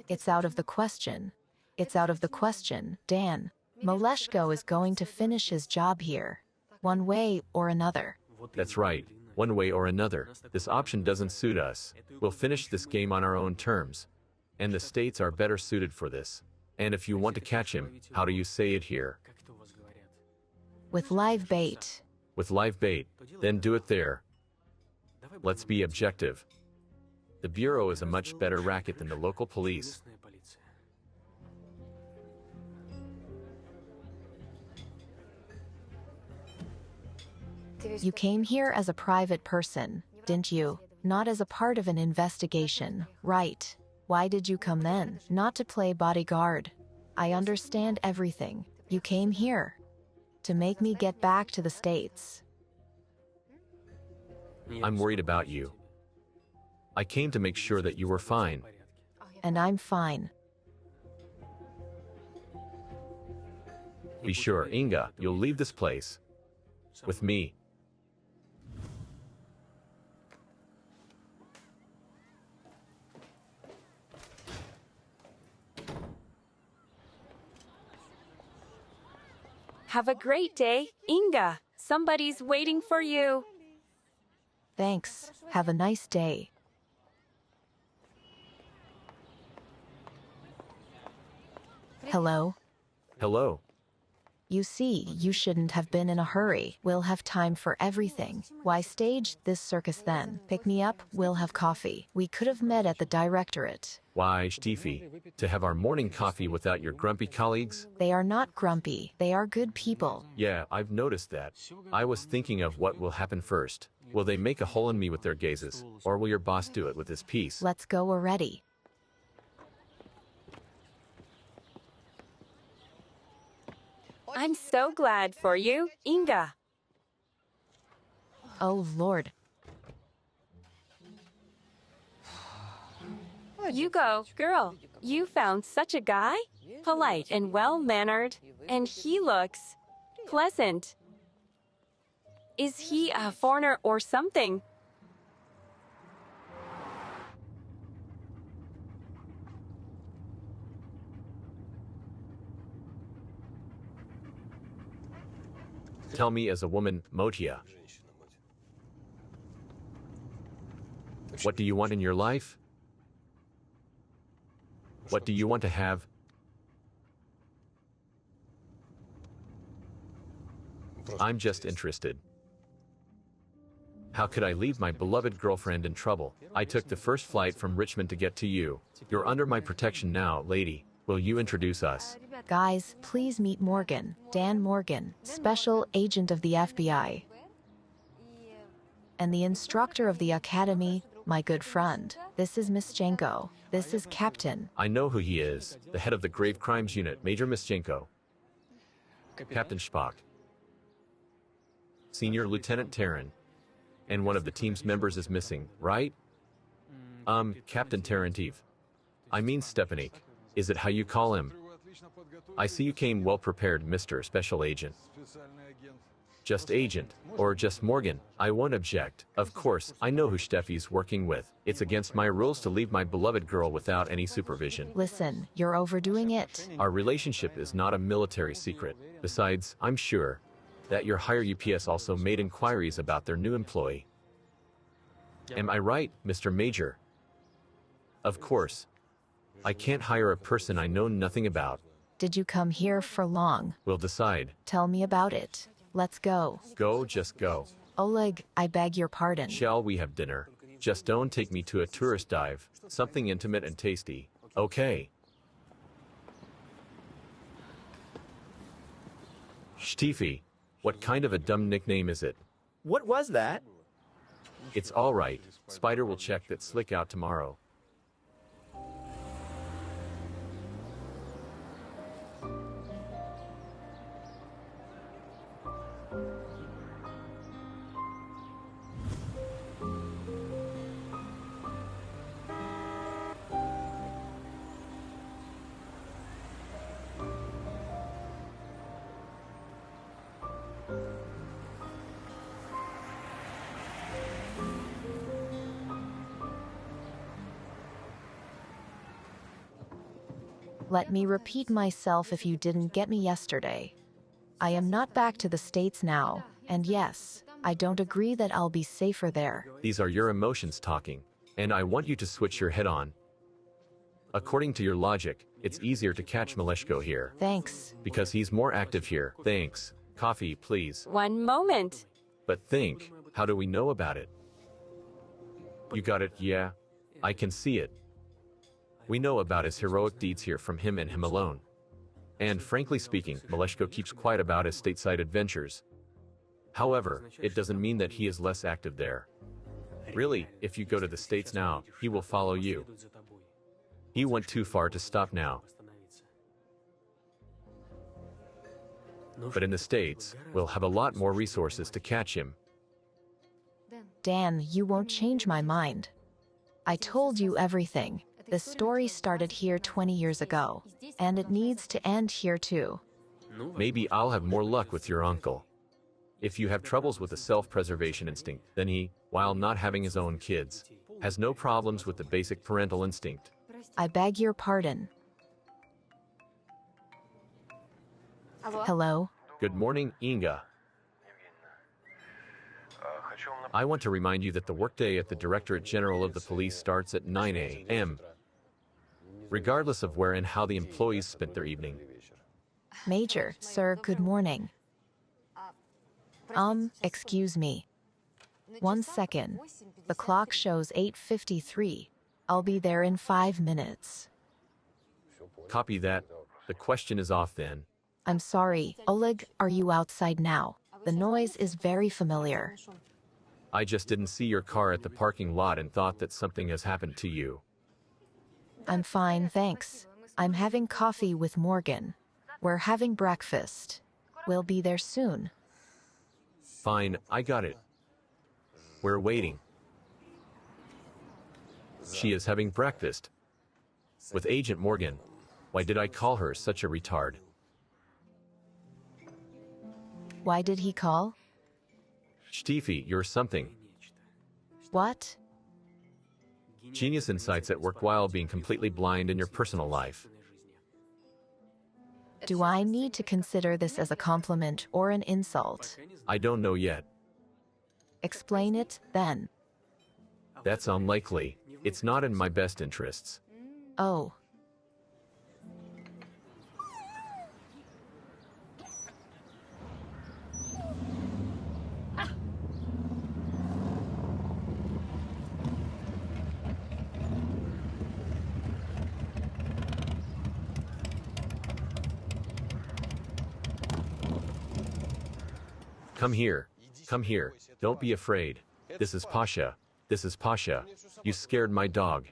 It's out of the question. It's out of the question, Dan. Maleshko is going to finish his job here. One way or another. That's right, one way or another. This option doesn't suit us. We'll finish this game on our own terms. And the states are better suited for this. And if you want to catch him, how do you say it here? With live bait. With live bait, then do it there. Let's be objective. The Bureau is a much better racket than the local police. You came here as a private person, didn't you? Not as a part of an investigation, right? Why did you come then? Not to play bodyguard. I understand everything. You came here to make me get back to the States. I'm worried about you. I came to make sure that you were fine. And I'm fine. Be sure, Inga, you'll leave this place. With me. Have a great day, Inga. Somebody's waiting for you. Thanks. Have a nice day. Hello? Hello. You see, you shouldn't have been in a hurry. We'll have time for everything. Why stage this circus then? Pick me up, we'll have coffee. We could have met at the directorate. Why, Stiefy, to have our morning coffee without your grumpy colleagues? They are not grumpy. They are good people. Yeah, I've noticed that. I was thinking of what will happen first. Will they make a hole in me with their gazes, or will your boss do it with his piece? Let's go already. I'm so glad for you, Inga. Oh, Lord. You go, girl. You found such a guy? Polite and well-mannered. And he looks pleasant. Is he a foreigner or something? Tell me as a woman, Motia. What do you want in your life? What do you want to have? I'm just interested. How could I leave my beloved girlfriend in trouble? I took the first flight from Richmond to get to you. You're under my protection now, lady. Will you introduce us? Guys, please meet Morgan. Dan Morgan, special agent of the FBI. And the instructor of the academy, my good friend. This is Mischenko. This is Captain. I know who he is. The head of the Grave Crimes Unit, Major Mischenko. Captain Spock. Senior Lieutenant Terran. And one of the team's members is missing, right? Captain Tarantiv. I mean Stepanik. Is it how you call him? I see you came well prepared, Mr. Special Agent. Just Agent, or just Morgan. I won't object. Of course, I know who Steffi's working with. It's against my rules to leave my beloved girl without any supervision. Listen, you're overdoing it. Our relationship is not a military secret. Besides, I'm sure that your higher UPS also made inquiries about their new employee. Am I right, Mr. Major? Of course. I can't hire a person I know nothing about. Did you come here for long? We'll decide. Tell me about it. Let's go. Go, just go. Oleg, I beg your pardon. Shall we have dinner? Just don't take me to a tourist dive. Something intimate and tasty. Okay. Stiefy, what kind of a dumb nickname is it? What was that? It's all right. Spider will check that slick out tomorrow. Let me repeat myself if you didn't get me yesterday. I am not back to the States now, and yes, I don't agree that I'll be safer there. These are your emotions talking, and I want you to switch your head on. According to your logic, it's easier to catch Maleshko here. Thanks. Because he's more active here. Thanks. Coffee, please. One moment. But think, how do we know about it? You got it, yeah? I can see it. We know about his heroic deeds here from him and him alone. And frankly speaking, Maleshko keeps quiet about his stateside adventures. However, it doesn't mean that he is less active there. Really, if you go to the States now, he will follow you. He went too far to stop now. But in the States, we'll have a lot more resources to catch him. Dan, you won't change my mind. I told you everything. The story started here 20 years ago, and it needs to end here too. Maybe I'll have more luck with your uncle. If you have troubles with the self-preservation instinct, then he, while not having his own kids, has no problems with the basic parental instinct. I beg your pardon. Hello? Good morning, Inga. I want to remind you that the workday at the Directorate General of the Police starts at 9 a.m., regardless of where and how the employees spent their evening. Major, sir, good morning. Excuse me. 1 second. The clock shows 8:53. I'll be there in 5 minutes. Copy that. The question is off then. I'm sorry, Oleg, are you outside now? The noise is very familiar. I just didn't see your car at the parking lot and thought that something has happened to you. I'm fine, thanks. I'm having coffee with Morgan. We're having breakfast. We'll be there soon. Fine, I got it. We're waiting. She is having breakfast. With Agent Morgan. Why did I call her such a retard? Why did he call? Stiefy, you're something. What? Genius insights at work while being completely blind in your personal life. Do I need to consider this as a compliment or an insult? I don't know yet. Explain it, then. That's unlikely. It's not in my best interests. Oh. Come here. Come here. Don't be afraid. This is Pasha. This is Pasha. You scared my dog.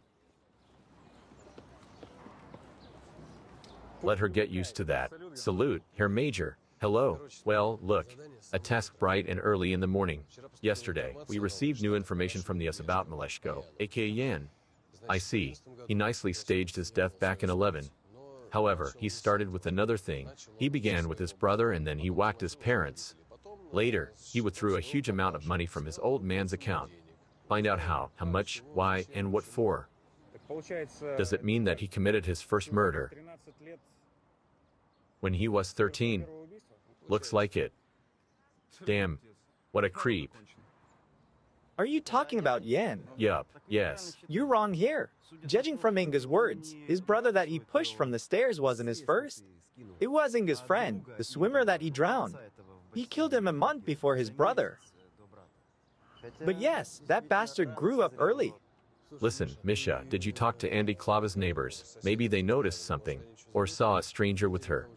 Let her get used to that. Salute, Herr Major. Hello. Well, look. A task bright and early in the morning. Yesterday, we received new information from the S about Maleshko, aka Yan. I see. He nicely staged his death back in 11. However, he started with another thing. He began with his brother and then he whacked his parents. Later, he withdrew a huge amount of money from his old man's account. Find out how much, why, and what for. Does it mean that he committed his first murder when he was 13? Looks like it. Damn, what a creep. Are you talking about Yan? Yup, yes. You're wrong here. Judging from Inga's words, his brother that he pushed from the stairs wasn't his first. It was Inga's friend, the swimmer that he drowned. He killed him a month before his brother. But yes, that bastard grew up early. Listen, Misha, did you talk to Andy Klava's neighbors? Maybe they noticed something, or saw a stranger with her.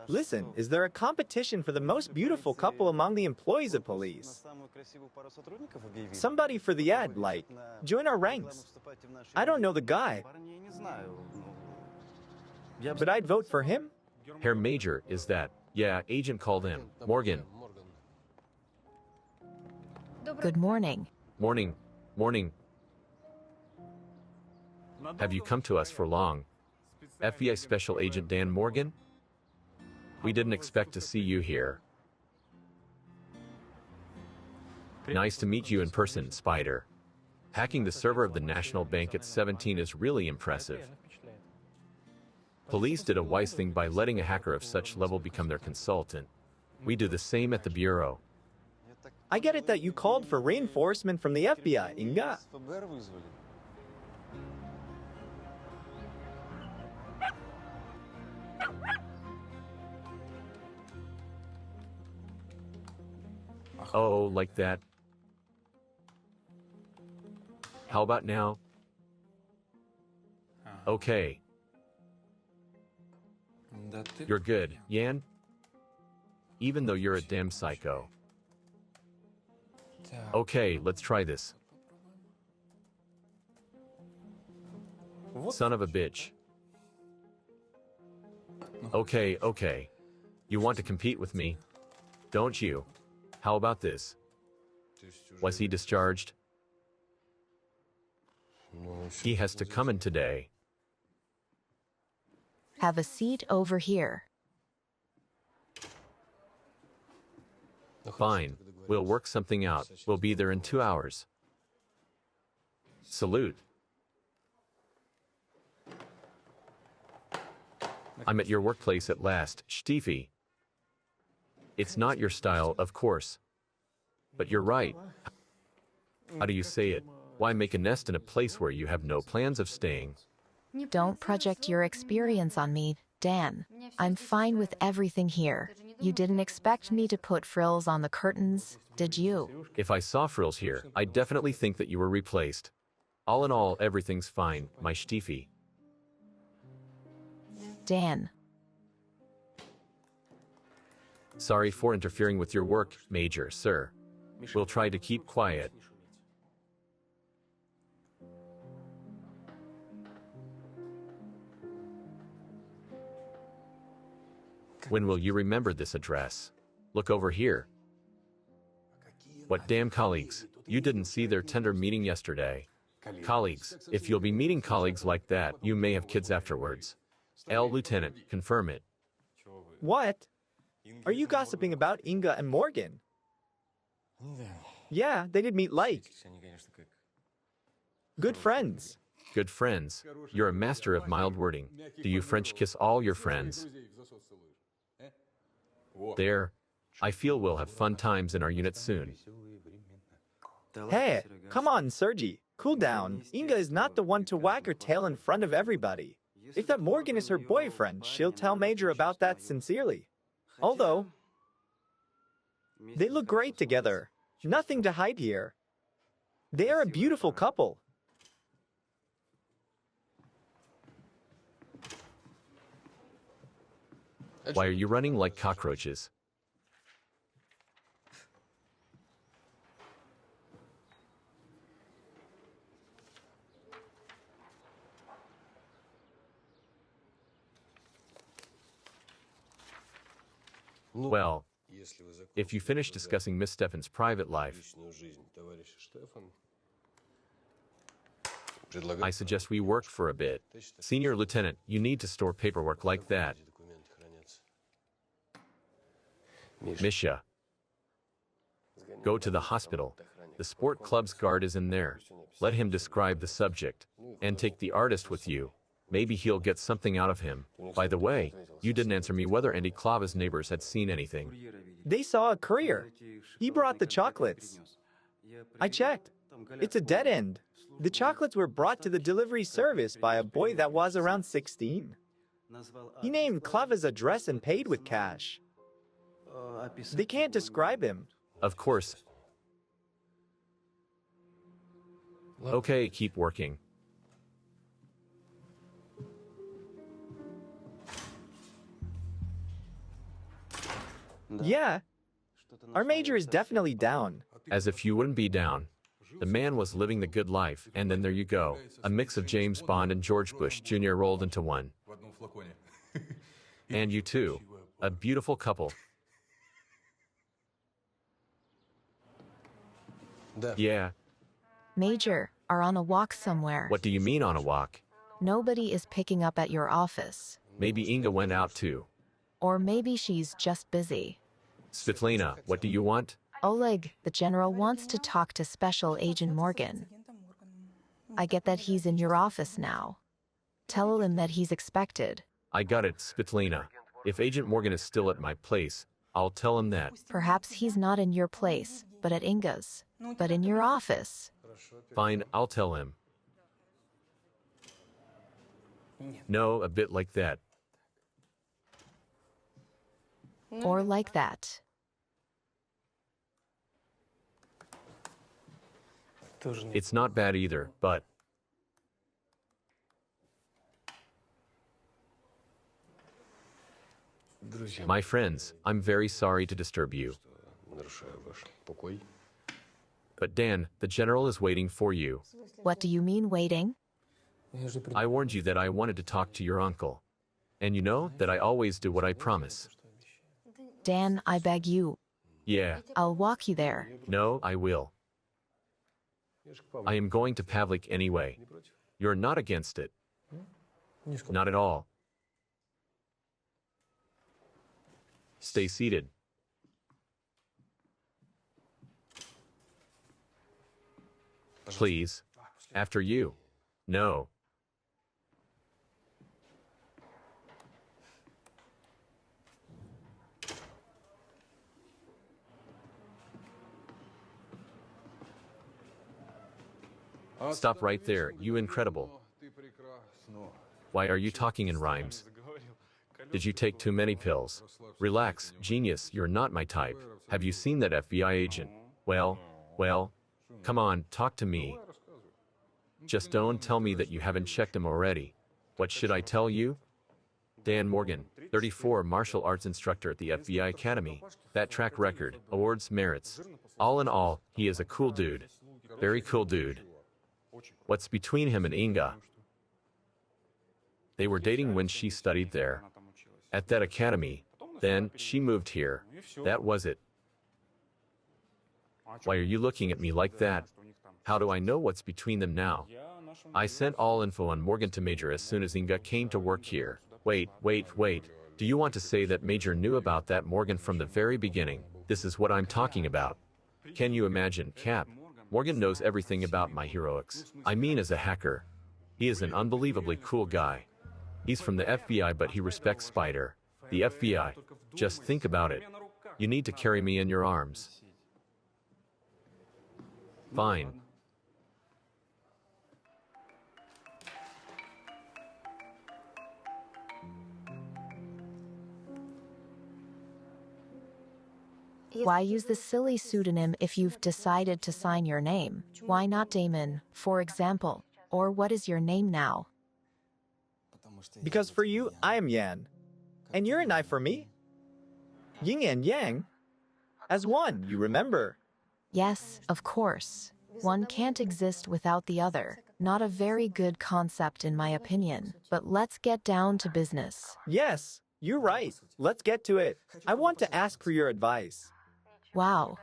Listen, is there a competition for the most beautiful couple among the employees of police? Somebody for the ad, like, join our ranks. I don't know the guy, but I'd vote for him. Herr Major, is that? Yeah, agent called him. Morgan. Good morning. Morning. Morning. Have you come to us for long? FBI Special Agent Dan Morgan? We didn't expect to see you here. Nice to meet you in person, Spider. Hacking the server of the National Bank at 17 is really impressive. Police did a wise thing by letting a hacker of such level become their consultant. We do the same at the Bureau. I get it that you called for reinforcement from the FBI, Inga. Oh, like that. How about now? Okay. You're good, Yan? Even though you're a damn psycho. Okay, let's try this. Son of a bitch. Okay. You want to compete with me? Don't you? How about this? Was he discharged? He has to come in today. Have a seat over here. Fine. We'll work something out. We'll be there in 2 hours. Salute. I'm at your workplace at last, Stiefy. It's not your style, of course. But you're right. How do you say it? Why make a nest in a place where you have no plans of staying? Don't project your experience on me. Dan, I'm fine with everything here. You didn't expect me to put frills on the curtains, did you? If I saw frills here, I'd definitely think that you were replaced. All in all, everything's fine, my Stiefy. Dan. Sorry for interfering with your work, Major, sir. We'll try to keep quiet. When will you remember this address? Look over here. What damn colleagues? You didn't see their tender meeting yesterday. Colleagues, if you'll be meeting colleagues like that, you may have kids afterwards. L. Lieutenant, confirm it. What? Are you gossiping about Inga and Morgan? Yeah, they did meet like good friends. Good friends. You're a master of mild wording. Do you French kiss all your friends? There. I feel we'll have fun times in our unit soon. Hey, come on, Sergi. Cool down. Inga is not the one to wag her tail in front of everybody. If that Morgan is her boyfriend, she'll tell Major about that sincerely. Although, they look great together. Nothing to hide here. They are a beautiful couple. Why are you running like cockroaches? Well, if you finish discussing Miss Stefan's private life, I suggest we work for a bit. Senior Lieutenant, you need to store paperwork like that. Misha, go to the hospital. The sport club's guard is in there. Let him describe the subject. And take the artist with you. Maybe he'll get something out of him. By the way, you didn't answer me whether Andy Klava's neighbors had seen anything. They saw a courier. He brought the chocolates. I checked. It's a dead end. The chocolates were brought to the delivery service by a boy that was around 16. He named Klava's address and paid with cash. They can't describe him. Of course. Okay, keep working. Yeah. Our Major is definitely down. As if you wouldn't be down. The man was living the good life, and then there you go. A mix of James Bond and George Bush Jr. rolled into one. And you too. A beautiful couple. Yeah. Major, are on a walk somewhere. What do you mean on a walk? Nobody is picking up at your office. Maybe Inga went out too. Or maybe she's just busy. Svetlana, what do you want? Oleg, the general wants to talk to Special Agent Morgan. I get that he's in your office now. Tell him that he's expected. I got it, Svetlana. If Agent Morgan is still at my place, I'll tell him that. Perhaps he's not in your place, but at Inga's. But in your office. Fine, I'll tell him. No, a bit like that. Or like that. It's not bad either, but... My friends, I'm very sorry to disturb you. But Dan, the general is waiting for you. What do you mean waiting? I warned you that I wanted to talk to your uncle. And you know that I always do what I promise. Dan, I beg you. Yeah. I'll walk you there. No, I will. I am going to Pavlik anyway. You're not against it. Not at all. Stay seated. Please. After you. No. Stop right there, you incredible. Why are you talking in rhymes? Did you take too many pills? Relax, genius, you're not my type. Have you seen that FBI agent? Well, come on, talk to me. Just don't tell me that you haven't checked him already. What should I tell you? Dan Morgan, 34, martial arts instructor at the FBI Academy. That track record, awards, merits. All in all, he is a cool dude. Very cool dude. What's between him and Inga? They were dating when she studied there. At that academy. Then, she moved here. That was it. Why are you looking at me like that? How do I know what's between them now? I sent all info on Morgan to Major as soon as Inga came to work here. Wait. Do you want to say that Major knew about that Morgan from the very beginning? This is what I'm talking about. Can you imagine, Cap? Morgan knows everything about my heroics. I mean, as a hacker. He is an unbelievably cool guy. He's from the FBI, but he respects Spider. The FBI. Just think about it. You need to carry me in your arms. Fine. Why use this silly pseudonym if you've decided to sign your name? Why not Damon, for example? Or what is your name now? Because for you, I am Yan. And you're an I for me. Yin and Yang. As one, you remember. Yes, of course. One can't exist without the other. Not a very good concept in my opinion. But let's get down to business. Yes, you're right. Let's get to it. I want to ask for your advice. Wow.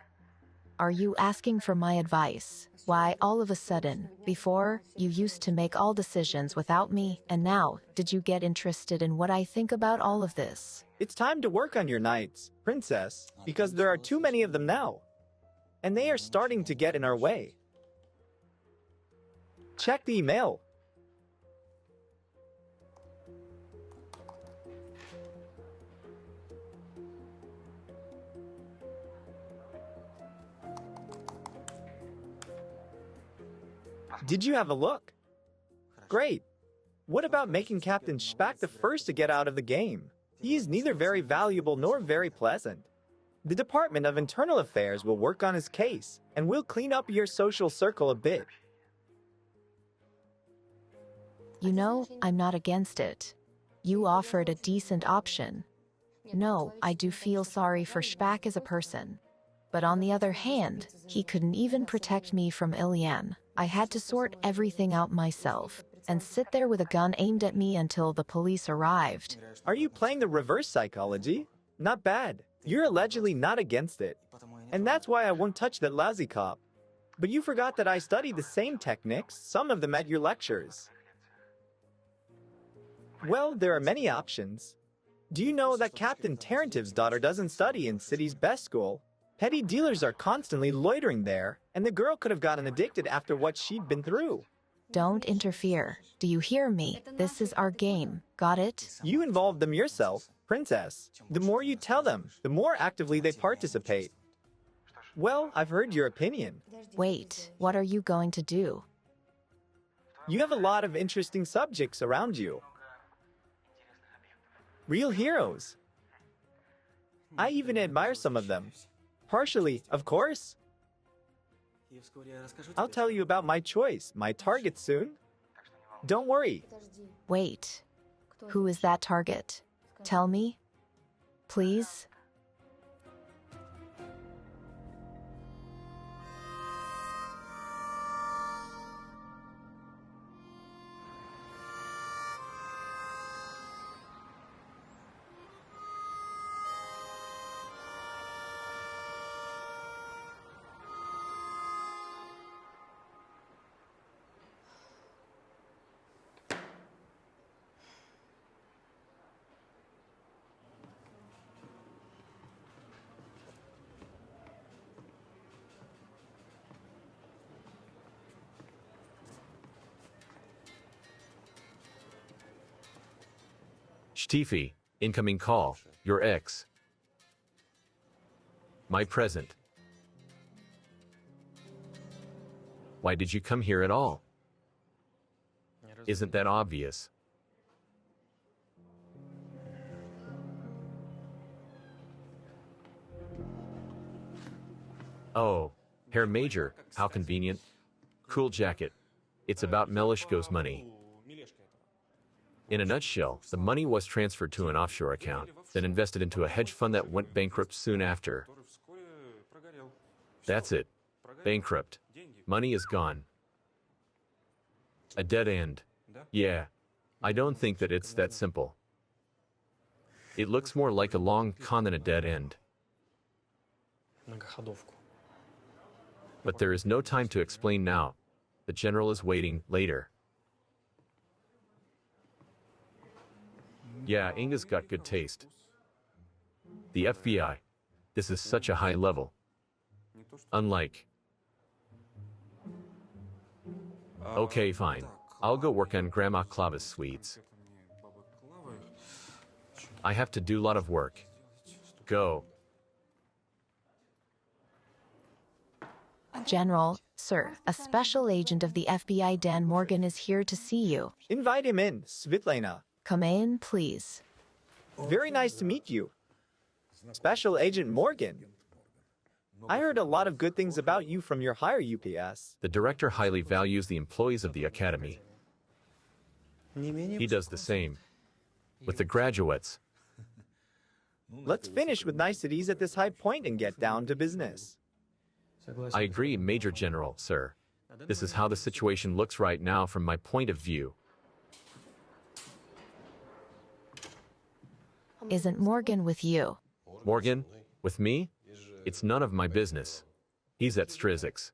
Are you asking for my advice? Why, all of a sudden, before, you used to make all decisions without me, and now, did you get interested in what I think about all of this? It's time to work on your knights, princess, because there are too many of them now. And they are starting to get in our way. Check the email. Did you have a look? Great. What about making Captain Spack the first to get out of the game? He is neither very valuable nor very pleasant. The Department of Internal Affairs will work on his case, and we'll clean up your social circle a bit. You know, I'm not against it. You offered a decent option. No, I do feel sorry for Spack as a person. But on the other hand, he couldn't even protect me from Ilian. I had to sort everything out myself, and sit there with a gun aimed at me until the police arrived. Are you playing the reverse psychology? Not bad. You're allegedly not against it. And that's why I won't touch that lousy cop. But you forgot that I studied the same techniques, some of them at your lectures. Well, there are many options. Do you know that Captain Tarantiv's daughter doesn't study in city's best school? Petty dealers are constantly loitering there, and the girl could have gotten addicted after what she'd been through. Don't interfere. Do you hear me? This is our game. Got it? You involved them yourself, princess. The more you tell them, the more actively they participate. Well, I've heard your opinion. Wait, what are you going to do? You have a lot of interesting subjects around you. Real heroes. I even admire some of them. Partially, of course. I'll tell you about my choice, my target soon. Don't worry. Wait. Who is that target? Tell me. Please? Stiefy, incoming call. Your ex. My present. Why did you come here at all? Isn't that obvious? Oh, Herr Major, how convenient. Cool jacket. It's about Melishko's money. In a nutshell, the money was transferred to an offshore account, then invested into a hedge fund that went bankrupt soon after. That's it. Bankrupt. Money is gone. A dead end. Yeah. I don't think that it's that simple. It looks more like a long con than a dead end. But there is no time to explain now. The general is waiting later. Yeah, Inga's got good taste. The FBI. This is such a high level. Unlike. Okay, fine. I'll go work on Grandma Clava's sweets. I have to do a lot of work. Go. General, sir, a special agent of the FBI, Dan Morgan, is here to see you. Invite him in, Svitlana. Come in, please. Very nice to meet you. Special Agent Morgan. I heard a lot of good things about you from your higher UPS. The director highly values the employees of the academy. He does the same with the graduates. Let's finish with niceties at this high point and get down to business. I agree, Major General, sir. This is how the situation looks right now from my point of view. Isn't Morgan with you? Morgan? With me? It's none of my business. He's at Strizix.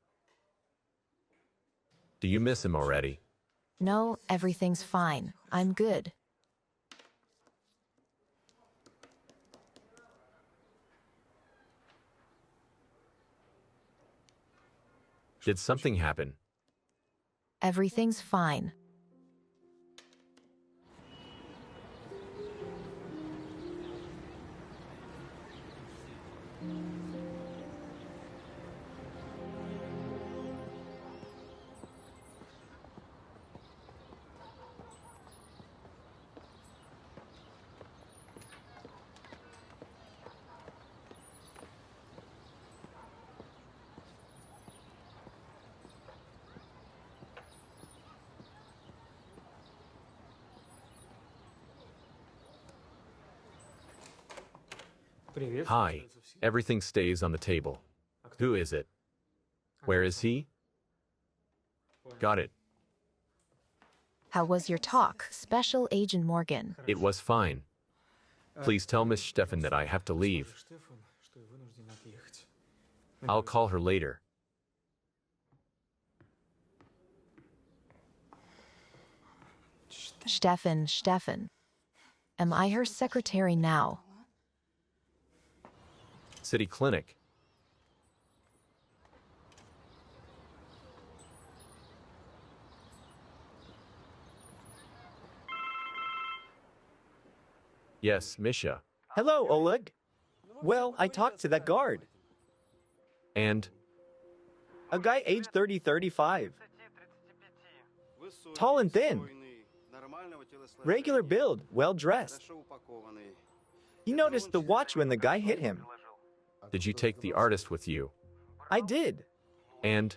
Do you miss him already? No, everything's fine. I'm good. Did something happen? Everything's fine. Hi. Everything stays on the table. Who is it? Where is he? Got it. How was your talk, Special Agent Morgan? It was fine. Please tell Miss Stefan that I have to leave. I'll call her later. Stefan. Am I her secretary now? City Clinic. Yes, Misha. Hello, Oleg. Well, I talked to that guard. And? A guy aged 30, 35. Tall and thin. Regular build, well dressed. He noticed the watch when the guy hit him. Did you take the artist with you? I did. And?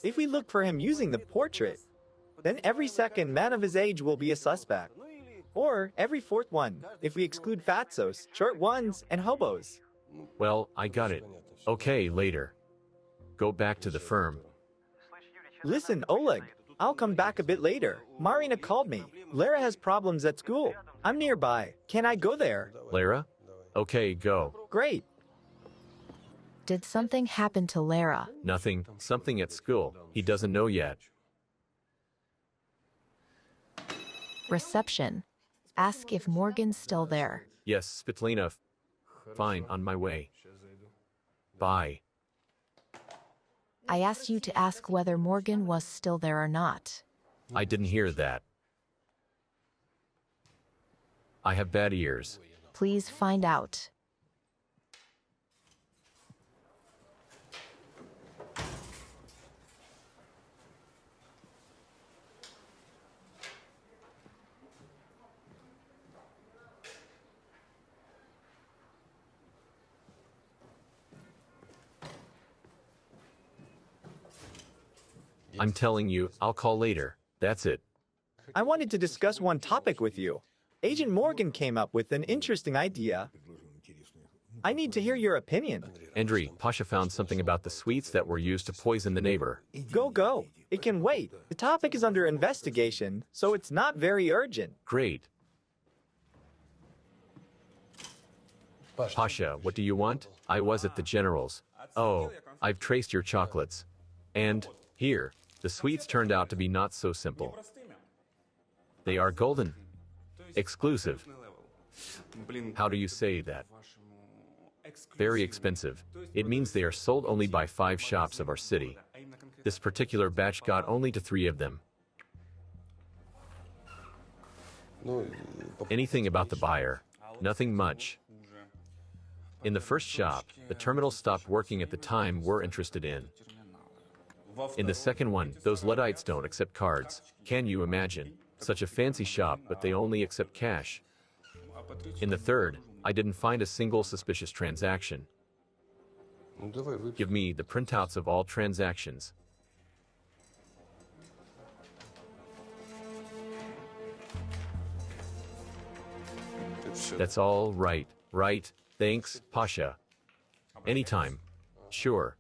If we look for him using the portrait, then every second man of his age will be a suspect. Or every fourth one, if we exclude fatsos, short ones, and hobos. Well, I got it. Okay, later. Go back to the firm. Listen, Oleg, I'll come back a bit later. Marina called me. Lara has problems at school. I'm nearby. Can I go there? Lara? Okay, go. Great. Did something happen to Lara? Nothing. Something at school. He doesn't know yet. Reception. Ask if Morgan's still there. Yes, Spitlina. Fine, on my way. Bye. I asked you to ask whether Morgan was still there or not. I didn't hear that. I have bad ears. Please find out. I'm telling you, I'll call later. That's it. I wanted to discuss one topic with you. Agent Morgan came up with an interesting idea. I need to hear your opinion. Andriy, Pasha found something about the sweets that were used to poison the neighbor. Go. It can wait. The topic is under investigation, so it's not very urgent. Great. Pasha, what do you want? I was at the general's. Oh, I've traced your chocolates. And here, the sweets turned out to be not so simple. They are golden. Exclusive. How do you say that? Very expensive. It means they are sold only by 5 shops of our city. This particular batch got only to 3 of them. Anything about the buyer? Nothing much. In the first shop, the terminal stopped working at the time we're interested in. In the second one, those Luddites don't accept cards. Can you imagine? Such a fancy shop, but they only accept cash. In the third, I didn't find a single suspicious transaction. Give me the printouts of all transactions. That's all right. Right. Thanks, Pasha. Anytime. Sure.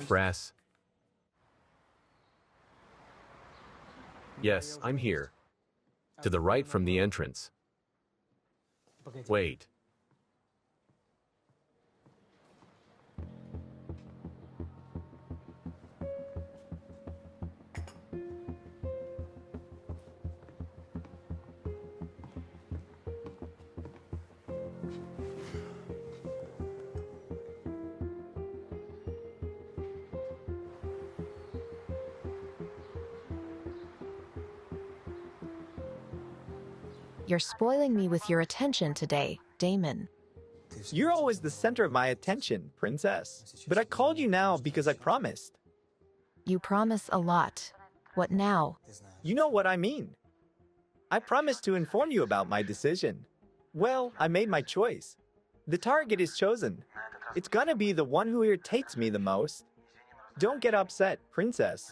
Brass. Yes, I'm here. To the right from the entrance. Wait. You're spoiling me with your attention today, Damon. You're always the center of my attention, princess. But I called you now because I promised. You promise a lot. What now? You know what I mean. I promised to inform you about my decision. Well, I made my choice. The target is chosen. It's gonna be the one who irritates me the most. Don't get upset, princess.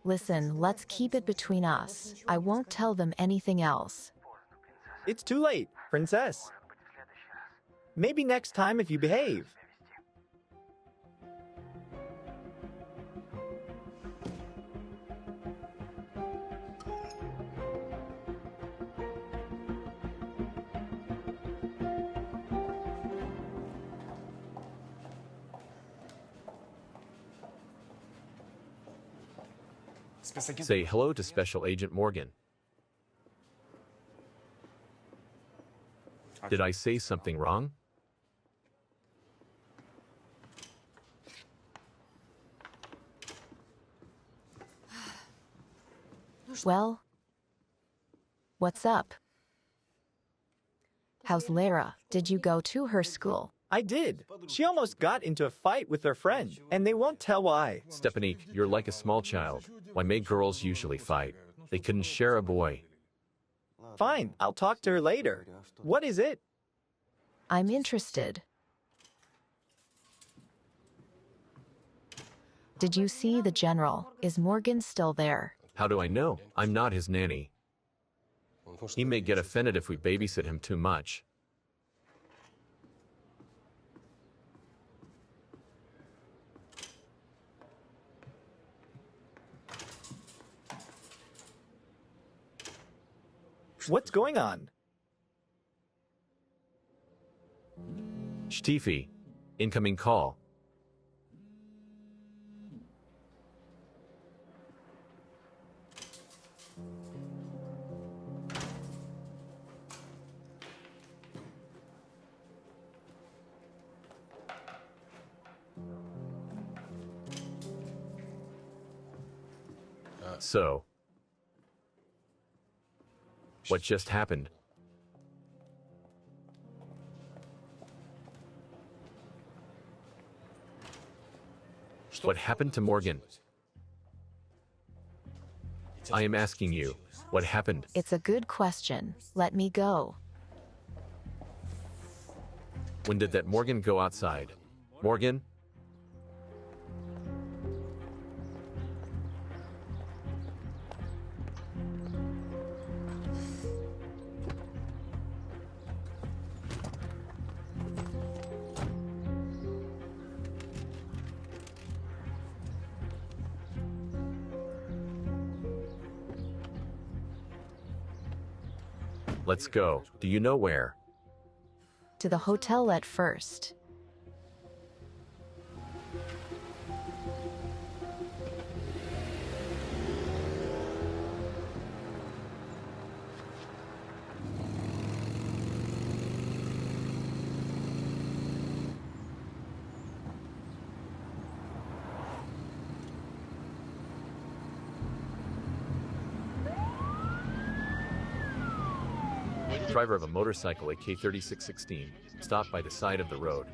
Listen, let's keep it between us. I won't tell them anything else. It's too late, princess. Maybe next time if you behave. Say hello to Special Agent Morgan. Did I say something wrong? Well, what's up? How's Lara? Did you go to her school? I did. She almost got into a fight with her friend, and they won't tell why. Stepanik, you're like a small child. Why may girls usually fight? They couldn't share a boy. Fine, I'll talk to her later. What is it? I'm interested. Did you see the general? Is Morgan still there? How do I know? I'm not his nanny. He may get offended if we babysit him too much. What's going on? Shtifi. Incoming call. So, what just happened? What happened to Morgan? I am asking you, what happened? It's a good question. Let me go. When did that Morgan go outside? Morgan? Let's go. Do you know where? To the hotel at first. Driver of a motorcycle AK-3616, stopped by the side of the road.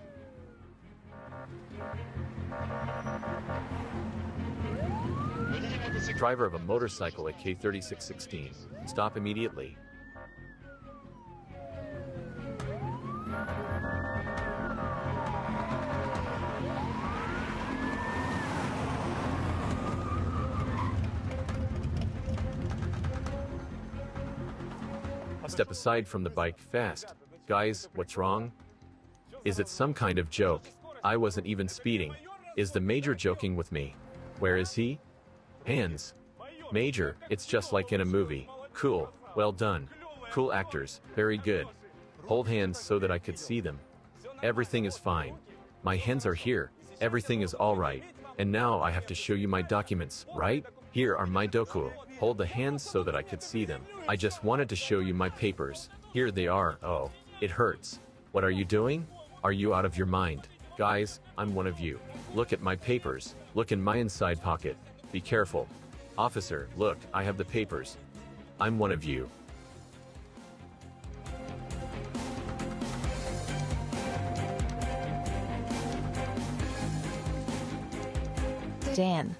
Driver of a motorcycle AK-3616, stop immediately. Step aside from the bike fast. Guys, what's wrong? Is it some kind of joke? I wasn't even speeding. Is the Major joking with me? Where is he? Hands. Major, it's just like in a movie. Cool, well done. Cool actors, very good. Hold hands so that I could see them. Everything is fine. My hands are here. Everything is all right. And now I have to show you my documents, right? Here are my doku. Hold the hands so that I could see them. I just wanted to show you my papers. Here they are. Oh, it hurts. What are you doing? Are you out of your mind? Guys, I'm one of you. Look at my papers. Look in my inside pocket. Be careful. Officer, look, I have the papers. I'm one of you. Dan.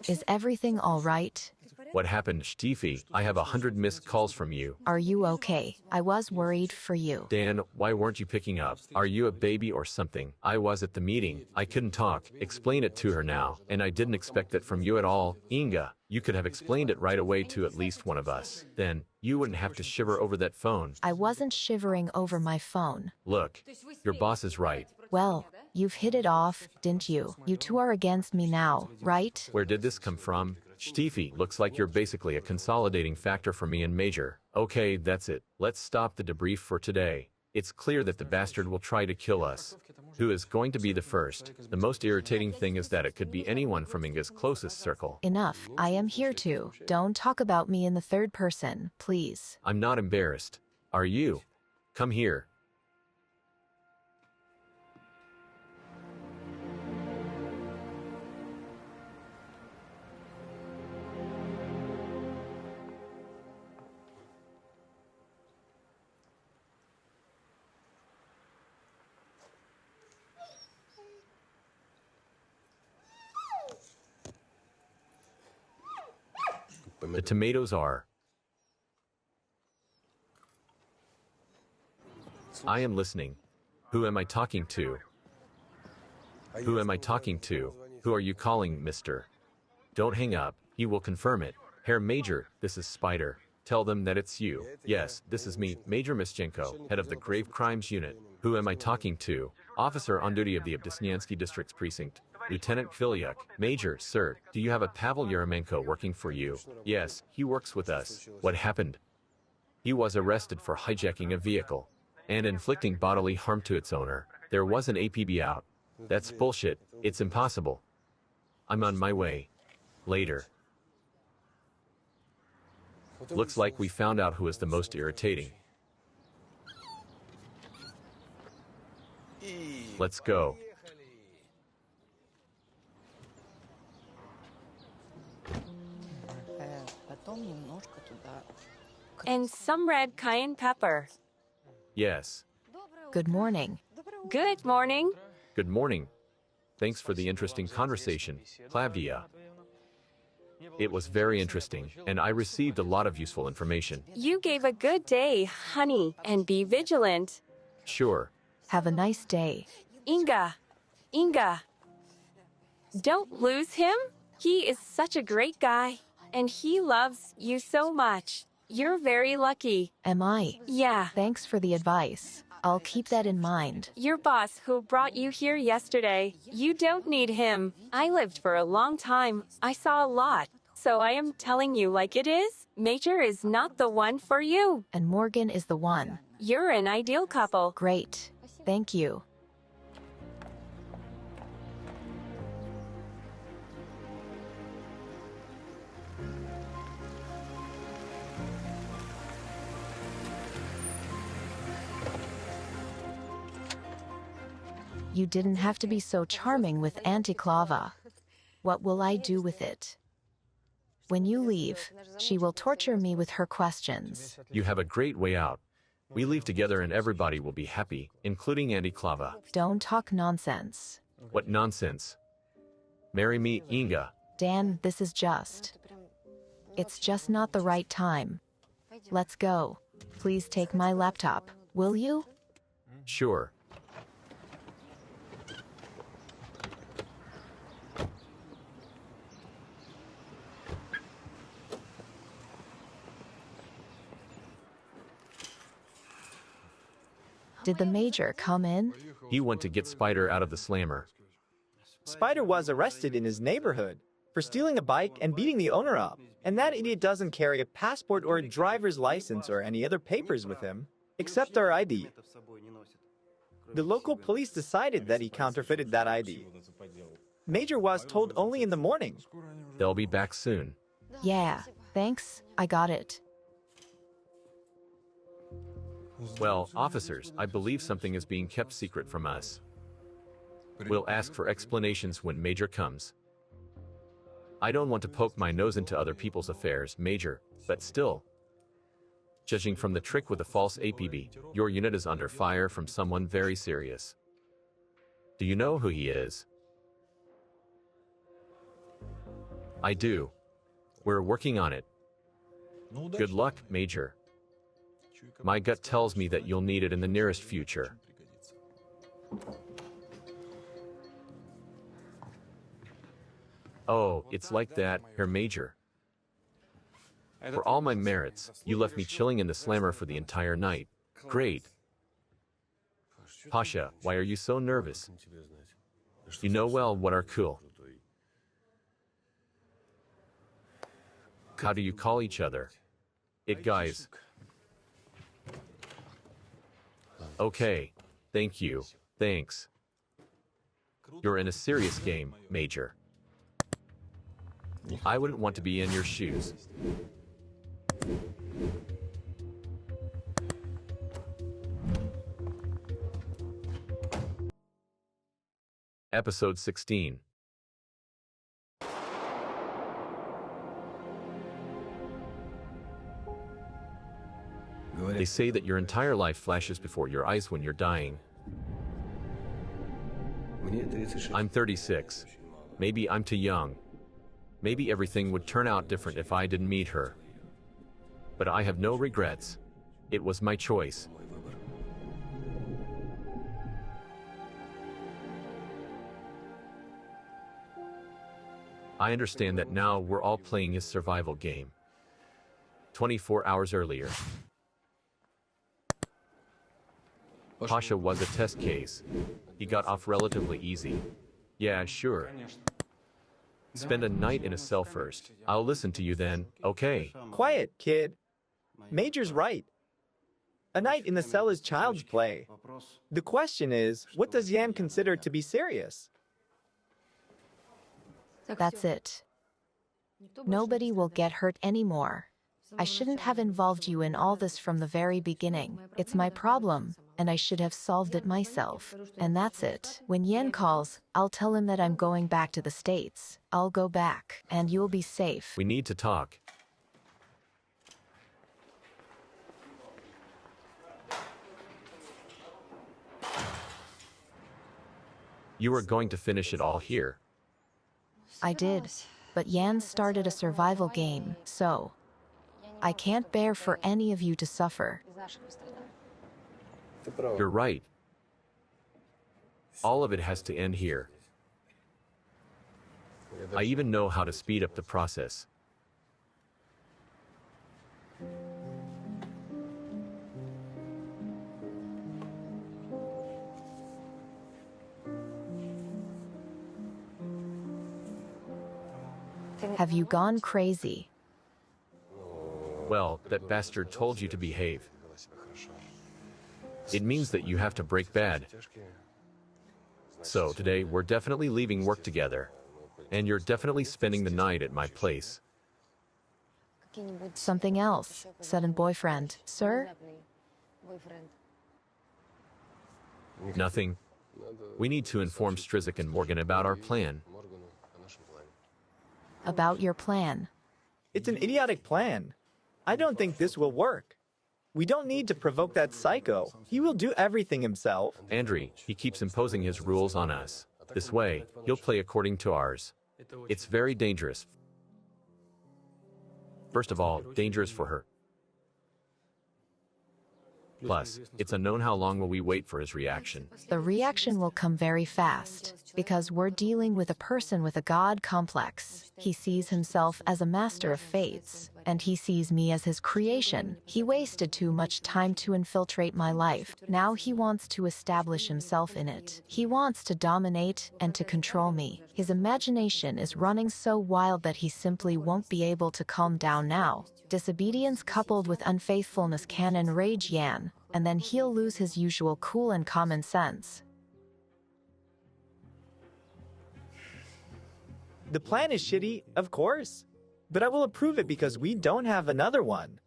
Is everything all right? What happened, Stiefy? I have 100 missed calls from you. Are you okay? I was worried for you. Dan, why weren't you picking up? Are you a baby or something? I was at the meeting. I couldn't talk. Explain it to her now. And I didn't expect it from you at all. Inga, you could have explained it right away to at least one of us. Then, you wouldn't have to shiver over that phone. I wasn't shivering over my phone. Look, your boss is right. Well, you've hit it off, didn't you? You two are against me now, right? Where did this come from? Stiefy, looks like you're basically a consolidating factor for me and Major. Okay, that's it. Let's stop the debrief for today. It's clear that the bastard will try to kill us. Who is going to be the first? The most irritating thing is that it could be anyone from Inga's closest circle. Enough. I am here too. Don't talk about me in the third person, please. I'm not embarrassed. Are you? Come here. The tomatoes are. I am listening. Who am I talking to? Who am I talking to? Who are you calling, mister? Don't hang up. He will confirm it. Herr Major, this is Spider. Tell them that it's you. Yes, this is me, Major Mischenko, head of the Grave Crimes Unit. Who am I talking to? Officer on duty of the Obdesnyansky District's Precinct. Lieutenant Filiuk. Major, sir, do you have a Pavel Yeramenko working for you? Yes, he works with us. What happened? He was arrested for hijacking a vehicle and inflicting bodily harm to its owner. There was an APB out. That's bullshit. It's impossible. I'm on my way. Later. Looks like we found out who is the most irritating. Let's go. And some red cayenne pepper. Yes. Good morning. Good morning. Good morning. Thanks for the interesting conversation, Klavdia. It was very interesting, and I received a lot of useful information. You gave a good day, honey, and be vigilant. Sure. Have a nice day. Inga, Inga. Don't lose him. He is such a great guy, and he loves you so much. You're very lucky. Am I? Yeah. Thanks for the advice. I'll keep that in mind. Your boss who brought you here yesterday, you don't need him. I lived for a long time. I saw a lot. So I am telling you like it is. Major is not the one for you. And Morgan is the one. You're an ideal couple. Great. Thank you. You didn't have to be so charming with Auntie Clava. What will I do with it? When you leave, she will torture me with her questions. You have a great way out. We leave together and everybody will be happy, including Andy Clava. Don't talk nonsense. What nonsense. Marry me, Inga. Dan, this is just. It's just not the right time. Let's go. Please take my laptop, will you? Sure. Did the major come in? He went to get Spider out of the slammer. Spider was arrested in his neighborhood for stealing a bike and beating the owner up. And that idiot doesn't carry a passport or a driver's license or any other papers with him, except our ID. The local police decided that he counterfeited that ID. Major was told only in the morning. They'll be back soon. Yeah, thanks, I got it. Well, officers, I believe something is being kept secret from us. We'll ask for explanations when Major comes. I don't want to poke my nose into other people's affairs, Major, but still. Judging from the trick with the false APB, your unit is under fire from someone very serious. Do you know who he is? I do. We're working on it. Good luck, Major. My gut tells me that you'll need it in the nearest future. Oh, it's like that, Herr Major. For all my merits, you left me chilling in the slammer for the entire night. Great. Pasha, why are you so nervous? You know well what are cool. How do you call each other? It guys. Okay. Thank you. Thanks. You're in a serious game, Major. I wouldn't want to be in your shoes. Episode 16. They say that your entire life flashes before your eyes when you're dying. I'm 36. Maybe I'm too young. Maybe everything would turn out different if I didn't meet her. But I have no regrets. It was my choice. I understand that now we're all playing his survival game. 24 hours earlier. Pasha was a test case. He got off relatively easy. Yeah, sure. Spend a night in a cell first. I'll listen to you then, okay? Quiet, kid. Major's right. A night in the cell is child's play. The question is, what does Yan consider to be serious? That's it. Nobody will get hurt anymore. I shouldn't have involved you in all this from the very beginning. It's my problem, and I should have solved it myself. And that's it. When Yen calls, I'll tell him that I'm going back to the States. I'll go back, and you'll be safe. We need to talk. You were going to finish it all here. I did. But Yan started a survival game, so I can't bear for any of you to suffer. You're right. All of it has to end here. I even know how to speed up the process. Have you gone crazy? Well, that bastard told you to behave. It means that you have to break bad. So today, we're definitely leaving work together. And you're definitely spending the night at my place. Something else, sudden boyfriend, sir? Nothing. We need to inform Strizik and Morgan about our plan. About your plan. It's an idiotic plan. I don't think this will work. We don't need to provoke that psycho. He will do everything himself. Andriy, he keeps imposing his rules on us. This way, he'll play according to ours. It's very dangerous. First of all, dangerous for her. Plus, it's unknown how long will we wait for his reaction. The reaction will come very fast, because we're dealing with a person with a god complex. He sees himself as a master of fates, and he sees me as his creation. He wasted too much time to infiltrate my life. Now he wants to establish himself in it. He wants to dominate and to control me. His imagination is running so wild that he simply won't be able to calm down now. Disobedience coupled with unfaithfulness can enrage Yan, and then he'll lose his usual cool and common sense. The plan is shitty, of course, but I will approve it because we don't have another one.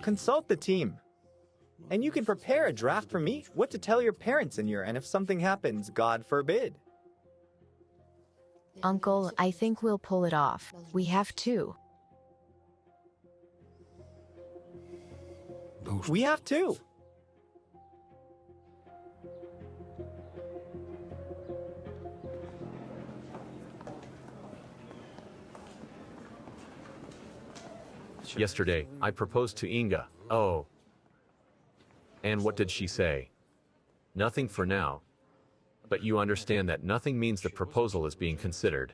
Consult the team. And you can prepare a draft for me, what to tell your parents and if something happens, God forbid. Uncle, I think we'll pull it off. We have to. We have to. Yesterday, I proposed to Inga. Oh. And what did she say? Nothing for now. But you understand that nothing means the proposal is being considered.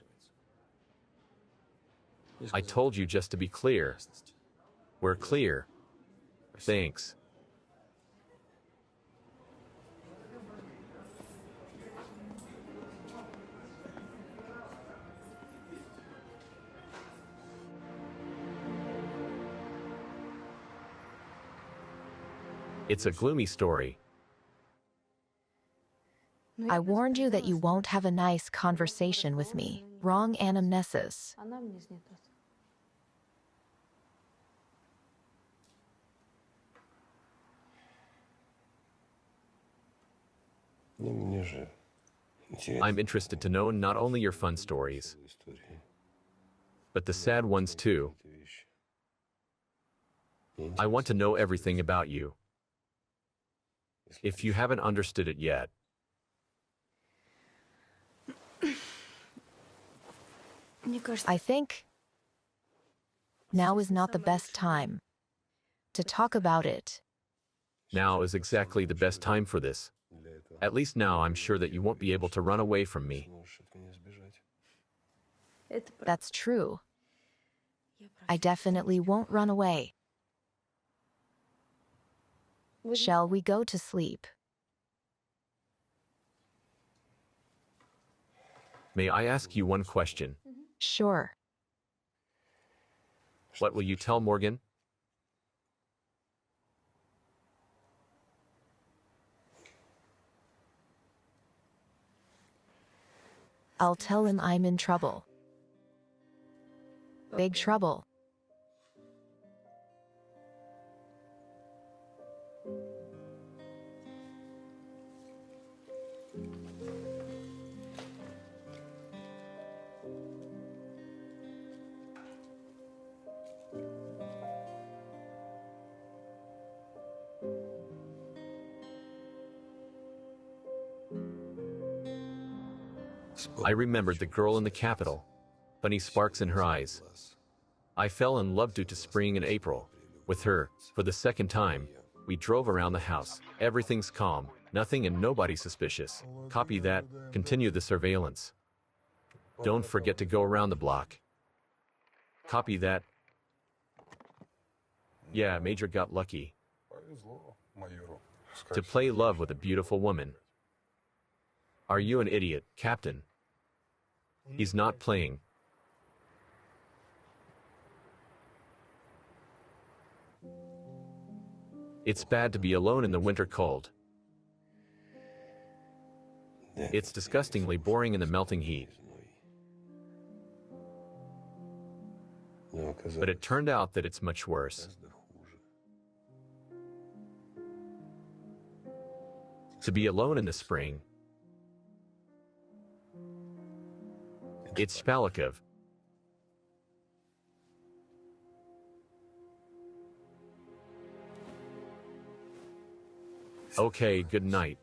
I told you just to be clear. We're clear. Thanks. It's a gloomy story. I warned you that you won't have a nice conversation with me. Wrong anamnesis. I'm interested to know not only your fun stories, but the sad ones too. I want to know everything about you. If you haven't understood it yet. I think now is not the best time to talk about it. Now is exactly the best time for this. At least now I'm sure that you won't be able to run away from me. That's true. I definitely won't run away. Shall we go to sleep? May I ask you one question? Sure. What will you tell Morgan? I'll tell him I'm in trouble. Big trouble. I remembered the girl in the Capitol. Funny sparks in her eyes. I fell in love due to spring in April. With her, for the second time, we drove around the house. Everything's calm, nothing and nobody suspicious. Copy that, continue the surveillance. Don't forget to go around the block. Copy that. Yeah, Major got lucky. To play love with a beautiful woman. Are you an idiot, Captain? He's not playing. It's bad to be alone in the winter cold. It's disgustingly boring in the melting heat. But it turned out that it's much worse. To be alone in the spring. It's Spalikov. Okay, good night.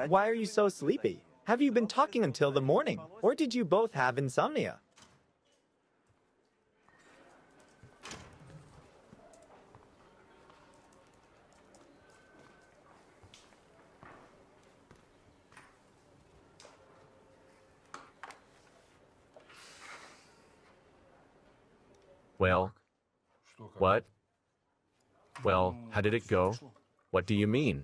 Why are you so sleepy? Have you been talking until the morning? Or did you both have insomnia? Well, what? Well, how did it go? What do you mean?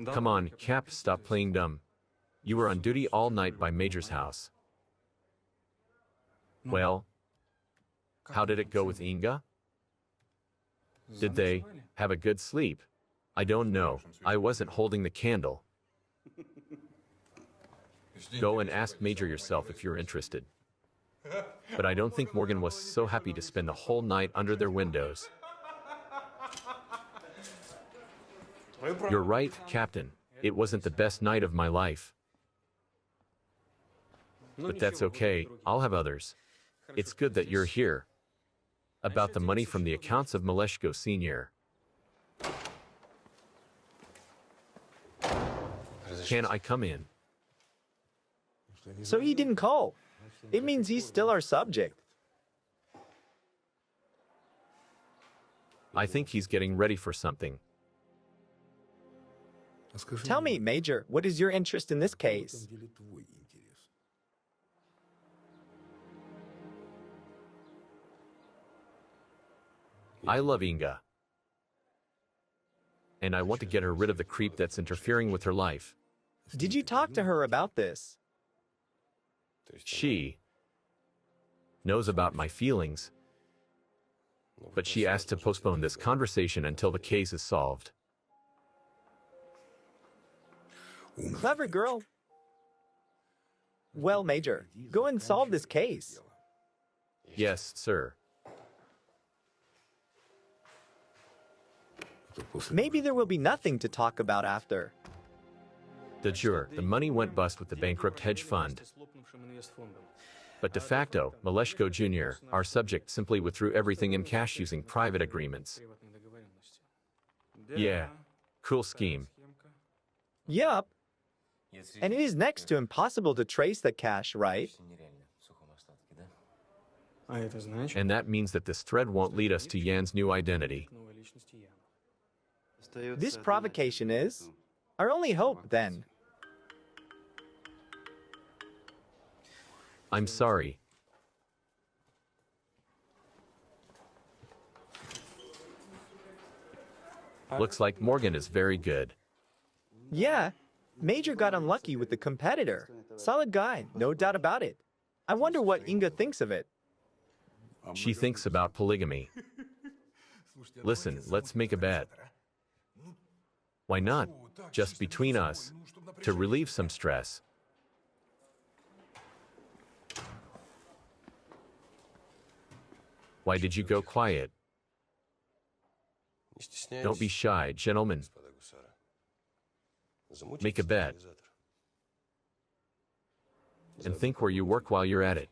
Come on, Cap, stop playing dumb. You were on duty all night by Major's house. Well, how did it go with Inga? Did they have a good sleep? I don't know. I wasn't holding the candle. Go and ask Major yourself if you're interested. But I don't think Morgan was so happy to spend the whole night under their windows. You're right, Captain. It wasn't the best night of my life. But that's okay, I'll have others. It's good that you're here. About the money from the accounts of Maleshko Sr. Can I come in? So he didn't call. It means he's still our subject. I think he's getting ready for something. Tell me, Major, what is your interest in this case? I love Inga. And I want to get her rid of the creep that's interfering with her life. Did you talk to her about this? She knows about my feelings, but she asked to postpone this conversation until the case is solved. Clever girl. Well, Major, go and solve this case. Yes, sir. Maybe there will be nothing to talk about after. De jure, the money went bust with the bankrupt hedge fund. But de facto, Maleshko Jr., our subject, simply withdrew everything in cash using private agreements. Yeah, cool scheme. Yup. And it is next to impossible to trace the cash, right? And that means that this thread won't lead us to Jan's new identity. This provocation is our only hope, then. I'm sorry. Looks like Morgan is very good. Yeah, Major got unlucky with the competitor. Solid guy, no doubt about it. I wonder what Inga thinks of it. She thinks about polygamy. Listen, let's make a bet. Why not? Just between us, to relieve some stress. Why did you go quiet? Don't be shy, gentlemen. Make a bet. And think where you work while you're at it.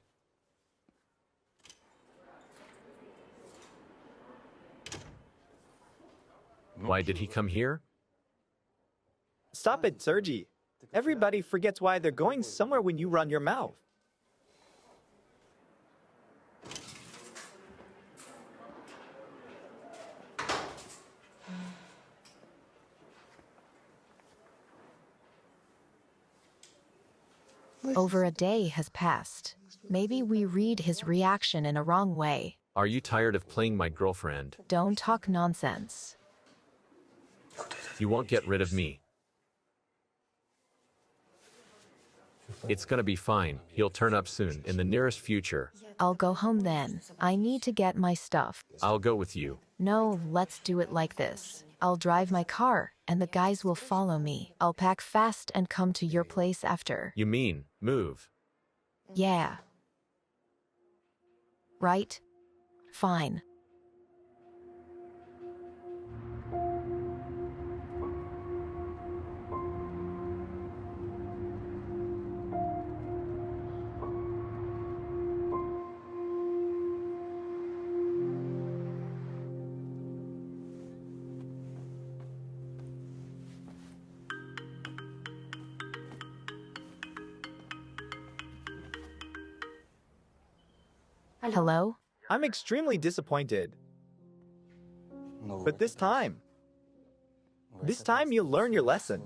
Why did he come here? Stop it, Sergi. Everybody forgets why they're going somewhere when you run your mouth. Over a day has passed. Maybe we read his reaction in a wrong way. Are you tired of playing my girlfriend? Don't talk nonsense. You won't get rid of me. It's gonna be fine. He'll turn up soon, in the nearest future. I'll go home then. I need to get my stuff. I'll go with you. No, let's do it like this. I'll drive my car, and the guys will follow me. I'll pack fast and come to your place after. You mean, move. Yeah. Right? Fine. Hello? I'm extremely disappointed. But this time you'll learn your lesson.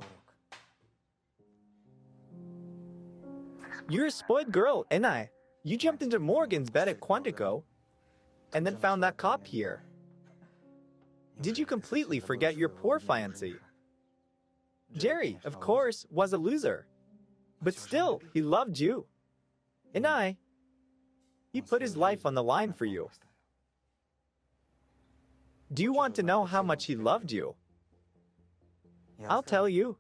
You're a spoiled girl, and you jumped into Morgan's bed at Quantico and then found that cop here. Did you completely forget your poor fiancé? Jerry, of course, was a loser. But still, he loved you. And he put his life on the line for you. Do you want to know how much he loved you? I'll tell you.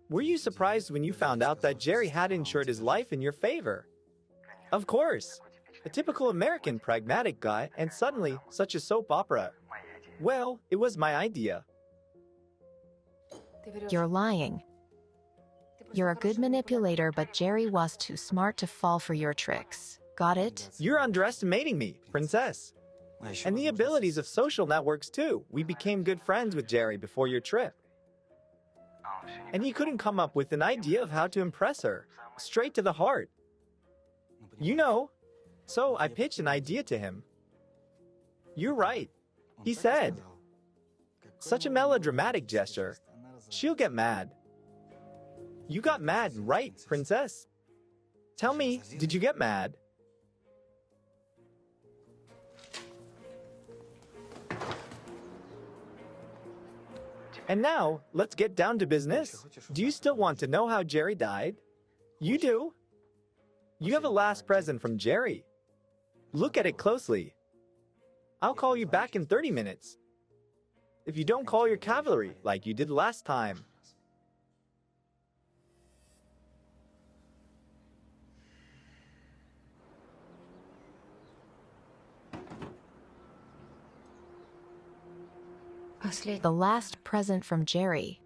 Were you surprised when you found out that Jerry had insured his life in your favor? Of course. A typical American pragmatic guy, and suddenly such a soap opera. Well, it was my idea. You're lying. You're a good manipulator, but Jerry was too smart to fall for your tricks. Got it? You're underestimating me, princess. And the abilities of social networks too. We became good friends with Jerry before your trip. And he couldn't come up with an idea of how to impress her. Straight to the heart. You know. So I pitched an idea to him. You're right. He said. Such a melodramatic gesture. She'll get mad. You got mad, right, princess? Tell me, did you get mad? And now, let's get down to business. Do you still want to know how Jerry died? You do. You have a last present from Jerry. Look at it closely. I'll call you back in 30 minutes. If you don't call your cavalry like you did last time. The last present from Jerry.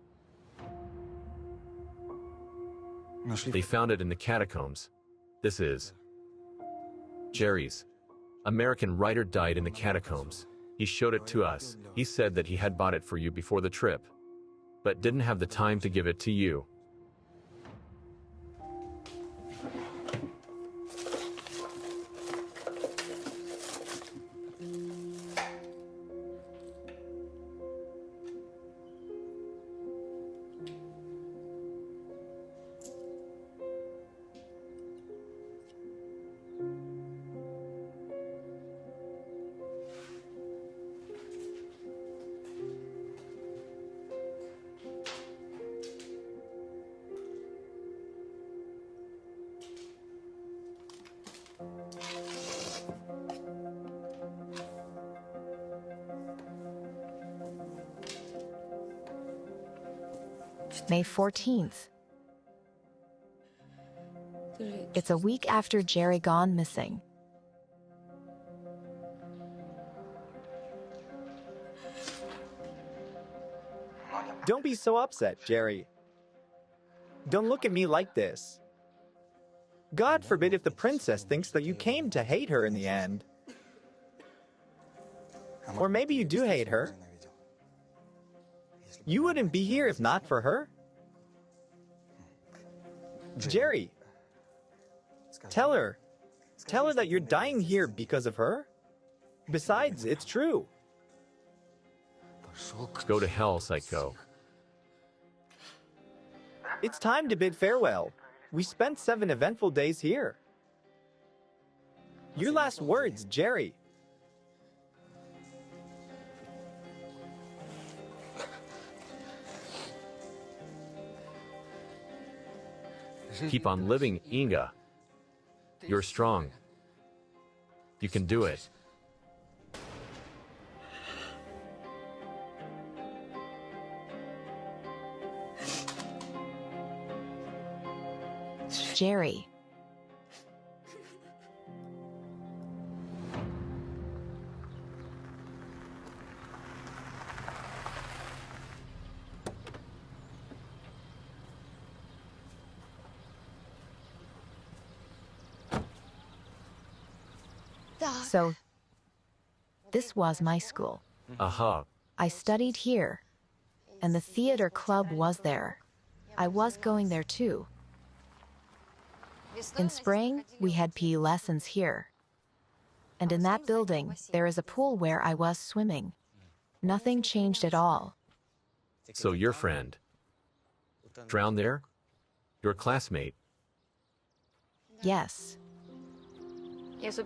They found it in the catacombs. This is Jerry's. American writer died in the catacombs. He showed it to us. He said that he had bought it for you before the trip, but didn't have the time to give it to you. May 14th. It's a week after Jerry gone missing. Don't be so upset, Jerry. Don't look at me like this. God forbid if the princess thinks that you came to hate her in the end. Or maybe you do hate her. You wouldn't be here if not for her. Jerry, tell her that you're dying here because of her. Besides, it's true. Go to hell, psycho. It's time to bid farewell. We spent 7 eventful days here. Your last words, Jerry. Keep on living, Inga. You're strong. You can do it. Jerry. So, this was my school. Aha. I studied here, and the theater club was there. I was going there too. In spring, we had PE lessons here. And in that building, there is a pool where I was swimming. Nothing changed at all. So your friend drowned there? Your classmate? Yes.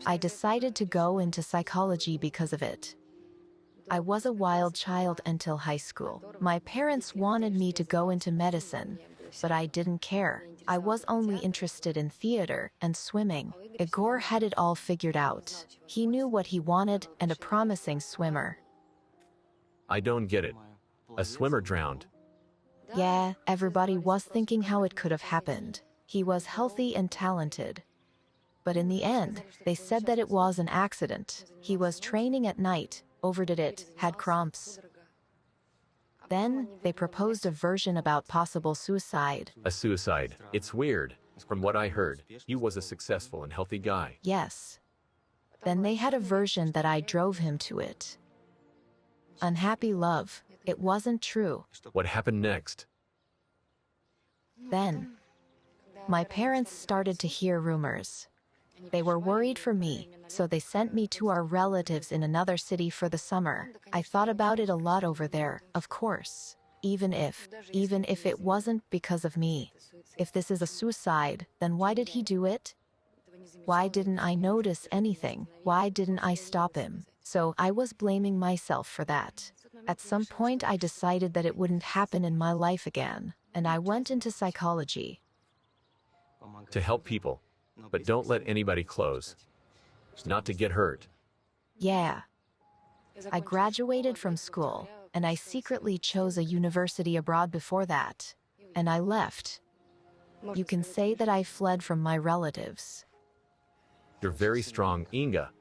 I decided to go into psychology because of it. I was a wild child until high school. My parents wanted me to go into medicine, but I didn't care. I was only interested in theater and swimming. Igor had it all figured out. He knew what he wanted and a promising swimmer. I don't get it. A swimmer drowned. Yeah, everybody was thinking how it could have happened. He was healthy and talented. But in the end, they said that it was an accident. He was training at night, overdid it, had cramps. Then, they proposed a version about possible suicide. A suicide. It's weird. From what I heard, you was a successful and healthy guy. Yes. Then they had a version that I drove him to it. Unhappy love. It wasn't true. What happened next? Then, my parents started to hear rumors. They were worried for me, so they sent me to our relatives in another city for the summer. I thought about it a lot over there, of course. Even if it wasn't because of me. If this is a suicide, then why did he do it? Why didn't I notice anything? Why didn't I stop him? So I was blaming myself for that. At some point I decided that it wouldn't happen in my life again, and I went into psychology. To help people. But don't let anybody close. Not to get hurt. Yeah. I graduated from school, and I secretly chose a university abroad before that. And I left. You can say that I fled from my relatives. You're very strong, Inga.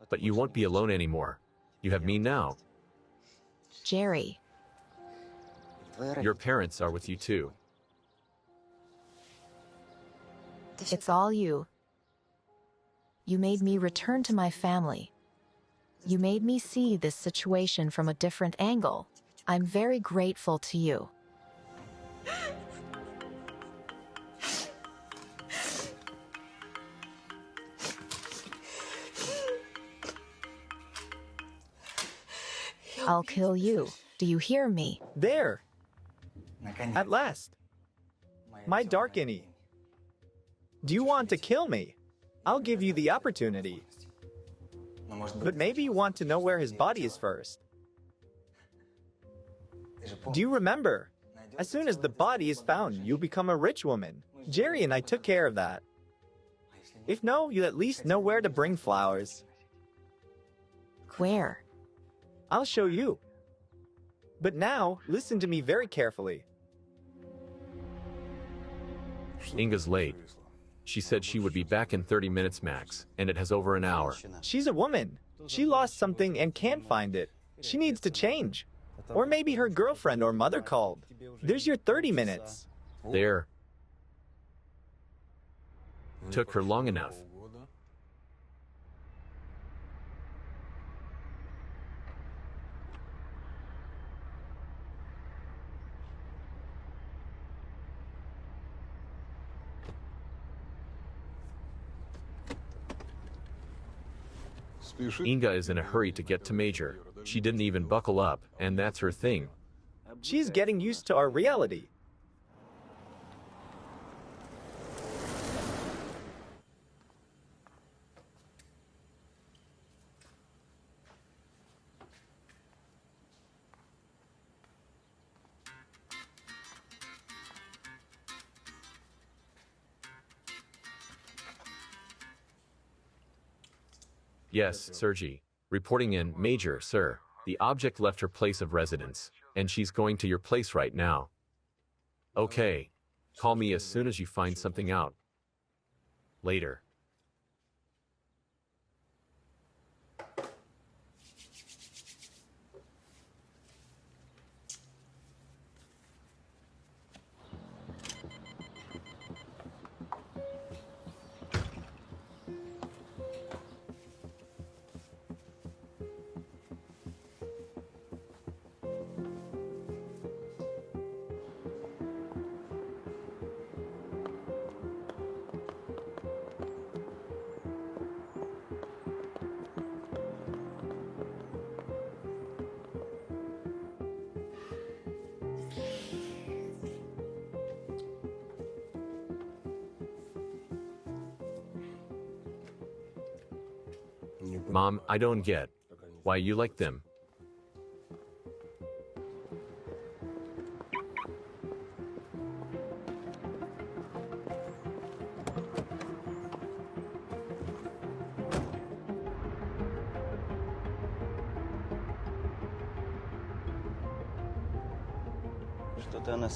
But you won't be alone anymore. You have me now. Jerry. Your parents are with you too. It's all you. You made me return to my family. You made me see this situation from a different angle. I'm very grateful to you. I'll kill you. Do you hear me? There! At last! My Darkiny! Do you want to kill me? I'll give you the opportunity. But maybe you want to know where his body is first. Do you remember? As soon as the body is found, you'll become a rich woman. Jerry and I took care of that. If no, you at least know where to bring flowers. Where? I'll show you. But now, listen to me very carefully. Inga's late. She said she would be back in 30 minutes max, and it has over an hour. She's a woman. She lost something and can't find it. She needs to change. Or maybe her girlfriend or mother called. There's your 30 minutes. There. Took her long enough. Inga is in a hurry to get to Major. She didn't even buckle up, and that's her thing. She's getting used to our reality. Yes, Sergi. Reporting in, Major, sir. The object left her place of residence, and she's going to your place right now. Okay. Call me as soon as you find something out. Later. Mom, I don't get why you like them.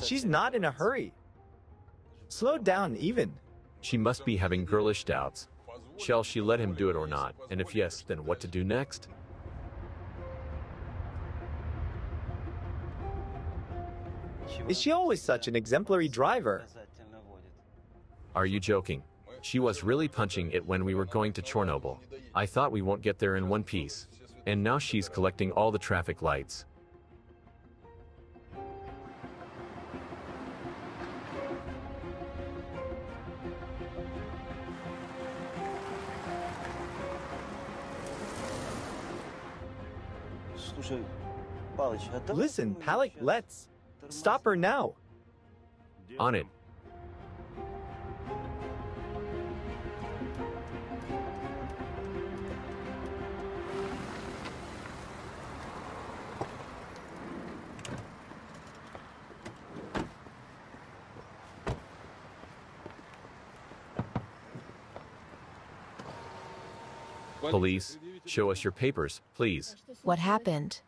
She's not in a hurry. Slow down even. She must be having girlish doubts. Shall she let him do it or not? And if yes, then what to do next? Is she always such an exemplary driver? Are you joking? She was really punching it when we were going to Chernobyl. I thought we won't get there in one piece. And now she's collecting all the traffic lights. Listen, Palik, let's stop her now. On it. Police, show us your papers, please. What happened?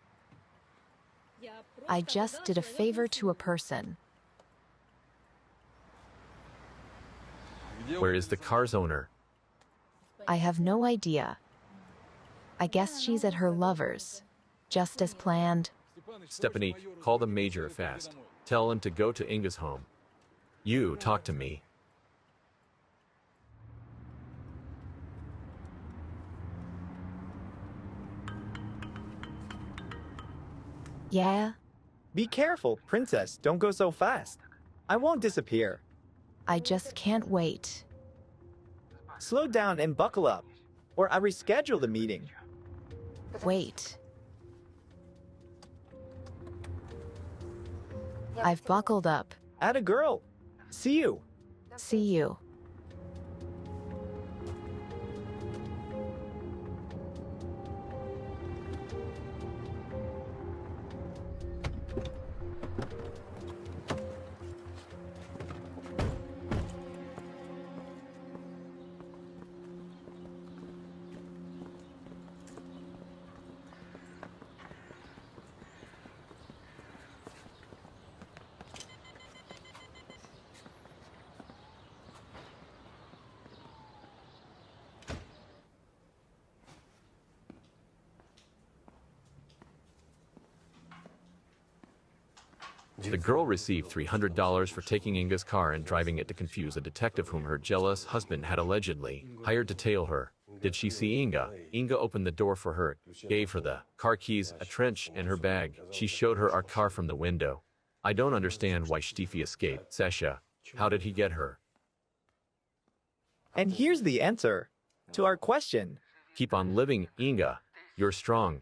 I just did a favor to a person. Where is the car's owner? I have no idea. I guess she's at her lover's. Just as planned. Stephanie, call the major fast. Tell him to go to Inga's home. You talk to me. Yeah? Be careful, princess. Don't go so fast. I won't disappear. I just can't wait. Slow down and buckle up, or I reschedule the meeting. Wait. I've buckled up. Atta girl. See you. See you. The girl received $300 for taking Inga's car and driving it to confuse a detective whom her jealous husband had allegedly hired to tail her. Did she see Inga? Inga opened the door for her, gave her the car keys, a trench, and her bag. She showed her our car from the window. I don't understand why Stiefy escaped. Sasha, how did he get her? And here's the answer to our question. Keep on living, Inga. You're strong.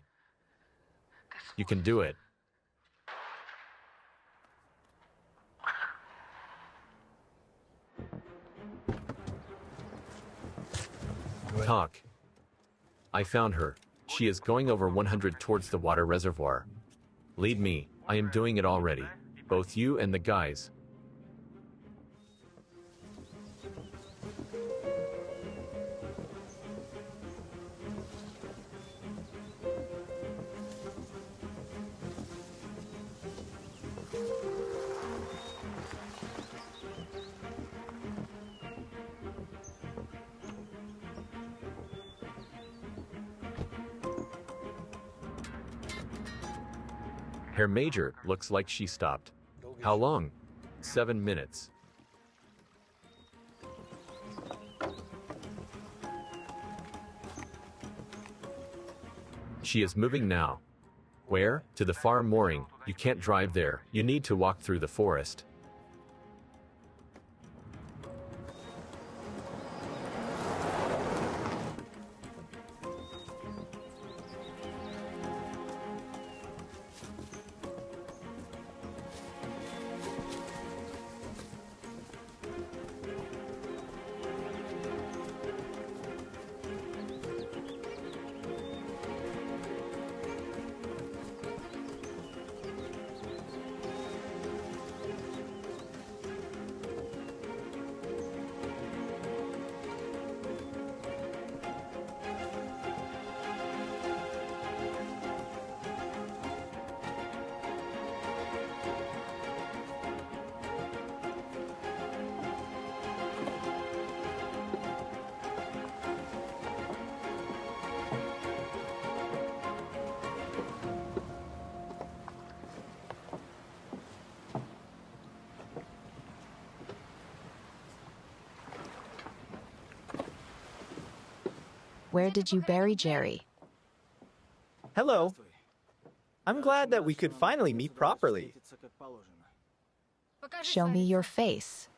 You can do it. Talk. I found her. She is going over 100 towards the water reservoir. Lead me. I am doing it already. Both you and the guys. Herr Major, looks like she stopped. How long? 7 minutes. She is moving now. Where? To the far mooring. You can't drive there. You need to walk through the forest. Where did you bury Jerry? Hello. I'm glad that we could finally meet properly. Show me your face.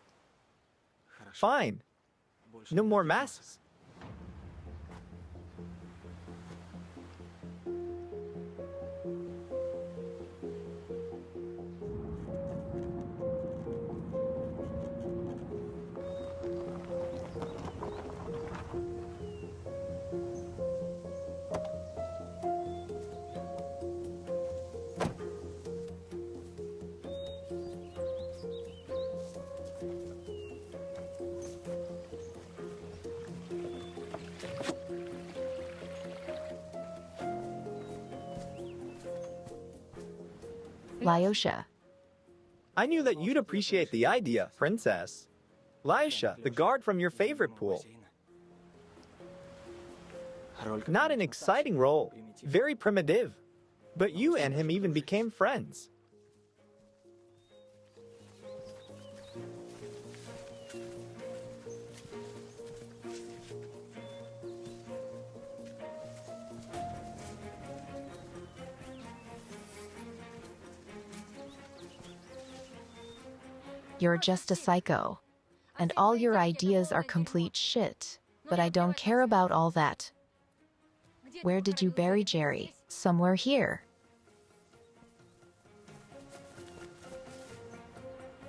Fine. No more masks. Lyosha. I knew that you'd appreciate the idea, Princess. Lyosha, the guard from your favorite pool. Not an exciting role, very primitive. But you and him even became friends. You're just a psycho. And all your ideas are complete shit. But I don't care about all that. Where did you bury Jerry? Somewhere here.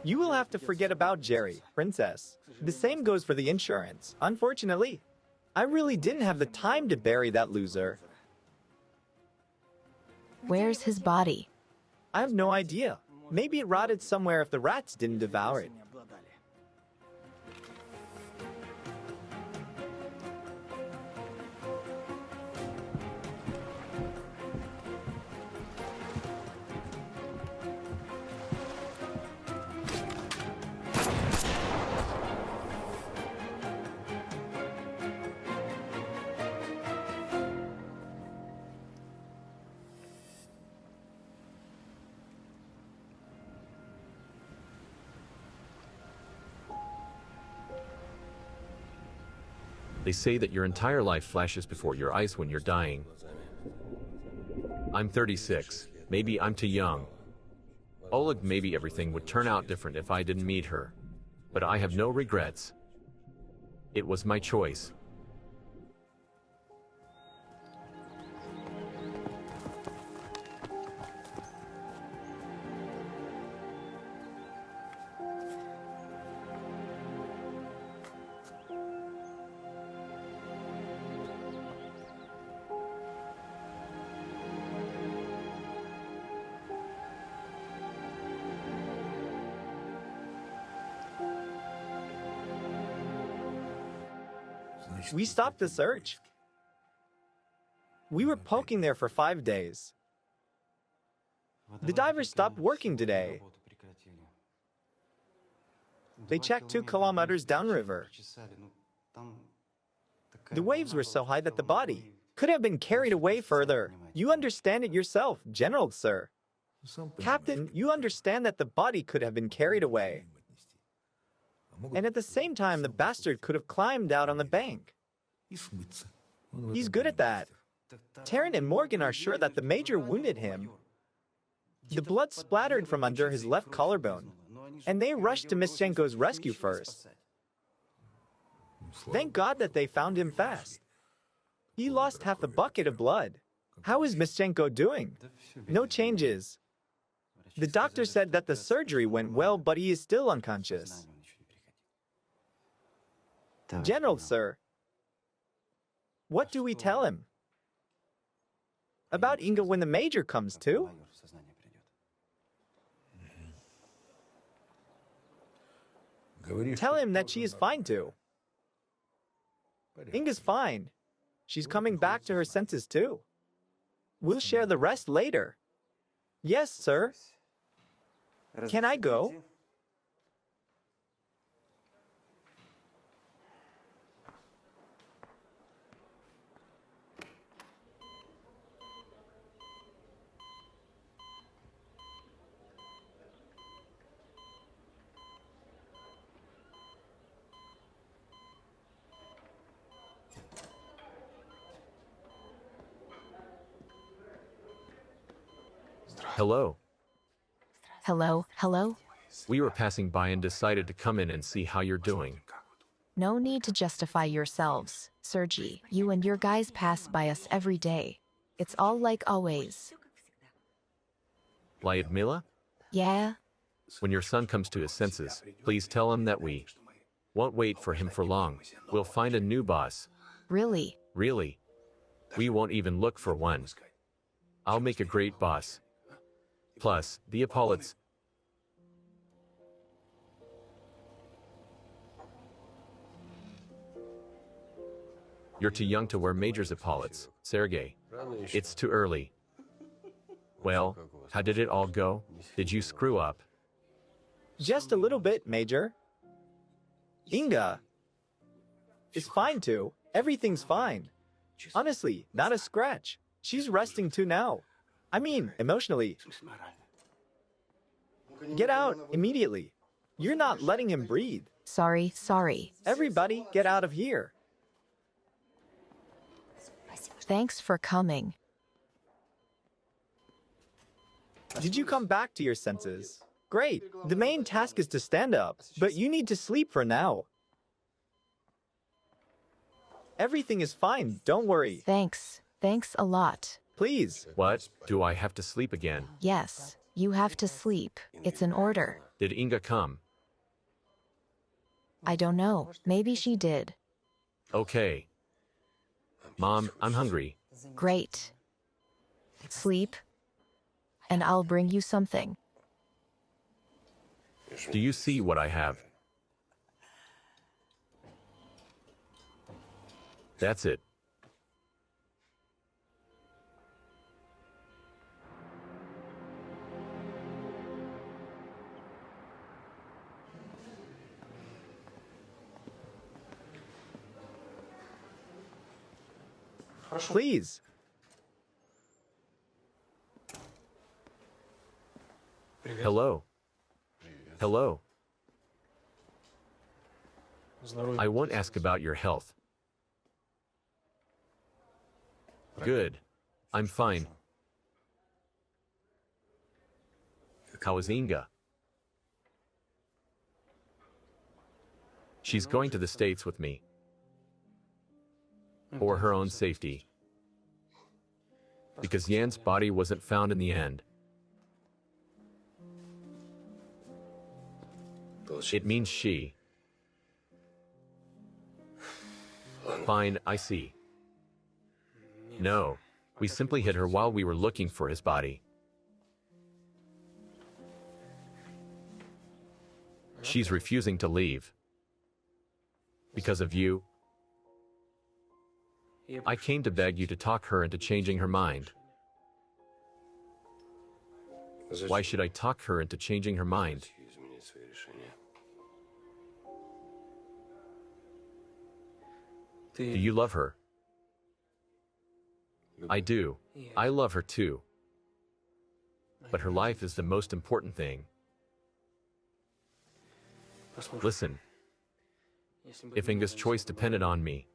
You will have to forget about Jerry, Princess. The same goes for the insurance. Unfortunately, I really didn't have the time to bury that loser. Where's his body? I have no idea. Maybe it rotted somewhere if the rats didn't devour it. They say that your entire life flashes before your eyes when you're dying. I'm 36. Maybe I'm too young. Oleg, maybe everything would turn out different if I didn't meet her. But I have no regrets. It was my choice. We stopped the search. We were poking there for 5 days. The divers stopped working today. They checked 2 kilometers downriver. The waves were so high that the body could have been carried away further. You understand it yourself, General, sir. Captain, you understand that the body could have been carried away. And at the same time, the bastard could have climbed out on the bank. He's good at that. Taryn and Morgan are sure that the major wounded him. The blood splattered from under his left collarbone, and they rushed to Mischenko's rescue first. Thank God that they found him fast. He lost half a bucket of blood. How is Mischenko doing? No changes. The doctor said that the surgery went well, but he is still unconscious. General, sir, what do we tell him? About Inga when the major comes too? Tell him that she is fine too. Inga's fine. She's coming back to her senses too. We'll share the rest later. Yes, sir. Can I go? Hello. Hello, hello? We were passing by and decided to come in and see how you're doing. No need to justify yourselves. Sergey, you and your guys pass by us every day. It's all like always. Lyudmila, Yeah? when your son comes to his senses, please tell him that we won't wait for him for long. We'll find a new boss. Really? Really. We won't even look for one. I'll make a great boss. Plus, the epaulets. You're too young to wear Major's epaulets, Sergey. It's too early. Well, how did it all go? Did you screw up? Just a little bit, Major. Inga is fine too. Everything's fine. Honestly, not a scratch. She's resting too now. I mean, emotionally. Get out immediately. You're not letting him breathe. Sorry, sorry. Everybody, get out of here. Thanks for coming. Did you come back to your senses? Great. The main task is to stand up, but you need to sleep for now. Everything is fine. Don't worry. Thanks. Thanks a lot. Please. What? Do I have to sleep again? Yes, you have to sleep. It's an order. Did Inga come? I don't know. Maybe she did. Okay. Mom, I'm hungry. Great. Sleep, and I'll bring you something. Do you see what I have? That's it. Please. Hello. Hello. I won't ask about your health. Good. I'm fine. How is Inga? She's going to the States with me. For her own safety. Because Yan's body wasn't found in the end. It means she. Fine, I see. No, we simply hit her while we were looking for his body. She's refusing to leave. Because of you. I came to beg you to talk her into changing her mind. Why should I talk her into changing her mind? Do you love her? I do. I love her too. But her life is the most important thing. Listen. If Inga's choice depended on me,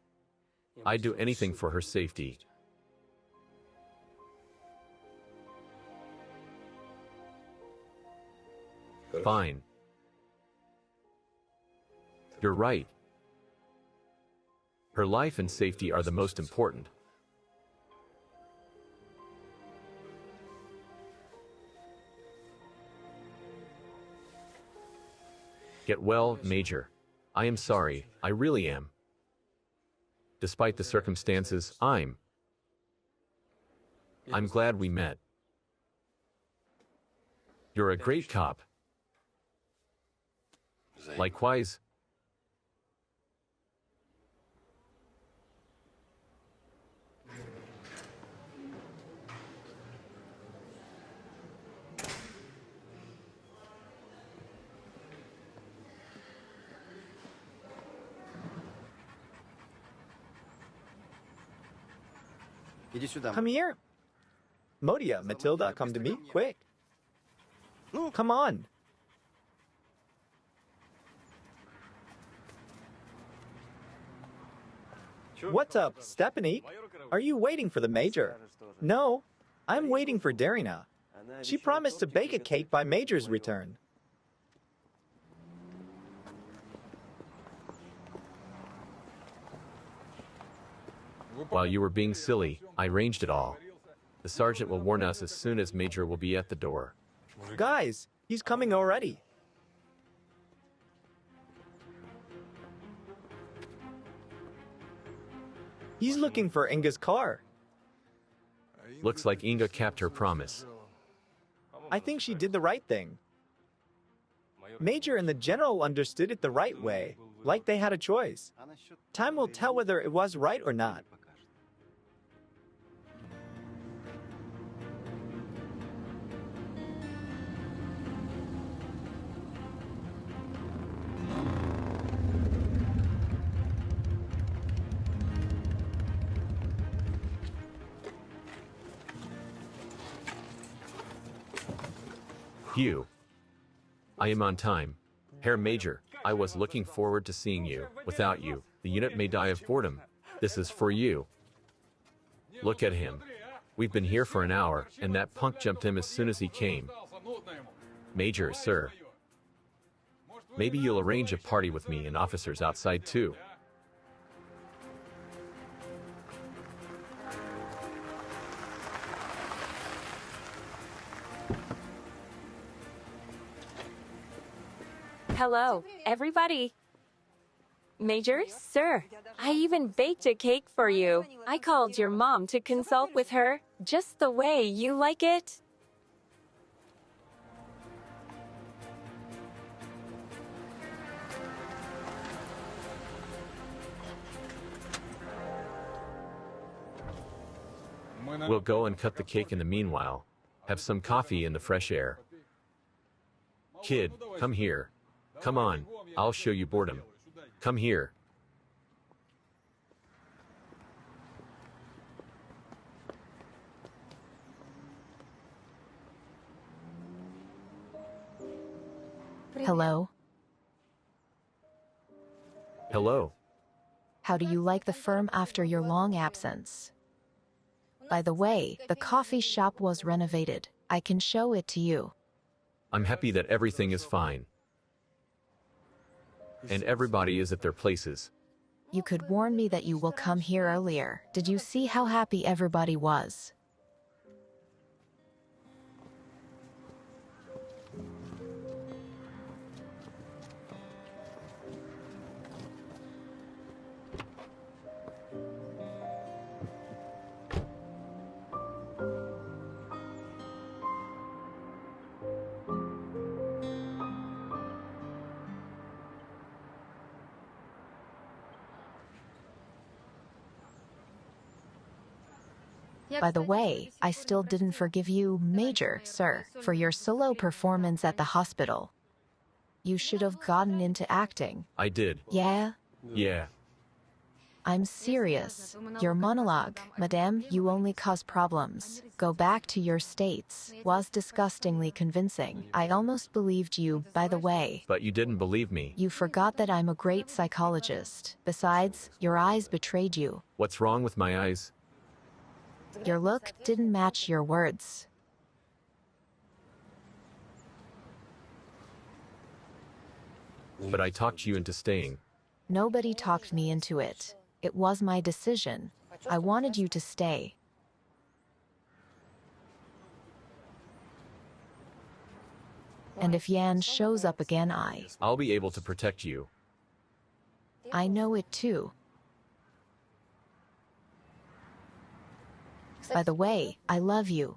I'd do anything for her safety. Fine. You're right. Her life and safety are the most important. Get well, Major. I am sorry, I really am. Despite the circumstances, I'm glad we met. You're a great cop. Likewise. Come here. Modia, Matilda, come to me, quick. Come on. What's up, Stephanie? Are you waiting for the Major? No, I'm waiting for Darina. She promised to bake a cake by Major's return. While you were being silly, I arranged it all. The sergeant will warn us as soon as Major will be at the door. Guys, he's coming already. He's looking for Inga's car. Looks like Inga kept her promise. I think she did the right thing. Major and the general understood it the right way, like they had a choice. Time will tell whether it was right or not. Hugh. I am on time. Herr Major, I was looking forward to seeing you. Without you, the unit may die of boredom. This is for you. Look at him. We've been here for an hour, and that punk jumped him as soon as he came. Major, sir. Maybe you'll arrange a party with me and officers outside too. Hello, everybody. Major, sir, I even baked a cake for you. I called your mom to consult with her, just the way you like it. We'll go and cut the cake in the meanwhile. Have some coffee in the fresh air. Kid, come here. Come on, I'll show you boredom. Come here. Hello? Hello. How do you like the firm after your long absence? By the way, the coffee shop was renovated. I can show it to you. I'm happy that everything is fine. And everybody is at their places. You could warn me that you will come here earlier. Did you see how happy everybody was? By the way, I still didn't forgive you, Major, sir, for your solo performance at the hospital. You should have gotten into acting. I did. Yeah? Yeah. I'm serious. Your monologue, Madame, you only cause problems. Go back to your states, was disgustingly convincing. I almost believed you, by the way. But you didn't believe me. You forgot that I'm a great psychologist. Besides, your eyes betrayed you. What's wrong with my eyes? Your look didn't match your words. But I talked you into staying. Nobody talked me into it. It was my decision. I wanted you to stay. And if Yan shows up again, I'll be able to protect you. I know it too. By the way, I love you.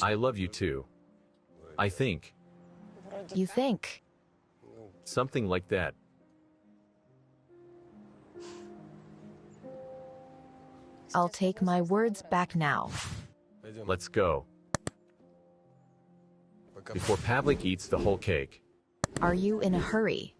I love you too. I think. You think? Something like that. I'll take my words back now. Let's go. Before Pavlik eats the whole cake. Are you in a hurry?